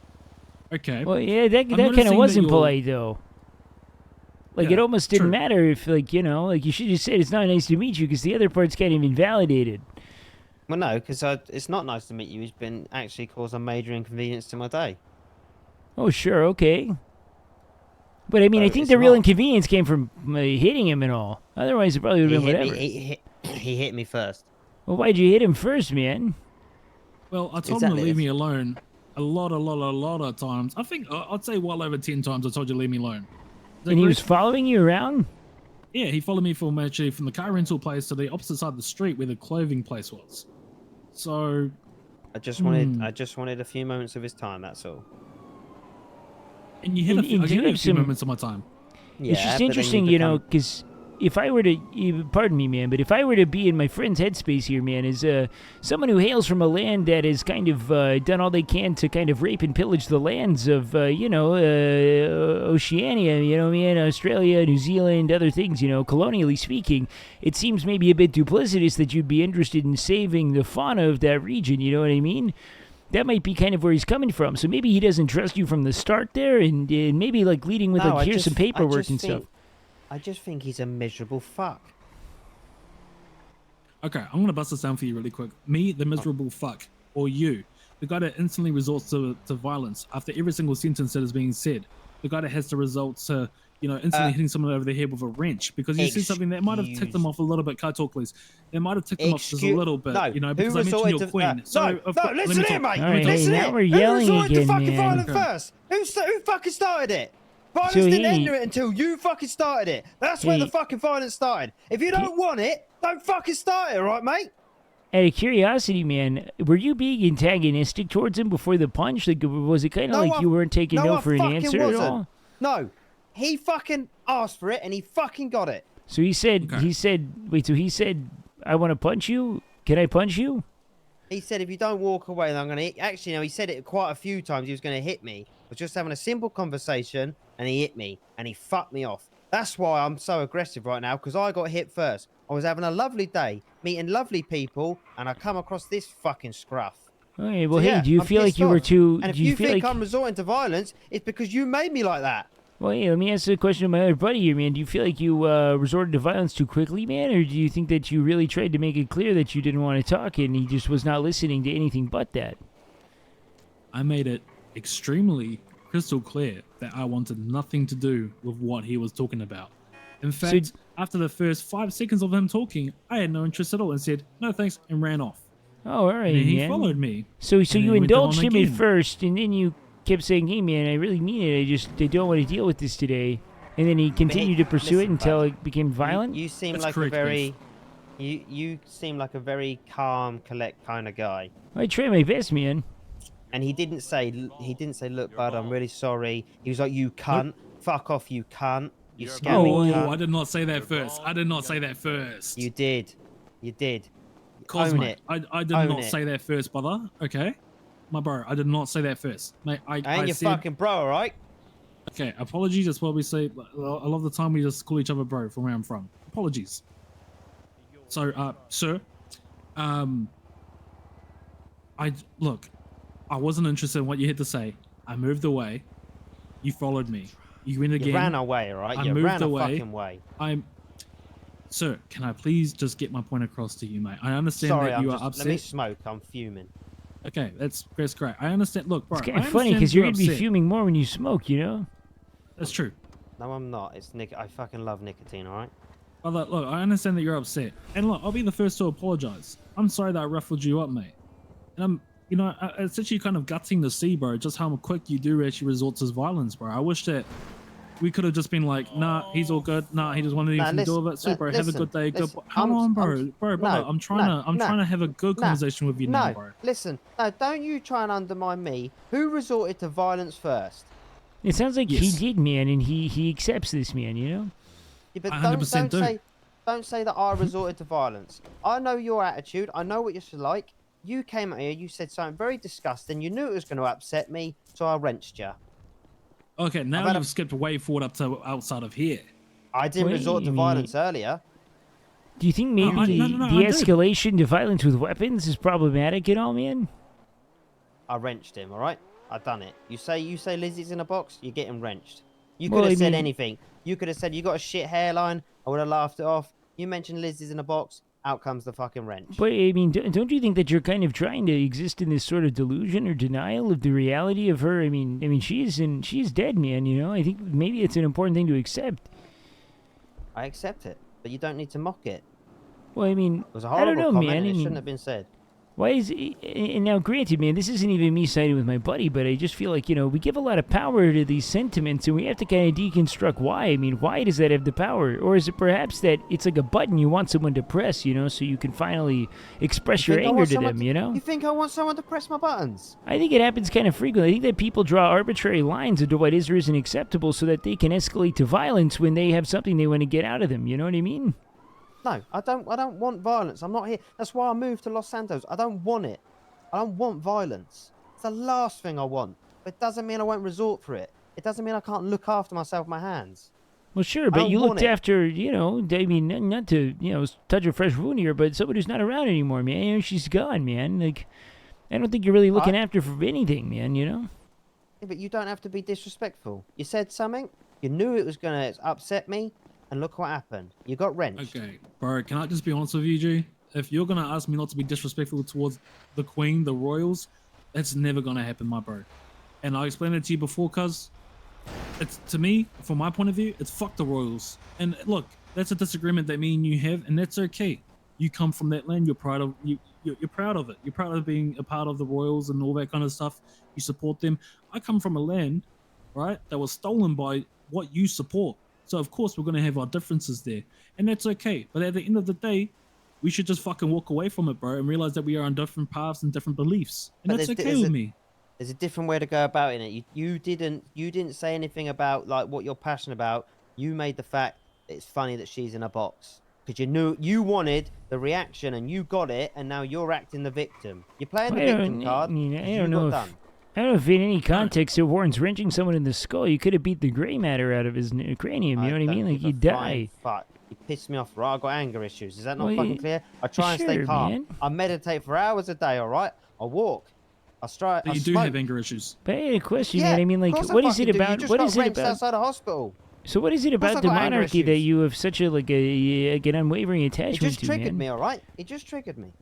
Okay. Well, yeah, that I'm kind of noticing that wasn't you're- polite, though. Like, it Yeah, almost didn't true. matter if, like, you know, like, you should just said it's not nice to meet you because the other part's kind of invalidated. Well, no, because it's not nice to meet you. It's been actually caused a major inconvenience to my day. Oh, sure, okay. But, I mean, I So think it's the real not. inconvenience came from hitting him and all. Otherwise, it probably would have He been hit whatever. me. He hit me first. Well, why'd you hit him first, man? Well, I told him Exactly, to leave it's- me alone a lot of times. I think I'd say well over 10 times I told you to leave me alone. Is that And he was correct? following you around? Yeah, he followed me from the car rental place to the opposite side of the street where the clothing place was. So, I just wanted a few moments of his time. That's all. And you hit And I do you gave you a have few some- moments of my time. It's Yeah, just but then interesting, you become- because if I were to, pardon me, man, but if I were to be in my friend's headspace here, man, as someone who hails from a land that has kind of done all they can to kind of rape and pillage the lands of, Oceania, man, Australia, New Zealand, other things, colonially speaking, it seems maybe a bit duplicitous that you'd be interested in saving the fauna of that region, you know what I mean? That might be kind of where he's coming from. So maybe he doesn't trust you from the start there, and maybe like leading with No, like here's some paperwork and stuff. I just think he's a miserable fuck. Okay, I'm gonna bust this down for you really quick. Me, the miserable fuck, or you, the guy that instantly resorts to violence after every single sentence that is being said, the guy that has to resort to, instantly hitting someone over the head with a wrench because you see something that might have ticked them off a little bit. Can I talk, please? It might have ticked them off just a little bit, because I mentioned your queen. Listen here, mate. All right, Listen hey, here. now we're yelling Who resorted to again, fucking man. violence first? Who fucking started it? Violence So didn't he- enter it until you fucking started it. That's where the Hey. fucking violence started. If you don't want it, don't fucking start it, all right, mate? Out of curiosity, man, were you being antagonistic towards him before the punch? Like, was it kind of like you weren't taking no I for an fucking answer wasn't. at all? No, he fucking asked for it and he fucking got it. So he said, wait, so he said, I want to punch you? Can I punch you? He said, if you don't walk away, then I'm going to hit. Actually, no, he said it quite a few times. He was going to hit me. I was just having a simple conversation and he hit me and he fucked me off. That's why I'm so aggressive right now, because I got hit first. I was having a lovely day, meeting lovely people, and I come across this fucking scruff. Okay, well, So, hey, yeah, do you I'm feel like pissed you were off. too... And if do you you feel think like... I'm resorting to violence, it's because you made me like that. Well, hey, let me ask the question to my other buddy here, man. Do you feel like you resorted to violence too quickly, man? Or do you think that you really tried to make it clear that you didn't want to talk and he just was not listening to anything but that? I made it extremely crystal clear that I wanted nothing to do with what he was talking about. In fact, after the first 5 seconds of him talking, I had no interest at all and said, no thanks, and ran off. Oh, all right, And then he man. followed me. So and you then went on indulged him again. at first, and then you kept saying, hey, man, I really mean it. I don't want to deal with this today. And then he continued to pursue it until it became violent? You seem That's like correct, a very... You seem like a very calm, collect kind of guy. I try my best, man. And he didn't say, look, bud, I'm really sorry. He was like, you cunt. Fuck off, you cunt. You scammy cunt. I did not say that first. I did not say that first. You did. You did. Cosmo, Own it. I did Own not it. say that first, brother. Okay? My bro, I did not say that first. Mate, I ain't your said, fucking bro, alright? Okay, apologies. That's what we say. A lot of the time we just call each other bro from where I'm from. Apologies. So, sir, look, I wasn't interested in what you had to say. I moved away. You followed me. You went again. You ran away, alright? You ran a fucking way. Sir, can I please just get my point across to you, mate? I understand Sorry, that you are upset. let me smoke. I'm fuming. Okay, that's great. I understand. Look, bro, It's kind of funny because you're going to be fuming more when you smoke, That's true. No, I'm not. It's I fucking love nicotine, alright? But look, I understand that you're upset. And look, I'll be the first to apologize. I'm sorry that I ruffled you up, mate. And it's actually kind of gutting to see, bro, just how quick you do actually resort to violence, bro. I wish that we could have just been like, nah, he's all good. Nah, he doesn't want anything to do with it. Sweet, bro, have a good day. Good. Hold on, bro. I'm trying to have a good conversation with you now, bro. Listen, no, don't you try and undermine me. Who resorted to violence first? It sounds like he did, man, and he accepts this, man, Yeah, but 100% do. don't say that I resorted to violence. I know your attitude. I know what you're like. You came out here, you said something very disgusting. You knew it was going to upset me, so I wrenched you. Okay, now you've skipped way forward up to outside of here. I didn't resort to violence earlier. Do you think maybe the escalation to violence with weapons is problematic at all, man? I wrenched him, all right? I done it. You say Lizzie's in a box, you're getting wrenched. You Well, could have I said mean- anything. You could have said you got a shit hairline. I would have laughed it off. You mentioned Lizzie's in a box. Out comes the fucking wrench. But, I mean, don't you think that you're kind of trying to exist in this sort of delusion or denial of the reality of her? I mean, she's dead, man, I think maybe it's an important thing to accept. I accept it, but you don't need to mock it. Well, I mean, It was a I don't horrible know, comment man. and I it mean, shouldn't have been said. Why is and now granted, man, this isn't even me siding with my buddy, but I just feel like, we give a lot of power to these sentiments and we have to kind of deconstruct why. I mean, why does that have the power? Or is it perhaps that it's like a button you want someone to press, so you can finally express your anger to them, You think I want someone to press my buttons? I think it happens kind of frequently. I think that people draw arbitrary lines into what is or isn't acceptable so that they can escalate to violence when they have something they want to get out of them, you know what I mean? No, I don't want violence. I'm not here. That's why I moved to Los Santos. I don't want it. I don't want violence. It's the last thing I want. But it doesn't mean I won't resort for it. It doesn't mean I can't look after myself with my hands. Well, sure, but you looked after, I mean, not to, touch a fresh wound here, but somebody who's not around anymore, man. She's gone, man. Like, I don't think you're really looking after her for anything, man, Yeah, but you don't have to be disrespectful. You said something, you knew it was going to upset me, and look what happened. You got wrenched. Okay, bro, can I just be honest with you, G? If you're going to ask me not to be disrespectful towards the Queen, the Royals, that's never going to happen, my bro. And I explained it to you before, cuz it's, to me, from my point of view, it's fuck the Royals. And look, that's a disagreement that me and you have, and that's okay. You come from that land, you're proud of you're proud of it. You're proud of being a part of the Royals and all that kind of stuff. You support them. I come from a land, right, that was stolen by what you support. So of course we're going to have our differences there, and that's okay. But at the end of the day, we should just fucking walk away from it, bro, and realize that we are on different paths and different beliefs, and But that's okay with me. There's a different way to go about it. You didn't say anything about like what you're passionate about. You made the fact that it's funny that she's in a box because you knew you wanted the reaction and you got it, and now you're acting the victim. You're playing the victim card. I don't know if in any context it warrants wrenching someone in the skull. You could have beat the gray matter out of his cranium, you know what I mean? Like, he'd die. Fuck. You pissed me off, right? I got anger issues. Is that not Well, fucking clear? I try and stay sure, calm. man. I meditate for hours a day, all right? I walk. I strive. But you do have anger issues. But I had a question, Yeah, man. I mean, like, of course I what is it fucking do. about? You just What got is it wrenched about? outside the hospital. So what is it Of course about I the got anger monarchy that issues. you have such a an unwavering It attachment just to, triggered man? me, all right? It just triggered me.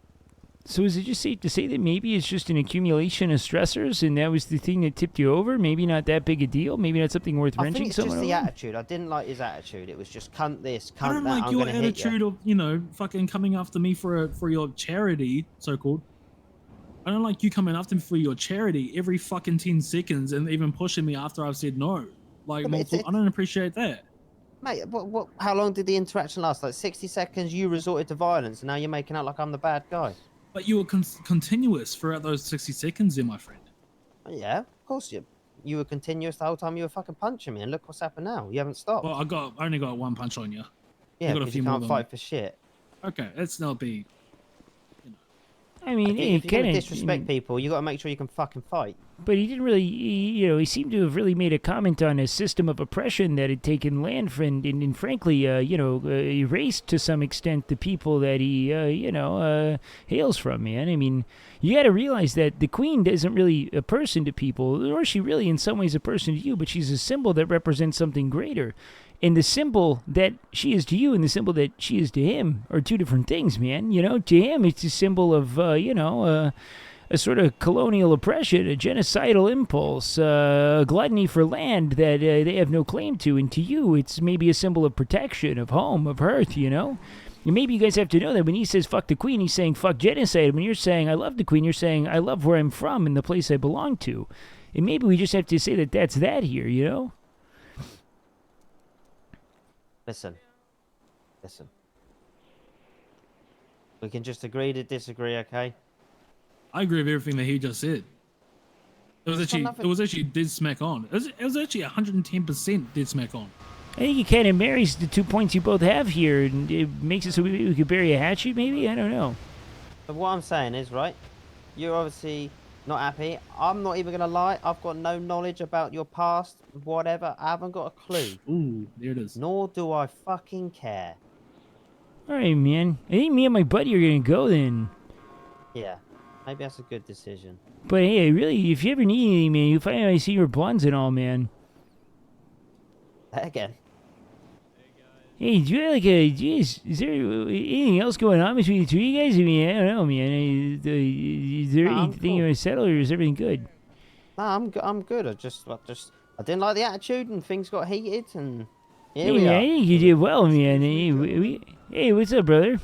So is it just safe to say that maybe it's just an accumulation of stressors, and that was the thing that tipped you over? Maybe not that big a deal. Maybe not something worth I wrenching think it's just someone the over? attitude. I didn't like his attitude. It was just cunt this, I cunt don't that. like I'm your gonna hit you. attitude of, fucking coming after me for your charity, so-called. I don't like you coming after me for your charity every fucking 10 seconds and even pushing me after I've said no. Like, Yeah, but multiple, I don't appreciate that. Mate, what? How long did the interaction last? Like 60 seconds. You resorted to violence, and now you're making out like I'm the bad guy. But you were continuous throughout those 60 seconds there, my friend. Yeah, of course you were continuous the whole time you were fucking punching me, and look what's happened now. You haven't stopped. Well, I only got one punch on you. Yeah, you got a because few you more can't than fight me. for shit. Okay, let's not be. I mean, If you're gonna kinda- disrespect people, you got to make sure you can fucking fight. But he didn't really, he seemed to have really made a comment on a system of oppression that had taken land and frankly, erased to some extent the people that he, hails from, man. I mean, you got to realize that the Queen isn't really a person to people, nor is she really in some ways a person to you, but she's a symbol that represents something greater. And the symbol that she is to you and the symbol that she is to him are two different things, man. To him, it's a symbol of, a sort of colonial oppression, a genocidal impulse, a gluttony for land that they have no claim to. And to you, it's maybe a symbol of protection, of home, of hearth, And maybe you guys have to know that when he says fuck the Queen, he's saying fuck genocide. When you're saying I love the Queen, you're saying I love where I'm from and the place I belong to. And maybe we just have to say that that's that here, Listen. We can just agree to disagree, okay? I agree with everything that he just said. It was actually dead smack on. It was actually 110% dead smack on. I think it kind of marries the 2 points you both have here, and it makes it so we could bury a hatchet, maybe? I don't know. But what I'm saying is, right, you're obviously not happy. I'm not even going to lie. I've got no knowledge about your past, whatever. I haven't got a clue. Ooh, there it is. Nor do I fucking care. All right, man. I think me and my buddy are going to go then. Yeah, maybe that's a good decision. But hey, really, if you ever need anything, man, you find out I see your blondes and all, man. Again. Hey, do you have is there anything else going on between the two of you guys? I mean, I don't know, man. Is there anything you want to settle, or is everything good? No, I'm good. I didn't like the attitude, and things got heated, and Hey, man, I think you did well, man. Hey, what's up, brother?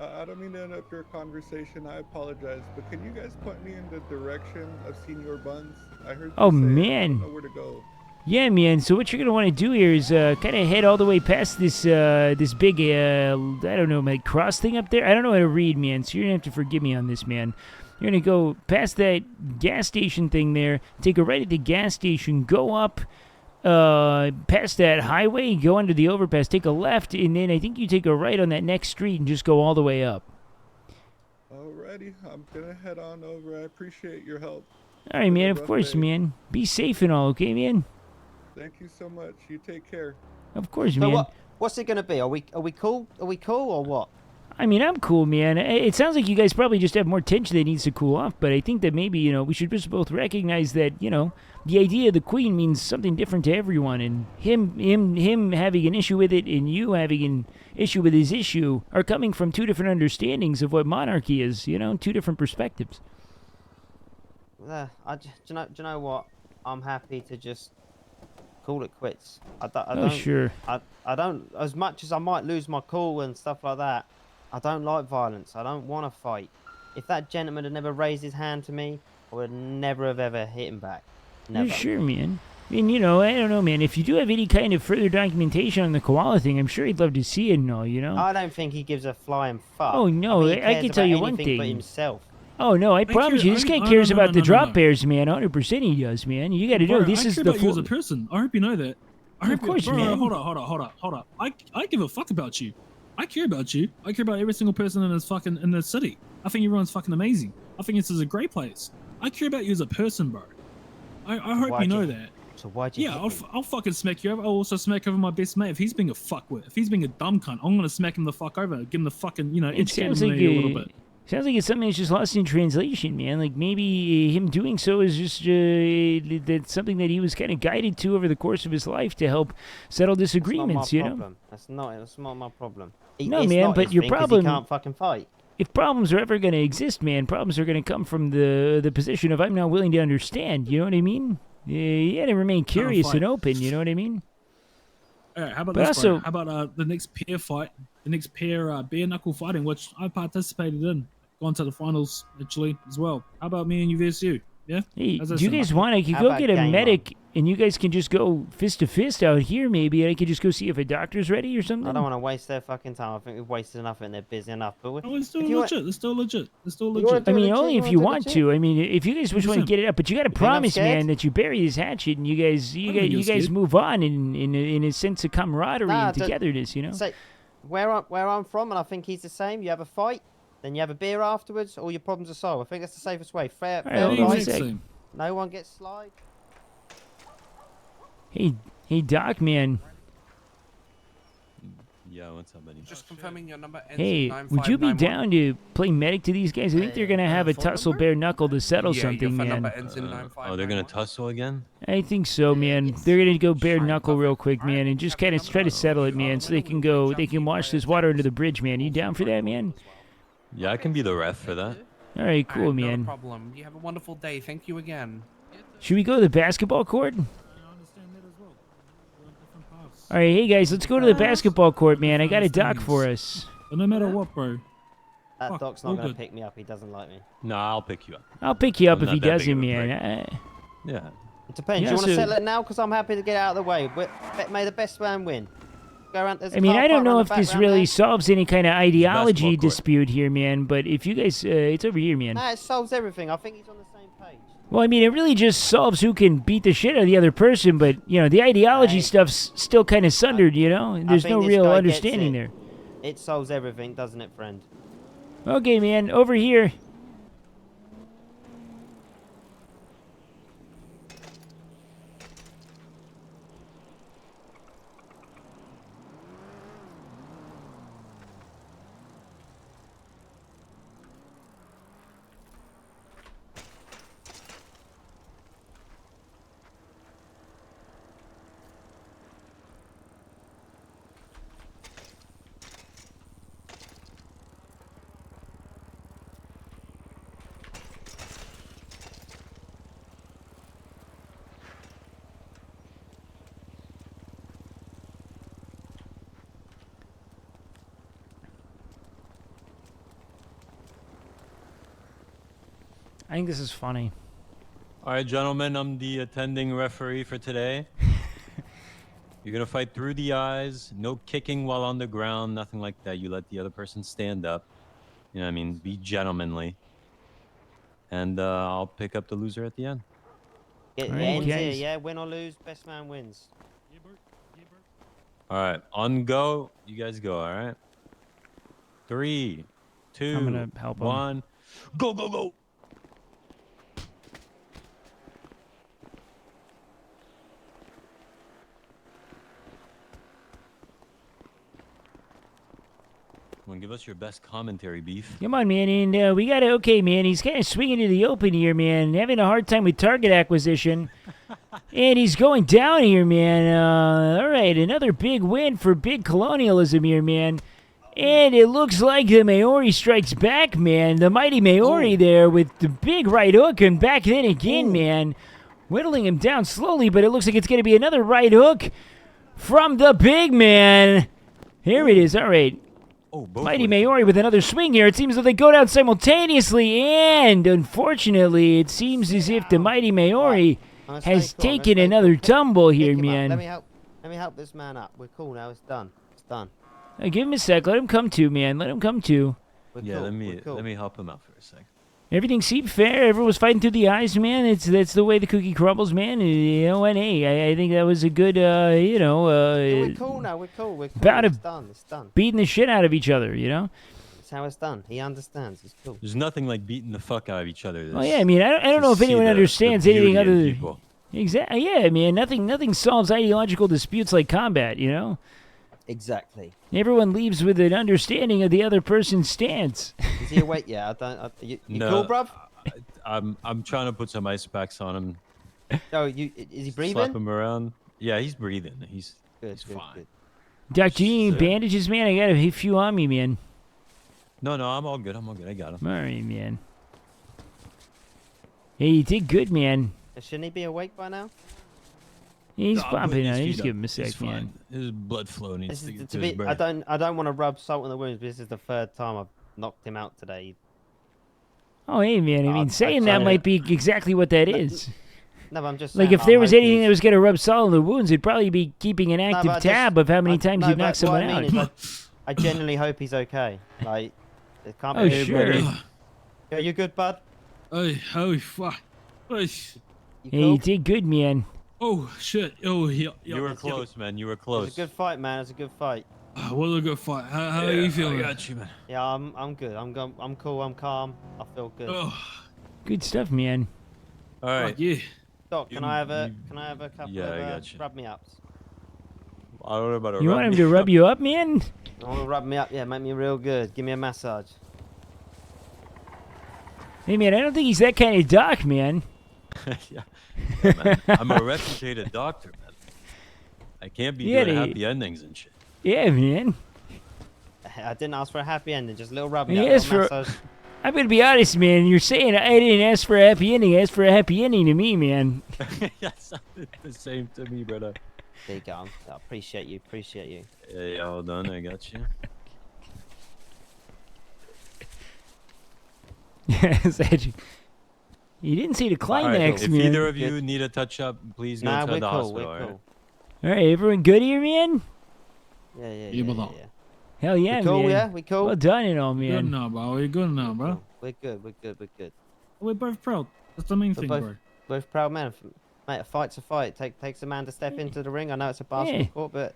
I don't mean to interrupt your conversation. I apologize, but can you guys point me in the direction of Senior Buns? I heard you Oh, say it. I man. don't know where to go. Yeah, man. So what you're gonna want to do here is kind of head all the way past this this big I don't know, like cross thing up there. I don't know how to read, man. So you're gonna have to forgive me on this, man. You're gonna go past that gas station thing there, take a right at the gas station, go up past that highway, go under the overpass, take a left, and then I think you take a right on that next street and just go all the way up. Alrighty, I'm gonna head on over. I appreciate your help. All right, Have a man. Of rough course, day. man. Be safe and all, okay, man? Thank you so much. You take care. Of course, So man. what's it gonna be? Are we cool? Are we cool or what? I mean, I'm cool, man. It sounds like you guys probably just have more tension that needs to cool off, but I think that maybe, we should just both recognize that, the idea of the Queen means something different to everyone, and him having an issue with it and you having an issue with his issue are coming from two different understandings of what monarchy is, two different perspectives. Do you know what? I'm happy to just call it quits. I don't. Sure. I don't. As much as I might lose my cool and stuff like that, I don't like violence. I don't want to fight. If that gentleman had never raised his hand to me, I would never have ever hit him back. Never. Yeah, sure, man. I mean, I don't know, man. If you do have any kind of further documentation on the koala thing, I'm sure he'd love to see it and all, I don't think he gives a flying fuck. Oh, no, I, think he I cares can tell about you one anything but thing. himself. Oh, no, I promise you, this guy cares about the no, drop no. bears, man. 100% he does, man. You got to know, Bro, this I is care the about you as full... a person. I hope you know that. Of course, bro, man. Hold up. I give a fuck about you. I care about you. I care about every single person in this city. I think everyone's fucking amazing. I think this is a great place. I care about you as a person, bro. I hope you know that. So why'd you? Yeah, I'll fucking smack you over. I'll also smack over my best mate if he's being a fuckwit. If he's being a dumb cunt, I'm gonna smack him the fuck over. Give him the fucking, It educate sounds him like a little bit. Sounds like it's something that's just lost in translation, man. Like maybe him doing so is just that's something that he was kind of guided to over the course of his life to help settle disagreements. That's not my problem. That's not my problem. No, It's man, not but his your thing 'cause problem. He can't fucking fight. If problems are ever going to exist, man, problems are going to come from the position of I'm not willing to understand. You know what I mean? You got to remain curious fight. and open. You know what I mean? All right, how about But this, bro? also- How about the next pair fight, the next pair bare knuckle fighting, which I participated in, gone to the finals actually as well. How about me and you versus you? Yeah. Hey, How's that do you sound? guys want? I could How go about get a gang medic, and you guys can just go fist to fist out here, maybe, and I could just go see if a doctor's ready or something. I don't want to waste their fucking time. I think we've wasted enough and they're busy enough. But Oh, it's still if you want- legit. It's still legit. It's still You wanna legit. do I mean, legit? only You if wanna you do want legit? to. I mean, if you guys just want to 100%. get it up, but you got to I'm promise, scared? man, that you bury this hatchet and you guys, I don't think you're guys scared. move on in a sense of camaraderie Nah, and togetherness. You know. Say, where I'm from, and I think he's the same. You have a fight, then you have a beer afterwards, all your problems are solved. I think that's the safest way. Fair, All right, fair hold on a fight. sec. No one gets slide. Hey, Doc, man. Yeah, what's up, buddy? Just confirming your number ends Hey, in would you be 9591. down to play medic to these guys? I think they're gonna have a tussle bare knuckle to settle Yeah, something, your phone man. number ends in 9591. Oh, they're gonna tussle again? I think so, man. They're gonna go bare knuckle real quick, man, and just kind of try to settle it, man, so they can wash this water under the bridge, man. You down for that, man? Yeah, I can be the ref for that. All right, cool, Alright, man. No problem. You have a wonderful day. Thank you again. Should we go to the basketball court? All right, hey guys, let's go to the basketball court, man. I got a doc for us. But no matter what, bro. That Fuck, doc's all not going to good. pick me up. He doesn't like me. No, I'll pick you up. I'll pick you up I'm if he not that big doesn't, of a man. prick. Yeah. It depends. Yeah, you want to so- settle it now? Because I'm happy to get out of the way. May the best man win. Go around. There's a I mean, car I don't park know around if the this background really there. solves any kind of ideology basketball court. dispute here, man. But if you guys, it's over here, man. Nah, it solves everything. I think he's on the same page. Well, I mean, it really just solves who can beat the shit out of the other person, but, the ideology Hey. stuff's still kind of sundered, There's think no this real guy gets understanding it. there. It solves everything, doesn't it, friend? Okay, man, over here. I think this is funny. All right, gentlemen, I'm the attending referee for today. You're gonna fight through the eyes. No kicking while on the ground. Nothing like that. You let the other person stand up. You know what I mean? Be gentlemanly. And I'll pick up the loser at the end. It All right, ends here, guys. yeah? Win or lose, best man wins. All right, on go. You guys go. All right. 3, 2, I'm gonna help him. 1, go, go, go. Come on, give us your best commentary, Beef. Come on, man. And we got to, okay, man. He's kind of swinging to the open here, man. Having a hard time with target acquisition. And he's going down here, man. All right, another big win for big colonialism here, man. And it looks like the Maori strikes back, man. The mighty Maori there with the big right hook and back then again, man. Whittling him down slowly, but it looks like it's going to be another right hook from the big man. Here it is. All right. Mighty Maori with another swing here. It seems that they go down simultaneously, and unfortunately, it seems as if the Mighty Maori has taken another tumble here, man. Let me help this man up. We're cool now. It's done. It's done. Give him a sec. Let him come to, man. Let him come to. Yeah, let me help him out for a second. Everything seemed fair. Everyone was fighting through the eyes, man. That's the way the cookie crumbles, man. You know, and hey, I think that was a good, we're cool now. We're cool. We're cool. Bout It's of done. It's done. beating the shit out of each other, you know? That's how it's done. He understands. It's cool. There's nothing like beating the fuck out of each other. Oh yeah, I mean, I don't know if anyone understands anything other than people. exactly. Yeah, man. Nothing solves ideological disputes like combat, you know? Exactly. Everyone leaves with an understanding of the other person's stance. Is he awake? Yeah, you No, cool, bruv? I'm trying to put some ice packs on him. Oh, is he breathing? Slap him around. Yeah, he's breathing. He's good, fine. Good. Doc, do you need bandages, man? I got a few on me, man. No, I'm all good. I got him. All right, man. Hey, you did good, man. Shouldn't he be awake by now? He's No, popping out. he's Just feet give him a up. sec, He's man. fine. His blood flow needs to get to be, his brain. I don't want to rub salt in the wounds, but this is the third time I've knocked him out today. Oh, hey, man. I mean, saying that might be exactly what that is. No, but I'm just like, saying, if there I'm was hoping anything that was going to rub salt in the wounds, it'd probably be keeping an active but I tab just- of how many times no, you've but knocked someone what I out. mean is I genuinely hope he's okay. Like, it can't Oh, be. sure. Yeah, you good, bud? Oh, fuck. Hey, you did good, man. Oh, shit. Oh, yeah. You were close, man. You were close. It's a good fight, man. It's a good fight. What a good fight. How are you feeling? I got you, man. Yeah, I'm good. I'm cool. I'm calm. I feel good. Good stuff, man. All right. Yeah. Doc, can I have a couple Yeah, I of got you. rub me ups? I don't know about You want him to rub you up, man? I want to rub me up. Yeah, make me real good. Give me a massage. Hey, man, I don't think he's that kind of doc, man. Yeah, man. I'm a reputed doctor, man. I can't be doing happy endings and shit. Yeah, man. I didn't ask for a happy ending. Just a little rub me He up. asked Little for. massage. I'm gonna be honest, man. You're saying I didn't ask for a happy ending. I asked for a happy ending to me, man. That sounded the same to me, brother. There you go. I appreciate you. Appreciate you. Yeah, all done. I got you. Yes, you didn't see the climax, if man. either of you need a touch-up, please go Nah, to we're the cool. hospital. We're all right? cool. All right, everyone good here, man? Yeah. Hell yeah, We cool, man. yeah? We cool? Well done and all, We're good man. now, bro. We're good now, bro. We're good. We're good. We're good. We're both proud. That's the main We're thing, both, bro. both proud men. Mate, a fight's a fight. Takes a man to step into the ring. I know it's a basketball Yeah. court, but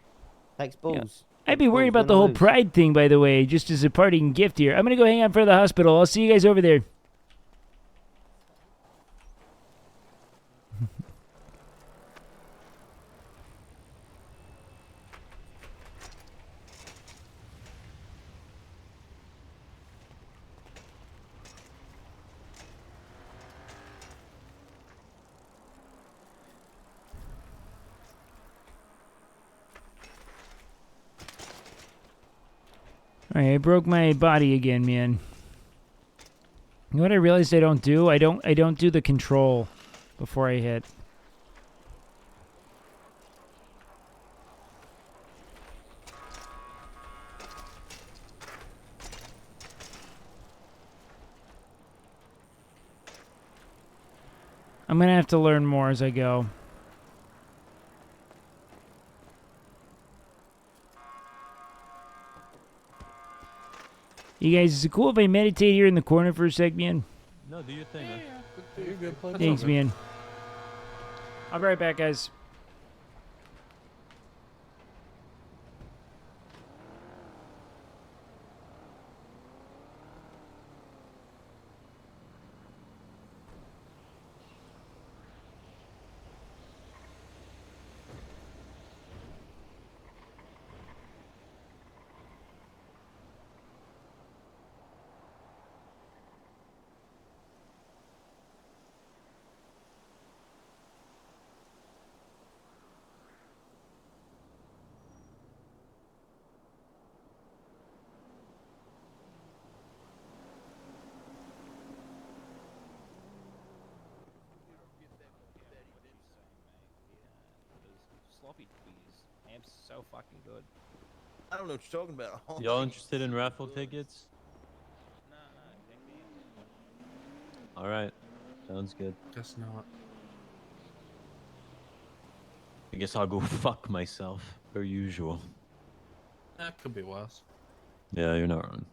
takes balls. I'd be Takes worried balls, about the win or whole lose. pride thing, by the way, just as a parting gift here. I'm gonna go hang out in front of the hospital. I'll see you guys over there. Alright, I broke my body again, man. You know what I realized I don't do? I don't do the control before I hit. I'm gonna have to learn more as I go. You guys, is it cool if I meditate here in the corner for a sec, man? No, do your thing, man. You're good. Play Thanks, man. I'll be right back, guys. Sloppy please. Amp's so fucking good. I don't know what you're talking about. Y'all interested in raffle tickets? All right, sounds good. Guess not. I guess I'll go fuck myself, per usual. That could be worse. Yeah, you're not wrong.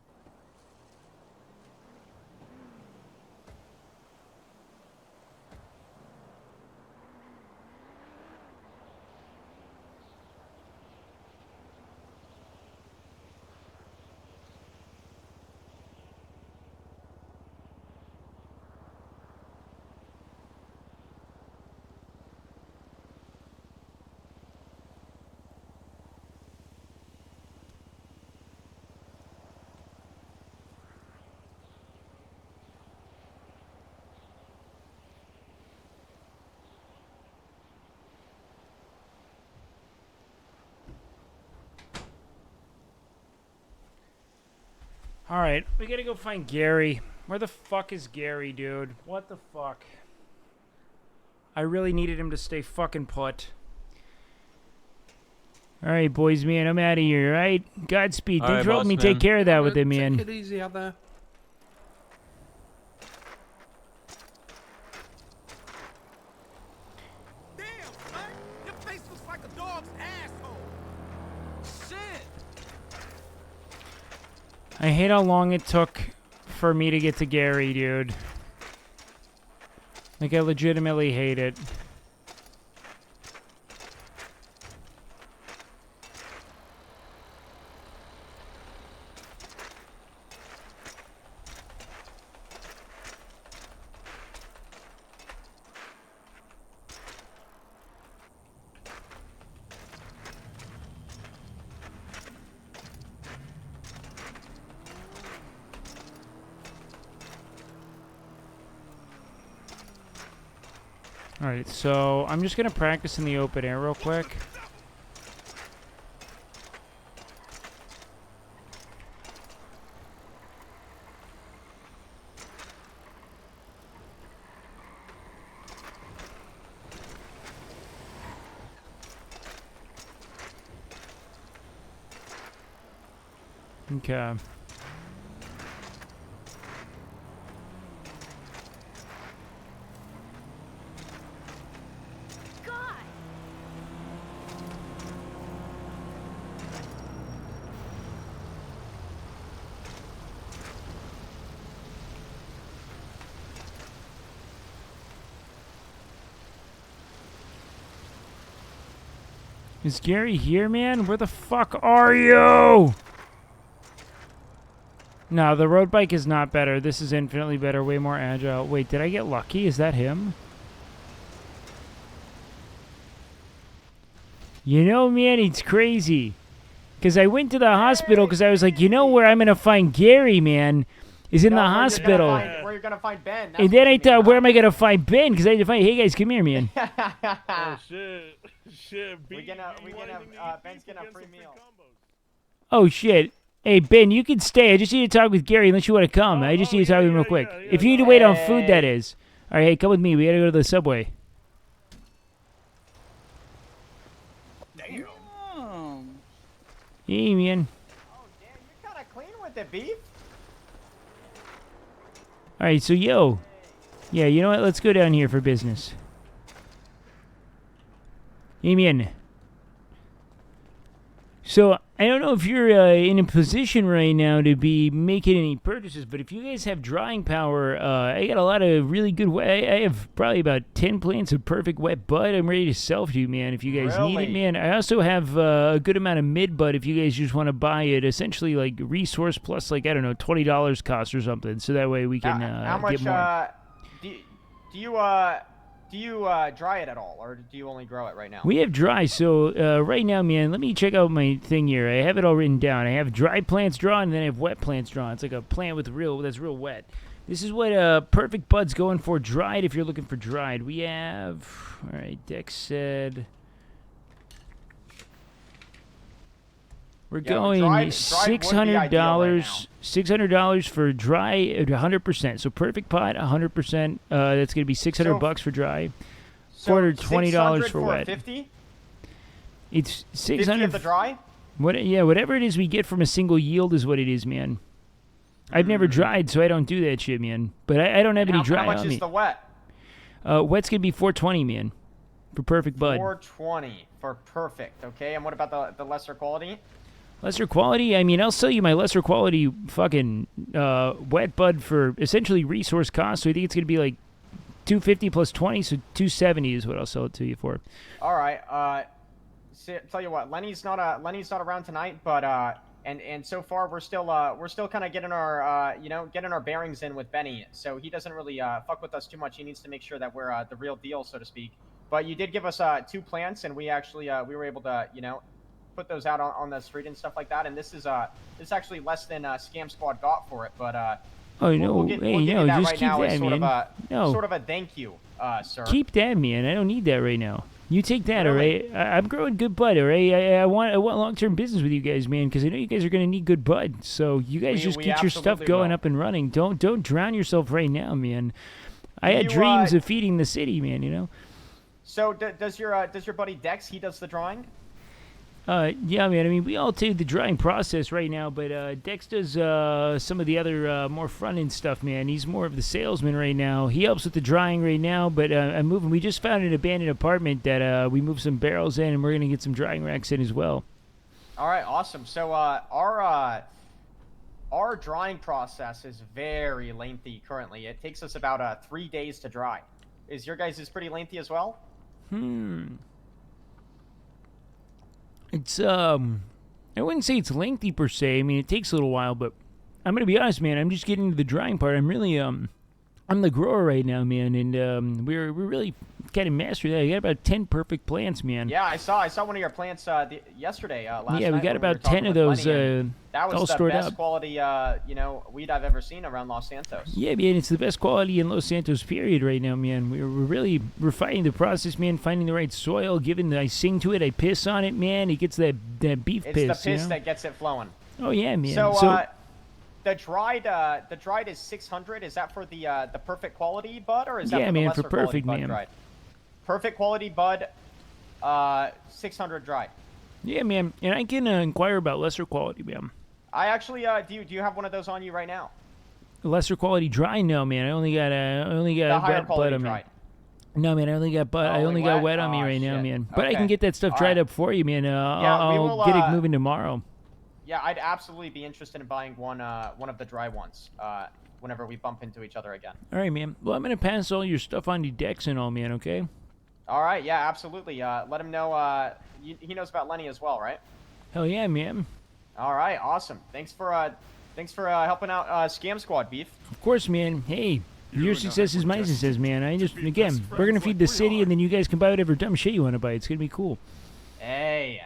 All right, we gotta go find Gary. Where the fuck is Gary, dude? What the fuck? I really needed him to stay fucking put. All right, boys, man, I'm out of here, all right? Godspeed. All Thanks right, for helping me boss take man. care of that with him, man. Take it easy out there. Your face looks like a dog's asshole. Shit. I hate how long it took for me to get to Gary, dude. Like, I legitimately hate it. Alright, so I'm just going to practice in the open air real quick. Okay. Is Gary here, man? Where the fuck are you? No, the road bike is not better. This is infinitely better, way more agile. Wait, did I get lucky? Is that him? You know, man, it's crazy. Because I went to the hospital because I was like, you know where I'm going to find Gary, man, is in the hospital. Where you're gonna find Ben. That's And then I thought, where am I going to find Ben? Because I had to find, hey, guys, come here, man. Oh shit! Shit, Ben's getting a free meal. Oh, shit. Hey, Ben, you can stay. I just need to talk with Gary unless you want to come. I just need to talk with him real quick. If you need to wait on food, that is. All right, hey, come with me. We got to go to the subway. Damn. Hey, man. You're kind of clean with it, beef. All right, so, yo, Yeah, you know what? Let's go down here for business. Amen. So, I don't know if you're in a position right now to be making any purchases, but if you guys have drying power, I got a lot of really good I have probably about 10 plants of perfect wet bud I'm ready to sell for you, man, if you guys need it, man. I also have a good amount of mid bud if you guys just want to buy it, essentially like resource plus, like, I don't know, $20 cost or something, so that way we can How much, get more. do you dry it at all, or do you only grow it right now? We have dry, so right now, man, let me check out my thing here. I have it all written down. I have dry plants drawn, and then I have wet plants drawn. It's like a plant with that's real wet. This is what perfect bud's going for dried if you're looking for dried. We have, all right, Dex said we're going $600. $600 for dry at 100%. So perfect pot, 100%. That's gonna be $600 for dry. $420 for wet. 50? It's 600 50 of the dry? Yeah, whatever it is we get from a single yield is what it is, man. I've never dried, so I don't do that shit, man. But I don't have any dry on me. How much is the wet? Wet's gonna be $420, man, for perfect bud. $420 for perfect. Okay, and what about the lesser quality? Lesser quality? I mean, I'll sell you my lesser quality fucking wet bud for essentially resource cost. So I think it's gonna be like $250 plus 20, so $270 is what I'll sell it to you for. All right. Tell you what, Lenny's not around tonight, but and so far we're still kind of getting our getting our bearings in with Benny. So he doesn't really fuck with us too much. He needs to make sure that we're the real deal, so to speak. But you did give us 2 plants, and we actually we were able to put those out on the street and stuff like that. And this is actually less than Scam Squad got for it, but oh no, we'll get you that just right keep now that, as sort man. sort of a thank you, sir. Keep that, man. I don't need that right now. You take that, all right? I'm growing good bud, all right? I want long-term business with you guys, man, because I know you guys are going to need good bud. So you guys just get your stuff going up and running. Don't drown yourself right now, man. I had dreams of feeding the city, man, you know? So does your buddy Dex, he does the drawing? Yeah, man. I mean, we all do the drying process right now, but Dex does some of the other more front-end stuff, man. He's more of the salesman right now. He helps with the drying right now, but I'm moving. We just found an abandoned apartment that we moved some barrels in, and we're going to get some drying racks in as well. All right, awesome. So our drying process is very lengthy currently. It takes us about 3 days to dry. Is your guys' pretty lengthy as well? It's I wouldn't say it's lengthy per se. I mean, it takes a little while, but I'm gonna be honest, man. I'm just getting to the drying part. I'm really I'm the grower right now, man, and we're really kind of mastered that. I got about 10 perfect plants, man. Yeah, I saw one of your plants yesterday. Last night. Yeah, we got when about were talking 10 of with those Lenny, that was all the stored best up. quality weed I've ever seen around Los Santos. Yeah, man, it's the best quality in Los Santos, period, right now, man. We're really refining the process, man, finding the right soil, I sing to it, I piss on it, man. It gets that beef piss. It's the piss that gets it flowing. Oh, yeah, man. So the dried is 600. Is that for the perfect quality bud, or is that for the lesser quality bud dried? Perfect quality bud, 600 dried. Yeah, man, and I can inquire about lesser quality, man. I actually do you have one of those on you right now? Lesser quality dry? No, man. I only got wet bud on me. No, man. I only got wet on me right now, man. But I can get that stuff dried up for you, man. I'll get it moving tomorrow. Yeah, I'd absolutely be interested in buying one of the dry ones. Whenever we bump into each other again. All right, man. Well, I'm gonna pass all your stuff on to Dex and all, man. Okay. All right. Yeah, absolutely. Let him know. He knows about Lenny as well, right? Hell yeah, man. All right. Awesome. Thanks for helping out Scam Squad, Beef. Of course, man. Hey, your success is my success, man. We're gonna feed the city, and then you guys can buy whatever dumb shit you want to buy. It's gonna be cool. Hey,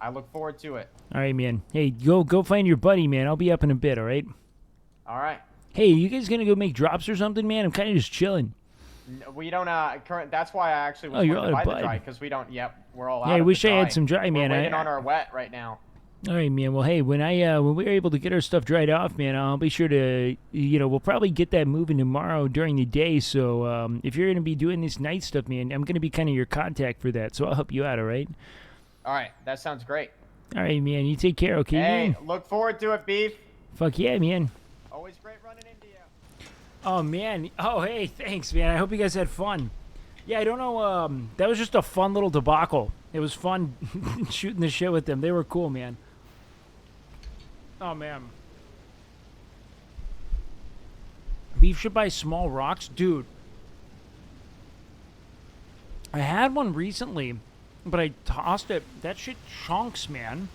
I look forward to it. All right, man. Hey, go find your buddy, man. I'll be up in a bit. All right. All right. Hey, you guys gonna go make drops or something, man? I'm kind of just chilling. We don't that's why I actually was going to buy the dry, because we don't. Yep, we're all out. Yeah, I of wish the I dry. had some dry, man. We're waiting on our wet right now. All right, man. Well, hey, when we're able to get our stuff dried off, man, I'll be sure to, we'll probably get that moving tomorrow during the day. So if you're gonna be doing this night stuff, man, I'm gonna be kind of your contact for that. So I'll help you out. All right. All right, that sounds great. All right, man. You take care, okay, Hey, man? look forward to it, Beef. Fuck yeah, man. Always great running into you. Oh man. Oh hey, thanks man. I hope you guys had fun. Yeah, I don't know. That was just a fun little debacle. It was fun shooting the shit with them. They were cool, man. Oh man. Beef should buy small rocks, dude. I had one recently, but I tossed it. That shit chunks, man.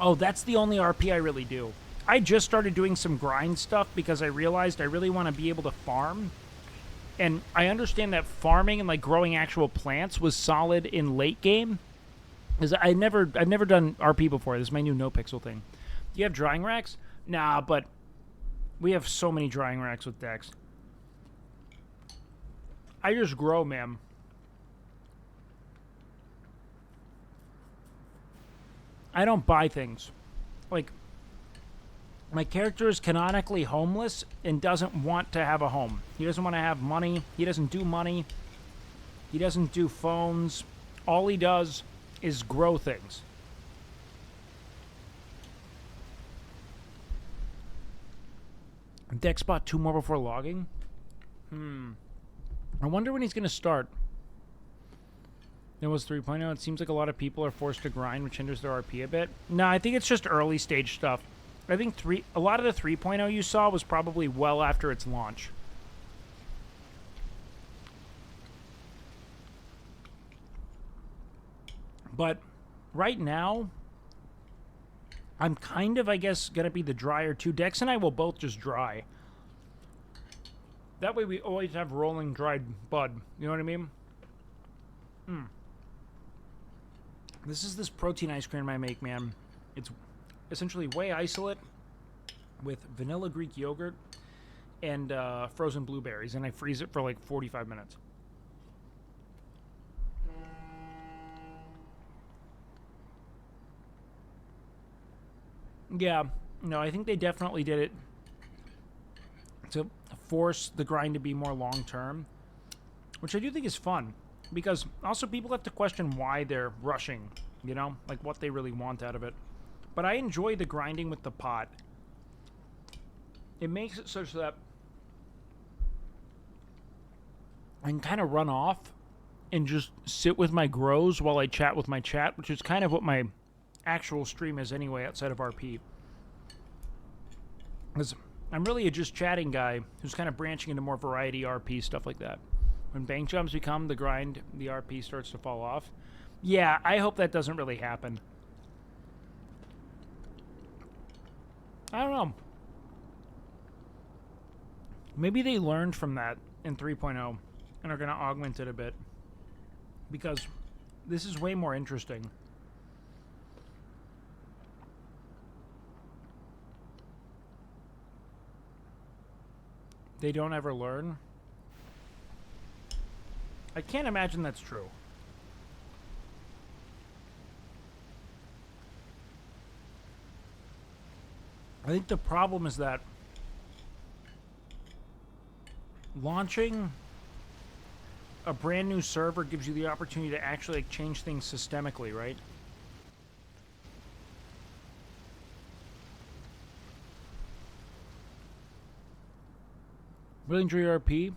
Oh, that's the only RP I really do. I just started doing some grind stuff because I realized I really want to be able to farm. And I understand that farming and like growing actual plants was solid in late game. Because I've never done RP before. This is my new NoPixel thing. Do you have drying racks? Nah, but we have so many drying racks with Dex. I just grow, man. I don't buy things. Like, my character is canonically homeless and doesn't want to have a home. He doesn't want to have money. He doesn't do money. He doesn't do phones. All he does is grow things. Dex bought 2 more before logging? I wonder when he's going to start. It was 3.0. It seems like a lot of people are forced to grind, which hinders their RP a bit. No, I think it's just early stage stuff. I think a lot of the 3.0 you saw was probably well after its launch. But right now, I'm kind of, I guess, going to be the dryer too. Dex and I will both just dry. That way we always have rolling dried bud. You know what I mean? This is this protein ice cream I make, man. It's essentially whey isolate with vanilla Greek yogurt and frozen blueberries, and I freeze it for like 45 minutes. Yeah, no, I think they definitely did it to force the grind to be more long-term, which I do think is fun, because also people have to question why they're rushing, you know, like what they really want out of it. But I enjoy the grinding with the pot. It makes it such that I can kind of run off and just sit with my grows while I chat with my chat, which is kind of what my actual stream is anyway outside of RP. Because I'm really a just chatting guy who's kind of branching into more variety RP, stuff like that. When bank jumps become the grind, the RP starts to fall off. Yeah, I hope that doesn't really happen. I don't know. Maybe they learned from that in 3.0 and are going to augment it a bit. Because this is way more interesting. They don't ever learn. I can't imagine that's true. I think the problem is that launching a brand new server gives you the opportunity to actually like, change things systemically, right? Really enjoy your RP.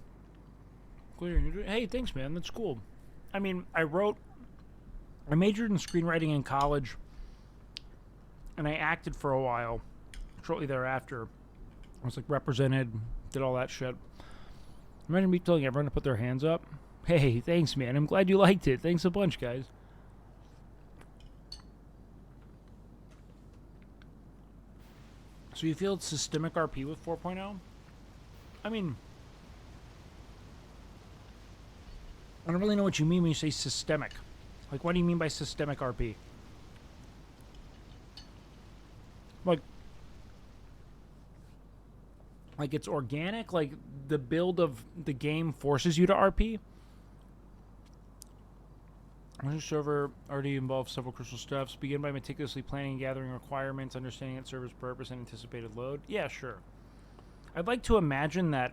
Hey, thanks, man. That's cool. I mean, I majored in screenwriting in college, and I acted for a while. Shortly thereafter, I was like represented, did all that shit. Imagine me telling everyone to put their hands up. Hey, thanks, man. I'm glad you liked it. Thanks a bunch, guys. So you feel it's systemic RP with 4.0? I mean, I don't really know what you mean when you say systemic. Like, what do you mean by systemic RP? Like it's organic? Like the build of the game forces you to RP? Our server already involves several crucial steps. Begin by meticulously planning and gathering requirements, understanding its server's purpose and anticipated load. Yeah, sure. I'd like to imagine that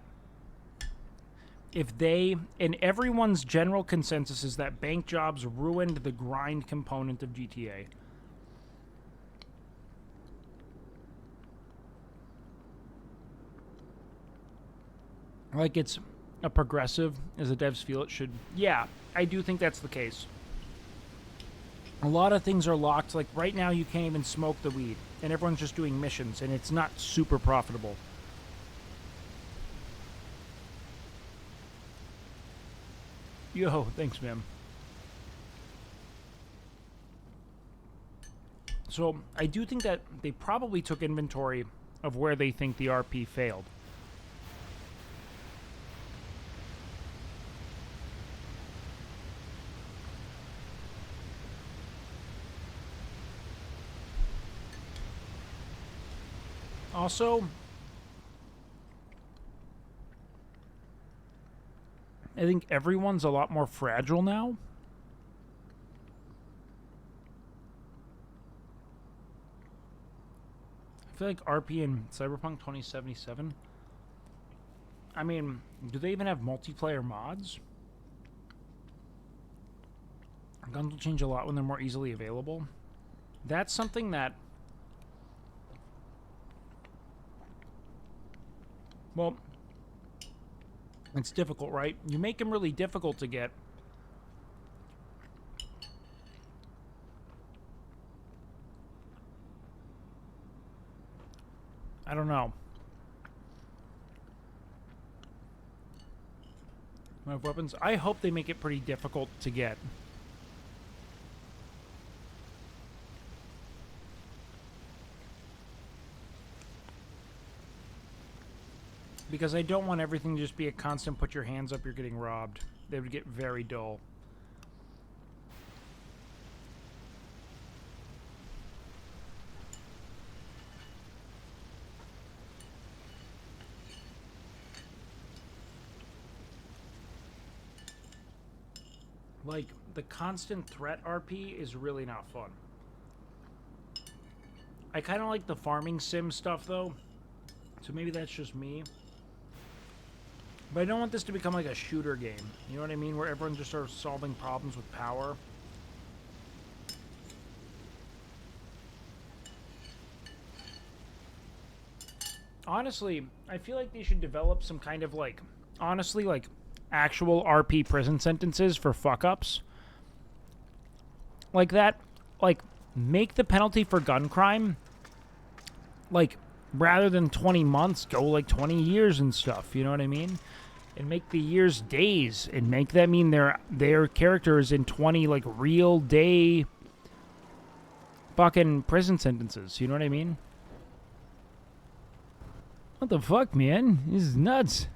if they, and everyone's general consensus is that bank jobs ruined the grind component of GTA. like it's a progressive as the devs feel it should. Yeah, I do think that's the case. A lot of things are locked. Like right now, you can't even smoke the weed, and everyone's just doing missions, and it's not super profitable. Yo, thanks, man. So I do think that they probably took inventory of where they think the RP failed. Also, I think everyone's a lot more fragile now. I feel like RP in Cyberpunk 2077. I mean, do they even have multiplayer mods? Guns will change a lot when they're more easily available. That's something that... Well, it's difficult, right? You make them really difficult to get. I don't know. I have weapons. I hope they make it pretty difficult to get. Because I don't want everything to just be a constant put your hands up, you're getting robbed. They would get very dull. Like, the constant threat RP is really not fun. I kind of like the farming sim stuff, though. So maybe that's just me. But I don't want this to become like a shooter game. You know what I mean? Where everyone just starts solving problems with power. Honestly, I feel like they should develop some kind of like, honestly, like actual RP prison sentences for fuck-ups. Like that, like make the penalty for gun crime, like rather than 20 months, go like 20 years and stuff. You know what I mean? And make the years days, and make that mean their characters in 20 like real day fucking prison sentences. You know what I mean? What the fuck, man? This is nuts.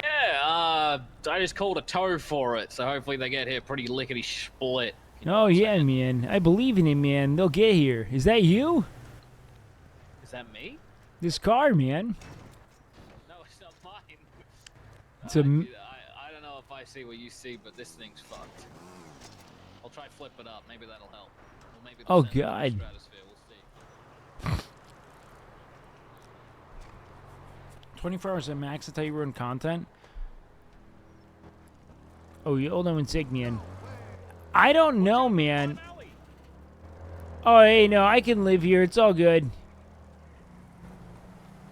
Yeah, I just called a tow for it, so hopefully they get here pretty lickety split. Oh yeah, man. I believe in it, man. They'll get here. Is that you? Is that me? This car, man. No, it's not mine. It's a. I don't know if I see what you see, but this thing's fucked. I'll try flip it up. Maybe that'll help. Or maybe it'll Oh send it to the God. stratosphere. We'll see. 24 hours at max. That's how you ruin content. Oh, you hold on one sec, man. I don't know, man. Oh, hey, no, I can live here. It's all good.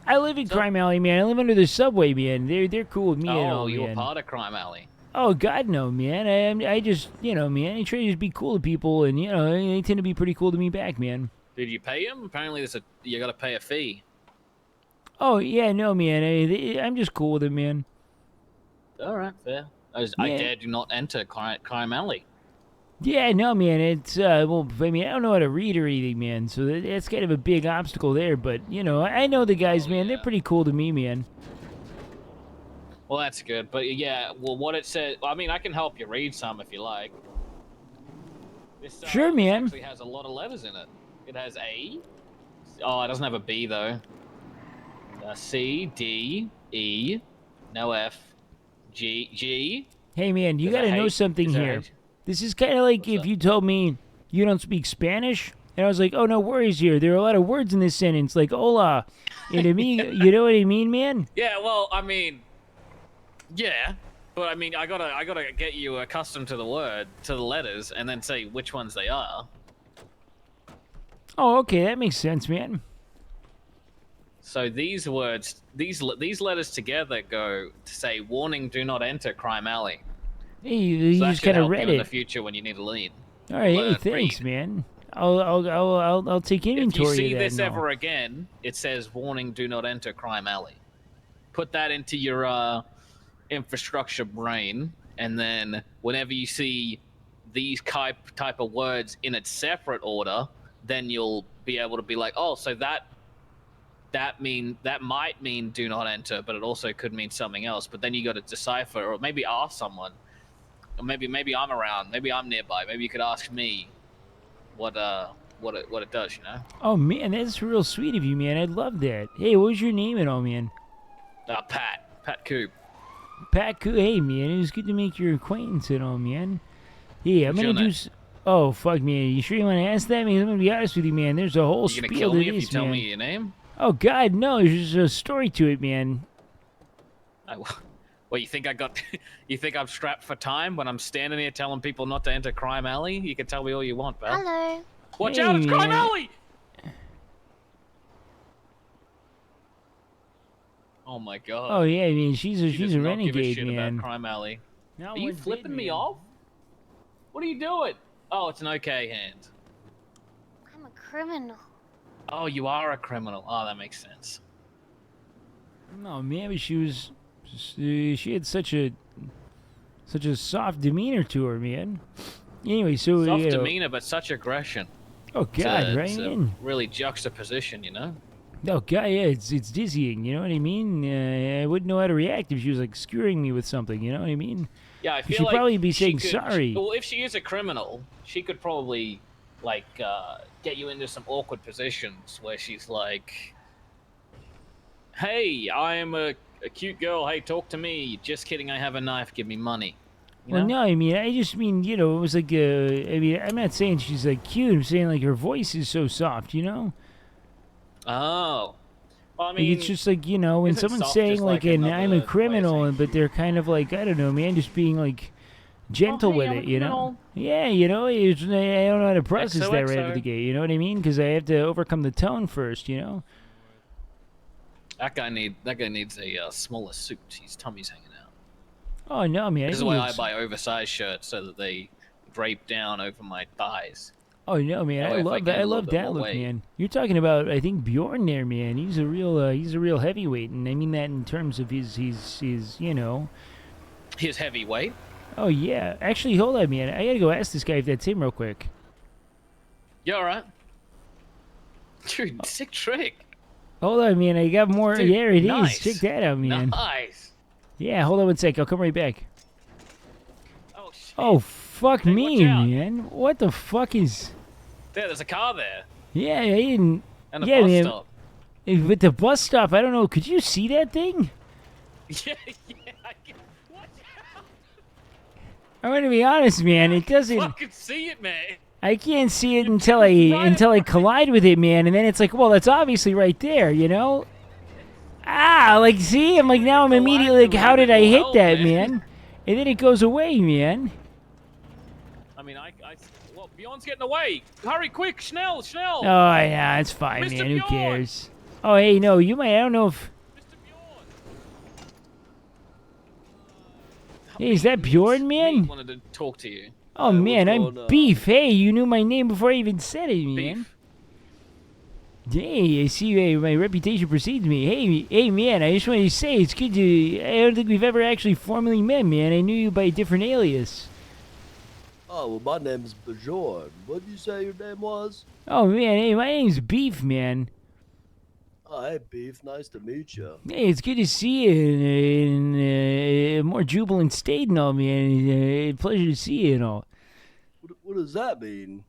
I live in Crime Alley, man. I live under the subway, man. They're cool with me and all, you're man. part of Crime Alley. Oh, God, no, man. I just, you know, man, I try to just be cool to people, and, you know, they tend to be pretty cool to me back, man. Did you pay him? Apparently, you got to pay a fee. Oh, yeah, no, man. I'm just cool with it, man. All right, fair. I Yeah. dare do not enter Crime Alley. Yeah, no, man. It's, well, I mean, I don't know how to read or anything, man, so that's kind of a big obstacle there, but, you know, I know the guys, man. They're pretty cool to me, man. Well, that's good. But, yeah, well, what it said... I mean, I can help you read some if you like. This, Sure, man. This actually has a lot of letters in it. It has A. Oh, it doesn't have a B, though. C, D, E, no F, G. Hey, man, you There's a gotta know H. something Is there a here. H? This is kind of like if you told me you don't speak Spanish, and I was like, oh, no worries here. There are a lot of words in this sentence, like hola, and to me, you know what I mean, man? Yeah, well, I mean... Yeah. But, I mean, I gotta get you accustomed to the letters, and then say which ones they are. Oh, okay, that makes sense, man. So these words, these letters together go to say, "Warning: Do not enter Crime Alley." Hey, you So that just should kind of help read you in the it. future when you need to lean. All right, hey, Learn, thanks, read. man. I'll take If you inventory see of that. this and all. ever again, it says, "Warning: Do not enter Crime Alley." Put that into your infrastructure brain, and then whenever you see these type of words in its separate order, then you'll be able to be like, oh, so that might mean do not enter, but it also could mean something else. But then you got to decipher, or maybe ask someone, or maybe I'm around, maybe I'm nearby, maybe you could ask me what it does, you know? Oh man, that's real sweet of you, man. I love that. Hey, what was your name and all, man? Pat Coop. Pat Coop. Hey, man, it was good to make your acquaintance and all, man. Yeah, I'm What's gonna your do. Oh fuck, man. You sure you want to ask that? Man, I'm gonna be honest with you, man. There's a whole You gonna spiel kill to me if you this, tell man. me your name? Oh God, no. There's just a story to it, man. Well, you think you think I'm strapped for time when I'm standing here telling people not to enter Crime Alley? You can tell me all you want, pal. Hello. Watch Hey, out, it's Crime man. Alley! Oh my god. Oh yeah, I mean she's She a does not give a renegade, shit man. about Crime Alley. Not Are you one bit, flipping me man. off? What are you doing? Oh, it's an okay hand. I'm a criminal. Oh, you are a criminal. Oh, that makes sense. No, man, but she had such a soft demeanor to her, man. Anyway, so Soft you know, demeanor, but such aggression. Oh God, right? It's a man? really juxtaposition, you know? Oh God, yeah, it's dizzying. You know what I mean? I wouldn't know how to react if she was like skewering me with something. You know what I mean? Yeah, I You feel should like probably be she saying could- sorry. Well, if she is a criminal, she could probably like get you into some awkward positions where she's like, "Hey, I am a cute girl. Hey, talk to me. Just kidding. I have a knife. Give me money." You Well, know? no, I mean, I just mean, you know, it was like, I mean, I'm not saying she's like cute. I'm saying like her voice is so soft, you know? Oh. Well, I Like, mean, it's just like, you know, when isn't someone's soft saying just like, like I'm a another way of criminal, but they're kind of like, I don't know, man, just being like gentle hey, with I'm a it, you know? criminal. Yeah, you know, I don't know how to process that right out of XOXO. the gate. You know what I mean? Because I have to overcome the tone first, you know? that guy needs a smaller suit. His tummy's hanging out. Oh no, man. This is think why it's- I buy oversized shirts so that they drape down over my thighs. Oh no, man! That I way if love gain that. I a little love bit that more look, weight. man. You're talking about, I think Bjorn there, man. He's a real heavyweight, and I mean that in terms of his you know. His heavyweight. Oh yeah, actually, hold on, man. I gotta go ask this guy if that's him real quick. You alright? Dude, sick trick. Hold on, man. I got more. Dude, there it is. nice. Check that out, man. Nice. Yeah, hold on one sec. I'll come right back. Oh shit. Oh fuck Hey, me, watch out. man. What the fuck is? There's a car there. Yeah, I didn't. And a yeah, bus man. stop. With the bus stop, I don't know. Could you see that thing? Yeah, I can I'm gonna be honest, man. It doesn't. fucking see it, man. I can't see it until I collide with it, man. And then it's like, well, that's obviously right there, you know? Ah, like, see? I'm like, now I'm immediately like, how did I hit that, man? And then it goes away, man. I mean, well, Bjorn's getting away. Hurry, quick, Schnell. Oh, yeah, it's fine, Mr. man. Who Bjorn! cares? Oh, hey, no, you might. I don't know if. Hey, is that Bjorn, man? Wanted to talk to you. Oh, man, I'm Beef. Hey, you knew my name before I even said it, man. Hey, I see my reputation precedes me. Hey, man, I just wanted to say it's good to... I don't think we've ever actually formally met, man. I knew you by a different alias. Oh, well, my name's Bjorn. What did you say your name was? Oh, man, hey, my name's Beef, man. Oh, hey, Beef. Nice to meet you. Hey, it's good to see you in a more jubilant state and all, man. Pleasure to see you and all. What does that mean?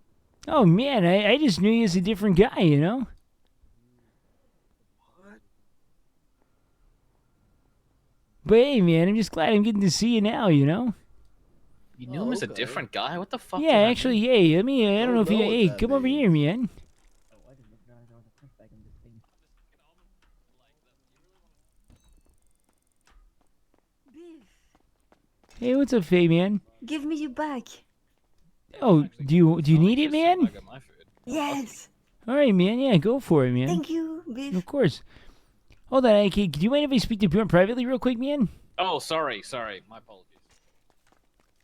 Oh, man, I just knew you as a different guy, you know? What? But hey, man, I'm just glad I'm getting to see you now, you know? You knew him as a different guy? What the fuck? Yeah, actually, hey, I don't know if you... know what Hey, that come over here, man. Hey, what's up, Faye, man? Give me your bag. Oh, do you need it, man? Yes. All right, man. Yeah, go for it, man. Thank you, Beef. Of course. Hold on, okay, do you mind if I speak to Bjorn privately real quick, man? Oh, sorry. My apologies.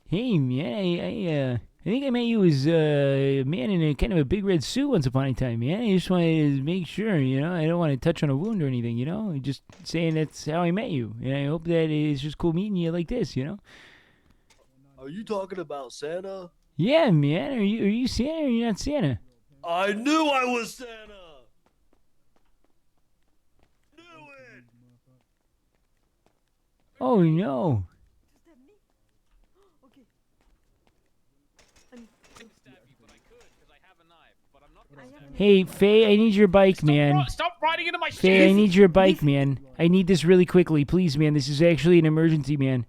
Hey, man, I think I met you as a man in a kind of a big red suit once upon a time, man. I just wanted to make sure, I don't want to touch on a wound or anything, Just saying that's how I met you. And I hope that it's just cool meeting you like this, Are you talking about Santa? Yeah, man. Are you Santa or are you not Santa? I knew I was Santa. Oh, no. Hey, Faye, I need your bike, man. Stop riding into my shit! Faye, I need your bike, man. I need this really quickly, please, man. This is actually an emergency, man.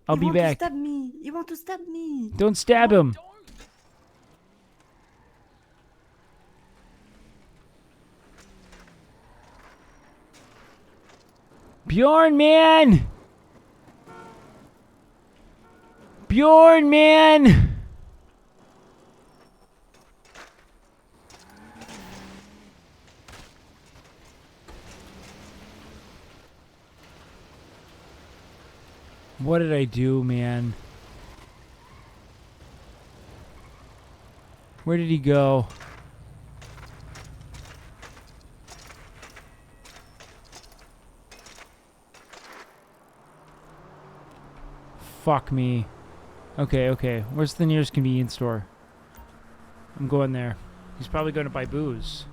I'll be back. You want to stab me. You want to stab me. Don't stab him. Bjorn, man! Bjorn, man! What did I do, man? Where did he go? Fuck me. Okay. Where's the nearest convenience store? I'm going there. He's probably going to buy booze.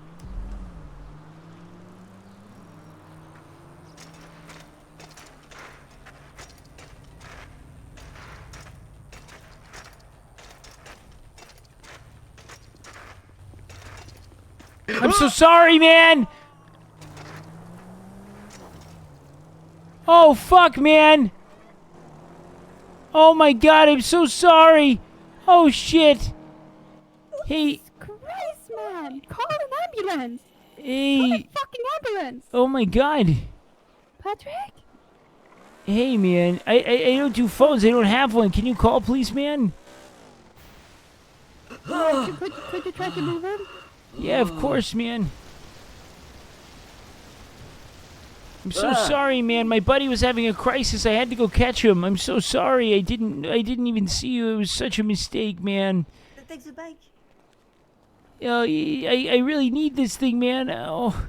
I'm so sorry, man! Oh, fuck, man! Oh my god, I'm so sorry! Oh, shit! Hey... Christ, man! Call an ambulance! Hey... Call a fucking ambulance! Oh my god! Patrick? Hey, man, I don't do phones, I don't have one. Can you call, please, man? Could you try to move him? Yeah, of course, man. I'm so sorry, man. My buddy was having a crisis. I had to go catch him. I'm so sorry. I didn't even see you. It was such a mistake, man. Take the bike. I really need this thing, man. Oh.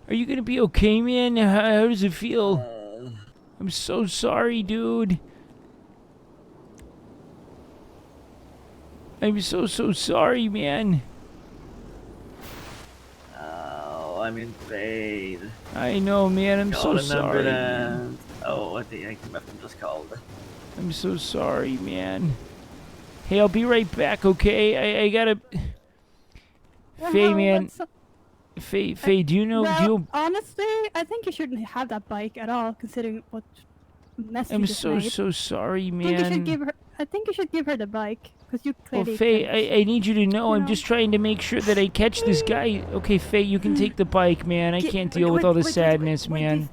Are you gonna be okay, man? How does it feel? I'm so sorry, dude. I'm so sorry, man. Oh, I'm in pain. I know, man. I'm Call so an sorry. ambulance. Oh, I think I must have just called. I'm so sorry, man. Hey, I'll be right back, okay? I gotta... Faye, man. Faye, do you know... Well, honestly, I think you shouldn't have that bike at all, considering what mess you I'm just made. so sorry, man. I think you should give her the bike, because you Well, clearly... Faye, I need you to know I'm just trying to make sure that I catch this guy. Okay, Faye, you can take the bike, man. I can't deal with all the sadness, man.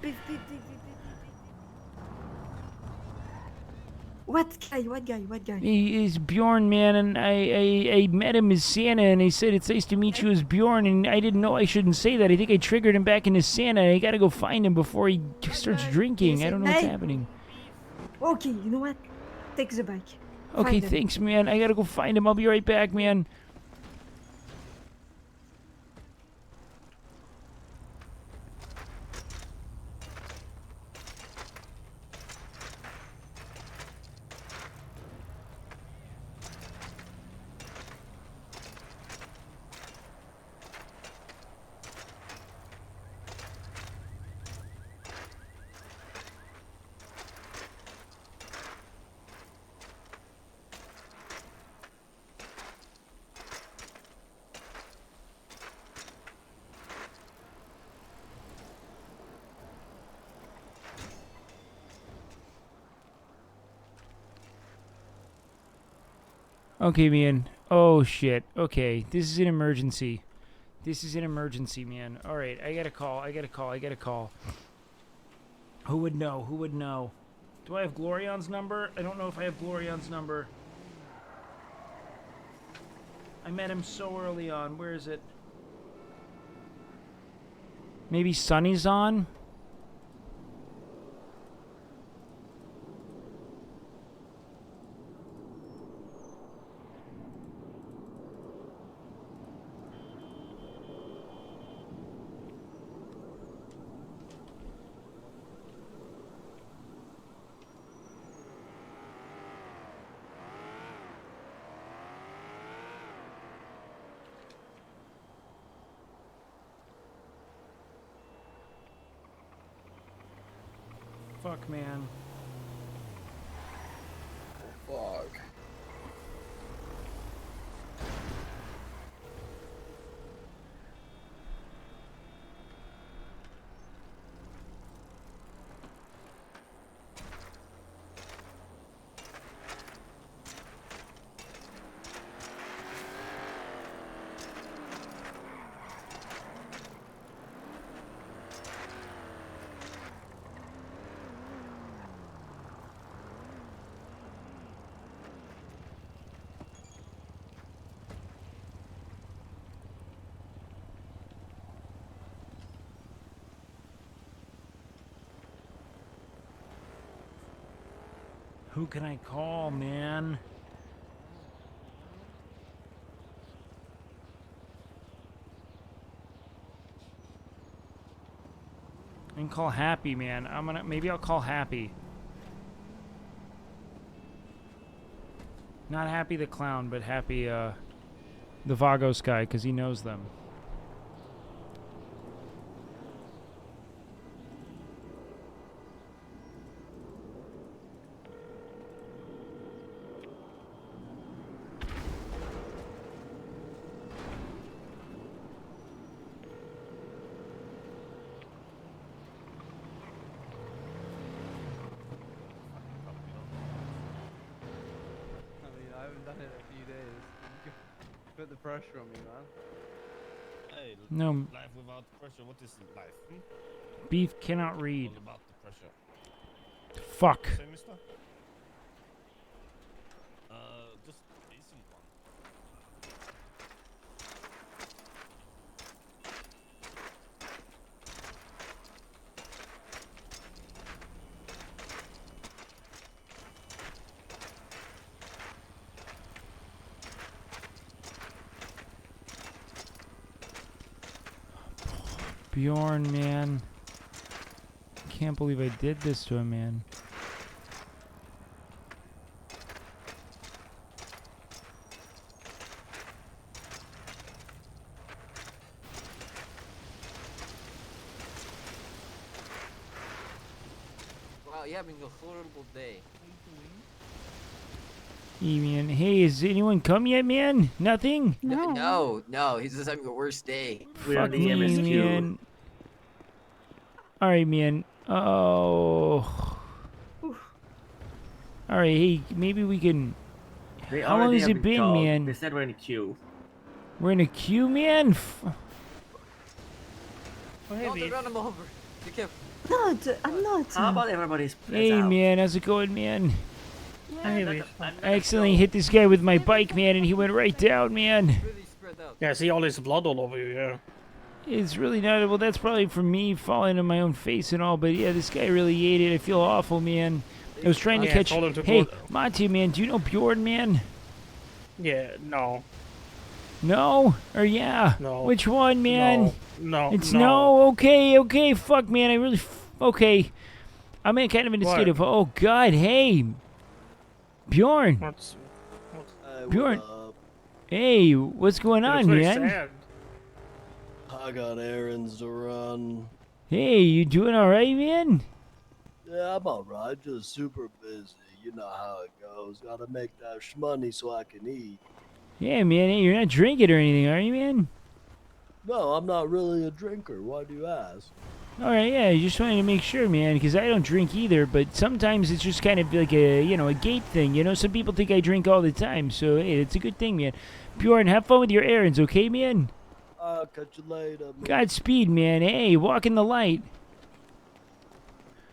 What guy? He's Bjorn, man, and I met him as Santa, and he said, it's nice to meet you as Bjorn, and I didn't know I shouldn't say that. I think I triggered him back into Santa, and I gotta go find him before he starts drinking. I don't know what's happening. Okay, you know what? Take the bike. Okay, Find him. thanks, man. I gotta go find him. I'll be right back, man. Okay, man. Oh, shit. Okay, this is an emergency. This is an emergency, man. All right, I gotta call. Who would know? Do I have Glorion's number? I don't know if I have Glorion's number. I met him so early on. Where is it? Maybe Sunny's on? Fuck, man. Fuck. Who can I call, man? I can call Happy, man. Maybe I'll call Happy. Not Happy the clown, but Happy, the Vagos guy, because he knows them. I haven't done it in a few days. Put the pressure on me, man. Hey, No. life without pressure. What is life? Beef cannot read. All about the pressure. Fuck. Say, mister? Just decent one. Bjorn, man. Can't believe I did this to him, man. Wow, you're having a horrible day. Hey, man. Hey, has anyone come yet, man? Nothing? No, he's just having a worse day. Fuck me, man. Alright, man. Oh. Alright, hey, maybe we can... How long has it been, man? They said we're in a queue. We're in a queue, man? Don't run him over. Be careful. I'm not. How about everybody's Hey, out? man, how's it going, man? I I accidentally hit this guy with my bike, man, and he went right down, man. Yeah, I see all this blood all over you, yeah. It's really not... Well, that's probably from me falling on my own face and all, but yeah, this guy really ate it. I feel awful, man. I was trying to catch... Hey, Monty, man, do you know Bjorn, man? Yeah, no. No? Or yeah? No. Which one, man? No. It's no. Okay, fuck, man, I really... Okay. I'm in kind of in a state of... Oh, God, hey. Bjorn. Bjorn. Hey, what's going on, man? Sad. I got errands to run. Hey, you doing all right, man? Yeah, I'm alright. Just super busy. You know how it goes. Gotta make that money so I can eat. Yeah, man. Hey, you're not drinking or anything, are you, man? No, I'm not really a drinker. Why do you ask? All right, yeah. I just wanted to make sure, man, because I don't drink either. But sometimes it's just kind of like a, a gate thing. You know, some people think I drink all the time. So hey, it's a good thing, man. Bjorn, have fun with your errands, okay, man? I'll catch you later, man. Godspeed, man. Hey, walk in the light.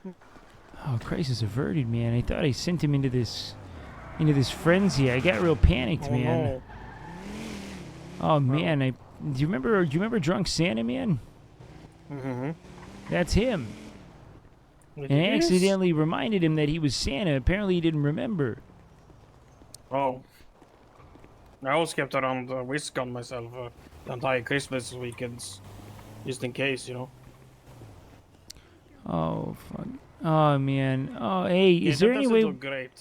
Oh, crisis averted, man. I thought I sent him into this frenzy. I got real panicked, man. No. Oh man, do you remember Drunk Santa, man? Mm-hmm. That's him. It And I is? accidentally reminded him that he was Santa. Apparently he didn't remember. Oh. I always kept around whisk on myself the entire Christmas weekends. Just in case, you know. Oh, fuck. Oh, man. Oh, hey, Yeah, is that there any doesn't way... look great.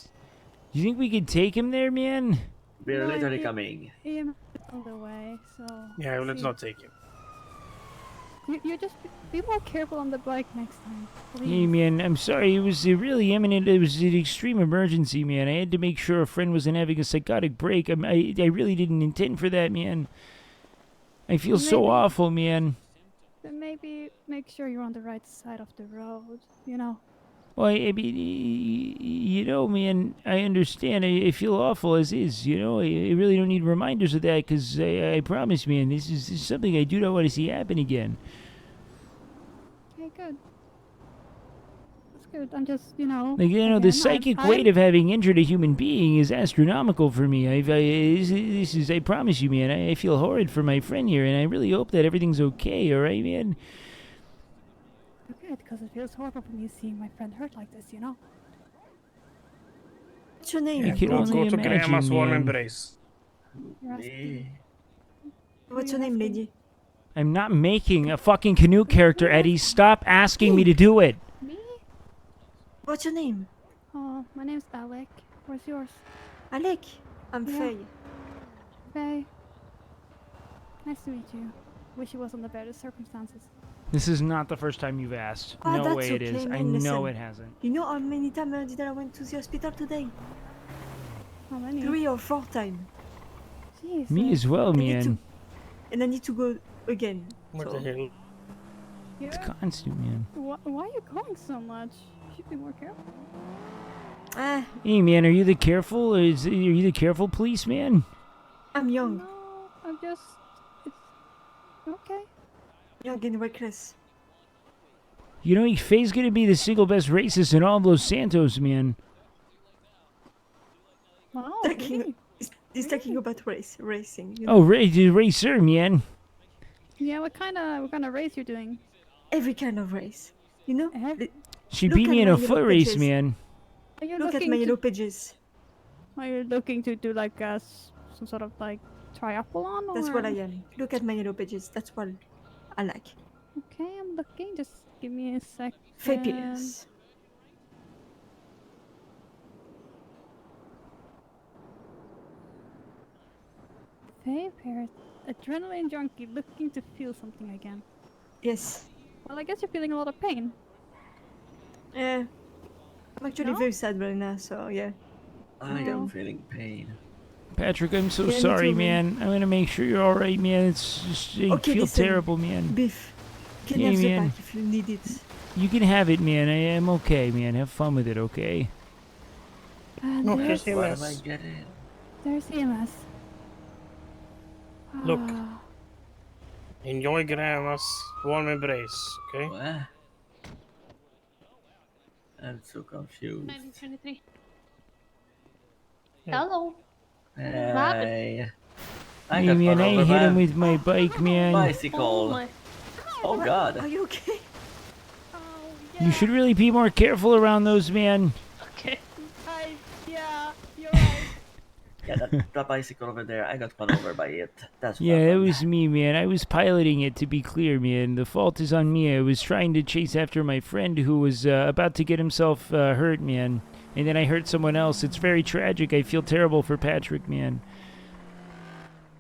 You think we could take him there, man? We're No, literally I- coming. Ian on the way, so. Yeah, let's see. not take him. You just be more careful on the bike next time, please. Hey, man, I'm sorry. It was really imminent. It was an extreme emergency, man. I had to make sure a friend wasn't having a psychotic break. I really didn't intend for that, man. I feel so Maybe- awful, man. Then maybe make sure you're on the right side of the road, you know. Well, I mean, you know, man, I understand. I feel awful as is, you know. I really don't need reminders of that because I promise, man, this is something I do not want to see happen again. Okay, good. That's good. I'm just, you know. Like, you know, again, the psychic weight of having injured a human being is astronomical for me. This is, I promise you, man, I feel horrid for my friend here, and I really hope that everything's okay, all right, man? Good, because it feels horrible for me seeing my friend hurt like this, you know. What's your name? I can Go only to Grandma's imagine, warm man. embrace. What's your name, lady? I'm not making a fucking canoe character, Eddie. Stop asking me to do it. Me? What's your name? Oh, my name's Alec. Where's yours? Alec. I'm Yeah. Faye. Faye. Nice to meet you. Wish it was under better circumstances. This is not the first time you've asked. Ah, No that's way it okay, is. man. I know Listen. it hasn't. You know how many times did I went to the hospital today? How many? 3 or 4 times. Jeez. Me as well, I need to- man. And I need to go again. What so. the hell? It's constant, man. Why are you going so much? You should be more careful. Ah, Hey, man, are you the careful? Are you the careful policeman? I'm young. No, I'm just. It's okay. Young and reckless. You know, Faye's gonna be the single best racist in all of Los Santos, man. Wow. Talking, he's talking about racing. You Oh, know? racer, man. Yeah, what kind of race you're doing? Every kind of race. You know? She Look beat at me in my a yellow foot race, pages. man. Are you Look at looking my to- yellow pages. Are you looking to do like some sort of like triathlon? That's or... what I am. Look at my yellow pages. That's what I like. Okay, I'm looking. Just give me a sec. Faye Pierce. Faye Pierce, adrenaline junkie, looking to feel something again. Yes. Well, I guess you're feeling a lot of pain. Yeah. I'm actually No? very sad right now, so yeah. I am feeling pain. Patrick, I'm so Yeah, me sorry, too, man. I'm gonna make sure you're all right, man. It's just I Okay, feel listen. terrible, man. Biff, can Yeah, you have the man. bike if you need it? You can have it, man. I am okay, man. Have fun with it, okay? And Okay, there's, EMS. there's EMS. Look. Ah, Enjoy Grandma's warm embrace, okay? What? I'm so confused. 1923. Yeah. Hello. Hey. Hey, man, I hit him with my bike, man. Oh my. Oh God. Are you okay? You should really be more careful around those, man. Okay. yeah, you're right. Yeah, that bicycle over there, I got run over by it. That's what Yeah, it happened. was me, man. I was piloting it, to be clear, man. The fault is on me. I was trying to chase after my friend who was about to get himself hurt, man. And then I hurt someone else. It's very tragic. I feel terrible for Patrick, man.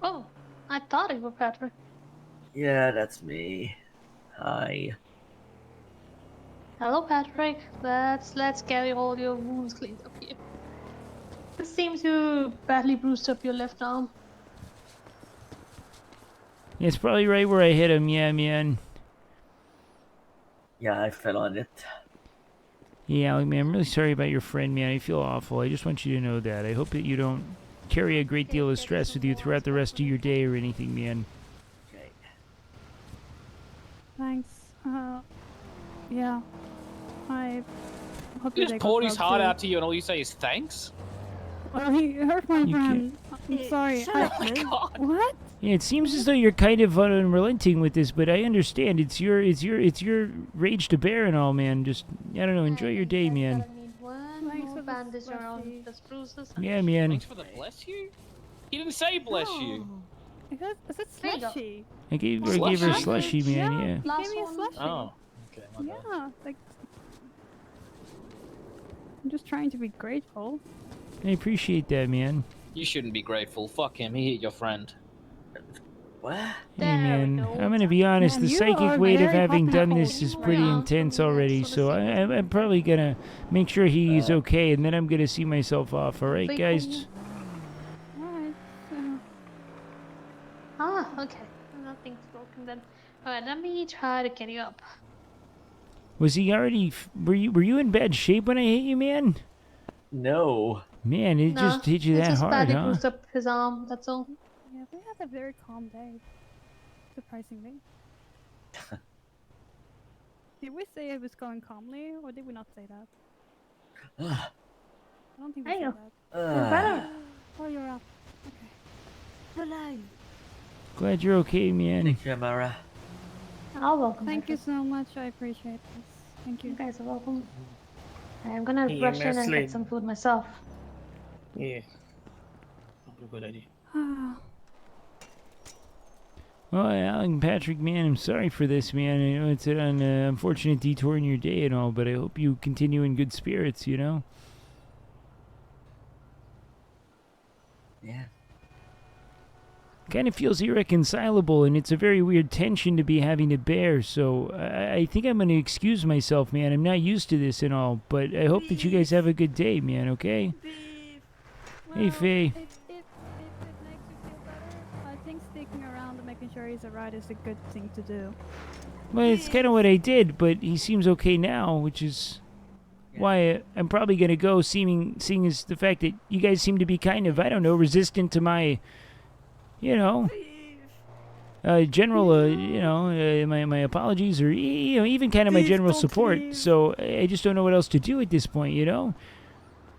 Oh, I thought it was Patrick. Yeah, that's me. Hi. Hello, Patrick. Let's get all your wounds cleaned up here. It seems you badly bruised up your left arm. Yeah, it's probably right where I hit him, yeah, man. Yeah, I fell on it. Yeah, Alec, man, I'm really sorry about your friend, man. I feel awful. I just want you to know that. I hope that you don't carry a great deal of stress with you throughout the rest of your day or anything, man. Okay. Thanks. Yeah. I hope He your just day poured goes his well, heart too. out to you, and all you say is thanks. Well, he hurt my friend. I'm sorry. What? Yeah, it seems as though you're kind of unrelenting with this, but I understand. It's your rage to bear and all, man. Just I don't know. Enjoy your day, man. One more bandage around the bruises. Yeah, man. Thanks for the bless you. He didn't say bless you. Is it There you go. slushy? I gave her a slushy, man. Yeah. He gave me a slushy. Oh. Okay. My bad. Yeah, like I'm just trying to be grateful. I appreciate that, man. You shouldn't be grateful. Fuck him. He hit your friend. What? Hey, man. I'm gonna be honest. Man, The you psychic are weight of very having done hot this is pretty intense already. So I'm probably gonna make sure he's okay, and then I'm gonna see myself off. All right, guys. Alright, Okay. Nothing's broken then. Alright, let me try to get you up. Was he already? Were you in bad shape when I hit you, man? No. Man, it just hit you it that just hard, badly huh? bruised up his arm, that's all. yeah, we had a very calm day. Surprisingly. Did we say it was going calmly, or did we not say that? I don't think we There you said go. that. You're better. Oh, you're up. Okay. Hello. Glad you're okay, man. Thank you, Amara. Oh, welcome. Thank you so much. I appreciate this. Thank you. You guys are welcome. I'm gonna Yeah, rush in and Nestle. get some food myself. Yeah. Good idea. Well, Alan Patrick, man, I'm sorry for this, man. I know it's an unfortunate detour in your day and all, but I hope you continue in good spirits, you know? Yeah. Kind of feels irreconcilable, and it's a very weird tension to be having to bear, so I think I'm going to excuse myself, man. I'm not used to this and all, but I hope that you guys have a good day, man, okay? Hey, Faye. It makes you feel better. I think sticking around and making sure he's alright is a good thing to do. Well, it's kind of what I did, but he seems okay now, which is why I'm probably going to go, seeing as the fact that you guys seem to be kind of, I don't know, resistant to my, you know, general, my apologies, or, you know, even kind of my general support. So I just don't know what else to do at this point, you know?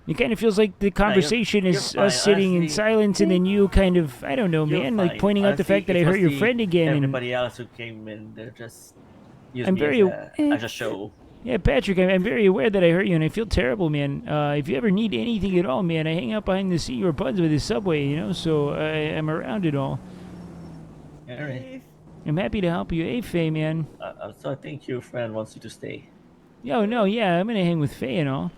It kind of feels like the conversation is you're us sitting in honestly. silence, and then you kind of, I don't know, You're man, like fine. pointing out the Honestly, fact that I it hurt was your the- friend again. And Everybody else who came in, they're just using I'm me very- as a show. Yeah, Patrick, I'm very aware that I hurt you, and I feel terrible, man. If you ever need anything at all, man, I hang out behind the Senior Buds with the subway, you know, so I'm around it all. All right. I'm happy to help you. Hey, Faye, man. So I think your friend wants you to stay. Yo, no, yeah, I'm going to hang with Faye and all.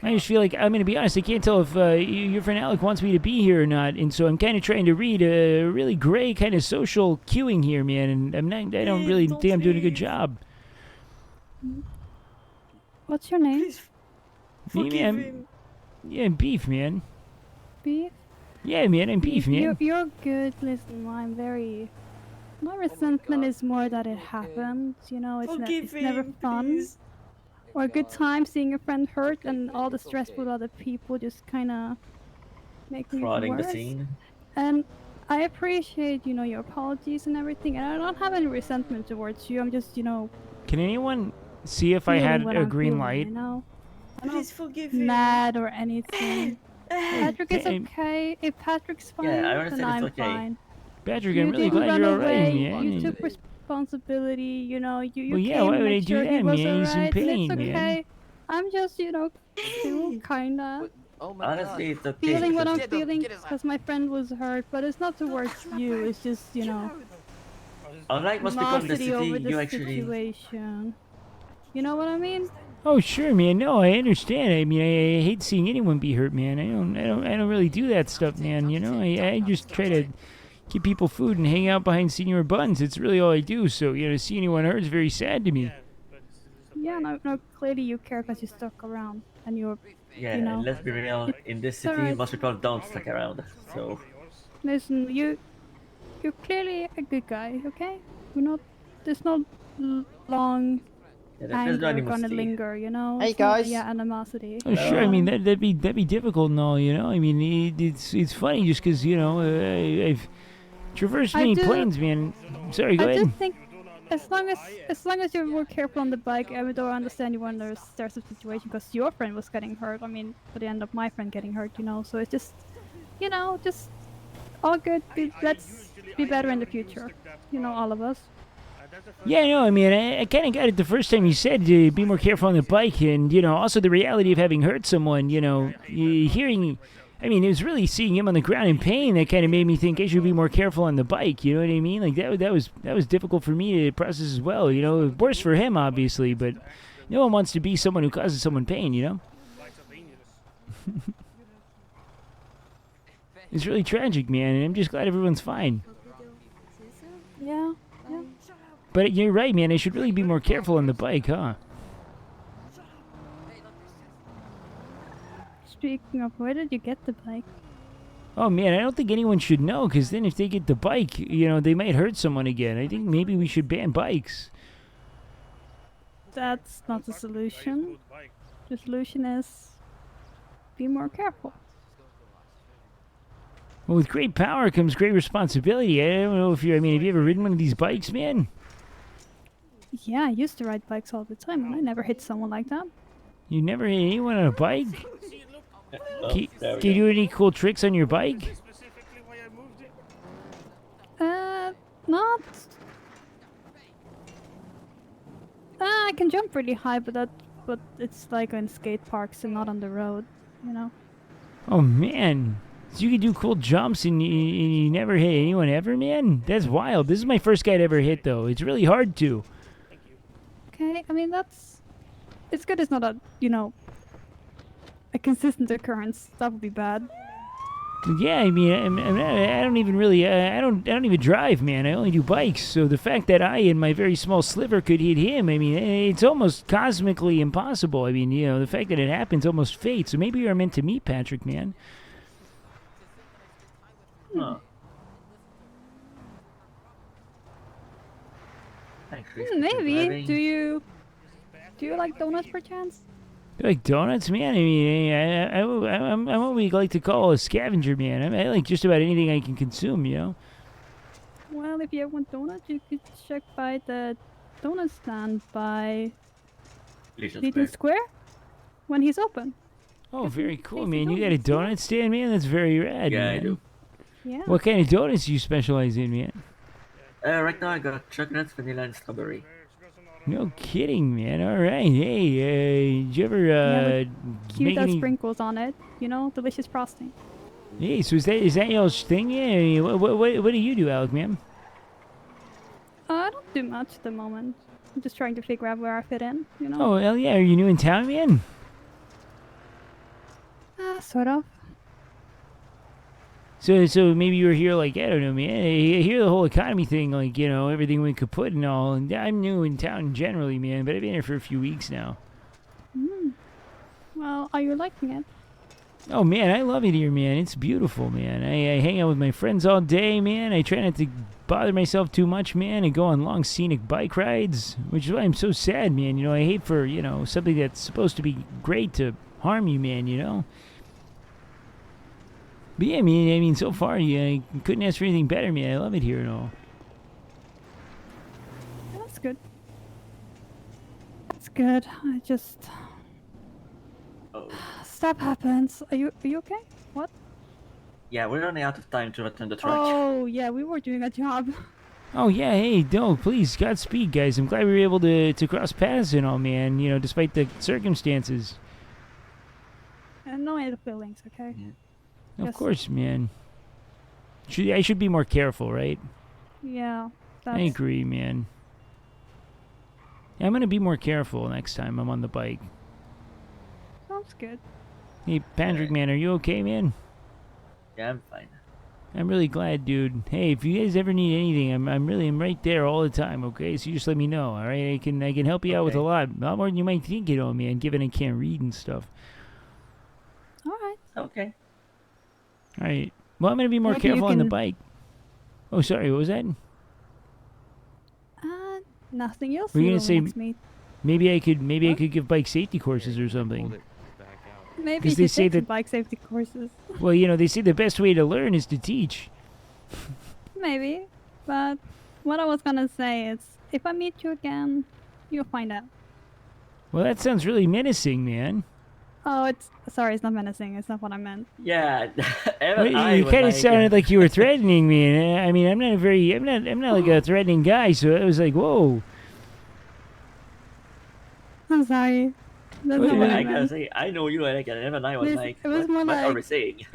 I just feel like, I'm going to be honest, I can't tell if your friend Alec wants me to be here or not, and so I'm kind of trying to read a really gray kind of social cueing here, man, and I don't really think I'm doing a good job. What's your name? Yeah, I'm Beef, man. Beef? Yeah, man, I'm Beef, man. You're good. Listen, I'm very. My resentment is more that it happened. You know, it's never fun. Or a good time seeing a friend hurt and all the stress with other people just kind of making it Prodding the worse. scene. And I appreciate, you know, your apologies and everything. And I don't have any resentment towards you. I'm just, you know. Can anyone see if I feeling had what a I'm green feeling, light? You know? I'm Please not forgive him. mad or anything. Patrick is Hey, okay. If Patrick's fine, Yeah, I then understand I'm it's okay. fine. Patrick, You I'm really didn't glad run you're away. alright, man. You took responsibility. You know, you Well, yeah, came why to would I make do sure he that, was man? He's in alright, and pain, it's man. okay. I'm just, you know, still kinda Oh my Honestly, it's okay. feeling what I'm because- feeling because my friend was hurt. But it's not towards you. It's just, you know, Unlike most people in the animosity over city, the you actually. situation. You know what I mean? Oh, sure, man. No, I understand. I mean, I hate seeing anyone be hurt, man. I don't really do that stuff, man. You know, I just try to give people food and hang out behind Senior Buns. It's really all I do. So, you know, to see anyone hurt is very sad to me. Yeah, no, clearly you care because you stuck around and you're, Yeah, you know. and let's be real. In this city, alright. most people don't stick around. So. Listen, you're clearly a good guy, okay? We're not. There's no long Yeah, there's no anger gonna animosity. linger, you know. Hey, It's not- guys. yeah, animosity. Oh, sure. I mean, that'd be difficult and all, you know. I mean, it's funny just because, you know, I've traversed I many do- planes, man. Sorry, go I ahead. do think as long as you're more careful on the bike, even though I understand you were under a stressful situation because your friend was getting hurt. I mean, for the end of my friend getting hurt, you know. So it's just, you know, just all good. Let's be better in the future. You know, all of us. Yeah, no, I mean, I kind of got it the first time you said to be more careful on the bike, and, you know, also the reality of having hurt someone, you know, hearing, I mean, it was really seeing him on the ground in pain that kind of made me think I should be more careful on the bike, you know what I mean? Like, that was difficult for me to process as well, you know, worse for him, obviously, but no one wants to be someone who causes someone pain, you know? It's really tragic, man, and I'm just glad everyone's fine. Yeah. But you're right, man. I should really be more careful on the bike, huh? Speaking of, where did you get the bike? Oh, man, I don't think anyone should know, because then if they get the bike, you know, they might hurt someone again. I think maybe we should ban bikes. That's not the solution. The solution is be more careful. Well, with great power comes great responsibility. I don't know if you, I mean, have you ever ridden one of these bikes, man? Yeah, I used to ride bikes all the time, and I never hit someone like that. You never hit anyone on a bike? Can you do any cool tricks on your bike? Not. I can jump really high, but it's like in skate parks and not on the road, you know. Oh, man. So you can do cool jumps and you never hit anyone ever, man? That's wild. This is my first guy to ever hit, though. It's really hard to. Okay, I mean, it's good it's not a, you know, a consistent occurrence. That would be bad. Yeah, I mean, I don't even really, I don't even drive, man. I only do bikes. So the fact that I, in my very small sliver, could hit him, I mean, it's almost cosmically impossible. I mean, you know, the fact that it happens almost fate. So maybe you're meant to meet, Patrick, man. Huh. Maybe. Do you like donuts, perchance? You like donuts, man? I mean, I'm what we like to call a scavenger, man. I like just about anything I can consume, you know? Well, if you want donuts, you could check by the donut stand by Legion Square when he's open. Oh, very cool, man. You got a donut stand, man? That's very rad, Yeah, man. I do. Yeah. What kind of donuts do you specialize in, man? Right now I got chocolate, vanilla, and strawberry. No kidding, man. All right. Hey, did you ever Cute make any... sprinkles on it, you know, delicious frosting. Hey, so is that y'all's thing? Yeah. What do you do, Alec, man? I don't do much at the moment. I'm just trying to figure out where I fit in, you know. Oh, hell yeah. Are you new in town, man? Sort of. So maybe you were here, like, I don't know, man. I hear the whole economy thing, like, you know, everything we could put and all. And I'm new in town generally, man, but I've been here for a few weeks now. Well, are you liking it? Oh, man, I love it here, man. It's beautiful, man. I hang out with my friends all day, man. I try not to bother myself too much, man, and go on long scenic bike rides, which is why I'm so sad, man. You know, I hate for, you know, something that's supposed to be great to harm you, man, you know? But yeah, I mean, so far, I couldn't ask for anything better, man. I love it here and all. That's good. That's good. I just... Stuff happens. Are you okay? What? Yeah, we're running out of time to attend the track. Oh, yeah, we were doing a job. Oh, yeah, hey, no, please, Godspeed, guys. I'm glad we were able to cross paths and all, man, you know, despite the circumstances. And no ill feelings, okay? Of course, man. I should be more careful, right? Yeah. I agree, man. Yeah, I'm going to be more careful next time I'm on the bike. Sounds good. Hey, Patrick, man, are you okay, man? Yeah, I'm fine. I'm really glad, dude. Hey, if you guys ever need anything, I'm right there all the time, okay? So you just let me know, all right? I can help you out with a lot more than you might think, you know, man, given I can't read and stuff. All right. Okay. All right. Well, I'm going to be more Maybe careful on the bike. Oh, sorry, what was that? Nothing else. Were you going to say next meet. maybe I could give bike safety courses or something? Maybe you they could say take some that- bike safety courses. Well, you know, they say the best way to learn is to teach. Maybe, but what I was gonna say is, if I meet you again, you'll find out. Well, that sounds really menacing, man. Oh, sorry, it's not menacing. It's not what I meant. Yeah, Well, even I you was kind of like, sounded like you were threatening me, and I mean, I'm not like a threatening guy, so I was like, whoa. I'm sorry. That's Wait, not what wait, I I gotta meant. say, I know you, and even I was This- like, it was more what are we like- saying?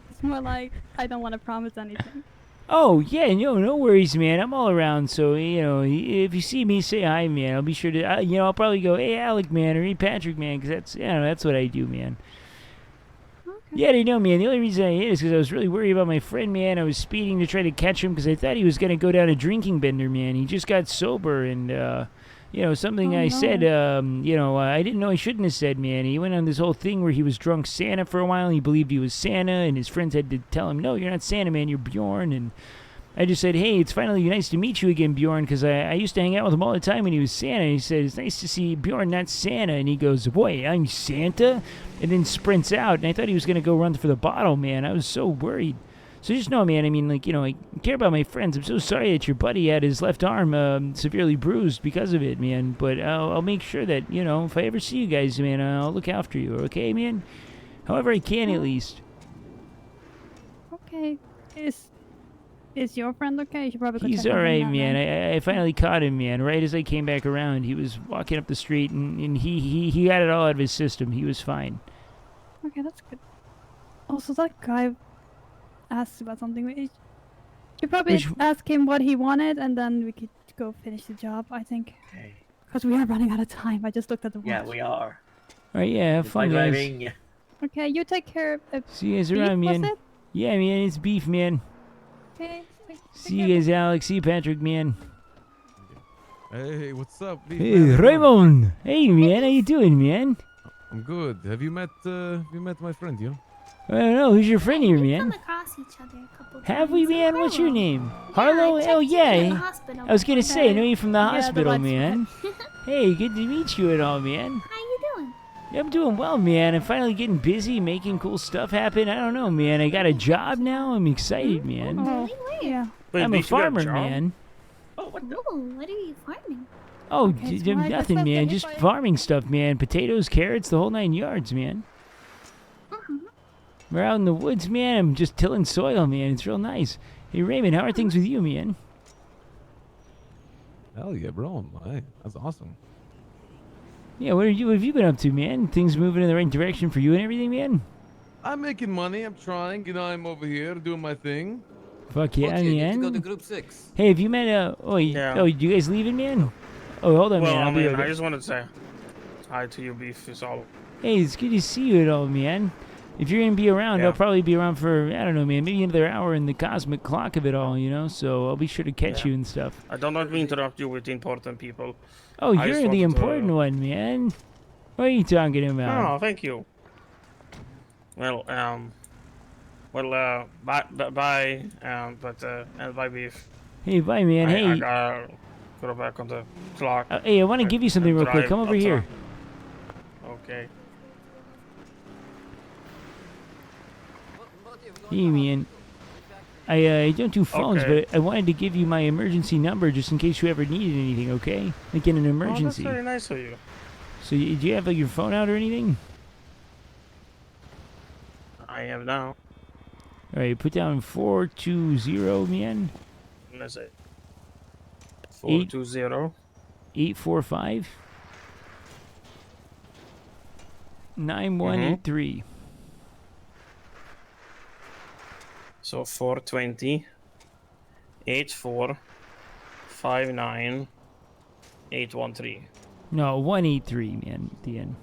It's more like I don't want to promise anything. Oh yeah, no worries, man. I'm all around, so if you see me, say hi, man. I'll be sure to, I'll probably go, hey, Alec, man, or hey, Patrick, man, because that's what I do, man. Yeah, I know, man. The only reason I hit is because I was really worried about my friend, man. I was speeding to try to catch him because I thought he was gonna go down a drinking bender, man. He just got sober, and something Oh, I no. said, I didn't know I shouldn't have said, man. He went on this whole thing where he was drunk Santa for a while, and he believed he was Santa, and his friends had to tell him, no, you're not Santa, man, you're Bjorn, and I just said, hey, it's finally nice to meet you again, Bjorn, because I used to hang out with him all the time when he was Santa. And he said, it's nice to see Bjorn, not Santa. And he goes, boy, I'm Santa? And then sprints out, and I thought he was going to go run for the bottle, man. I was so worried. So just know, man, I mean, I care about my friends. I'm so sorry that your buddy had his left arm severely bruised because of it, man. But I'll make sure that, if I ever see you guys, man, I'll look after you, okay, man? However I can, at least. Okay. Is your friend okay? You should probably go He's check on him alright, now, man. then. I finally caught him, man. Right as I came back around, he was walking up the street, and he got it all out of his system. He was fine. Okay, that's good. Also, that guy asked about something. You should probably ask him what he wanted, and then we could go finish the job, I think. Okay. Because we are running out of time. I just looked at the watch. Yeah, we are. Alright, yeah, have fun, Goodbye, guys. driving. Okay, you take care of See you guys beef, around, was man. it? Yeah, man, it's beef, man. Okay. See you guys, Alex. See you, Patrick, man. Hey, what's up? Beef Hey, man? Raymond. Hey, man, how you doing, man? I'm good. Have you met my friend, I don't know. Who's your friend here, man? across each other a couple Have we, man? What's your name? Harlow? Oh, yeah. I was gonna say, I know you from the hospital, man. Hey, good to meet you and all, man. How you doing? I'm doing well, man. I'm finally getting busy, making cool stuff happen. I don't know, man. I got a job now. I'm excited, man. Oh, yeah. I'm a farmer, man. Oh, what are you farming? Oh, Okay, so why- nothing, let's man. get Just hit by- farming stuff, man. Potatoes, carrots, the whole 9 yards, man. We're out in the woods, man. I'm just tilling soil, man. It's real nice. Hey, Raymond, how are things with you, man? Hell yeah, bro. Hey, that's awesome. Yeah, what have you been up to, man? Things moving in the right direction for you and everything, man? I'm making money. I'm trying. I'm over here doing my thing. Fuck yeah, Okay, you need to go man. to group 6. Hey, have you met, Yeah. you guys leaving, man? Oh, hold on, Well, man. I I'll be mean, right I back. just wanted to say hi to you, Beef. Is all. Hey, it's good to see you at all, man. If you're gonna be around, Yeah. I'll probably be around for, I don't know, man, maybe another hour in the cosmic clock of it all, so I'll be sure to catch Yeah. you and stuff. I don't want to interrupt you with important people. Oh, I just you're the wanted to- important one, man. What are you talking about? Oh, thank you. Well, bye, bye, Beef. Hey, bye, man. I Hey, gotta go back on the clock. hey, I want to give you something and real quick. drive Come over up to- here. Okay. Hey, man. I don't do phones, Okay. but I wanted to give you my emergency number just in case you ever needed anything, okay? Like in an Oh, emergency. that's very nice of you. So, do you have like your phone out or anything? I am now. All right, put down 420, man. Let's say 420. 845 9183. So 420 84 59 813. No, 183, man, at the end.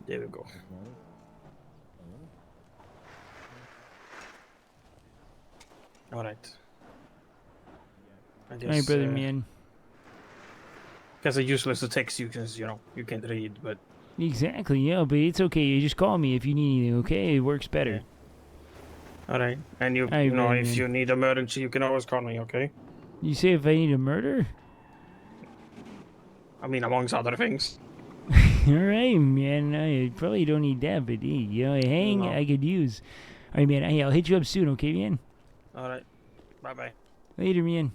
There we go. All right. I All right, brother, man. Guess it's useless to text you because you can't read, but Exactly, yeah, but it's okay. You just call me if you need anything, okay? It works better. all right. And you, All right, you know, brother, if man. you need emergency, you can always call me, okay? You say if I need a murder? I mean, amongst other things. All right, man. I probably don't need that, but hey, a hang No. I could use. All right, man. Hey, I'll hit you up soon, okay, man? All right. Bye bye. Later, man.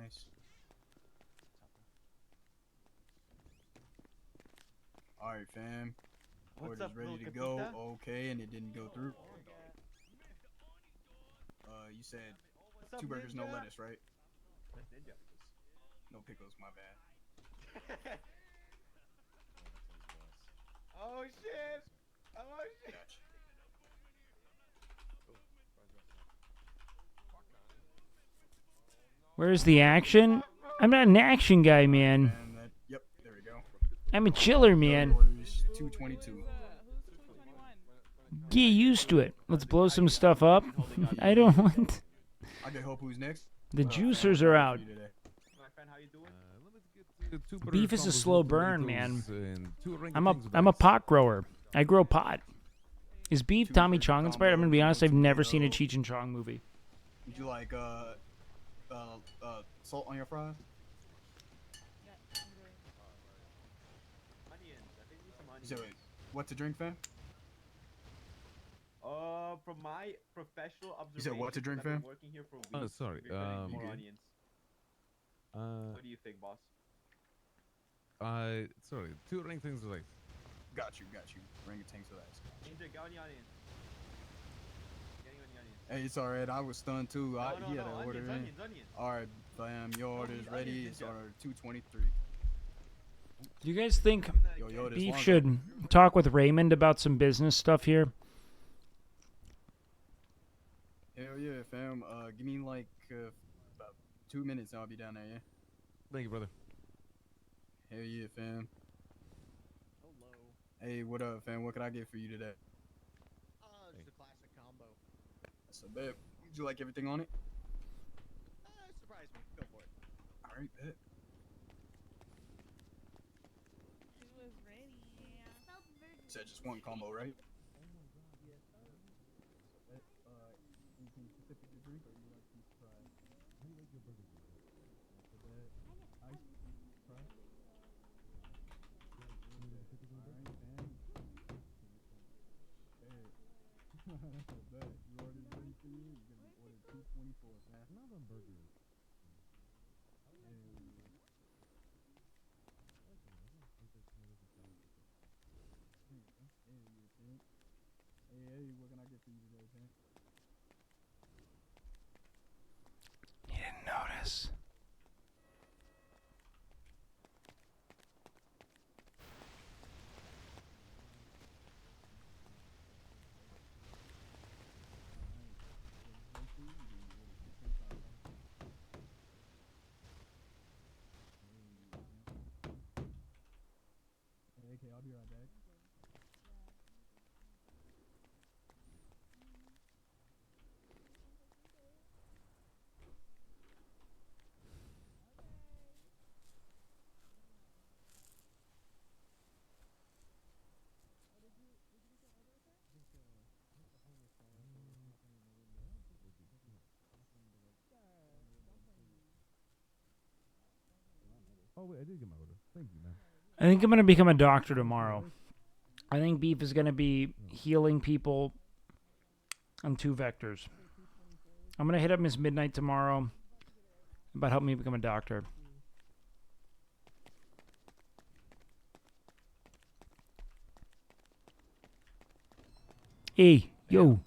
Nice. Alright, fam. What's Order's up, ready little to go. Capita? Okay, and it didn't go through. You said What's up, 2 burgers, no Ninja? lettuce, right? That's Ninja. No pickles, my bad. Oh shit! Oh shit! Where's the action? I'm not an action guy, man. Yep, there we go. I'm a chiller, man. Orders 222. Get used to it. Let's blow some stuff up. I don't want... I can help. Who's next? The juicers are out. Beef is a slow burn, man. I'm a pot grower. I grow pot. Is beef Tommy Chong inspired? I'm gonna be honest. I've never seen a Cheech and Chong movie. Would you like salt on your fries? So, what to drink, fam? From my professional observation, You said what to drink, I've been fam? working here for Oh, weeks. sorry, We're getting more you good? onions. What do you think, boss? Sorry, 2 ring things with ice. Got you. Orangutans with ice. Ninja, get on the onions. Getting on the onions. Hey, it's alright. I was stunned too. He had an order in. Onions. Alright, fam. Your order's ready. It's order 223. Do you guys think Yo, this Beef longer. should talk with Raymond about some business stuff here? Hell yeah, fam. Give me like about 2 minutes and I'll be down there, yeah? Thank you, brother. Hell yeah, fam. Hey, what up, fam? What can I get for you today? Just a classic combo. That's a bet. Would you like everything on it? Surprise me. Go for it. Alright, bet. Said just one combo, right? Anything specific to drink, or you like these fries? How do you like your burger? Ice fries? Bet. You ordered ready for you? You're gonna order 224, fam. Not on burgers. Hey, what can I get for you today, fam? He didn't notice. Hey, okay, I'll be right back. Oh wait, I did get my order. Thank you, man. I think I'm going to become a doctor tomorrow. I think Beef is going to be healing people on 2 vectors. I'm going to hit up Miss Midnight tomorrow about helping me become a doctor. Hey, yo.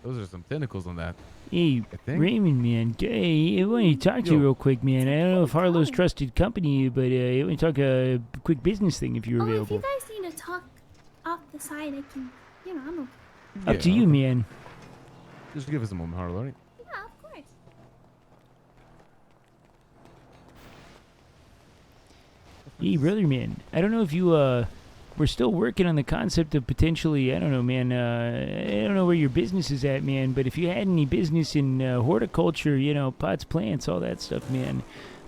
Those are some tentacles on that. Hey, I think. Raymond, man. Hey, I want to talk to you real quick, man. I don't know if Harlow's trusted company, but I want to talk a quick business thing if you're If available. you guys need to talk off the side, I can, I'm okay. Up to you, man. Just give us a moment, Harlow. Right? Yeah, of course. Hey, brother, man. I don't know if you, we're still working on the concept of potentially, I don't know, man, I don't know where your business is at, man, but if you had any business in horticulture, pots, plants, all that stuff, man,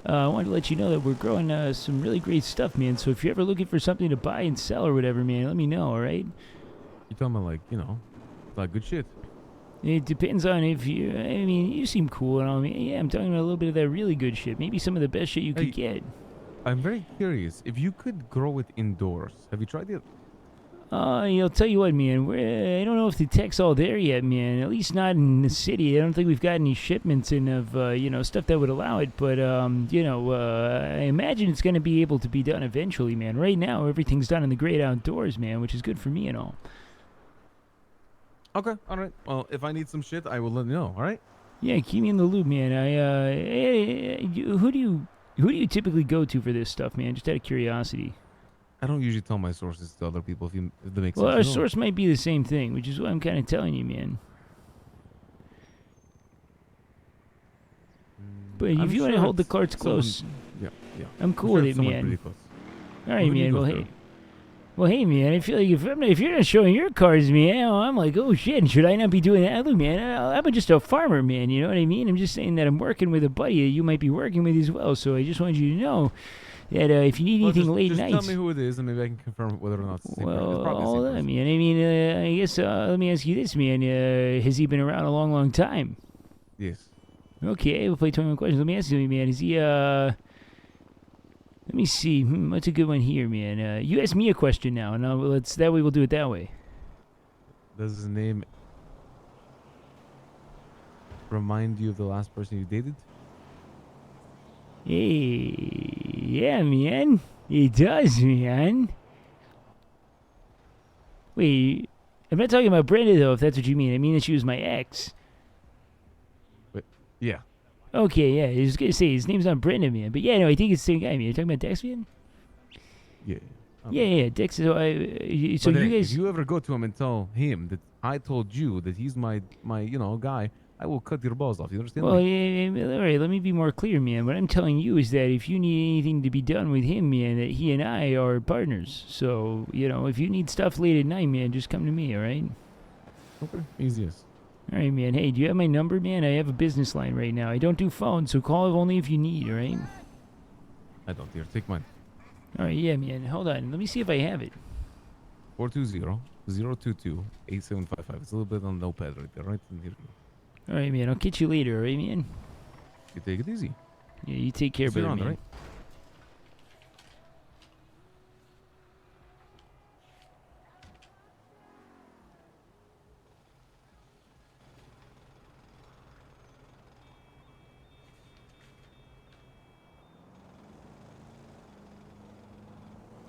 I wanted to let you know that we're growing some really great stuff, man. So if you're ever looking for something to buy and sell or whatever, man, let me know, all right? You talking about like good shit? It depends on if you, I mean, you seem cool and all. Yeah, I'm talking about a little bit of that really good shit. Maybe some of the best shit you could get. I'm very curious. If you could grow it indoors, have you tried it? I'll tell you what, man. I don't know if the tech's all there yet, man. At least not in the city. I don't think we've got any shipments in of, stuff that would allow it. But, I imagine it's going to be able to be done eventually, man. Right now, everything's done in the great outdoors, man, which is good for me and all. Okay, all right. Well, if I need some shit, I will let you know. All right. Yeah, keep me in the loop, man. Who do you typically go to for this stuff, man? Just out of curiosity. I don't usually tell my sources to other people if that makes Well, sense. our No. source might be the same thing, which is what I'm kind of telling you, man. But if I'm you want to sure hold the it's cards someone- close, yeah. I'm cool sure with it's it, someone man. pretty close. All right, Who do you man. go Well, through? hey, man. I feel like if you're not showing your cards, man, I'm like, oh shit, should I not be doing that? Look, man, I'm just a farmer, man. You know what I mean? I'm just saying that I'm working with a buddy that you might be working with as well. So I just wanted you to know that if you need Well, anything late just nights, tell me who it is, and maybe I can confirm whether or not it's the same person. It's well, probably the hold same on, person. man. I mean, I guess let me ask you this, man. Has he been around a long, long time? Yes. Okay, we'll play 21 questions. Let me ask you, man. Is he Let me see. What's a good one here, man? You ask me a question now, and that way we'll do it that way. Does his name remind you of the last person you dated? Hey, yeah, man. It does, man. Wait, I'm not talking about Brenda, though, if that's what you mean. I mean that she was my ex. But, yeah. Okay, yeah, I was going to say, his name's not Brenda, man. But yeah, no, I think it's the same guy, man. You're talking about Dex, man? Yeah. Yeah, Dex. So But you hey, guys... if you ever go to him and tell him that I told you that he's my guy, I will cut your balls off. You understand? Well, me? yeah, all right, let me be more clear, man. What I'm telling you is that if you need anything to be done with him, man, that he and I are partners. So, if you need stuff late at night, man, just come to me, all right? Okay, easiest. All right, man. Hey, do you have my number, man? I have a business line right now. I don't do phones, so call only if you need, all right? I don't dare. Take mine. All right, yeah, man. Hold on. Let me see if I have it. 420-022-8755. It's a little bit on the notepad right there, right? And here you go. All right, man. I'll catch you later, all right, man? You take it easy. Yeah, you take care, See you brother, around, man. all right?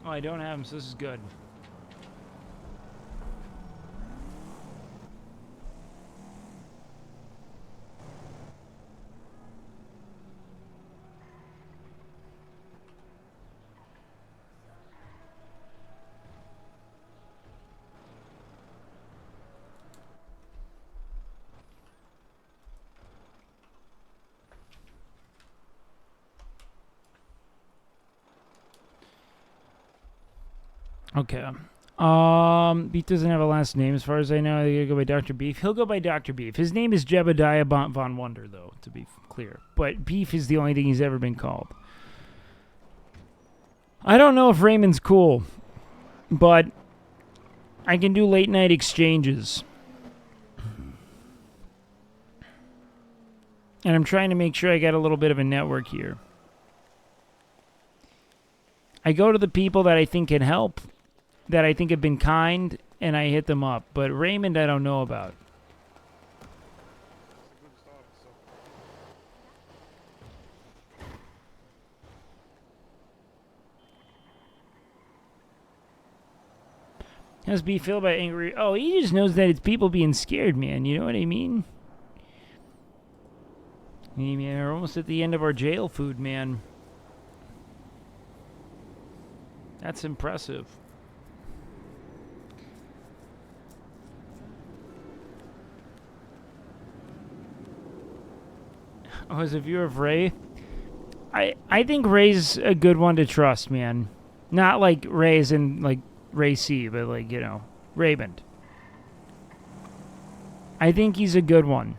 Oh, I don't have him, so this is good. Okay. Beef doesn't have a last name as far as I know. They gotta go by Dr. Beef. He'll go by Dr. Beef. His name is Jebediah Von Wonder, though, to be clear. But Beef is the only thing he's ever been called. I don't know if Raymond's cool, but I can do late night exchanges. And I'm trying to make sure I got a little bit of a network here. I go to the people that I think can help, that I think have been kind, and I hit them up. But Raymond, I don't know about. How's B feel about angry? Oh, he just knows that it's people being scared, man. You know what I mean? Hey, man, we're almost at the end of our jail food, man. That's impressive. Oh, as a viewer of Ray, I think Ray's a good one to trust, man. Not like Ray's in like Ray C, but like, Raymond. I think he's a good one.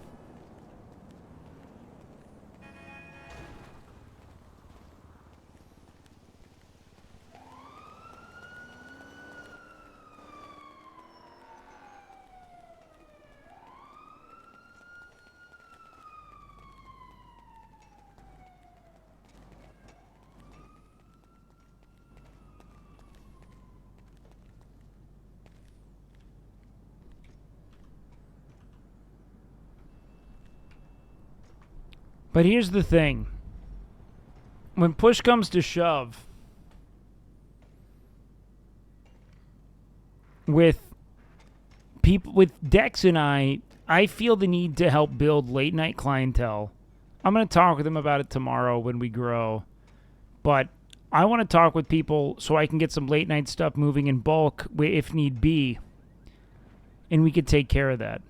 But here's the thing. When push comes to shove, with people, with Dex and I feel the need to help build late night clientele. I'm going to talk with them about it tomorrow when we grow. But I want to talk with people so I can get some late night stuff moving in bulk if need be. And we could take care of that.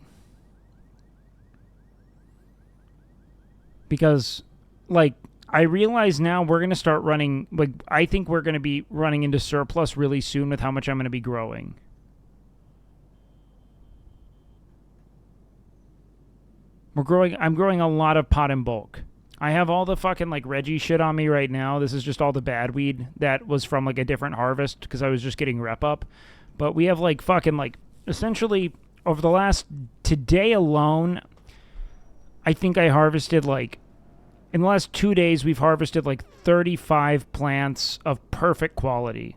Because, like, I realize now we're going to start running, like, I think we're going to be running into surplus really soon with how much I'm going to be growing. I'm growing a lot of pot in bulk. I have all the fucking, like, Reggie shit on me right now. This is just all the bad weed that was from, like, a different harvest because I was just getting rep up. But we have, like, fucking, like, essentially over the last, today alone, I think I harvested, like, in the last 2 days, we've harvested, like, 35 plants of perfect quality.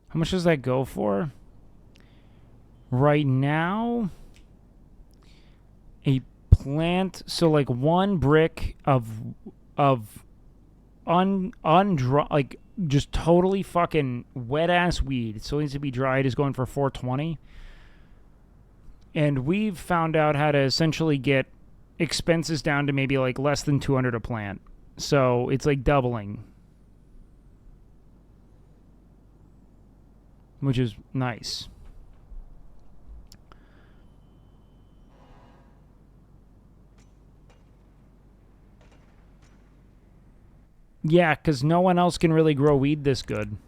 How much does that go for? Right now, a plant, so like one brick of like just totally fucking wet ass weed. It still needs to be dried, is going for $4.20. And we've found out how to essentially get expenses down to maybe like less than $200 a plant. So it's like doubling. Which is nice. Yeah, because no one else can really grow weed this good.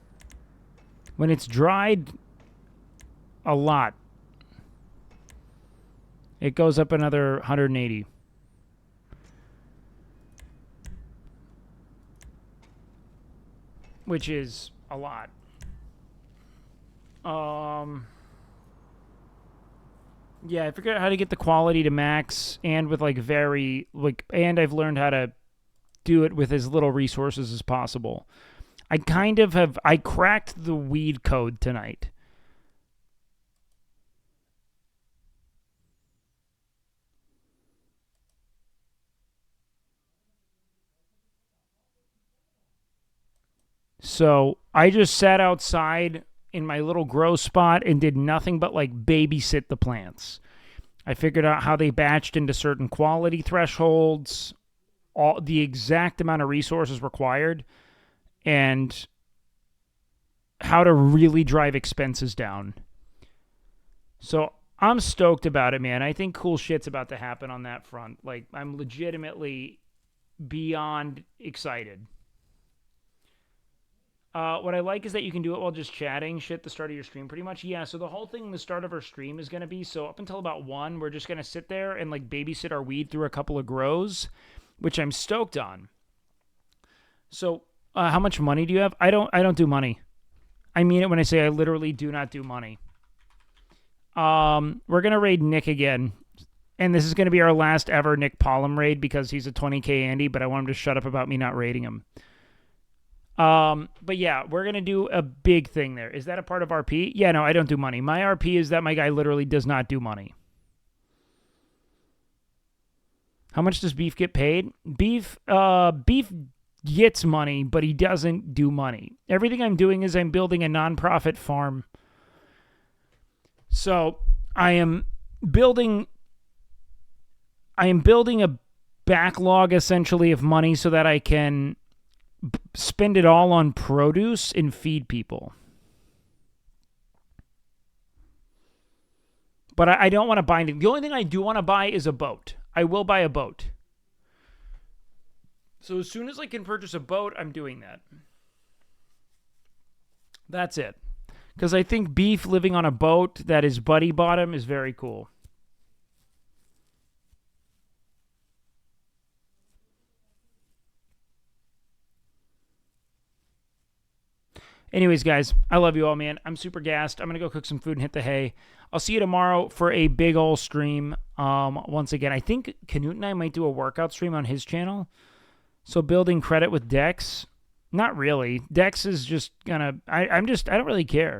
When it's dried a lot, it goes up another 180. Which is a lot. Yeah, I figured out how to get the quality to max, and with like and I've learned how to do it with as little resources as possible. I cracked the weed code tonight. So I just sat outside in my little grow spot and did nothing but like babysit the plants. I figured out how they batched into certain quality thresholds, all the exact amount of resources required, and how to really drive expenses down. So I'm stoked about it, man. I think cool shit's about to happen on that front. Like, I'm legitimately beyond excited. What I like is that you can do it while just chatting shit at the start of your stream, pretty much. Yeah, so the whole thing, the start of our stream is going to be, so up until about 1, we're just going to sit there and, like, babysit our weed through a couple of grows, which I'm stoked on. So, how much money do you have? I don't do money. I mean it when I say I literally do not do money. We're going to raid Nick again. And this is going to be our last ever Nick Pollum raid because he's a 20k Andy, but I want him to shut up about me not raiding him. But yeah, we're going to do a big thing there. Is that a part of RP? Yeah, no, I don't do money. My RP is that my guy literally does not do money. How much does Beef get paid? Beef gets money, but he doesn't do money. Everything I'm doing is I'm building a nonprofit farm. So I am building a backlog essentially of money so that I can spend it all on produce and feed people. But I don't want to buy anything. The only thing I do want to buy is a boat. I will buy a boat. So as soon as I can purchase a boat, I'm doing that. That's it. Because I think Beef living on a boat that his buddy bought him is very cool. Anyways, guys, I love you all, man. I'm super gassed. I'm going to go cook some food and hit the hay. I'll see you tomorrow for a big ol' stream. Once again, I think Canute and I might do a workout stream on his channel. So building credit with Dex. Not really. Dex is just going to... I don't really care.